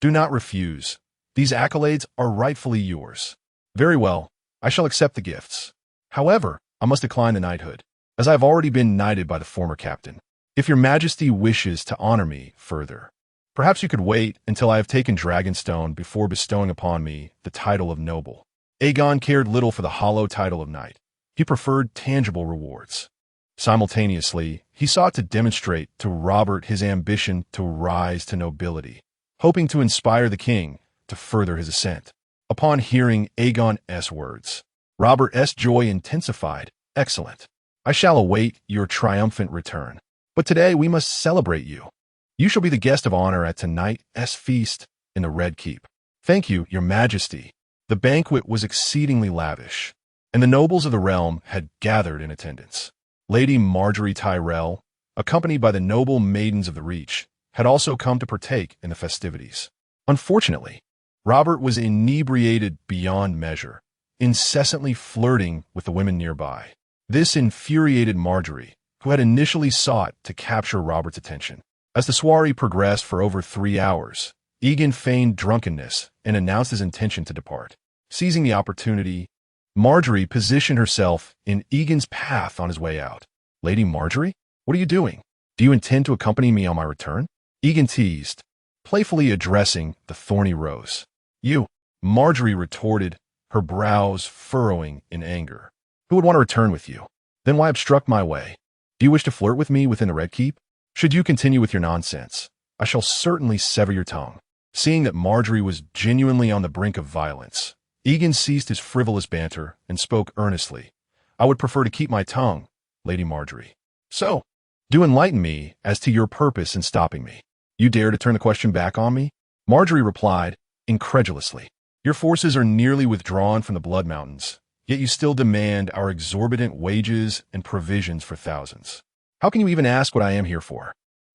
Do not refuse. These accolades are rightfully yours. Very well, I shall accept the gifts. However, I must decline the knighthood, as I have already been knighted by the former captain. If your Majesty wishes to honor me further, perhaps you could wait until I have taken Dragonstone before bestowing upon me the title of noble. Aegon cared little for the hollow title of knight. He preferred tangible rewards. Simultaneously, he sought to demonstrate to Robert his ambition to rise to nobility, hoping to inspire the king to further his ascent. Upon hearing Aegon's words, Robert's joy intensified. Excellent. I shall await your triumphant return. But today we must celebrate you. You shall be the guest of honor at tonight's feast in the Red Keep. Thank you, your Majesty. The banquet was exceedingly lavish, and the nobles of the realm had gathered in attendance. Lady Marjorie Tyrell, accompanied by the noble maidens of the Reach, had also come to partake in the festivities. Unfortunately, Robert was inebriated beyond measure, incessantly flirting with the women nearby. This infuriated Marjorie, who had initially sought to capture Robert's attention. As the soiree progressed for over 3 hours, Aegon feigned drunkenness and announced his intention to depart. Seizing the opportunity, Marjorie positioned herself in Aegon's path on his way out. Lady Marjorie, what are you doing? Do you intend to accompany me on my return? Aegon teased, playfully addressing the thorny rose. You, Marjorie retorted, her brows furrowing in anger. Who would want to return with you? Then why obstruct my way? Do you wish to flirt with me within the Red Keep? Should you continue with your nonsense, I shall certainly sever your tongue. Seeing that Marjorie was genuinely on the brink of violence, Aegon ceased his frivolous banter and spoke earnestly. I would prefer to keep my tongue, Lady Marjorie. So, do enlighten me as to your purpose in stopping me. You dare to turn the question back on me? Marjorie replied, incredulously. Your forces are nearly withdrawn from the Blood Mountains, yet you still demand our exorbitant wages and provisions for thousands. How can you even ask what I am here for?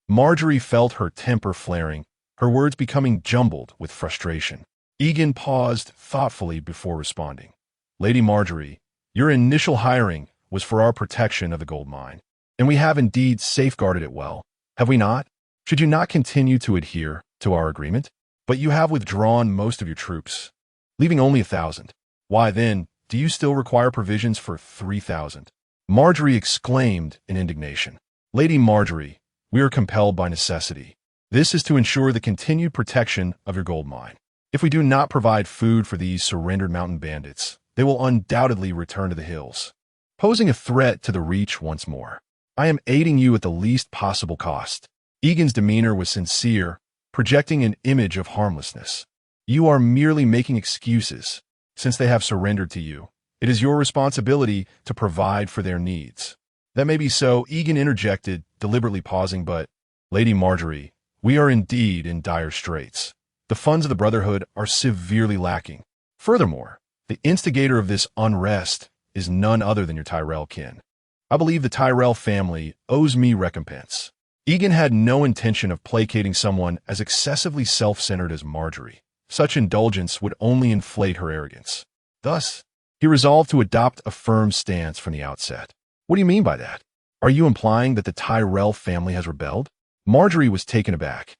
Marjorie felt her temper flaring, her words becoming jumbled with frustration. Aegon paused thoughtfully before responding. Lady Marjorie, your initial hiring was for our protection of the gold mine, and we have indeed safeguarded it well, have we not? Should you not continue to adhere to our agreement? But you have withdrawn most of your troops, leaving only 1,000. Why then, do you still require provisions for 3,000? Marjorie exclaimed in indignation. Lady Marjorie, we are compelled by necessity. This is to ensure the continued protection of your gold mine. If we do not provide food for these surrendered mountain bandits, they will undoubtedly return to the hills, posing a threat to the Reach once more. I am aiding you at the least possible cost. Aegon's demeanor was sincere, projecting an image of harmlessness. You are merely making excuses. Since they have surrendered to you, it is your responsibility to provide for their needs. That may be so, Aegon interjected, deliberately pausing, but, Lady Marjorie, we are indeed in dire straits. The funds of the Brotherhood are severely lacking. Furthermore, the instigator of this unrest is none other than your Tyrell kin. I believe the Tyrell family owes me recompense. Aegon had no intention of placating someone as excessively self-centered as Marjorie. Such indulgence would only inflate her arrogance. Thus, he resolved to adopt a firm stance from the outset. What do you mean by that? Are you implying that the Tyrell family has rebelled? Marjorie was taken aback,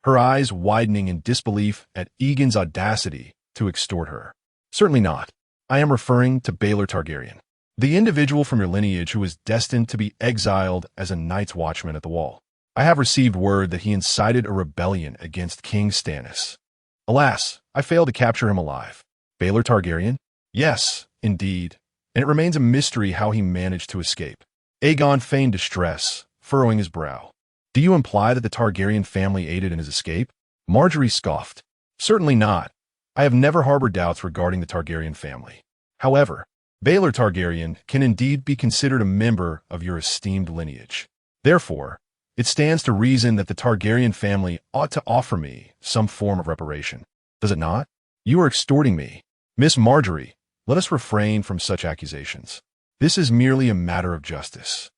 her eyes widening in disbelief at Aegon's audacity to extort her. Certainly not. I am referring to Baelor Targaryen, the individual from your lineage who is destined to be exiled as a night's watchman at the wall. I have received word that he incited a rebellion against King Stannis. Alas, I failed to capture him alive. Baelor Targaryen? Yes, indeed, and it remains a mystery how he managed to escape. Aegon feigned distress, furrowing his brow. Do you imply that the Targaryen family aided in his escape? Marjorie scoffed. Certainly not. I have never harbored doubts regarding the Targaryen family. However, Baelor Targaryen can indeed be considered a member of your esteemed lineage. Therefore, it stands to reason that the Targaryen family ought to offer me some form of reparation. Does it not? You are extorting me. Miss Marjorie, let us refrain from such accusations. This is merely a matter of justice.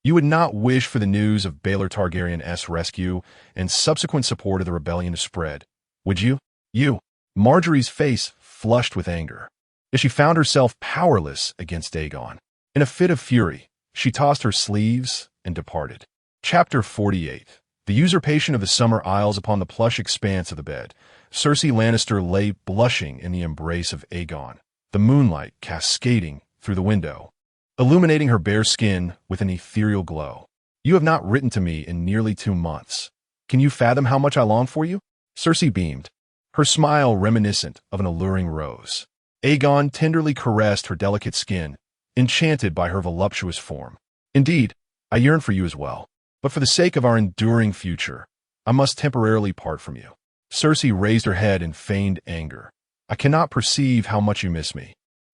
You would not wish for the news of Baelor Targaryen's rescue and subsequent support of the rebellion to spread, would you? You. Marjorie's face flushed with anger, as she found herself powerless against Aegon. In a fit of fury, she tossed her sleeves and departed. Chapter 48. The usurpation of the Summer Isles. Upon the plush expanse of the bed, Cersei Lannister lay blushing in the embrace of Aegon, the moonlight cascading through the window, illuminating her bare skin with an ethereal glow. You have not written to me in nearly 2 months. Can you fathom how much I long for you? Cersei beamed, her smile reminiscent of an alluring rose. Aegon tenderly caressed her delicate skin, enchanted by her voluptuous form. Indeed, I yearn for you as well. But for the sake of our enduring future, I must temporarily part from you. Cersei raised her head in feigned anger. I cannot perceive how much you miss me.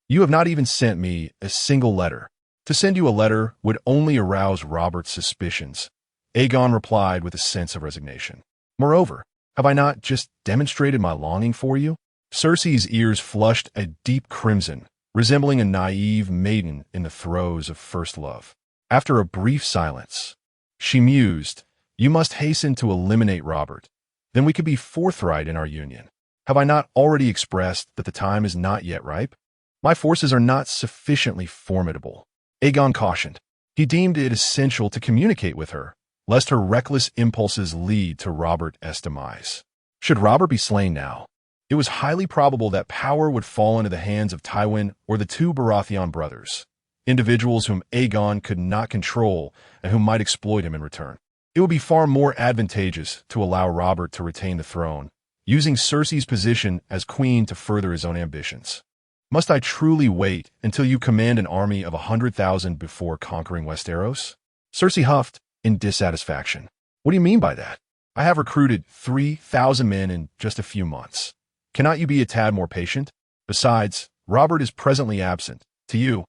You have not even sent me a single letter. To send you a letter would only arouse Robert's suspicions. Aegon replied with a sense of resignation. Moreover, have I not just demonstrated my longing for you? Cersei's ears flushed a deep crimson, resembling a naive maiden in the throes of first love. After a brief silence, she mused, you must hasten to eliminate Robert. Then we could be forthright in our union. Have I not already expressed that the time is not yet ripe? My forces are not sufficiently formidable. Aegon cautioned. He deemed it essential to communicate with her, lest her reckless impulses lead to Robert's demise. Should Robert be slain now, It was highly probable that power would fall into the hands of Tywin or the two Baratheon brothers, individuals whom Aegon could not control and who might exploit him in return. It would be far more advantageous to allow Robert to retain the throne, using Cersei's position as queen to further his own ambitions. Must I truly wait until you command an army of 100,000 before conquering Westeros? Cersei huffed in dissatisfaction. What do you mean by that? I have recruited 3,000 men in just a few months. Cannot you be a tad more patient? Besides, Robert is presently absent. To you,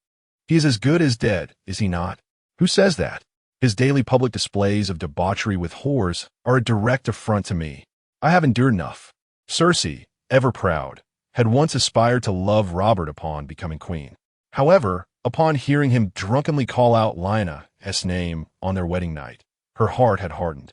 he is as good as dead, is he not? Who says that? His daily public displays of debauchery with whores are a direct affront to me. I have endured enough. Cersei, ever proud, had once aspired to love Robert upon becoming queen. However, upon hearing him drunkenly call out Lyanna's name on their wedding night, her heart had hardened.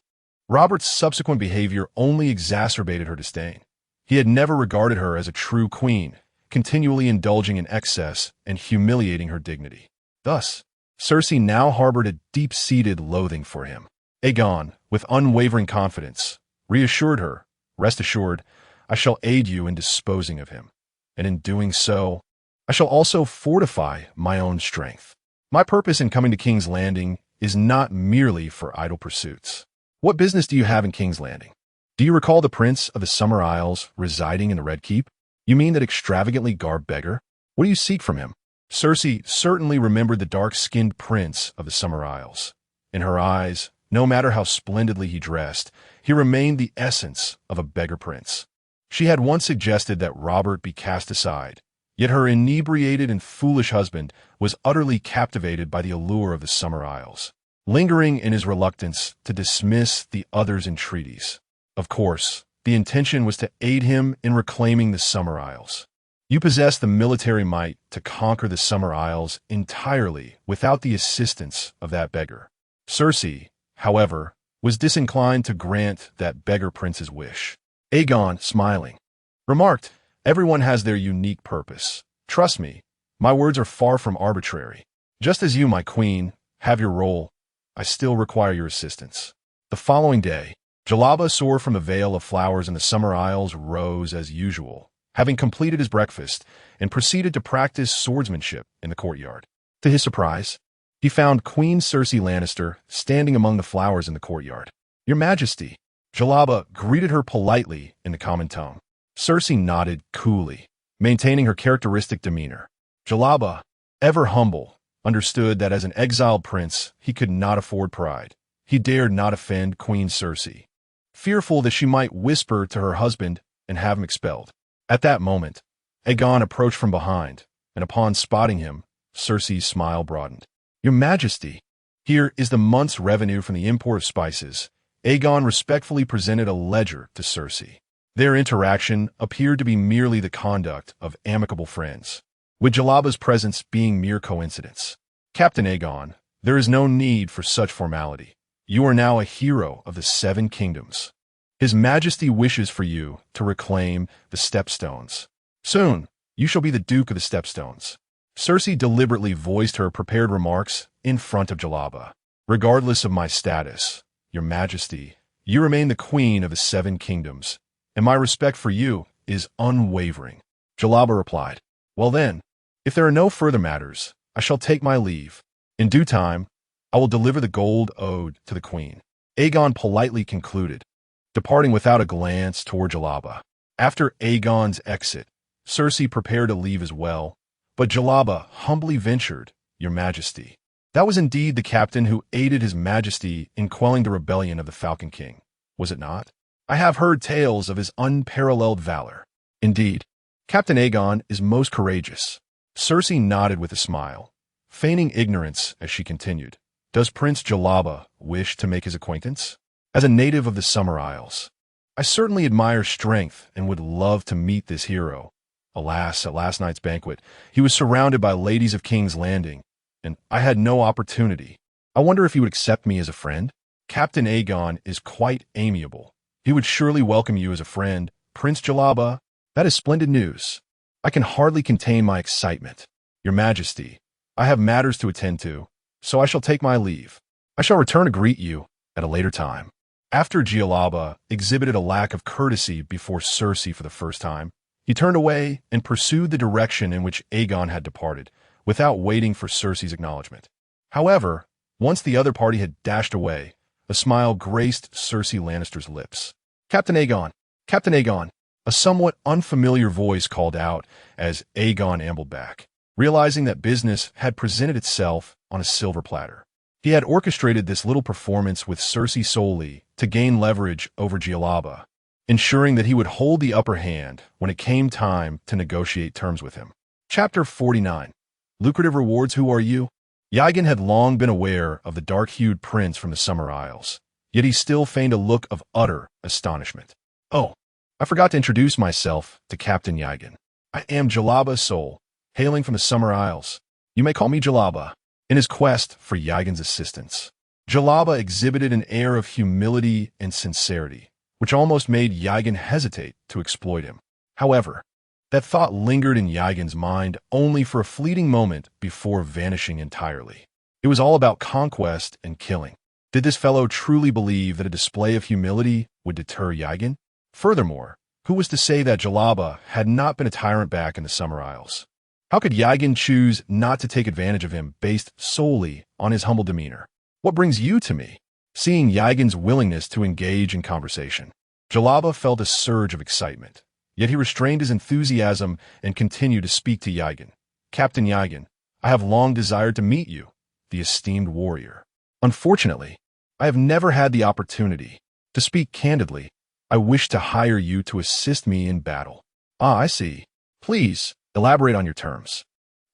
Robert's subsequent behavior only exacerbated her disdain. He had never regarded her as a true queen, continually indulging in excess and humiliating her dignity. Thus, Cersei now harbored a deep-seated loathing for him. Aegon, with unwavering confidence, reassured her, "Rest assured, I shall aid you in disposing of him, and in doing so, I shall also fortify my own strength. My purpose in coming to King's Landing is not merely for idle pursuits. What business do you have in King's Landing? Do you recall the Prince of the Summer Isles residing in the Red Keep? You mean that extravagantly garbed beggar? What do you seek from him?" Cersei certainly remembered the dark-skinned Prince of the Summer Isles. In her eyes, no matter how splendidly he dressed, he remained the essence of a beggar prince. She had once suggested that Robert be cast aside, yet her inebriated and foolish husband was utterly captivated by the allure of the Summer Isles, lingering in his reluctance to dismiss the other's entreaties. Of course, the intention was to aid him in reclaiming the Summer Isles. You possess the military might to conquer the Summer Isles entirely without the assistance of that beggar. Cersei, however, was disinclined to grant that beggar prince's wish. Aegon, smiling, remarked, "Everyone has their unique purpose. Trust me, my words are far from arbitrary. Just as you, my queen, have your role, I still require your assistance." The following day, Jalaba saw from the veil of flowers in the Summer Isles rose as usual, having completed his breakfast, and proceeded to practice swordsmanship in the courtyard. To his surprise, he found Queen Cersei Lannister standing among the flowers in the courtyard. "Your Majesty," Jalaba greeted her politely in the common tongue. Cersei nodded coolly, maintaining her characteristic demeanor. Jalaba, ever humble, understood that as an exiled prince, he could not afford pride. He dared not offend Queen Cersei, fearful that she might whisper to her husband and have him expelled. At that moment, Aegon approached from behind, and upon spotting him, Cersei's smile broadened. "Your Majesty, here is the month's revenue from the import of spices." Aegon respectfully presented a ledger to Cersei. Their interaction appeared to be merely the conduct of amicable friends, with Jalaba's presence being mere coincidence. "Captain Aegon, there is no need for such formality. You are now a hero of the Seven Kingdoms. His Majesty wishes for you to reclaim the Stepstones. Soon, you shall be the Duke of the Stepstones." Cersei deliberately voiced her prepared remarks in front of Jalaba. "Regardless of my status, Your Majesty, you remain the Queen of the Seven Kingdoms, and my respect for you is unwavering." Jalaba replied, "Well then, if there are no further matters, I shall take my leave. In due time, I will deliver the gold ode to the Queen." Aegon politely concluded, departing without a glance toward Jalaba. After Aegon's exit, Cersei prepared to leave as well, but Jalaba humbly ventured, "Your Majesty, that was indeed the captain who aided His Majesty in quelling the rebellion of the Falcon King, was it not? I have heard tales of his unparalleled valor." "Indeed, Captain Aegon is most courageous." Cersei nodded with a smile, feigning ignorance as she continued, "Does Prince Jalaba wish to make his acquaintance? As a native of the Summer Isles, I certainly admire strength and would love to meet this hero. Alas, at last night's banquet, he was surrounded by ladies of King's Landing, and I had no opportunity. I wonder if he would accept me as a friend? Captain Aegon is quite amiable. He would surely welcome you as a friend. Prince Jalaba, that is splendid news. I can hardly contain my excitement. Your Majesty, I have matters to attend to, so I shall take my leave. I shall return to greet you at a later time." After Gialaba exhibited a lack of courtesy before Cersei for the first time, he turned away and pursued the direction in which Aegon had departed, without waiting for Cersei's acknowledgement. However, once the other party had dashed away, a smile graced Cersei Lannister's lips. "Captain Aegon! Captain Aegon!" A somewhat unfamiliar voice called out as Aegon ambled back, realizing that business had presented itself on a silver platter. He had orchestrated this little performance with Cersei solely to gain leverage over Gialaba, ensuring that he would hold the upper hand when it came time to negotiate terms with him. Chapter 49. Lucrative Rewards. Who are you? Yegon had long been aware of the dark-hued prince from the Summer Isles, yet he still feigned a look of utter astonishment. "Oh, I forgot to introduce myself to Captain Yegon. I am Jalaba Sol, hailing from the Summer Isles. You may call me Jalaba." In his quest for Yegon's assistance, Jalaba exhibited an air of humility and sincerity, which almost made Yegon hesitate to exploit him. However, that thought lingered in Yegon's mind only for a fleeting moment before vanishing entirely. It was all about conquest and killing. Did this fellow truly believe that a display of humility would deter Yegon? Furthermore, who was to say that Jalaba had not been a tyrant back in the Summer Isles? How could Yegon choose not to take advantage of him based solely on his humble demeanor? "What brings you to me?" Seeing Yegon's willingness to engage in conversation, Jalaba felt a surge of excitement, yet he restrained his enthusiasm and continued to speak to Yegon. "Captain Yegon, I have long desired to meet you, the esteemed warrior. Unfortunately, I have never had the opportunity. To speak candidly, I wish to hire you to assist me in battle." "Ah, I see. Please, elaborate on your terms."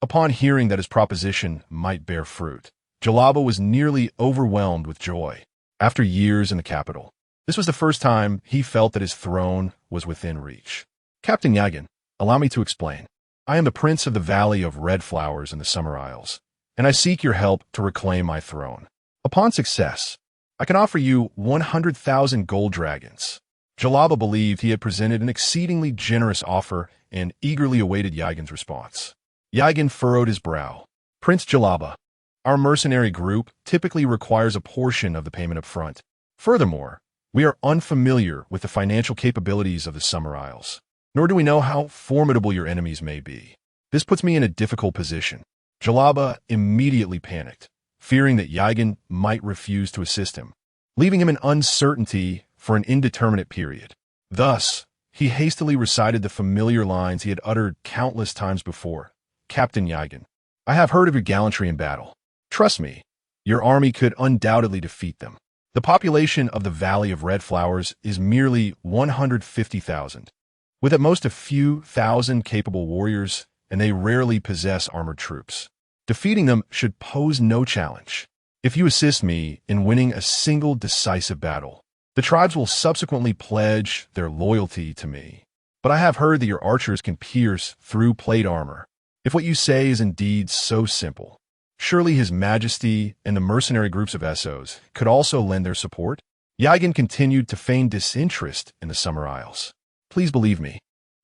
Upon hearing that his proposition might bear fruit, Jalaba was nearly overwhelmed with joy. After years in the capital, this was the first time he felt that his throne was within reach. "Captain Yegon, allow me to explain. I am the Prince of the Valley of Red Flowers in the Summer Isles, and I seek your help to reclaim my throne. Upon success, I can offer you 100,000 gold dragons." Jalaba believed he had presented an exceedingly generous offer and eagerly awaited Yegon's response. Yegon furrowed his brow. "Prince Jalaba, our mercenary group typically requires a portion of the payment up front. Furthermore, we are unfamiliar with the financial capabilities of the Summer Isles, nor do we know how formidable your enemies may be. This puts me in a difficult position." Jalaba immediately panicked, fearing that Yegon might refuse to assist him, leaving him in uncertainty for an indeterminate period. Thus, he hastily recited the familiar lines he had uttered countless times before. "Captain Yegon, I have heard of your gallantry in battle. Trust me, your army could undoubtedly defeat them. The population of the Valley of Red Flowers is merely 150,000, with at most a few thousand capable warriors, and they rarely possess armored troops. Defeating them should pose no challenge. If you assist me in winning a single decisive battle, the tribes will subsequently pledge their loyalty to me. But I have heard that your archers can pierce through plate armor. If what you say is indeed so simple, surely His Majesty and the mercenary groups of Essos could also lend their support." Yegon continued to feign disinterest in the Summer Isles. "Please believe me,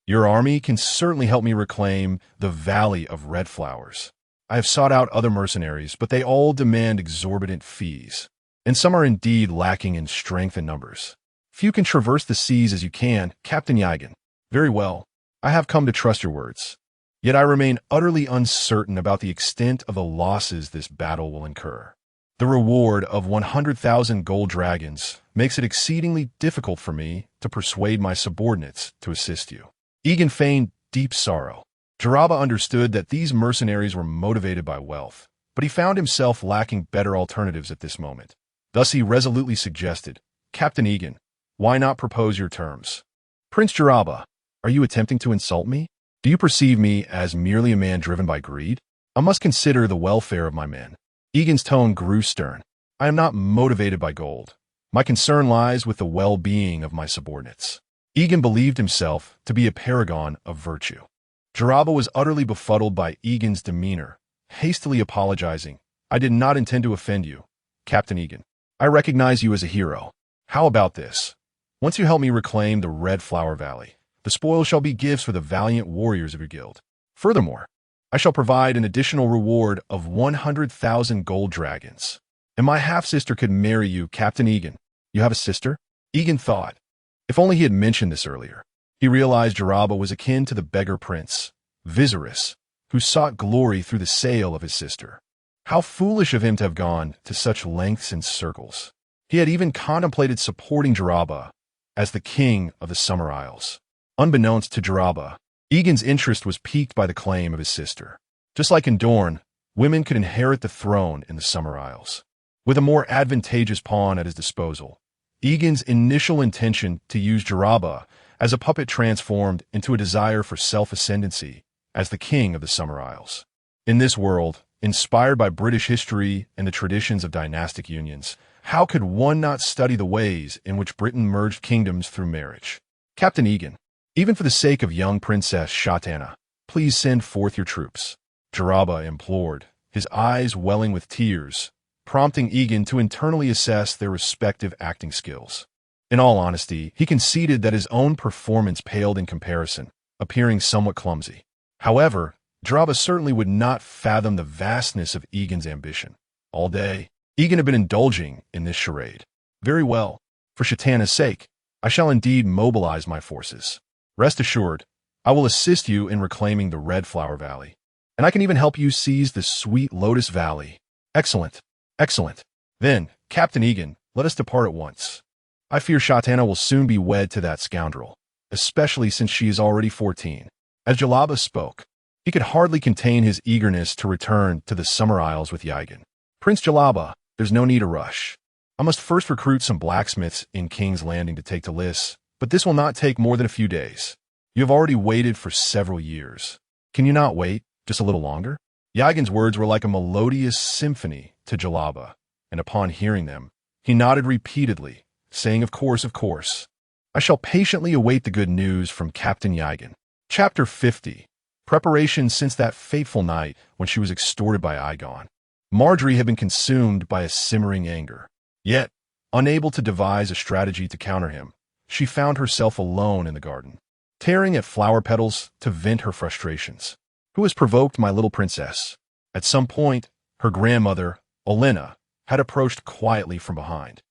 your army can certainly help me reclaim the Valley of Red Flowers. I have sought out other mercenaries, but they all demand exorbitant fees, and some are indeed lacking in strength and numbers. Few can traverse the seas as you can, Captain Yegon. Very well, I have come to trust your words. Yet I remain utterly uncertain about the extent of the losses this battle will incur. The reward of 100,000 gold dragons makes it exceedingly difficult for me to persuade my subordinates to assist you." Yegon feigned deep sorrow. Jalaba understood that these mercenaries were motivated by wealth, but he found himself lacking better alternatives at this moment. Thus he resolutely suggested, "Captain Yegon, why not propose your terms?" "Prince Jalaba, are you attempting to insult me? Do you perceive me as merely a man driven by greed? I must consider the welfare of my men." Yegon's tone grew stern. "I am not motivated by gold. My concern lies with the well-being of my subordinates." Yegon believed himself to be a paragon of virtue. Jalaba was utterly befuddled by Yegon's demeanor, hastily apologizing. "I did not intend to offend you, Captain Yegon. I recognize you as a hero. How about this? Once you help me reclaim the Red Flower Valley, the spoils shall be gifts for the valiant warriors of your guild. Furthermore, I shall provide an additional reward of 100,000 gold dragons. And my half-sister could marry you, Captain Yegon." You have a sister? Yegon thought. If only he had mentioned this earlier. He realized Jaraba was akin to the beggar prince, Viserys, who sought glory through the sale of his sister. How foolish of him to have gone to such lengths and circles. He had even contemplated supporting Jaraba as the king of the Summer Isles. Unbeknownst to Jaraba, Yegon's interest was piqued by the claim of his sister. Just like in Dorne, women could inherit the throne in the Summer Isles. With a more advantageous pawn at his disposal, Yegon's initial intention to use Jaraba as a puppet transformed into a desire for self-ascendancy as the king of the Summer Isles. In this world, inspired by British history and the traditions of dynastic unions, how could one not study the ways in which Britain merged kingdoms through marriage? Captain Yegon, even for the sake of young Princess Shatana, please send forth your troops. Jaraba implored, his eyes welling with tears, prompting Yegon to internally assess their respective acting skills. In all honesty, he conceded that his own performance paled in comparison, appearing somewhat clumsy. However, Jaraba certainly would not fathom the vastness of Yegon's ambition. All day, Yegon had been indulging in this charade. Very well. For Shatana's sake, I shall indeed mobilize my forces. Rest assured, I will assist you in reclaiming the Red Flower Valley. And I can even help you seize the Sweet Lotus Valley. Excellent. Excellent. Then, Captain Yegon, let us depart at once. I fear Shatana will soon be wed to that scoundrel, especially since she is already 14. As Jaraba spoke, he could hardly contain his eagerness to return to the Summer Isles with Yegon. Prince Jaraba, there's no need to rush. I must first recruit some blacksmiths in King's Landing to take to Lys, but this will not take more than a few days. You have already waited for several years. Can you not wait just a little longer? Yegon's words were like a melodious symphony to Jaraba, and upon hearing them, he nodded repeatedly, saying, of course, of course. I shall patiently await the good news from Captain Yegon. Chapter 50. Preparation since that fateful night when she was extorted by Aegon. Margaery had been consumed by a simmering anger. Yet, unable to devise a strategy to counter him, she found herself alone in the garden, tearing at flower petals to vent her frustrations. Who has provoked my little princess? At some point, her grandmother, Olenna, had approached quietly from behind.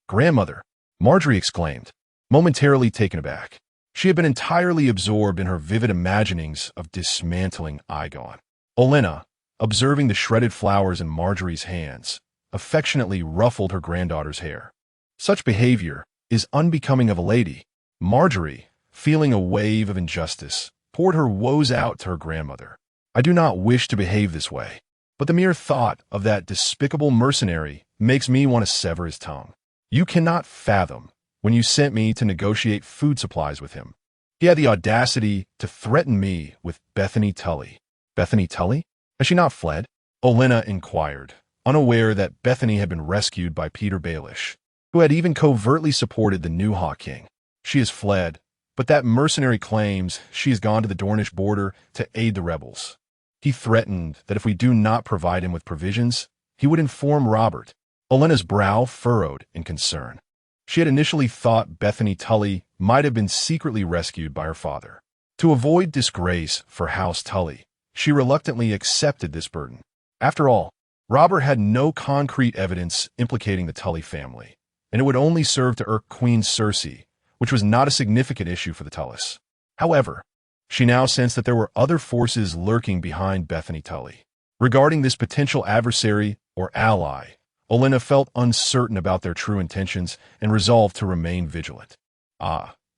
Grandmother, Margaery exclaimed, momentarily taken aback. She had been entirely absorbed in her vivid imaginings of dismantling Aegon. Olenna, observing the shredded flowers in Margaery's hands, affectionately ruffled her granddaughter's hair. Such behavior is unbecoming of a lady. Margaery, feeling a wave of injustice, poured her woes out to her grandmother. I do not wish to behave this way, but the mere thought of that despicable mercenary makes me want to sever his tongue. You cannot fathom when you sent me to negotiate food supplies with him. He had the audacity to threaten me with Bethany Tully. Bethany Tully? Has she not fled? Olenna inquired, unaware that Bethany had been rescued by Peter Baelish, who had even covertly supported the new Hawk King. She has fled, but that mercenary claims she has gone to the Dornish border to aid the rebels. He threatened that if we do not provide him with provisions, he would inform Robert. Olenna's brow furrowed in concern. She had initially thought Bethany Tully might have been secretly rescued by her father. To avoid disgrace for House Tully, she reluctantly accepted this burden. After all, Robert had no concrete evidence implicating the Tully family, and it would only serve to irk Queen Cersei, which was not a significant issue for the Tullys. However, she now sensed that there were other forces lurking behind Bethany Tully. Regarding this potential adversary or ally, Olenna felt uncertain about their true intentions and resolved to remain vigilant.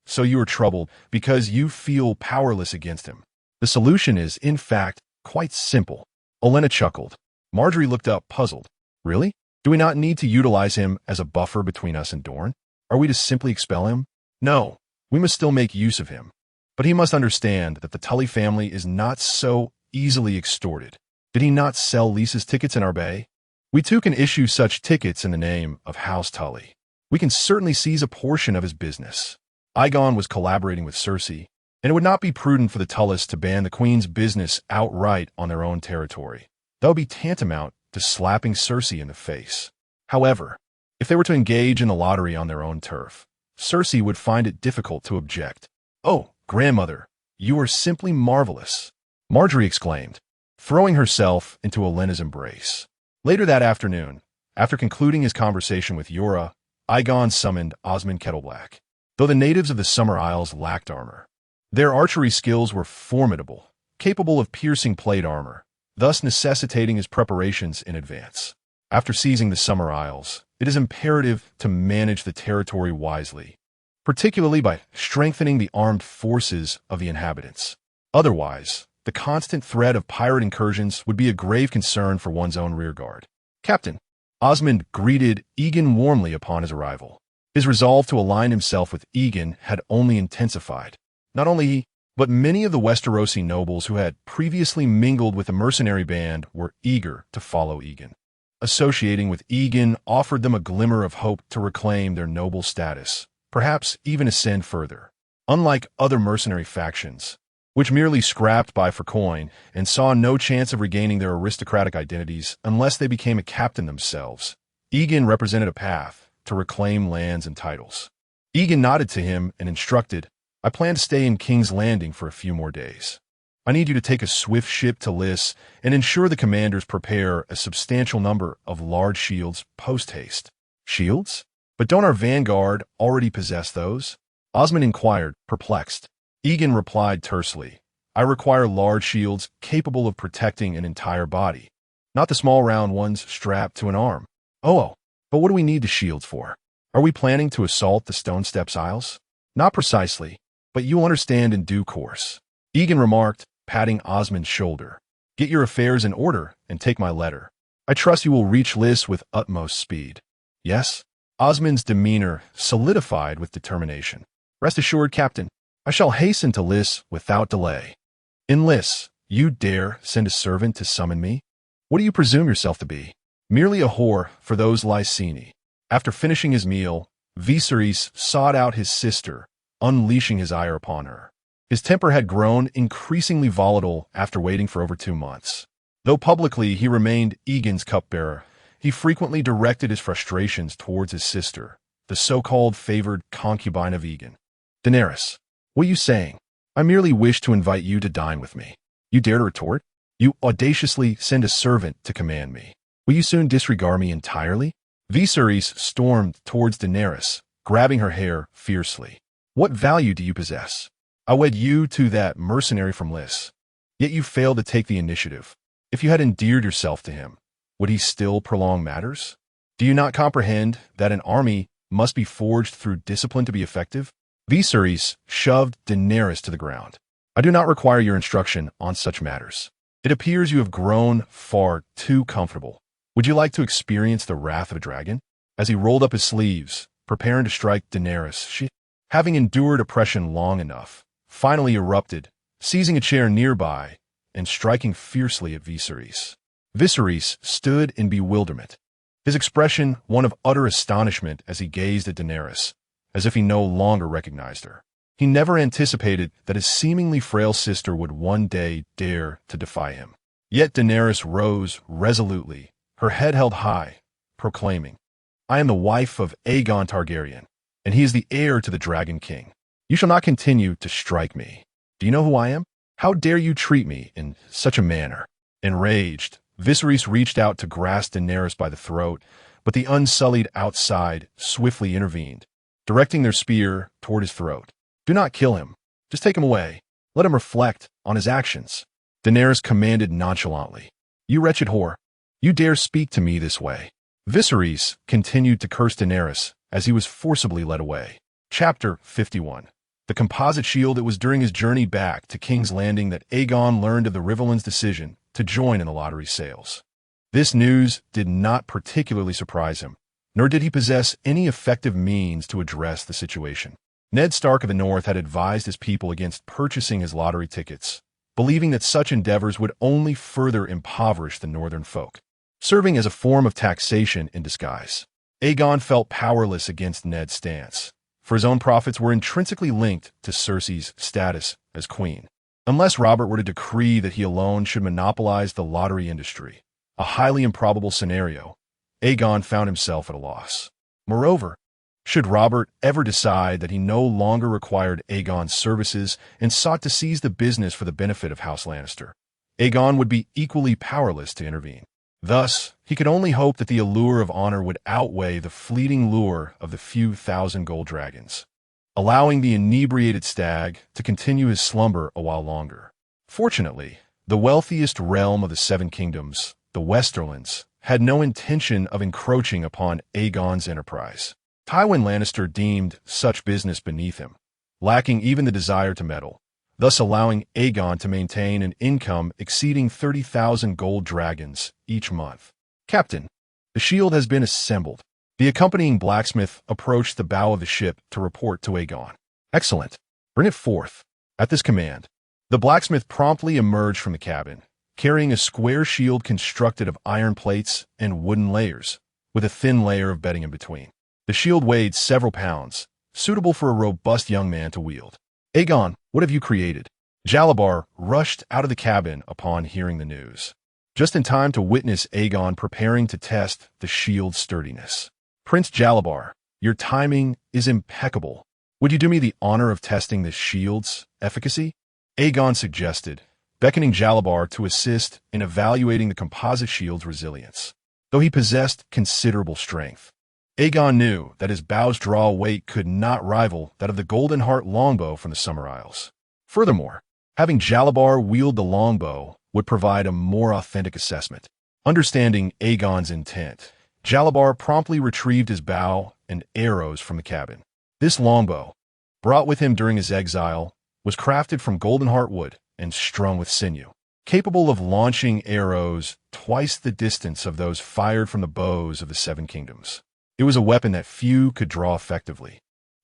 So you are troubled because you feel powerless against him. The solution is, in fact, quite simple. Olenna chuckled. Margaery looked up, puzzled. Really? Do we not need to utilize him as a buffer between us and Dorne? Are we to simply expel him? No, we must still make use of him. But he must understand that the Tully family is not so easily extorted. Did he not sell Lisa's tickets in our bay? We too can issue such tickets in the name of House Tully. We can certainly seize a portion of his business. Aegon was collaborating with Cersei, and it would not be prudent for the Tullys to ban the Queen's business outright on their own territory. That would be tantamount to slapping Cersei in the face. However, if they were to engage in the lottery on their own turf, Cersei would find it difficult to object. Oh, grandmother, you are simply marvelous, Margaery exclaimed, throwing herself into Olenna's embrace. Later that afternoon, after concluding his conversation with Yora, Aegon summoned Osmond Kettleblack. Though the natives of the Summer Isles lacked armor, their archery skills were formidable, capable of piercing plate armor, thus necessitating his preparations in advance. After seizing the Summer Isles, it is imperative to manage the territory wisely, particularly by strengthening the armed forces of the inhabitants. Otherwise, the constant threat of pirate incursions would be a grave concern for one's own rearguard. Captain, Osmond greeted Yegon warmly upon his arrival. His resolve to align himself with Yegon had only intensified. Not only he, but many of the Westerosi nobles who had previously mingled with the mercenary band were eager to follow Yegon. Associating with Yegon offered them a glimmer of hope to reclaim their noble status, perhaps even ascend further. Unlike other mercenary factions, which merely scrapped by for coin and saw no chance of regaining their aristocratic identities unless they became a captain themselves, Yegon represented a path to reclaim lands and titles. Yegon nodded to him and instructed, "I plan to stay in King's Landing for a few more days. I need you to take a swift ship to Lys and ensure the commanders prepare a substantial number of large shields post-haste." "Shields? But don't our vanguard already possess those?" Osmond inquired, perplexed. Yegon replied tersely, "I require large shields capable of protecting an entire body, not the small round ones strapped to an arm." Oh, but what do we need the shields for? Are we planning to assault the Stone Steps Isles?" "Not precisely, but you'll understand in due course," Yegon remarked, patting Osmond's shoulder. "Get your affairs in order and take my letter. I trust you will reach Lys with utmost speed." "Yes?" Osmond's demeanor solidified with determination. "Rest assured, Captain, I shall hasten to Lys without delay." "In Lys, you dare send a servant to summon me? What do you presume yourself to be? Merely a whore for those Lyseni." After finishing his meal, Viserys sought out his sister, unleashing his ire upon her. His temper had grown increasingly volatile after waiting for over 2 months. Though publicly he remained Aegon's cupbearer, he frequently directed his frustrations towards his sister, the so-called favored concubine of Aegon. "Daenerys, what are you saying? I merely wish to invite you to dine with me. You dare to retort? You audaciously send a servant to command me. Will you soon disregard me entirely?" Viserys stormed towards Daenerys, grabbing her hair fiercely. "What value do you possess? I wed you to that mercenary from Lys, yet you failed to take the initiative. If you had endeared yourself to him, would he still prolong matters? Do you not comprehend that an army must be forged through discipline to be effective?" Viserys shoved Daenerys to the ground. "I do not require your instruction on such matters. It appears you have grown far too comfortable. Would you like to experience the wrath of a dragon?" As he rolled up his sleeves, preparing to strike Daenerys, she, having endured oppression long enough, finally erupted, seizing a chair nearby and striking fiercely at Viserys. Viserys stood in bewilderment, his expression one of utter astonishment as he gazed at Daenerys, as if he no longer recognized her. He never anticipated that his seemingly frail sister would one day dare to defy him. Yet Daenerys rose resolutely, her head held high, proclaiming, "I am the wife of Aegon Targaryen, and he is the heir to the Dragon King. You shall not continue to strike me. Do you know who I am? How dare you treat me in such a manner?" Enraged, Viserys reached out to grasp Daenerys by the throat, but the Unsullied outside swiftly intervened, directing their spear toward his throat. "Do not kill him. Just take him away. Let him reflect on his actions." Daenerys commanded nonchalantly, "You wretched whore, you dare speak to me this way." Viserys continued to curse Daenerys as he was forcibly led away. Chapter 51. The composite shield. It was during his journey back to King's Landing that Aegon learned of the Riverlands' decision to join in the lottery sales. This news did not particularly surprise him, nor did he possess any effective means to address the situation. Ned Stark of the North had advised his people against purchasing his lottery tickets, believing that such endeavors would only further impoverish the northern folk, serving as a form of taxation in disguise. Aegon felt powerless against Ned's stance, for his own profits were intrinsically linked to Cersei's status as queen. Unless Robert were to decree that he alone should monopolize the lottery industry, a highly improbable scenario, Aegon found himself at a loss. Moreover, should Robert ever decide that he no longer required Aegon's services and sought to seize the business for the benefit of House Lannister, Aegon would be equally powerless to intervene. Thus, he could only hope that the allure of honor would outweigh the fleeting lure of the few thousand gold dragons, allowing the inebriated stag to continue his slumber a while longer. Fortunately, the wealthiest realm of the Seven Kingdoms, the Westerlands, had no intention of encroaching upon Aegon's enterprise. Tywin Lannister deemed such business beneath him, lacking even the desire to meddle, thus allowing Aegon to maintain an income exceeding 30,000 gold dragons each month. Captain, the shield has been assembled. The accompanying blacksmith approached the bow of the ship to report to Aegon. Excellent. Bring it forth. At this command, the blacksmith promptly emerged from the cabin, carrying a square shield constructed of iron plates and wooden layers, with a thin layer of bedding in between. The shield weighed several pounds, suitable for a robust young man to wield. Aegon, what have you created? Jalabhar rushed out of the cabin upon hearing the news, just in time to witness Aegon preparing to test the shield's sturdiness. Prince Jalabhar, your timing is impeccable. Would you do me the honor of testing this shield's efficacy? Aegon suggested, beckoning Jalabhar to assist in evaluating the composite shield's resilience. Though he possessed considerable strength, Aegon knew that his bow's draw weight could not rival that of the Golden Heart longbow from the Summer Isles. Furthermore, having Jalabhar wield the longbow would provide a more authentic assessment. Understanding Aegon's intent, Jalabhar promptly retrieved his bow and arrows from the cabin. This longbow, brought with him during his exile, was crafted from Golden Heart wood and strung with sinew, capable of launching arrows twice the distance of those fired from the bows of the Seven Kingdoms. It was a weapon that few could draw effectively.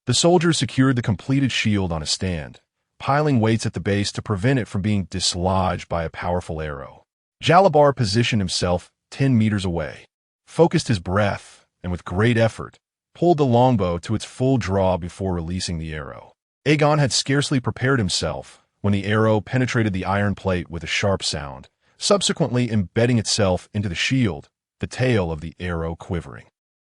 The soldiers secured the completed shield on a stand, piling weights at the base to prevent it from being dislodged by a powerful arrow. Jalabhar positioned himself 10 meters away, focused his breath, and with great effort, pulled the longbow to its full draw before releasing the arrow. Aegon had scarcely prepared himself when the arrow penetrated the iron plate with a sharp sound, subsequently embedding itself into the shield, the tail of the arrow quivering.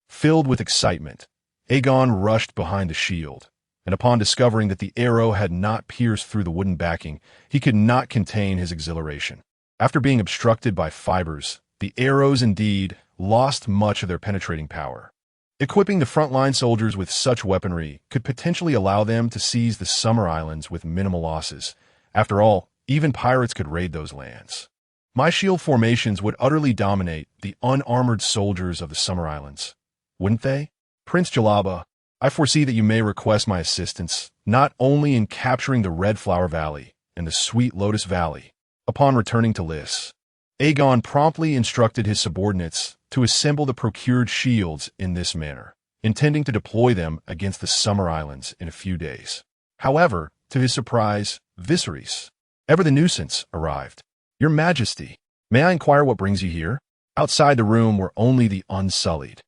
Filled with excitement, Aegon rushed behind the shield, and upon discovering that the arrow had not pierced through the wooden backing, he could not contain his exhilaration. After being obstructed by fibers, the arrows indeed lost much of their penetrating power. Equipping the frontline soldiers with such weaponry could potentially allow them to seize the Summer Islands with minimal losses. After all, even pirates could raid those lands. My shield formations would utterly dominate the unarmored soldiers of the Summer Islands, wouldn't they? Prince Jalabhar, I foresee that you may request my assistance not only in capturing the Red Flower Valley and the Sweet Lotus Valley. Upon returning to Lys, Aegon promptly instructed his subordinates to assemble the procured shields in this manner, intending to deploy them against the Summer Islands in a few days. However, to his surprise, Viserys, ever the nuisance, arrived. Your Majesty, may I inquire what brings you here? Outside the room were only the unsullied,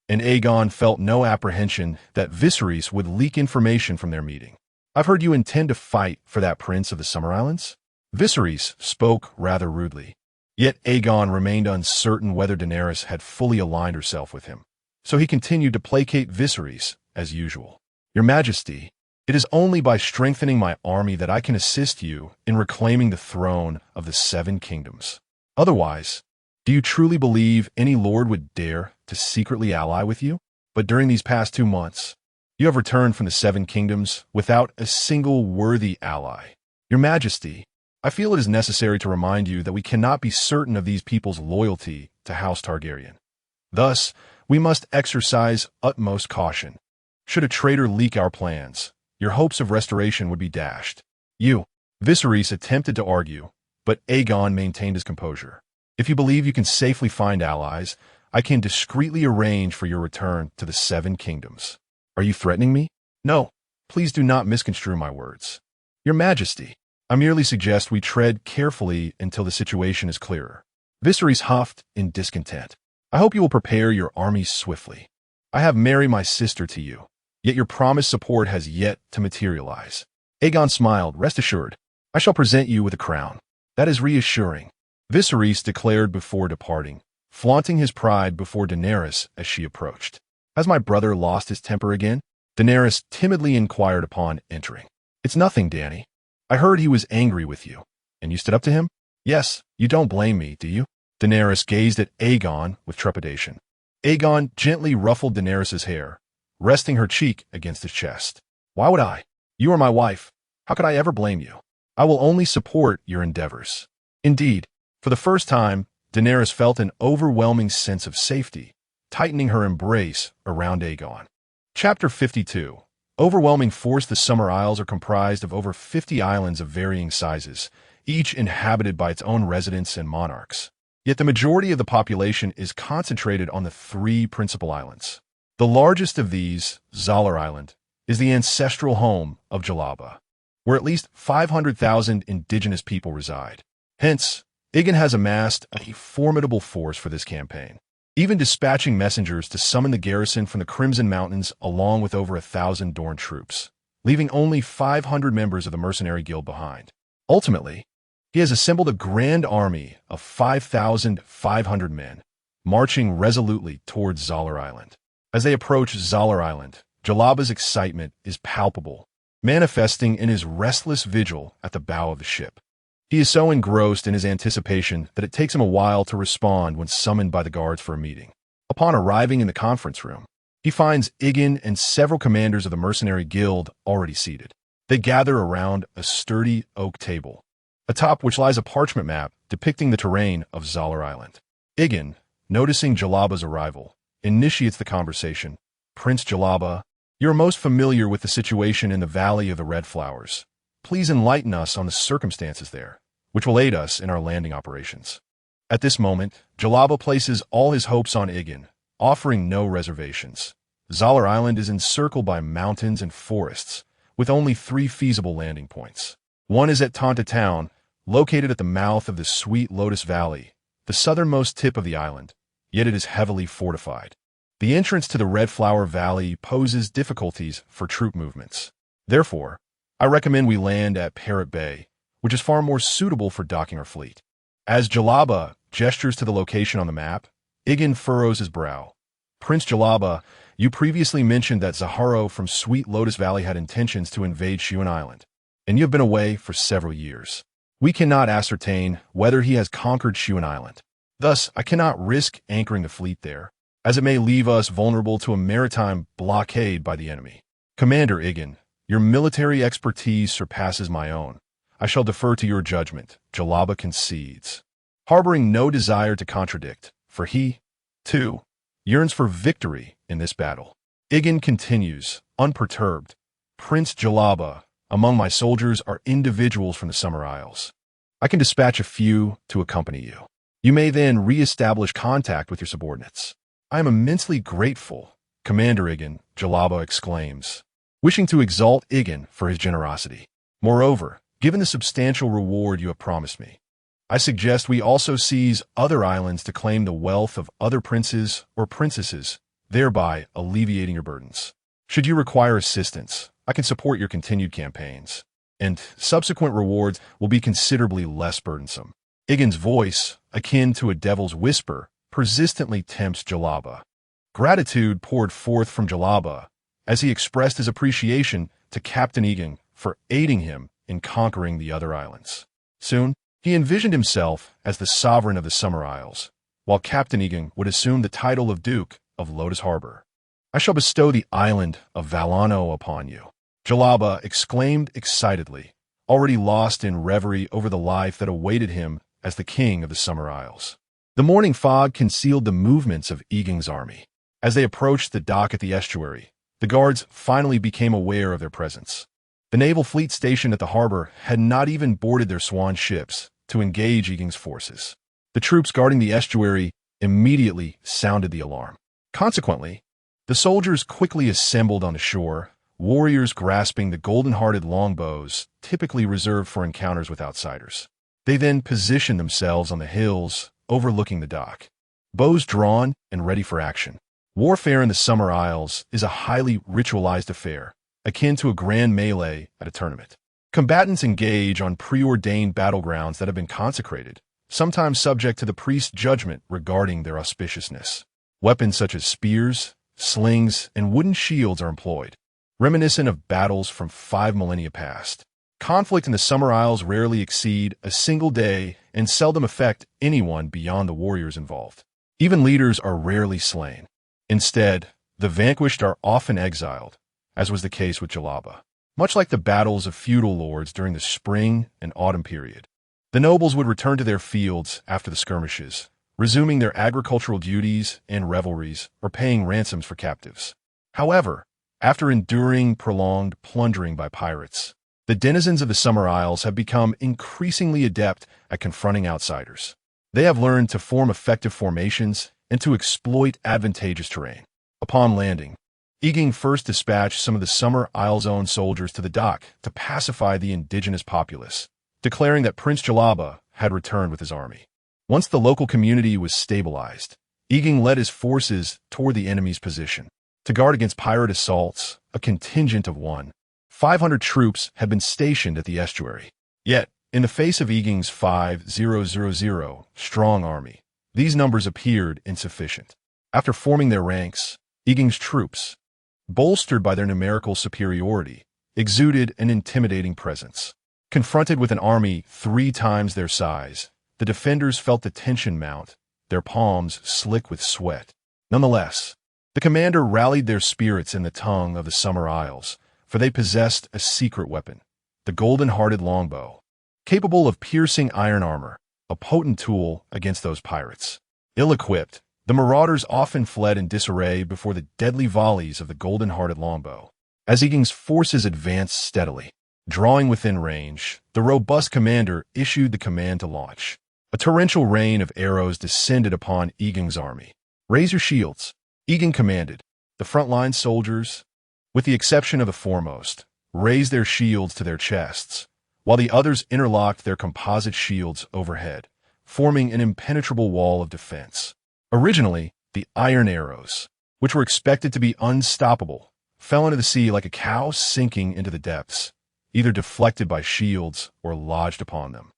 and Aegon felt no apprehension that Viserys would leak information from their meeting. I've heard you intend to fight for that prince of the Summer Islands? Viserys spoke rather rudely. Yet Aegon remained uncertain whether Daenerys had fully aligned herself with him, so he continued to placate Viserys as usual. Your Majesty, it is only by strengthening my army that I can assist you in reclaiming the throne of the Seven Kingdoms. Otherwise, do you truly believe any lord would dare to secretly ally with you? But during these past 2 months, you have returned from the Seven Kingdoms without a single worthy ally. Your Majesty, I feel it is necessary to remind you that we cannot be certain of these people's loyalty to House Targaryen. Thus, we must exercise utmost caution. Should a traitor leak our plans, your hopes of restoration would be dashed. Viserys attempted to argue, but Aegon maintained his composure. If you believe you can safely find allies, I can discreetly arrange for your return to the Seven Kingdoms. Are you threatening me? No, please do not misconstrue my words. Your Majesty, I merely suggest we tread carefully until the situation is clearer. Viserys huffed in discontent. I hope you will prepare your armies swiftly. I have married my sister to you, yet your promised support has yet to materialize. Aegon smiled. Rest assured, I shall present you with a crown. That is reassuring, Viserys declared before departing, flaunting his pride before Daenerys as she approached. Has my brother lost his temper again? Daenerys timidly inquired upon entering. It's nothing, Dany. I heard he was angry with you, and you stood up to him? Yes, you don't blame me, do you? Daenerys gazed at Aegon with trepidation. Aegon gently ruffled Daenerys' hair, resting her cheek against his chest. Why would I? You are my wife. How could I ever blame you? I will only support your endeavors. Indeed, for the first time, Daenerys felt an overwhelming sense of safety, tightening her embrace around Aegon. Chapter 52. Overwhelming force. The Summer Isles are comprised of over 50 islands of varying sizes, each inhabited by its own residents and monarchs. Yet the majority of the population is concentrated on the three principal islands. The largest of these, Zallar Island, is the ancestral home of Jalaba, where at least 500,000 indigenous people reside. Hence, Yegon has amassed a formidable force for this campaign, even dispatching messengers to summon the garrison from the Crimson Mountains along with over 1,000 Dorne troops, leaving only 500 members of the Mercenary Guild behind. Ultimately, he has assembled a grand army of 5,500 men, marching resolutely towards Zallar Island. As they approach Zallar Island, Jalaba's excitement is palpable, manifesting in his restless vigil at the bow of the ship. He is so engrossed in his anticipation that it takes him a while to respond when summoned by the guards for a meeting. Upon arriving in the conference room, he finds Yegon and several commanders of the Mercenary Guild already seated. They gather around a sturdy oak table, atop which lies a parchment map depicting the terrain of Zallar Island. Yegon, noticing Jalaba's arrival, initiates the conversation. Prince Jalaba, you are most familiar with the situation in the Valley of the Red Flowers. Please enlighten us on the circumstances there, which will aid us in our landing operations. At this moment, Jalaba places all his hopes on Yegon, offering no reservations. Zallar Island is encircled by mountains and forests, with only 3 feasible landing points. One is at Tonta Town, located at the mouth of the Sweet Lotus Valley, the southernmost tip of the island, yet it is heavily fortified. The entrance to the Red Flower Valley poses difficulties for troop movements. Therefore, I recommend we land at Parrot Bay, which is far more suitable for docking our fleet. As Jalaba gestures to the location on the map, Yegon furrows his brow. Prince Jalaba, you previously mentioned that Zaharo from Sweet Lotus Valley had intentions to invade Shuan Island, and you have been away for several years. We cannot ascertain whether he has conquered Shuan Island. Thus, I cannot risk anchoring the fleet there, as it may leave us vulnerable to a maritime blockade by the enemy. Commander Yegon, your military expertise surpasses my own. I shall defer to your judgment, Jalaba concedes, harboring no desire to contradict, for he, too, yearns for victory in this battle. Yegon continues, unperturbed. Prince Jalaba, among my soldiers are individuals from the Summer Isles. I can dispatch a few to accompany you. You may then re-establish contact with your subordinates. I am immensely grateful, Commander Yegon, Jalaba exclaims, wishing to exalt Yegon for his generosity. Moreover, given the substantial reward you have promised me, I suggest we also seize other islands to claim the wealth of other princes or princesses, thereby alleviating your burdens. Should you require assistance, I can support your continued campaigns, and subsequent rewards will be considerably less burdensome. Yegon's voice, akin to a devil's whisper, persistently tempts Jalaba. Gratitude poured forth from Jalaba as he expressed his appreciation to Captain Yegon for aiding him in conquering the other islands. Soon, he envisioned himself as the sovereign of the Summer Isles, while Captain Yegon would assume the title of Duke of Lotus Harbor. I shall bestow the island of Valano upon you, Jalaba exclaimed excitedly, already lost in reverie over the life that awaited him as the king of the Summer Isles. The morning fog concealed the movements of Yegon's army. As they approached the dock at the estuary, the guards finally became aware of their presence. The naval fleet stationed at the harbor had not even boarded their swan ships to engage Yegon's forces. The troops guarding the estuary immediately sounded the alarm. Consequently, the soldiers quickly assembled on the shore, warriors grasping the golden-hearted longbows typically reserved for encounters with outsiders. They then positioned themselves on the hills overlooking the dock, bows drawn and ready for action. Warfare in the Summer Isles is a highly ritualized affair, akin to a grand melee at a tournament. Combatants engage on preordained battlegrounds that have been consecrated, sometimes subject to the priest's judgment regarding their auspiciousness. Weapons such as spears, slings, and wooden shields are employed, reminiscent of battles from 5 millennia past. Conflict in the Summer Isles rarely exceed a single day and seldom affect anyone beyond the warriors involved. Even leaders are rarely slain. Instead, the vanquished are often exiled, as was the case with Jalaba. Much like the battles of feudal lords during the spring and autumn period, the nobles would return to their fields after the skirmishes, resuming their agricultural duties and revelries or paying ransoms for captives. However, after enduring prolonged plundering by pirates, the denizens of the Summer Isles have become increasingly adept at confronting outsiders. They have learned to form effective formations and to exploit advantageous terrain. Upon landing, Yegon first dispatched some of the Summer Isles' own soldiers to the dock to pacify the indigenous populace, declaring that Prince Jalaba had returned with his army. Once the local community was stabilized, Yegon led his forces toward the enemy's position. To guard against pirate assaults, a contingent of 500 troops had been stationed at the estuary. Yet, in the face of Yegon's 5,000 strong army, these numbers appeared insufficient. After forming their ranks, Yegon's troops, bolstered by their numerical superiority, exuded an intimidating presence. Confronted with an army 3 times their size, the defenders felt the tension mount, their palms slick with sweat. Nonetheless, the commander rallied their spirits in the tongue of the Summer Isles, for they possessed a secret weapon, the golden-hearted longbow, capable of piercing iron armor, a potent tool against those pirates. Ill-equipped, the marauders often fled in disarray before the deadly volleys of the golden-hearted longbow. As Yegon's forces advanced steadily, drawing within range, the robust commander issued the command to launch. A torrential rain of arrows descended upon Yegon's army. "Raise your shields," Yegon commanded. The frontline soldiers, with the exception of the foremost, raised their shields to their chests, while the others interlocked their composite shields overhead, forming an impenetrable wall of defense. Originally, the iron arrows, which were expected to be unstoppable, fell into the sea like a cow sinking into the depths, either deflected by shields or lodged upon them,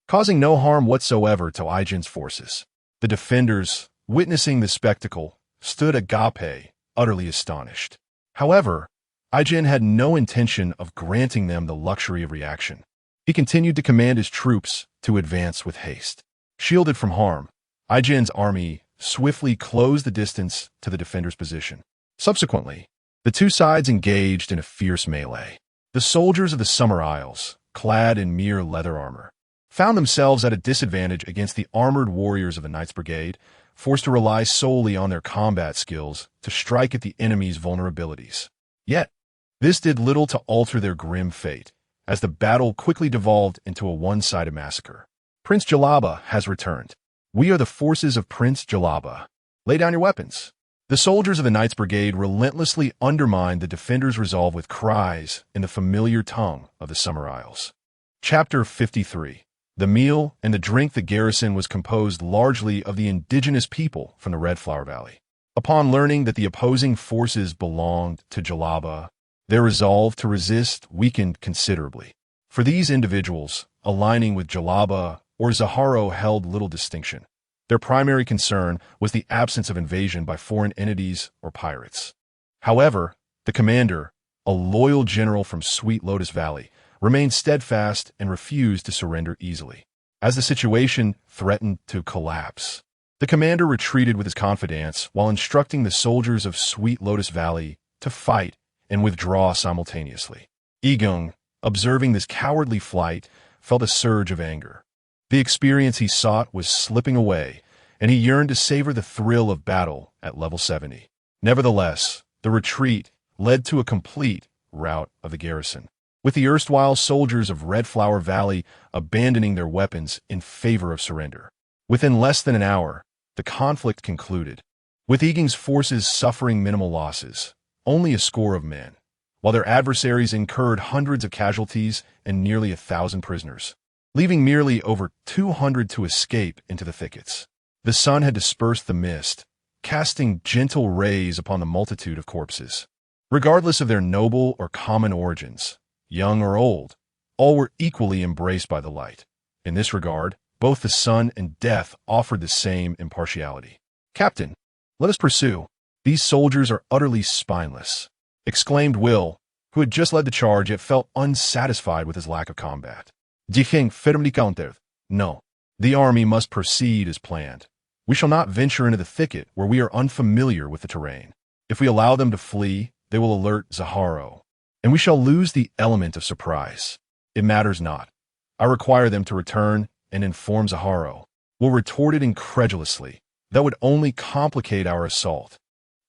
causing no harm whatsoever to Aegon's forces. The defenders, witnessing the spectacle, stood agape, utterly astonished. However, Aegon had no intention of granting them the luxury of reaction. He continued to command his troops to advance with haste. Shielded from harm, Aegon's army swiftly closed the distance to the defenders' position. Subsequently, the two sides engaged in a fierce melee. The soldiers of the Summer Isles, clad in mere leather armor, found themselves at a disadvantage against the armored warriors of the Knights Brigade, forced to rely solely on their combat skills to strike at the enemy's vulnerabilities. Yet, this did little to alter their grim fate, as the battle quickly devolved into a one-sided massacre. "Prince Jalaba has returned. We are the forces of Prince Jalaba. Lay down your weapons." The soldiers of the Knights Brigade relentlessly undermined the defenders' resolve with cries in the familiar tongue of the Summer Isles. Chapter 53. The meal and the drink the garrison was composed largely of the indigenous people from the Red Flower Valley. Upon learning that the opposing forces belonged to Jalaba, their resolve to resist weakened considerably. For these individuals, aligning with Jalaba or Zaharo held little distinction. Their primary concern was the absence of invasion by foreign entities or pirates. However, the commander, a loyal general from Sweet Lotus Valley, remained steadfast and refused to surrender easily. As the situation threatened to collapse, the commander retreated with his confidants while instructing the soldiers of Sweet Lotus Valley to fight and withdraw simultaneously. Yegon, observing this cowardly flight, felt a surge of anger. The experience he sought was slipping away, and he yearned to savor the thrill of battle at level 70. Nevertheless, the retreat led to a complete rout of the garrison, with the erstwhile soldiers of Red Flower Valley abandoning their weapons in favor of surrender. Within less than an hour, the conflict concluded, with Yegon's forces suffering minimal losses, only a score of men, while their adversaries incurred hundreds of casualties and nearly 1,000 prisoners, leaving merely over 200 to escape into the thickets. The sun had dispersed the mist, casting gentle rays upon the multitude of corpses. Regardless of their noble or common origins, young or old, all were equally embraced by the light. In this regard, both the sun and death offered the same impartiality. "Captain, let us pursue. These soldiers are utterly spineless," exclaimed Will, who had just led the charge yet felt unsatisfied with his lack of combat. Dicen firmly countered, "No, the army must proceed as planned. We shall not venture into the thicket where we are unfamiliar with the terrain. If we allow them to flee, they will alert Zaharo, and we shall lose the element of surprise. It matters not. I require them to return and inform Zaharo." Will retorted incredulously, "That would only complicate our assault."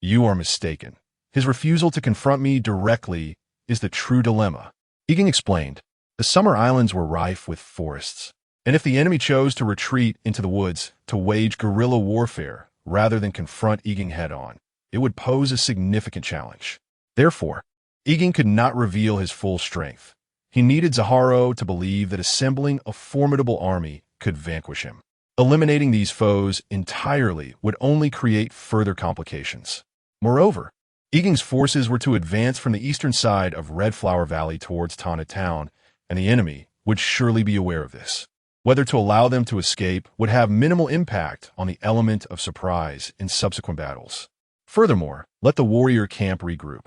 "You are mistaken. His refusal to confront me directly is the true dilemma." Yegon explained. The Summer Islands were rife with forests, and if the enemy chose to retreat into the woods to wage guerrilla warfare rather than confront Yegon head-on, it would pose a significant challenge. Therefore, Yegon could not reveal his full strength. He needed Zaharo to believe that assembling a formidable army could vanquish him. Eliminating these foes entirely would only create further complications. Moreover, Yegon's forces were to advance from the eastern side of Red Flower Valley towards Tana Town, and the enemy would surely be aware of this. Whether to allow them to escape would have minimal impact on the element of surprise in subsequent battles. Furthermore, let the warrior camp regroup.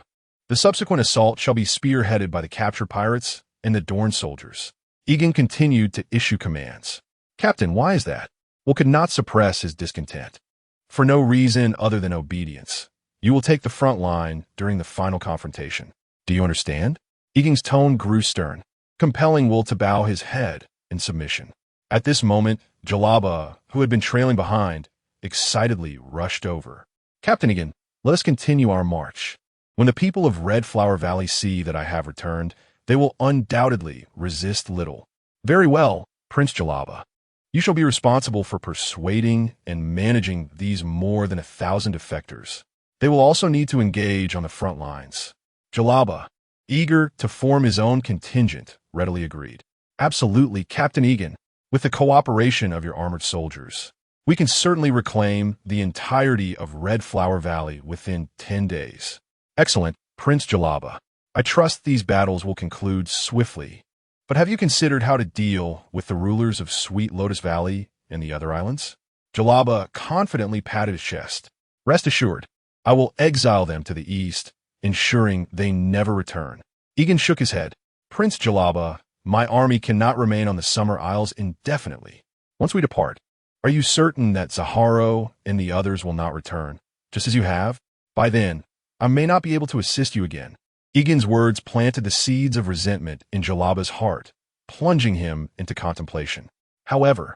The subsequent assault shall be spearheaded by the captured pirates and the Dorne soldiers. Yegon continued to issue commands. "Captain, why is that?" Will could not suppress his discontent. "For no reason other than obedience. You will take the front line during the final confrontation. Do you understand?" Yegon's tone grew stern, compelling Will to bow his head in submission. At this moment, Jalaba, who had been trailing behind, excitedly rushed over. "Captain Yegon, let us continue our march. When the people of Red Flower Valley see that I have returned, they will undoubtedly resist little." "Very well, Prince Jalaba. You shall be responsible for persuading and managing these more than 1,000 defectors. They will also need to engage on the front lines." Jalaba, eager to form his own contingent, readily agreed. "Absolutely, Captain Yegon. With the cooperation of your armored soldiers, we can certainly reclaim the entirety of Red Flower Valley within 10 days. "Excellent, Prince Jalaba. I trust these battles will conclude swiftly. But have you considered how to deal with the rulers of Sweet Lotus Valley and the other islands?" Jalaba confidently patted his chest. "Rest assured, I will exile them to the east, ensuring they never return." Yegon shook his head. "Prince Jalaba, my army cannot remain on the Summer Isles indefinitely. Once we depart, are you certain that Zaharo and the others will not return, just as you have? By then, I may not be able to assist you again." Yegon's words planted the seeds of resentment in Jalaba's heart, plunging him into contemplation. "However,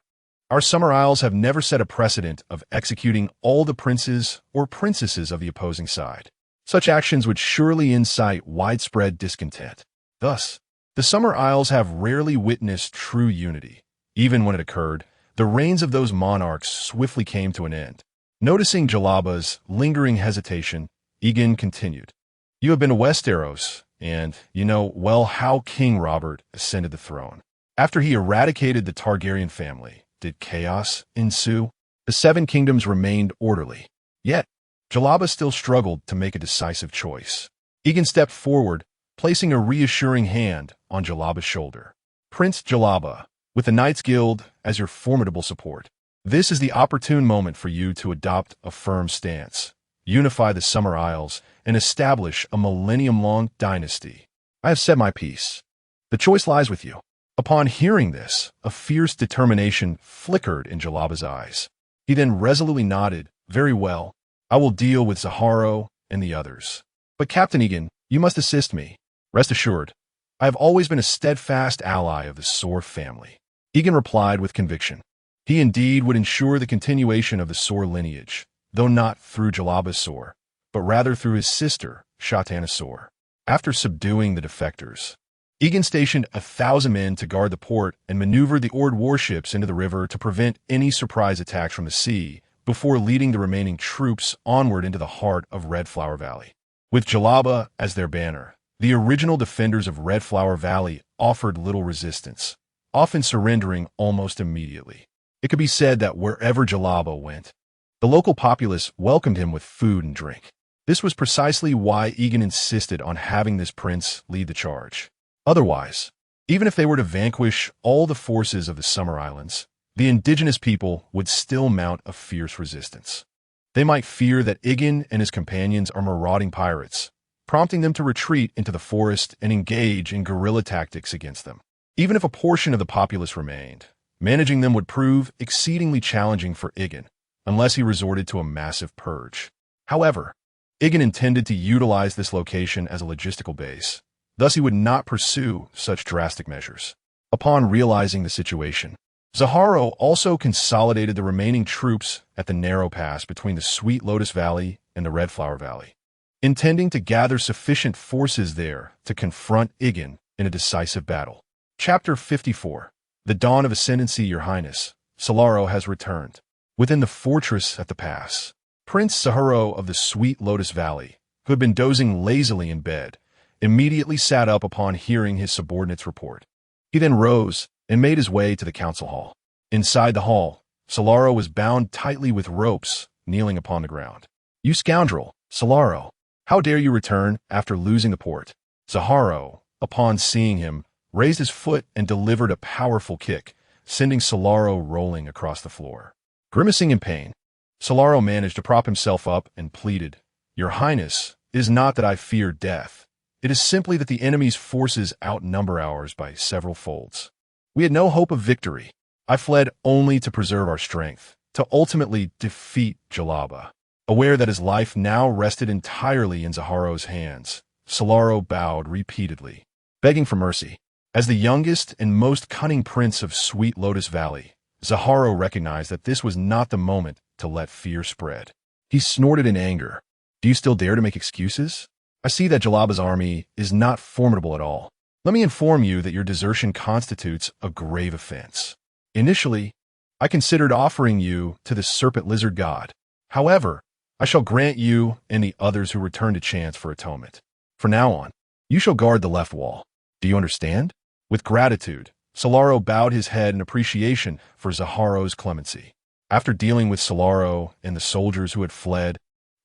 our Summer Isles have never set a precedent of executing all the princes or princesses of the opposing side. Such actions would surely incite widespread discontent. Thus, the Summer Isles have rarely witnessed true unity. Even when it occurred, the reigns of those monarchs swiftly came to an end." Noticing Jalaba's lingering hesitation, Yegon continued. "You have been to Westeros, and you know well how King Robert ascended the throne. After he eradicated the Targaryen family, did chaos ensue? The Seven Kingdoms remained orderly. Yet, Jalaba still struggled to make a decisive choice." Yegon stepped forward, placing a reassuring hand on Jalaba's shoulder. "Prince Jalaba, with the Knights Guild as your formidable support, this is the opportune moment for you to adopt a firm stance, unify the Summer Isles, and establish a millennium-long dynasty. I have said my piece. The choice lies with you." Upon hearing this, a fierce determination flickered in Jalaba's eyes. He then resolutely nodded. "Very well. I will deal with Zaharo and the others. But Captain Yegon, you must assist me. Rest assured, I have always been a steadfast ally of the Sore family." Yegon replied with conviction. He indeed would ensure the continuation of the Sore lineage, though not through Jalaba's Sore, but rather through his sister, Shatana Sore. After subduing the defectors, Yegon stationed 1,000 men to guard the port and maneuvered the Ord warships into the river to prevent any surprise attacks from the sea, before leading the remaining troops onward into the heart of Red Flower Valley. With Jalaba as their banner, the original defenders of Red Flower Valley offered little resistance, often surrendering almost immediately. It could be said that wherever Jalaba went, the local populace welcomed him with food and drink. This was precisely why Yegon insisted on having this prince lead the charge. Otherwise, even if they were to vanquish all the forces of the Summer Islands, the indigenous people would still mount a fierce resistance. They might fear that Yegon and his companions are marauding pirates, prompting them to retreat into the forest and engage in guerrilla tactics against them. Even if a portion of the populace remained, managing them would prove exceedingly challenging for Aegon, unless he resorted to a massive purge. However, Aegon intended to utilize this location as a logistical base, thus he would not pursue such drastic measures. Upon realizing the situation, Zaharo also consolidated the remaining troops at the narrow pass between the Sweet Lotus Valley and the Red Flower Valley, intending to gather sufficient forces there to confront Aegon in a decisive battle. Chapter 54. The Dawn of Ascendancy, Your Highness. Solaro has returned. Within the fortress at the pass, Prince Zaharo of the Sweet Lotus Valley, who had been dozing lazily in bed, immediately sat up upon hearing his subordinate's report. He then rose and made his way to the council hall. Inside the hall, Solaro was bound tightly with ropes, kneeling upon the ground. "You scoundrel, Solaro! How dare you return after losing the port?" Zaharo, upon seeing him, raised his foot and delivered a powerful kick, sending Solaro rolling across the floor. Grimacing in pain, Solaro managed to prop himself up and pleaded, "Your Highness, it is not that I fear death. It is simply that the enemy's forces outnumber ours by several folds. We had no hope of victory. I fled only to preserve our strength, to ultimately defeat Jalaba." Aware that his life now rested entirely in Zaharo's hands, Solaro bowed repeatedly, begging for mercy. As the youngest and most cunning prince of Sweet Lotus Valley, Zaharo recognized that this was not the moment to let fear spread. He snorted in anger. "Do you still dare to make excuses? I see that Jalaba's army is not formidable at all. Let me inform you that your desertion constitutes a grave offense. Initially, I considered offering you to the serpent lizard god. However, I shall grant you and the others who return to chance for atonement. From now on, you shall guard the left wall. Do you understand?" With gratitude, Solaro bowed his head in appreciation for Zaharo's clemency. After dealing with Solaro and the soldiers who had fled,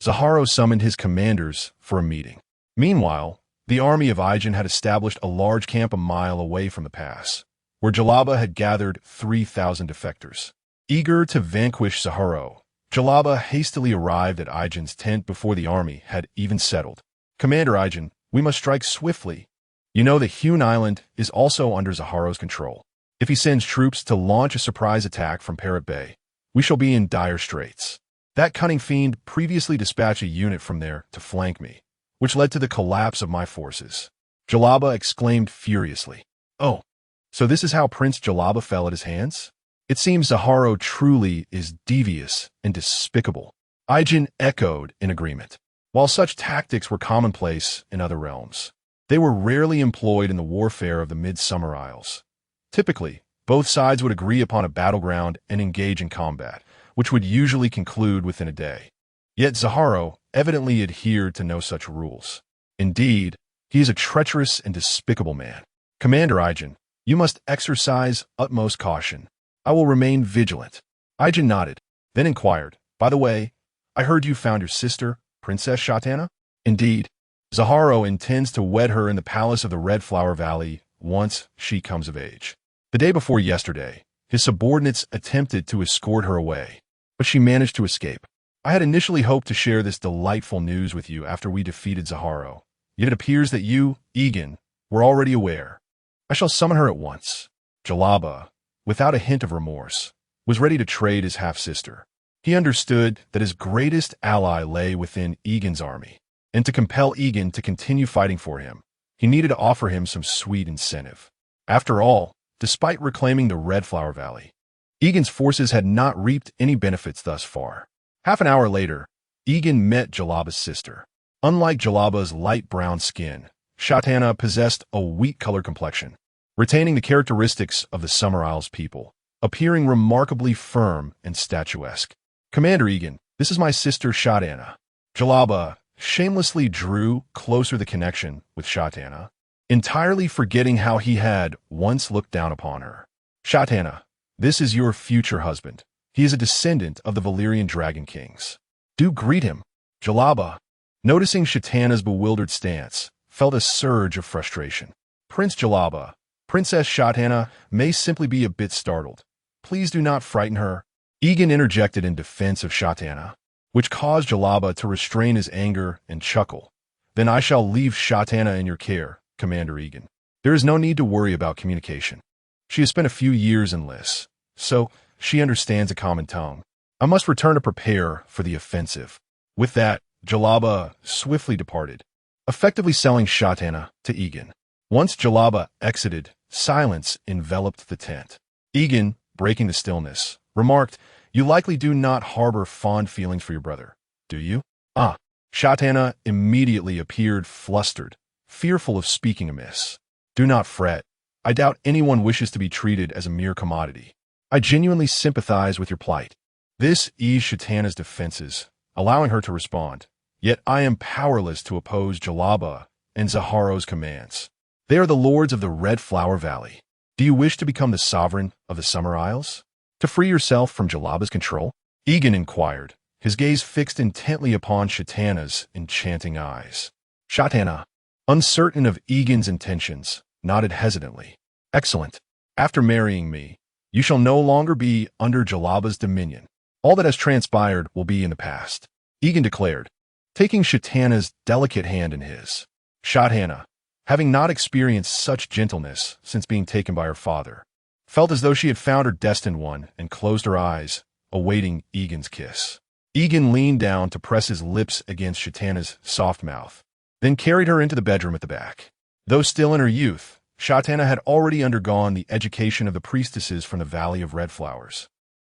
Zaharo summoned his commanders for a meeting. Meanwhile, the army of Aegon had established a large camp a mile away from the pass, where Jalaba had gathered 3,000 defectors. Eager to vanquish Zaharo, Jalaba hastily arrived at Aegon's tent before the army had even settled. "Commander Aegon, we must strike swiftly. You know that Hewn Island is also under Zaharo's control. If he sends troops to launch a surprise attack from Parrot Bay, we shall be in dire straits. That cunning fiend previously dispatched a unit from there to flank me, which led to the collapse of my forces." Jalaba exclaimed furiously. "Oh, so this is how Prince Jalaba fell at his hands? It seems Zaharo truly is devious and despicable." Aegon echoed in agreement. While such tactics were commonplace in other realms, they were rarely employed in the warfare of the Midsummer Isles. Typically, both sides would agree upon a battleground and engage in combat, which would usually conclude within a day. Yet Zaharo evidently adhered to no such rules. Indeed, he is a treacherous and despicable man. "Commander Aegon, you must exercise utmost caution. I will remain vigilant." Aegon nodded, then inquired, "By the way, I heard you found your sister, Princess Shatana?" "Indeed. Zaharo intends to wed her in the palace of the Red Flower Valley once she comes of age. The day before yesterday, his subordinates attempted to escort her away, but she managed to escape. I had initially hoped to share this delightful news with you after we defeated Zaharo, yet it appears that you, Yegon, were already aware. I shall summon her at once." Jalaba, without a hint of remorse, was ready to trade his half-sister. He understood that his greatest ally lay within Aegon's army, and to compel Aegon to continue fighting for him, he needed to offer him some sweet incentive. After all, despite reclaiming the Red Flower Valley, Aegon's forces had not reaped any benefits thus far. Half an hour later, Aegon met Jalaba's sister. Unlike Jalaba's light brown skin, Shatana possessed a wheat-colored complexion, retaining the characteristics of the Summer Isles people, appearing remarkably firm and statuesque. "Commander Aegon, this is my sister Shatana." Jalaba shamelessly drew closer the connection with Shatana, entirely forgetting how he had once looked down upon her. "Shatana, this is your future husband. He is a descendant of the Valyrian Dragon Kings. Do greet him." Jalaba, noticing Shatana's bewildered stance, felt a surge of frustration. "Prince Jalaba, Princess Shatana may simply be a bit startled. Please do not frighten her." Aegon interjected in defense of Shatana, which caused Jalaba to restrain his anger and chuckle, Then I shall leave Shatana in your care, Commander Yegon. There is no need to worry about communication. She has spent a few years in Liss, so she understands a common tongue. I must return to prepare for the offensive. With that, Jalaba swiftly departed, effectively selling Shatana to Yegon. Once Jalaba exited, silence enveloped the tent. Yegon, breaking the stillness, remarked, "You likely do not harbor fond feelings for your brother, do you?" "Ah." Shatana immediately appeared flustered, fearful of speaking amiss. "Do not fret. I doubt anyone wishes to be treated as a mere commodity. I genuinely sympathize with your plight." This eased Shatana's defenses, allowing her to respond. "Yet I am powerless to oppose Jalaba and Zaharo's commands. They are the lords of the Red Flower Valley. Do you wish to become the sovereign of the Summer Isles? To free yourself from Jalaba's control?" Yegon inquired, his gaze fixed intently upon Shatana's enchanting eyes. Shatana, uncertain of Yegon's intentions, nodded hesitantly. "Excellent. After marrying me, you shall no longer be under Jalaba's dominion. All that has transpired will be in the past," Yegon declared, taking Shatana's delicate hand in his. Shatana, having not experienced such gentleness since being taken by her father, felt as though she had found her destined one and closed her eyes, awaiting Yegon's kiss. Yegon leaned down to press his lips against Shatana's soft mouth, then carried her into the bedroom at the back. Though still in her youth, Shatana had already undergone the education of the priestesses from the Valley of Red Flowers,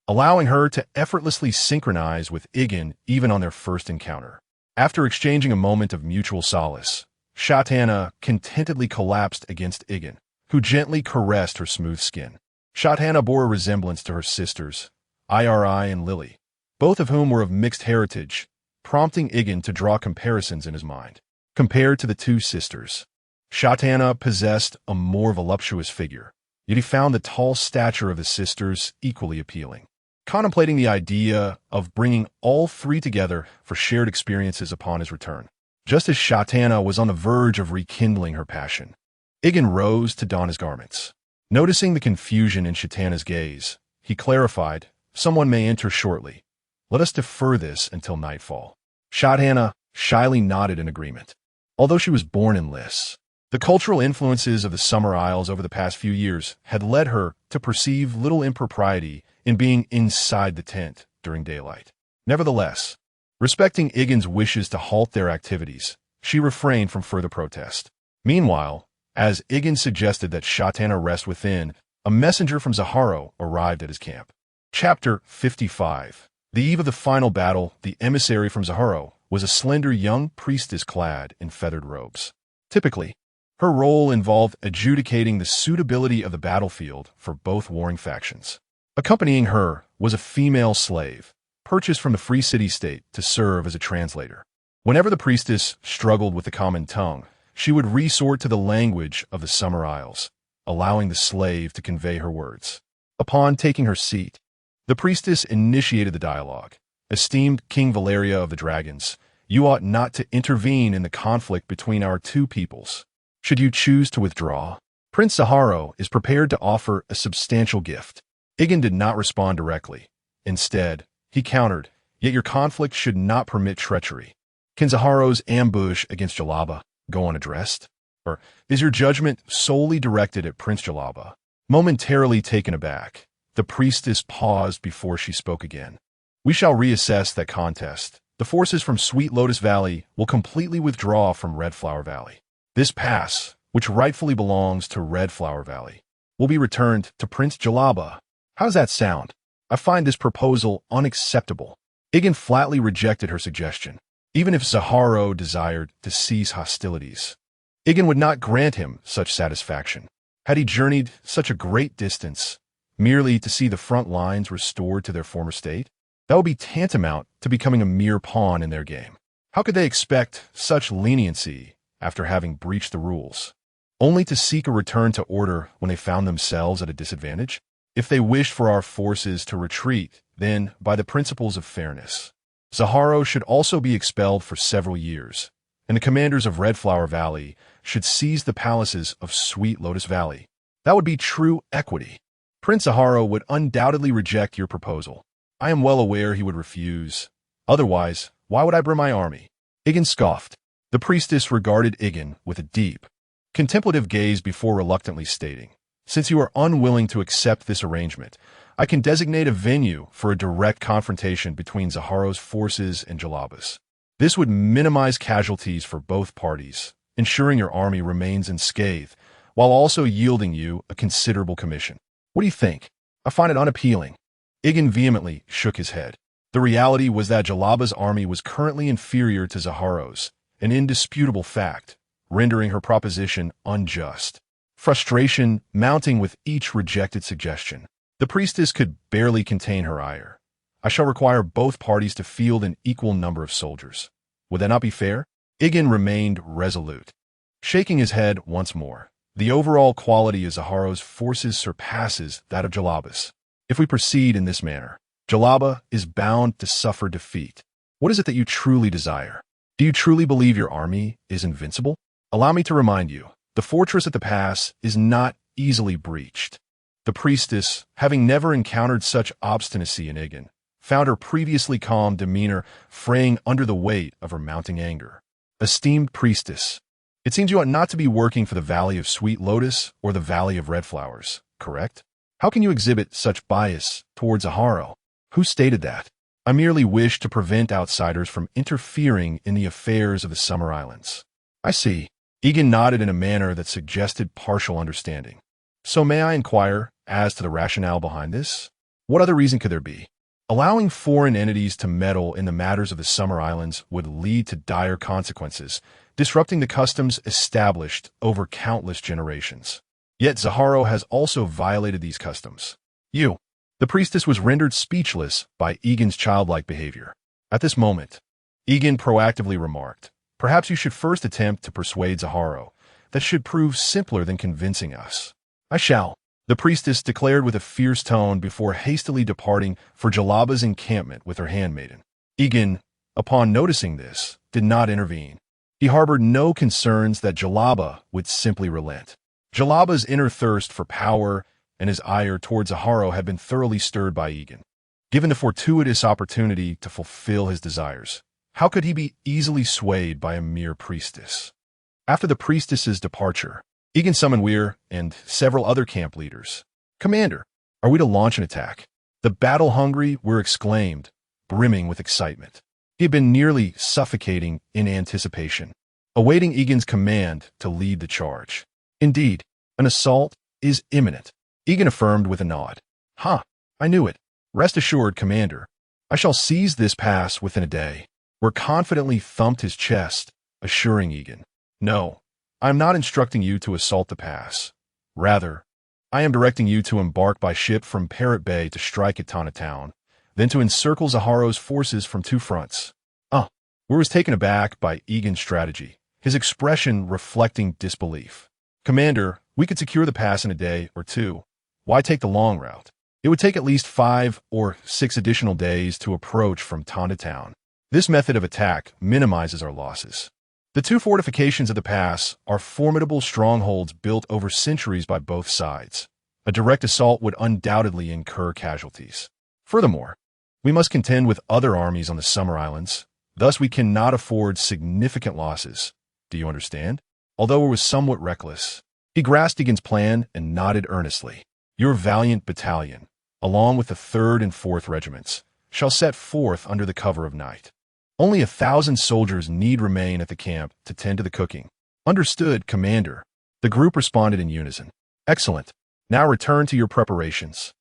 allowing her to effortlessly synchronize with Yegon even on their first encounter. After exchanging a moment of mutual solace, Shatana contentedly collapsed against Yegon, who gently caressed her smooth skin. Shatana bore a resemblance to her sisters, Iri and Lily, both of whom were of mixed heritage, prompting Yegon to draw comparisons in his mind. Compared to the two sisters, Shatana possessed a more voluptuous figure, yet he found the tall stature of his sisters equally appealing. Contemplating the idea of bringing all three together for shared experiences upon his return, just as Shatana was on the verge of rekindling her passion, Yegon rose to don his garments. Noticing the confusion in Shatana's gaze, he clarified, "Someone may enter shortly. Let us defer this until nightfall." Shatana shyly nodded in agreement. Although she was born in Liss, the cultural influences of the Summer Isles over the past few years had led her to perceive little impropriety in being inside the tent during daylight. Nevertheless, respecting Yegon's wishes to halt their activities, she refrained from further protest. Meanwhile, as Yegon suggested that Shatana rest within, a messenger from Zaharo arrived at his camp. Chapter 55. The eve of the final battle, the emissary from Zaharo was a slender young priestess clad in feathered robes. Typically, her role involved adjudicating the suitability of the battlefield for both warring factions. Accompanying her was a female slave, purchased from the Free City-State to serve as a translator. Whenever the priestess struggled with the common tongue, she would resort to the language of the Summer Isles, allowing the slave to convey her words. Upon taking her seat, the priestess initiated the dialogue. "Esteemed King Valeria of the Dragons, you ought not to intervene in the conflict between our two peoples. Should you choose to withdraw, Prince Zaharo is prepared to offer a substantial gift." Yegon did not respond directly. Instead, he countered, "Yet your conflict should not permit treachery. Can Zaharo's ambush against Jalaba go unaddressed? Or is your judgment solely directed at Prince Jalaba?" Momentarily taken aback, the priestess paused before she spoke again. "We shall reassess that contest. The forces from Sweet Lotus Valley will completely withdraw from Red Flower Valley. This pass, which rightfully belongs to Red Flower Valley, will be returned to Prince Jalaba. How does that sound? I find this proposal unacceptable." Yegon flatly rejected her suggestion. Even if Zaharo desired to cease hostilities, Yegon would not grant him such satisfaction. Had he journeyed such a great distance merely to see the front lines restored to their former state? That would be tantamount to becoming a mere pawn in their game. How could they expect such leniency after having breached the rules, only to seek a return to order when they found themselves at a disadvantage? If they wished for our forces to retreat, then, by the principles of fairness, Zaharo should also be expelled for several years, and the commanders of Red Flower Valley should seize the palaces of Sweet Lotus Valley. That would be true equity. Prince Zaharo would undoubtedly reject your proposal. I am well aware he would refuse. Otherwise, why would I bring my army?" Yegon scoffed. The priestess regarded Aegon with a deep, contemplative gaze before reluctantly stating, "Since you are unwilling to accept this arrangement, I can designate a venue for a direct confrontation between Zaharo's forces and Jalaba's. This would minimize casualties for both parties, ensuring your army remains unscathed, while also yielding you a considerable commission. What do you think? I find it unappealing." Aegon vehemently shook his head. The reality was that Jalaba's army was currently inferior to Zaharo's, an indisputable fact, rendering her proposition unjust. Frustration mounting with each rejected suggestion. The priestess could barely contain her ire. "I shall require both parties to field an equal number of soldiers. Would that not be fair?" Aegon remained resolute, shaking his head once more. "The overall quality of Zaharo's forces surpasses that of Jalaba's. If we proceed in this manner, Jalaba is bound to suffer defeat. What is it that you truly desire? Do you truly believe your army is invincible? Allow me to remind you, the fortress at the pass is not easily breached." The priestess, having never encountered such obstinacy in Aegon, found her previously calm demeanor fraying under the weight of her mounting anger. "Esteemed priestess, it seems you ought not to be working for the Valley of Sweet Lotus or the Valley of Red Flowers, correct? How can you exhibit such bias towards Zaharo? Who stated that? I merely wish to prevent outsiders from interfering in the affairs of the Summer Islands." "I see." Aegon nodded in a manner that suggested partial understanding. "So may I inquire as to the rationale behind this? What other reason could there be? Allowing foreign entities to meddle in the matters of the Summer Islands would lead to dire consequences, disrupting the customs established over countless generations. Yet Zaharo has also violated these customs. You." The priestess was rendered speechless by Aegon's childlike behavior. At this moment, Aegon proactively remarked, "Perhaps you should first attempt to persuade Zaharo. That should prove simpler than convincing us." "I shall," the priestess declared with a fierce tone before hastily departing for Jalaba's encampment with her handmaiden. Aegon, upon noticing this, did not intervene. He harbored no concerns that Jalaba would simply relent. Jalaba's inner thirst for power and his ire towards Zaharo had been thoroughly stirred by Aegon. Given the fortuitous opportunity to fulfill his desires, how could he be easily swayed by a mere priestess? After the priestess's departure, Aegon summoned Weir and several other camp leaders. "Commander, are we to launch an attack?" The battle-hungry Weir exclaimed, brimming with excitement. He had been nearly suffocating in anticipation, awaiting Aegon's command to lead the charge. "Indeed, an assault is imminent," Aegon affirmed with a nod. "Ha, I knew it. Rest assured, Commander. I shall seize this pass within a day." Weir confidently thumped his chest, assuring Aegon, "No, I am not instructing you to assault the pass. Rather, I am directing you to embark by ship from Parrot Bay to strike at Tana Town, then to encircle Zaharo's forces from two fronts." Weir was taken aback by Aegon's strategy, his expression reflecting disbelief. "Commander, we could secure the pass in a day or two. Why take the long route? It would take at least 5 or 6 additional days to approach from Tana Town. This method of attack minimizes our losses. The two fortifications of the pass are formidable strongholds built over centuries by both sides. A direct assault would undoubtedly incur casualties. Furthermore, we must contend with other armies on the Summer Islands. Thus, we cannot afford significant losses. Do you understand?" Although it was somewhat reckless, he grasped Aegon's plan and nodded earnestly. "Your valiant battalion, along with the 3rd and 4th regiments, shall set forth under the cover of night. Only 1,000 soldiers need remain at the camp to tend to the cooking." "Understood, Commander." The group responded in unison. "Excellent. Now return to your preparations."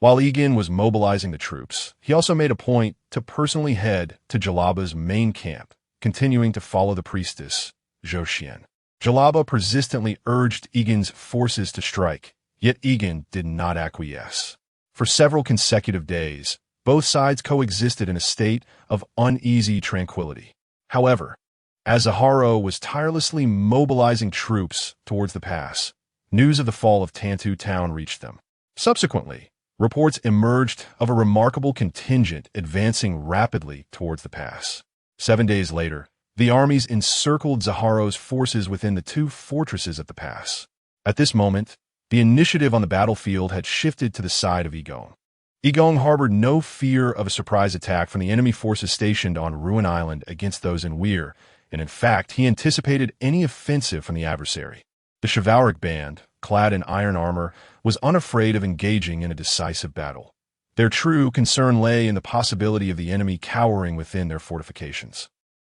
While Aegon was mobilizing the troops, he also made a point to personally head to Jalaba's main camp, continuing to follow the priestess, Joshien. Jalaba persistently urged Aegon's forces to strike, yet Aegon did not acquiesce. For several consecutive days, both sides coexisted in a state of uneasy tranquility. However, as Zaharo was tirelessly mobilizing troops towards the pass, news of the fall of Tantu Town reached them. Subsequently, reports emerged of a remarkable contingent advancing rapidly towards the pass. 7 days later, the armies encircled Zaharo's forces within the two fortresses at the pass. At this moment, the initiative on the battlefield had shifted to the side of Yegon. Yegon harbored no fear of a surprise attack from the enemy forces stationed on Ruin Island against those in Weir, and in fact, he anticipated any offensive from the adversary. The chivalric band, clad in iron armor, was unafraid of engaging in a decisive battle. Their true concern lay in the possibility of the enemy cowering within their fortifications.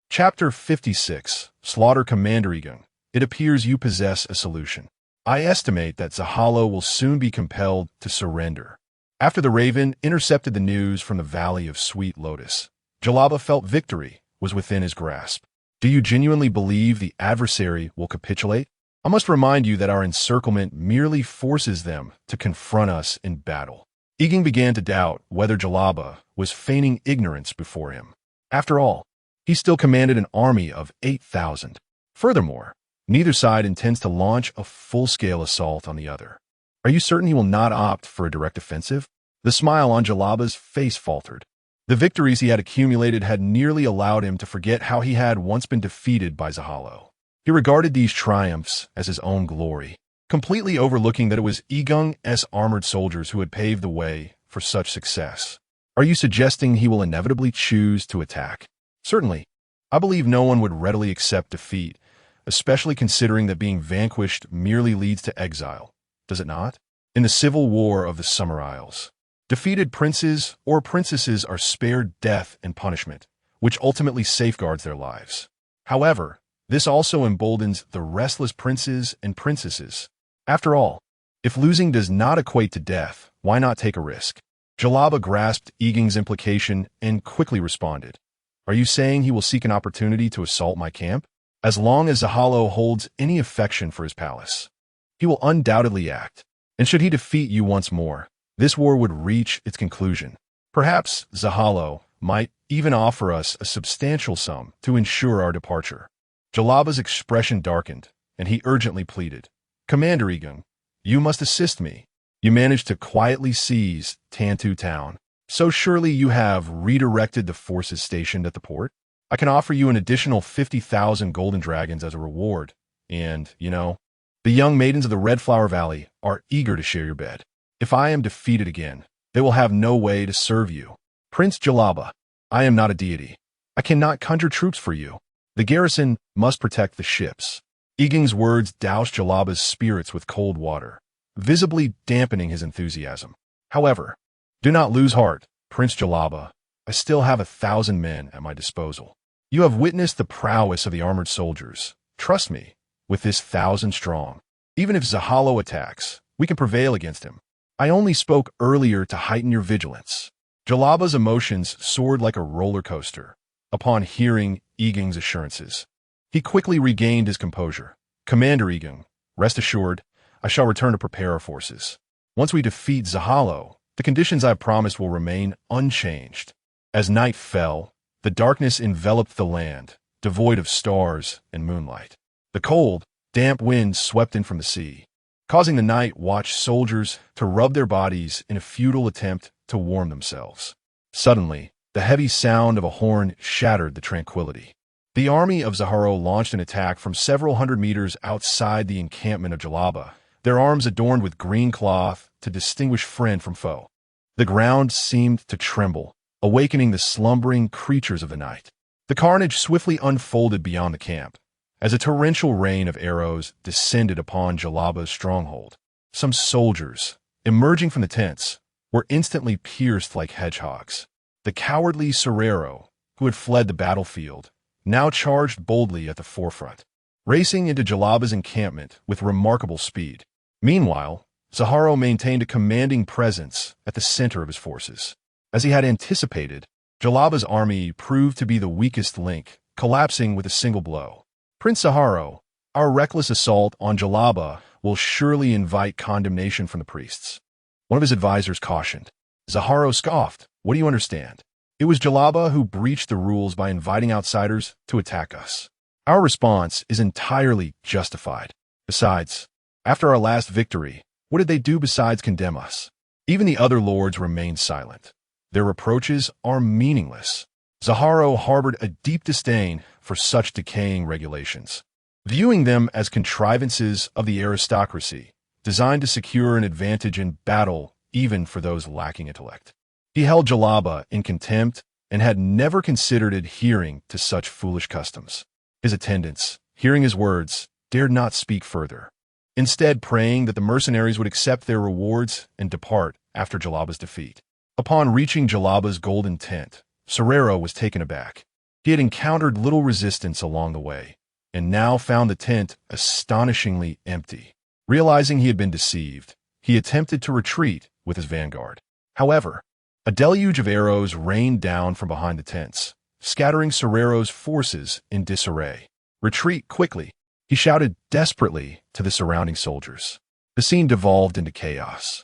Chapter 56, Slaughter Commander Yegon. It appears you possess a solution. I estimate that Zahalo will soon be compelled to surrender. After the Raven intercepted the news from the Valley of Sweet Lotus, Jalaba felt victory was within his grasp. Do you genuinely believe the adversary will capitulate? I must remind you that our encirclement merely forces them to confront us in battle. Yegon began to doubt whether Jalaba was feigning ignorance before him. After all, he still commanded an army of 8,000. Furthermore, neither side intends to launch a full-scale assault on the other. Are you certain he will not opt for a direct offensive? The smile on Jalaba's face faltered. The victories he had accumulated had nearly allowed him to forget how he had once been defeated by Zahalo. He regarded these triumphs as his own glory, completely overlooking that it was Yegon's armored soldiers who had paved the way for such success. Are you suggesting he will inevitably choose to attack? Certainly. I believe no one would readily accept defeat, especially considering that being vanquished merely leads to exile, does it not? In the civil war of the Summer Isles, defeated princes or princesses are spared death and punishment, which ultimately safeguards their lives. However, this also emboldens the restless princes and princesses. After all, if losing does not equate to death, why not take a risk? Jalaba grasped Yegon's implication and quickly responded. Are you saying he will seek an opportunity to assault my camp? As long as Zahalo holds any affection for his palace, he will undoubtedly act. And should he defeat you once more, this war would reach its conclusion. Perhaps Zahalo might even offer us a substantial sum to ensure our departure. Jalaba's expression darkened, and he urgently pleaded. Commander Yegon, you must assist me. You managed to quietly seize Tantu town, so surely you have redirected the forces stationed at the port? I can offer you an additional 50,000 golden dragons as a reward, and, the young maidens of the Red Flower Valley are eager to share your bed. If I am defeated again, they will have no way to serve you. Prince Jalaba, I am not a deity. I cannot conjure troops for you. The garrison must protect the ships. Yegon's words doused Jalaba's spirits with cold water, visibly dampening his enthusiasm. However, do not lose heart, Prince Jalaba. I still have 1,000 men at my disposal. You have witnessed the prowess of the armored soldiers. Trust me, with this 1,000 strong, even if Zahalo attacks, we can prevail against him. I only spoke earlier to heighten your vigilance. Jalaba's emotions soared like a roller coaster upon hearing Yegon's assurances. He quickly regained his composure. Commander Yegon, rest assured, I shall return to prepare our forces. Once we defeat Zahalo, the conditions I have promised will remain unchanged. As night fell, the darkness enveloped the land, devoid of stars and moonlight. The cold, damp wind swept in from the sea, causing the night watch soldiers to rub their bodies in a futile attempt to warm themselves. Suddenly, the heavy sound of a horn shattered the tranquility. The army of Zaharo launched an attack from several hundred meters outside the encampment of Jalaba, their arms adorned with green cloth to distinguish friend from foe. The ground seemed to tremble, awakening the slumbering creatures of the night. The carnage swiftly unfolded beyond the camp, as a torrential rain of arrows descended upon Jalaba's stronghold. Some soldiers, emerging from the tents, were instantly pierced like hedgehogs. The cowardly Serrero, who had fled the battlefield, now charged boldly at the forefront, racing into Jalaba's encampment with remarkable speed. Meanwhile, Zaharo maintained a commanding presence at the center of his forces. As he had anticipated, Jalaba's army proved to be the weakest link, collapsing with a single blow. Prince Zaharo, our reckless assault on Jalaba will surely invite condemnation from the priests. One of his advisors cautioned. Zaharo scoffed. What do you understand? It was Jalaba who breached the rules by inviting outsiders to attack us. Our response is entirely justified. Besides, after our last victory, what did they do besides condemn us? Even the other lords remained silent. Their reproaches are meaningless. Zaharo harbored a deep disdain for such decaying regulations, viewing them as contrivances of the aristocracy, designed to secure an advantage in battle even for those lacking intellect. He held Jalaba in contempt and had never considered adhering to such foolish customs. His attendants, hearing his words, dared not speak further, instead praying that the mercenaries would accept their rewards and depart after Jalaba's defeat. Upon reaching Jalaba's golden tent, Serero was taken aback. He had encountered little resistance along the way, and now found the tent astonishingly empty. Realizing he had been deceived, he attempted to retreat with his vanguard. However, a deluge of arrows rained down from behind the tents, scattering Serero's forces in disarray. "Retreat quickly!" he shouted desperately to the surrounding soldiers. The scene devolved into chaos.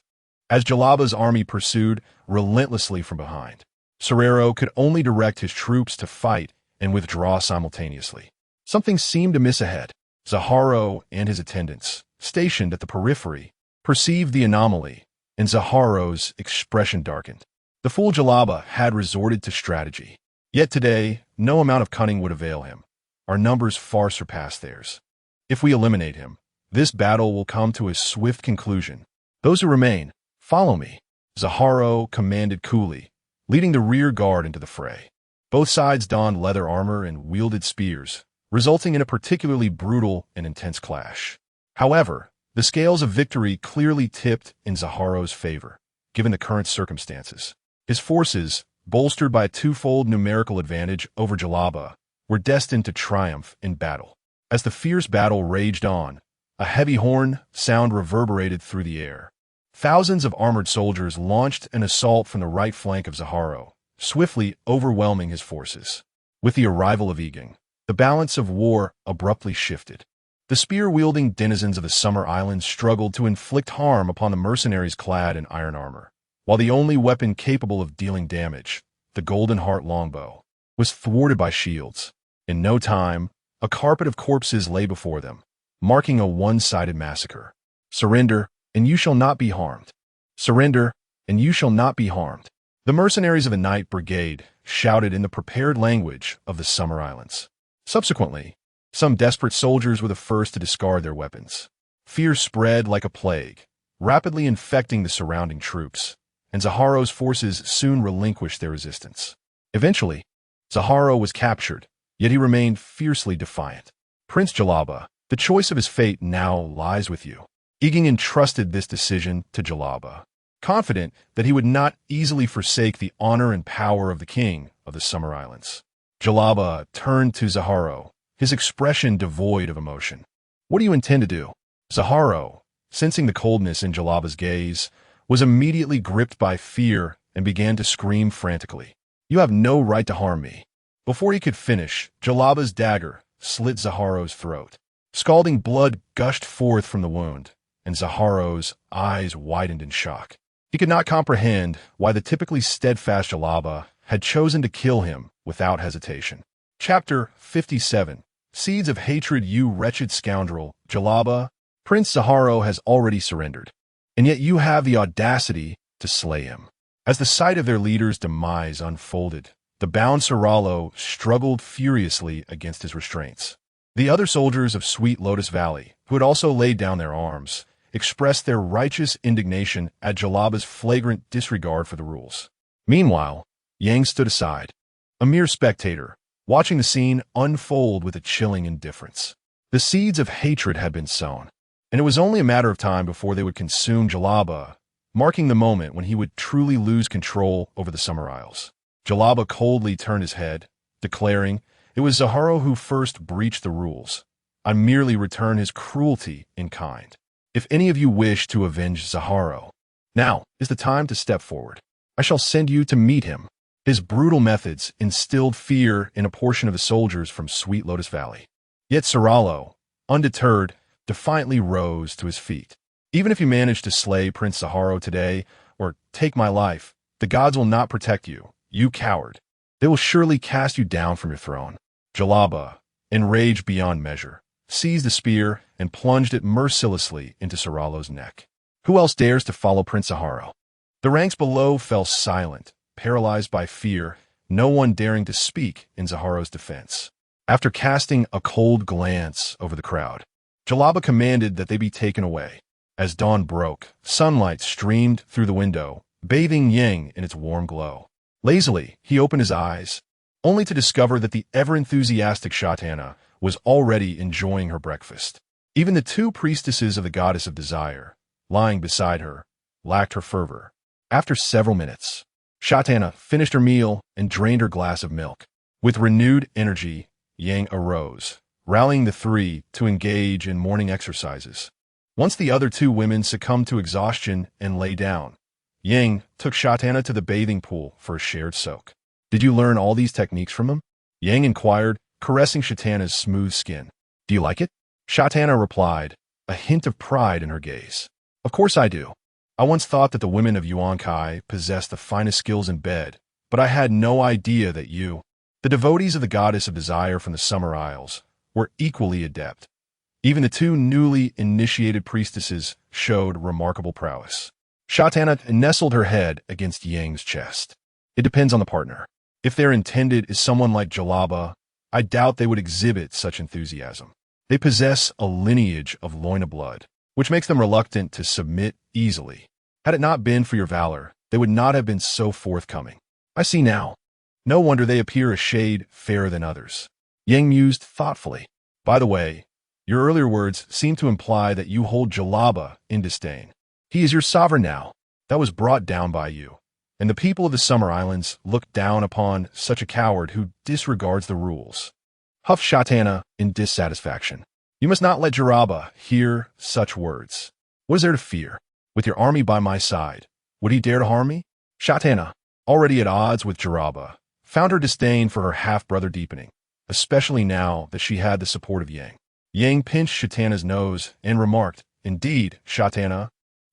As Jalaba's army pursued relentlessly from behind, Serero could only direct his troops to fight and withdraw simultaneously. Something seemed to miss ahead. Zaharo and his attendants, stationed at the periphery, perceived the anomaly, and Zaharo's expression darkened. The fool Jalaba had resorted to strategy. Yet today, no amount of cunning would avail him. Our numbers far surpass theirs. If we eliminate him, this battle will come to a swift conclusion. Those who remain, follow me, Zaharo commanded coolly, leading the rear guard into the fray. Both sides donned leather armor and wielded spears, resulting in a particularly brutal and intense clash. However, the scales of victory clearly tipped in Zaharo's favor, given the current circumstances. His forces, bolstered by a twofold numerical advantage over Jalaba, were destined to triumph in battle. As the fierce battle raged on, a heavy horn sound reverberated through the air. Thousands of armored soldiers launched an assault from the right flank of Zaharo, swiftly overwhelming his forces. With the arrival of Yegon, the balance of war abruptly shifted. The spear-wielding denizens of the Summer Islands struggled to inflict harm upon the mercenaries clad in iron armor, while the only weapon capable of dealing damage, the Golden Heart longbow, was thwarted by shields. In no time, a carpet of corpses lay before them, marking a one-sided massacre. "Surrender, and you shall not be harmed. Surrender, and you shall not be harmed." The mercenaries of the Night Brigade shouted in the prepared language of the Summer Islands. Subsequently, some desperate soldiers were the first to discard their weapons. Fear spread like a plague, rapidly infecting the surrounding troops, and Zaharo's forces soon relinquished their resistance. Eventually, Zaharo was captured, yet he remained fiercely defiant. "Prince Jalaba, the choice of his fate now lies with you." Yegon entrusted this decision to Jalaba, confident that he would not easily forsake the honor and power of the king of the Summer Islands. Jalaba turned to Zaharo, his expression devoid of emotion. "What do you intend to do?" Zaharo, sensing the coldness in Jalaba's gaze, was immediately gripped by fear and began to scream frantically. "You have no right to harm me." Before he could finish, Jalaba's dagger slit Zaharo's throat. Scalding blood gushed forth from the wound, and Zaharo's eyes widened in shock. He could not comprehend why the typically steadfast Jalaba had chosen to kill him without hesitation. Chapter 57. Seeds of Hatred. "You wretched scoundrel, Jalaba, Prince Zaharo has already surrendered, and yet you have the audacity to slay him." As the sight of their leader's demise unfolded, the bound Seralo struggled furiously against his restraints. The other soldiers of Sweet Lotus Valley, who had also laid down their arms, expressed their righteous indignation at Jalaba's flagrant disregard for the rules. Meanwhile, Yang stood aside, a mere spectator, watching the scene unfold with a chilling indifference. The seeds of hatred had been sown, and it was only a matter of time before they would consume Jalaba, marking the moment when he would truly lose control over the Summer Isles. Jalaba coldly turned his head, declaring, "It was Zaharo who first breached the rules. I merely return his cruelty in kind. If any of you wish to avenge Zaharo, now is the time to step forward. I shall send you to meet him." His brutal methods instilled fear in a portion of the soldiers from Sweet Lotus Valley. Yet Seralo, undeterred, defiantly rose to his feet. "Even if you manage to slay Prince Zaharo today, or take my life, the gods will not protect you, you coward. They will surely cast you down from your throne." Jalaba, enraged beyond measure, seized the spear and plunged it mercilessly into Seralo's neck. Who else dares to follow Prince Zaharo? The ranks below fell silent, paralyzed by fear, no one daring to speak in Zaharo's defense. After casting a cold glance over the crowd, Jalaba commanded that they be taken away. As dawn broke, sunlight streamed through the window, bathing Yang in its warm glow. Lazily, he opened his eyes, only to discover that the ever-enthusiastic Shatana was already enjoying her breakfast. Even the two priestesses of the goddess of desire, lying beside her, lacked her fervor. After several minutes, Shatana finished her meal and drained her glass of milk. With renewed energy, Yang arose, rallying the three to engage in morning exercises. Once the other two women succumbed to exhaustion and lay down, Yang took Shatana to the bathing pool for a shared soak. "Did you learn all these techniques from him?" Yang inquired, caressing Shatana's smooth skin. "Do you like it?" Shatana replied, a hint of pride in her gaze. "Of course I do. I once thought that the women of Yuan-Kai possessed the finest skills in bed, but I had no idea that you, the devotees of the goddess of desire from the Summer Isles, were equally adept." Even the two newly initiated priestesses showed remarkable prowess. Shatana nestled her head against Yang's chest. "It depends on the partner. If their intended is someone like Jalaba, I doubt they would exhibit such enthusiasm. They possess a lineage of Loina blood, which makes them reluctant to submit easily. Had it not been for your valor, they would not have been so forthcoming. I see now. No wonder they appear a shade fairer than others." Yang mused thoughtfully. "By the way, your earlier words seem to imply that you hold Jalaba in disdain. He is your sovereign now. That was brought down by you. And the people of the Summer Islands look down upon such a coward who disregards the rules." Huffed Shatana in dissatisfaction. "You must not let Jaraba hear such words. What is there to fear? With your army by my side, would he dare to harm me?" Shatana, already at odds with Jaraba, found her disdain for her half-brother deepening, especially now that she had the support of Yang. Yang pinched Shatana's nose and remarked, "Indeed, Shatana,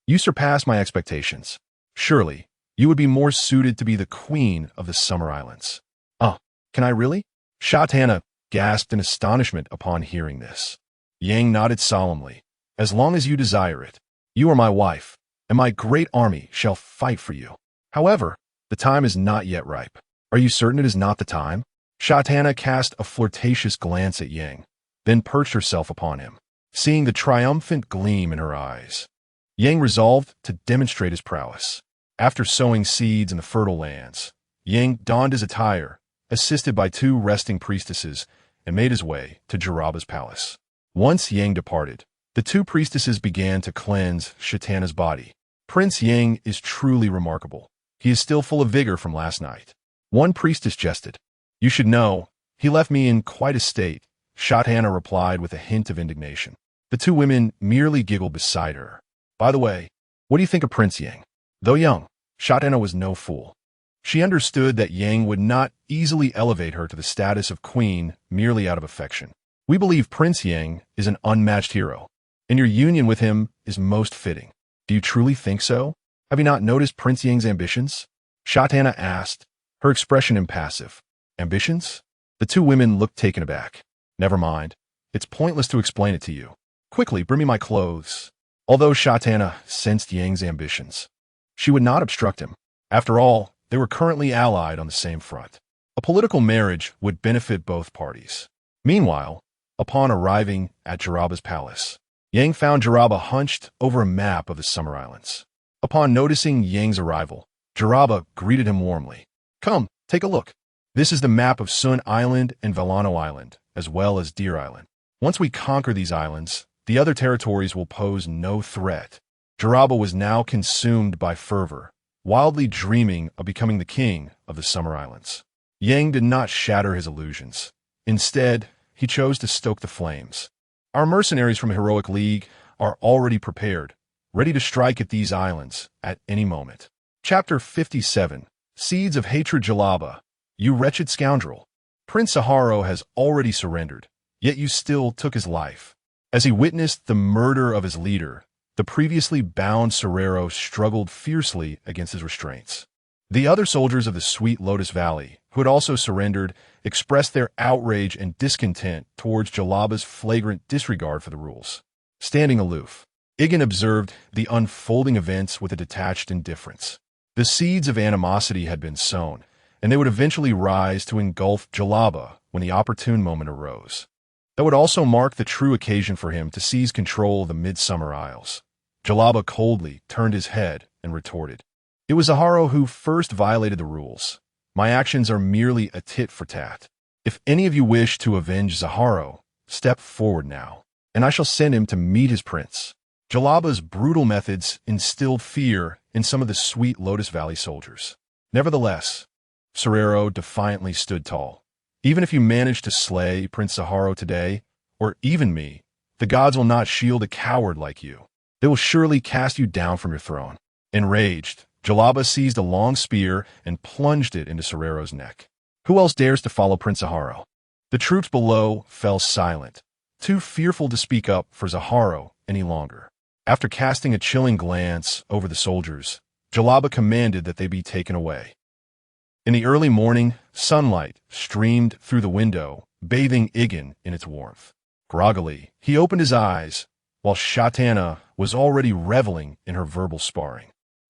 you surpass my expectations. Surely, you would be more suited to be the queen of the Summer Islands." "Oh, can I really?" Shatana gasped in astonishment upon hearing this. Yang nodded solemnly. "As long as you desire it, you are my wife, and my great army shall fight for you. However, the time is not yet ripe." "Are you certain it is not the time?" Shatana cast a flirtatious glance at Yang, then perched herself upon him, seeing the triumphant gleam in her eyes. Yang resolved to demonstrate his prowess. After sowing seeds in the fertile lands, Yang donned his attire, assisted by two resting priestesses, and made his way to Jaraba's palace. Once Yang departed, the two priestesses began to cleanse Shatana's body. "Prince Yang is truly remarkable. He is still full of vigor from last night." One priestess jested. "You should know, he left me in quite a state," Shatana replied with a hint of indignation. The two women merely giggled beside her. "By the way, what do you think of Prince Yang?" Though young, Shatana was no fool. She understood that Yang would not easily elevate her to the status of queen merely out of affection. "We believe Prince Yang is an unmatched hero, and your union with him is most fitting." "Do you truly think so? Have you not noticed Prince Yang's ambitions?" Shatana asked, her expression impassive. "Ambitions?" The two women looked taken aback. "Never mind. It's pointless to explain it to you. Quickly, bring me my clothes." Although Shatana sensed Yang's ambitions, she would not obstruct him. After all, they were currently allied on the same front. A political marriage would benefit both parties. Meanwhile, upon arriving at Jaraba's palace, Yang found Jaraba hunched over a map of the Summer Islands. Upon noticing Yang's arrival, Jaraba greeted him warmly. "Come, take a look. This is the map of Sun Island and Velano Island, as well as Deer Island. Once we conquer these islands, the other territories will pose no threat." Jaraba was now consumed by fervor, wildly dreaming of becoming the king of the Summer Islands. Yang did not shatter his illusions. Instead, he chose to stoke the flames. "Our mercenaries from Heroic League are already prepared, ready to strike at these islands at any moment." Chapter 57. Seeds of Hatred. Jalaba, you wretched scoundrel. Prince Saharo has already surrendered, yet you still took his life. As he witnessed the murder of his leader, the previously bound Serrero struggled fiercely against his restraints. The other soldiers of the Sweet Lotus Valley, who had also surrendered, expressed their outrage and discontent towards Jalaba's flagrant disregard for the rules. Standing aloof, Yegon observed the unfolding events with a detached indifference. The seeds of animosity had been sown, and they would eventually rise to engulf Jalaba when the opportune moment arose. That would also mark the true occasion for him to seize control of the Midsummer Isles. Jalaba coldly turned his head and retorted, "It was Saharo who first violated the rules. My actions are merely a tit for tat. If any of you wish to avenge Saharo, step forward now, and I shall send him to meet his prince." Jalaba's brutal methods instilled fear in some of the sweet Lotus Valley soldiers. Nevertheless, Serero defiantly stood tall. "Even if you manage to slay Prince Saharo today, or even me, the gods will not shield a coward like you. They will surely cast you down from your throne." Enraged, Jalaba seized a long spear and plunged it into Serero's neck. Who else dares to follow Prince Saharo? The troops below fell silent, too fearful to speak up for Saharo any longer. After casting a chilling glance over the soldiers, Jalaba commanded that they be taken away. In the early morning, sunlight streamed through the window, bathing Yegon in its warmth. Groggily, he opened his eyes, while Shatana was already reveling in her verbal sparring.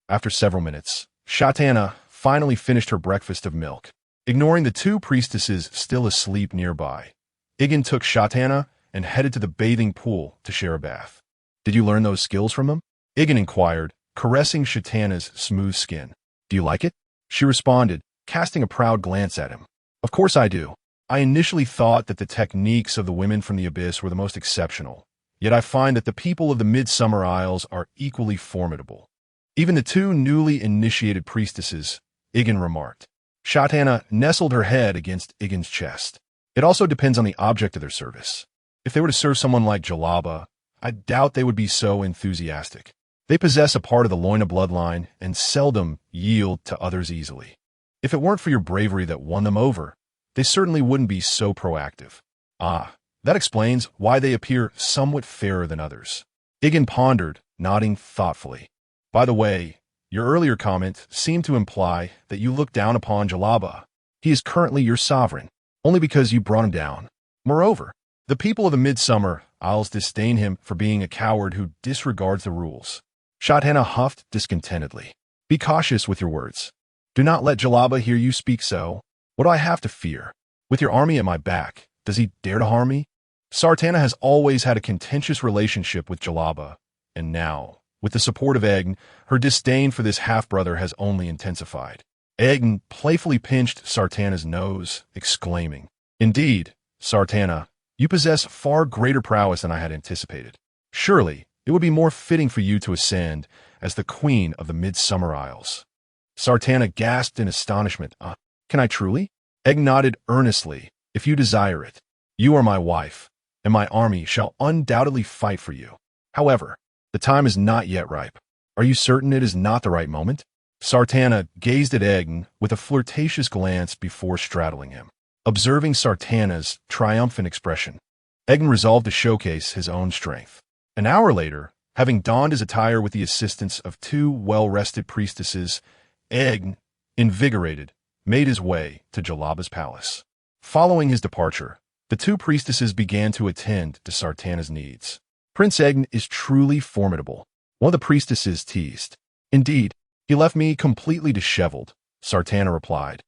After several minutes, Shatana finally finished her breakfast of milk. Ignoring the two priestesses still asleep nearby, Yegon took Shatana and headed to the bathing pool to share a bath. "Did you learn those skills from him?" Yegon inquired, caressing Shatana's smooth skin. "Do you like it?" She responded, casting a proud glance at him. "Of course I do. I initially thought that the techniques of the women from the Abyss were the most exceptional, yet I find that the people of the Midsummer Isles are equally formidable. Even the two newly initiated priestesses," Yegon remarked. Shatana nestled her head against Yegon's chest. "It also depends on the object of their service. If they were to serve someone like Jalaba, I doubt they would be so enthusiastic. They possess a part of the Loina bloodline and seldom yield to others easily. If it weren't for your bravery that won them over, they certainly wouldn't be so proactive." "Ah, that explains why they appear somewhat fairer than others." Yegon pondered, nodding thoughtfully. "By the way, your earlier comment seemed to imply that you look down upon Jalaba. He is currently your sovereign, only because you brought him down. Moreover, the people of the Midsummer Isles disdain him for being a coward who disregards the rules." Shatana huffed discontentedly. "Be cautious with your words. Do not let Jalaba hear you speak so. What do I have to fear? With your army at my back, does he dare to harm me?" Sartana has always had a contentious relationship with Jalaba, and now, with the support of Aegon, her disdain for this half-brother has only intensified. Aegon playfully pinched Sartana's nose, exclaiming, "Indeed, Sartana, you possess far greater prowess than I had anticipated. Surely, it would be more fitting for you to ascend as the Queen of the Midsummer Isles." Sartana gasped in astonishment. Can I truly?" Aegon nodded earnestly. "If you desire it. You are my wife, and my army shall undoubtedly fight for you. However, the time is not yet ripe. Are you certain it is not the right moment?" Sartana gazed at Aegon with a flirtatious glance before straddling him. Observing Sartana's triumphant expression, Aegon resolved to showcase his own strength. An hour later, having donned his attire with the assistance of two well-rested priestesses, Aegon, invigorated, made his way to Jalaba's palace. Following his departure, the two priestesses began to attend to Sartana's needs. "Prince Aegon is truly formidable," one of the priestesses teased. "Indeed, he left me completely disheveled," Sartana replied,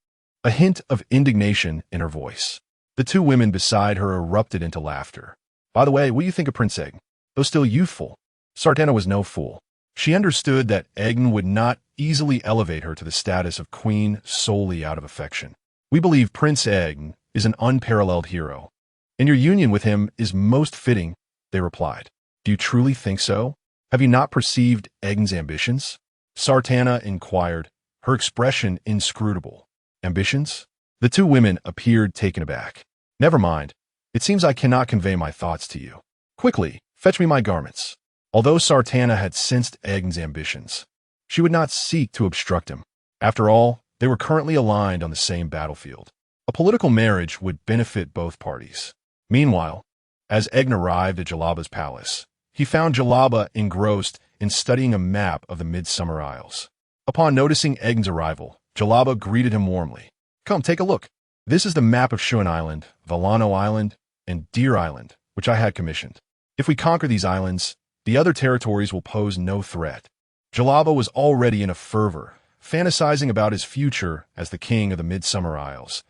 a hint of indignation in her voice. The two women beside her erupted into laughter. "By the way, what do you think of Prince Aegon? Though still youthful, Sartana was no fool. She understood that Aegon would not easily elevate her to the status of queen solely out of affection. We believe Prince Aegon is an unparalleled hero, and your union with him is most fitting," they replied. "Do you truly think so? Have you not perceived Aegon's ambitions?" Sartana inquired, her expression inscrutable. "Ambitions?" The two women appeared taken aback. "Never mind. It seems I cannot convey my thoughts to you. Quickly, fetch me my garments." Although Sartana had sensed Aegon's ambitions, she would not seek to obstruct him. After all, they were currently aligned on the same battlefield. A political marriage would benefit both parties. Meanwhile, as Aegon arrived at Jalaba's palace, he found Jalaba engrossed in studying a map of the Midsummer Isles. Upon noticing Aegon's arrival, Jalaba greeted him warmly. "Come, take a look. This is the map of Shuan Island, Valano Island, and Deer Island, which I had commissioned. If we conquer these islands, the other territories will pose no threat." Jalaba was already in a fervor, fantasizing about his future as the king of the Midsummer Isles.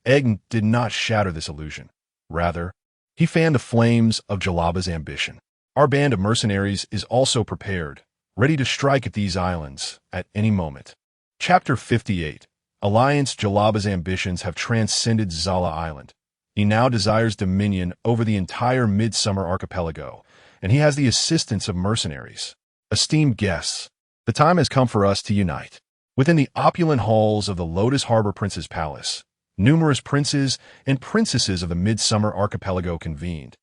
Aegon did not shatter this illusion. Rather, he fanned the flames of Jalaba's ambition. "Our band of mercenaries is also prepared, ready to strike at these islands at any moment." Chapter 58. Alliance. Jalaba's ambitions have transcended Zala Island. He now desires dominion over the entire Midsummer Archipelago, and he has the assistance of mercenaries. Esteemed guests, the time has come for us to unite. Within the opulent halls of the Lotus Harbor Prince's Palace, numerous princes and princesses of the Midsummer Archipelago convened,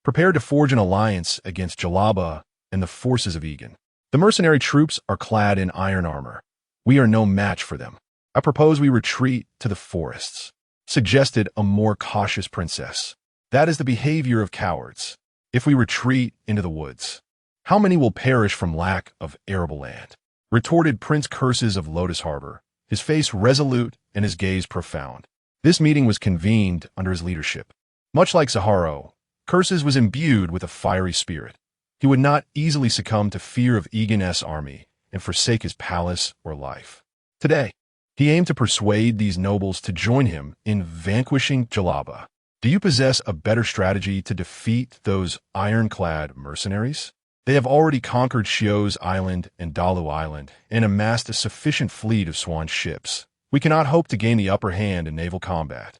prepared to forge an alliance against Jalaba and the forces of Yegon. The mercenary troops are clad in iron armor. We are no match for them. I propose we retreat to the forests, suggested a more cautious princess. That is the behavior of cowards. If we retreat into the woods, how many will perish from lack of arable land? Retorted Prince Curses of Lotus Harbor, his face resolute and his gaze profound. This meeting was convened under his leadership. Much like Zaharo, Curses was imbued with a fiery spirit. He would not easily succumb to fear of Yegon's army and forsake his palace or life. Today, he aimed to persuade these nobles to join him in vanquishing Jalaba. Do you possess a better strategy to defeat those ironclad mercenaries? They have already conquered Shio's Island and Dalu Island and amassed a sufficient fleet of swan ships. We cannot hope to gain the upper hand in naval combat.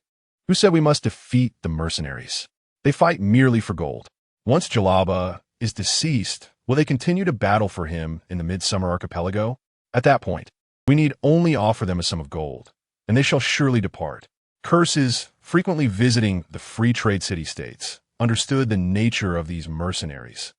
Who said we must defeat the mercenaries? They fight merely for gold. Once Jalaba is deceased, will they continue to battle for him in the Midsummer Archipelago? At that point, we need only offer them a sum of gold, and they shall surely depart. Curses, frequently visiting the free trade city-states, understood the nature of these mercenaries,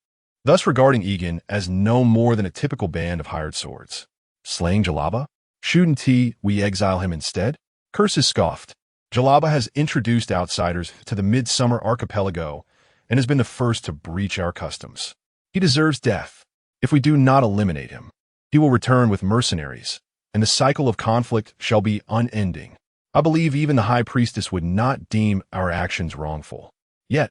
thus regarding Yegon as no more than a typical band of hired swords. Slaying Jalaba? Shouldn't we exile him instead? Curses scoffed. Jalaba has introduced outsiders to the Midsummer Archipelago and has been the first to breach our customs. He deserves death. If we do not eliminate him, he will return with mercenaries, and the cycle of conflict shall be unending. I believe even the High Priestess would not deem our actions wrongful. Yet,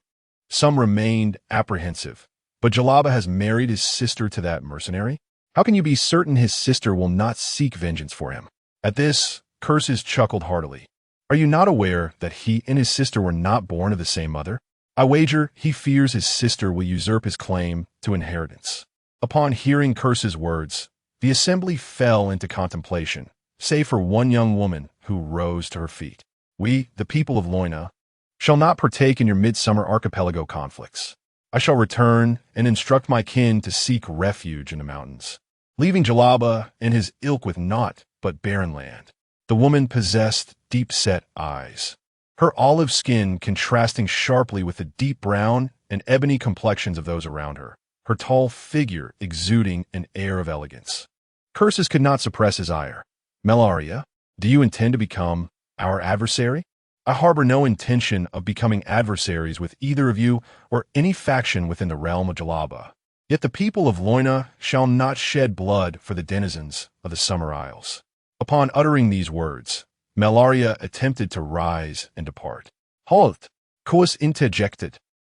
some remained apprehensive. But Jalaba has married his sister to that mercenary? How can you be certain his sister will not seek vengeance for him? At this, Curses chuckled heartily. Are you not aware that he and his sister were not born of the same mother? I wager he fears his sister will usurp his claim to inheritance. Upon hearing Curses' words, the assembly fell into contemplation, save for one young woman who rose to her feet. We, the people of Loina, shall not partake in your Midsummer Archipelago conflicts. I shall return and instruct my kin to seek refuge in the mountains, leaving Jalaba and his ilk with naught but barren land. The woman possessed deep-set eyes, her olive skin contrasting sharply with the deep brown and ebony complexions of those around her, her tall figure exuding an air of elegance. Curses could not suppress his ire. Mellaria, do you intend to become our adversary? I harbor no intention of becoming adversaries with either of you or any faction within the realm of Jalaba. Yet the people of Loina shall not shed blood for the denizens of the Summer Isles. Upon uttering these words, Mellaria attempted to rise and depart. Halt! Quos interjected,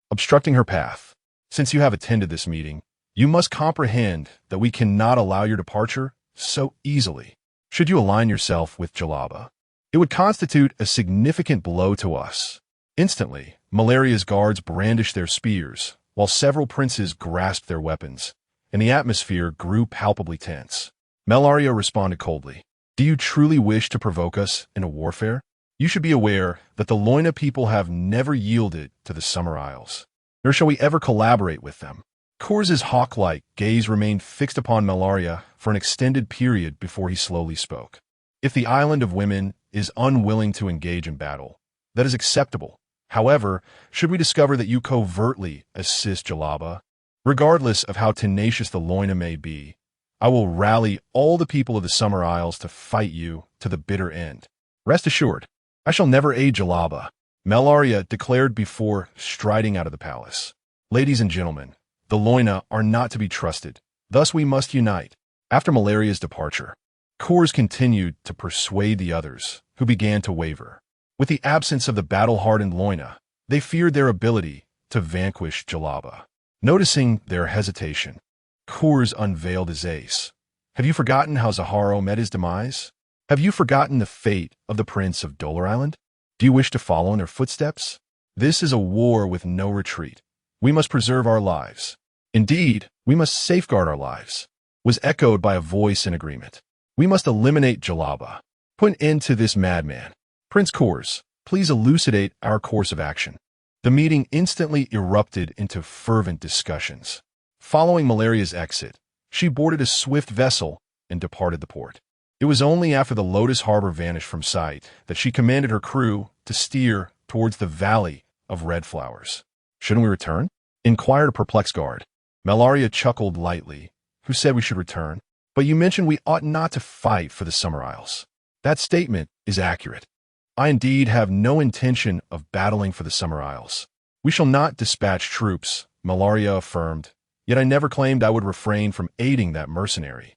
obstructing her path. Since you have attended this meeting, you must comprehend that we cannot allow your departure so easily. Should you align yourself with Jalaba, it would constitute a significant blow to us. Instantly, Mellaria's guards brandished their spears, while several princes grasped their weapons, and the atmosphere grew palpably tense. Mellaria responded coldly. Do you truly wish to provoke us in a warfare? You should be aware that the Loina people have never yielded to the Summer Isles, nor shall we ever collaborate with them. Cors's hawk-like gaze remained fixed upon Mellaria for an extended period before he slowly spoke. If the Island of Women is unwilling to engage in battle, that is acceptable. However, should we discover that you covertly assist Jalaba, regardless of how tenacious the Loina may be, I will rally all the people of the Summer Isles to fight you to the bitter end. Rest assured, I shall never aid Jalaba, Mellaria declared before striding out of the palace. Ladies and gentlemen, the Loina are not to be trusted, thus we must unite. After Mellaria's departure, Cors continued to persuade the others, who began to waver. With the absence of the battle-hardened Loina, they feared their ability to vanquish Jalaba. Noticing their hesitation, Cors unveiled his ace. Have you forgotten how Zaharo met his demise? Have you forgotten the fate of the Prince of Dolar Island? Do you wish to follow in their footsteps? This is a war with no retreat. We must preserve our lives. Indeed, we must safeguard our lives, was echoed by a voice in agreement. We must eliminate Jalaba. Put an end to this madman. Prince Cors, Please elucidate our course of action. The meeting instantly erupted into fervent discussions. Following Malaria's exit, she boarded a swift vessel and departed the port. It was only after the Lotus Harbor vanished from sight that she commanded her crew to steer towards the Valley of Red Flowers. "Shouldn't we return?" inquired a perplexed guard. Malaria chuckled lightly, who said we should return. "But you mentioned we ought not to fight for the Summer Isles." "That statement is accurate. I indeed have no intention of battling for the Summer Isles. We shall not dispatch troops," Malaria affirmed, "yet I never claimed I would refrain from aiding that mercenary."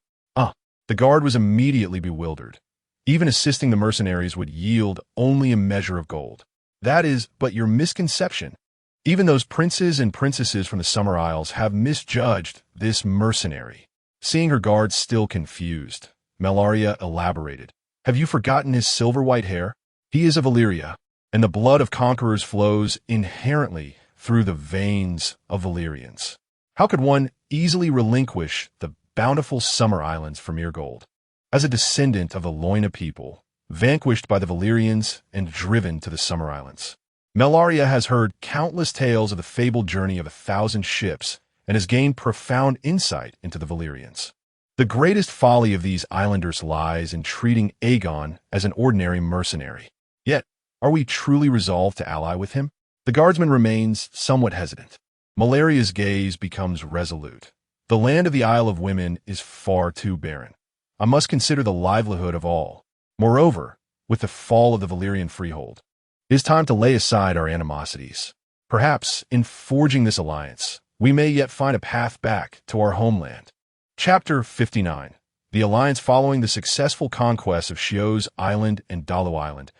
The guard was immediately bewildered. Even assisting the mercenaries would yield only a measure of gold. "That is but your misconception. Even those princes and princesses from the Summer Isles have misjudged this mercenary." Seeing her guard still confused, Malaria elaborated. "Have you forgotten his silver-white hair? He is of Valyria, and the blood of conquerors flows inherently through the veins of Valyrians. How could one easily relinquish the bountiful Summer Islands for mere gold? As a descendant of the Loina people, vanquished by the Valyrians and driven to the Summer Islands, Malaria has heard countless tales of the fabled journey of 1,000 ships and has gained profound insight into the Valyrians. The greatest folly of these islanders lies in treating Aegon as an ordinary mercenary. Yet, are we truly resolved to ally with him?" The guardsman remains somewhat hesitant. Malaria's gaze becomes resolute. "The land of the Isle of Women is far too barren. I must consider the livelihood of all. Moreover, with the fall of the Valyrian freehold, it is time to lay aside our animosities. Perhaps, in forging this alliance, we may yet find a path back to our homeland." Chapter 59. The alliance. Following the successful conquests of Shio's Island and Dalu Island,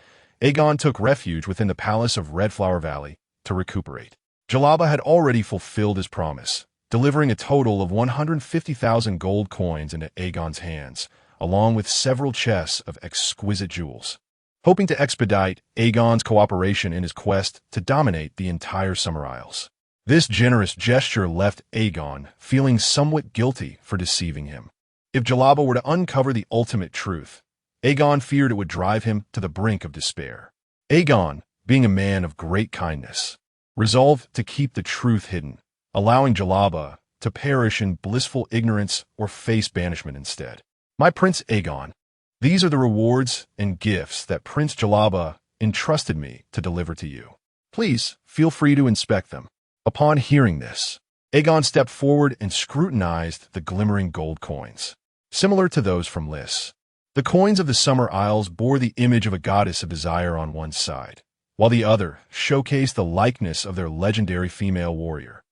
Aegon took refuge within the palace of Redflower Valley to recuperate. Jalaba had already fulfilled his promise, delivering a total of 150,000 gold coins into Aegon's hands, along with several chests of exquisite jewels, hoping to expedite Aegon's cooperation in his quest to dominate the entire Summer Isles. This generous gesture left Aegon feeling somewhat guilty for deceiving him. If Jalaba were to uncover the ultimate truth, Aegon feared it would drive him to the brink of despair. Aegon, being a man of great kindness, resolved to keep the truth hidden, allowing Jalaba to perish in blissful ignorance or face banishment instead. "My Prince Aegon, these are the rewards and gifts that Prince Jalaba entrusted me to deliver to you. Please feel free to inspect them." Upon hearing this, Aegon stepped forward and scrutinized the glimmering gold coins. Similar to those from Lys, the coins of the Summer Isles bore the image of a goddess of desire on one side, while the other showcased the likeness of their legendary female warrior,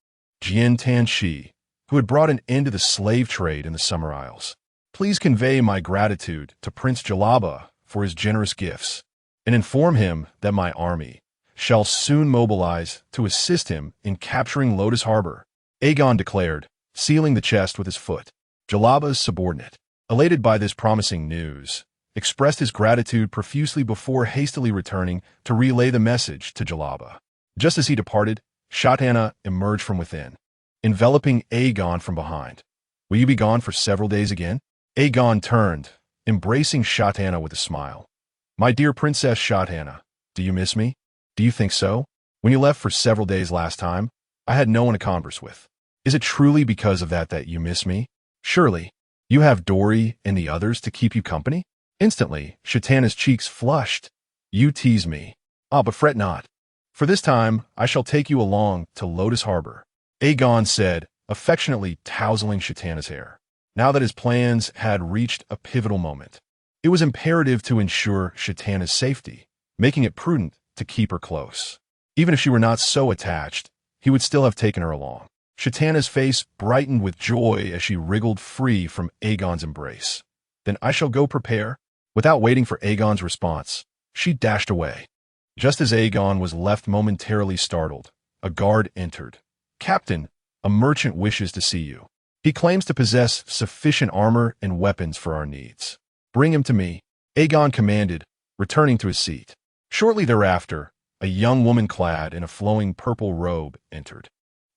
Jian Tanshi, who had brought an end to the slave trade in the Summer Isles. "Please convey my gratitude to Prince Jalaba for his generous gifts, and inform him that my army shall soon mobilize to assist him in capturing Lotus Harbor," Aegon declared, sealing the chest with his foot. Jalaba's subordinate, elated by this promising news, expressed his gratitude profusely before hastily returning to relay the message to Jalaba. Just as he departed, Shatana emerged from within, enveloping Aegon from behind. "Will you be gone for several days again?" Aegon turned, embracing Shatana with a smile. "My dear Princess Shatana, do you miss me? Do you think so? When you left for several days last time, I had no one to converse with. Is it truly because of that you miss me? Surely, you have Dory and the others to keep you company?" Instantly, Shatana's cheeks flushed. "You tease me. But fret not. For this time, I shall take you along to Lotus Harbor," Aegon said, affectionately tousling Shatana's hair. Now that his plans had reached a pivotal moment, it was imperative to ensure Shatana's safety, making it prudent to keep her close. Even if she were not so attached, he would still have taken her along. Shatana's face brightened with joy as she wriggled free from Aegon's embrace. "Then I shall go prepare." Without waiting for Aegon's response, she dashed away. Just as Aegon was left momentarily startled, a guard entered. "Captain, a merchant wishes to see you. He claims to possess sufficient armor and weapons for our needs." "Bring him to me," Aegon commanded, returning to his seat. Shortly thereafter, a young woman clad in a flowing purple robe entered.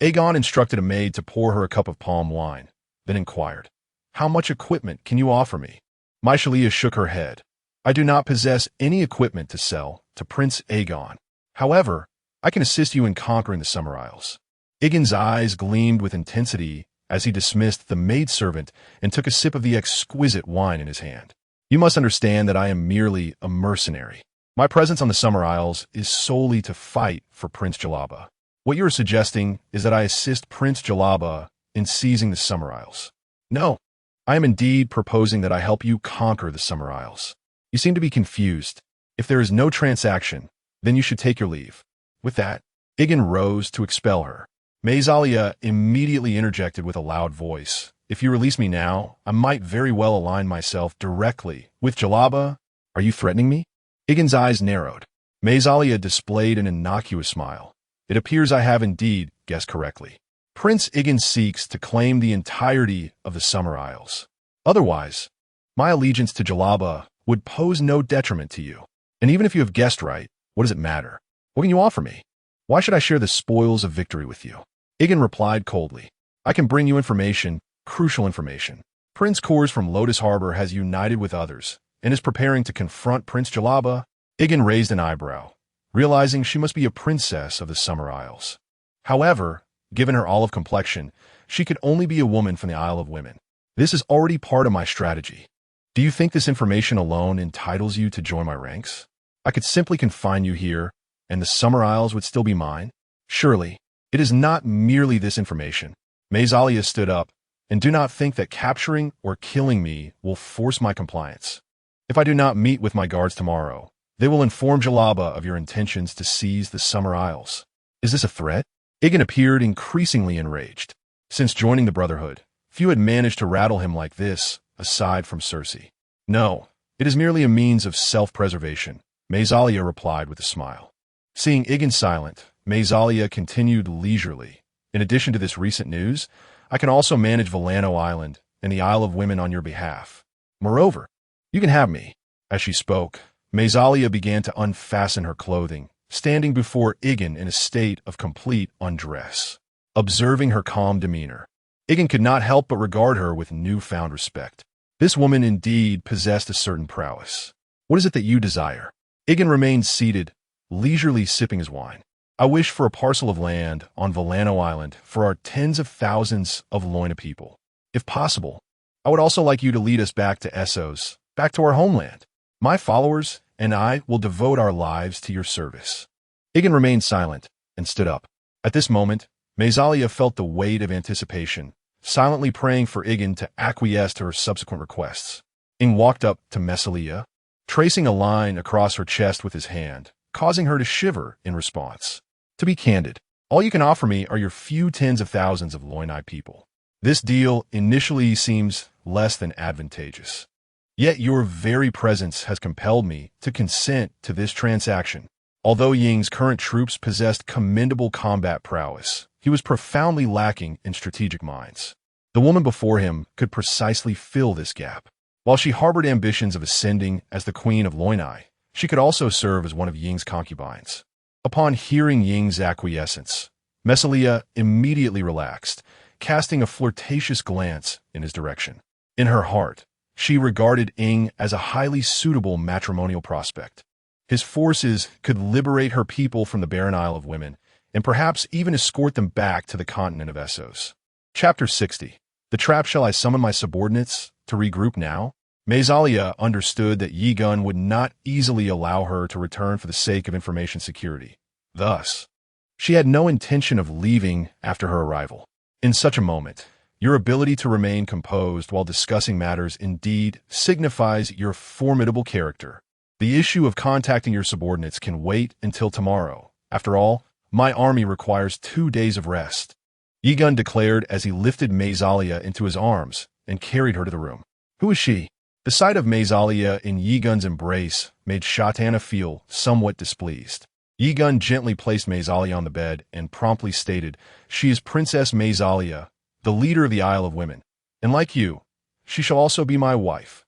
Aegon instructed a maid to pour her a cup of palm wine, then inquired, "How much equipment can you offer me?" Maishalia shook her head. I do not possess any equipment to sell to Prince Aegon. However, I can assist you in conquering the Summer Isles." Aegon's eyes gleamed with intensity as he dismissed the maidservant and took a sip of the exquisite wine in his hand. "You must understand that I am merely a mercenary. My presence on the Summer Isles is solely to fight for Prince Jalaba. What you are suggesting is that I assist Prince Jalaba in seizing the Summer Isles. No, I am indeed proposing that I help you conquer the Summer Isles. You seem to be confused. If there is no transaction, then you should take your leave." With that, Aegon rose to expel her. Maezalia immediately interjected with a loud voice. "If you release me now, I might very well align myself directly with Jalaba. Are you threatening me?" Aegon's eyes narrowed. Maezalia displayed an innocuous smile. "It appears I have indeed guessed correctly. Prince Aegon seeks to claim the entirety of the Summer Isles. Otherwise, my allegiance to Jalaba would pose no detriment to you. And even if you have guessed right, what does it matter? What can you offer me? Why should I share the spoils of victory with you?" Aegon replied coldly. "I can bring you information, crucial information. Prince Kors from Lotus Harbor has united with others and is preparing to confront Prince Jalaba." Aegon raised an eyebrow, realizing she must be a princess of the Summer Isles. However, given her olive complexion, she could only be a woman from the Isle of Women. "This is already part of my strategy. Do you think this information alone entitles you to join my ranks? I could simply confine you here, and the Summer Isles would still be mine? Surely, it is not merely this information." Maezalia stood up. "And do not think that capturing or killing me will force my compliance. If I do not meet with my guards tomorrow, they will inform Jalaba of your intentions to seize the Summer Isles. Is this a threat?" Aegon appeared increasingly enraged. Since joining the Brotherhood, few had managed to rattle him like this, aside from Cersei. "No, it is merely a means of self-preservation," Maezalia replied with a smile. Seeing Aegon silent, Maezalia continued leisurely. "In addition to this recent news, I can also manage Villano Island and the Isle of Women on your behalf. Moreover, you can have me." As she spoke, Maezalia began to unfasten her clothing, standing before Aegon in a state of complete undress. Observing her calm demeanor, Aegon could not help but regard her with newfound respect. This woman indeed possessed a certain prowess. "What is it that you desire?" Aegon remained seated, leisurely sipping his wine. "I wish for a parcel of land on Villano Island for our tens of thousands of Loina people. If possible, I would also like you to lead us back to Essos, back to our homeland. My followers and I will devote our lives to your service." Aegon remained silent and stood up. At this moment, Maezalia felt the weight of anticipation, silently praying for Aegon to acquiesce to her subsequent requests. Aegon walked up to Messalia, tracing a line across her chest with his hand, causing her to shiver in response. "To be candid, all you can offer me are your few tens of thousands of Loinai people. This deal initially seems less than advantageous. Yet your very presence has compelled me to consent to this transaction." Although Ying's current troops possessed commendable combat prowess, he was profoundly lacking in strategic minds. The woman before him could precisely fill this gap. While she harbored ambitions of ascending as the Queen of Loinai, she could also serve as one of Ying's concubines. Upon hearing Ying's acquiescence, Messalia immediately relaxed, casting a flirtatious glance in his direction. In her heart, she regarded Ying as a highly suitable matrimonial prospect. His forces could liberate her people from the barren Isle of Women, and perhaps even escort them back to the continent of Essos. Chapter 60. The trap. Shall I summon my subordinates to regroup now? Maezalia understood that Yegon would not easily allow her to return for the sake of information security. Thus, she had no intention of leaving after her arrival. In such a moment, your ability to remain composed while discussing matters indeed signifies your formidable character. The issue of contacting your subordinates can wait until tomorrow. After all, my army requires 2 days of rest," Yegon declared as he lifted Maezalia into his arms and carried her to the room. "Who is she?" The sight of Maezalia in Yegon's embrace made Shatana feel somewhat displeased. Yegon gently placed Maezalia on the bed and promptly stated, "She is Princess Maezalia, the leader of the Isle of Women, and like you, she shall also be my wife."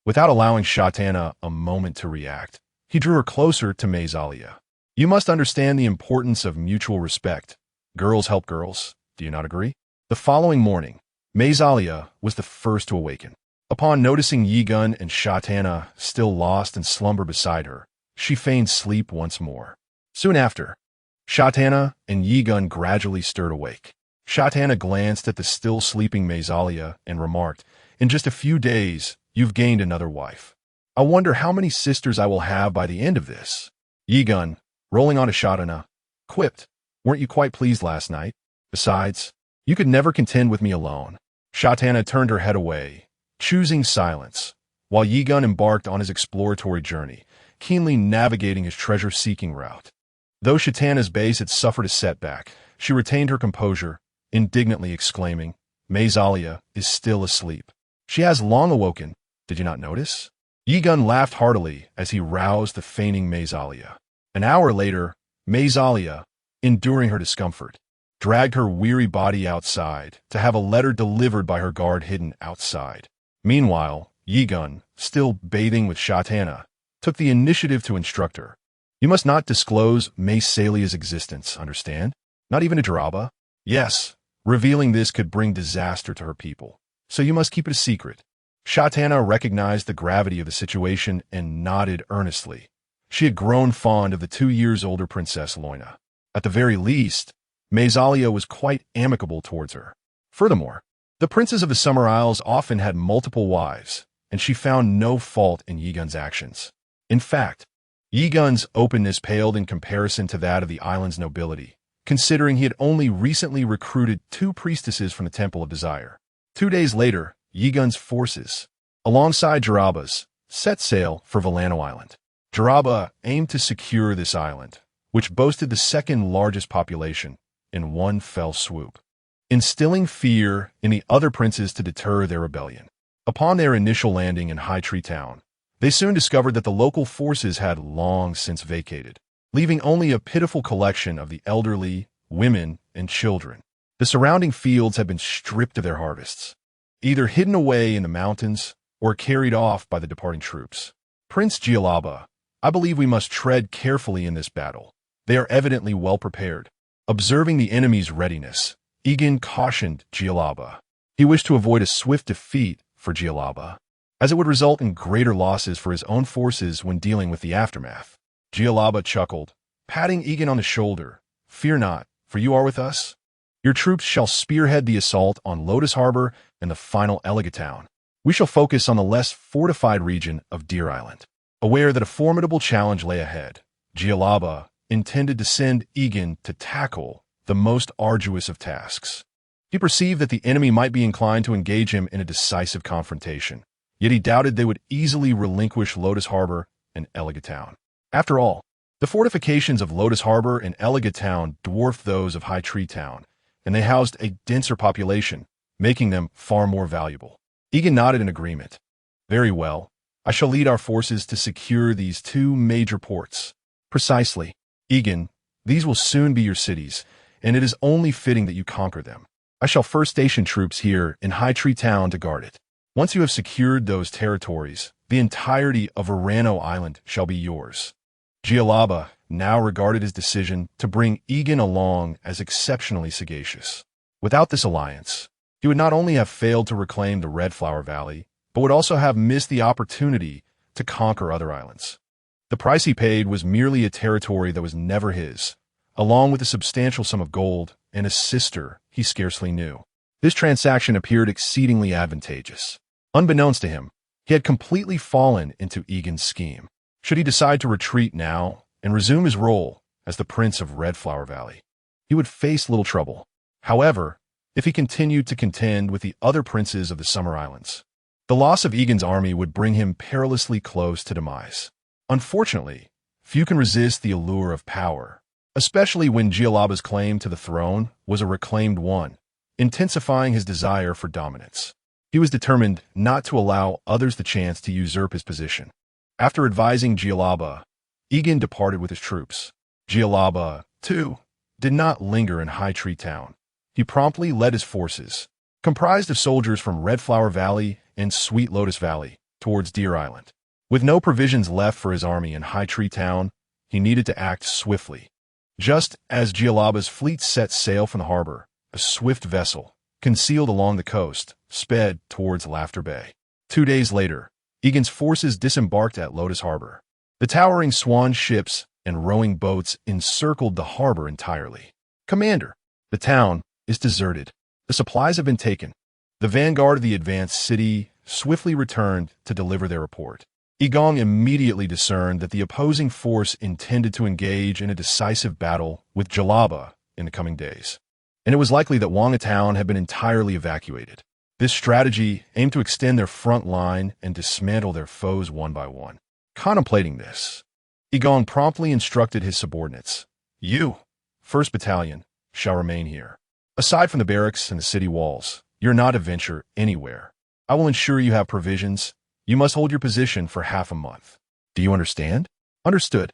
Without allowing Shatana a moment to react, he drew her closer to Maezalia. "You must understand the importance of mutual respect. Girls help girls. Do you not agree?" The following morning, Maezalia was the first to awaken. Upon noticing Yegon and Shatana still lost in slumber beside her, she feigned sleep once more. Soon after, Shatana and Yegon gradually stirred awake. Shatana glanced at the still sleeping Maezalia and remarked, "In just a few days, you've gained another wife. I wonder how many sisters I will have by the end of this." Yegon, rolling onto Shatana, quipped, "Weren't you quite pleased last night? Besides, you could never contend with me alone." Shatana turned her head away, choosing silence, while Yegon embarked on his exploratory journey, keenly navigating his treasure-seeking route. Though Shatana's base had suffered a setback, she retained her composure, indignantly exclaiming, "Maezalia is still asleep. She has long awoken. Did you not notice?" Yegon laughed heartily as he roused the feigning Maezalia. An hour later, Maezalia, enduring her discomfort, dragged her weary body outside to have a letter delivered by her guard hidden outside. Meanwhile, Yegon, still bathing with Shatana, took the initiative to instruct her. "You must not disclose Maesalia's existence, understand? Not even to Jaraba? Yes, revealing this could bring disaster to her people, so you must keep it a secret." Shatana recognized the gravity of the situation and nodded earnestly. She had grown fond of the 2 years older Princess Loina. At the very least, Maezalia was quite amicable towards her. Furthermore, the princes of the Summer Isles often had multiple wives, and she found no fault in Yegon's actions. In fact, Yegon's openness paled in comparison to that of the island's nobility, considering he had only recently recruited 2 priestesses from the Temple of Desire. 2 days later, Yegon's forces, alongside Jaraba's, set sail for Villano Island. Jaraba aimed to secure this island, which boasted the second largest population, in one fell swoop, instilling fear in the other princes to deter their rebellion. Upon their initial landing in High Tree Town, they soon discovered that the local forces had long since vacated, leaving only a pitiful collection of the elderly, women, and children. The surrounding fields had been stripped of their harvests, either hidden away in the mountains or carried off by the departing troops. "Prince Gialaba, I believe we must tread carefully in this battle. They are evidently well prepared." Observing the enemy's readiness, Aegon cautioned Gialaba. He wished to avoid a swift defeat for Gialaba, as it would result in greater losses for his own forces when dealing with the aftermath. Gialaba chuckled, patting Aegon on the shoulder. "Fear not, for you are with us. Your troops shall spearhead the assault on Lotus Harbor and the final Elega town. We shall focus on the less fortified region of Deer Island." Aware that a formidable challenge lay ahead, Gialaba intended to send Aegon to tackle the most arduous of tasks. He perceived that the enemy might be inclined to engage him in a decisive confrontation, yet he doubted they would easily relinquish Lotus Harbor and Elega Town. After all, the fortifications of Lotus Harbor and Elega Town dwarfed those of High Tree Town, and they housed a denser population, making them far more valuable. Aegon nodded in agreement. "Very well. I shall lead our forces to secure these 2 major ports." "Precisely. Aegon, these will soon be your cities, and it is only fitting that you conquer them. I shall first station troops here in High Tree Town to guard it. Once you have secured those territories, the entirety of Villano Island shall be yours." Gialaba now regarded his decision to bring Aegon along as exceptionally sagacious. Without this alliance, he would not only have failed to reclaim the Red Flower Valley, but would also have missed the opportunity to conquer other islands. The price he paid was merely a territory that was never his, along with a substantial sum of gold and a sister he scarcely knew. This transaction appeared exceedingly advantageous. Unbeknownst to him, he had completely fallen into Aegon's scheme. Should he decide to retreat now and resume his role as the Prince of Red Flower Valley, he would face little trouble. However, if he continued to contend with the other princes of the Summer Islands, the loss of Aegon's army would bring him perilously close to demise. Unfortunately, few can resist the allure of power, especially when Gialaba's claim to the throne was a reclaimed one, intensifying his desire for dominance. He was determined not to allow others the chance to usurp his position. After advising Gialaba, Aegon departed with his troops. Gialaba, too, did not linger in High Tree Town. He promptly led his forces, comprised of soldiers from Red Flower Valley and Sweet Lotus Valley, towards Deer Island. With no provisions left for his army in High Tree Town, he needed to act swiftly. Just as Gialaba's fleet set sail from the harbor, a swift vessel, concealed along the coast, sped towards Laughter Bay. 2 days later, Aegon's forces disembarked at Lotus Harbor. The towering swan ships and rowing boats encircled the harbor entirely. "Commander, the town is deserted. The supplies have been taken." The vanguard of the advanced city swiftly returned to deliver their report. Yegon immediately discerned that the opposing force intended to engage in a decisive battle with Jalaba in the coming days, and it was likely that Wangatown had been entirely evacuated. This strategy aimed to extend their front line and dismantle their foes one by one. Contemplating this, Yegon promptly instructed his subordinates, "You, 1st Battalion, shall remain here. Aside from the barracks and the city walls, you're not to venture anywhere. I will ensure you have provisions. You must hold your position for half a month. Do you understand?" "Understood."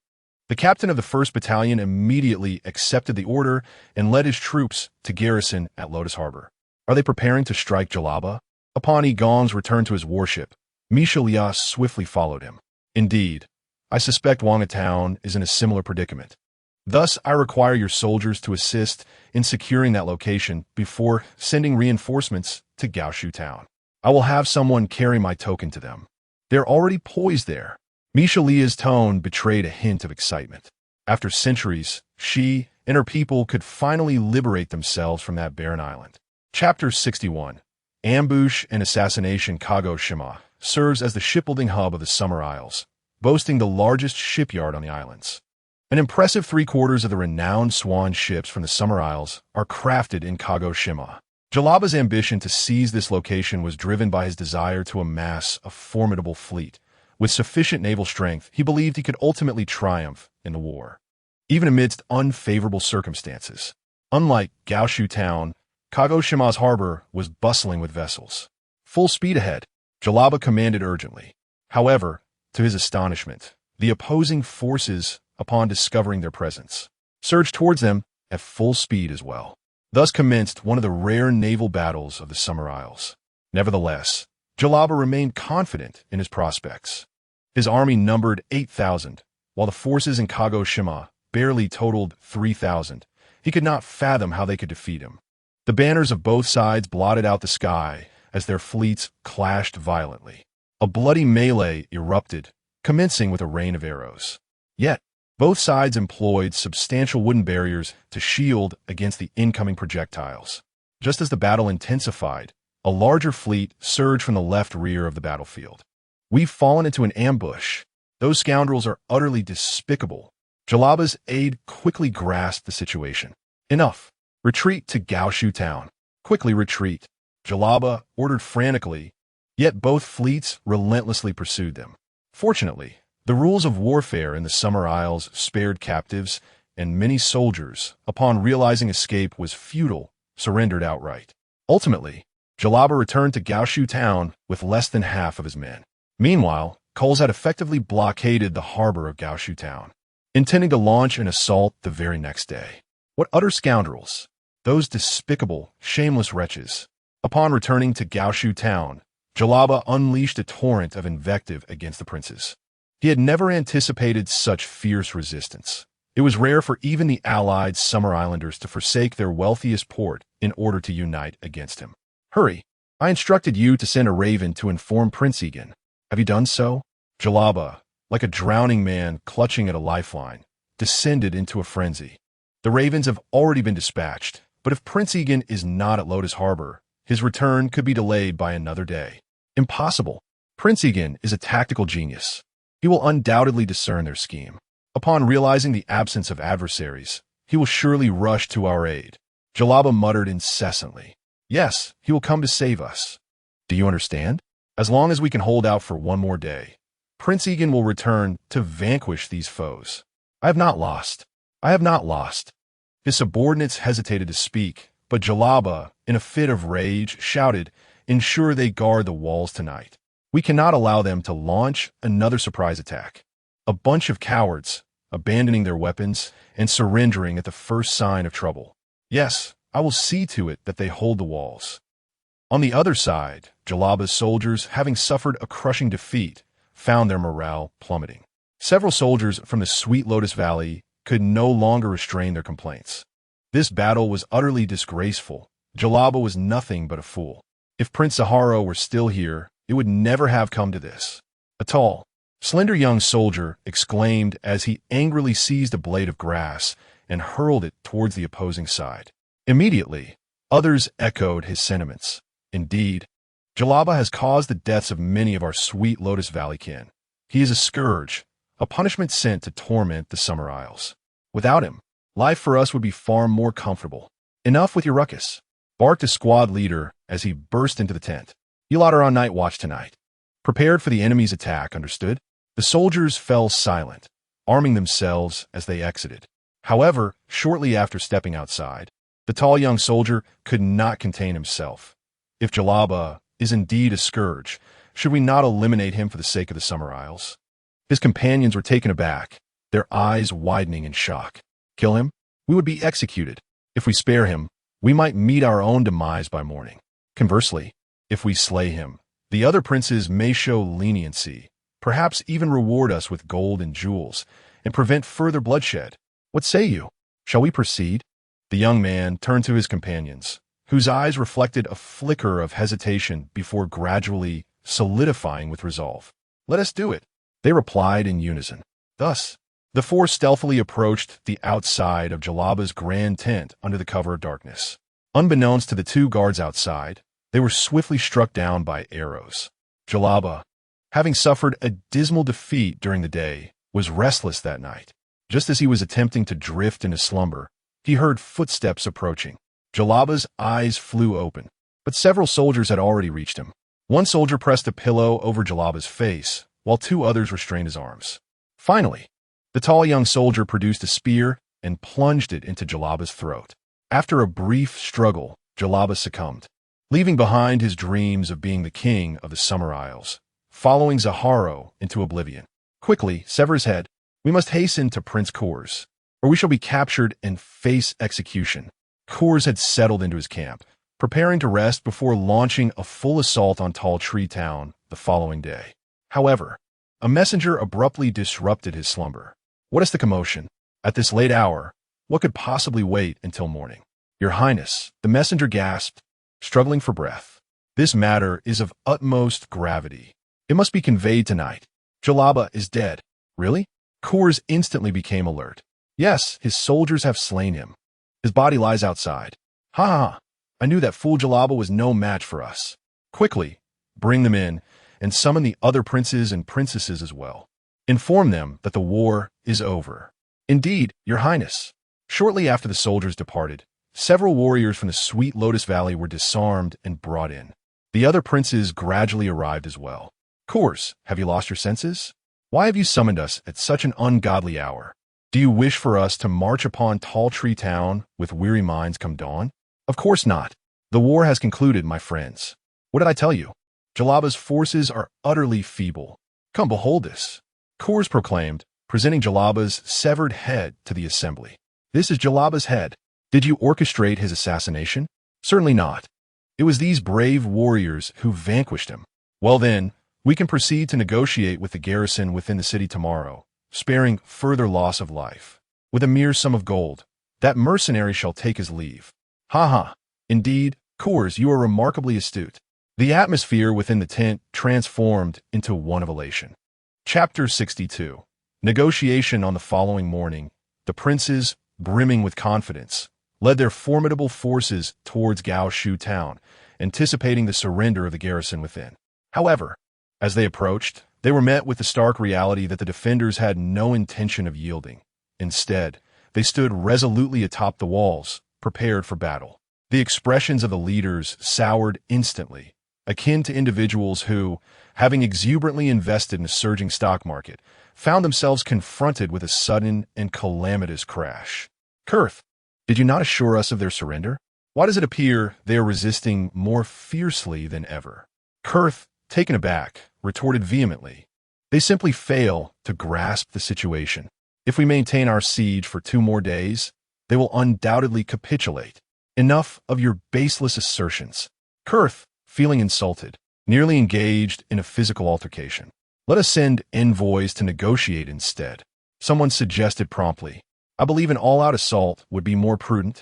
The captain of the 1st Battalion immediately accepted the order and led his troops to garrison at Lotus Harbor. Are they preparing to strike Jalaba? Upon Yegon's return to his warship, Michelias swiftly followed him. "Indeed, I suspect Wangatown is in a similar predicament. Thus, I require your soldiers to assist in securing that location before sending reinforcements to Gaoshu Town. I will have someone carry my token to them. They're already poised there." Michelia's tone betrayed a hint of excitement. After centuries, she and her people could finally liberate themselves from that barren island. Chapter 61. Ambush and Assassination. Kagoshima serves as the shipbuilding hub of the Summer Isles, boasting the largest shipyard on the islands. An impressive 3/4 of the renowned swan ships from the Summer Isles are crafted in Kagoshima. Jalaba's ambition to seize this location was driven by his desire to amass a formidable fleet. With sufficient naval strength, he believed he could ultimately triumph in the war, even amidst unfavorable circumstances. Unlike Gaoshu Town, Kagoshima's harbor was bustling with vessels. "Full speed ahead," Jalaba commanded urgently. However, to his astonishment, the opposing forces, upon discovering their presence, surged towards them at full speed as well. Thus commenced one of the rare naval battles of the Summer Isles. Nevertheless, Jalaba remained confident in his prospects. His army numbered 8,000, while the forces in Kagoshima barely totaled 3,000. He could not fathom how they could defeat him. The banners of both sides blotted out the sky as their fleets clashed violently. A bloody melee erupted, commencing with a rain of arrows. Yet, both sides employed substantial wooden barriers to shield against the incoming projectiles. Just as the battle intensified, a larger fleet surged from the left rear of the battlefield. "We've fallen into an ambush. Those scoundrels are utterly despicable." Jalaba's aide quickly grasped the situation. "Enough. Retreat to Gaoshu Town. Quickly retreat." Jalaba ordered frantically, yet both fleets relentlessly pursued them. Fortunately, the rules of warfare in the Summer Isles spared captives, and many soldiers, upon realizing escape was futile, surrendered outright. Ultimately, Jalaba returned to Gaoshu Town with less than half of his men. Meanwhile, Coles had effectively blockaded the harbor of Gaoshu Town, intending to launch an assault the very next day. What utter scoundrels! Those despicable, shameless wretches. Upon returning to Gaoshu Town, Jalaba unleashed a torrent of invective against the princes. He had never anticipated such fierce resistance. It was rare for even the allied Summer Islanders to forsake their wealthiest port in order to unite against him. "Hurry! I instructed you to send a raven to inform Prince Yegon. Have you done so?" Jalaba, like a drowning man clutching at a lifeline, descended into a frenzy. "The ravens have already been dispatched, but if Prince Yegon is not at Lotus Harbor, his return could be delayed by another day." "Impossible. Prince Yegon is a tactical genius. He will undoubtedly discern their scheme. Upon realizing the absence of adversaries, he will surely rush to our aid." Jalaba muttered incessantly. "Yes, he will come to save us. Do you understand? As long as we can hold out for one more day, Prince Yegon will return to vanquish these foes. I have not lost. I have not lost." His subordinates hesitated to speak, but Jalaba, in a fit of rage, shouted, "Ensure they guard the walls tonight. We cannot allow them to launch another surprise attack. A bunch of cowards, abandoning their weapons and surrendering at the first sign of trouble. Yes, I will see to it that they hold the walls." On the other side, Jalaba's soldiers, having suffered a crushing defeat, found their morale plummeting. Several soldiers from the Sweet Lotus Valley could no longer restrain their complaints. This battle was utterly disgraceful. Jalaba was nothing but a fool. If Prince Sahara were still here, it would never have come to this. A tall, slender young soldier exclaimed as he angrily seized a blade of grass and hurled it towards the opposing side. Immediately, others echoed his sentiments. Indeed, Jalaba has caused the deaths of many of our sweet Lotus Valley kin. He is a scourge, a punishment sent to torment the Summer Isles. Without him, life for us would be far more comfortable. Enough with your ruckus, barked a squad leader as he burst into the tent. You lot are on night watch tonight. Prepared for the enemy's attack, understood? The soldiers fell silent, arming themselves as they exited. However, shortly after stepping outside, the tall young soldier could not contain himself. If Jalaba is indeed a scourge, should we not eliminate him for the sake of the Summer Isles? His companions were taken aback, their eyes widening in shock. Kill him? We would be executed. If we spare him, we might meet our own demise by morning. Conversely, if we slay him, the other princes may show leniency, perhaps even reward us with gold and jewels, and prevent further bloodshed. What say you? Shall we proceed? The young man turned to his companions, whose eyes reflected a flicker of hesitation before gradually solidifying with resolve. Let us do it, they replied in unison. Thus, the four stealthily approached the outside of Jalaba's grand tent under the cover of darkness. Unbeknownst to the two guards outside, they were swiftly struck down by arrows. Jalaba, having suffered a dismal defeat during the day, was restless that night. Just as he was attempting to drift into slumber, he heard footsteps approaching. Jalaba's eyes flew open, but several soldiers had already reached him. One soldier pressed a pillow over Jalaba's face, while two others restrained his arms. Finally, the tall young soldier produced a spear and plunged it into Jalaba's throat. After a brief struggle, Jalaba succumbed, leaving behind his dreams of being the king of the Summer Isles, following Zaharo into oblivion. Quickly, sever his head. We must hasten to Prince Kors, or we shall be captured and face execution. Kors had settled into his camp, preparing to rest before launching a full assault on Tall Tree Town the following day. However, a messenger abruptly disrupted his slumber. What is the commotion? At this late hour, what could possibly wait until morning? Your Highness, the messenger gasped, struggling for breath. This matter is of utmost gravity. It must be conveyed tonight. Jalaba is dead. Really? Kors instantly became alert. Yes, his soldiers have slain him. His body lies outside. Ha ha ha. I knew that fool Jalaba was no match for us. Quickly, bring them in, and summon the other princes and princesses as well. Inform them that the war is over. Indeed, Your Highness. Shortly after the soldiers departed, several warriors from the sweet Lotus Valley were disarmed and brought in. The other princes gradually arrived as well. Kors, have you lost your senses? Why have you summoned us at such an ungodly hour? Do you wish for us to march upon Tall Tree Town with weary minds come dawn? Of course not. The war has concluded, my friends. What did I tell you? Jalaba's forces are utterly feeble. Come behold this. Kors proclaimed, presenting Jalaba's severed head to the assembly. This is Jalaba's head. Did you orchestrate his assassination? Certainly not. It was these brave warriors who vanquished him. Well then, we can proceed to negotiate with the garrison within the city tomorrow, sparing further loss of life. With a mere sum of gold, that mercenary shall take his leave. Ha ha. Indeed, Kors, you are remarkably astute. The atmosphere within the tent transformed into one of elation. Chapter 62. Negotiation. On the following morning, the princes, brimming with confidence, led their formidable forces towards Gao Shu town, anticipating the surrender of the garrison within. However, as they approached, they were met with the stark reality that the defenders had no intention of yielding. Instead, they stood resolutely atop the walls, prepared for battle. The expressions of the leaders soured instantly, akin to individuals who, having exuberantly invested in a surging stock market, found themselves confronted with a sudden and calamitous crash. Kurth, did you not assure us of their surrender? Why does it appear they are resisting more fiercely than ever? Kurth, taken aback, retorted vehemently. They simply fail to grasp the situation. If we maintain our siege for 2 more days, they will undoubtedly capitulate. Enough of your baseless assertions. Kurth, feeling insulted, nearly engaged in a physical altercation. Let us send envoys to negotiate instead. Someone suggested promptly. I believe an all-out assault would be more prudent.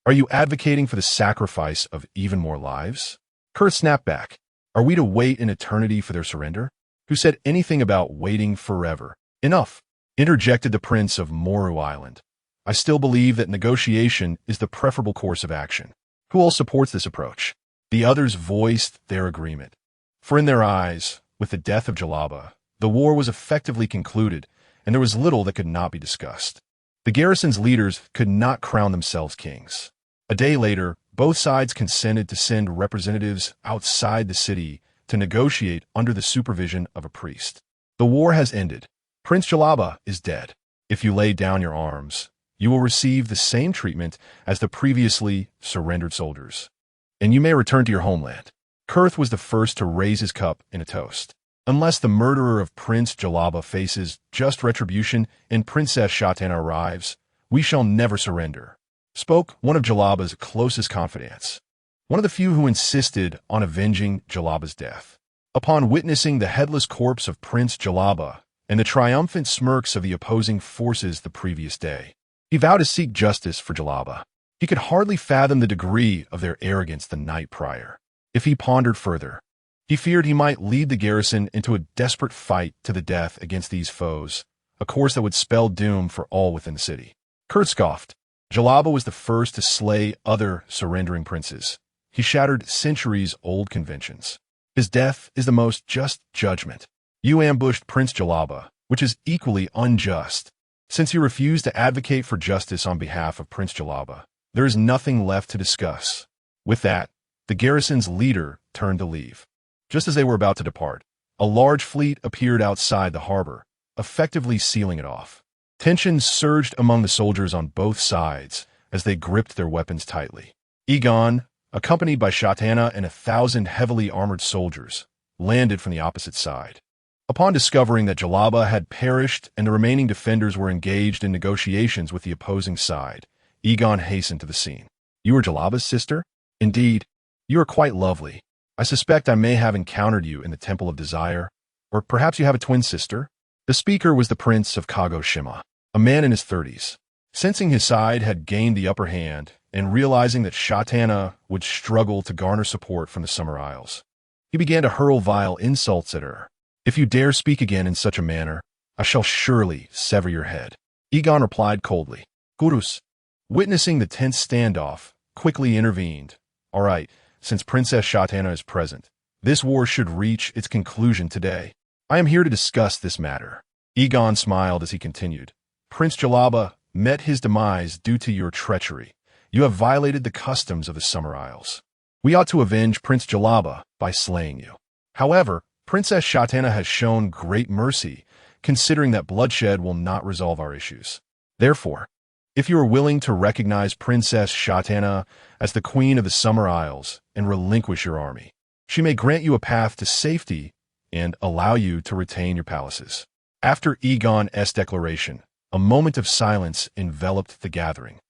Are you advocating for the sacrifice of even more lives? Kurth snapped back. Are we to wait an eternity for their surrender? Who said anything about waiting forever? Enough, interjected the Prince of Moru Island. I still believe that negotiation is the preferable course of action. Who all supports this approach? The others voiced their agreement. For in their eyes, with the death of Jalaba, the war was effectively concluded, and there was little that could not be discussed. The garrison's leaders could not crown themselves kings. A day later, both sides consented to send representatives outside the city to negotiate under the supervision of a priest. The war has ended. Prince Jalaba is dead. If you lay down your arms, you will receive the same treatment as the previously surrendered soldiers, and you may return to your homeland. Kurth was the first to raise his cup in a toast. Unless the murderer of Prince Jalaba faces just retribution and Princess Shatana arrives, we shall never surrender, spoke one of Jalaba's closest confidants, one of the few who insisted on avenging Jalaba's death. Upon witnessing the headless corpse of Prince Jalaba and the triumphant smirks of the opposing forces the previous day, he vowed to seek justice for Jalaba. He could hardly fathom the degree of their arrogance the night prior. If he pondered further, he feared he might lead the garrison into a desperate fight to the death against these foes, a course that would spell doom for all within the city. Kurth scoffed. Jalaba was the first to slay other surrendering princes. He shattered centuries-old conventions. His death is the most just judgment. You ambushed Prince Jalaba, which is equally unjust. Since you refused to advocate for justice on behalf of Prince Jalaba, there is nothing left to discuss. With that, the garrison's leader turned to leave. Just as they were about to depart, a large fleet appeared outside the harbor, effectively sealing it off. Tensions surged among the soldiers on both sides as they gripped their weapons tightly. Yegon, accompanied by Shatana and 1,000 heavily armored soldiers, landed from the opposite side. Upon discovering that Jalaba had perished and the remaining defenders were engaged in negotiations with the opposing side, Yegon hastened to the scene. You are Jalaba's sister? Indeed, you are quite lovely. I suspect I may have encountered you in the Temple of Desire, or perhaps you have a twin sister? The speaker was the Prince of Kagoshima, a man in his 30s. Sensing his side had gained the upper hand, and realizing that Shatana would struggle to garner support from the Summer Isles, he began to hurl vile insults at her. If you dare speak again in such a manner, I shall surely sever your head. Yegon replied coldly. Gurus, witnessing the tense standoff, quickly intervened. All right, since Princess Shatana is present, this war should reach its conclusion today. I am here to discuss this matter. Yegon smiled as he continued. Prince Jalaba met his demise due to your treachery. You have violated the customs of the Summer Isles. We ought to avenge Prince Jalaba by slaying you. However, Princess Shatana has shown great mercy, considering that bloodshed will not resolve our issues. Therefore, if you are willing to recognize Princess Shatana as the Queen of the Summer Isles and relinquish your army, she may grant you a path to safety and allow you to retain your palaces. After Yegon's declaration, a moment of silence enveloped the gathering,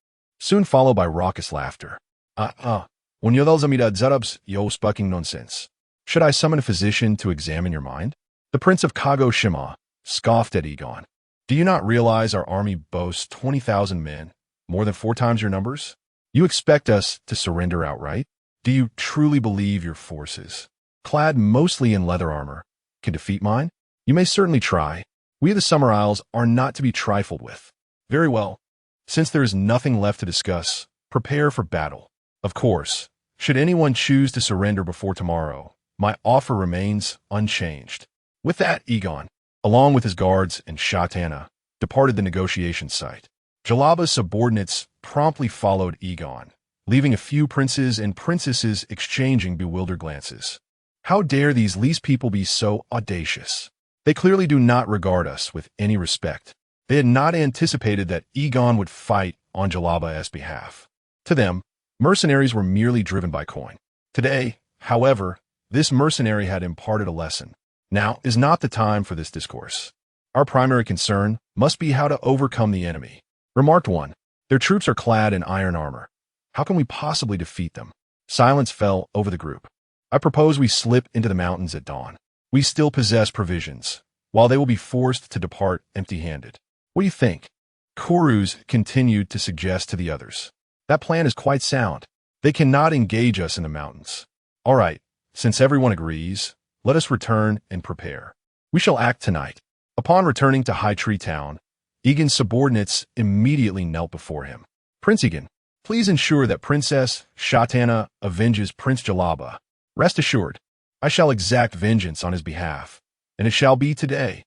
soon followed by raucous laughter. Unyodal zamidad zarabs yo spucking nonsense. Should I summon a physician to examine your mind? The Prince of Kagoshima scoffed at Yegon. Do you not realize our army boasts 20,000 men, more than 4 times your numbers? You expect us to surrender outright? Do you truly believe your forces, clad mostly in leather armor, can defeat mine? You may certainly try. We of the Summer Isles are not to be trifled with. Very well. Since there is nothing left to discuss, prepare for battle. Of course, should anyone choose to surrender before tomorrow, my offer remains unchanged. With that, Yegon, along with his guards and Shatana, departed the negotiation site. Jalaba's subordinates promptly followed Yegon, leaving a few princes and princesses exchanging bewildered glances. How dare these least people be so audacious? They clearly do not regard us with any respect. They had not anticipated that Yegon would fight on Jalaba's behalf. To them, mercenaries were merely driven by coin. Today, however, this mercenary had imparted a lesson. Now is not the time for this discourse. Our primary concern must be how to overcome the enemy. Remarked one, their troops are clad in iron armor. How can we possibly defeat them? Silence fell over the group. I propose we slip into the mountains at dawn. We still possess provisions, while they will be forced to depart empty-handed. What do you think? Kurus continued to suggest to the others. That plan is quite sound. They cannot engage us in the mountains. All right, Since everyone agrees, let us return and prepare. We shall act tonight." Upon returning to High Tree Town, Aegon's subordinates immediately knelt before him. "Prince Aegon, please ensure that Princess Shatana avenges Prince Jalaba. Rest assured, I shall exact vengeance on his behalf, and it shall be today."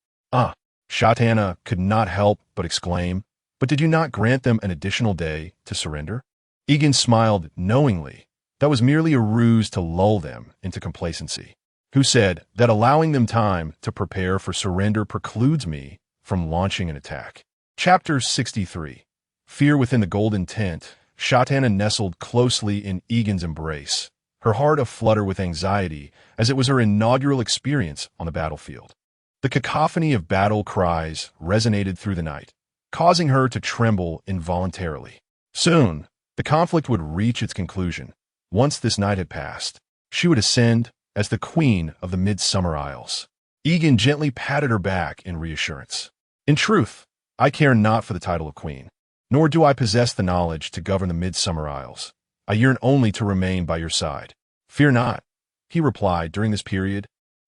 Shatana could not help but exclaim, "But did you not grant them an additional day to surrender?" Aegon smiled knowingly. That was merely a ruse to lull them into complacency. "Who said that allowing them time to prepare for surrender precludes me from launching an attack?" Chapter 63. Fear within the Golden Tent. Shatana nestled closely in Aegon's embrace, her heart aflutter with anxiety as it was her inaugural experience on the battlefield. The cacophony of battle cries resonated through the night, causing her to tremble involuntarily. Soon, the conflict would reach its conclusion. Once this night had passed, she would ascend as the Queen of the Midsummer Isles. Aegon gently patted her back in reassurance. "In truth, I care not for the title of Queen, nor do I possess the knowledge to govern the Midsummer Isles. I yearn only to remain by your side." "Fear not," he replied. "During this period,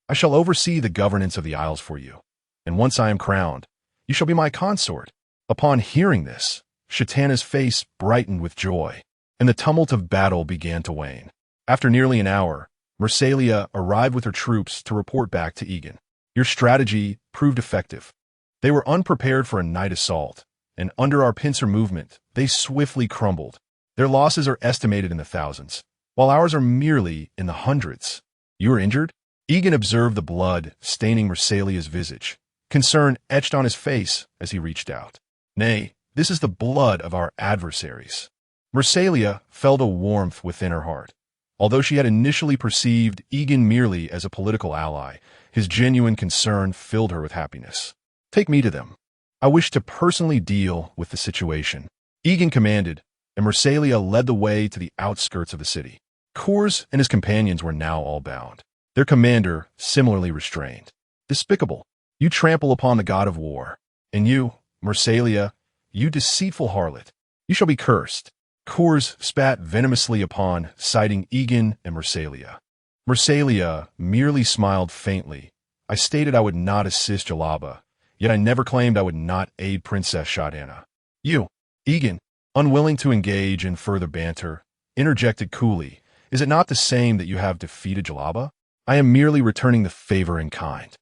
I shall oversee the governance of the Isles for you, and once I am crowned, you shall be my consort." Upon hearing this, Shatana's face brightened with joy, and the tumult of battle began to wane. After nearly an hour, Mercelia arrived with her troops to report back to Aegon. "Your strategy proved effective. They were unprepared for a night assault, and under our pincer movement, they swiftly crumbled. Their losses are estimated in the thousands, while ours are merely in the hundreds." "You are injured?" Aegon observed the blood staining Mercelia's visage, concern etched on his face as he reached out. "Nay, this is the blood of our adversaries." Mercelia felt a warmth within her heart. Although she had initially perceived Aegon merely as a political ally, his genuine concern filled her with happiness. "Take me to them. I wish to personally deal with the situation." Aegon commanded, and Mercelia led the way to the outskirts of the city. Cors and his companions were now all bound, their commander similarly restrained. "Despicable! You trample upon the god of war. And you, Mercelia, you deceitful harlot, you shall be cursed." Cors spat venomously upon sighting Aegon and Mercelia. Mercelia merely smiled faintly. "I stated I would not assist Jalaba, yet I never claimed I would not aid Princess Shatana." "You," Aegon, unwilling to engage in further banter, interjected coolly, "is it not the same that you have defeated Jalaba? I am merely returning the favor in kind.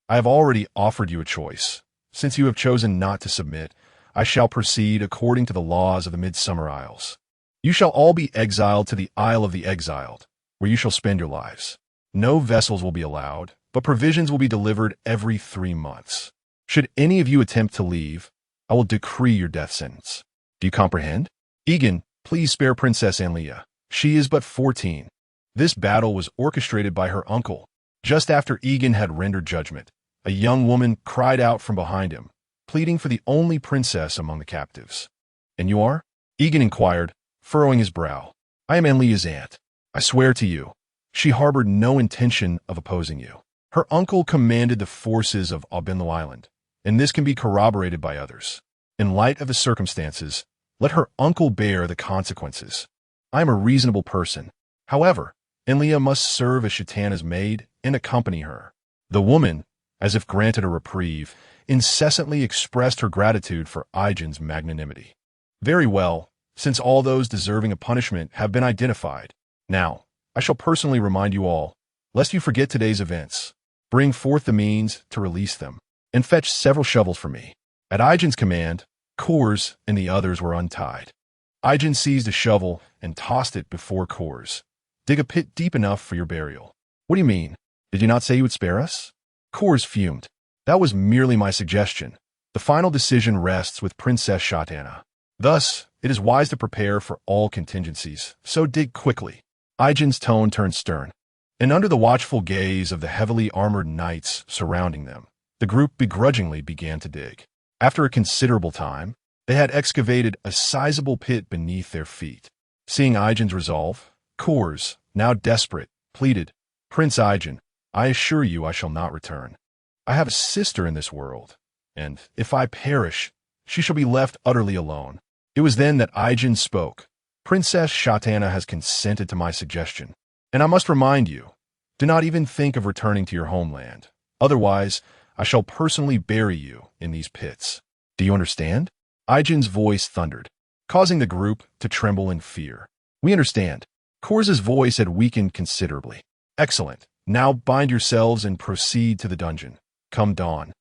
I have already offered you a choice. Since you have chosen not to submit, I shall proceed according to the laws of the Midsummer Isles. You shall all be exiled to the Isle of the Exiled, where you shall spend your lives. No vessels will be allowed, but provisions will be delivered every 3 months. Should any of you attempt to leave, I will decree your death sentence. Do you comprehend? Aegon, please spare Princess Anlia. She is but 14. This battle was orchestrated by her uncle. Just after Aegon had rendered judgment, a young woman cried out from behind him, pleading for the only princess among the captives. "And you are?" Aegon inquired, furrowing his brow. "I am Anlia's aunt. I swear to you, she harbored no intention of opposing you." Her uncle commanded the forces of Aubinlo Island, and this can be corroborated by others. In light of the circumstances, let her uncle bear the consequences. I am a reasonable person. However, Anlia must serve as Shatana's maid and accompany her. The woman, as if granted a reprieve, incessantly expressed her gratitude for Aegon's magnanimity. "Very well, since all those deserving of punishment have been identified. Now, I shall personally remind you all, lest you forget today's events. Bring forth the means to release them, and fetch several shovels for me." At Aegon's command, Cors and the others were untied. Aegon seized a shovel and tossed it before Cors. "Dig a pit deep enough for your burial." "What do you mean? Did you not say you would spare us?" Cors fumed. "That was merely my suggestion. The final decision rests with Princess Shatana. Thus, it is wise to prepare for all contingencies, so dig quickly." Aegon's tone turned stern, and under the watchful gaze of the heavily armored knights surrounding them, the group begrudgingly began to dig. After a considerable time, they had excavated a sizable pit beneath their feet. Seeing Aegon's resolve, Cors, now desperate, pleaded, "Prince Aegon, I assure you I shall not return. I have a sister in this world, and if I perish, she shall be left utterly alone." It was then that Aegon spoke. "Princess Shatana has consented to my suggestion, and I must remind you, Do not even think of returning to your homeland. Otherwise, I shall personally bury you in these pits. Do you understand? Aegon's voice thundered, causing the group to tremble in fear. We understand. Korza's voice had weakened considerably. Excellent. Now bind yourselves and proceed to the dungeon. Come dawn,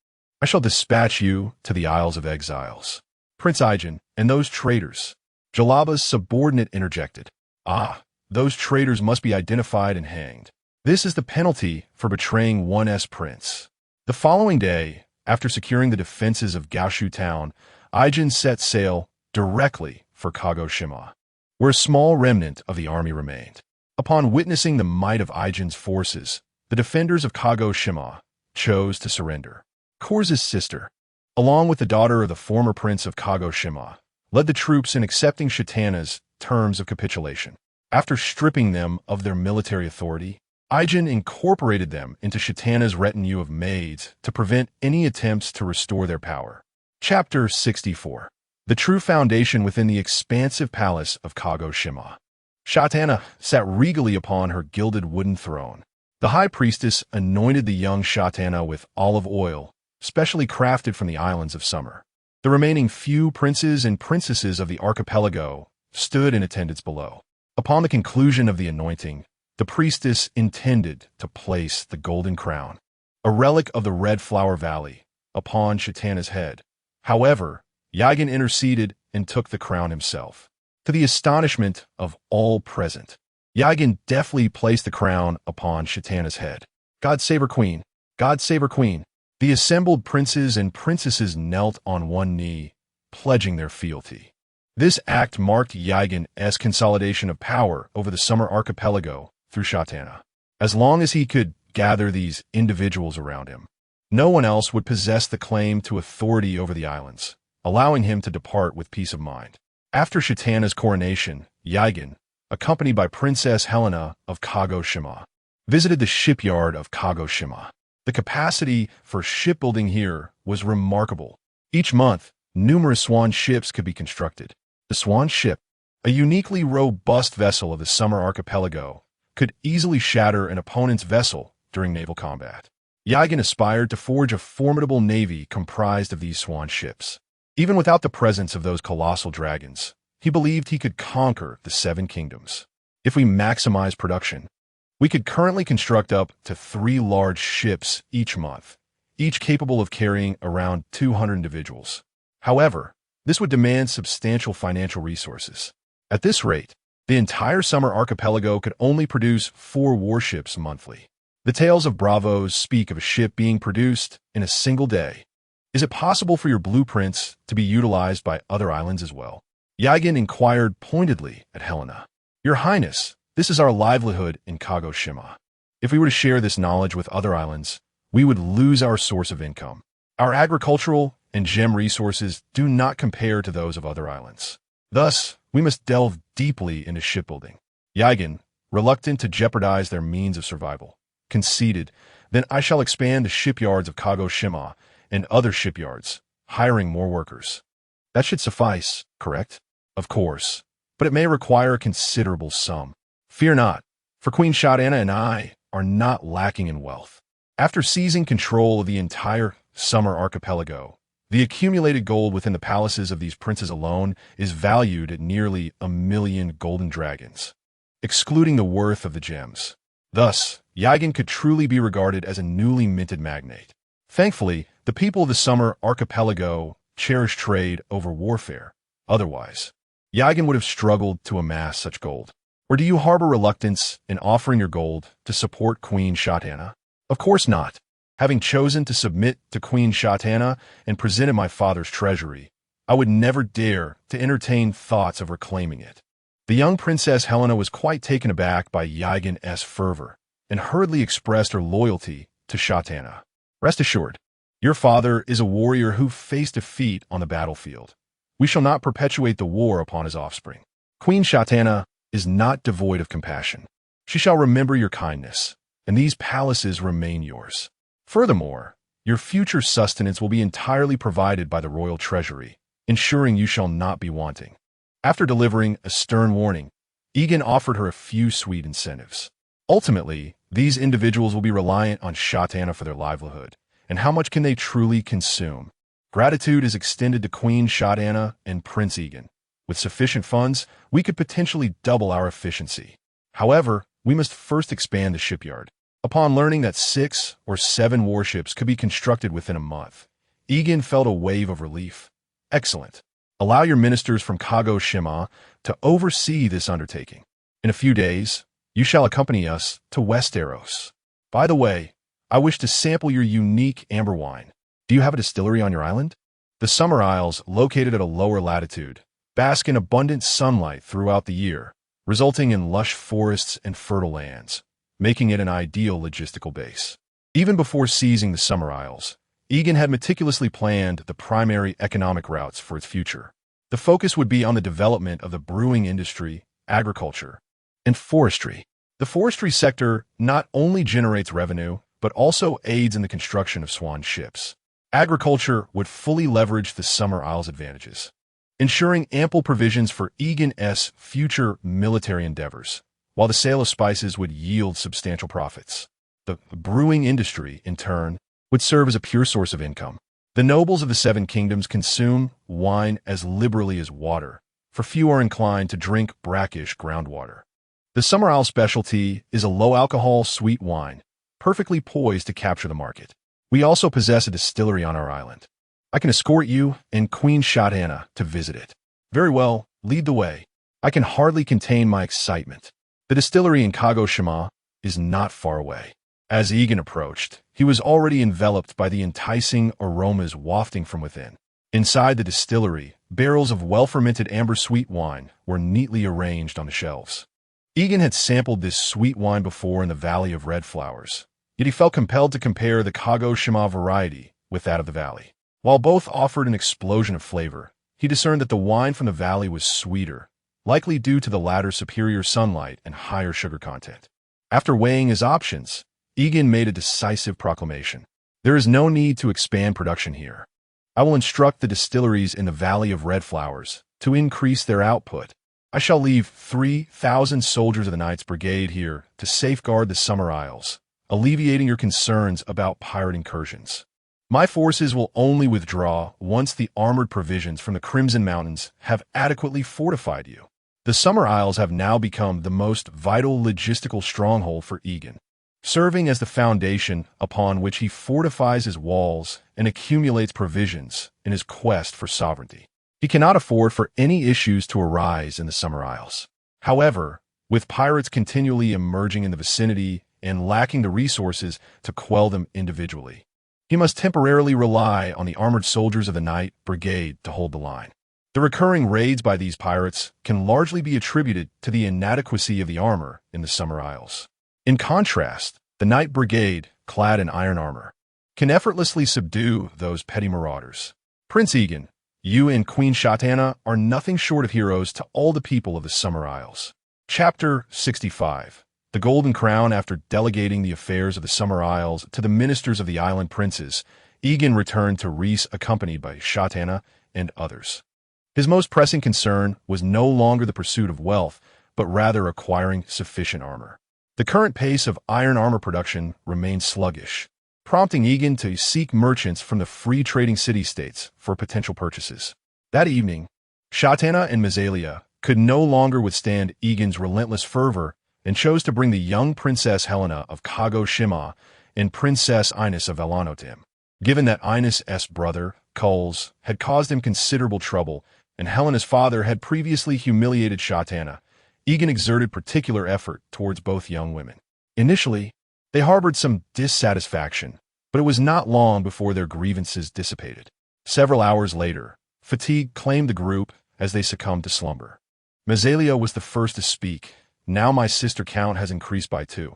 I shall dispatch you to the Isles of Exiles. Prince Aegon and those traitors. Jalaba's subordinate interjected. Ah, those traitors must be identified and hanged. This is the penalty for betraying 1S prince. The following day, after securing the defenses of Gaoshu town, Aegon set sail directly for Kagoshima, where a small remnant of the army remained. Upon witnessing the might of Aegon's forces, the defenders of Kagoshima chose to surrender. Korza's sister, along with the daughter of the former prince of Kagoshima, led the troops in accepting Shatana's terms of capitulation. After stripping them of their military authority, Aegon incorporated them into Shatana's retinue of maids to prevent any attempts to restore their power. Chapter 64. The true foundation within the expansive palace of Kagoshima. Shatana sat regally upon her gilded wooden throne. The high priestess anointed the young Shatana with olive oil, specially crafted from the islands of summer. The remaining few princes and princesses of the archipelago stood in attendance below. Upon the conclusion of the anointing, the priestess intended to place the golden crown, a relic of the Red Flower Valley, upon Shatana's head. However, Yegon interceded and took the crown himself. To the astonishment of all present, Yegon deftly placed the crown upon Shatana's head. God save her queen! God save her queen! The assembled princes and princesses knelt on one knee, pledging their fealty. This act marked Yegon's consolidation of power over the Summer Archipelago through Shatana. As long as he could gather these individuals around him, no one else would possess the claim to authority over the islands, allowing him to depart with peace of mind. After Shatana's coronation, Yegon, accompanied by Princess Helena of Kagoshima, visited the shipyard of Kagoshima. The capacity for shipbuilding here was remarkable. Each month, numerous swan ships could be constructed. The swan ship, a uniquely robust vessel of the Summer Archipelago, could easily shatter an opponent's vessel during naval combat. Yegon aspired to forge a formidable navy comprised of these swan ships. Even without the presence of those colossal dragons, he believed he could conquer the Seven Kingdoms. If we maximize production, we could currently construct up to 3 large ships each month, each capable of carrying around 200 individuals. However, this would demand substantial financial resources. At this rate, the entire Summer Archipelago could only produce 4 warships monthly. The tales of bravos speak of a ship being produced in a single day. Is it possible for your blueprints to be utilized by other islands as well? Yegon inquired pointedly at Helena. Your Highness, this is our livelihood in Kagoshima. If we were to share this knowledge with other islands, we would lose our source of income. Our agricultural and gem resources do not compare to those of other islands. Thus, we must delve deeply into shipbuilding. Yegon, reluctant to jeopardize their means of survival, conceded, then I shall expand the shipyards of Kagoshima and other shipyards, hiring more workers. That should suffice, correct? Of course, but it may require a considerable sum. Fear not, for Queen Shatana and I are not lacking in wealth. After seizing control of the entire Summer Archipelago, the accumulated gold within the palaces of these princes alone is valued at nearly 1,000,000 golden dragons, excluding the worth of the gems. Thus, Yegon could truly be regarded as a newly minted magnate. Thankfully, the people of the Summer Archipelago cherish trade over warfare. Otherwise, Yegon would have struggled to amass such gold. Or do you harbor reluctance in offering your gold to support Queen Shatana? Of course not. Having chosen to submit to Queen Shatana and presented my father's treasury, I would never dare to entertain thoughts of reclaiming it. The young Princess Helena was quite taken aback by Yegon's fervor and hurriedly expressed her loyalty to Shatana. Rest assured, your father is a warrior who faced defeat on the battlefield. We shall not perpetuate the war upon his offspring. Queen Shatana is not devoid of compassion. She shall remember your kindness, and these palaces remain yours. Furthermore, your future sustenance will be entirely provided by the royal treasury, ensuring you shall not be wanting. After delivering a stern warning, Yegon offered her a few sweet incentives. Ultimately, These individuals will be reliant on Shatana for their livelihood, and how much can they truly consume? Gratitude is extended to Queen Shatana and Prince Yegon. With sufficient funds, we could potentially double our efficiency. However, we must first expand the shipyard. Upon learning that 6 or 7 warships could be constructed within a month, Yegon felt a wave of relief. Excellent. Allow your ministers from Kagoshima to oversee this undertaking. In a few days, you shall accompany us to Westeros. By the way, I wish to sample your unique amber wine. Do you have a distillery on your island? The Summer Isles, located at a lower latitude, bask in abundant sunlight throughout the year, resulting in lush forests and fertile lands, making it an ideal logistical base. Even before seizing the Summer Isles, Yegon had meticulously planned the primary economic routes for its future. The focus would be on the development of the brewing industry, agriculture, and forestry. The forestry sector not only generates revenue, but also aids in the construction of swan ships. Agriculture would fully leverage the Summer Isles' advantages, ensuring ample provisions for Yegon's future military endeavors, while the sale of spices would yield substantial profits. The brewing industry, in turn, would serve as a pure source of income. The nobles of the Seven Kingdoms consume wine as liberally as water, for few are inclined to drink brackish groundwater. The Summer Isle specialty is a low-alcohol sweet wine, perfectly poised to capture the market. We also possess a distillery on our island. I can escort you and Queen Shatana to visit it. Very well, lead the way. I can hardly contain my excitement. The distillery in Kagoshima is not far away. As Yegon approached, he was already enveloped by the enticing aromas wafting from within. Inside the distillery, barrels of well-fermented amber sweet wine were neatly arranged on the shelves. Yegon had sampled this sweet wine before in the Valley of Red Flowers, yet he felt compelled to compare the Kagoshima variety with that of the valley. While both offered an explosion of flavor, he discerned that the wine from the valley was sweeter, likely due to the latter's superior sunlight and higher sugar content. After weighing his options, Yegon made a decisive proclamation. There is no need to expand production here. I will instruct the distilleries in the Valley of Red Flowers to increase their output. I shall leave 3,000 soldiers of the Knights Brigade here to safeguard the Summer Isles, alleviating your concerns about pirate incursions. My forces will only withdraw once the armored provisions from the Crimson Mountains have adequately fortified you. The Summer Isles have now become the most vital logistical stronghold for Yegon, serving as the foundation upon which he fortifies his walls and accumulates provisions in his quest for sovereignty. He cannot afford for any issues to arise in the Summer Isles. However, with pirates continually emerging in the vicinity and lacking the resources to quell them individually, he must temporarily rely on the armored soldiers of the Knight Brigade to hold the line. The recurring raids by these pirates can largely be attributed to the inadequacy of the armor in the Summer Isles. In contrast, the Knight Brigade, clad in iron armor, can effortlessly subdue those petty marauders. Prince Yegon, you and Queen Shatana are nothing short of heroes to all the people of the Summer Isles. Chapter 65. The Golden Crown. After delegating the affairs of the Summer Isles to the ministers of the island princes, Yegon returned to Rhys accompanied by Shatana and others. His most pressing concern was no longer the pursuit of wealth, but rather acquiring sufficient armor. The current pace of iron armor production remained sluggish, prompting Yegon to seek merchants from the free trading city-states for potential purchases. That evening, Shatana and Mercenary could no longer withstand Yegon's relentless fervor and chose to bring the young Princess Helena of Kagoshima and Princess Ines of Velano to him. Given that Ines' brother, Coles, had caused him considerable trouble, and Helena's father had previously humiliated Shatana, Yegon exerted particular effort towards both young women. Initially, they harbored some dissatisfaction, but it was not long before their grievances dissipated. Several hours later, fatigue claimed the group as they succumbed to slumber. Mercenary was the first to speak. Now my sister count has increased by 2.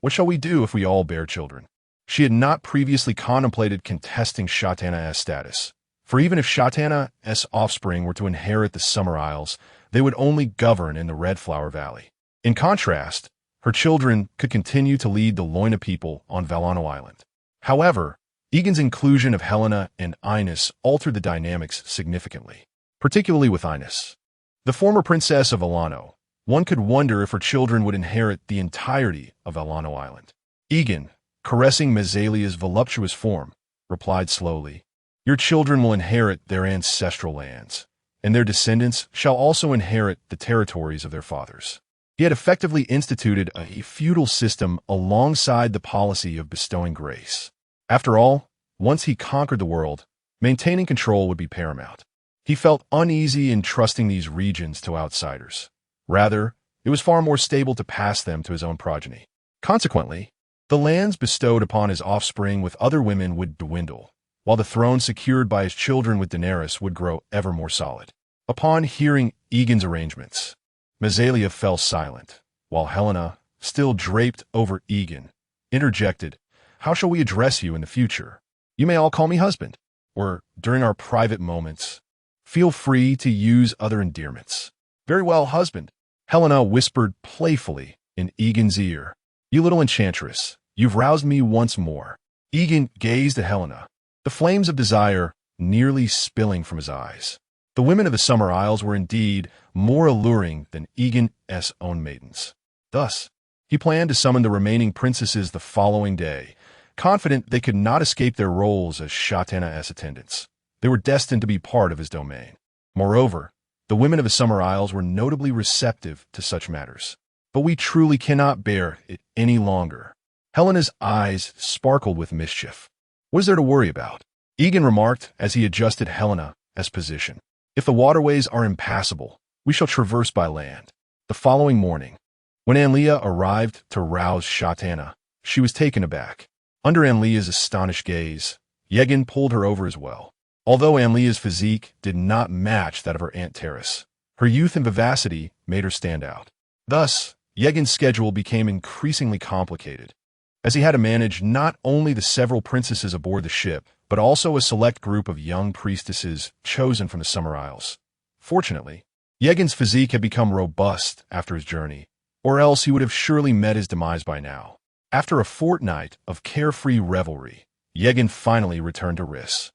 What shall we do if we all bear children? She had not previously contemplated contesting Shatana's status, for even if Shatana's offspring were to inherit the Summer Isles, they would only govern in the Red Flower Valley. In contrast, her children could continue to lead the Loina people on Velano Island. However, Yegon's inclusion of Helena and Ines altered the dynamics significantly, particularly with Ines. The former princess of Velano, One could wonder if her children would inherit the entirety of Alano Island. Yegon, caressing Mesalia's voluptuous form, replied slowly, "Your children will inherit their ancestral lands, and their descendants shall also inherit the territories of their fathers." He had effectively instituted a feudal system alongside the policy of bestowing grace. After all, once he conquered the world, maintaining control would be paramount. He felt uneasy in trusting these regions to outsiders. Rather, it was far more stable to pass them to his own progeny. Consequently, the lands bestowed upon his offspring with other women would dwindle, while the throne secured by his children with Daenerys would grow ever more solid. Upon hearing Aegon's arrangements, Mesalia fell silent, while Helena, still draped over Yegon, interjected, "How shall we address you in the future? You may all call me husband, or, during our private moments, feel free to use other endearments." "Very well, husband," Helena whispered playfully in Aegon's ear. "You little enchantress, you've roused me once more." Aegon gazed at Helena, the flames of desire nearly spilling from his eyes. The women of the Summer Isles were indeed more alluring than Aegon's own maidens. Thus, he planned to summon the remaining princesses the following day, confident they could not escape their roles as Shatana's attendants. They were destined to be part of his domain. Moreover, the women of the Summer Isles were notably receptive to such matters. "But we truly cannot bear it any longer." Helena's eyes sparkled with mischief. "What is there to worry about?" Aegon remarked as he adjusted Helena's position. "If the waterways are impassable, we shall traverse by land." The following morning, when Anlia arrived to rouse Shatana, she was taken aback. Under Anlia's astonished gaze, Yegon pulled her over as well. Although Anlia's physique did not match that of her Aunt Terrace, her youth and vivacity made her stand out. Thus, Yegon's schedule became increasingly complicated, as he had to manage not only the several princesses aboard the ship, but also a select group of young priestesses chosen from the Summer Isles. Fortunately, Yegon's physique had become robust after his journey, or else he would have surely met his demise by now. After a fortnight of carefree revelry, Yegon finally returned to Riss.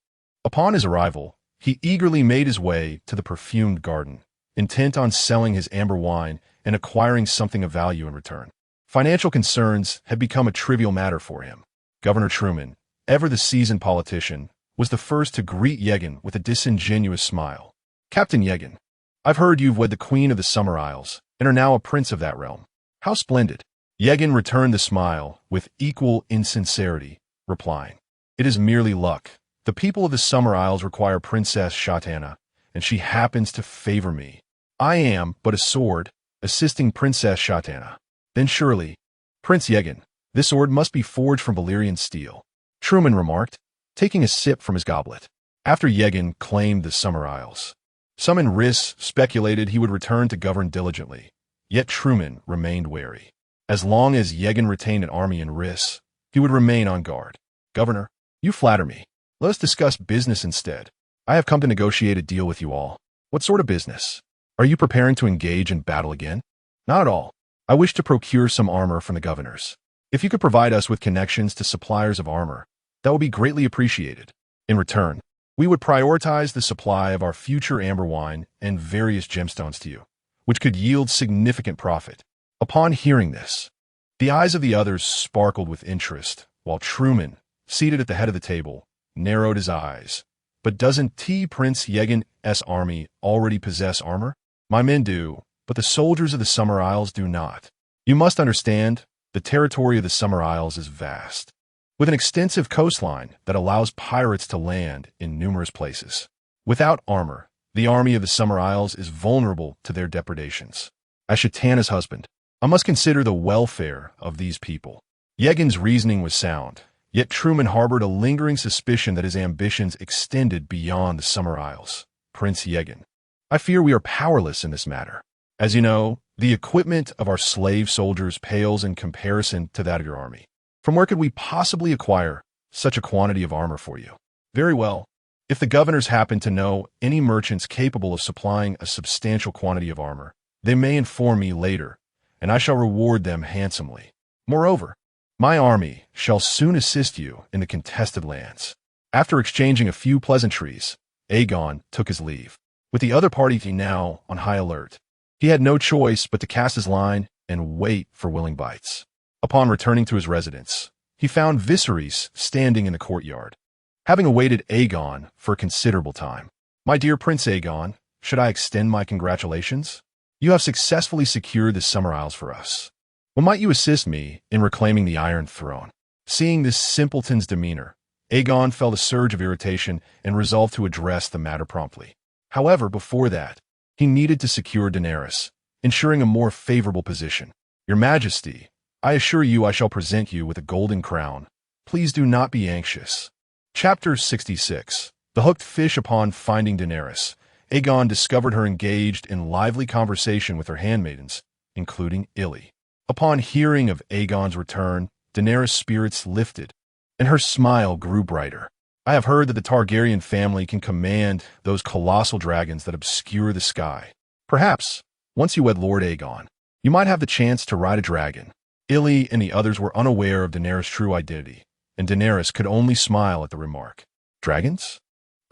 Upon his arrival, he eagerly made his way to the perfumed garden, intent on selling his amber wine and acquiring something of value in return. Financial concerns had become a trivial matter for him. Governor Truman, ever the seasoned politician, was the first to greet Yegon with a disingenuous smile. "Captain Yegon, I've heard you've wed the Queen of the Summer Isles and are now a prince of that realm. How splendid." Yegon returned the smile with equal insincerity, replying, "It is merely luck. The people of the Summer Isles require Princess Shatana, and she happens to favor me. I am but a sword, assisting Princess Shatana." "Then surely, Prince Yegon, this sword must be forged from Valyrian steel," Truman remarked, taking a sip from his goblet. After Yegon claimed the Summer Isles, some in Riss speculated he would return to govern diligently, yet Truman remained wary. As long as Yegon retained an army in Riss, he would remain on guard. "Governor, you flatter me. Let us discuss business instead. I have come to negotiate a deal with you all." "What sort of business? Are you preparing to engage in battle again?" "Not at all. I wish to procure some armor from the governors. If you could provide us with connections to suppliers of armor, that would be greatly appreciated. In return, we would prioritize the supply of our future amber wine and various gemstones to you, which could yield significant profit." Upon hearing this, the eyes of the others sparkled with interest, while Truman, seated at the head of the table, narrowed his eyes. "But doesn't Prince Yegon's army already possess armor?" "My men do, but the soldiers of the Summer Isles do not. You must understand, the territory of the Summer Isles is vast, with an extensive coastline that allows pirates to land in numerous places. Without armor, the army of the Summer Isles is vulnerable to their depredations. As Shatana's husband, I must consider the welfare of these people." Yegon's reasoning was sound, yet Truman harbored a lingering suspicion that his ambitions extended beyond the Summer Isles. "Prince Yegon, I fear we are powerless in this matter. As you know, the equipment of our slave soldiers pales in comparison to that of your army. From where could we possibly acquire such a quantity of armor for you?" "Very well. If the governors happen to know any merchants capable of supplying a substantial quantity of armor, they may inform me later, and I shall reward them handsomely. Moreover, my army shall soon assist you in the contested lands." After exchanging a few pleasantries, Aegon took his leave, with the other party now on high alert. He had no choice but to cast his line and wait for willing bites. Upon returning to his residence, he found Viserys standing in the courtyard, having awaited Aegon for a considerable time. "My dear Prince Aegon, should I extend my congratulations? You have successfully secured the Summer Isles for us. When might you assist me in reclaiming the Iron Throne?" Seeing this simpleton's demeanor, Aegon felt a surge of irritation and resolved to address the matter promptly. However, before that, he needed to secure Daenerys, ensuring a more favorable position. "Your Majesty, I assure you I shall present you with a golden crown. Please do not be anxious." Chapter 66. The Hooked Fish. Upon finding Daenerys, Aegon discovered her engaged in lively conversation with her handmaidens, including Illy. Upon hearing of Aegon's return, Daenerys' spirits lifted, and her smile grew brighter. "I have heard that the Targaryen family can command those colossal dragons that obscure the sky. Perhaps, once you wed Lord Aegon, you might have the chance to ride a dragon." Illy and the others were unaware of Daenerys' true identity, and Daenerys could only smile at the remark. "Dragons?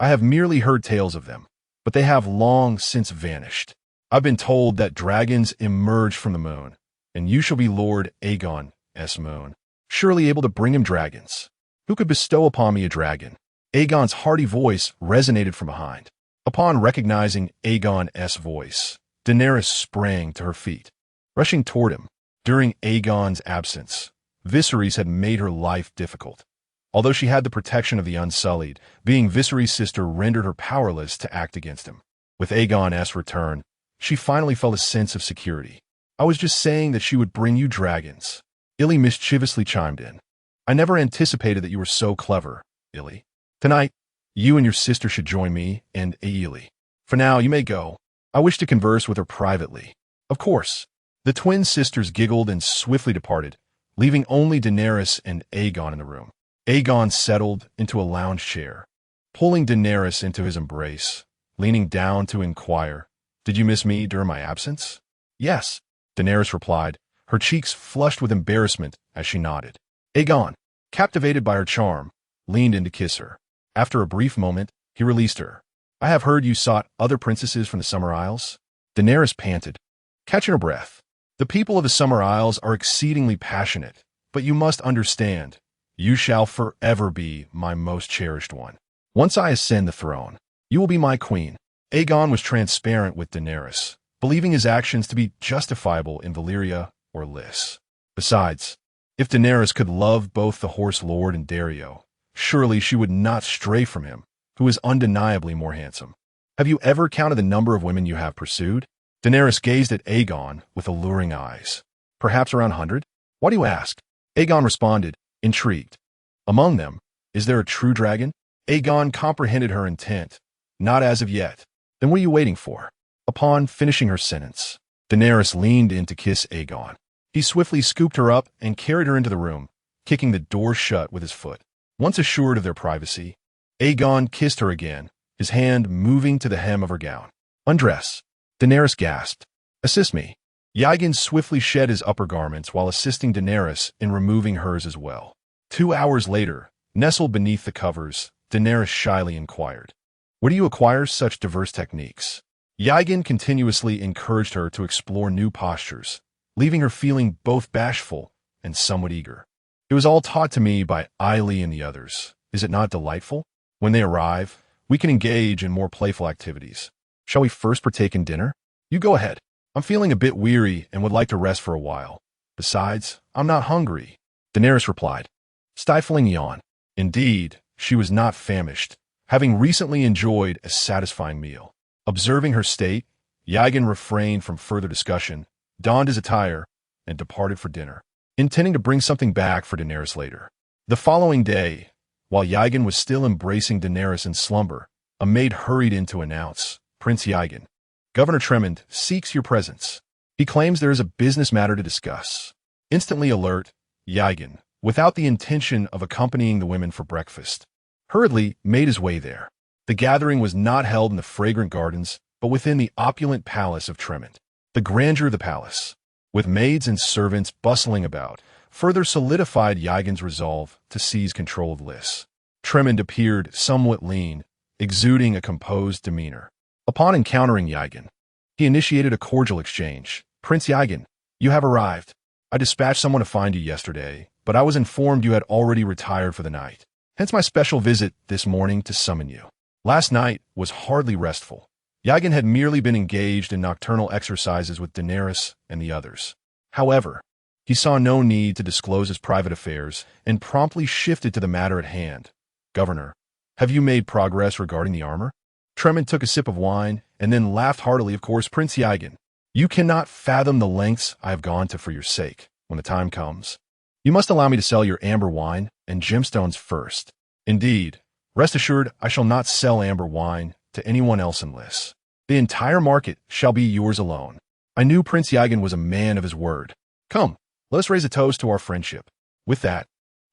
I have merely heard tales of them, but they have long since vanished. I've been told that dragons emerge from the moon, and you shall be Lord Aegon's moon, surely able to bring him dragons. Who could bestow upon me a dragon?" Aegon's hearty voice resonated from behind. Upon recognizing Aegon's voice, Daenerys sprang to her feet, rushing toward him. During Aegon's absence, Viserys had made her life difficult. Although she had the protection of the Unsullied, being Viserys' sister rendered her powerless to act against him. With Aegon's return, she finally felt a sense of security. "I was just saying that she would bring you dragons," Illy mischievously chimed in. "I never anticipated that you were so clever, Illy. Tonight, you and your sister should join me and Aegon. For now, you may go. I wish to converse with her privately." "Of course." The twin sisters giggled and swiftly departed, leaving only Daenerys and Aegon in the room. Aegon settled into a lounge chair, pulling Daenerys into his embrace, leaning down to inquire, "Did you miss me during my absence?" "Yes," Daenerys replied, her cheeks flushed with embarrassment as she nodded. Aegon, captivated by her charm, leaned in to kiss her. After a brief moment, he released her. "I have heard you sought other princesses from the Summer Isles." Daenerys panted, catching her breath. "The people of the Summer Isles are exceedingly passionate, but you must understand, you shall forever be my most cherished one. Once I ascend the throne, you will be my queen." Aegon was transparent with Daenerys, believing his actions to be justifiable in Valyria or Lys. Besides, if Daenerys could love both the Horse Lord and Dario, surely she would not stray from him, who is undeniably more handsome. "Have you ever counted the number of women you have pursued?" Daenerys gazed at Aegon with alluring eyes. "Perhaps around 100? Why do you ask?" Aegon responded, intrigued. "Among them, is there a true dragon?" Aegon comprehended her intent. "Not as of yet." "Then what are you waiting for?" Upon finishing her sentence, Daenerys leaned in to kiss Aegon. He swiftly scooped her up and carried her into the room, kicking the door shut with his foot. Once assured of their privacy, Aegon kissed her again, his hand moving to the hem of her gown. "Undress." Daenerys gasped. "Assist me." Yegon swiftly shed his upper garments while assisting Daenerys in removing hers as well. 2 hours later, nestled beneath the covers, Daenerys shyly inquired, "Where do you acquire such diverse techniques?" Yegon continuously encouraged her to explore new postures, leaving her feeling both bashful and somewhat eager. "It was all taught to me by Aegon and the others. Is it not delightful? When they arrive, we can engage in more playful activities. Shall we first partake in dinner?" "You go ahead. I'm feeling a bit weary and would like to rest for a while. Besides, I'm not hungry," Daenerys replied, stifling a yawn. Indeed, she was not famished, having recently enjoyed a satisfying meal. Observing her state, Yegon refrained from further discussion, donned his attire, and departed for dinner, intending to bring something back for Daenerys later. The following day, while Yegon was still embracing Daenerys in slumber, a maid hurried in to announce, "Prince Yegon, Governor Tremond seeks your presence. He claims there is a business matter to discuss." Instantly alert, Yegon, without the intention of accompanying the women for breakfast, hurriedly made his way there. The gathering was not held in the fragrant gardens, but within the opulent palace of Tremond. The grandeur of the palace, with maids and servants bustling about, further solidified Yegon's resolve to seize control of Lys. Tremond appeared somewhat lean, exuding a composed demeanor. Upon encountering Yegon, He initiated a cordial exchange. "Prince Yegon, you have arrived. I dispatched someone to find you yesterday, but I was informed you had already retired for the night. Hence my special visit this morning to summon you." Last night was hardly restful. Yegon had merely been engaged in nocturnal exercises with Daenerys and the others. However, he saw no need to disclose his private affairs and promptly shifted to the matter at hand. "Governor, have you made progress regarding the armor?" Tremond took a sip of wine and then laughed heartily. "Of course, Prince Yegon. You cannot fathom the lengths I have gone to for your sake. When the time comes, you must allow me to sell your amber wine and gemstones first. Indeed, rest assured I shall not sell amber wine to anyone else unless the entire market shall be yours alone." I knew Prince Yegon was a man of his word. "Come, let us raise a toast to our friendship." With that,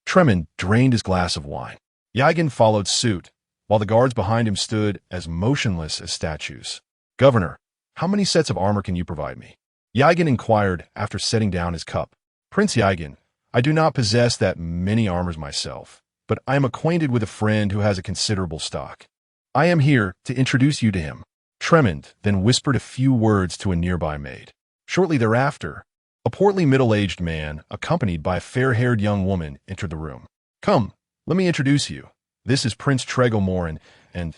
Tremond drained his glass of wine. Yegon followed suit, while the guards behind him stood as motionless as statues. "Governor, how many sets of armor can you provide me?" Yegon inquired after setting down his cup. "Prince Yegon, I do not possess that many armors myself, but I am acquainted with a friend who has a considerable stock. I am here to introduce you to him." Tremond then whispered a few words to a nearby maid. Shortly thereafter, a portly middle-aged man, accompanied by a fair-haired young woman, entered the room. "Come, let me introduce you. This is Prince Tregomor and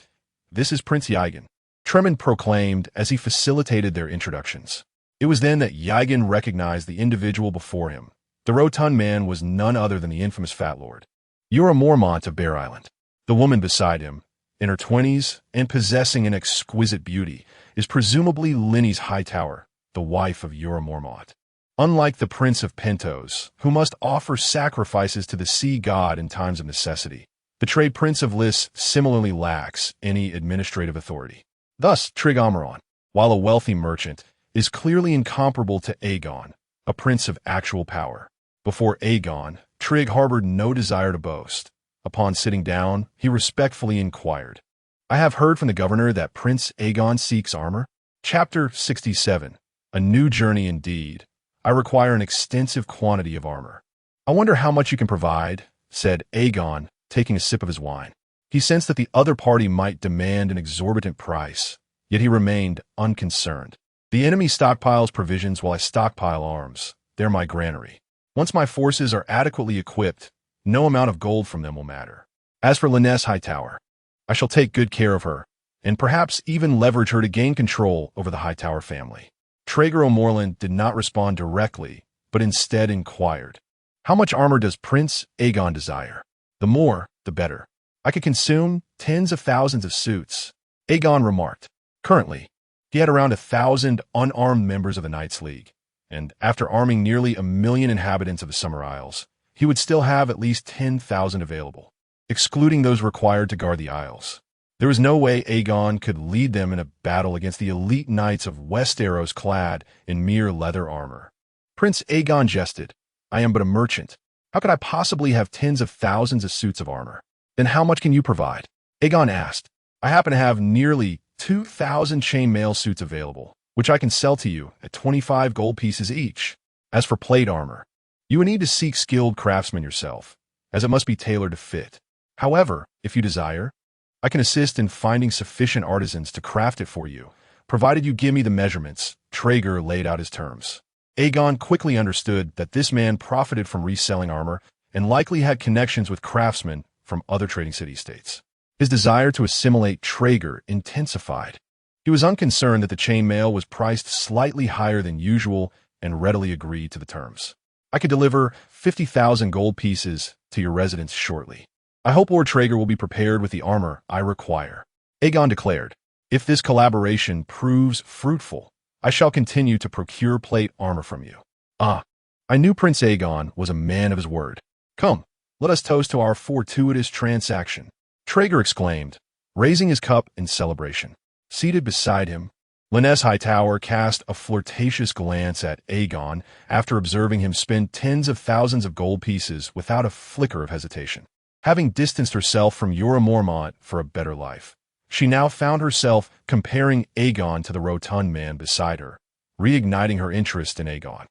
this is Prince Yegon," Tremond proclaimed as he facilitated their introductions. It was then that Yegon recognized the individual before him. The rotund man was none other than the infamous Fat Lord, Jorah Mormont of Bear Island. The woman beside him, in her 20s and possessing an exquisite beauty, is presumably Lynny's Hightower, the wife of Jorah Mormont. Unlike the Prince of Pentos, who must offer sacrifices to the sea god in times of necessity, the trade Prince of Lys similarly lacks any administrative authority. Thus, Tregomor, while a wealthy merchant, is clearly incomparable to Aegon, a prince of actual power. Before Aegon, Trig harbored no desire to boast. Upon sitting down, he respectfully inquired, "I have heard from the governor that Prince Aegon seeks armor." Chapter 67. A new journey indeed. "I require an extensive quantity of armor." "I wonder how much you can provide," said Aegon, taking a sip of his wine. He sensed that the other party might demand an exorbitant price, yet he remained unconcerned. "The enemy stockpiles provisions while I stockpile arms. They're my granary. Once my forces are adequately equipped, no amount of gold from them will matter. As for Lynny's Hightower, I shall take good care of her, and perhaps even leverage her to gain control over the Hightower family." Traeger O'Morland did not respond directly, but instead inquired, "How much armor does Prince Aegon desire?" "The more, the better. I could consume tens of thousands of suits," Aegon remarked. Currently, he had around 1,000 unarmed members of the Knights League, and after arming nearly 1 million inhabitants of the Summer Isles, he would still have at least 10,000 available, excluding those required to guard the Isles. There was no way Aegon could lead them in a battle against the elite knights of Westeros clad in mere leather armor. Prince Aegon jested, "I am but a merchant. How could I possibly have tens of thousands of suits of armor?" "Then how much can you provide?" Aegon asked. "I happen to have nearly 2,000 chainmail suits available, which I can sell to you at 25 gold pieces each. As for plate armor, you would need to seek skilled craftsmen yourself, as it must be tailored to fit. However, if you desire, I can assist in finding sufficient artisans to craft it for you, provided you give me the measurements." Traeger laid out his terms. Aegon quickly understood that this man profited from reselling armor and likely had connections with craftsmen from other trading city-states. His desire to assimilate Traeger intensified. He was unconcerned that the chainmail was priced slightly higher than usual and readily agreed to the terms. "I could deliver 50,000 gold pieces to your residence shortly. I hope Lord Traeger will be prepared with the armor I require," Aegon declared. "If this collaboration proves fruitful, I shall continue to procure plate armor from you." "Ah, I knew Prince Aegon was a man of his word. Come, let us toast to our fortuitous transaction," Traeger exclaimed, raising his cup in celebration. Seated beside him, Lynny's Hightower cast a flirtatious glance at Aegon after observing him spend tens of thousands of gold pieces without a flicker of hesitation. Having distanced herself from Jorah Mormont for a better life, she now found herself comparing Aegon to the rotund man beside her, reigniting her interest in Aegon.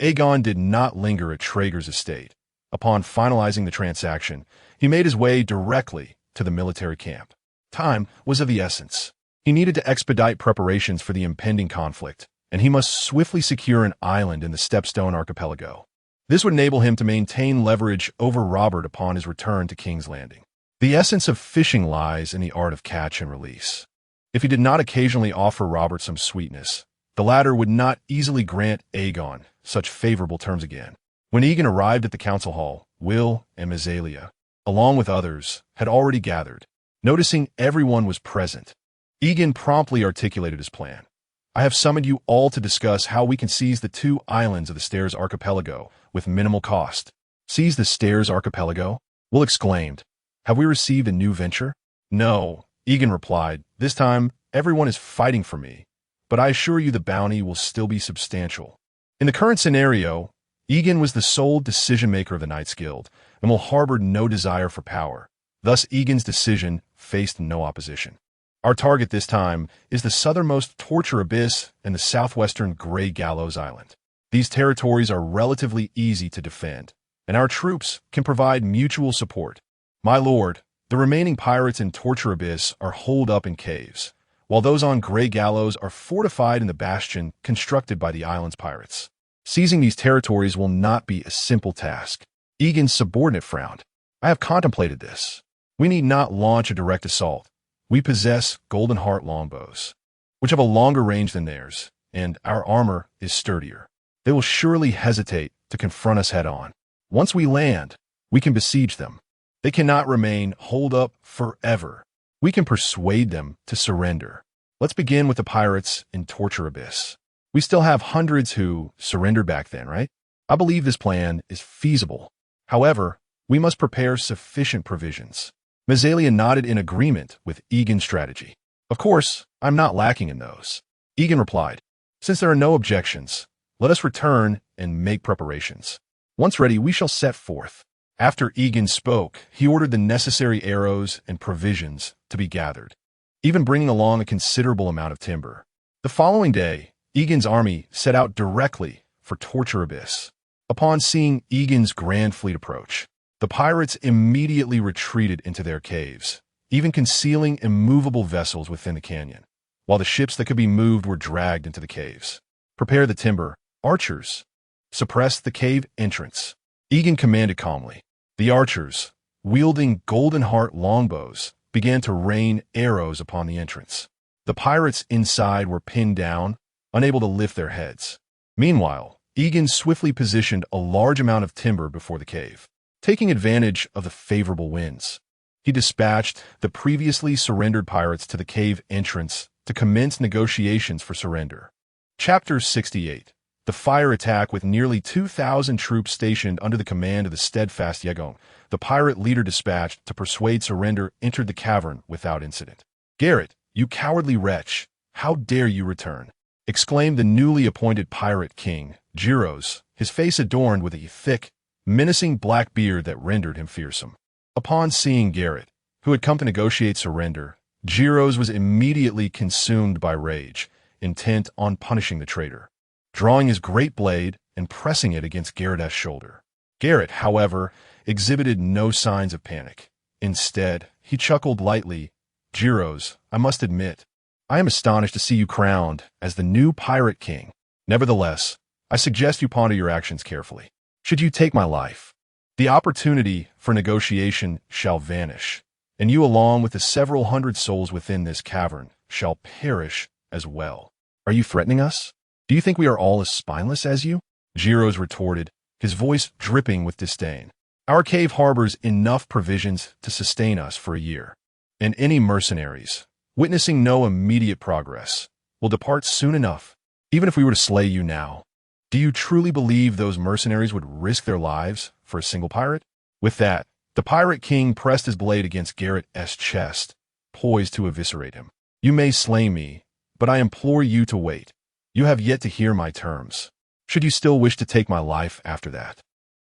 Aegon did not linger at Traeger's estate. Upon finalizing the transaction, he made his way directly to the military camp. Time was of the essence. He needed to expedite preparations for the impending conflict, and he must swiftly secure an island in the Stepstone Archipelago. This would enable him to maintain leverage over Robert upon his return to King's Landing. The essence of fishing lies in the art of catch and release. If he did not occasionally offer Robert some sweetness, the latter would not easily grant Aegon such favorable terms again. When Yegon arrived at the council hall, Will and Mysalia, along with others, had already gathered. Noticing everyone was present, Yegon promptly articulated his plan. I have summoned you all to discuss how we can seize the 2 islands of the Stairs Archipelago with minimal cost. Seize the Stairs Archipelago? Will exclaimed. Have we received a new venture? No, Yegon replied. This time, everyone is fighting for me, but I assure you the bounty will still be substantial. In the current scenario, Yegon was the sole decision-maker of the Knights Guild and will harbor no desire for power. Thus, Aegon's decision faced no opposition. Our target this time is the southernmost Torture Abyss and the southwestern Grey Gallows Island. These territories are relatively easy to defend, and our troops can provide mutual support. My lord, the remaining pirates in Torture Abyss are holed up in caves, while those on Grey Gallows are fortified in the bastion constructed by the island's pirates. Seizing these territories will not be a simple task. Aegon's subordinate frowned. I have contemplated this. We need not launch a direct assault. We possess Golden Heart longbows, which have a longer range than theirs, and our armor is sturdier. They will surely hesitate to confront us head-on. Once we land, we can besiege them. They cannot remain holed up forever. We can persuade them to surrender. Let's begin with the pirates in Torture Abyss. We still have hundreds who surrendered back then, right? I believe this plan is feasible. However, we must prepare sufficient provisions. Mysalia nodded in agreement with Aegon's strategy. Of course, I'm not lacking in those. Yegon replied. Since there are no objections, let us return and make preparations. Once ready, we shall set forth. After Yegon spoke, he ordered the necessary arrows and provisions to be gathered, even bringing along a considerable amount of timber. The following day, Aegon's army set out directly for Torture Abyss. Upon seeing Aegon's grand fleet approach, the pirates immediately retreated into their caves, even concealing immovable vessels within the canyon, while the ships that could be moved were dragged into the caves. Prepare the timber, archers. Suppress the cave entrance. Yegon commanded calmly. The archers, wielding Golden Heart longbows, began to rain arrows upon the entrance. The pirates inside were pinned down, unable to lift their heads. Meanwhile, Yegon swiftly positioned a large amount of timber before the cave. Taking advantage of the favorable winds, he dispatched the previously surrendered pirates to the cave entrance to commence negotiations for surrender. Chapter 68. The fire attack. With nearly 2,000 troops stationed under the command of the steadfast Yegon, the pirate leader dispatched to persuade surrender entered the cavern without incident. Garrett, you cowardly wretch, how dare you return? Exclaimed the newly appointed pirate king, Giros, his face adorned with a thick, menacing black beard that rendered him fearsome. Upon seeing Garrett, who had come to negotiate surrender, Giros was immediately consumed by rage, intent on punishing the traitor, drawing his great blade and pressing it against Garrett's shoulder. Garrett, however, exhibited no signs of panic. Instead, he chuckled lightly. Giros, I must admit, I am astonished to see you crowned as the new pirate king. Nevertheless, I suggest you ponder your actions carefully. Should you take my life, the opportunity for negotiation shall vanish, and you along with the several hundred souls within this cavern shall perish as well. Are you threatening us? Do you think we are all as spineless as you? Giros retorted, his voice dripping with disdain. Our cave harbors enough provisions to sustain us for a year, and any mercenaries, witnessing no immediate progress, will depart soon enough. Even if we were to slay you now, do you truly believe those mercenaries would risk their lives for a single pirate? With that, the pirate king pressed his blade against Garrett's chest, poised to eviscerate him. You may slay me, but I implore you to wait. You have yet to hear my terms. Should you still wish to take my life after that,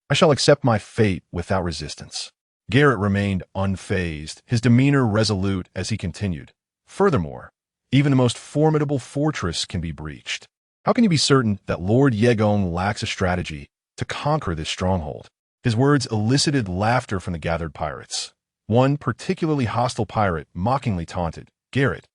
I shall accept my fate without resistance. Garrett remained unfazed, his demeanor resolute as he continued. Furthermore, even the most formidable fortress can be breached. How can you be certain that Lord Yegon lacks a strategy to conquer this stronghold? His words elicited laughter from the gathered pirates. One particularly hostile pirate mockingly taunted, Garrett,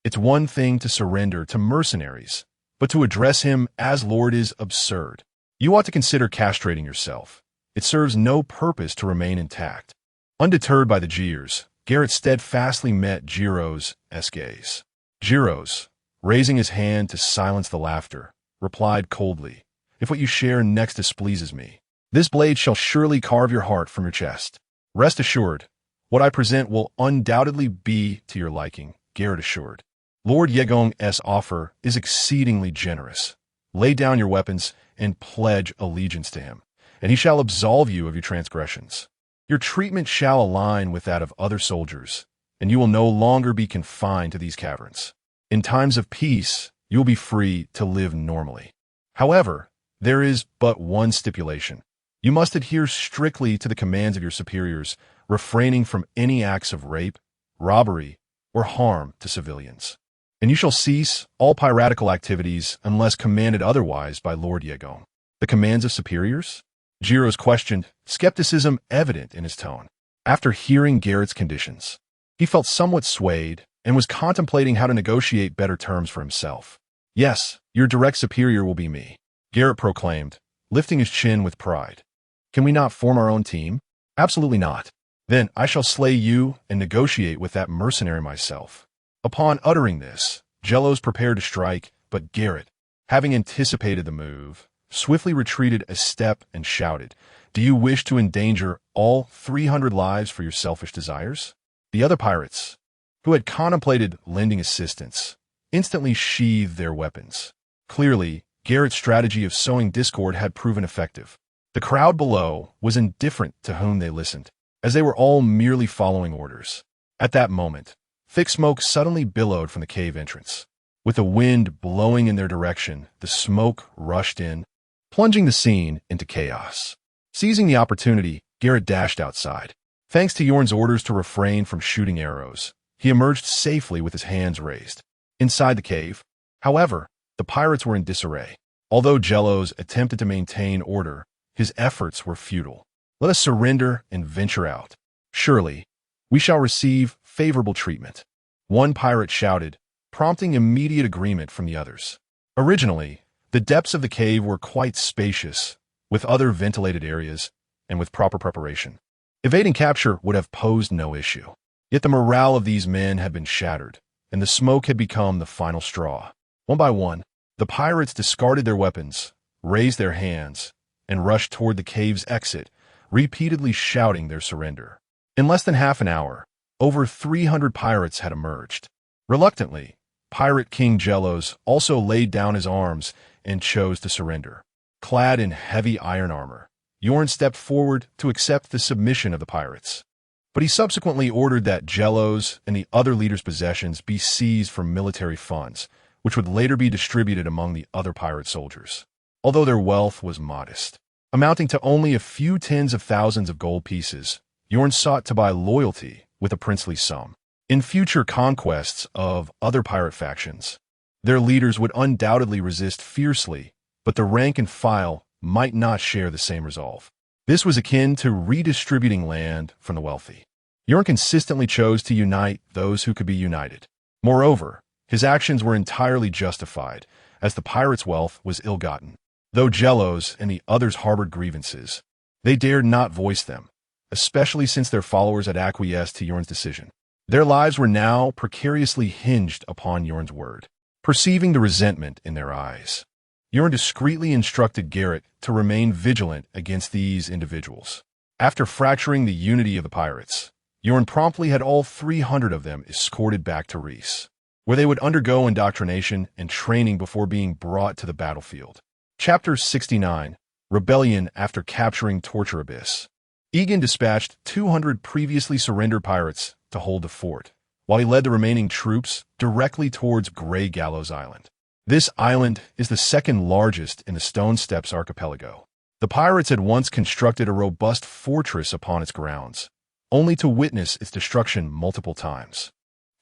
It's one thing to surrender to mercenaries, but to address him as Lord is absurd. You ought to consider castrating yourself. It serves no purpose to remain intact. Undeterred by the jeers, Garrett steadfastly met Giro's gaze. Giro's, raising his hand to silence the laughter, replied coldly, "If what you share next displeases me, this blade shall surely carve your heart from your chest. Rest assured, what I present will undoubtedly be to your liking," Garrett assured. "Lord Yegon's offer is exceedingly generous. Lay down your weapons and pledge allegiance to him, and he shall absolve you of your transgressions. Your treatment shall align with that of other soldiers, and you will no longer be confined to these caverns. In times of peace, you will be free to live normally. However, there is but one stipulation. You must adhere strictly to the commands of your superiors, refraining from any acts of rape, robbery, or harm to civilians. And you shall cease all piratical activities unless commanded otherwise by Lord Yegon." "The commands of superiors?" Giros questioned, skepticism evident in his tone. After hearing Garrett's conditions, he felt somewhat swayed and was contemplating how to negotiate better terms for himself. "Yes, your direct superior will be me," Garrett proclaimed, lifting his chin with pride. "Can we not form our own team?" "Absolutely not. Then I shall slay you and negotiate with that mercenary myself." Upon uttering this, Jellos prepared to strike, but Garrett, having anticipated the move, swiftly retreated a step and shouted, "Do you wish to endanger all 300 lives for your selfish desires?" The other pirates, who had contemplated lending assistance, instantly sheathed their weapons. Clearly, Garrett's strategy of sowing discord had proven effective. The crowd below was indifferent to whom they listened, as they were all merely following orders. At that moment, thick smoke suddenly billowed from the cave entrance. With the wind blowing in their direction, the smoke rushed in, plunging the scene into chaos. Seizing the opportunity, Garrett dashed outside. Thanks to Yorn's orders to refrain from shooting arrows, he emerged safely with his hands raised. Inside the cave, however, the pirates were in disarray. Although Jellos attempted to maintain order, his efforts were futile. "Let us surrender and venture out. Surely, we shall receive favorable treatment," one pirate shouted, prompting immediate agreement from the others. Originally, the depths of the cave were quite spacious, with other ventilated areas, and with proper preparation. Evading capture would have posed no issue. Yet the morale of these men had been shattered, and the smoke had become the final straw. One by one, the pirates discarded their weapons, raised their hands, and rushed toward the cave's exit, repeatedly shouting their surrender. In less than half an hour, over 300 pirates had emerged. Reluctantly, Pirate King Jellos also laid down his arms and chose to surrender. Clad in heavy iron armor, Yorn stepped forward to accept the submission of the pirates. But he subsequently ordered that Jellos and the other leaders' possessions be seized for military funds, which would later be distributed among the other pirate soldiers. Although their wealth was modest, amounting to only a few tens of thousands of gold pieces, Yorn sought to buy loyalty with a princely sum. In future conquests of other pirate factions, their leaders would undoubtedly resist fiercely, but the rank and file might not share the same resolve. This was akin to redistributing land from the wealthy. Yorn consistently chose to unite those who could be united. Moreover, his actions were entirely justified, as the pirates' wealth was ill-gotten. Though Jellos and the others harbored grievances, they dared not voice them, especially since their followers had acquiesced to Yorn's decision. Their lives were now precariously hinged upon Yorn's word. Perceiving the resentment in their eyes, Yorn discreetly instructed Garrett to remain vigilant against these individuals. After fracturing the unity of the pirates, Yorn promptly had all 300 of them escorted back to Reese, where they would undergo indoctrination and training before being brought to the battlefield. Chapter 69, Rebellion After Capturing Torture Abyss. Aegon dispatched 200 previously surrendered pirates to hold the fort, while he led the remaining troops directly towards Grey Gallows Island. This island is the second largest in the Stone Steps archipelago. The pirates had once constructed a robust fortress upon its grounds, only to witness its destruction multiple times.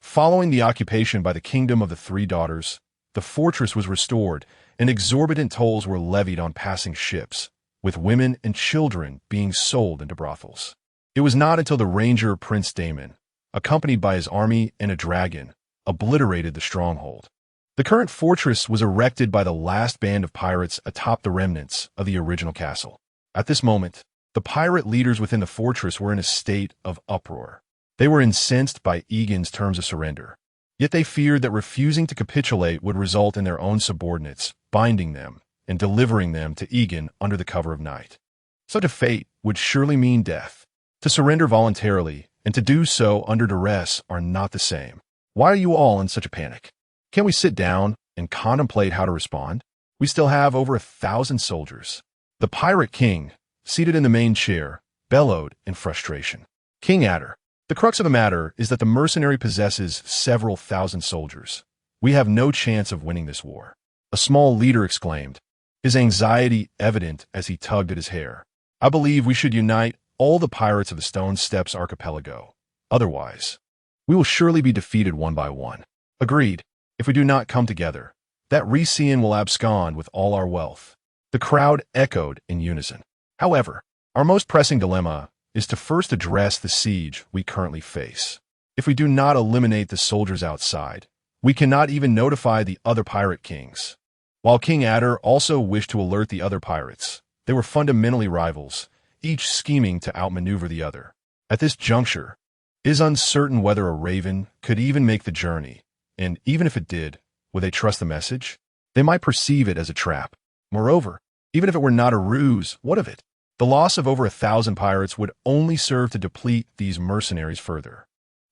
Following the occupation by the Kingdom of the Three Daughters, the fortress was restored and exorbitant tolls were levied on passing ships, with women and children being sold into brothels. It was not until the ranger Prince Daemon, accompanied by his army and a dragon, obliterated the stronghold. The current fortress was erected by the last band of pirates atop the remnants of the original castle. At this moment, the pirate leaders within the fortress were in a state of uproar. They were incensed by Aegon's terms of surrender. Yet they feared that refusing to capitulate would result in their own subordinates binding them and delivering them to Aegon under the cover of night. Such a fate would surely mean death. To surrender voluntarily and to do so under duress are not the same. Why are you all in such a panic? Can't we sit down and contemplate how to respond? We still have over 1,000 soldiers. The pirate king, seated in the main chair, bellowed in frustration. King Adder, the crux of the matter is that the mercenary possesses several thousand soldiers. We have no chance of winning this war. A small leader exclaimed, his anxiety evident as he tugged at his hair. I believe we should unite all the pirates of the Stone Steps archipelago. Otherwise, we will surely be defeated one by one. Agreed. If we do not come together, that Rhesian will abscond with all our wealth. The crowd echoed in unison. However, our most pressing dilemma is to first address the siege we currently face. If we do not eliminate the soldiers outside, we cannot even notify the other pirate kings. While King Adder also wished to alert the other pirates, they were fundamentally rivals, each scheming to outmaneuver the other. At this juncture, it is uncertain whether a raven could even make the journey, and even if it did, would they trust the message? They might perceive it as a trap. Moreover, even if it were not a ruse, what of it? The loss of over 1,000 pirates would only serve to deplete these mercenaries further.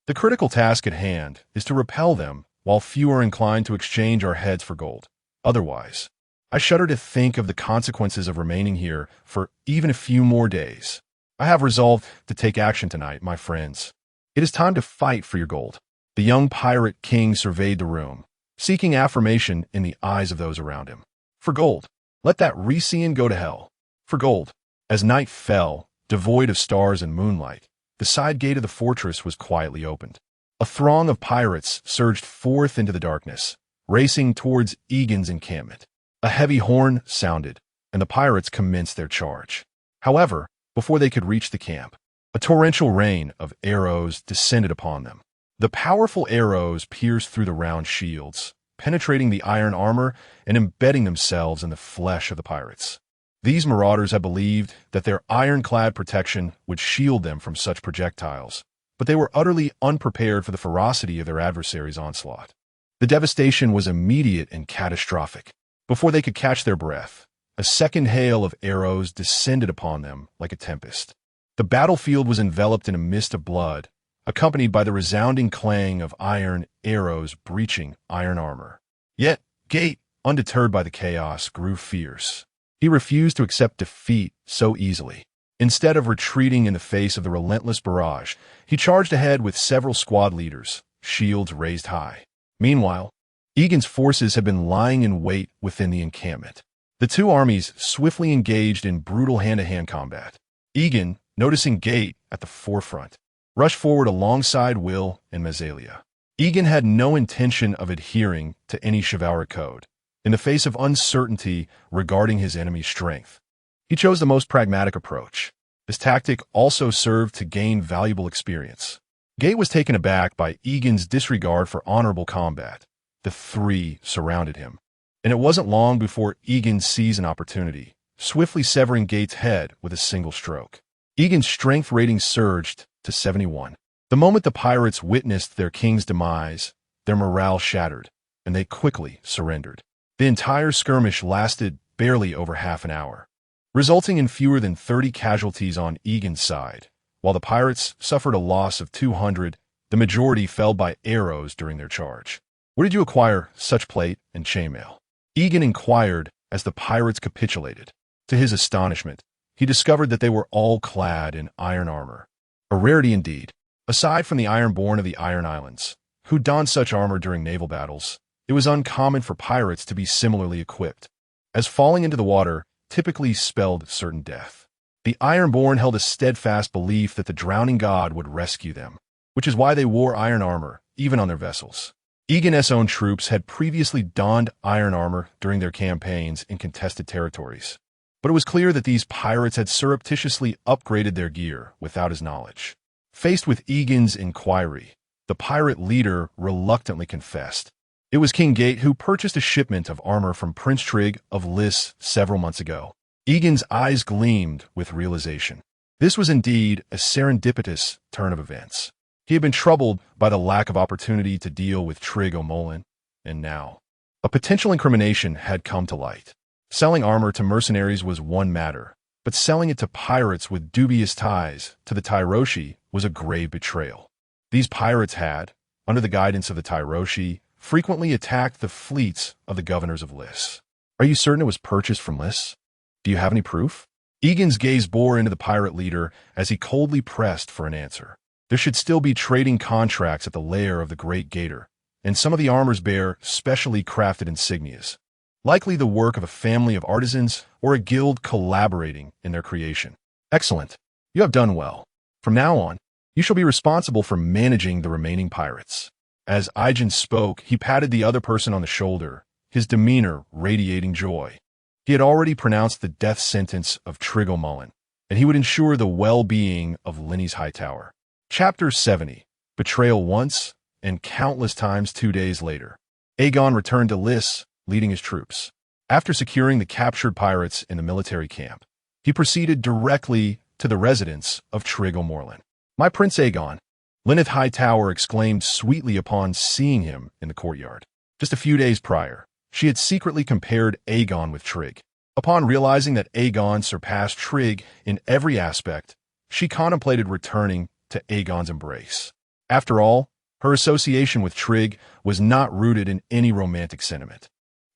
The critical task at hand is to repel them while few are inclined to exchange our heads for gold. Otherwise, I shudder to think of the consequences of remaining here for even a few more days. I have resolved to take action tonight, my friends. It is time to fight for your gold. The young pirate king surveyed the room, seeking affirmation in the eyes of those around him. For gold, let that Rhesian go to hell. For gold. As night fell, devoid of stars and moonlight, the side gate of the fortress was quietly opened. A throng of pirates surged forth into the darkness, racing towards Aegon's encampment. A heavy horn sounded, and the pirates commenced their charge. However, before they could reach the camp, a torrential rain of arrows descended upon them. The powerful arrows pierced through the round shields, penetrating the iron armor and embedding themselves in the flesh of the pirates. These marauders had believed that their ironclad protection would shield them from such projectiles, but they were utterly unprepared for the ferocity of their adversaries' onslaught. The devastation was immediate and catastrophic. Before they could catch their breath, a second hail of arrows descended upon them like a tempest. The battlefield was enveloped in a mist of blood, accompanied by the resounding clang of iron arrows breaching iron armor. Yet, Gate, undeterred by the chaos, grew fierce. He refused to accept defeat so easily. Instead of retreating in the face of the relentless barrage, he charged ahead with several squad leaders, shields raised high. Meanwhile, Aegon's forces had been lying in wait within the encampment. The two armies swiftly engaged in brutal hand-to-hand combat. Aegon, noticing Gate at the forefront, rushed forward alongside Will and Mazelia. Aegon had no intention of adhering to any chivalric code. In the face of uncertainty regarding his enemy's strength, he chose the most pragmatic approach. This tactic also served to gain valuable experience. Gate was taken aback by Aegon's disregard for honorable combat. The three surrounded him, and it wasn't long before Aegon seized an opportunity, swiftly severing Gate's head with a single stroke. Aegon's strength rating surged to 71. The moment the pirates witnessed their king's demise, their morale shattered, and they quickly surrendered. The entire skirmish lasted barely over half an hour, resulting in fewer than 30 casualties on Aegon's side. While the pirates suffered a loss of 200, the majority fell by arrows during their charge. Where did you acquire such plate and chainmail? Aegon inquired as the pirates capitulated. To his astonishment, he discovered that they were all clad in iron armor. A rarity indeed. Aside from the Ironborn of the Iron Islands, who donned such armor during naval battles, it was uncommon for pirates to be similarly equipped, as falling into the water typically spelled certain death. The Ironborn held a steadfast belief that the drowning god would rescue them, which is why they wore iron armor, even on their vessels. Aegon's own troops had previously donned iron armor during their campaigns in contested territories, but it was clear that these pirates had surreptitiously upgraded their gear without his knowledge. Faced with Aegon's inquiry, The pirate leader reluctantly confessed. It was King Gate who purchased a shipment of armor from Prince Trig of Lys several months ago. Egan's eyes gleamed with realization. This was indeed a serendipitous turn of events. He had been troubled by the lack of opportunity to deal with Trig O'Mollen, and now a potential incrimination had come to light. Selling armor to mercenaries was one matter, but selling it to pirates with dubious ties to the Tyroshi was a grave betrayal. These pirates had, under the guidance of the Tyroshi, frequently attacked the fleets of the governors of Lys. Are you certain it was purchased from Lys? Do you have any proof? Egan's gaze bore into the pirate leader as he coldly pressed for an answer. There should still be trading contracts at the lair of the Great Gator, and some of the armors bear specially crafted insignias, likely the work of a family of artisans or a guild collaborating in their creation. Excellent. You have done well. From now on, you shall be responsible for managing the remaining pirates. As Aegon spoke, he patted the other person on the shoulder, his demeanor radiating joy. He had already pronounced the death sentence of Trig O'Mollen, and he would ensure the well-being of Lenny's Hightower. Chapter 70. Betrayal once, and countless times 2 days later. Aegon returned to Lys, leading his troops. After securing the captured pirates in the military camp, he proceeded directly to the residence of Trig O'Mollen. "My Prince Aegon," Lenny's Hightower exclaimed sweetly upon seeing him in the courtyard. Just a few days prior, she had secretly compared Aegon with Trig. Upon realizing that Aegon surpassed Trig in every aspect, she contemplated returning to Aegon's embrace. After all, her association with Trig was not rooted in any romantic sentiment.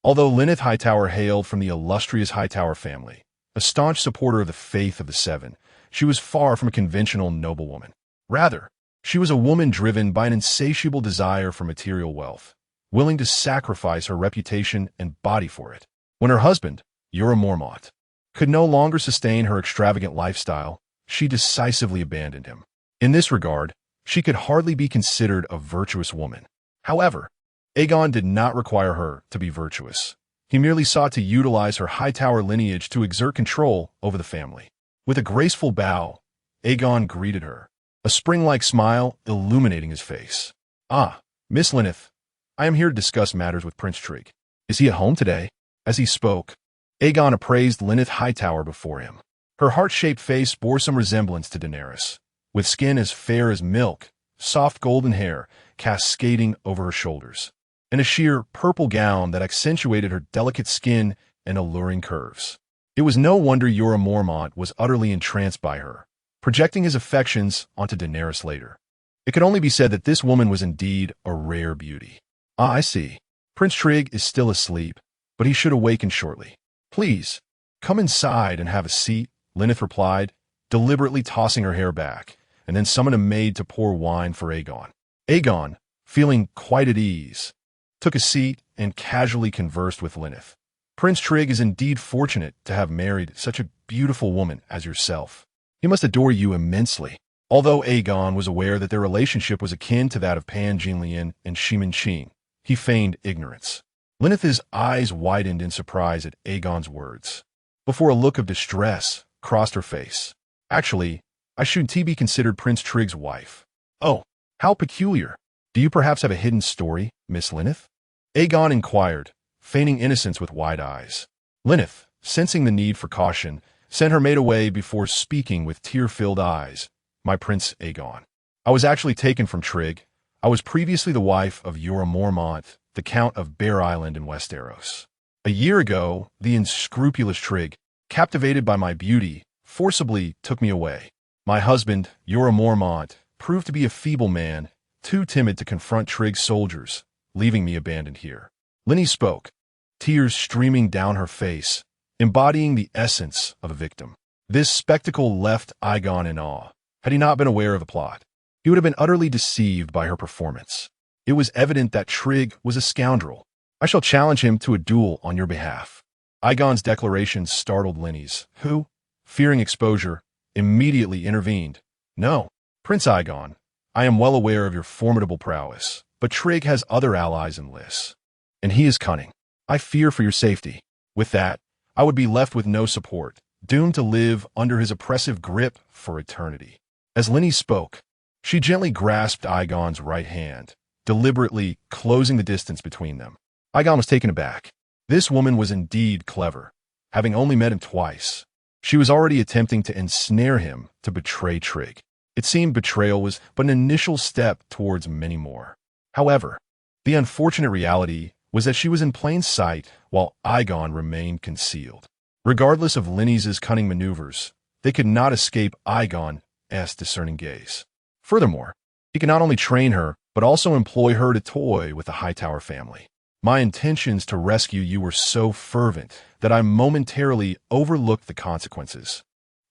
Although Lenny's Hightower hailed from the illustrious Hightower family, a staunch supporter of the faith of the Seven, she was far from a conventional noblewoman. Rather, she was a woman driven by an insatiable desire for material wealth, willing to sacrifice her reputation and body for it. When her husband, Jorah Mormont, could no longer sustain her extravagant lifestyle, she decisively abandoned him. In this regard, she could hardly be considered a virtuous woman. However, Aegon did not require her to be virtuous. He merely sought to utilize her Hightower lineage to exert control over the family. With a graceful bow, Aegon greeted her, a spring-like smile illuminating his face. "Ah, Miss Lennyth, I am here to discuss matters with Prince Trig. Is he at home today?" As he spoke, Aegon appraised Lennyth Hightower before him. Her heart-shaped face bore some resemblance to Daenerys, with skin as fair as milk, soft golden hair cascading over her shoulders, and a sheer purple gown that accentuated her delicate skin and alluring curves. It was no wonder Jorah Mormont was utterly entranced by her, projecting his affections onto Daenerys later. It could only be said that this woman was indeed a rare beauty. "Ah, I see. Prince Trig is still asleep, but he should awaken shortly. Please, come inside and have a seat," Lennyth replied, deliberately tossing her hair back, and then summoned a maid to pour wine for Aegon. Aegon, feeling quite at ease, took a seat and casually conversed with Lennyth. "Prince Trig is indeed fortunate to have married such a beautiful woman as yourself. He must adore you immensely." Although Aegon was aware that their relationship was akin to that of Pan Jinlian and Shimin Ching, he feigned ignorance. Lennyth's eyes widened in surprise at Aegon's words, before a look of distress crossed her face. "Actually, I shouldn't be considered Prince Trig's wife." "Oh, how peculiar. Do you perhaps have a hidden story, Miss Lennyth?" Aegon inquired, feigning innocence with wide eyes. Lennyth, sensing the need for caution, sent her maid away before speaking with tear-filled eyes. "My Prince Aegon, I was actually taken from Trig. I was previously the wife of Jorah Mormont, the Count of Bear Island in Westeros. A year ago, the unscrupulous Trig, captivated by my beauty, forcibly took me away. My husband, Jorah Mormont, proved to be a feeble man, too timid to confront Trig's soldiers, leaving me abandoned here." Lenny spoke, tears streaming down her face, embodying the essence of a victim. This spectacle left Aegon in awe. Had he not been aware of the plot, he would have been utterly deceived by her performance. It was evident that Trig was a scoundrel. "I shall challenge him to a duel on your behalf." Aegon's declaration startled Lenny's, who, fearing exposure, immediately intervened. "No, Prince Aegon, I am well aware of your formidable prowess, but Trig has other allies in Lys, and he is cunning. I fear for your safety. With that, I would be left with no support, doomed to live under his oppressive grip for eternity." As Lenny spoke, She gently grasped Aegon's right hand, deliberately closing the distance between them. Aegon was taken aback. This woman was indeed clever. Having only met him twice, she was already attempting to ensnare him to betray Trig. It seemed betrayal was but an initial step towards many more. However, the unfortunate reality was that she was in plain sight while Aegon remained concealed. Regardless of Lynny's cunning maneuvers, they could not escape Aegon's discerning gaze. Furthermore, he could not only train her, but also employ her to toy with the Hightower family. My intentions to rescue you were so fervent that I momentarily overlooked the consequences.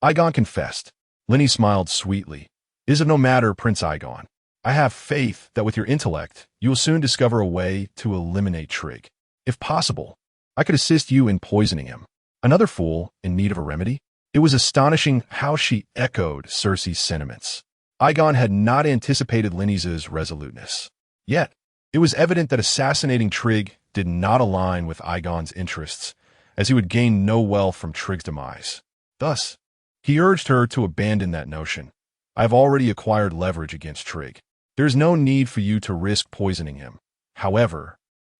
Aegon confessed. Lynny smiled sweetly. It is of no matter, Prince Aegon. I have faith that with your intellect, you will soon discover a way to eliminate Trig. If possible, I could assist you in poisoning him. Another fool in need of a remedy? It was astonishing how she echoed Cersei's sentiments. Aegon had not anticipated Lynny's resoluteness. Yet, it was evident that assassinating Trig did not align with Aegon's interests, as he would gain no wealth from Trig's demise. Thus, he urged her to abandon that notion. I have already acquired leverage against Trig. There is no need for you to risk poisoning him. However,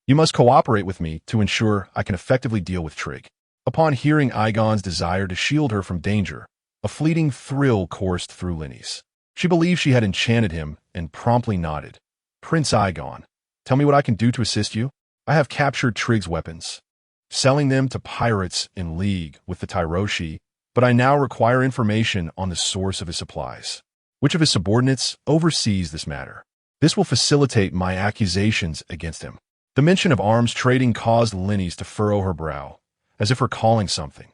you must cooperate with me to ensure I can effectively deal with Trig. Upon hearing Aegon's desire to shield her from danger, a fleeting thrill coursed through Lynny's. She believed she had enchanted him and promptly nodded. Prince Aegon, tell me what I can do to assist you. I have captured Trig's weapons, selling them to pirates in league with the Tyroshi, but I now require information on the source of his supplies. Which of his subordinates oversees this matter? This will facilitate my accusations against him. The mention of arms trading caused Lynny's to furrow her brow, as if recalling something.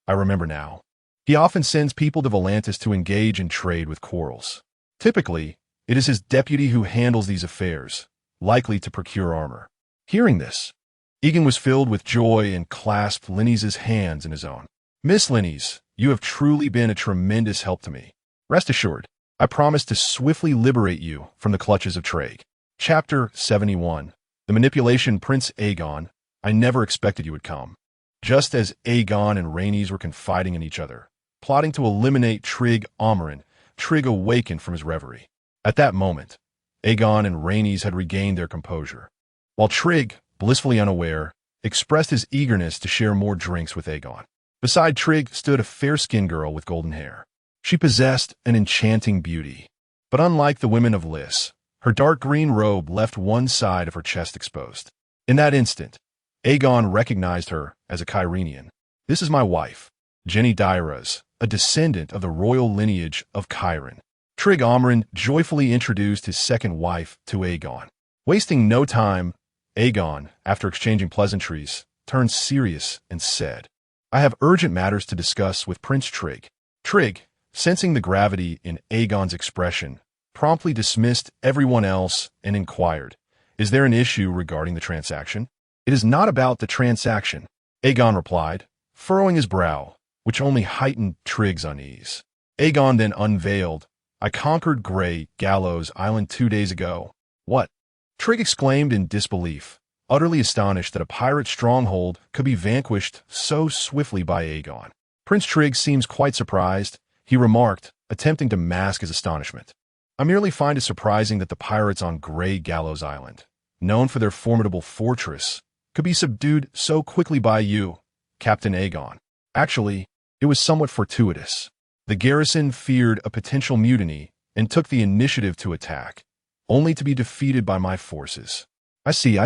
I remember now. He often sends people to Volantis to engage in trade with quarrels. Typically, it is his deputy who handles these affairs, likely to procure armor. Hearing this, Yegon was filled with joy and clasped Lynny's hands in his own. Miss Lynny's, you have truly been a tremendous help to me. Rest assured, I promise to swiftly liberate you from the clutches of Trig. Chapter 71. The Manipulation. Prince Aegon, I never expected you would come. Just as Aegon and Rhaenys were confiding in each other, plotting to eliminate Trig Oberyn, Trig awakened from his reverie. At that moment, Aegon and Rhaenys had regained their composure, while Trig, blissfully unaware, expressed his eagerness to share more drinks with Aegon. Beside Trig stood a fair-skinned girl with golden hair. She possessed an enchanting beauty, but unlike the women of Lys, her dark green robe left one side of her chest exposed. In that instant, Aegon recognized her as a Kyrenian. This is my wife, Jenny Dyras, a descendant of the royal lineage of Chiron. Trig Oberyn joyfully introduced his second wife to Aegon. Wasting no time, Aegon, after exchanging pleasantries, turned serious and said, I have urgent matters to discuss with Prince Trig. Trig, sensing the gravity in Aegon's expression, promptly dismissed everyone else and inquired, Is there an issue regarding the transaction? It is not about the transaction, Aegon replied, furrowing his brow, which only heightened Trig's unease. Aegon then unveiled, I conquered Grey Gallows Island 2 days ago. What? Trig exclaimed in disbelief, utterly astonished that a pirate stronghold could be vanquished so swiftly by Aegon. Prince Trig seems quite surprised, he remarked, attempting to mask his astonishment. I merely find it surprising that the pirates on Grey Gallows Island, known for their formidable fortress, could be subdued so quickly by you, Captain Aegon. Actually, it was somewhat fortuitous. The garrison feared a potential mutiny and took the initiative to attack, only to be defeated by my forces. I see.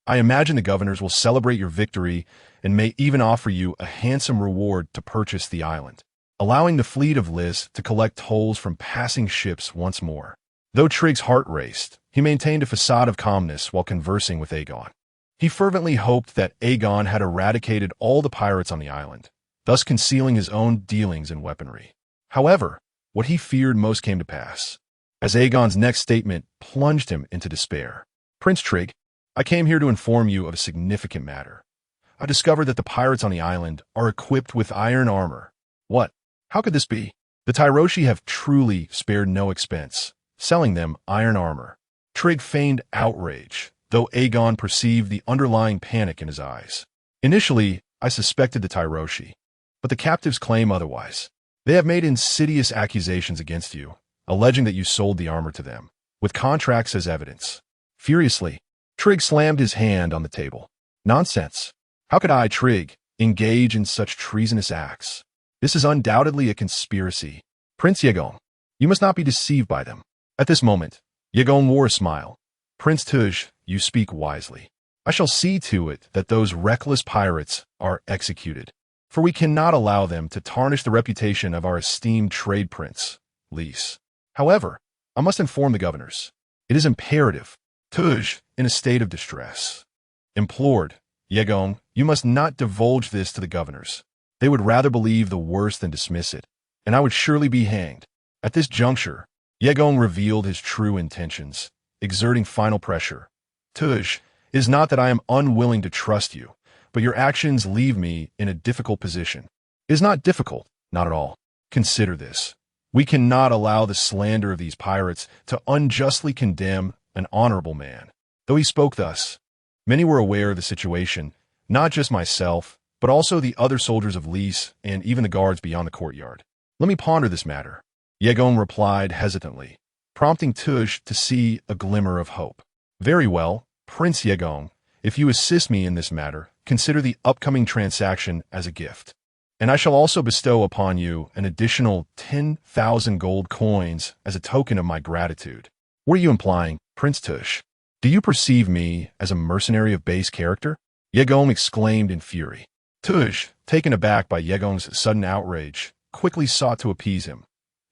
I imagine the governors will celebrate your victory and may even offer you a handsome reward to purchase the island, allowing the fleet of Lys to collect tolls from passing ships once more. Though Trig's heart raced, he maintained a facade of calmness while conversing with Aegon. He fervently hoped that Aegon had eradicated all the pirates on the island, thus concealing his own dealings in weaponry. However, what he feared most came to pass, as Aegon's next statement plunged him into despair. Prince Trig, I came here to inform you of a significant matter. I discovered that the pirates on the island are equipped with iron armor. What? How could this be? The Tyroshi have truly spared no expense, selling them iron armor. Trig feigned outrage, though Aegon perceived the underlying panic in his eyes. Initially, I suspected the Tyroshi, but the captives claim otherwise. They have made insidious accusations against you, alleging that you sold the armor to them, with contracts as evidence. Furiously, Trigg slammed his hand on the table. Nonsense. How could I, Trigg, engage in such treasonous acts? This is undoubtedly a conspiracy. Prince Yegon, you must not be deceived by them. At this moment, Yegon wore a smile. Prince Tuj, you speak wisely. I shall see to it that those reckless pirates are executed, for we cannot allow them to tarnish the reputation of our esteemed trade prince, Lys. However, I must inform the governors. It is imperative. Tuj, in a state of distress, implored, Yegon, you must not divulge this to the governors. They would rather believe the worst than dismiss it, and I would surely be hanged. At this juncture, Yegon revealed his true intentions, exerting final pressure. Tuj, it is not that I am unwilling to trust you, but your actions leave me in a difficult position. It is not difficult, not at all. Consider this. We cannot allow the slander of these pirates to unjustly condemn an honorable man. Though he spoke thus, many were aware of the situation, not just myself, but also the other soldiers of Lys and even the guards beyond the courtyard. Let me ponder this matter. Yegon replied hesitantly, prompting Tuj to see a glimmer of hope. Very well, Prince Yegon, if you assist me in this matter, consider the upcoming transaction as a gift. And I shall also bestow upon you an additional 10,000 gold coins as a token of my gratitude. What are you implying, Prince Tuj? Do you perceive me as a mercenary of base character? Yegon exclaimed in fury. Tuj, taken aback by Yegon's sudden outrage, quickly sought to appease him.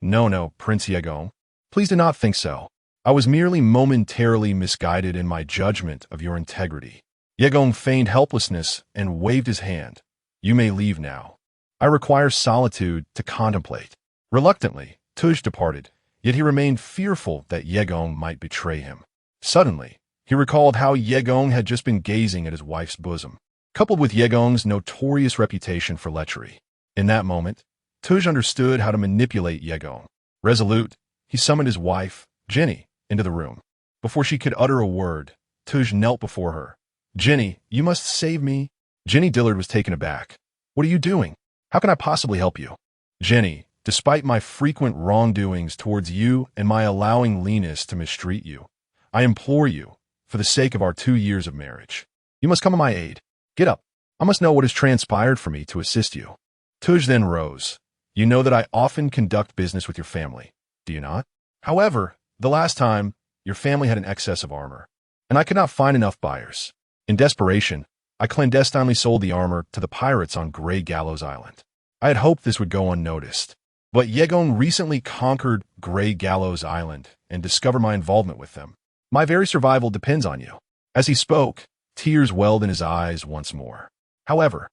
No, Prince Yegon. Please do not think so. I was merely momentarily misguided in my judgment of your integrity. Yegon feigned helplessness and waved his hand. You may leave now. I require solitude to contemplate. Reluctantly, Tuj departed, yet he remained fearful that Yegon might betray him. Suddenly, he recalled how Yegon had just been gazing at his wife's bosom, coupled with Yegon's notorious reputation for lechery. In that moment, Tuj understood how to manipulate Yegon. Resolute, he summoned his wife, Jenny, into the room. Before she could utter a word, Tuj knelt before her. Jenny, you must save me. Jenny Dillard was taken aback. What are you doing? How can I possibly help you? Jenny, despite my frequent wrongdoings towards you and my allowing Linus to mistreat you, I implore you, for the sake of our 2 years of marriage, you must come to my aid. Get up. I must know what has transpired for me to assist you. Tuj then rose. You know that I often conduct business with your family, do you not? However, the last time, your family had an excess of armor, and I could not find enough buyers. In desperation, I clandestinely sold the armor to the pirates on Grey Gallows Island. I had hoped this would go unnoticed, but Yegon recently conquered Grey Gallows Island and discovered my involvement with them. My very survival depends on you. As he spoke, tears welled in his eyes once more. However,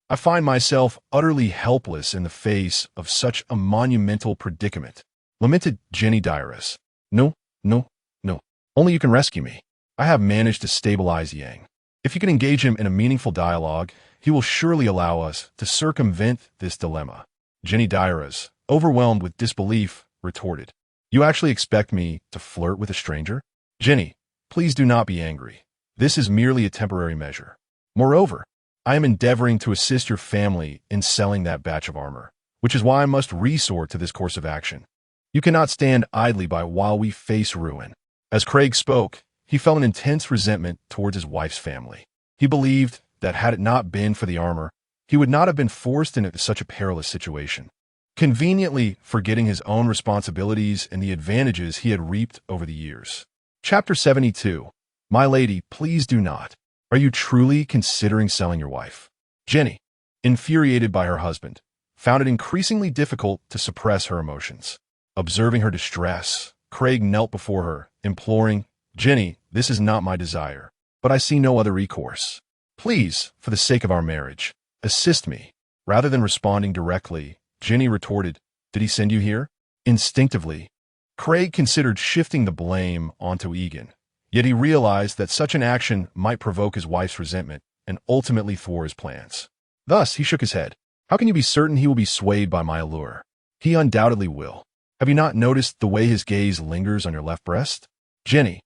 I find myself utterly helpless in the face of such a monumental predicament, lamented Jenny Dyrus. No. Only you can rescue me. I have managed to stabilize Yang. If you can engage him in a meaningful dialogue, he will surely allow us to circumvent this dilemma. Jenny Dyrus, overwhelmed with disbelief, retorted. You actually expect me to flirt with a stranger? Jenny, please do not be angry. This is merely a temporary measure. Moreover, I am endeavoring to assist your family in selling that batch of armor, which is why I must resort to this course of action. You cannot stand idly by while we face ruin. As Craig spoke, he felt an intense resentment towards his wife's family. He believed that had it not been for the armor, he would not have been forced into such a perilous situation, conveniently forgetting his own responsibilities and the advantages he had reaped over the years. Chapter 72. My lady, please do not. Are you truly considering selling your wife? Jenny, infuriated by her husband, found it increasingly difficult to suppress her emotions. Observing her distress, Craig knelt before her, imploring, Jenny, this is not my desire, but I see no other recourse. Please, for the sake of our marriage, assist me. Rather than responding directly, Jenny retorted, Did he send you here? Instinctively, Craig considered shifting the blame onto Aegon, yet he realized that such an action might provoke his wife's resentment and ultimately thwart his plans. Thus, he shook his head. How can you be certain he will be swayed by my allure? He undoubtedly will. Have you not noticed the way his gaze lingers on your left breast? Jenny,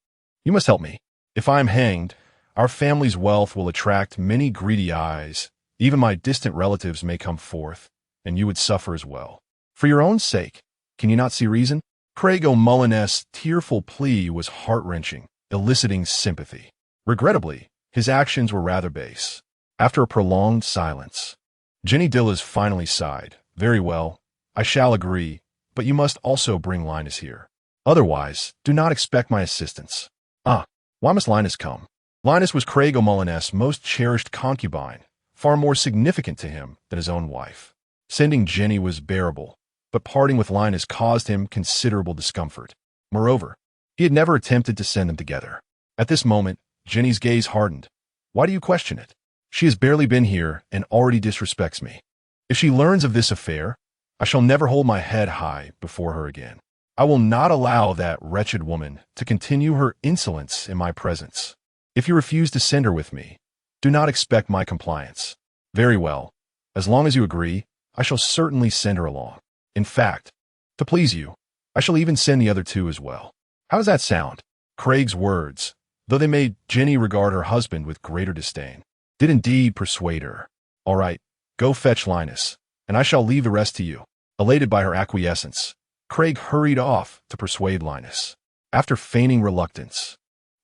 you must help me. If I am hanged, our family's wealth will attract many greedy eyes. Even my distant relatives may come forth, and you would suffer as well. For your own sake, can you not see reason? Craig O'Mullen's tearful plea was heart-wrenching, eliciting sympathy. Regrettably, his actions were rather base. After a prolonged silence, Jenny Dillas finally sighed. Very well, I shall agree, but you must also bring Linus here. Otherwise, do not expect my assistance. Ah, why must Linus come? Linus was Craig O'Mullen's most cherished concubine, far more significant to him than his own wife. Sending Jenny was bearable, but parting with Linus caused him considerable discomfort. Moreover, he had never attempted to send them together. At this moment, Jenny's gaze hardened. Why do you question it? She has barely been here and already disrespects me. If she learns of this affair, I shall never hold my head high before her again. I will not allow that wretched woman to continue her insolence in my presence. If you refuse to send her with me, do not expect my compliance. Very well. As long as you agree, I shall certainly send her along. In fact, to please you, I shall even send the other two as well. How does that sound? Craig's words, though they made Jenny regard her husband with greater disdain, did indeed persuade her. All right, go fetch Linus, and I shall leave the rest to you. Elated by her acquiescence, Craig hurried off to persuade Linus. After feigning reluctance,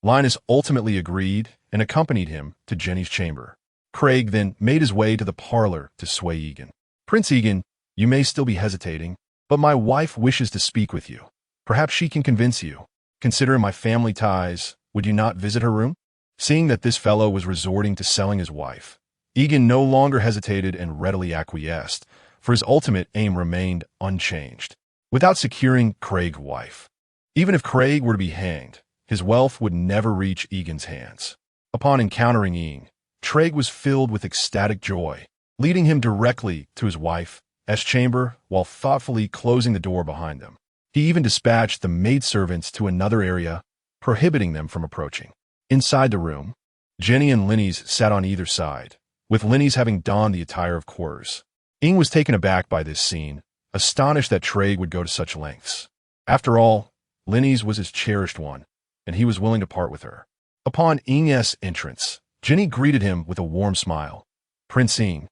Linus ultimately agreed and accompanied him to Jenny's chamber. Craig then made his way to the parlor to sway Yegon. Prince Yegon, you may still be hesitating, but my wife wishes to speak with you. Perhaps she can convince you. Considering my family ties, would you not visit her room? Seeing that this fellow was resorting to selling his wife, Yegon no longer hesitated and readily acquiesced, for his ultimate aim remained unchanged. Without securing Craig's wife, even if Craig were to be hanged, his wealth would never reach Yegon's hands. Upon encountering Yegon, Craig was filled with ecstatic joy, leading him directly to his wife's chamber while thoughtfully closing the door behind them. He even dispatched the maidservants to another area, prohibiting them from approaching. Inside the room, Jenny and Linny's sat on either side, with Linny's having donned the attire of quarters. Yegon was taken aback by this scene, astonished that Craig would go to such lengths. After all, Linny's was his cherished one, and he was willing to part with her. Upon Yegon's entrance, Jenny greeted him with a warm smile. Prince Yegon,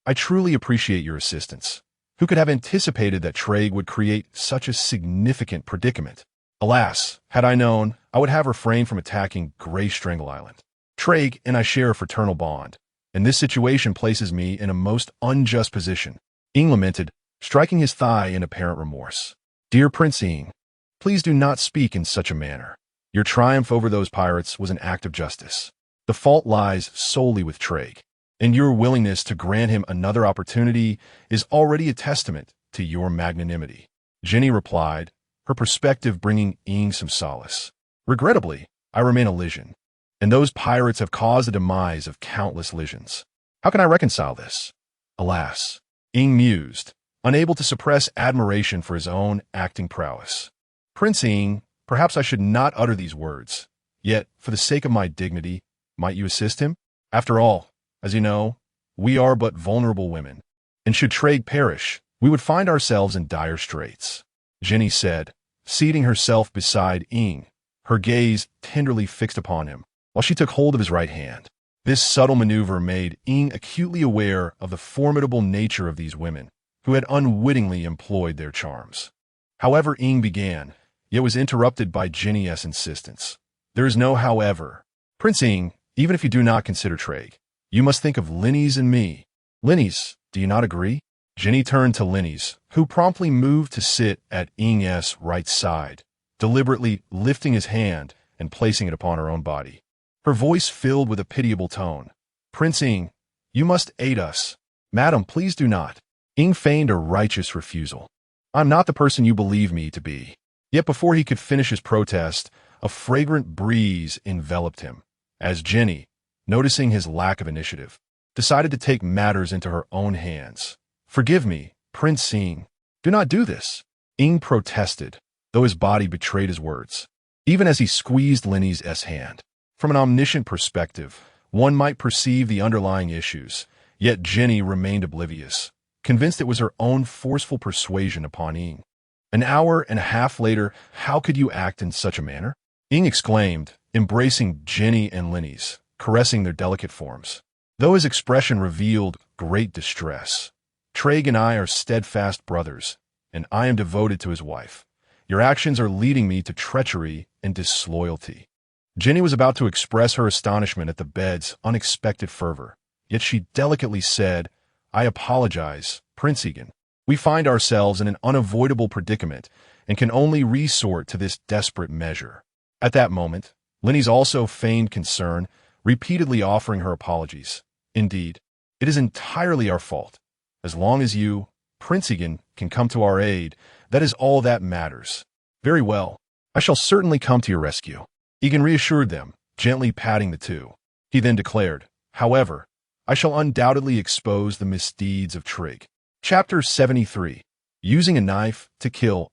I truly appreciate your assistance. Who could have anticipated that Craig would create such a significant predicament? Alas, had I known, I would have refrained from attacking Grey Strangle Island. Craig and I share a fraternal bond, and this situation places me in a most unjust position. Yegon lamented, striking his thigh in apparent remorse. Dear Prince Yegon, please do not speak in such a manner. Your triumph over those pirates was an act of justice. The fault lies solely with Craig, and your willingness to grant him another opportunity is already a testament to your magnanimity. Jenny replied, her perspective bringing Yegon some solace. Regrettably, I remain a Lysian, and those pirates have caused the demise of countless Lysians. How can I reconcile this? Alas, Yegon mused, unable to suppress admiration for his own acting prowess. Prince Yegon, perhaps I should not utter these words, yet, for the sake of my dignity, might you assist him? After all, as you know, we are but vulnerable women, and should Craig perish, we would find ourselves in dire straits. Jenny said, seating herself beside Yegon, her gaze tenderly fixed upon him, while she took hold of his right hand. This subtle maneuver made Yegon acutely aware of the formidable nature of these women, who had unwittingly employed their charms. However, Yegon began, yet was interrupted by Jenny's insistence. There is no however. Prince Yegon, even if you do not consider Craig, you must think of Linny's and me. Linny's, do you not agree? Jenny turned to Linny's, who promptly moved to sit at Yegon's right side, deliberately lifting his hand and placing it upon her own body. Her voice filled with a pitiable tone. Prince Yegon, you must aid us. Madam, please do not. Yegon feigned a righteous refusal. I'm not the person you believe me to be. Yet before he could finish his protest, a fragrant breeze enveloped him, as Jenny, noticing his lack of initiative, decided to take matters into her own hands. Forgive me, Prince Yegon. Do not do this. Yegon protested, though his body betrayed his words, even as he squeezed Linny's hand. From an omniscient perspective, one might perceive the underlying issues, yet Jenny remained oblivious, convinced it was her own forceful persuasion upon Yegon. An hour and a half later, how could you act in such a manner? Yegon exclaimed, embracing Jenny and Linny's, caressing their delicate forms. Though his expression revealed great distress, Craig and I are steadfast brothers, and I am devoted to his wife. Your actions are leading me to treachery and disloyalty. Jenny was about to express her astonishment at the bed's unexpected fervor, yet she delicately said, I apologize, Prince Yegon. We find ourselves in an unavoidable predicament and can only resort to this desperate measure. At that moment, Lenny's also feigned concern, repeatedly offering her apologies. Indeed, it is entirely our fault. As long as you, Prince Yegon, can come to our aid, that is all that matters. Very well. I shall certainly come to your rescue. Yegon reassured them, gently patting the two. He then declared, however, I shall undoubtedly expose the misdeeds of Trig. Chapter 73. Using a knife to kill.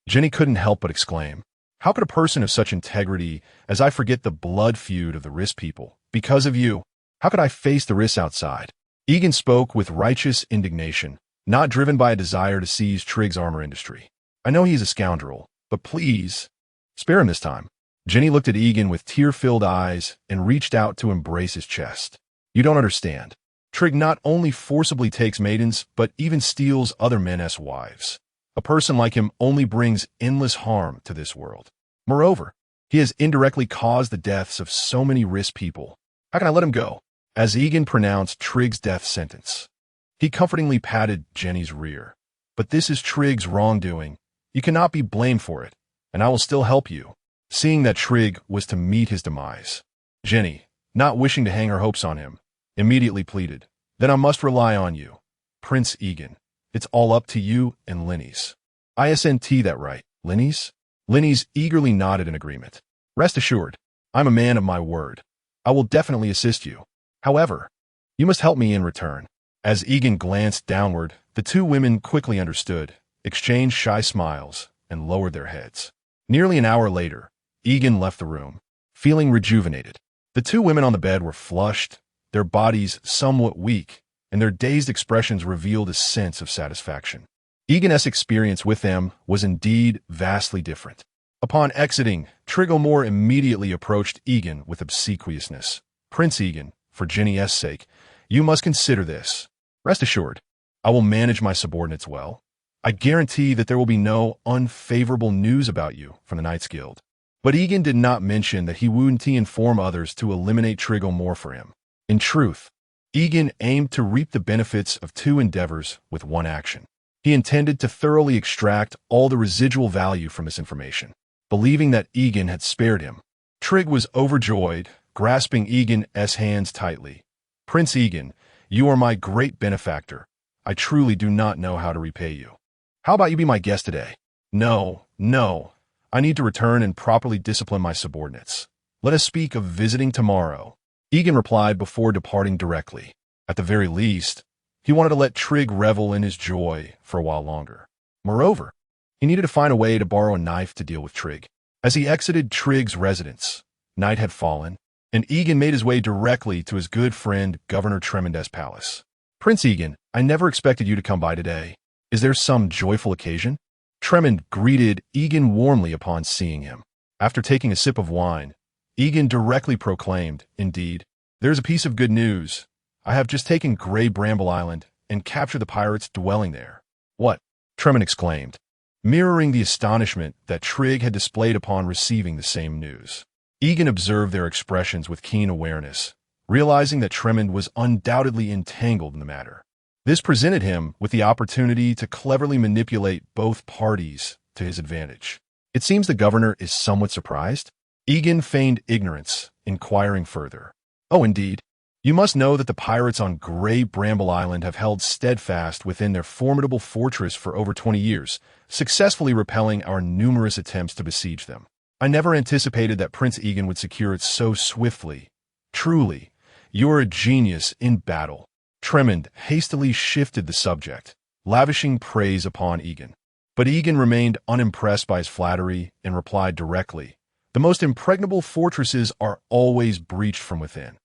Jenny couldn't help but exclaim. How could a person of such integrity as I forget the blood feud of the Riss people? Because of you. How could I face the Riss outside? Yegon spoke with righteous indignation, not driven by a desire to seize Trig's armor industry. I know he's a scoundrel, but please, spare him this time. Jenny looked at Yegon with tear-filled eyes and reached out to embrace his chest. You don't understand. Trig not only forcibly takes maidens, but even steals other men as wives. A person like him only brings endless harm to this world. Moreover, he has indirectly caused the deaths of so many Riss people. How can I let him go? As Yegon pronounced Trig's death sentence, he comfortingly patted Jenny's rear. But this is Trig's wrongdoing. You cannot be blamed for it, and I will still help you. Seeing that Trig was to meet his demise, Jenny, not wishing to hang her hopes on him, immediately pleaded, Then I must rely on you, Prince Yegon. It's all up to you and Lenny's. ISNT that right, Lenny's? Lenny's eagerly nodded in agreement. Rest assured, I'm a man of my word. I will definitely assist you. However, you must help me in return. As Yegon glanced downward, the two women quickly understood, exchanged shy smiles, and lowered their heads. Nearly an hour later, Yegon left the room, feeling rejuvenated. The two women on the bed were flushed, their bodies somewhat weak, and their dazed expressions revealed a sense of satisfaction. Yegon's experience with them was indeed vastly different. Upon exiting, Trig O'More immediately approached Yegon with obsequiousness. Prince Yegon, for Jenny's sake, you must consider this. Rest assured, I will manage my subordinates well. I guarantee that there will be no unfavorable news about you from the Knights Guild. But Yegon did not mention that he wouldn't inform others to eliminate Trig O'More for him. In truth, Yegon aimed to reap the benefits of two endeavors with one action. He intended to thoroughly extract all the residual value from this information. Believing that Yegon had spared him, Trig was overjoyed, grasping Yegon's hands tightly. Prince Yegon, you are my great benefactor. I truly do not know how to repay you. How about you be my guest today? No. I need to return and properly discipline my subordinates. Let us speak of visiting tomorrow. Yegon replied before departing directly. At the very least, he wanted to let Trig revel in his joy for a while longer. Moreover, he needed to find a way to borrow a knife to deal with Trig. As he exited Trig's residence, night had fallen, and Yegon made his way directly to his good friend Governor Tremend's palace. Prince Yegon, I never expected you to come by today. Is there some joyful occasion? Tremend greeted Yegon warmly upon seeing him. After taking a sip of wine, Yegon directly proclaimed, Indeed, there's a piece of good news. I have just taken Grey Bramble Island and captured the pirates dwelling there. What? Tremend exclaimed, mirroring the astonishment that Trig had displayed upon receiving the same news. Yegon observed their expressions with keen awareness, realizing that Tremend was undoubtedly entangled in the matter. This presented him with the opportunity to cleverly manipulate both parties to his advantage. It seems the governor is somewhat surprised. Yegon feigned ignorance, inquiring further. Oh, indeed. You must know that the pirates on Grey Bramble Island have held steadfast within their formidable fortress for over 20 years, successfully repelling our numerous attempts to besiege them. I never anticipated that Prince Yegon would secure it so swiftly. Truly, you're a genius in battle. Tremend hastily shifted the subject, lavishing praise upon Yegon. But Yegon remained unimpressed by his flattery and replied directly, The most impregnable fortresses are always breached from within.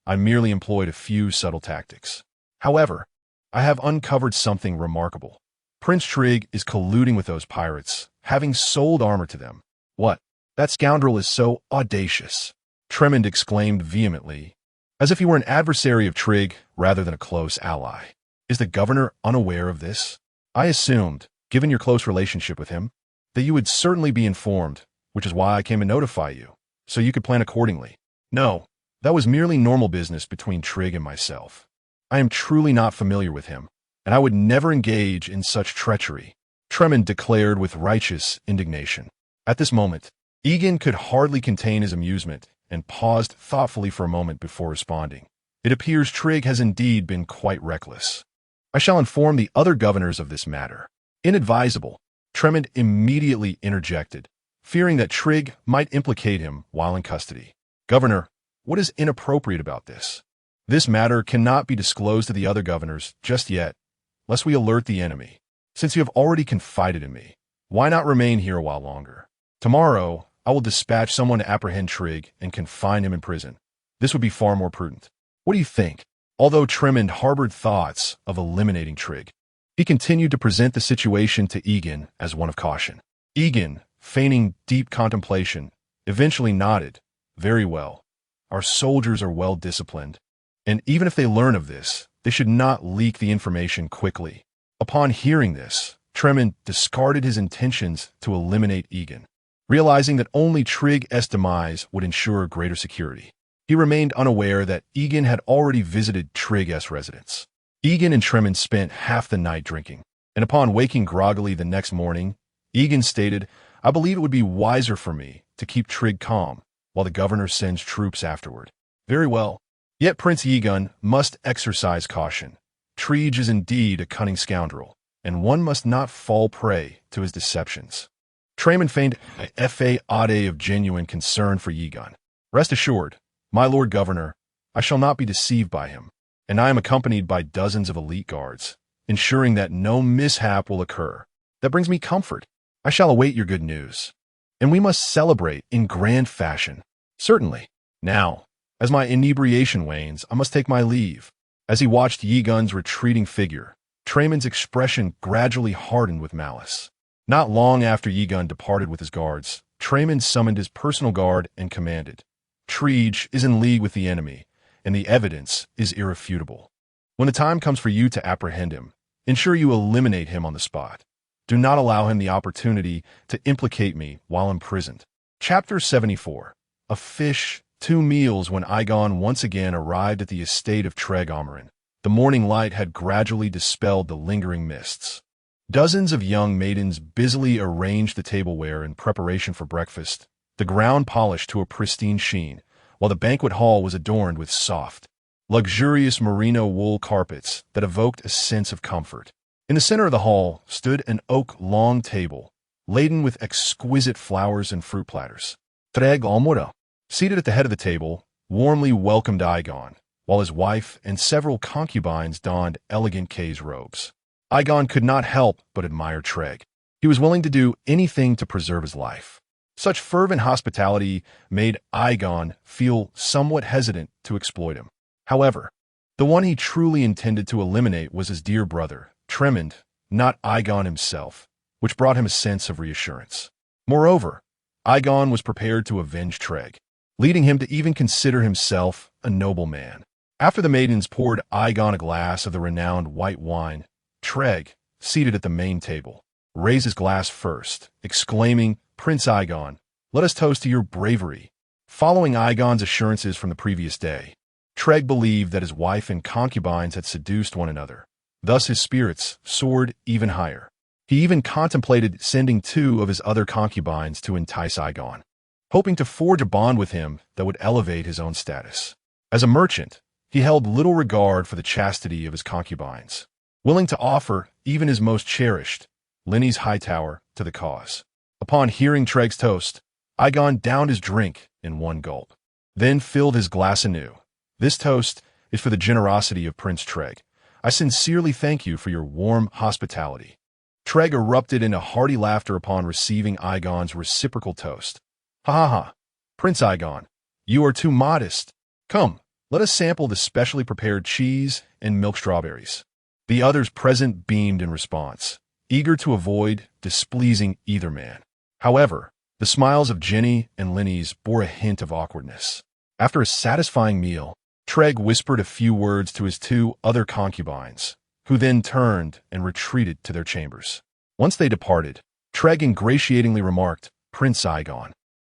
I merely employed a few subtle tactics. However, I have uncovered something remarkable. Prince Trig is colluding with those pirates, having sold armor to them. What? That scoundrel is so audacious, Tremend exclaimed vehemently, as if he were an adversary of Trig rather than a close ally. Is the governor unaware of this? I assumed, given your close relationship with him. that you would certainly be informed, which is why I came to notify you, so you could plan accordingly. No, that was merely normal business between Trig and myself. I am truly not familiar with him, and I would never engage in such treachery, Tremond declared with righteous indignation. At this moment, Yegon could hardly contain his amusement and paused thoughtfully for a moment before responding. It appears Trig has indeed been quite reckless. I shall inform the other governors of this matter. Inadvisable, Tremond immediately interjected, fearing that Trig might implicate him while in custody. Governor, what is inappropriate about this? This matter cannot be disclosed to the other governors just yet, lest we alert the enemy. Since you have already confided in me, why not remain here a while longer? Tomorrow, I will dispatch someone to apprehend Trig and confine him in prison. This would be far more prudent. What do you think? Although Tremond harbored thoughts of eliminating Trig, he continued to present the situation to Yegon as one of caution. Yegon, feigning deep contemplation, eventually nodded. Very well. Our soldiers are well disciplined, and even if they learn of this, they should not leak the information quickly. Upon hearing this, Tremond discarded his intentions to eliminate Yegon, realizing that only Trig's demise would ensure greater security. He remained unaware that Yegon had already visited Trig's residence. Yegon and Tremond spent half the night drinking, and upon waking groggily the next morning, Yegon stated, I believe it would be wiser for me to keep Trig calm while the governor sends troops afterward. Very well. Yet Prince Yegon must exercise caution. Trig is indeed a cunning scoundrel, and one must not fall prey to his deceptions. Tremond feigned a fa of genuine concern for Yegon. Rest assured, my lord governor, I shall not be deceived by him, and I am accompanied by dozens of elite guards, ensuring that no mishap will occur. That brings me comfort. I shall await your good news. And we must celebrate in grand fashion. Certainly. Now, as my inebriation wanes, I must take my leave. As he watched Yegon's retreating figure, Tremond's expression gradually hardened with malice. Not long after Yegon departed with his guards, Tremond summoned his personal guard and commanded, Trig is in league with the enemy, and the evidence is irrefutable. When the time comes for you to apprehend him, ensure you eliminate him on the spot. Do not allow him the opportunity to implicate me while imprisoned. Chapter 74. A fish, 2 meals. When Aegon once again arrived at the estate of Treg Omerin, the morning light had gradually dispelled the lingering mists. Dozens of young maidens busily arranged the tableware in preparation for breakfast, the ground polished to a pristine sheen, while the banquet hall was adorned with soft, luxurious merino wool carpets that evoked a sense of comfort. In the center of the hall stood an oak long table, laden with exquisite flowers and fruit platters. Treg Almora, seated at the head of the table, warmly welcomed Aegon, while his wife and several concubines donned elegant K's robes. Aegon could not help but admire Treg. He was willing to do anything to preserve his life. Such fervent hospitality made Aegon feel somewhat hesitant to exploit him. However, the one he truly intended to eliminate was his dear brother, Tremond, not Aegon himself, which brought him a sense of reassurance. Moreover, Aegon was prepared to avenge Treg, leading him to even consider himself a noble man. After the maidens poured Aegon a glass of the renowned white wine, Treg, seated at the main table, raised his glass first, exclaiming, Prince Aegon, let us toast to your bravery. Following Aegon's assurances from the previous day, Treg believed that his wife and concubines had seduced one another. Thus his spirits soared even higher. He even contemplated sending 2 of his other concubines to entice Aegon, hoping to forge a bond with him that would elevate his own status. As a merchant, he held little regard for the chastity of his concubines, willing to offer even his most cherished, Lenny's Hightower, to the cause. Upon hearing Treg's toast, Aegon downed his drink in one gulp, then filled his glass anew. This toast is for the generosity of Prince Treg. I sincerely thank you for your warm hospitality. Treg erupted into hearty laughter upon receiving Aegon's reciprocal toast. Ha ha ha, Prince Aegon, you are too modest. Come, let us sample the specially prepared cheese and milk strawberries. The others present beamed in response, eager to avoid displeasing either man. However, the smiles of Jenny and Lenny's bore a hint of awkwardness. After a satisfying meal, Treg whispered a few words to his 2 other concubines, who then turned and retreated to their chambers. Once they departed, Treg ingratiatingly remarked, Prince Aegon.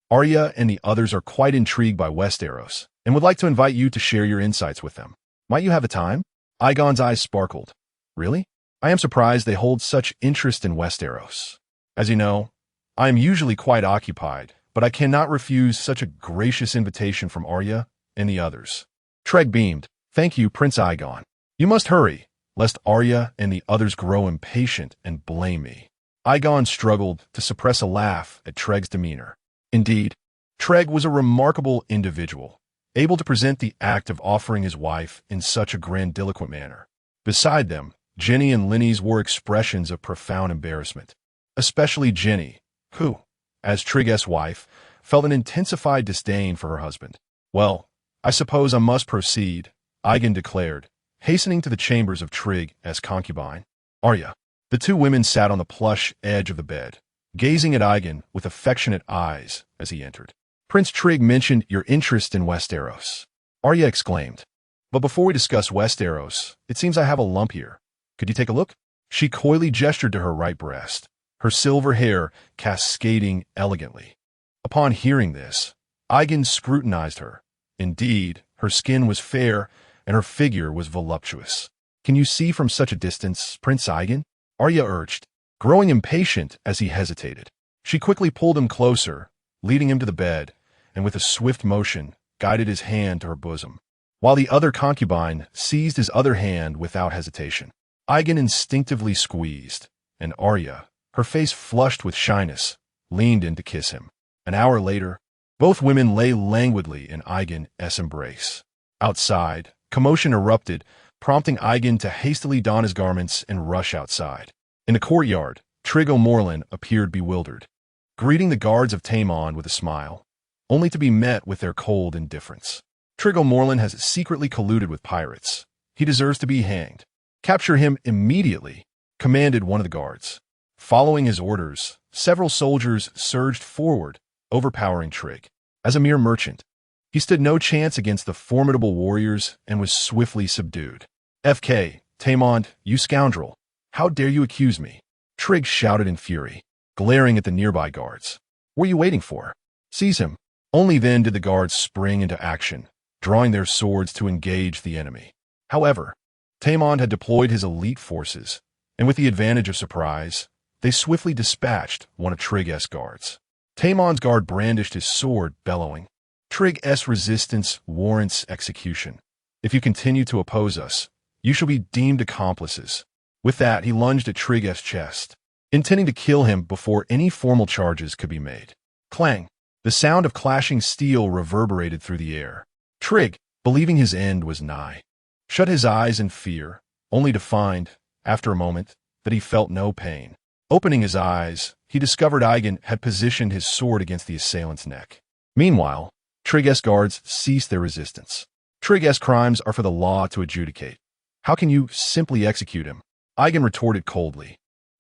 Arya and the others are quite intrigued by Westeros and would like to invite you to share your insights with them. Might you have the time? Aegon's eyes sparkled. Really? I am surprised they hold such interest in Westeros. As you know, I am usually quite occupied, but I cannot refuse such a gracious invitation from Arya and the others. Treg beamed. Thank you, Prince Aegon. You must hurry, lest Arya and the others grow impatient and blame me. Aegon struggled to suppress a laugh at Treg's demeanor. Indeed, Treg was a remarkable individual, able to present the act of offering his wife in such a grandiloquent manner. Beside them, Jenny and Linny's wore expressions of profound embarrassment, especially Jenny, who, as Trig's wife, felt an intensified disdain for her husband. Well, I suppose I must proceed, Aegon declared, hastening to the chambers of Trig's concubine, Arya. The two women sat on the plush edge of the bed, gazing at Aegon with affectionate eyes as he entered. Prince Trig mentioned your interest in Westeros, Arya exclaimed. But before we discuss Westeros, it seems I have a lump here. Could you take a look? She coyly gestured to her right breast, her silver hair cascading elegantly. Upon hearing this, Aegon scrutinized her. Indeed, her skin was fair, and her figure was voluptuous. Can you see from such a distance, Prince Aegon? Arya urged, growing impatient as he hesitated. She quickly pulled him closer, leading him to the bed, and with a swift motion, guided his hand to her bosom, while the other concubine seized his other hand without hesitation. Aegon instinctively squeezed, and Arya, her face flushed with shyness, leaned in to kiss him. An hour later, both women lay languidly in Aegon's embrace. Outside, commotion erupted, prompting Aegon to hastily don his garments and rush outside. In the courtyard, Trig O'Morland appeared bewildered, greeting the guards of Tamon with a smile, only to be met with their cold indifference. Trig O'Morland has secretly colluded with pirates. He deserves to be hanged. Capture him immediately, commanded one of the guards. Following his orders, several soldiers surged forward, overpowering Trig. As a mere merchant, he stood no chance against the formidable warriors and was swiftly subdued. FK, Tamon, you scoundrel, how dare you accuse me? Trig shouted in fury, glaring at the nearby guards. What are you waiting for? Seize him. Only then did the guards spring into action, drawing their swords to engage the enemy. However, Tamon had deployed his elite forces, and with the advantage of surprise, they swiftly dispatched one of Trig's guards. Tamon's guard brandished his sword, bellowing, Trig's resistance warrants execution. If you continue to oppose us, you shall be deemed accomplices. With that, he lunged at Trig's chest, intending to kill him before any formal charges could be made. Clang! The sound of clashing steel reverberated through the air. Trig, believing his end was nigh, shut his eyes in fear, only to find, after a moment, that he felt no pain. Opening his eyes, he discovered Aegon had positioned his sword against the assailant's neck. Meanwhile, Trig's guards ceased their resistance. Trig's crimes are for the law to adjudicate. How can you simply execute him? Aegon retorted coldly.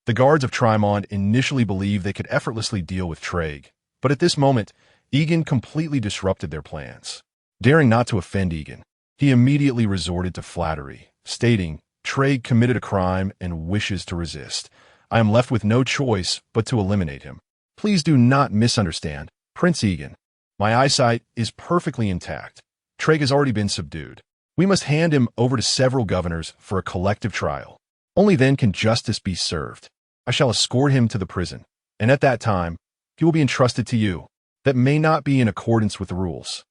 The guards of Trymond initially believed they could effortlessly deal with Trig, but at this moment, Yegon completely disrupted their plans. Daring not to offend Yegon, he immediately resorted to flattery, stating, Trig committed a crime and wishes to resist. I am left with no choice but to eliminate him. Please do not misunderstand, Prince Yegon. My eyesight is perfectly intact. Trig has already been subdued. We must hand him over to several governors for a collective trial. Only then can justice be served. I shall escort him to the prison, and at that time, he will be entrusted to you. That may not be in accordance with the rules.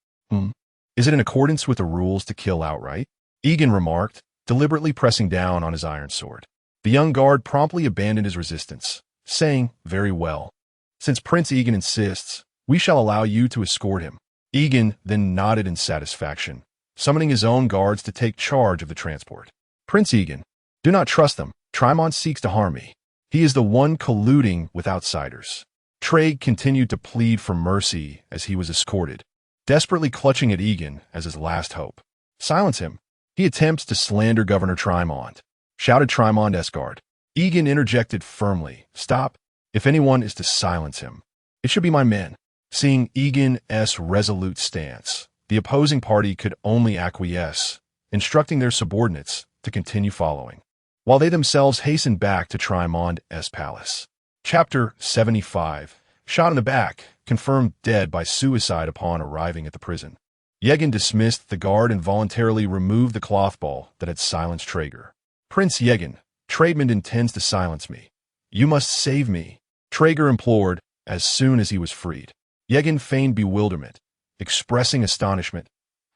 Is it in accordance with the rules to kill outright? Yegon remarked, deliberately pressing down on his iron sword. The young guard promptly abandoned his resistance, saying, very well. Since Prince Yegon insists, we shall allow you to escort him. Yegon then nodded in satisfaction, summoning his own guards to take charge of the transport. Prince Yegon, do not trust them. Trymond seeks to harm me. He is the one colluding with outsiders. Trig continued to plead for mercy as he was escorted, desperately clutching at Yegon as his last hope. Silence him. He attempts to slander Governor Trymond, shouted Trymond's guard. Yegon interjected firmly, stop. If anyone is to silence him, it should be my men. Seeing Yegon's resolute stance, the opposing party could only acquiesce, instructing their subordinates to continue following, while they themselves hastened back to Trymond's palace. Chapter 75. Shot in the back, confirmed dead by suicide upon arriving at the prison. Yegon dismissed the guard and voluntarily removed the cloth ball that had silenced Traeger. Prince Yegon, Traedmund intends to silence me. You must save me, Traeger implored as soon as he was freed. Yegon feigned bewilderment, expressing astonishment.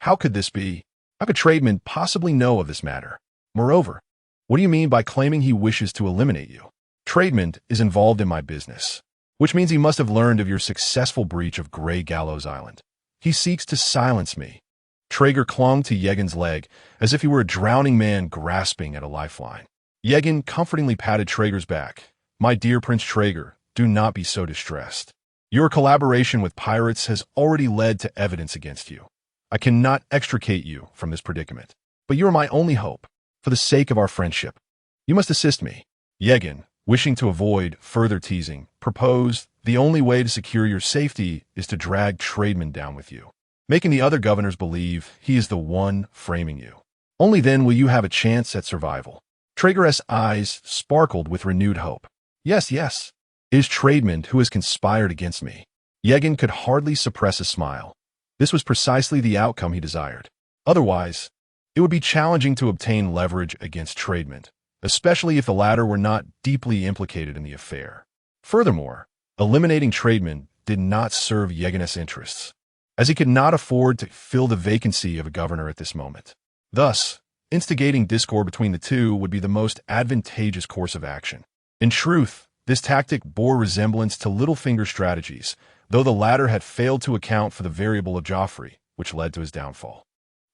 How could this be? How could Traedmund possibly know of this matter? Moreover, what do you mean by claiming he wishes to eliminate you? Traedmund is involved in my business, which means he must have learned of your successful breach of Grey Gallows Island. He seeks to silence me. Traeger clung to Yegon's leg as if he were a drowning man grasping at a lifeline. Yegon comfortingly patted Traeger's back. My dear Prince Traeger, do not be so distressed. Your collaboration with pirates has already led to evidence against you. I cannot extricate you from this predicament, but you are my only hope. For the sake of our friendship, you must assist me. Yegon, wishing to avoid further teasing, proposed the only way to secure your safety is to drag Traedmund down with you, making the other governors believe he is the one framing you. Only then will you have a chance at survival. Traeger's eyes sparkled with renewed hope. Yes, yes. It is Traedmund who has conspired against me. Yegon could hardly suppress a smile. This was precisely the outcome he desired. Otherwise, it would be challenging to obtain leverage against Traedmund, especially if the latter were not deeply implicated in the affair. Furthermore, eliminating Traedmund did not serve Yegon's interests, as he could not afford to fill the vacancy of a governor at this moment. Thus, instigating discord between the two would be the most advantageous course of action. In truth, this tactic bore resemblance to Littlefinger's strategies, though the latter had failed to account for the variable of Joffrey, which led to his downfall.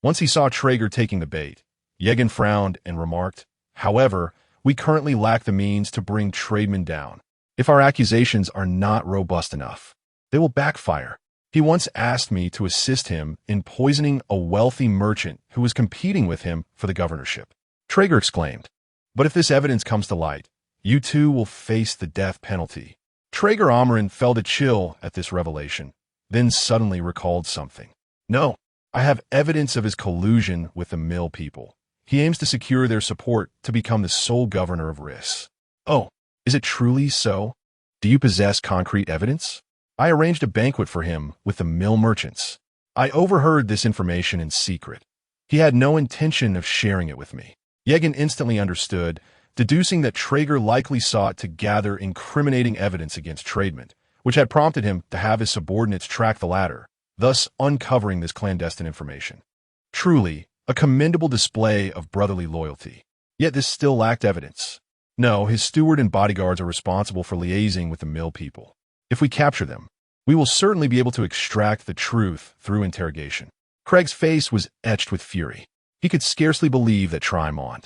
Once he saw Traeger taking the bait, Yegon frowned and remarked, however, we currently lack the means to bring Traedmund down. If our accusations are not robust enough, they will backfire. He once asked me to assist him in poisoning a wealthy merchant who was competing with him for the governorship. Traeger exclaimed, but if this evidence comes to light, you too will face the death penalty. Traeger Amren felt a chill at this revelation, then suddenly recalled something. No, I have evidence of his collusion with the mill people. He aims to secure their support to become the sole governor of Riss. Oh, is it truly so? Do you possess concrete evidence? I arranged a banquet for him with the mill merchants. I overheard this information in secret. He had no intention of sharing it with me. Yegon instantly understood, deducing that Traeger likely sought to gather incriminating evidence against Traedmund, which had prompted him to have his subordinates track the latter, thus uncovering this clandestine information. Truly, a commendable display of brotherly loyalty. Yet this still lacked evidence. No, his steward and bodyguards are responsible for liaising with the mill people. If we capture them, we will certainly be able to extract the truth through interrogation. Craig's face was etched with fury. He could scarcely believe that Traedmund,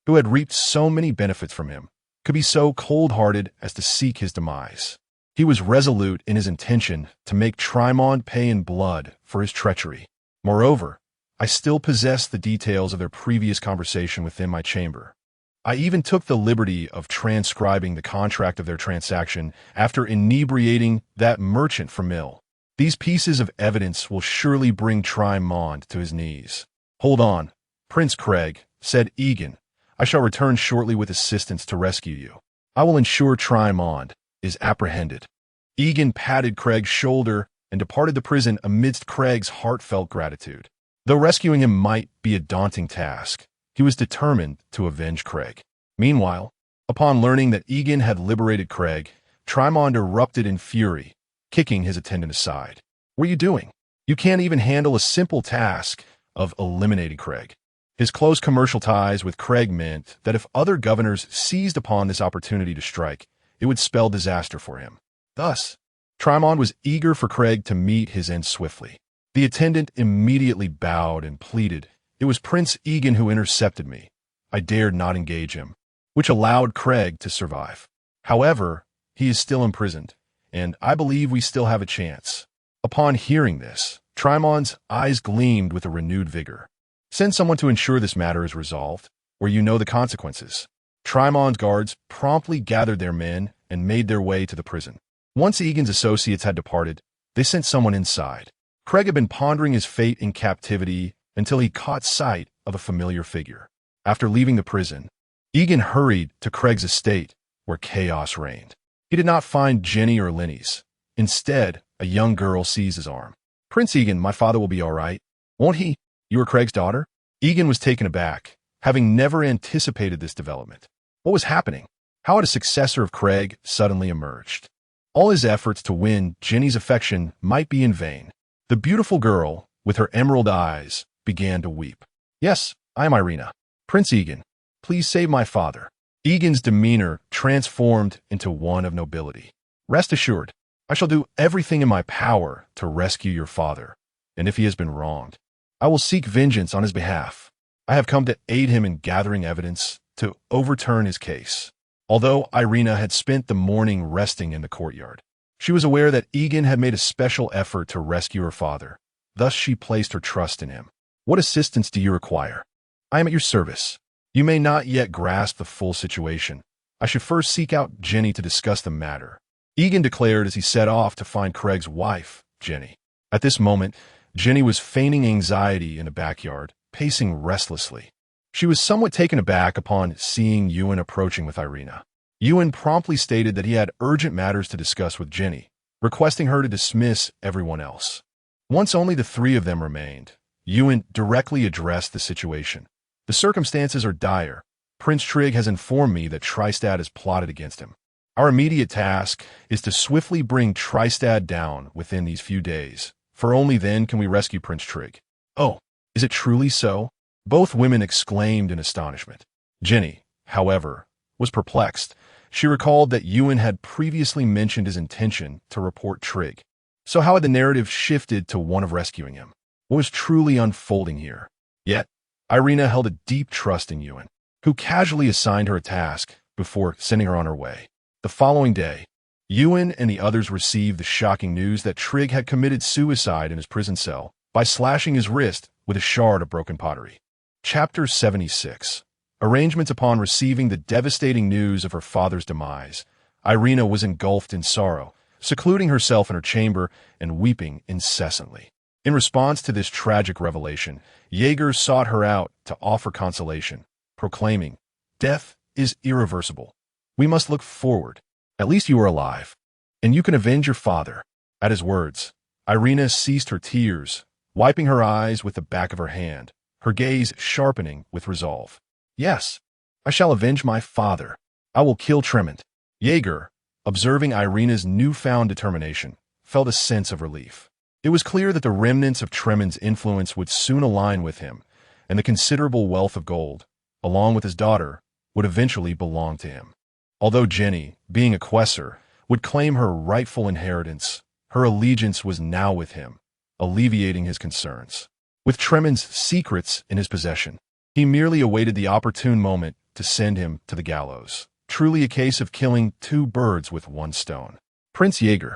who had reaped so many benefits from him, could be so cold-hearted as to seek his demise. He was resolute in his intention to make Traedmund pay in blood for his treachery. Moreover, I still possess the details of their previous conversation within my chamber. I even took the liberty of transcribing the contract of their transaction after inebriating that merchant from Mill. These pieces of evidence will surely bring Traedmund to his knees. Hold on, Prince Craig, said Yegon. I shall return shortly with assistance to rescue you. I will ensure Traedmund is apprehended. Yegon patted Craig's shoulder and departed the prison amidst Craig's heartfelt gratitude. Though rescuing him might be a daunting task, he was determined to avenge Craig. Meanwhile, upon learning that Yegon had liberated Craig, Traedmund erupted in fury, kicking his attendant aside. What are you doing? You can't even handle a simple task of eliminating Craig. His close commercial ties with Craig meant that if other governors seized upon this opportunity to strike, it would spell disaster for him. Thus, Traedmund was eager for Craig to meet his end swiftly. The attendant immediately bowed and pleaded, "It was Prince Yegon who intercepted me. I dared not engage him," which allowed Craig to survive. However, he is still imprisoned, and I believe we still have a chance. Upon hearing this, Traedmund's eyes gleamed with a renewed vigor. Send someone to ensure this matter is resolved, or you know the consequences. Traedmund's guards promptly gathered their men and made their way to the prison. Once Yegon's associates had departed, they sent someone inside. Craig had been pondering his fate in captivity until he caught sight of a familiar figure. After leaving the prison, Yegon hurried to Craig's estate, where chaos reigned. He did not find Jenny or Linny's. Instead, a young girl seized his arm. "Prince Yegon, my father will be all right. Won't he? You are Craig's daughter?" Yegon was taken aback, having never anticipated this development. What was happening? How had a successor of Craig suddenly emerged? All his efforts to win Jenny's affection might be in vain. The beautiful girl, with her emerald eyes, began to weep. "Yes, I am Irina. Prince Yegon, please save my father." Yegon's demeanor transformed into one of nobility. "Rest assured, I shall do everything in my power to rescue your father, and if he has been wronged, I will seek vengeance on his behalf. I have come to aid him in gathering evidence to overturn his case." Although Irina had spent the morning resting in the courtyard, she was aware that Yegon had made a special effort to rescue her father. Thus she placed her trust in him. "What assistance do you require?" "I am at your service. You may not yet grasp the full situation. I should first seek out Jenny to discuss the matter," Yegon declared as he set off to find Craig's wife, Jenny. At this moment, Jenny was feigning anxiety in the backyard, pacing restlessly. She was somewhat taken aback upon seeing Yegon approaching with Irina. Yegon promptly stated that he had urgent matters to discuss with Jenny, requesting her to dismiss everyone else. Once only the three of them remained, Yegon directly addressed the situation. "The circumstances are dire. Prince Trigg has informed me that Tristad has plotted against him. Our immediate task is to swiftly bring Tristad down within these few days, for only then can we rescue Prince Trigg." "Oh, is it truly so?" Both women exclaimed in astonishment. Jenny, however, was perplexed. She recalled that Yegon had previously mentioned his intention to report Trigg. So how had the narrative shifted to one of rescuing him? What was truly unfolding here? Yet, Irina held a deep trust in Yegon, who casually assigned her a task before sending her on her way. The following day, Yegon and the others received the shocking news that Trigg had committed suicide in his prison cell by slashing his wrist with a shard of broken pottery. Chapter 76. Arrangements. Upon receiving the devastating news of her father's demise, Irina was engulfed in sorrow, secluding herself in her chamber and weeping incessantly. In response to this tragic revelation, Yegon sought her out to offer consolation, proclaiming, "Death is irreversible. We must look forward. At least you are alive, and you can avenge your father." At his words, Irina ceased her tears, wiping her eyes with the back of her hand, her gaze sharpening with resolve. "Yes, I shall avenge my father. I will kill Tremont." Yegon, observing Irina's newfound determination, felt a sense of relief. It was clear that the remnants of Tremont's influence would soon align with him, and the considerable wealth of gold, along with his daughter, would eventually belong to him. Although Jenny, being a Quessor, would claim her rightful inheritance, her allegiance was now with him, alleviating his concerns. With Tremont's secrets in his possession, he merely awaited the opportune moment to send him to the gallows. Truly a case of killing two birds with one stone. "Prince Yegon,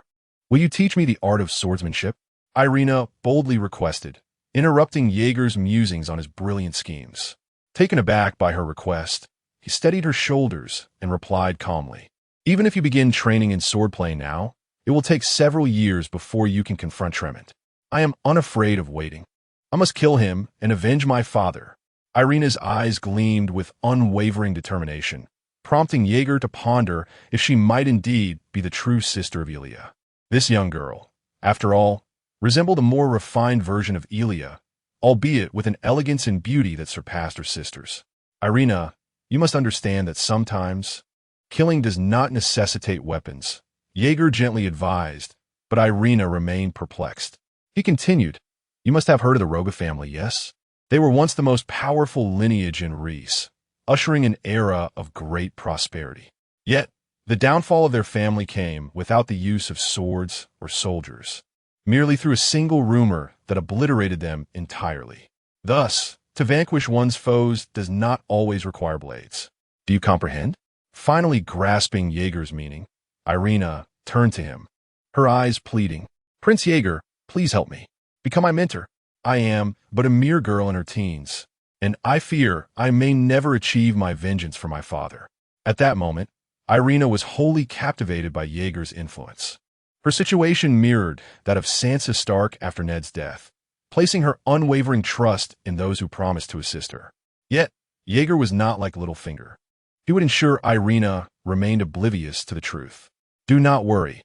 will you teach me the art of swordsmanship?" Irina boldly requested, interrupting Yeager's musings on his brilliant schemes. Taken aback by her request, he steadied her shoulders and replied calmly, "Even if you begin training in swordplay now, it will take several years before you can confront Tremont. I am unafraid of waiting. I must kill him and avenge my father." Irina's eyes gleamed with unwavering determination, prompting Yegon to ponder if she might indeed be the true sister of Elia. This young girl, after all, resembled a more refined version of Elia, albeit with an elegance and beauty that surpassed her sisters. "Irina, you must understand that sometimes killing does not necessitate weapons," Yegon gently advised, but Irina remained perplexed. He continued, "You must have heard of the Roga family, yes? They were once the most powerful lineage in Reese, ushering an era of great prosperity. Yet, the downfall of their family came without the use of swords or soldiers, merely through a single rumor that obliterated them entirely. Thus, to vanquish one's foes does not always require blades. Do you comprehend?" Finally grasping Yeager's meaning, Irina turned to him, her eyes pleading, "Prince Yegon, please help me. Become my mentor. I am but a mere girl in her teens, and I fear I may never achieve my vengeance for my father." At that moment, Irina was wholly captivated by Yeager's influence. Her situation mirrored that of Sansa Stark after Ned's death, placing her unwavering trust in those who promised to assist her. Yet, Yegon was not like Littlefinger. He would ensure Irina remained oblivious to the truth. Do not worry.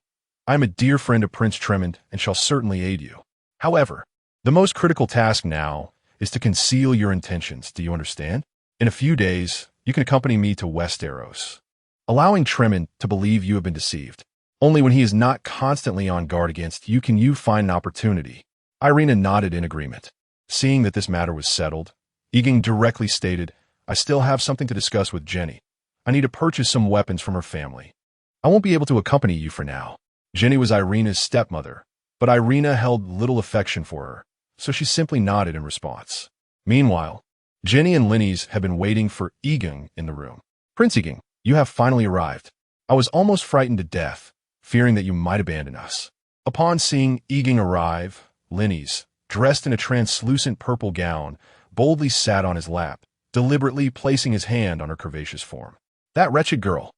I am a dear friend of Prince Tremond and shall certainly aid you. However, the most critical task now is to conceal your intentions, do you understand? In a few days, you can accompany me to Westeros, allowing Tremond to believe you have been deceived. Only when he is not constantly on guard against you can you find an opportunity. Irina nodded in agreement. Seeing that this matter was settled, Yegon directly stated, I still have something to discuss with Jenny. I need to purchase some weapons from her family. I won't be able to accompany you for now. Jenny was Irina's stepmother, but Irina held little affection for her, so she simply nodded in response. Meanwhile, Jenny and Linny's had been waiting for Yegon in the room. Prince Yegon, you have finally arrived. I was almost frightened to death, fearing that you might abandon us. Upon seeing Yegon arrive, Linny's, dressed in a translucent purple gown, boldly sat on his lap, deliberately placing his hand on her curvaceous form. That wretched girl.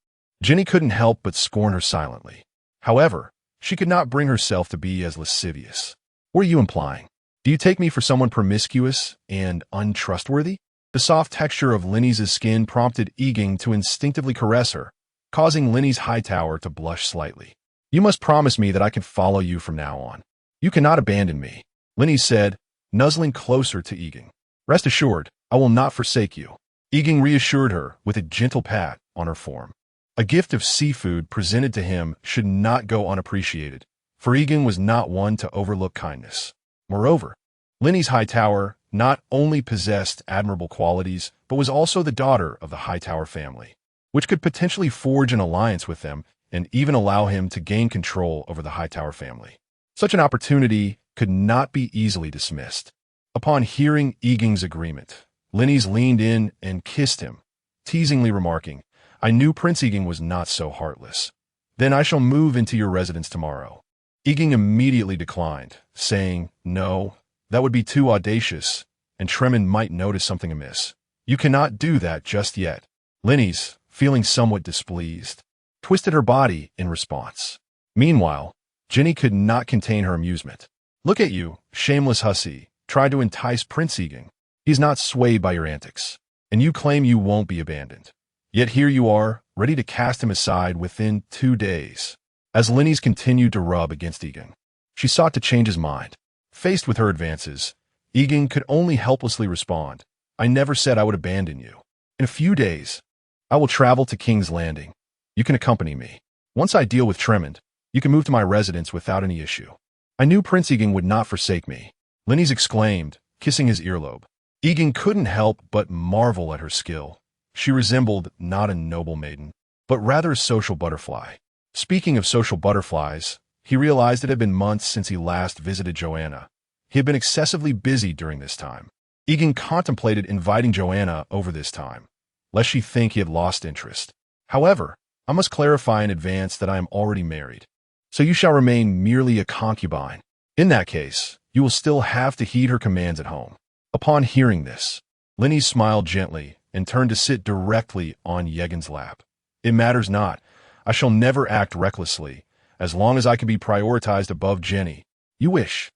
Jenny couldn't help but scorn her silently. However, she could not bring herself to be as lascivious. What are you implying? Do you take me for someone promiscuous and untrustworthy? The soft texture of Linny's skin prompted Yegon to instinctively caress her, causing Linny's Hightower to blush slightly. You must promise me that I can follow you from now on. You cannot abandon me, Linny said, nuzzling closer to Yegon. Rest assured, I will not forsake you. Yegon reassured her with a gentle pat on her form. A gift of seafood presented to him should not go unappreciated, for Yegon was not one to overlook kindness. Moreover, Linny's Hightower not only possessed admirable qualities, but was also the daughter of the Hightower family, which could potentially forge an alliance with them and even allow him to gain control over the Hightower family. Such an opportunity could not be easily dismissed. Upon hearing Yegon's agreement, Linny's leaned in and kissed him, teasingly remarking, I knew Prince Yegon was not so heartless. Then I shall move into your residence tomorrow. Yegon immediately declined, saying, No, that would be too audacious, and Tremond might notice something amiss. You cannot do that just yet. Linny's, feeling somewhat displeased, twisted her body in response. Meanwhile, Jenny could not contain her amusement. Look at you, shameless hussy, try to entice Prince Yegon. He's not swayed by your antics, and you claim you won't be abandoned. Yet here you are, ready to cast him aside within 2 days. As Linny's continued to rub against Yegon, she sought to change his mind. Faced with her advances, Yegon could only helplessly respond, I never said I would abandon you. In a few days, I will travel to King's Landing. You can accompany me. Once I deal with Tremond, you can move to my residence without any issue. I knew Prince Yegon would not forsake me, Linny's exclaimed, kissing his earlobe. Yegon couldn't help but marvel at her skill. She resembled not a noble maiden, but rather a social butterfly. Speaking of social butterflies, he realized it had been months since he last visited Joanna. He had been excessively busy during this time. Yegon contemplated inviting Joanna over this time, lest she think he had lost interest. However, I must clarify in advance that I am already married, so you shall remain merely a concubine. In that case, you will still have to heed her commands at home. Upon hearing this, Linny smiled gently and turned to sit directly on Yegon's lap. It matters not. I shall never act recklessly, as long as I can be prioritized above Jenny. You wish.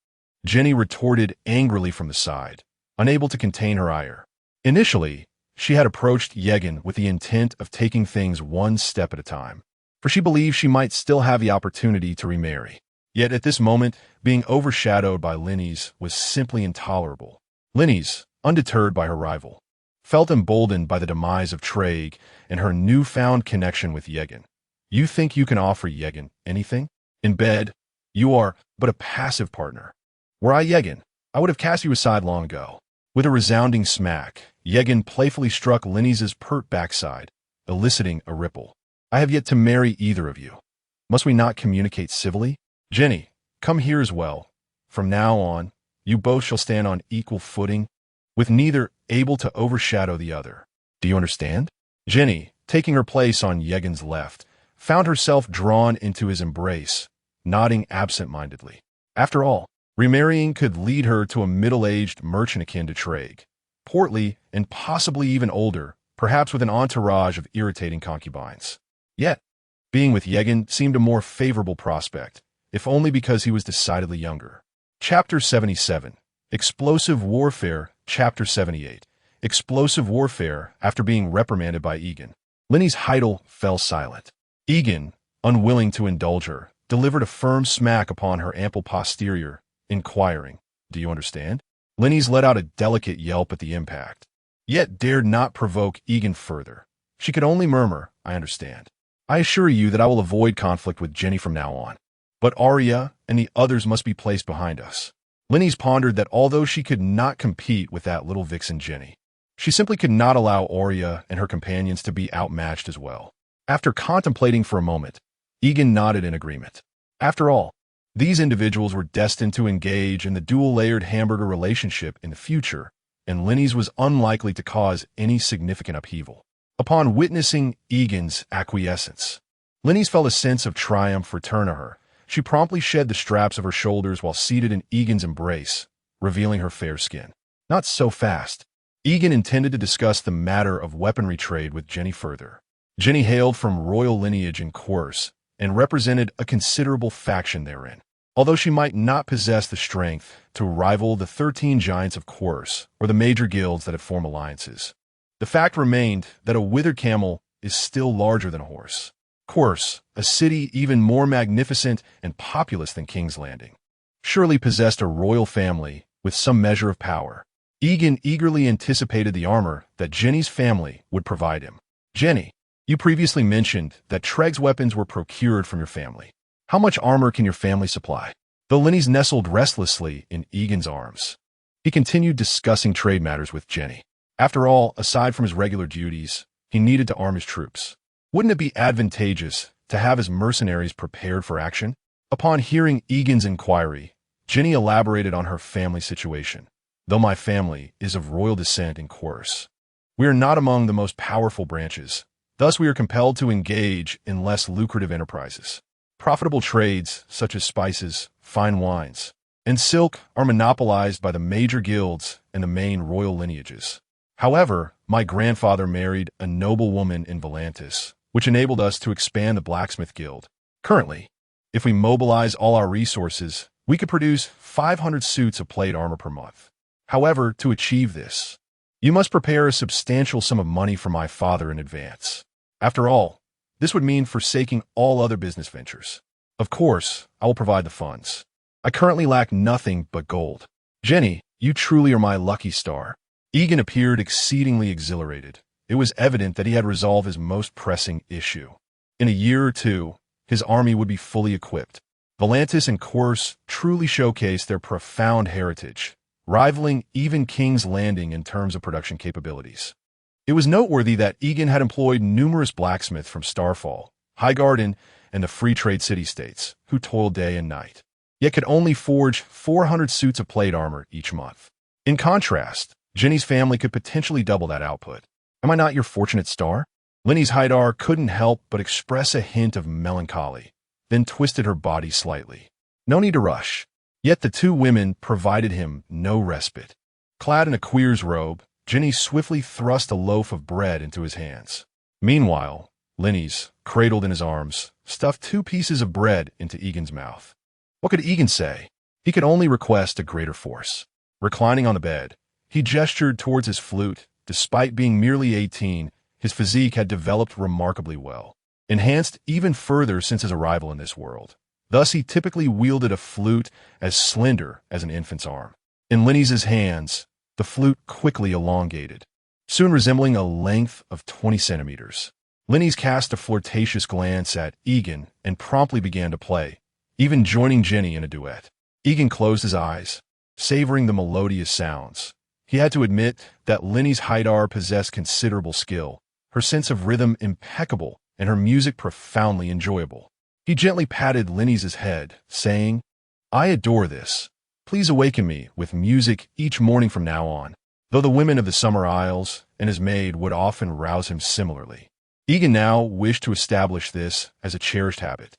Jenny retorted angrily from the side, unable to contain her ire. Initially, she had approached Yegon with the intent of taking things one step at a time, for she believed she might still have the opportunity to remarry. Yet at this moment, being overshadowed by Linny's was simply intolerable. Linny's, undeterred by her rival, felt emboldened by the demise of Traeg and her newfound connection with Yegon. You think you can offer Yegon anything? In bed, you are but a passive partner. Were I Yegon, I would have cast you aside long ago. With a resounding smack, Yegon playfully struck Linny's pert backside, eliciting a ripple. I have yet to marry either of you. Must we not communicate civilly? Jenny, come here as well. From now on, you both shall stand on equal footing, with neither able to overshadow the other. Do you understand? Jenny, taking her place on Yegon's left, found herself drawn into his embrace, nodding absent-mindedly. After all, remarrying could lead her to a middle-aged merchant akin to Traeg, portly and possibly even older, perhaps with an entourage of irritating concubines. Yet, being with Yegon seemed a more favorable prospect, if only because he was decidedly younger. Chapter 77. Explosive Warfare. Chapter 78. Explosive Warfare. After being reprimanded by Yegon, Linny's Heidel fell silent. Yegon, unwilling to indulge her, delivered a firm smack upon her ample posterior, inquiring, "Do you understand?" Lenny's let out a delicate yelp at the impact, yet dared not provoke Yegon further. She could only murmur, "I understand. I assure you that I will avoid conflict with Jenny from now on. But Arya and the others must be placed behind us." Lenny's pondered that although she could not compete with that little vixen Jenny, she simply could not allow Arya and her companions to be outmatched as well. After contemplating for a moment, Yegon nodded in agreement. After all, these individuals were destined to engage in the dual-layered hamburger relationship in the future, and Lenny's was unlikely to cause any significant upheaval. Upon witnessing Yegon's acquiescence, Lenny's felt a sense of triumph return to her. She promptly shed the straps of her shoulders while seated in Yegon's embrace, revealing her fair skin. Not so fast. Yegon intended to discuss the matter of weaponry trade with Jenny further. Jenny hailed from royal lineage in Corse and represented a considerable faction therein. Although she might not possess the strength to rival the 13 giants of Corse or the major guilds that have formed alliances, the fact remained that a withered camel is still larger than a horse. Corse, a city even more magnificent and populous than King's Landing, surely possessed a royal family with some measure of power. Yegon eagerly anticipated the armor that Jenny's family would provide him. "Jenny, you previously mentioned that Treg's weapons were procured from your family. How much armor can your family supply?" Though Lenny's nestled restlessly in Egon's arms, he continued discussing trade matters with Jenny. After all, aside from his regular duties, he needed to arm his troops. Wouldn't it be advantageous to have his mercenaries prepared for action? Upon hearing Egon's inquiry, Jenny elaborated on her family situation. "Though my family is of royal descent in Corse, we are not among the most powerful branches. Thus we are compelled to engage in less lucrative enterprises. Profitable trades, such as spices, fine wines, and silk, are monopolized by the major guilds and the main royal lineages. However, my grandfather married a noble woman in Volantis, which enabled us to expand the blacksmith guild. Currently, if we mobilize all our resources, we could produce 500 suits of plate armor per month. However, to achieve this, you must prepare a substantial sum of money for my father in advance. After all, this would mean forsaking all other business ventures. Of course, I will provide the funds. I currently lack nothing but gold. Jenny, you truly are my lucky star." Yegon appeared exceedingly exhilarated. It was evident that he had resolved his most pressing issue. In a year or two, his army would be fully equipped. Volantis and Corse truly showcased their profound heritage, rivaling even King's Landing in terms of production capabilities. It was noteworthy that Yegon had employed numerous blacksmiths from Starfall, Highgarden, and the free trade city-states, who toiled day and night, yet could only forge 400 suits of plate armor each month. In contrast, Jenny's family could potentially double that output. "Am I not your fortunate star?" Lenny's Haidar couldn't help but express a hint of melancholy, then twisted her body slightly. No need to rush. Yet the two women provided him no respite. Clad in a queer's robe, Jenny swiftly thrust a loaf of bread into his hands. Meanwhile, Lenny's, cradled in his arms, stuffed 2 pieces of bread into Egon's mouth. What could Yegon say? He could only request a greater force. Reclining on the bed, he gestured towards his flute. Despite being merely 18, his physique had developed remarkably well, enhanced even further since his arrival in this world. Thus he typically wielded a flute as slender as an infant's arm. In Lenny's hands, the flute quickly elongated, soon resembling a length of 20 centimeters. Lenny's cast a flirtatious glance at Yegon and promptly began to play, even joining Jenny in a duet. Yegon closed his eyes, savoring the melodious sounds. He had to admit that Lenny's Haidar possessed considerable skill, her sense of rhythm impeccable, and her music profoundly enjoyable. He gently patted Lenny's head, saying, "I adore this. Please awaken me with music each morning from now on," though the women of the Summer Isles and his maid would often rouse him similarly. Yegon now wished to establish this as a cherished habit.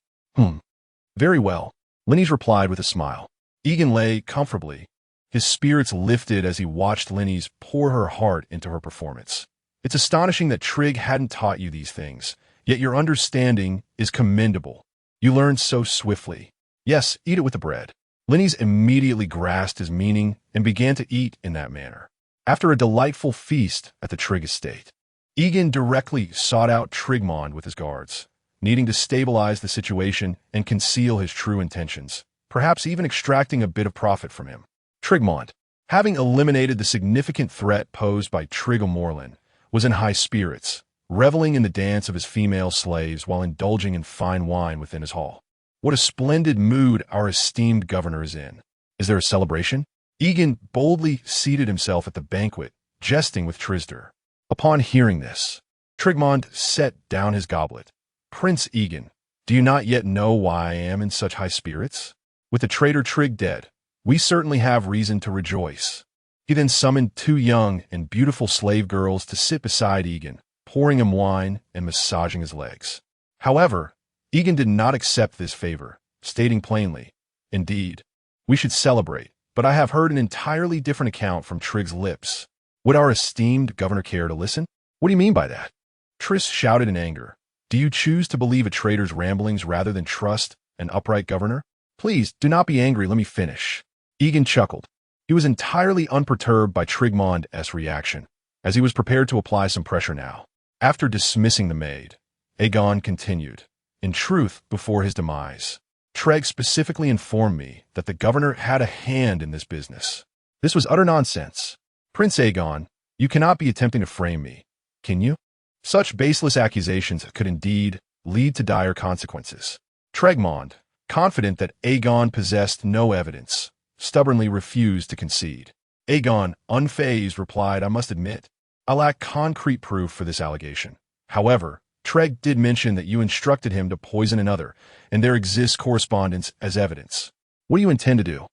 Very well," Lenny's replied with a smile. Yegon lay comfortably, his spirits lifted as he watched Lenny's pour her heart into her performance. "It's astonishing that Trig hadn't taught you these things, yet your understanding is commendable. You learned so swiftly. Yes, eat it with the bread." Lenny's immediately grasped his meaning and began to eat in that manner. After a delightful feast at the Trig estate, Yegon directly sought out Trigmond with his guards. needing to stabilize the situation and conceal his true intentions, perhaps even extracting a bit of profit from him. Trigmont, having eliminated the significant threat posed by Trigg Morlin, was in high spirits, reveling in the dance of his female slaves while indulging in fine wine within his hall. What a splendid mood our esteemed governor is in. Is there a celebration? Yegon boldly seated himself at the banquet, jesting with Trisdor. Upon hearing this, Trigmont set down his goblet. Prince Yegon, do you not yet know why I am in such high spirits? With the traitor Trigg dead, we certainly have reason to rejoice. He then summoned 2 young and beautiful slave girls to sit beside Yegon, pouring him wine and massaging his legs. However, Yegon did not accept this favor, stating plainly, "Indeed, we should celebrate, but I have heard an entirely different account from Trigg's lips. Would our esteemed governor care to listen?" "What do you mean by that?" Triss shouted in anger. "Do you choose to believe a traitor's ramblings rather than trust an upright governor? Please, do not be angry, let me finish." Yegon chuckled. He was entirely unperturbed by Trigmond's reaction, as he was prepared to apply some pressure now. After dismissing the maid, Aegon continued. "In truth, before his demise, Treg specifically informed me that the governor had a hand in this business. This was utter nonsense. Prince Aegon, you cannot be attempting to frame me, can you? Such baseless accusations could indeed lead to dire consequences." Tregmond, confident that Aegon possessed no evidence, stubbornly refused to concede. Aegon, unfazed, replied, "I must admit, I lack concrete proof for this allegation. However, Treg did mention that you instructed him to poison another, and there exists correspondence as evidence. What do you intend to do?"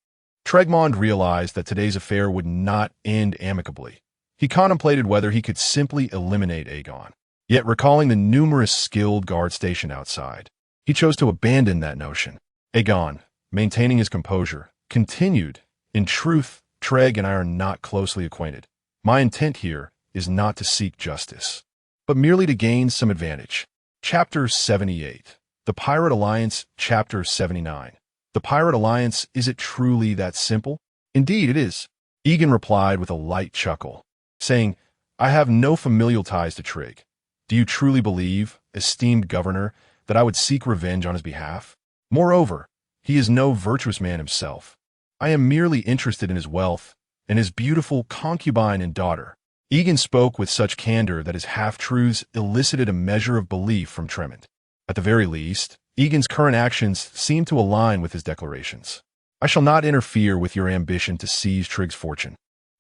Tregmond realized that today's affair would not end amicably. He contemplated whether he could simply eliminate Aegon. Yet recalling the numerous skilled guards stationed outside, he chose to abandon that notion. Aegon, maintaining his composure, continued, "In truth, Treg and I are not closely acquainted. My intent here is not to seek justice, but merely to gain some advantage." Chapter 78. The Pirate Alliance. Chapter 79. The Pirate Alliance, is it truly that simple? "Indeed it is," Yegon replied with a light chuckle, saying, "I have no familial ties to Trigg. Do you truly believe, esteemed governor, that I would seek revenge on his behalf? Moreover, he is no virtuous man himself. I am merely interested in his wealth and his beautiful concubine and daughter." Yegon spoke with such candor that his half-truths elicited a measure of belief from Tremond. At the very least, Yegon's current actions seemed to align with his declarations. "I shall not interfere with your ambition to seize Trigg's fortune,"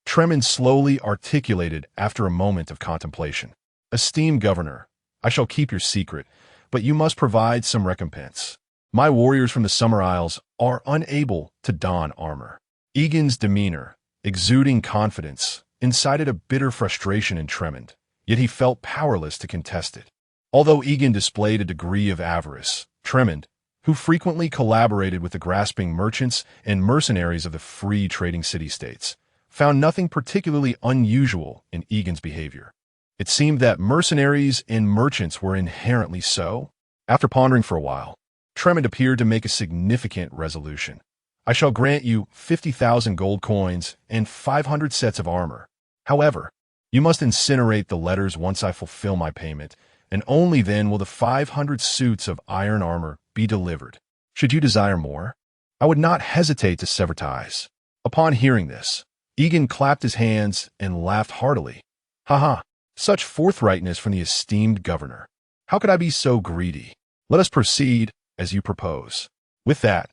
Tremond slowly articulated after a moment of contemplation. "Esteemed governor, I shall keep your secret, but you must provide some recompense. My warriors from the Summer Isles are unable to don armor." Yegon's demeanor, exuding confidence, incited a bitter frustration in Tremond, yet he felt powerless to contest it. Although Yegon displayed a degree of avarice, Tremond, who frequently collaborated with the grasping merchants and mercenaries of the free trading city-states, found nothing particularly unusual in Yegon's behavior. It seemed that mercenaries and merchants were inherently so. After pondering for a while, Tremond appeared to make a significant resolution. "I shall grant you 50,000 gold coins and 500 sets of armor. However, you must incinerate the letters once I fulfill my payment, and only then will the 500 suits of iron armor be delivered. Should you desire more, I would not hesitate to sever ties." Upon hearing this, Yegon clapped his hands and laughed heartily. "Ha ha, such forthrightness from the esteemed governor. How could I be so greedy? Let us proceed as you propose." With that,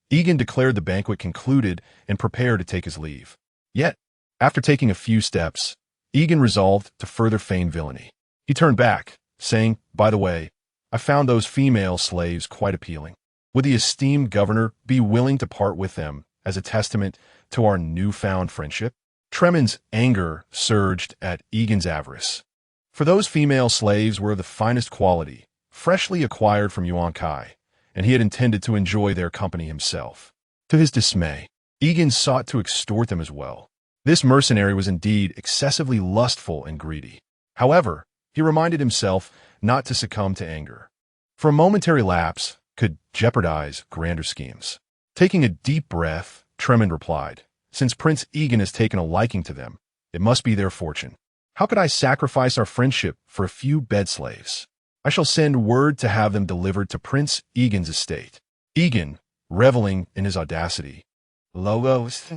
Yegon declared the banquet concluded and prepared to take his leave. Yet, after taking a few steps, Yegon resolved to further feign villainy. He turned back, saying, "By the way, I found those female slaves quite appealing. Would the esteemed governor be willing to part with them as a testament to our newfound friendship?" Tremond's anger surged at Yegon's avarice. For those female slaves were of the finest quality, freshly acquired from Yuan Kai, and he had intended to enjoy their company himself. To his dismay, Yegon sought to extort them as well. This mercenary was indeed excessively lustful and greedy. However, he reminded himself not to succumb to anger, for a momentary lapse could jeopardize grander schemes. Taking a deep breath, Tremond replied, "Since Prince Yegon has taken a liking to them, it must be their fortune. How could I sacrifice our friendship for a few bed slaves? I shall send word to have them delivered to Prince Aegon's estate. Aegon, reveling in his audacity. Logos?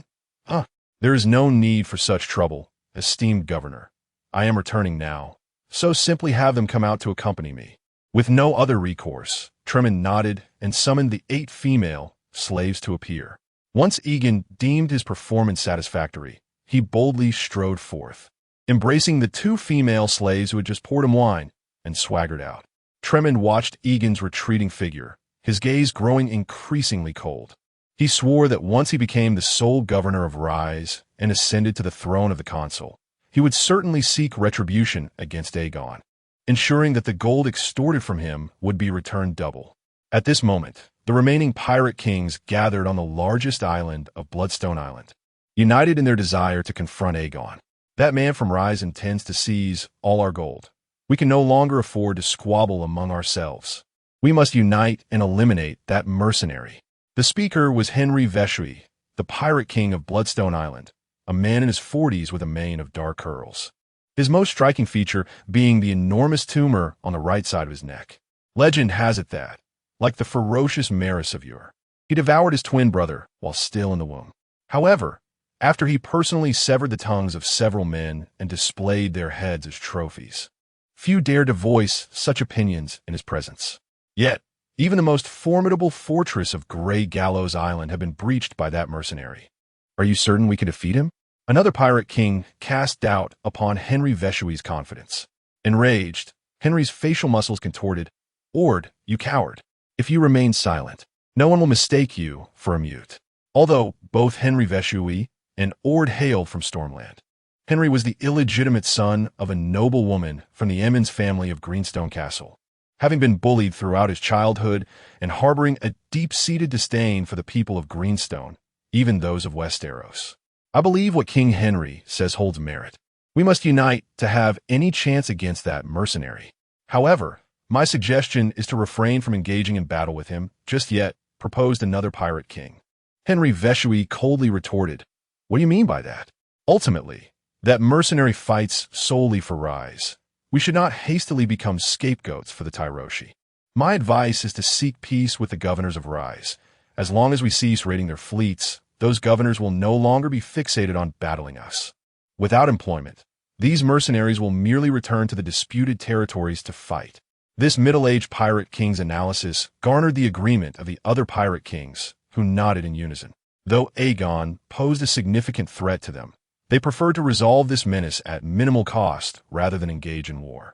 Huh. There is no need for such trouble, esteemed governor. I am returning now, so simply have them come out to accompany me. With no other recourse, Tremond nodded and summoned the 8 female slaves to appear. Once Aegon deemed his performance satisfactory, he boldly strode forth, embracing the 2 female slaves who had just poured him wine, and swaggered out. Tremond watched Aegon's retreating figure, his gaze growing increasingly cold. He swore that once he became the sole governor of Rise and ascended to the throne of the consul, he would certainly seek retribution against Aegon, ensuring that the gold extorted from him would be returned double. At this moment, the remaining pirate kings gathered on the largest island of Bloodstone Island, united in their desire to confront Aegon. That man from Rise intends to seize all our gold. We can no longer afford to squabble among ourselves. We must unite and eliminate that mercenary. The speaker was Henry Veshui, the pirate king of Bloodstone Island, a man in his 40s with a mane of dark curls. His most striking feature being the enormous tumor on the right side of his neck. Legend has it that, like the ferocious Maris of yore, he devoured his twin brother while still in the womb. However, after he personally severed the tongues of several men and displayed their heads as trophies, few dared to voice such opinions in his presence. Yet, even the most formidable fortress of Grey Gallows Island had been breached by that mercenary. Are you certain we can defeat him? Another pirate king cast doubt upon Henry Veshui's confidence. Enraged, Henry's facial muscles contorted. Ord, you coward. If you remain silent, no one will mistake you for a mute. Although both Henry Veshui and Ord hailed from Stormland, Henry was the illegitimate son of a noble woman from the Emmons family of Greenstone Castle, having been bullied throughout his childhood and harboring a deep-seated disdain for the people of Greenstone, even those of Westeros. I believe what King Henry says holds merit. We must unite to have any chance against that mercenary. However, my suggestion is to refrain from engaging in battle with him just yet, proposed another pirate king. Henry Veshui coldly retorted, "What do you mean by that? Ultimately, that mercenary fights solely for Rise. We should not hastily become scapegoats for the Tyroshi. My advice is to seek peace with the governors of Rise. As long as we cease raiding their fleets, those governors will no longer be fixated on battling us. Without employment, these mercenaries will merely return to the disputed territories to fight." This middle-aged pirate king's analysis garnered the agreement of the other pirate kings, who nodded in unison. Though Aegon posed a significant threat to them, they preferred to resolve this menace at minimal cost rather than engage in war.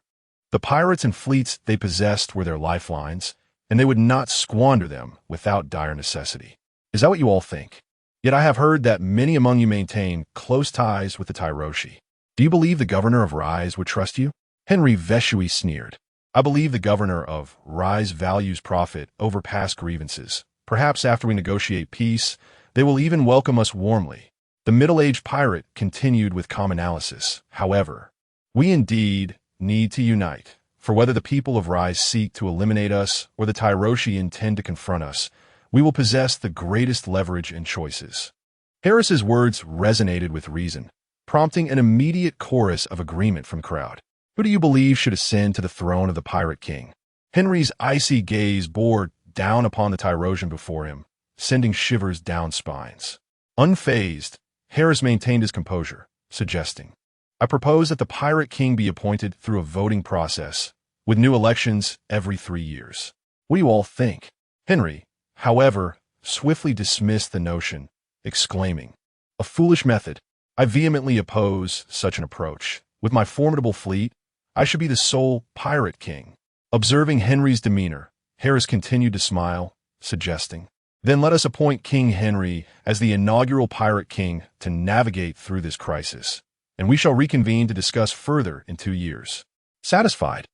The pirates and fleets they possessed were their lifelines, and they would not squander them without dire necessity. Is that what you all think? Yet I have heard that many among you maintain close ties with the Tyroshi. Do you believe the governor of Rise would trust you? Henry Veshui sneered. I believe the governor of Rise values profit over past grievances. Perhaps after we negotiate peace, they will even welcome us warmly. The middle-aged pirate continued with calm analysis. However, we indeed need to unite, for whether the people of Rise seek to eliminate us or the Tyroshi intend to confront us, we will possess the greatest leverage and choices. Harris's words resonated with reason, prompting an immediate chorus of agreement from the crowd. Who do you believe should ascend to the throne of the Pirate King? Henry's icy gaze bore down upon the Tyrosian before him, sending shivers down spines. Unfazed, Harris maintained his composure, suggesting, I propose that the Pirate King be appointed through a voting process, with new elections every 3 years. What do you all think? Henry, however, swiftly dismissed the notion, exclaiming, a foolish method. I vehemently oppose such an approach. With my formidable fleet, I should be the sole Pirate King. Observing Henry's demeanor, Harris continued to smile, suggesting, then let us appoint King Henry as the inaugural Pirate King to navigate through this crisis, and we shall reconvene to discuss further in 2 years. Satisfied?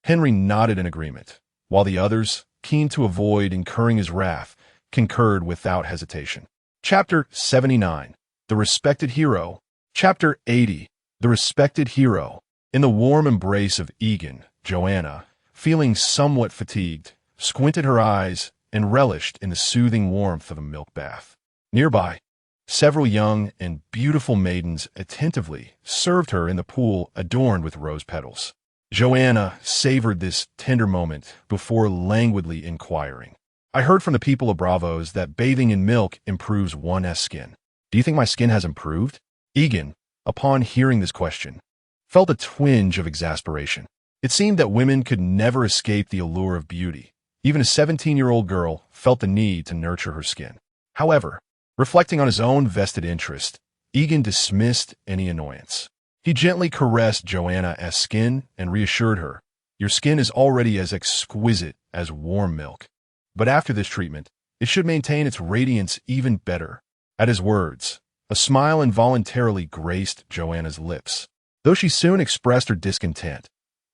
Henry nodded in agreement, while the others, keen to avoid incurring his wrath, concurred without hesitation. Chapter 79. The Respected Hero. Chapter 80. The Respected Hero. In the warm embrace of Yegon, Joanna, feeling somewhat fatigued, squinted her eyes and relished in the soothing warmth of a milk bath. Nearby, several young and beautiful maidens attentively served her in the pool adorned with rose petals. Joanna savored this tender moment before languidly inquiring. I heard from the people of Bravos that bathing in milk improves one's skin. Do you think my skin has improved? Yegon, upon hearing this question, felt a twinge of exasperation. It seemed that women could never escape the allure of beauty. Even a 17-year-old girl felt the need to nurture her skin. However, reflecting on his own vested interest, Yegon dismissed any annoyance. He gently caressed Joanna's skin and reassured her, "Your skin is already as exquisite as warm milk. But after this treatment, it should maintain its radiance even better." At his words, a smile involuntarily graced Joanna's lips, though she soon expressed her discontent.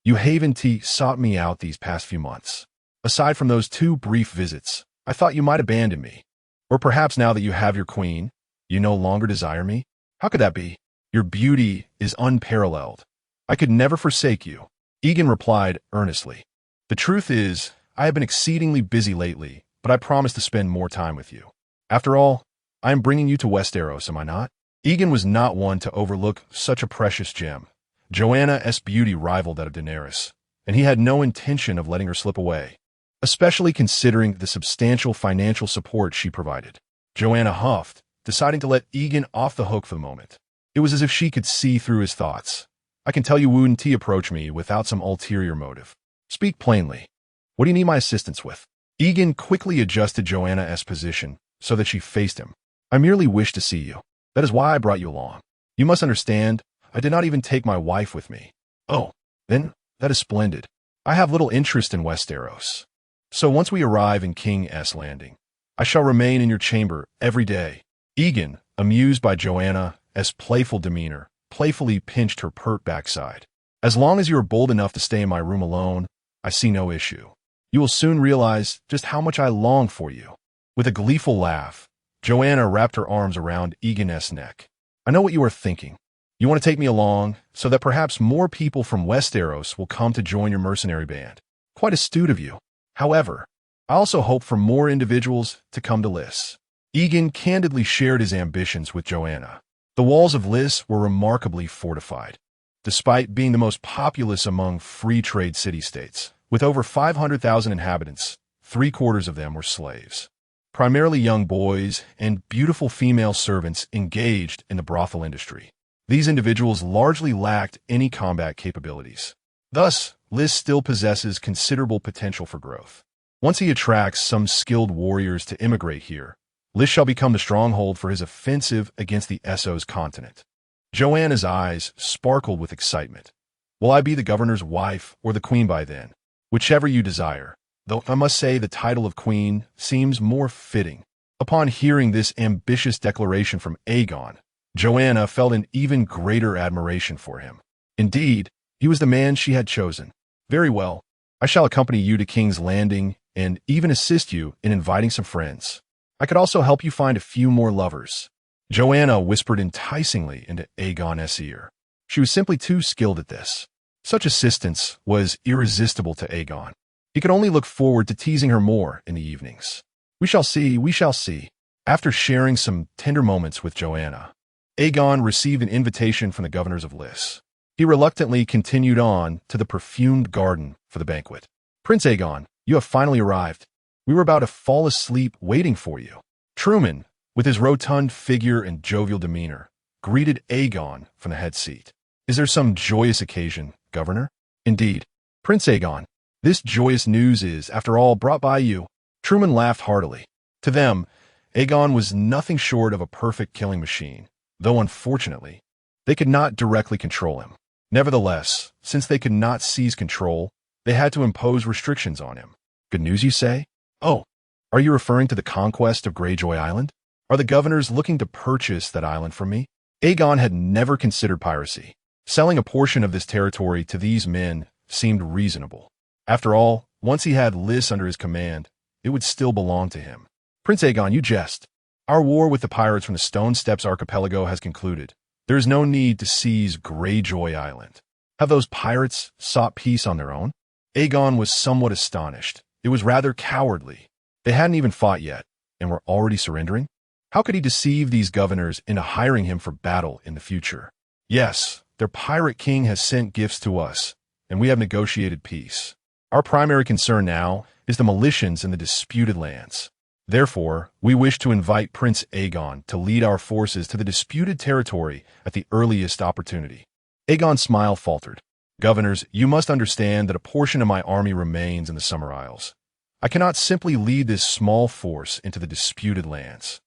"You haven't sought me out these past few months. Aside from those 2 brief visits, I thought you might abandon me. Or perhaps now that you have your queen, you no longer desire me? How could that be? Your beauty is unparalleled. I could never forsake you." Yegon replied earnestly. "The truth is, I have been exceedingly busy lately, but I promise to spend more time with you. After all, I am bringing you to Westeros, am I not?" Yegon was not one to overlook such a precious gem. Joanna's beauty rivaled that of Daenerys, and he had no intention of letting her slip away, especially considering the substantial financial support she provided. Joanna huffed, deciding to let Yegon off the hook for the moment. It was as if she could see through his thoughts. "I can tell you wouldn't approach me without some ulterior motive. Speak plainly. What do you need my assistance with?" Yegon quickly adjusted Joanna's position so that she faced him. "I merely wish to see you. That is why I brought you along. You must understand, I did not even take my wife with me." "Oh, then, that is splendid. I have little interest in Westeros. So once we arrive in King's Landing, I shall remain in your chamber every day." Yegon, amused by Joanna's playful demeanor, playfully pinched her pert backside. "As long as you are bold enough to stay in my room alone, I see no issue. You will soon realize just how much I long for you." With a gleeful laugh, Joanna wrapped her arms around Yegon's neck. "I know what you are thinking. You want to take me along so that perhaps more people from Westeros will come to join your mercenary band. Quite astute of you. However, I also hope for more individuals to come to Lys." Yegon candidly shared his ambitions with Joanna. The walls of Lys were remarkably fortified. Despite being the most populous among free trade city-states, with over 500,000 inhabitants, 3/4 of them were slaves. Primarily young boys and beautiful female servants engaged in the brothel industry. These individuals largely lacked any combat capabilities. Thus, Lys still possesses considerable potential for growth. Once he attracts some skilled warriors to immigrate here, Lys shall become the stronghold for his offensive against the Essos continent. Joanna's eyes sparkled with excitement. "Will I be the governor's wife or the queen by then? Whichever you desire, though I must say the title of queen seems more fitting." Upon hearing this ambitious declaration from Aegon, Joanna felt an even greater admiration for him. Indeed, he was the man she had chosen. "Very well, I shall accompany you to King's Landing and even assist you in inviting some friends. I could also help you find a few more lovers." Joanna whispered enticingly into Aegon's ear. She was simply too skilled at this. Such assistance was irresistible to Aegon. He could only look forward to teasing her more in the evenings. We shall see. After sharing some tender moments with Joanna, Aegon received an invitation from the governors of Lys. He reluctantly continued on to the perfumed garden for the banquet. "Prince Aegon, you have finally arrived. We were about to fall asleep waiting for you." Truman, with his rotund figure and jovial demeanor, greeted Aegon from the head seat. "Is there some joyous occasion, Governor?" "Indeed, Prince Aegon. This joyous news is, after all, brought by you." Truman laughed heartily. To them, Aegon was nothing short of a perfect killing machine, though unfortunately, they could not directly control him. Nevertheless, since they could not seize control, they had to impose restrictions on him. "Good news, you say? Oh, are you referring to the conquest of Greyjoy Island? Are the governors looking to purchase that island from me?" Aegon had never considered piracy. Selling a portion of this territory to these men seemed reasonable. After all, once he had Lys under his command, it would still belong to him. "Prince Aegon, you jest. Our war with the pirates from the Stone Steps archipelago has concluded. There is no need to seize Greyjoy Island. Have those pirates sought peace on their own?" Aegon was somewhat astonished. It was rather cowardly. They hadn't even fought yet, and were already surrendering? How could he deceive these governors into hiring him for battle in the future? "Yes, their pirate king has sent gifts to us, and we have negotiated peace. Our primary concern now is the militias in the disputed lands. Therefore, we wish to invite Prince Aegon to lead our forces to the disputed territory at the earliest opportunity. Aegon's smile faltered. Governors, you must understand that a portion of my army remains in the Summer Isles. I cannot simply lead this small force into the disputed lands.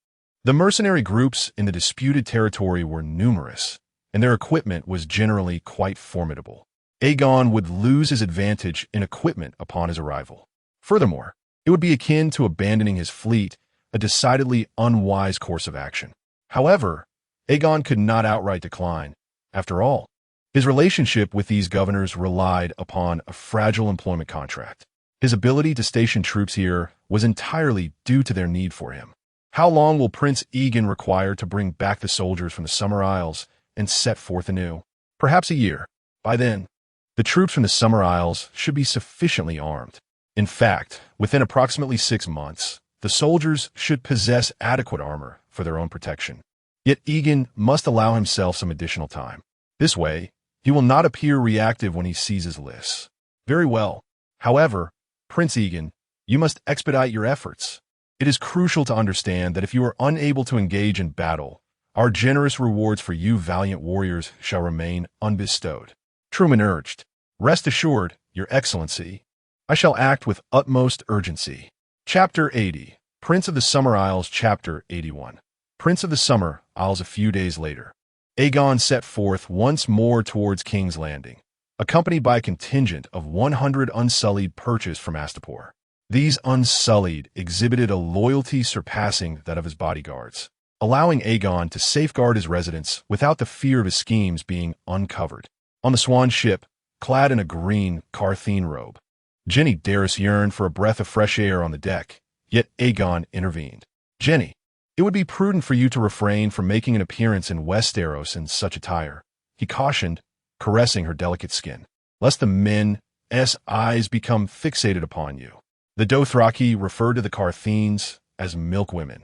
The mercenary groups in the disputed territory were numerous, and their equipment was generally quite formidable. Aegon would lose his advantage in equipment upon his arrival. Furthermore, it would be akin to abandoning his fleet, a decidedly unwise course of action. However, Aegon could not outright decline. After all, his relationship with these governors relied upon a fragile employment contract. His ability to station troops here was entirely due to their need for him. How long will Prince Yegon require to bring back the soldiers from the Summer Isles and set forth anew? Perhaps a year. By then, the troops from the Summer Isles should be sufficiently armed. In fact, within approximately 6 months, the soldiers should possess adequate armor for their own protection. Yet Yegon must allow himself some additional time. This way, he will not appear reactive when he seizes lists. Very well. However, Prince Yegon, you must expedite your efforts. It is crucial to understand that if you are unable to engage in battle, our generous rewards for you valiant warriors shall remain unbestowed. Truman urged, "Rest assured, Your Excellency, I shall act with utmost urgency." Chapter 80, Prince of the Summer Isles. Chapter 81, Prince of the Summer Isles. A few days later, Aegon set forth once more towards King's Landing, accompanied by a contingent of 100 unsullied purchased from Astapor. These unsullied exhibited a loyalty surpassing that of his bodyguards, allowing Aegon to safeguard his residence without the fear of his schemes being uncovered. On the Swan ship, clad in a green Carthene robe, Jenny Darris yearned for a breath of fresh air on the deck, yet Aegon intervened. "Jenny, it would be prudent for you to refrain from making an appearance in Westeros in such attire," he cautioned, caressing her delicate skin, "lest the men's eyes become fixated upon you." The Dothraki referred to the Carthenes as milk women,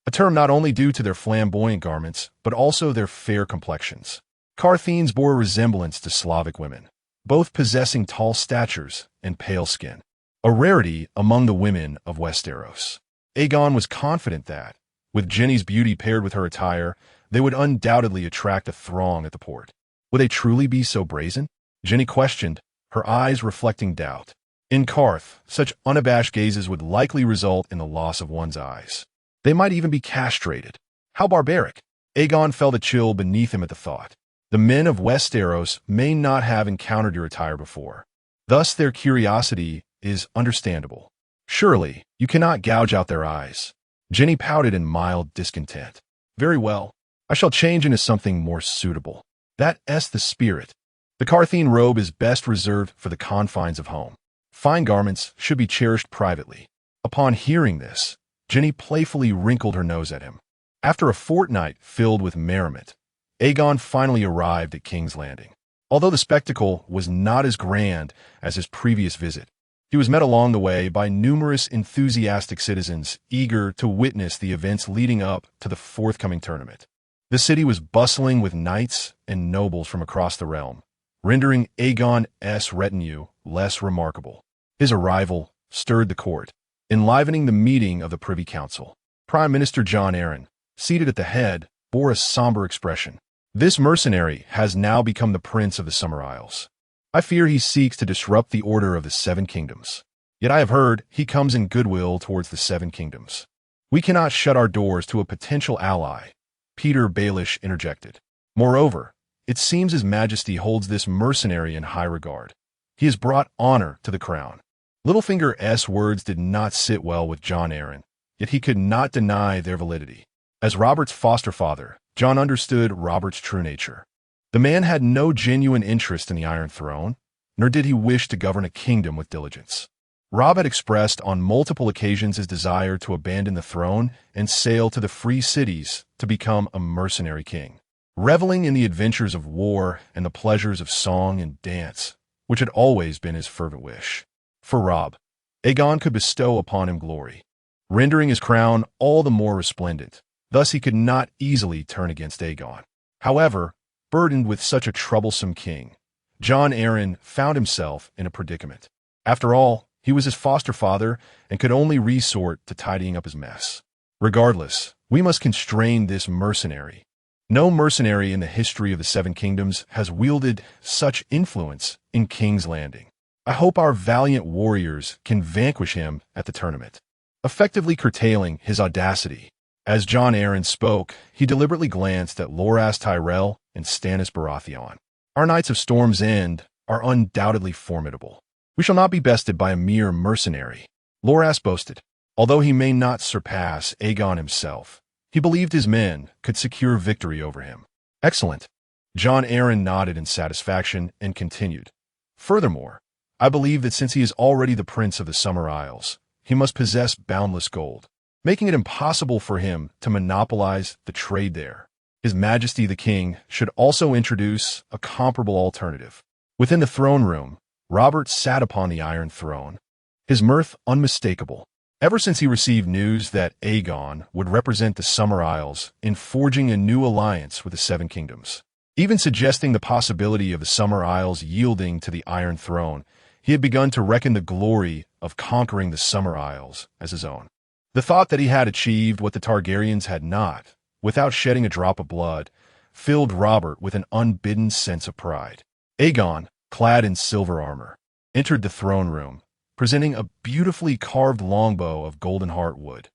a term not only due to their flamboyant garments, but also their fair complexions. Carthenes bore a resemblance to Slavic women, both possessing tall statures and pale skin, a rarity among the women of Westeros. Aegon was confident that, with Jenny's beauty paired with her attire, they would undoubtedly attract a throng at the port. Would they truly be so brazen? Jenny questioned, her eyes reflecting doubt. In Qarth, such unabashed gazes would likely result in the loss of one's eyes. They might even be castrated. How barbaric! Aegon felt a chill beneath him at the thought. The men of Westeros may not have encountered your attire before. Thus their curiosity is understandable. Surely, you cannot gouge out their eyes. Jenny pouted in mild discontent. "Very well. I shall change into something more suitable. That's the spirit. The Carthene robe is best reserved for the confines of home. Fine garments should be cherished privately." Upon hearing this, Jenny playfully wrinkled her nose at him. After a fortnight filled with merriment, Aegon finally arrived at King's Landing. Although the spectacle was not as grand as his previous visit, he was met along the way by numerous enthusiastic citizens eager to witness the events leading up to the forthcoming tournament. The city was bustling with knights and nobles from across the realm, rendering Aegon's retinue less remarkable. His arrival stirred the court, enlivening the meeting of the Privy Council. Prime Minister Jon Arryn, seated at the head, bore a somber expression. This mercenary has now become the Prince of the Summer Isles. I fear he seeks to disrupt the order of the Seven Kingdoms. Yet I have heard he comes in goodwill towards the Seven Kingdoms. We cannot shut our doors to a potential ally, Peter Baelish interjected. Moreover, it seems His Majesty holds this mercenary in high regard. He has brought honor to the crown. Littlefinger's words did not sit well with Jon Arryn, yet he could not deny their validity. As Robert's foster father, Jon understood Robert's true nature. The man had no genuine interest in the Iron Throne, nor did he wish to govern a kingdom with diligence. Robb had expressed on multiple occasions his desire to abandon the throne and sail to the free cities to become a mercenary king, reveling in the adventures of war and the pleasures of song and dance, which had always been his fervent wish. For Robb, Aegon could bestow upon him glory, rendering his crown all the more resplendent. Thus he could not easily turn against Aegon. However, burdened with such a troublesome king, Jon Arryn found himself in a predicament. After all, he was his foster father and could only resort to tidying up his mess. Regardless, we must constrain this mercenary. No mercenary in the history of the Seven Kingdoms has wielded such influence in King's Landing. I hope our valiant warriors can vanquish him at the tournament, effectively curtailing his audacity. As Jon Arryn spoke, he deliberately glanced at Loras Tyrell and Stannis Baratheon. Our Knights of Storm's End are undoubtedly formidable. We shall not be bested by a mere mercenary, Loras boasted. Although he may not surpass Aegon himself, he believed his men could secure victory over him. Excellent. Jon Arryn nodded in satisfaction and continued. Furthermore, I believe that since he is already the Prince of the Summer Isles, he must possess boundless gold, making it impossible for him to monopolize the trade there. His Majesty the King should also introduce a comparable alternative. Within the throne room, Robert sat upon the Iron Throne, his mirth unmistakable. Ever since he received news that Aegon would represent the Summer Isles in forging a new alliance with the Seven Kingdoms, even suggesting the possibility of the Summer Isles yielding to the Iron Throne, he had begun to reckon the glory of conquering the Summer Isles as his own. The thought that he had achieved what the Targaryens had not, without shedding a drop of blood, filled Robert with an unbidden sense of pride. Aegon, clad in silver armor, entered the throne room, presenting a beautifully carved longbow of golden heartwood.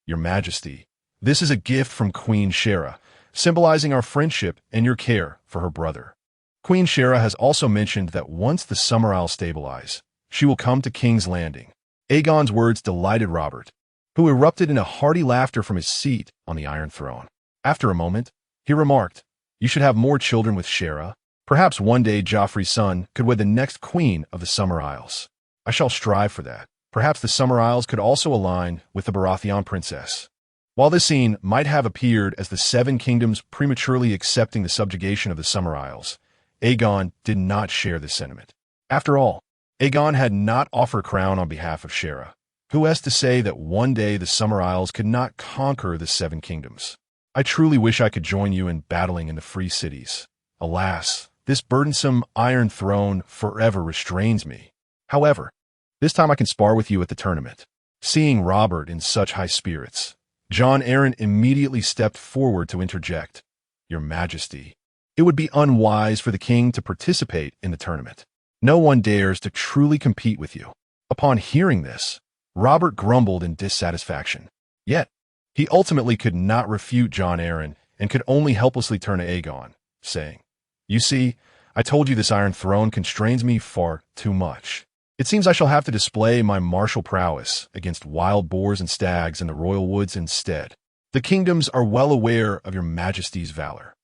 Your Majesty, this is a gift from Queen Shera, symbolizing our friendship and your care for her brother. Queen Shera has also mentioned that once the Summer Isles stabilize, she will come to King's Landing. Aegon's words delighted Robert, who erupted in a hearty laughter from his seat on the Iron Throne. After a moment, he remarked, "You should have more children with Shera. Perhaps one day Joffrey's son could wed the next queen of the Summer Isles. I shall strive for that. Perhaps the Summer Isles could also align with the Baratheon princess." While this scene might have appeared as the Seven Kingdoms prematurely accepting the subjugation of the Summer Isles, Aegon did not share this sentiment. After all, Aegon had not offered a crown on behalf of Shera. Who has to say that one day the Summer Isles could not conquer the Seven Kingdoms? I truly wish I could join you in battling in the free cities. Alas, this burdensome Iron Throne forever restrains me. However, this time I can spar with you at the tournament. Seeing Robert in such high spirits, Jon Arryn immediately stepped forward to interject. Your Majesty, it would be unwise for the king to participate in the tournament. No one dares to truly compete with you. Upon hearing this, Robert grumbled in dissatisfaction. Yet, he ultimately could not refute Jon Arryn and could only helplessly turn to Aegon, saying, "You see, I told you this Iron Throne constrains me far too much. It seems I shall have to display my martial prowess against wild boars and stags in the royal woods instead. The kingdoms are well aware of your Majesty's valor.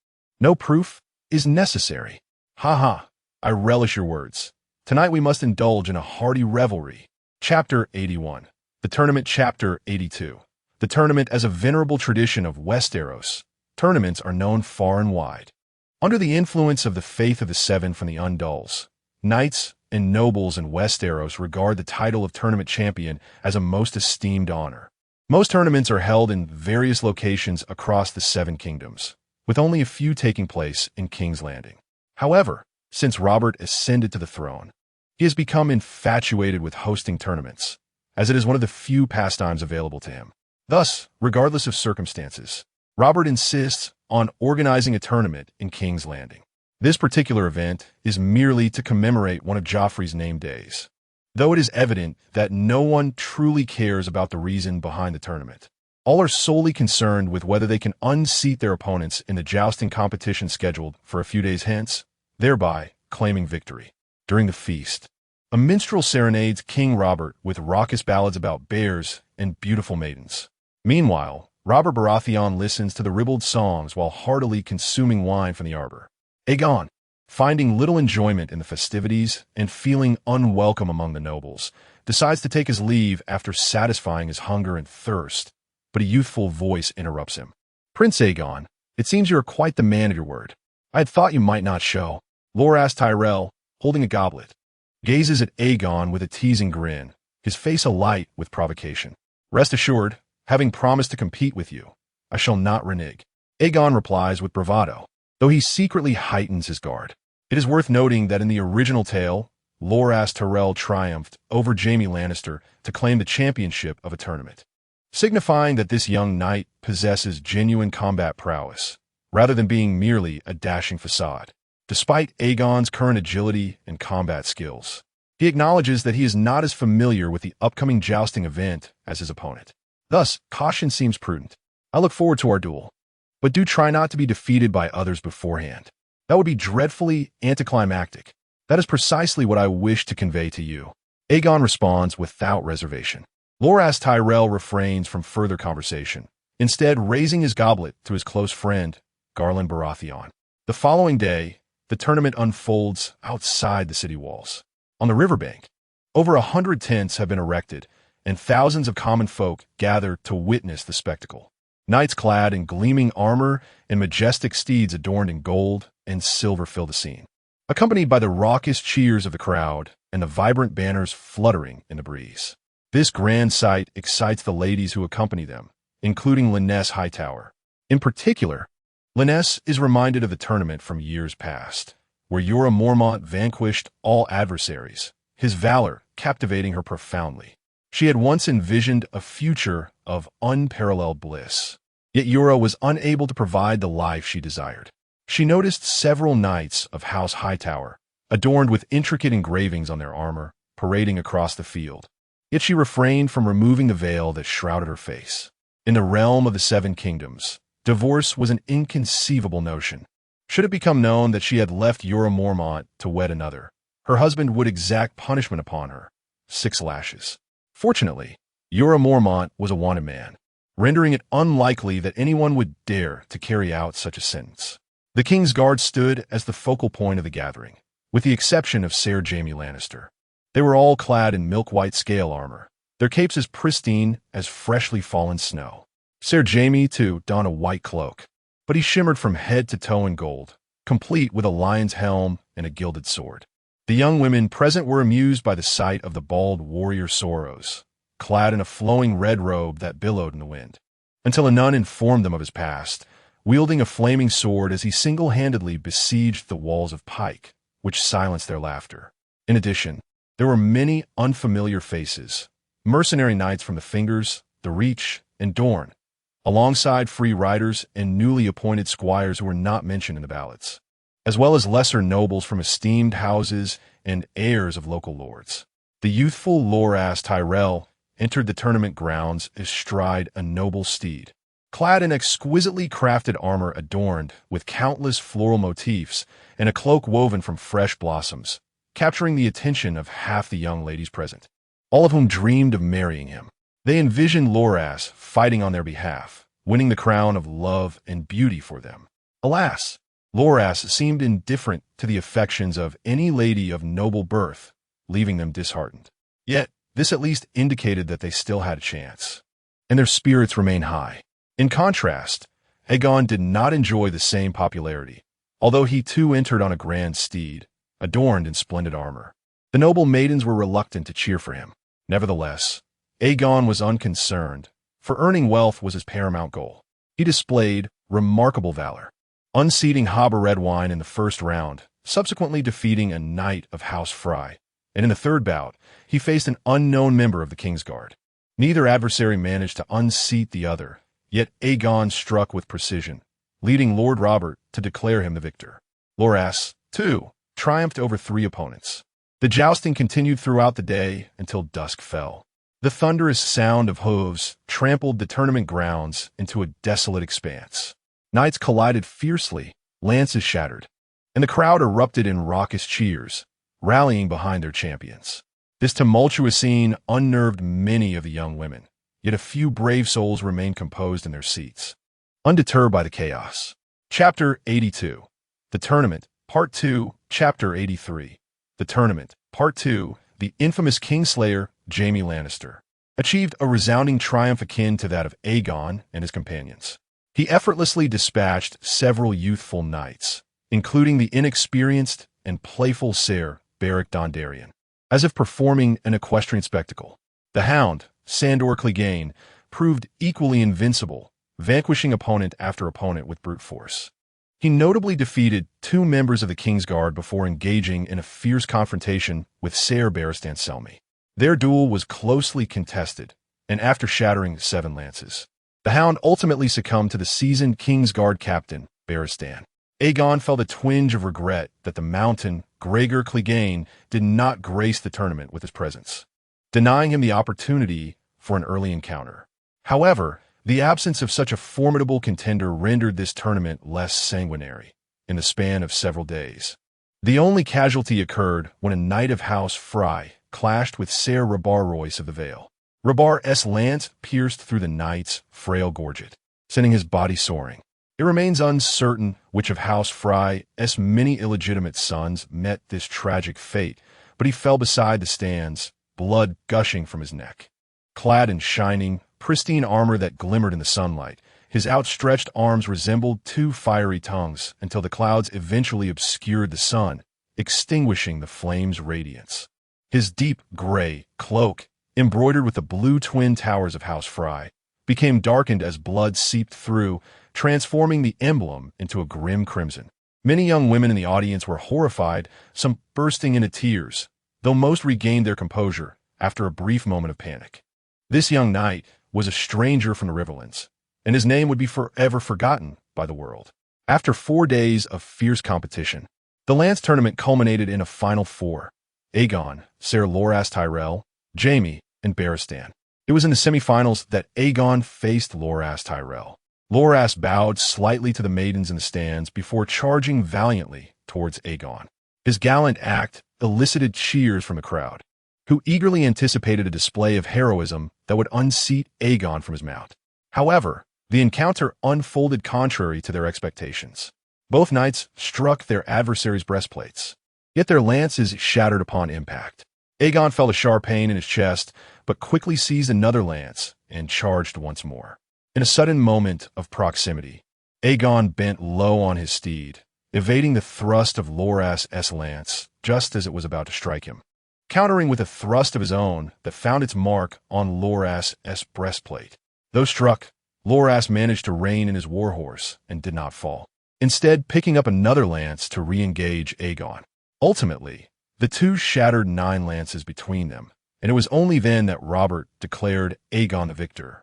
No proof is necessary. Ha ha, I relish your words. Tonight we must indulge in a hearty revelry." Chapter 81. The Tournament. Chapter 82. The tournament. As a venerable tradition of Westeros, tournaments are known far and wide. Under the influence of the faith of the Seven from the Undulls, knights and nobles in Westeros regard the title of tournament champion as a most esteemed honor. Most tournaments are held in various locations across the Seven Kingdoms, with only a few taking place in King's Landing. However, since Robert ascended to the throne, he has become infatuated with hosting tournaments, as it is one of the few pastimes available to him. Thus, regardless of circumstances, Robert insists on organizing a tournament in King's Landing. This particular event is merely to commemorate one of Joffrey's name days, though it is evident that no one truly cares about the reason behind the tournament. All are solely concerned with whether they can unseat their opponents in the jousting competition scheduled for a few days hence, thereby claiming victory. During the feast, a minstrel serenades King Robert with raucous ballads about bears and beautiful maidens. Meanwhile, Robert Baratheon listens to the ribald songs while heartily consuming wine from the arbor. Aegon, finding little enjoyment in the festivities and feeling unwelcome among the nobles, decides to take his leave after satisfying his hunger and thirst, but a youthful voice interrupts him. "Prince Aegon, it seems you are quite the man of your word. I had thought you might not show." Loras Tyrell, holding a goblet, gazes at Aegon with a teasing grin, his face alight with provocation. "Rest assured, having promised to compete with you, I shall not renege." Aegon replies with bravado, though he secretly heightens his guard. It is worth noting that in the original tale, Loras Tyrell triumphed over Jaime Lannister to claim the championship of a tournament, signifying that this young knight possesses genuine combat prowess, rather than being merely a dashing facade. Despite Aegon's current agility and combat skills, he acknowledges that he is not as familiar with the upcoming jousting event as his opponent. Thus, caution seems prudent. I look forward to our duel, but do try not to be defeated by others beforehand. That would be dreadfully anticlimactic. That is precisely what I wish to convey to you. Aegon responds without reservation. Loras Tyrell refrains from further conversation, instead raising his goblet to his close friend, Garland Baratheon. The following day, the tournament unfolds outside the city walls. On the riverbank, over 100 tents have been erected, and thousands of common folk gather to witness the spectacle. Knights clad in gleaming armor and majestic steeds adorned in gold and silver fill the scene, accompanied by the raucous cheers of the crowd and the vibrant banners fluttering in the breeze. This grand sight excites the ladies who accompany them, including Lynesse Hightower. In particular, Lynesse is reminded of the tournament from years past, where Jorah Mormont vanquished all adversaries, his valor captivating her profoundly. She had once envisioned a future of unparalleled bliss, yet Jorah was unable to provide the life she desired. She noticed several knights of House Hightower, adorned with intricate engravings on their armor, parading across the field. Yet she refrained from removing the veil that shrouded her face. In the realm of the Seven Kingdoms, divorce was an inconceivable notion. Should it become known that she had left Jorah Mormont to wed another, her husband would exact punishment upon her, 6 lashes. Fortunately, Jorah Mormont was a wanted man, rendering it unlikely that anyone would dare to carry out such a sentence. The King's Guard stood as the focal point of the gathering, with the exception of Ser Jaime Lannister. They were all clad in milk-white scale armor, their capes as pristine as freshly fallen snow. Ser Jaime, too, donned a white cloak, but he shimmered from head to toe in gold, complete with a lion's helm and a gilded sword. The young women present were amused by the sight of the bald warrior Soros, clad in a flowing red robe that billowed in the wind, until a nun informed them of his past, wielding a flaming sword as he single-handedly besieged the walls of Pike, which silenced their laughter. In addition, there were many unfamiliar faces, mercenary knights from the Fingers, the Reach, and Dorne, alongside free riders and newly appointed squires who were not mentioned in the ballads, as well as lesser nobles from esteemed houses and heirs of local lords. The youthful Loras Tyrell entered the tournament grounds astride a noble steed, clad in exquisitely crafted armor adorned with countless floral motifs and a cloak woven from fresh blossoms, capturing the attention of half the young ladies present, all of whom dreamed of marrying him. They envisioned Loras fighting on their behalf, winning the crown of love and beauty for them. Alas, Loras seemed indifferent to the affections of any lady of noble birth, leaving them disheartened. Yet, this at least indicated that they still had a chance, and their spirits remained high. In contrast, Aegon did not enjoy the same popularity, although he too entered on a grand steed, adorned in splendid armor. The noble maidens were reluctant to cheer for him. Nevertheless, Aegon was unconcerned, for earning wealth was his paramount goal. He displayed remarkable valor, unseating Habba Redwine in the first round, subsequently defeating a knight of House Frey, and in the third bout, he faced an unknown member of the King's Guard. Neither adversary managed to unseat the other, yet Aegon struck with precision, leading Lord Robert to declare him the victor. Loras, too, triumphed over 3 opponents. The jousting continued throughout the day until dusk fell. The thunderous sound of hooves trampled the tournament grounds into a desolate expanse. Knights collided fiercely, lances shattered, and the crowd erupted in raucous cheers, rallying behind their champions. This tumultuous scene unnerved many of the young women, yet a few brave souls remained composed in their seats, undeterred by the chaos. Chapter 82. The Tournament, Part 2, Chapter 83. The Tournament, Part 2. The infamous Kingslayer, Jaime Lannister, achieved a resounding triumph akin to that of Aegon and his companions. He effortlessly dispatched several youthful knights, including the inexperienced and playful Ser Beric Dondarrion, as if performing an equestrian spectacle. The Hound, Sandor Clegane, proved equally invincible, vanquishing opponent after opponent with brute force. He notably defeated 2 members of the Kingsguard before engaging in a fierce confrontation with Ser Barristan Selmy. Their duel was closely contested, and after shattering 7 lances, the Hound ultimately succumbed to the seasoned Kingsguard captain, Barristan. Aegon felt a twinge of regret that the Mountain, Gregor Clegane, did not grace the tournament with his presence, denying him the opportunity for an early encounter. However, the absence of such a formidable contender rendered this tournament less sanguinary in the span of several days. The only casualty occurred when a knight of House Frey clashed with Ser Rabar Royce of the Vale. Rabar's lance pierced through the knight's frail gorget, sending his body soaring. It remains uncertain which of House Frey's many illegitimate sons met this tragic fate, but he fell beside the stands, blood gushing from his neck. Clad in shining, pristine armor that glimmered in the sunlight, his outstretched arms resembled 2 fiery tongues until the clouds eventually obscured the sun, extinguishing the flame's radiance. His deep gray cloak, embroidered with the blue twin towers of House Frey, became darkened as blood seeped through, transforming the emblem into a grim crimson. Many young women in the audience were horrified, some bursting into tears, though most regained their composure after a brief moment of panic. This young knight was a stranger from the Riverlands, and his name would be forever forgotten by the world. After 4 days of fierce competition, the Lance tournament culminated in a final 4: Aegon, Ser Loras Tyrell, Jaime, and Barristan. It was in the semifinals that Aegon faced Loras Tyrell. Loras bowed slightly to the maidens in the stands before charging valiantly towards Aegon. His gallant act elicited cheers from the crowd, who eagerly anticipated a display of heroism that would unseat Aegon from his mount. However, the encounter unfolded contrary to their expectations. Both knights struck their adversaries' breastplates, yet their lances shattered upon impact. Aegon felt a sharp pain in his chest, but quickly seized another lance and charged once more. In a sudden moment of proximity, Aegon bent low on his steed, evading the thrust of Loras' lance just as it was about to strike him, countering with a thrust of his own that found its mark on Loras' breastplate. Though struck, Loras managed to rein in his warhorse and did not fall, instead picking up another lance to re-engage Aegon. Ultimately, the two shattered 9 lances between them, and it was only then that Robert declared Aegon the victor,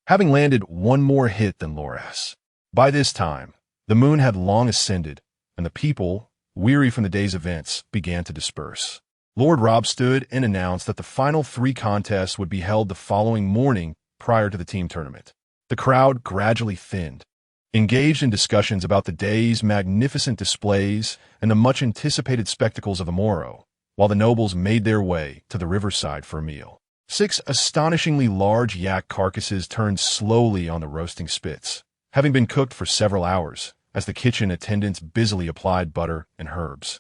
having landed 1 more hit than Loras. By this time, the moon had long ascended, and the people, weary from the day's events, began to disperse. Lord Robb stood and announced that the final 3 contests would be held the following morning prior to the team tournament. The crowd gradually thinned, engaged in discussions about the day's magnificent displays and the much-anticipated spectacles of the morrow, while the nobles made their way to the riverside for a meal. 6 astonishingly large yak carcasses turned slowly on the roasting spits, having been cooked for several hours, as the kitchen attendants busily applied butter and herbs,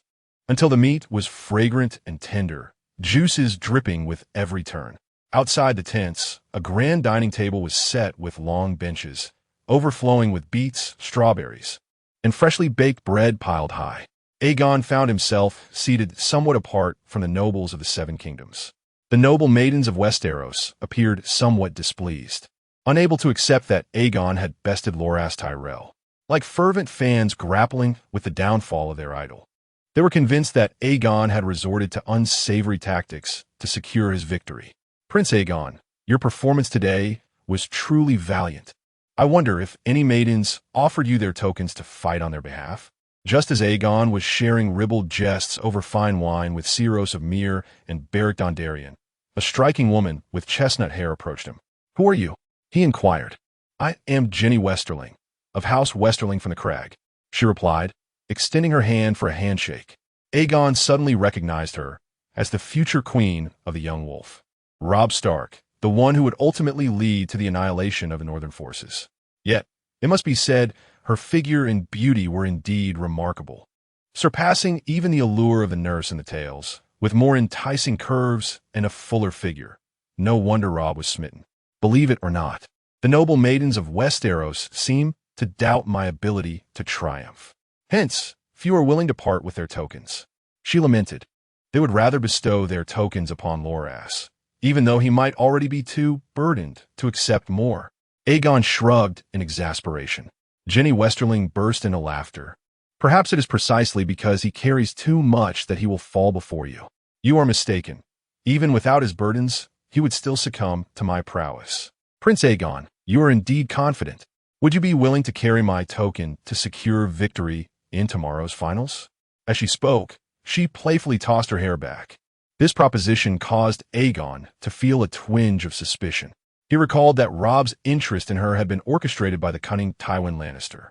until the meat was fragrant and tender, juices dripping with every turn. Outside the tents, a grand dining table was set with long benches, overflowing with beets, strawberries, and freshly baked bread piled high. Aegon found himself seated somewhat apart from the nobles of the 7 kingdoms. The noble maidens of Westeros appeared somewhat displeased, unable to accept that Aegon had bested Loras Tyrell. Like fervent fans grappling with the downfall of their idol, they were convinced that Aegon had resorted to unsavory tactics to secure his victory. Prince Aegon, your performance today was truly valiant. I wonder if any maidens offered you their tokens to fight on their behalf? Just as Aegon was sharing ribald jests over fine wine with Syros of Myr and Beric Dondarrion, a striking woman with chestnut hair approached him. Who are you? He inquired. I am Jenny Westerling, of House Westerling from the Crag, she replied, extending her hand for a handshake. Aegon suddenly recognized her as the future queen of the Young Wolf, Robb Stark, the one who would ultimately lead to the annihilation of the Northern forces. Yet, it must be said, her figure and beauty were indeed remarkable, surpassing even the allure of the nurse in the tales, with more enticing curves and a fuller figure. No wonder Robb was smitten. Believe it or not, the noble maidens of Westeros seem to doubt my ability to triumph. Hence, few are willing to part with their tokens. She lamented. They would rather bestow their tokens upon Loras, even though he might already be too burdened to accept more. Aegon shrugged in exasperation. Jenny Westerling burst into laughter. Perhaps it is precisely because he carries too much that he will fall before you. You are mistaken. Even without his burdens, he would still succumb to my prowess. Prince Aegon, you are indeed confident. Would you be willing to carry my token to secure victory in tomorrow's finals? As she spoke, she playfully tossed her hair back. This proposition caused Aegon to feel a twinge of suspicion. He recalled that Robb's interest in her had been orchestrated by the cunning Tywin Lannister.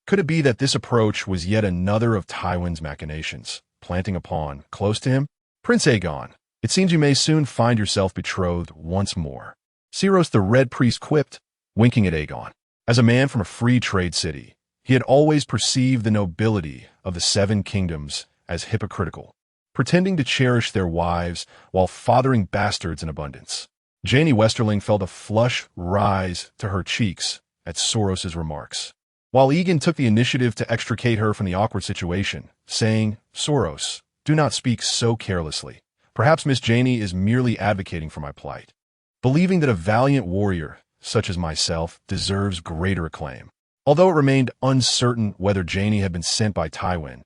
Could it be that this approach was yet another of Tywin's machinations, planting a pawn close to him? Prince Aegon, it seems you may soon find yourself betrothed once more. Syros the Red Priest quipped, winking at Aegon. As a man from a free trade city, he had always perceived the nobility of the Seven Kingdoms as hypocritical, pretending to cherish their wives while fathering bastards in abundance. Jaime Westerling felt a flush rise to her cheeks at Soros's remarks, while Yegon took the initiative to extricate her from the awkward situation, saying, Soros, do not speak so carelessly. Perhaps Miss Jaime is merely advocating for my plight, believing that a valiant warrior, such as myself, deserves greater acclaim. Although it remained uncertain whether Jaime had been sent by Tywin,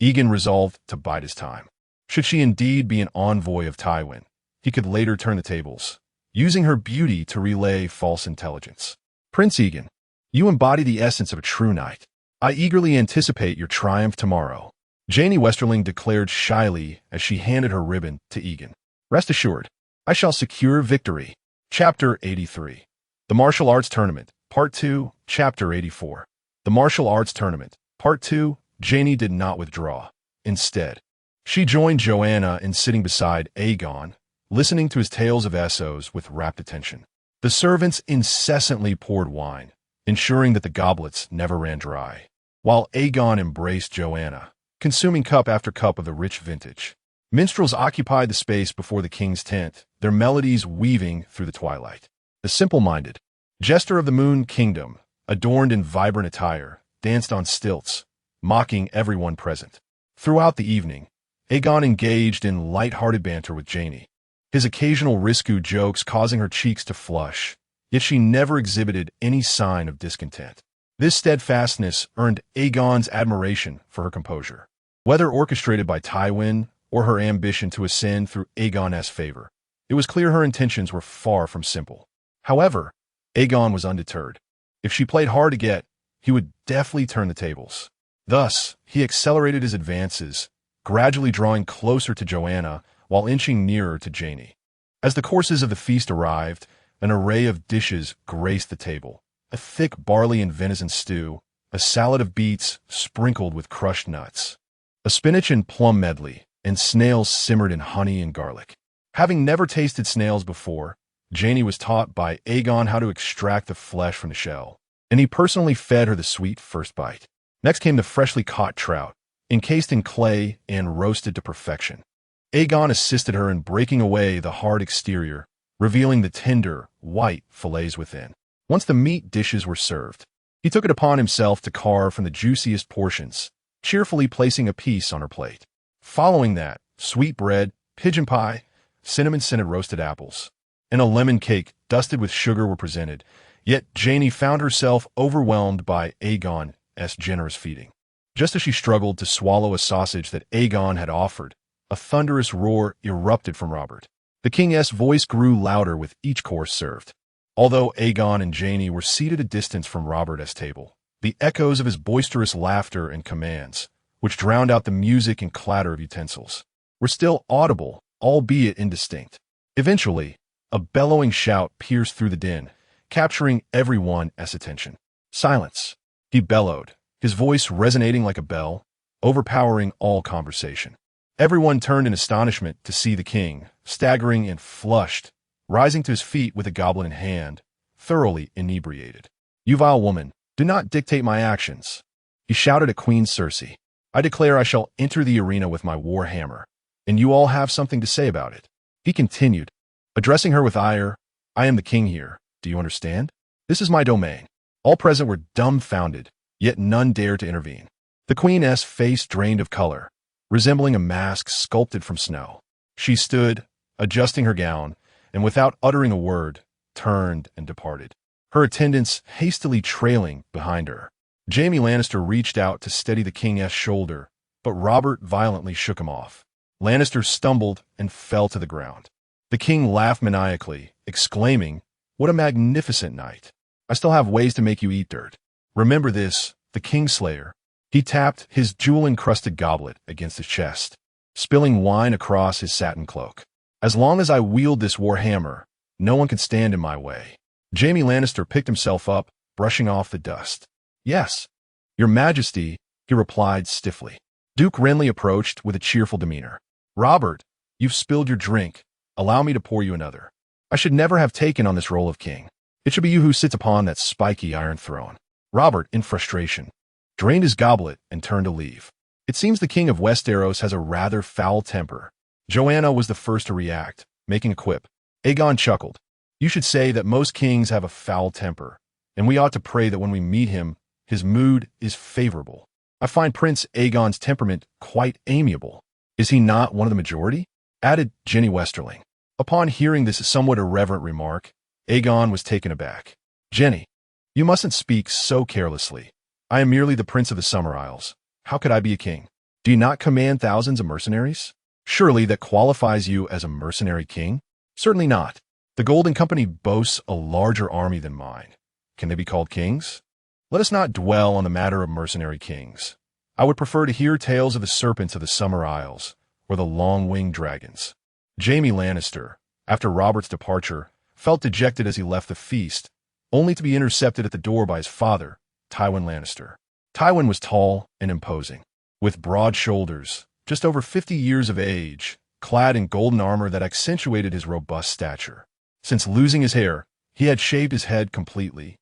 Yegon resolved to bide his time. Should she indeed be an envoy of Tywin, he could later turn the tables, using her beauty to relay false intelligence. Prince Yegon, you embody the essence of a true knight. I eagerly anticipate your triumph tomorrow. Jaime Westerling declared shyly as she handed her ribbon to Yegon. Rest assured, I shall secure victory. Chapter 83. The Martial Arts Tournament, Part 2, Chapter 84. The Martial Arts Tournament, Part 2. Jaime did not withdraw. Instead, she joined Joanna in sitting beside Aegon, listening to his tales of Essos with rapt attention. The servants incessantly poured wine, ensuring that the goblets never ran dry, while Aegon embraced Joanna, consuming cup after cup of the rich vintage. Minstrels occupied the space before the king's tent, their melodies weaving through the twilight. The simple-minded jester of the Moon Kingdom, adorned in vibrant attire, danced on stilts, mocking everyone present. Throughout the evening, Aegon engaged in light-hearted banter with Jaime, his occasional risque jokes causing her cheeks to flush, yet she never exhibited any sign of discontent. This steadfastness earned Aegon's admiration for her composure. Whether orchestrated by Tywin or her ambition to ascend through Aegon's favor, it was clear her intentions were far from simple. However, Aegon was undeterred. If she played hard to get, he would deftly turn the tables. Thus, he accelerated his advances, gradually drawing closer to Joanna while inching nearer to Jaime. As the courses of the feast arrived, an array of dishes graced the table. A thick barley and venison stew, a salad of beets sprinkled with crushed nuts, a spinach and plum medley, and snails simmered in honey and garlic. Having never tasted snails before, Jaime was taught by Aegon how to extract the flesh from the shell, and he personally fed her the sweet first bite. Next came the freshly caught trout, encased in clay and roasted to perfection. Aegon assisted her in breaking away the hard exterior, revealing the tender, white fillets within. Once the meat dishes were served, he took it upon himself to carve from the juiciest portions, cheerfully placing a piece on her plate. Following that, sweet bread, pigeon pie, cinnamon-scented roasted apples, and a lemon cake dusted with sugar were presented, yet Jaime found herself overwhelmed by Aegon's generous feeding. Just as she struggled to swallow a sausage that Aegon had offered, a thunderous roar erupted from Robert. The king's voice grew louder with each course served. Although Aegon and Jaime were seated a distance from Robert's table, the echoes of his boisterous laughter and commands, which drowned out the music and clatter of utensils, were still audible, albeit indistinct. Eventually, a bellowing shout pierced through the din, capturing everyone's attention. Silence, he bellowed, his voice resonating like a bell, overpowering all conversation. Everyone turned in astonishment to see the king, staggering and flushed, rising to his feet with a goblet in hand, thoroughly inebriated. You vile woman, do not dictate my actions. He shouted at Queen Cersei. I declare I shall enter the arena with my war hammer, and you all have something to say about it. He continued, addressing her with ire, I am the king here, do you understand? This is my domain. All present were dumbfounded, yet none dared to intervene. The queen's face drained of color, resembling a mask sculpted from snow. She stood, adjusting her gown, and without uttering a word, turned and departed, her attendants hastily trailing behind her. Jaime Lannister reached out to steady the king's shoulder, but Robert violently shook him off. Lannister stumbled and fell to the ground. The king laughed maniacally, exclaiming, "What a magnificent night. I still have ways to make you eat dirt. Remember this, the Kingslayer." He tapped his jewel-encrusted goblet against his chest, spilling wine across his satin cloak. "As long as I wield this warhammer, no one can stand in my way." Jaime Lannister picked himself up, brushing off the dust. "Yes, Your Majesty," he replied stiffly. Duke Renly approached with a cheerful demeanor. "Robert, you've spilled your drink. Allow me to pour you another. I should never have taken on this role of king. It should be you who sits upon that spiky iron throne." Robert, in frustration, drained his goblet and turned to leave. "It seems the King of Westeros has a rather foul temper." Joanna was the first to react, making a quip. Aegon chuckled. "You should say that most kings have a foul temper, and we ought to pray that when we meet him, his mood is favorable. I find Prince Aegon's temperament quite amiable." "Is he not one of the majority?" added Jenny Westerling. Upon hearing this somewhat irreverent remark, Aegon was taken aback. "Jenny, you mustn't speak so carelessly. I am merely the Prince of the Summer Isles. How could I be a king? Do you not command thousands of mercenaries? Surely that qualifies you as a mercenary king?" "Certainly not. The Golden Company boasts a larger army than mine. Can they be called kings? Let us not dwell on the matter of mercenary kings. I would prefer to hear tales of the serpents of the Summer Isles or the long-winged dragons." Jaime Lannister, after Robert's departure, felt dejected as he left the feast, only to be intercepted at the door by his father, Tywin Lannister. Tywin was tall and imposing, with broad shoulders, just over 50 years of age, clad in golden armor that accentuated his robust stature. Since losing his hair, he had shaved his head completely,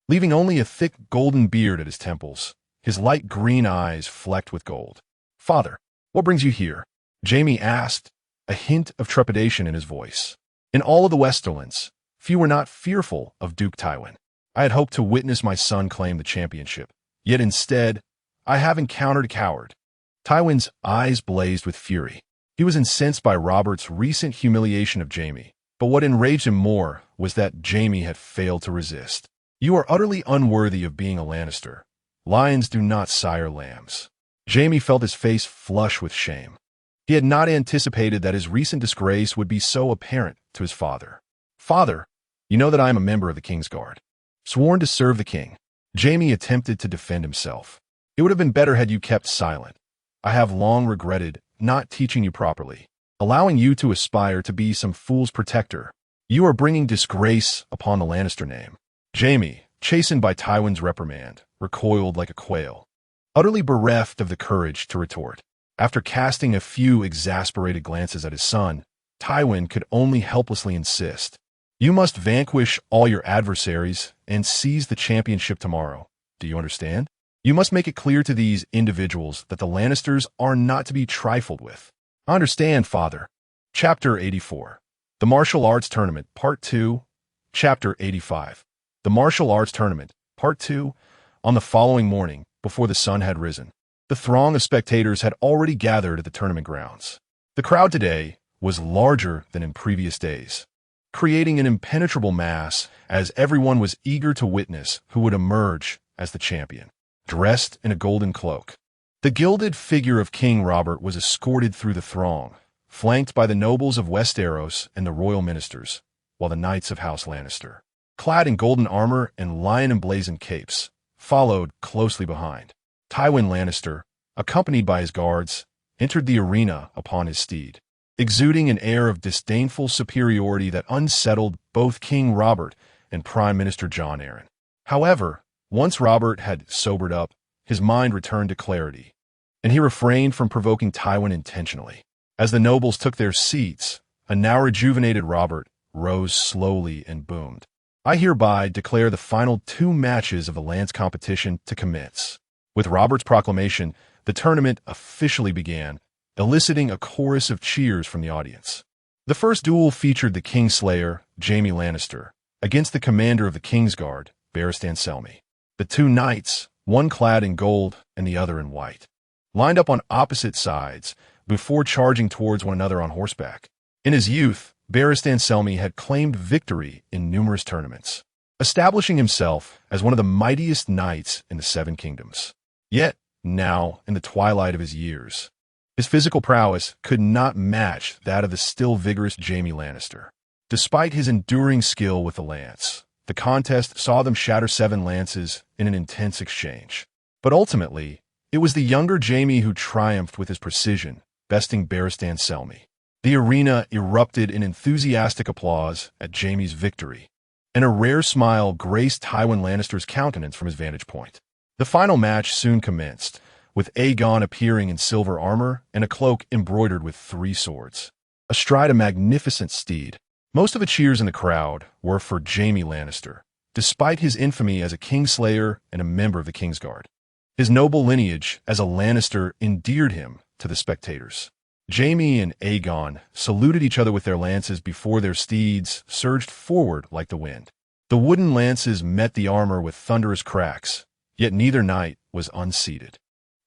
leaving only a thick golden beard at his temples, his light green eyes flecked with gold. "Father, what brings you here?" Jaime asked, a hint of trepidation in his voice. In all of the Westerlands, few were not fearful of Duke Tywin. "I had hoped to witness my son claim the championship. Yet instead, I have encountered a coward." Tywin's eyes blazed with fury. He was incensed by Robert's recent humiliation of Jaime, but what enraged him more was that Jaime had failed to resist. "You are utterly unworthy of being a Lannister. Lions do not sire lambs." Jaime felt his face flush with shame. He had not anticipated that his recent disgrace would be so apparent to his father. "Father, you know that I am a member of the King's Guard, sworn to serve the king." Jaime attempted to defend himself. "It would have been better had you kept silent. I have long regretted not teaching you properly, allowing you to aspire to be some fool's protector. You are bringing disgrace upon the Lannister name." Jaime, chastened by Tywin's reprimand, recoiled like a quail, utterly bereft of the courage to retort. After casting a few exasperated glances at his son, Tywin could only helplessly insist, "You must vanquish all your adversaries and seize the championship tomorrow. Do you understand? You must make it clear to these individuals that the Lannisters are not to be trifled with." "I understand, father." Chapter 84. The Martial Arts Tournament, Part 2. Chapter 85. The Martial Arts Tournament, Part 2. On the following morning, before the sun had risen, the throng of spectators had already gathered at the tournament grounds. The crowd today was larger than in previous days, creating an impenetrable mass as everyone was eager to witness who would emerge as the champion. Dressed in a golden cloak, the gilded figure of King Robert was escorted through the throng, flanked by the nobles of Westeros and the royal ministers, while the knights of House Lannister, clad in golden armor and lion-emblazoned capes, followed closely behind. Tywin Lannister, accompanied by his guards, entered the arena upon his steed, exuding an air of disdainful superiority that unsettled both King Robert and Prime Minister Jon Arryn. However, once Robert had sobered up, his mind returned to clarity, and he refrained from provoking Tywin intentionally. As the nobles took their seats, a now rejuvenated Robert rose slowly and boomed, "I hereby declare the final 2 matches of the Lance competition to commence." With Robert's proclamation, the tournament officially began, eliciting a chorus of cheers from the audience. The first duel featured the Kingslayer, Jaime Lannister, against the commander of the Kingsguard, Barristan Selmy. The 2 knights, one clad in gold and the other in white, lined up on opposite sides before charging towards one another on horseback. In his youth, Barristan Selmy had claimed victory in numerous tournaments, establishing himself as one of the mightiest knights in the Seven Kingdoms. Yet, now, in the twilight of his years, his physical prowess could not match that of the still vigorous Jaime Lannister. Despite his enduring skill with the lance, the contest saw them shatter 7 lances in an intense exchange. But ultimately, it was the younger Jaime who triumphed with his precision, besting Barristan Selmy. The arena erupted in enthusiastic applause at Jaime's victory, and a rare smile graced Tywin Lannister's countenance from his vantage point. The final match soon commenced, with Aegon appearing in silver armor and a cloak embroidered with 3 swords. Astride a magnificent steed, most of the cheers in the crowd were for Jaime Lannister, despite his infamy as a Kingslayer and a member of the Kingsguard. His noble lineage as a Lannister endeared him to the spectators. Jaime and Aegon saluted each other with their lances before their steeds surged forward like the wind. The wooden lances met the armor with thunderous cracks, yet neither knight was unseated.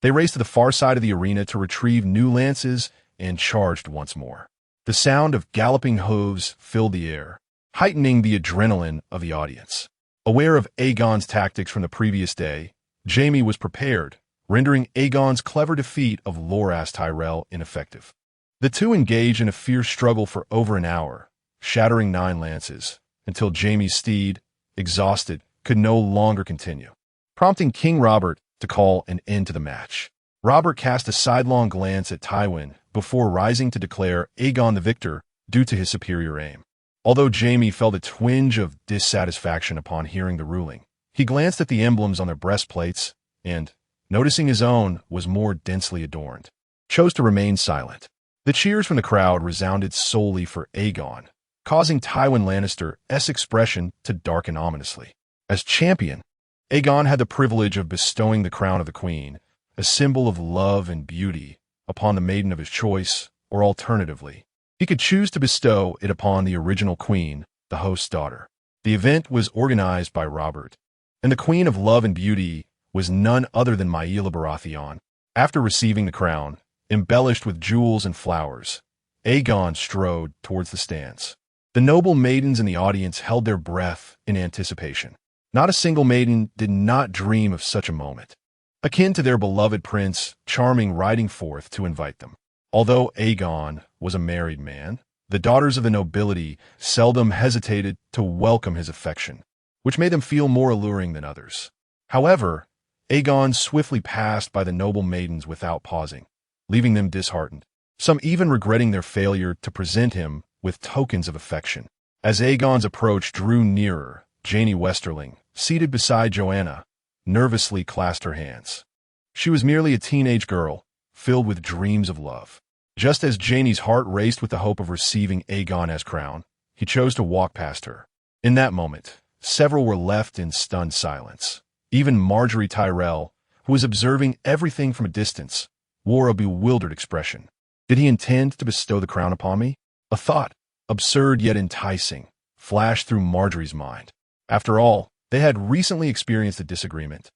They raced to the far side of the arena to retrieve new lances and charged once more. The sound of galloping hooves filled the air, heightening the adrenaline of the audience. Aware of Aegon's tactics from the previous day, Jaime was prepared, rendering Aegon's clever defeat of Loras Tyrell ineffective. The two engaged in a fierce struggle for over an hour, shattering 9 lances, until Jaime's steed, exhausted, could no longer continue, prompting King Robert to call an end to the match. Robert cast a sidelong glance at Tywin before rising to declare Aegon the victor due to his superior aim. Although Jaime felt a twinge of dissatisfaction upon hearing the ruling, he glanced at the emblems on their breastplates and, noticing his own was more densely adorned, chose to remain silent. The cheers from the crowd resounded solely for Aegon, causing Tywin Lannister's expression to darken ominously. As champion, Aegon had the privilege of bestowing the crown of the queen, a symbol of love and beauty, upon the maiden of his choice, or alternatively, he could choose to bestow it upon the original queen, the host's daughter. The event was organized by Robert, and the queen of love and beauty was none other than Maela Baratheon. After receiving the crown, embellished with jewels and flowers, Aegon strode towards the stands. The noble maidens in the audience held their breath in anticipation. Not a single maiden did not dream of such a moment, akin to their beloved prince charming riding forth to invite them. Although Aegon was a married man, the daughters of the nobility seldom hesitated to welcome his affection, which made them feel more alluring than others. However, Aegon swiftly passed by the noble maidens without pausing, leaving them disheartened, some even regretting their failure to present him with tokens of affection. As Aegon's approach drew nearer, Jaime Westerling, seated beside Joanna, nervously clasped her hands. She was merely a teenage girl, filled with dreams of love. Just as Jaime's heart raced with the hope of receiving Aegon as crown, he chose to walk past her. In that moment, several were left in stunned silence. Even Margaery Tyrell, who was observing everything from a distance, wore a bewildered expression. Did he intend to bestow the crown upon me? A thought, absurd yet enticing, flashed through Margaery's mind. After all, they had recently experienced a disagreement,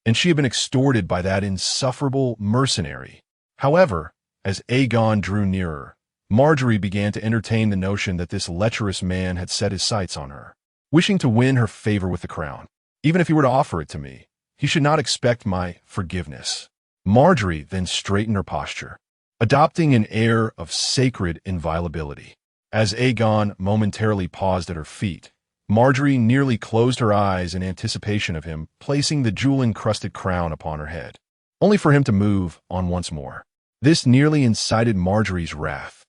and she had been extorted by that insufferable mercenary. However, as Aegon drew nearer, Margaery began to entertain the notion that this lecherous man had set his sights on her, wishing to win her favor with the crown. Even if he were to offer it to me, he should not expect my forgiveness. Margaery then straightened her posture, adopting an air of sacred inviolability. As Aegon momentarily paused at her feet, Margaery nearly closed her eyes in anticipation of him placing the jewel-encrusted crown upon her head, only for him to move on once more. This nearly incited Margaery's wrath.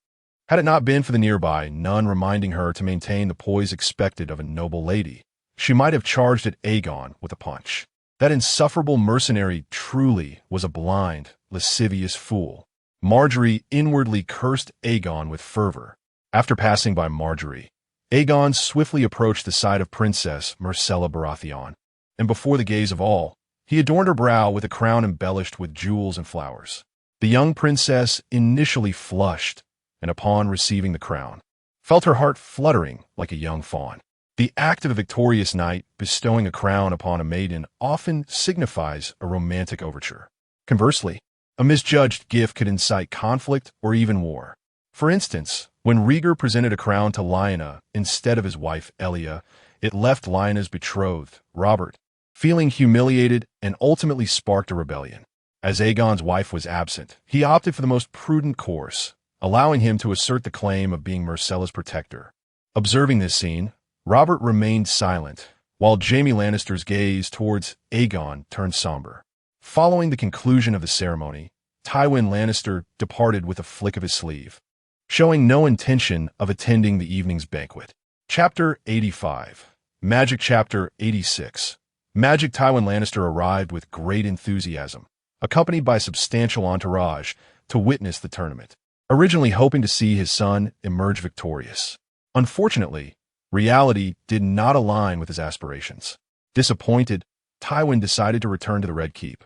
Had it not been for the nearby nun reminding her to maintain the poise expected of a noble lady, she might have charged at Aegon with a punch. That insufferable mercenary truly was a blind, lascivious fool. Margaery inwardly cursed Aegon with fervor. After passing by Margaery, Aegon swiftly approached the side of Princess Myrcella Baratheon, and before the gaze of all, he adorned her brow with a crown embellished with jewels and flowers. The young princess initially flushed, and upon receiving the crown, felt her heart fluttering like a young fawn. The act of a victorious knight bestowing a crown upon a maiden often signifies a romantic overture. Conversely, a misjudged gift could incite conflict or even war. For instance, when Rhaegar presented a crown to Lyanna instead of his wife Elia, it left Lyanna's betrothed, Robert, feeling humiliated and ultimately sparked a rebellion. As Aegon's wife was absent, he opted for the most prudent course, allowing him to assert the claim of being Myrcella's protector. Observing this scene, Robert remained silent, while Jaime Lannister's gaze towards Aegon turned somber. Following the conclusion of the ceremony, Tywin Lannister departed with a flick of his sleeve, showing no intention of attending the evening's banquet. Chapter 85. Magic Chapter 86. Magic. Tywin Lannister arrived with great enthusiasm, accompanied by a substantial entourage, to witness the tournament, originally hoping to see his son emerge victorious. Unfortunately, reality did not align with his aspirations. Disappointed, Tywin decided to return to the Red Keep,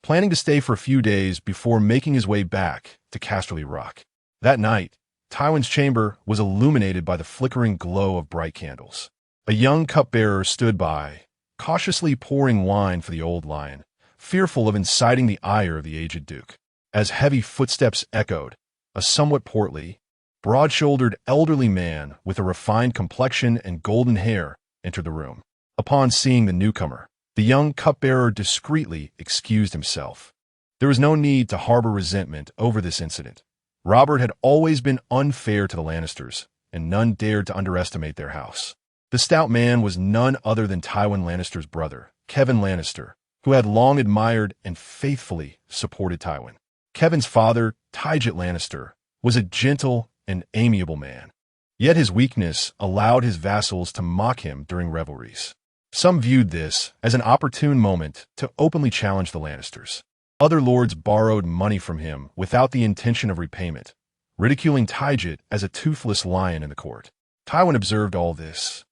planning to stay for a few days before making his way back to Casterly Rock. That night, Tywin's chamber was illuminated by the flickering glow of bright candles. A young cupbearer stood by, cautiously pouring wine for the old lion, fearful of inciting the ire of the aged duke. As heavy footsteps echoed, a somewhat portly, broad-shouldered elderly man with a refined complexion and golden hair entered the room. Upon seeing the newcomer, the young cupbearer discreetly excused himself. There was no need to harbor resentment over this incident. Robert had always been unfair to the Lannisters, and none dared to underestimate their house. The stout man was none other than Tywin Lannister's brother, Kevan Lannister, who had long admired and faithfully supported Tywin. Kevan's father, Tygett Lannister, was a gentle and amiable man, yet his weakness allowed his vassals to mock him during revelries. Some viewed this as an opportune moment to openly challenge the Lannisters. Other lords borrowed money from him without the intention of repayment, ridiculing Tygett as a toothless lion in the court. Tywin observed all this,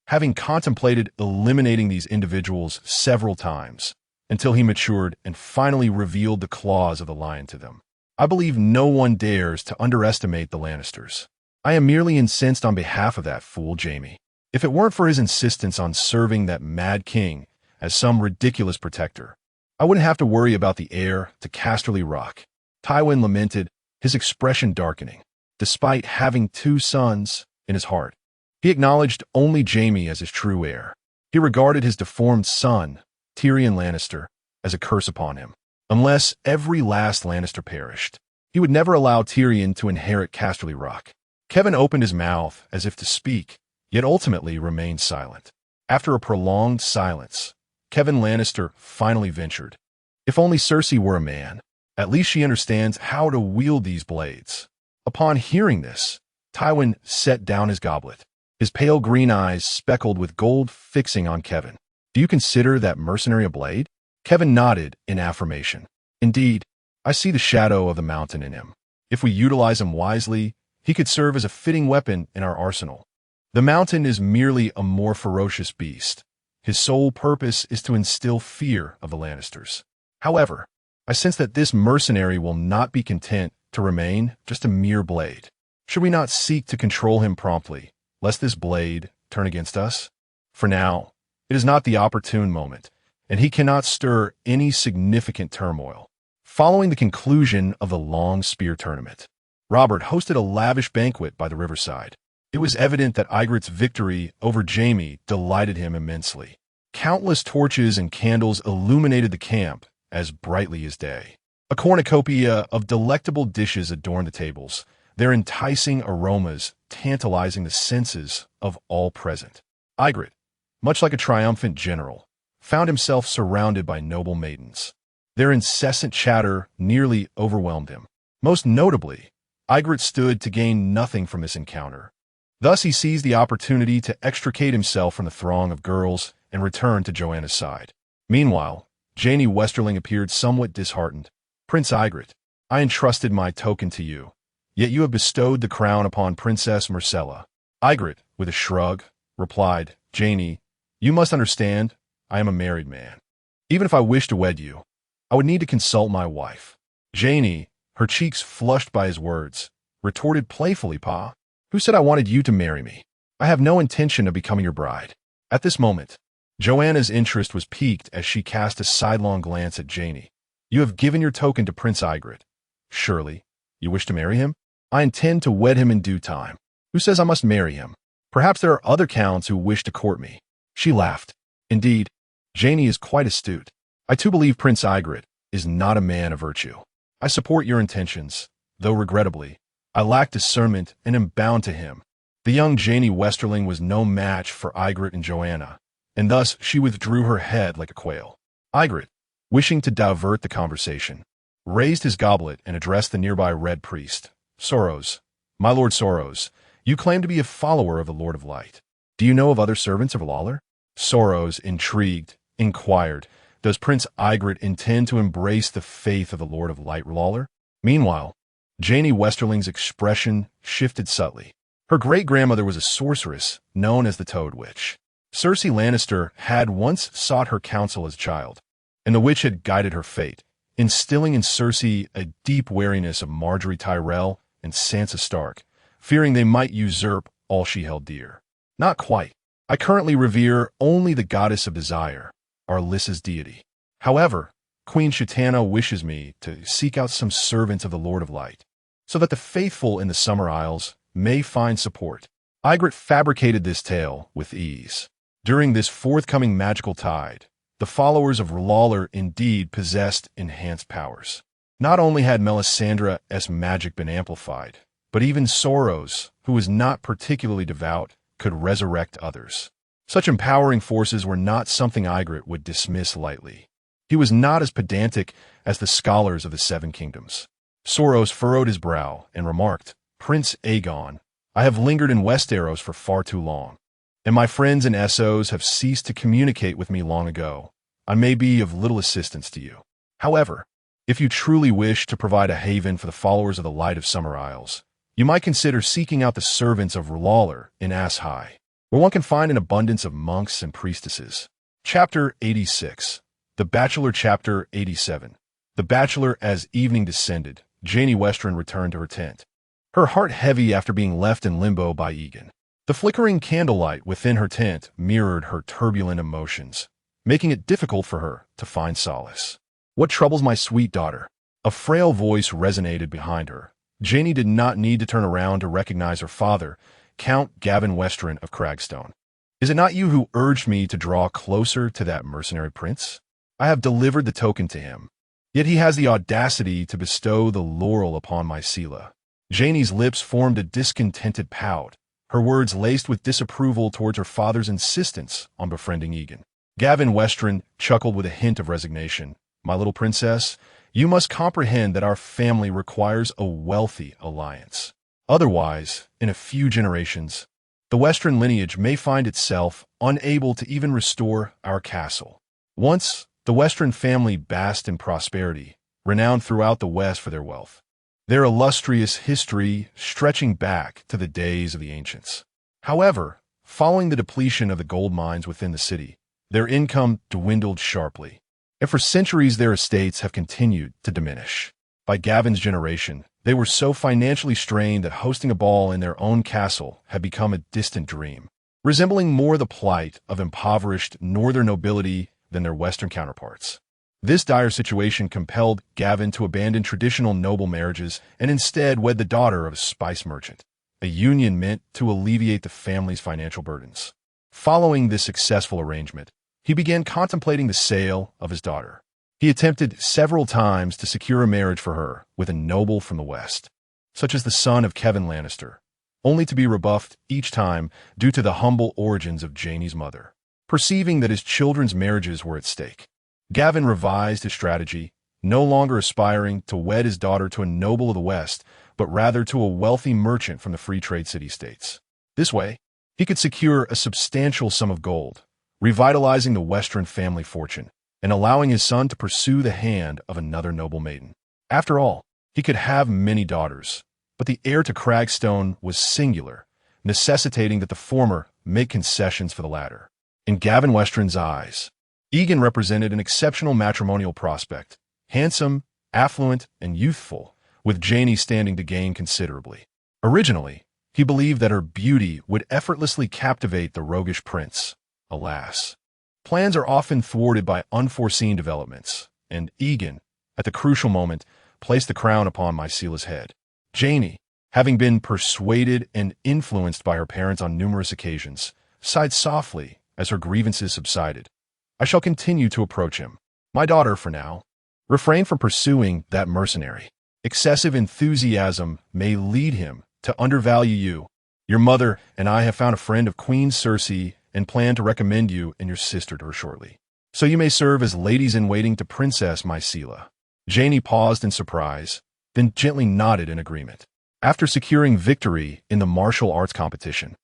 having contemplated eliminating these individuals several times, until he matured and finally revealed the claws of the lion to them. I believe no one dares to underestimate the Lannisters. I am merely incensed on behalf of that fool Jaime. If it weren't for his insistence on serving that mad king as some ridiculous protector, I wouldn't have to worry about the heir to Casterly Rock. Tywin lamented, his expression darkening. Despite having two sons in his heart, he acknowledged only Jaime as his true heir. He regarded his deformed son, Tyrion Lannister, as a curse upon him. Unless every last Lannister perished, he would never allow Tyrion to inherit Casterly Rock. Kevan opened his mouth as if to speak, yet ultimately remained silent. After a prolonged silence, Kevan Lannister finally ventured. If only Cersei were a man, at least she understands how to wield these blades. Upon hearing this, Tywin set down his goblet, his pale green eyes speckled with gold fixing on Kevan. Do you consider that mercenary a blade? Kevan nodded in affirmation. Indeed, I see the shadow of the mountain in him. If we utilize him wisely, he could serve as a fitting weapon in our arsenal. The mountain is merely a more ferocious beast. His sole purpose is to instill fear of the Lannisters. However, I sense that this mercenary will not be content to remain just a mere blade. Should we not seek to control him promptly, lest this blade turn against us? For now, it is not the opportune moment, and he cannot stir any significant turmoil. Following the conclusion of the long spear tournament, Robert hosted a lavish banquet by the riverside. It was evident that Ygritte's victory over Jaime delighted him immensely. Countless torches and candles illuminated the camp as brightly as day. A cornucopia of delectable dishes adorned the tables, their enticing aromas tantalizing the senses of all present. Ygritte, much like a triumphant general, found himself surrounded by noble maidens. Their incessant chatter nearly overwhelmed him. Most notably, Ygritte stood to gain nothing from this encounter. Thus he seized the opportunity to extricate himself from the throng of girls and return to Joanna's side. Meanwhile, Jaime Westerling appeared somewhat disheartened. Prince Ygritte, I entrusted my token to you, yet you have bestowed the crown upon Princess Myrcella. Ygritte, with a shrug, replied, Jaime, you must understand, I am a married man. Even if I wished to wed you, I would need to consult my wife. Jaime, her cheeks flushed by his words, retorted playfully, Pa, who said I wanted you to marry me? I have no intention of becoming your bride. At this moment, Joanna's interest was piqued as she cast a sidelong glance at Jaime. You have given your token to Prince Ygritte. Surely, you wish to marry him? I intend to wed him in due time. Who says I must marry him? Perhaps there are other counts who wish to court me. She laughed. Indeed, Janie is quite astute. I too believe Prince Ygritte is not a man of virtue. I support your intentions, though regrettably, I lack discernment and am bound to him. The young Janie Westerling was no match for Ygritte and Joanna, and thus she withdrew her head like a quail. Ygritte, wishing to divert the conversation, raised his goblet and addressed the nearby Red Priest. Soros, my Lord Soros, you claim to be a follower of the Lord of Light. Do you know of other servants of Lawler? Soros, intrigued, inquired, does Prince Ygritte intend to embrace the faith of the Lord of Light Lawler? Meanwhile, Janie Westerling's expression shifted subtly. Her great-grandmother was a sorceress known as the Toad Witch. Cersei Lannister had once sought her counsel as a child, and the witch had guided her fate, instilling in Cersei a deep wariness of Marjorie Tyrell and Sansa Stark, fearing they might usurp all she held dear. Not quite. I currently revere only the goddess of desire, our Lyssa's deity. However, Queen Chitana wishes me to seek out some servants of the Lord of Light, so that the faithful in the Summer Isles may find support. Ygritte fabricated this tale with ease. During this forthcoming magical tide, the followers of Lawler indeed possessed enhanced powers. Not only had Melisandre's magic been amplified, but even Soros, who was not particularly devout, could resurrect others. Such empowering forces were not something Ygritte would dismiss lightly. He was not as pedantic as the scholars of the Seven Kingdoms. Soros furrowed his brow and remarked, Prince Aegon, I have lingered in Westeros for far too long, and my friends in Essos have ceased to communicate with me long ago. I may be of little assistance to you. However, if you truly wish to provide a haven for the followers of the Light of Summer Isles, you might consider seeking out the servants of Lawler in Ass High, where one can find an abundance of monks and priestesses. Chapter 86. The Bachelor. Chapter 87. The Bachelor. As evening descended, Janie Western returned to her tent, her heart heavy after being left in limbo by Yegon. The flickering candlelight within her tent mirrored her turbulent emotions, making it difficult for her to find solace. What troubles my sweet daughter? A frail voice resonated behind her. Janie did not need to turn around to recognize her father, Count Gavin Western of Cragstone. Is it not you who urged me to draw closer to that mercenary prince? I have delivered the token to him, yet he has the audacity to bestow the laurel upon my Sela. Janie's lips formed a discontented pout, her words laced with disapproval towards her father's insistence on befriending Yegon. Gavin Western chuckled with a hint of resignation. My little princess, you must comprehend that our family requires a wealthy alliance. Otherwise, in a few generations, the Western lineage may find itself unable to even restore our castle. Once, the Western family basked in prosperity, renowned throughout the West for their wealth, their illustrious history stretching back to the days of the ancients. However, following the depletion of the gold mines within the city, their income dwindled sharply, and for centuries their estates have continued to diminish. By Gavin's generation, they were so financially strained that hosting a ball in their own castle had become a distant dream, resembling more the plight of impoverished northern nobility than their Western counterparts. This dire situation compelled Gavin to abandon traditional noble marriages and instead wed the daughter of a spice merchant, a union meant to alleviate the family's financial burdens. Following this successful arrangement, he began contemplating the sale of his daughter. He attempted several times to secure a marriage for her with a noble from the West, such as the son of Kevin Lannister, only to be rebuffed each time due to the humble origins of Janie's mother. Perceiving that his children's marriages were at stake, Gavin revised his strategy, no longer aspiring to wed his daughter to a noble of the West, but rather to a wealthy merchant from the free trade city-states. This way, he could secure a substantial sum of gold, revitalizing the Western family fortune, and allowing his son to pursue the hand of another noble maiden. After all, he could have many daughters, but the heir to Cragstone was singular, necessitating that the former make concessions for the latter. In Gavin Western's eyes, Yegon represented an exceptional matrimonial prospect, handsome, affluent, and youthful, with Janie standing to gain considerably. Originally, he believed that her beauty would effortlessly captivate the roguish prince. Alas, plans are often thwarted by unforeseen developments, and Yegon, at the crucial moment, placed the crown upon my Sela's head. Janie, having been persuaded and influenced by her parents on numerous occasions, sighed softly as her grievances subsided. I shall continue to approach him. My daughter, for now. Refrain from pursuing that mercenary. Excessive enthusiasm may lead him to undervalue you. Your mother and I have found a friend of Queen Cersei and plan to recommend you and your sister to her shortly. So you may serve as ladies-in-waiting to Princess Mycela. Janie paused in surprise, then gently nodded in agreement. After securing victory in the martial arts competition,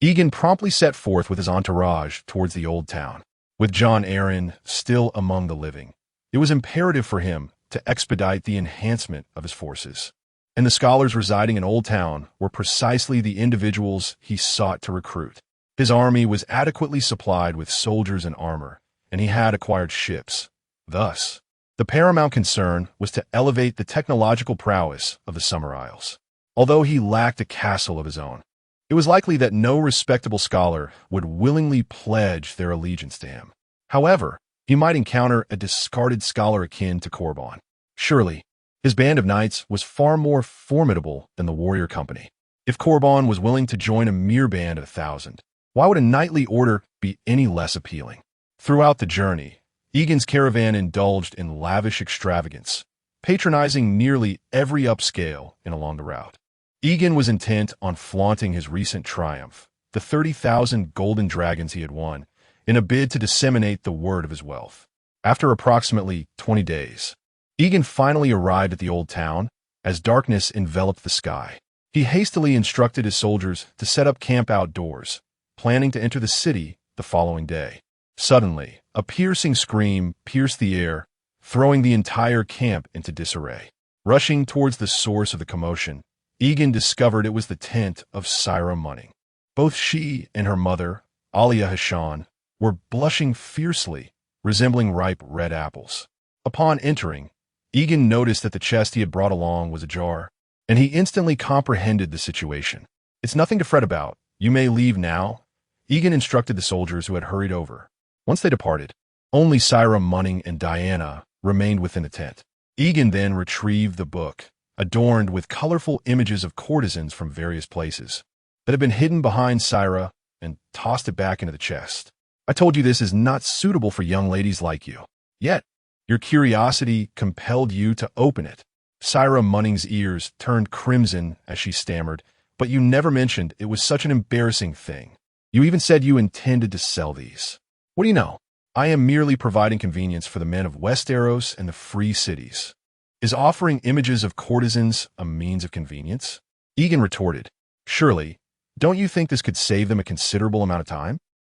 Yegon promptly set forth with his entourage towards the Old Town. With Jon Arryn still among the living, it was imperative for him to expedite the enhancement of his forces. And the scholars residing in Old Town were precisely the individuals he sought to recruit. His army was adequately supplied with soldiers and armor, and he had acquired ships. Thus, the paramount concern was to elevate the technological prowess of the Summer Isles. Although he lacked a castle of his own, it was likely that no respectable scholar would willingly pledge their allegiance to him. However, he might encounter a discarded scholar akin to Corban. Surely, his band of knights was far more formidable than the warrior company. If Corban was willing to join a mere band of 1,000, why would a knightly order be any less appealing? Throughout the journey, Yegon's caravan indulged in lavish extravagance, patronizing nearly every upscale inn along the route. Yegon was intent on flaunting his recent triumph, the 30,000 golden dragons he had won, in a bid to disseminate the word of his wealth. After approximately 20 days, Yegon finally arrived at the Old Town as darkness enveloped the sky. He hastily instructed his soldiers to set up camp outdoors, planning to enter the city the following day. Suddenly, a piercing scream pierced the air, throwing the entire camp into disarray. Rushing towards the source of the commotion, Yegon discovered it was the tent of Syra Munning. Both she and her mother, Alia Hashan, were blushing fiercely, resembling ripe red apples. Upon entering, Yegon noticed that the chest he had brought along was ajar, and he instantly comprehended the situation. "It's nothing to fret about. You may leave now," Yegon instructed the soldiers who had hurried over. Once they departed, only Syra Munning and Diana remained within the tent. Yegon then retrieved the book, adorned with colorful images of courtesans from various places, that had been hidden behind Syra, and tossed it back into the chest. "I told you this is not suitable for young ladies like you. Yet, your curiosity compelled you to open it." Syra Munning's ears turned crimson as she stammered, "But you never mentioned it was such an embarrassing thing. You even said you intended to sell these. What do you know? I am merely providing convenience for the men of Westeros and the free cities. Is offering images of courtesans a means of convenience?" Yegon retorted, "Surely, don't you think this could save them a considerable amount of time?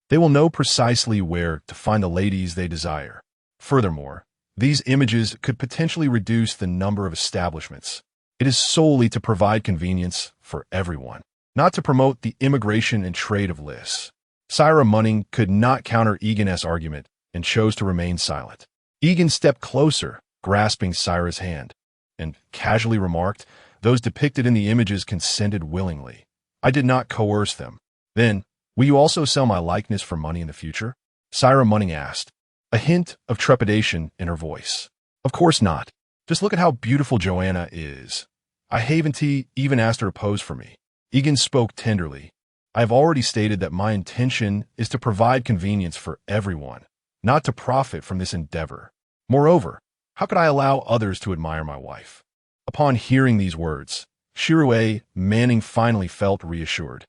They will know precisely where to find the ladies they desire. Furthermore, these images could potentially reduce the number of establishments. It is solely to provide convenience for everyone, not to promote the immigration and trade of lists." Syra Munning could not counter Yegon's argument and chose to remain silent. Yegon stepped closer, grasping Syra's hand, and casually remarked, "Those depicted in the images consented willingly. I did not coerce them. Then, will you also sell my likeness for money in the future?" Syra Munning asked, a hint of trepidation in her voice. "Of course not. Just look at how beautiful Joanna is. I haven't even asked her to pose for me." Yegon spoke tenderly. "I have already stated that my intention is to provide convenience for everyone, not to profit from this endeavor. Moreover, how could I allow others to admire my wife?" Upon hearing these words, Shirue Manning finally felt reassured.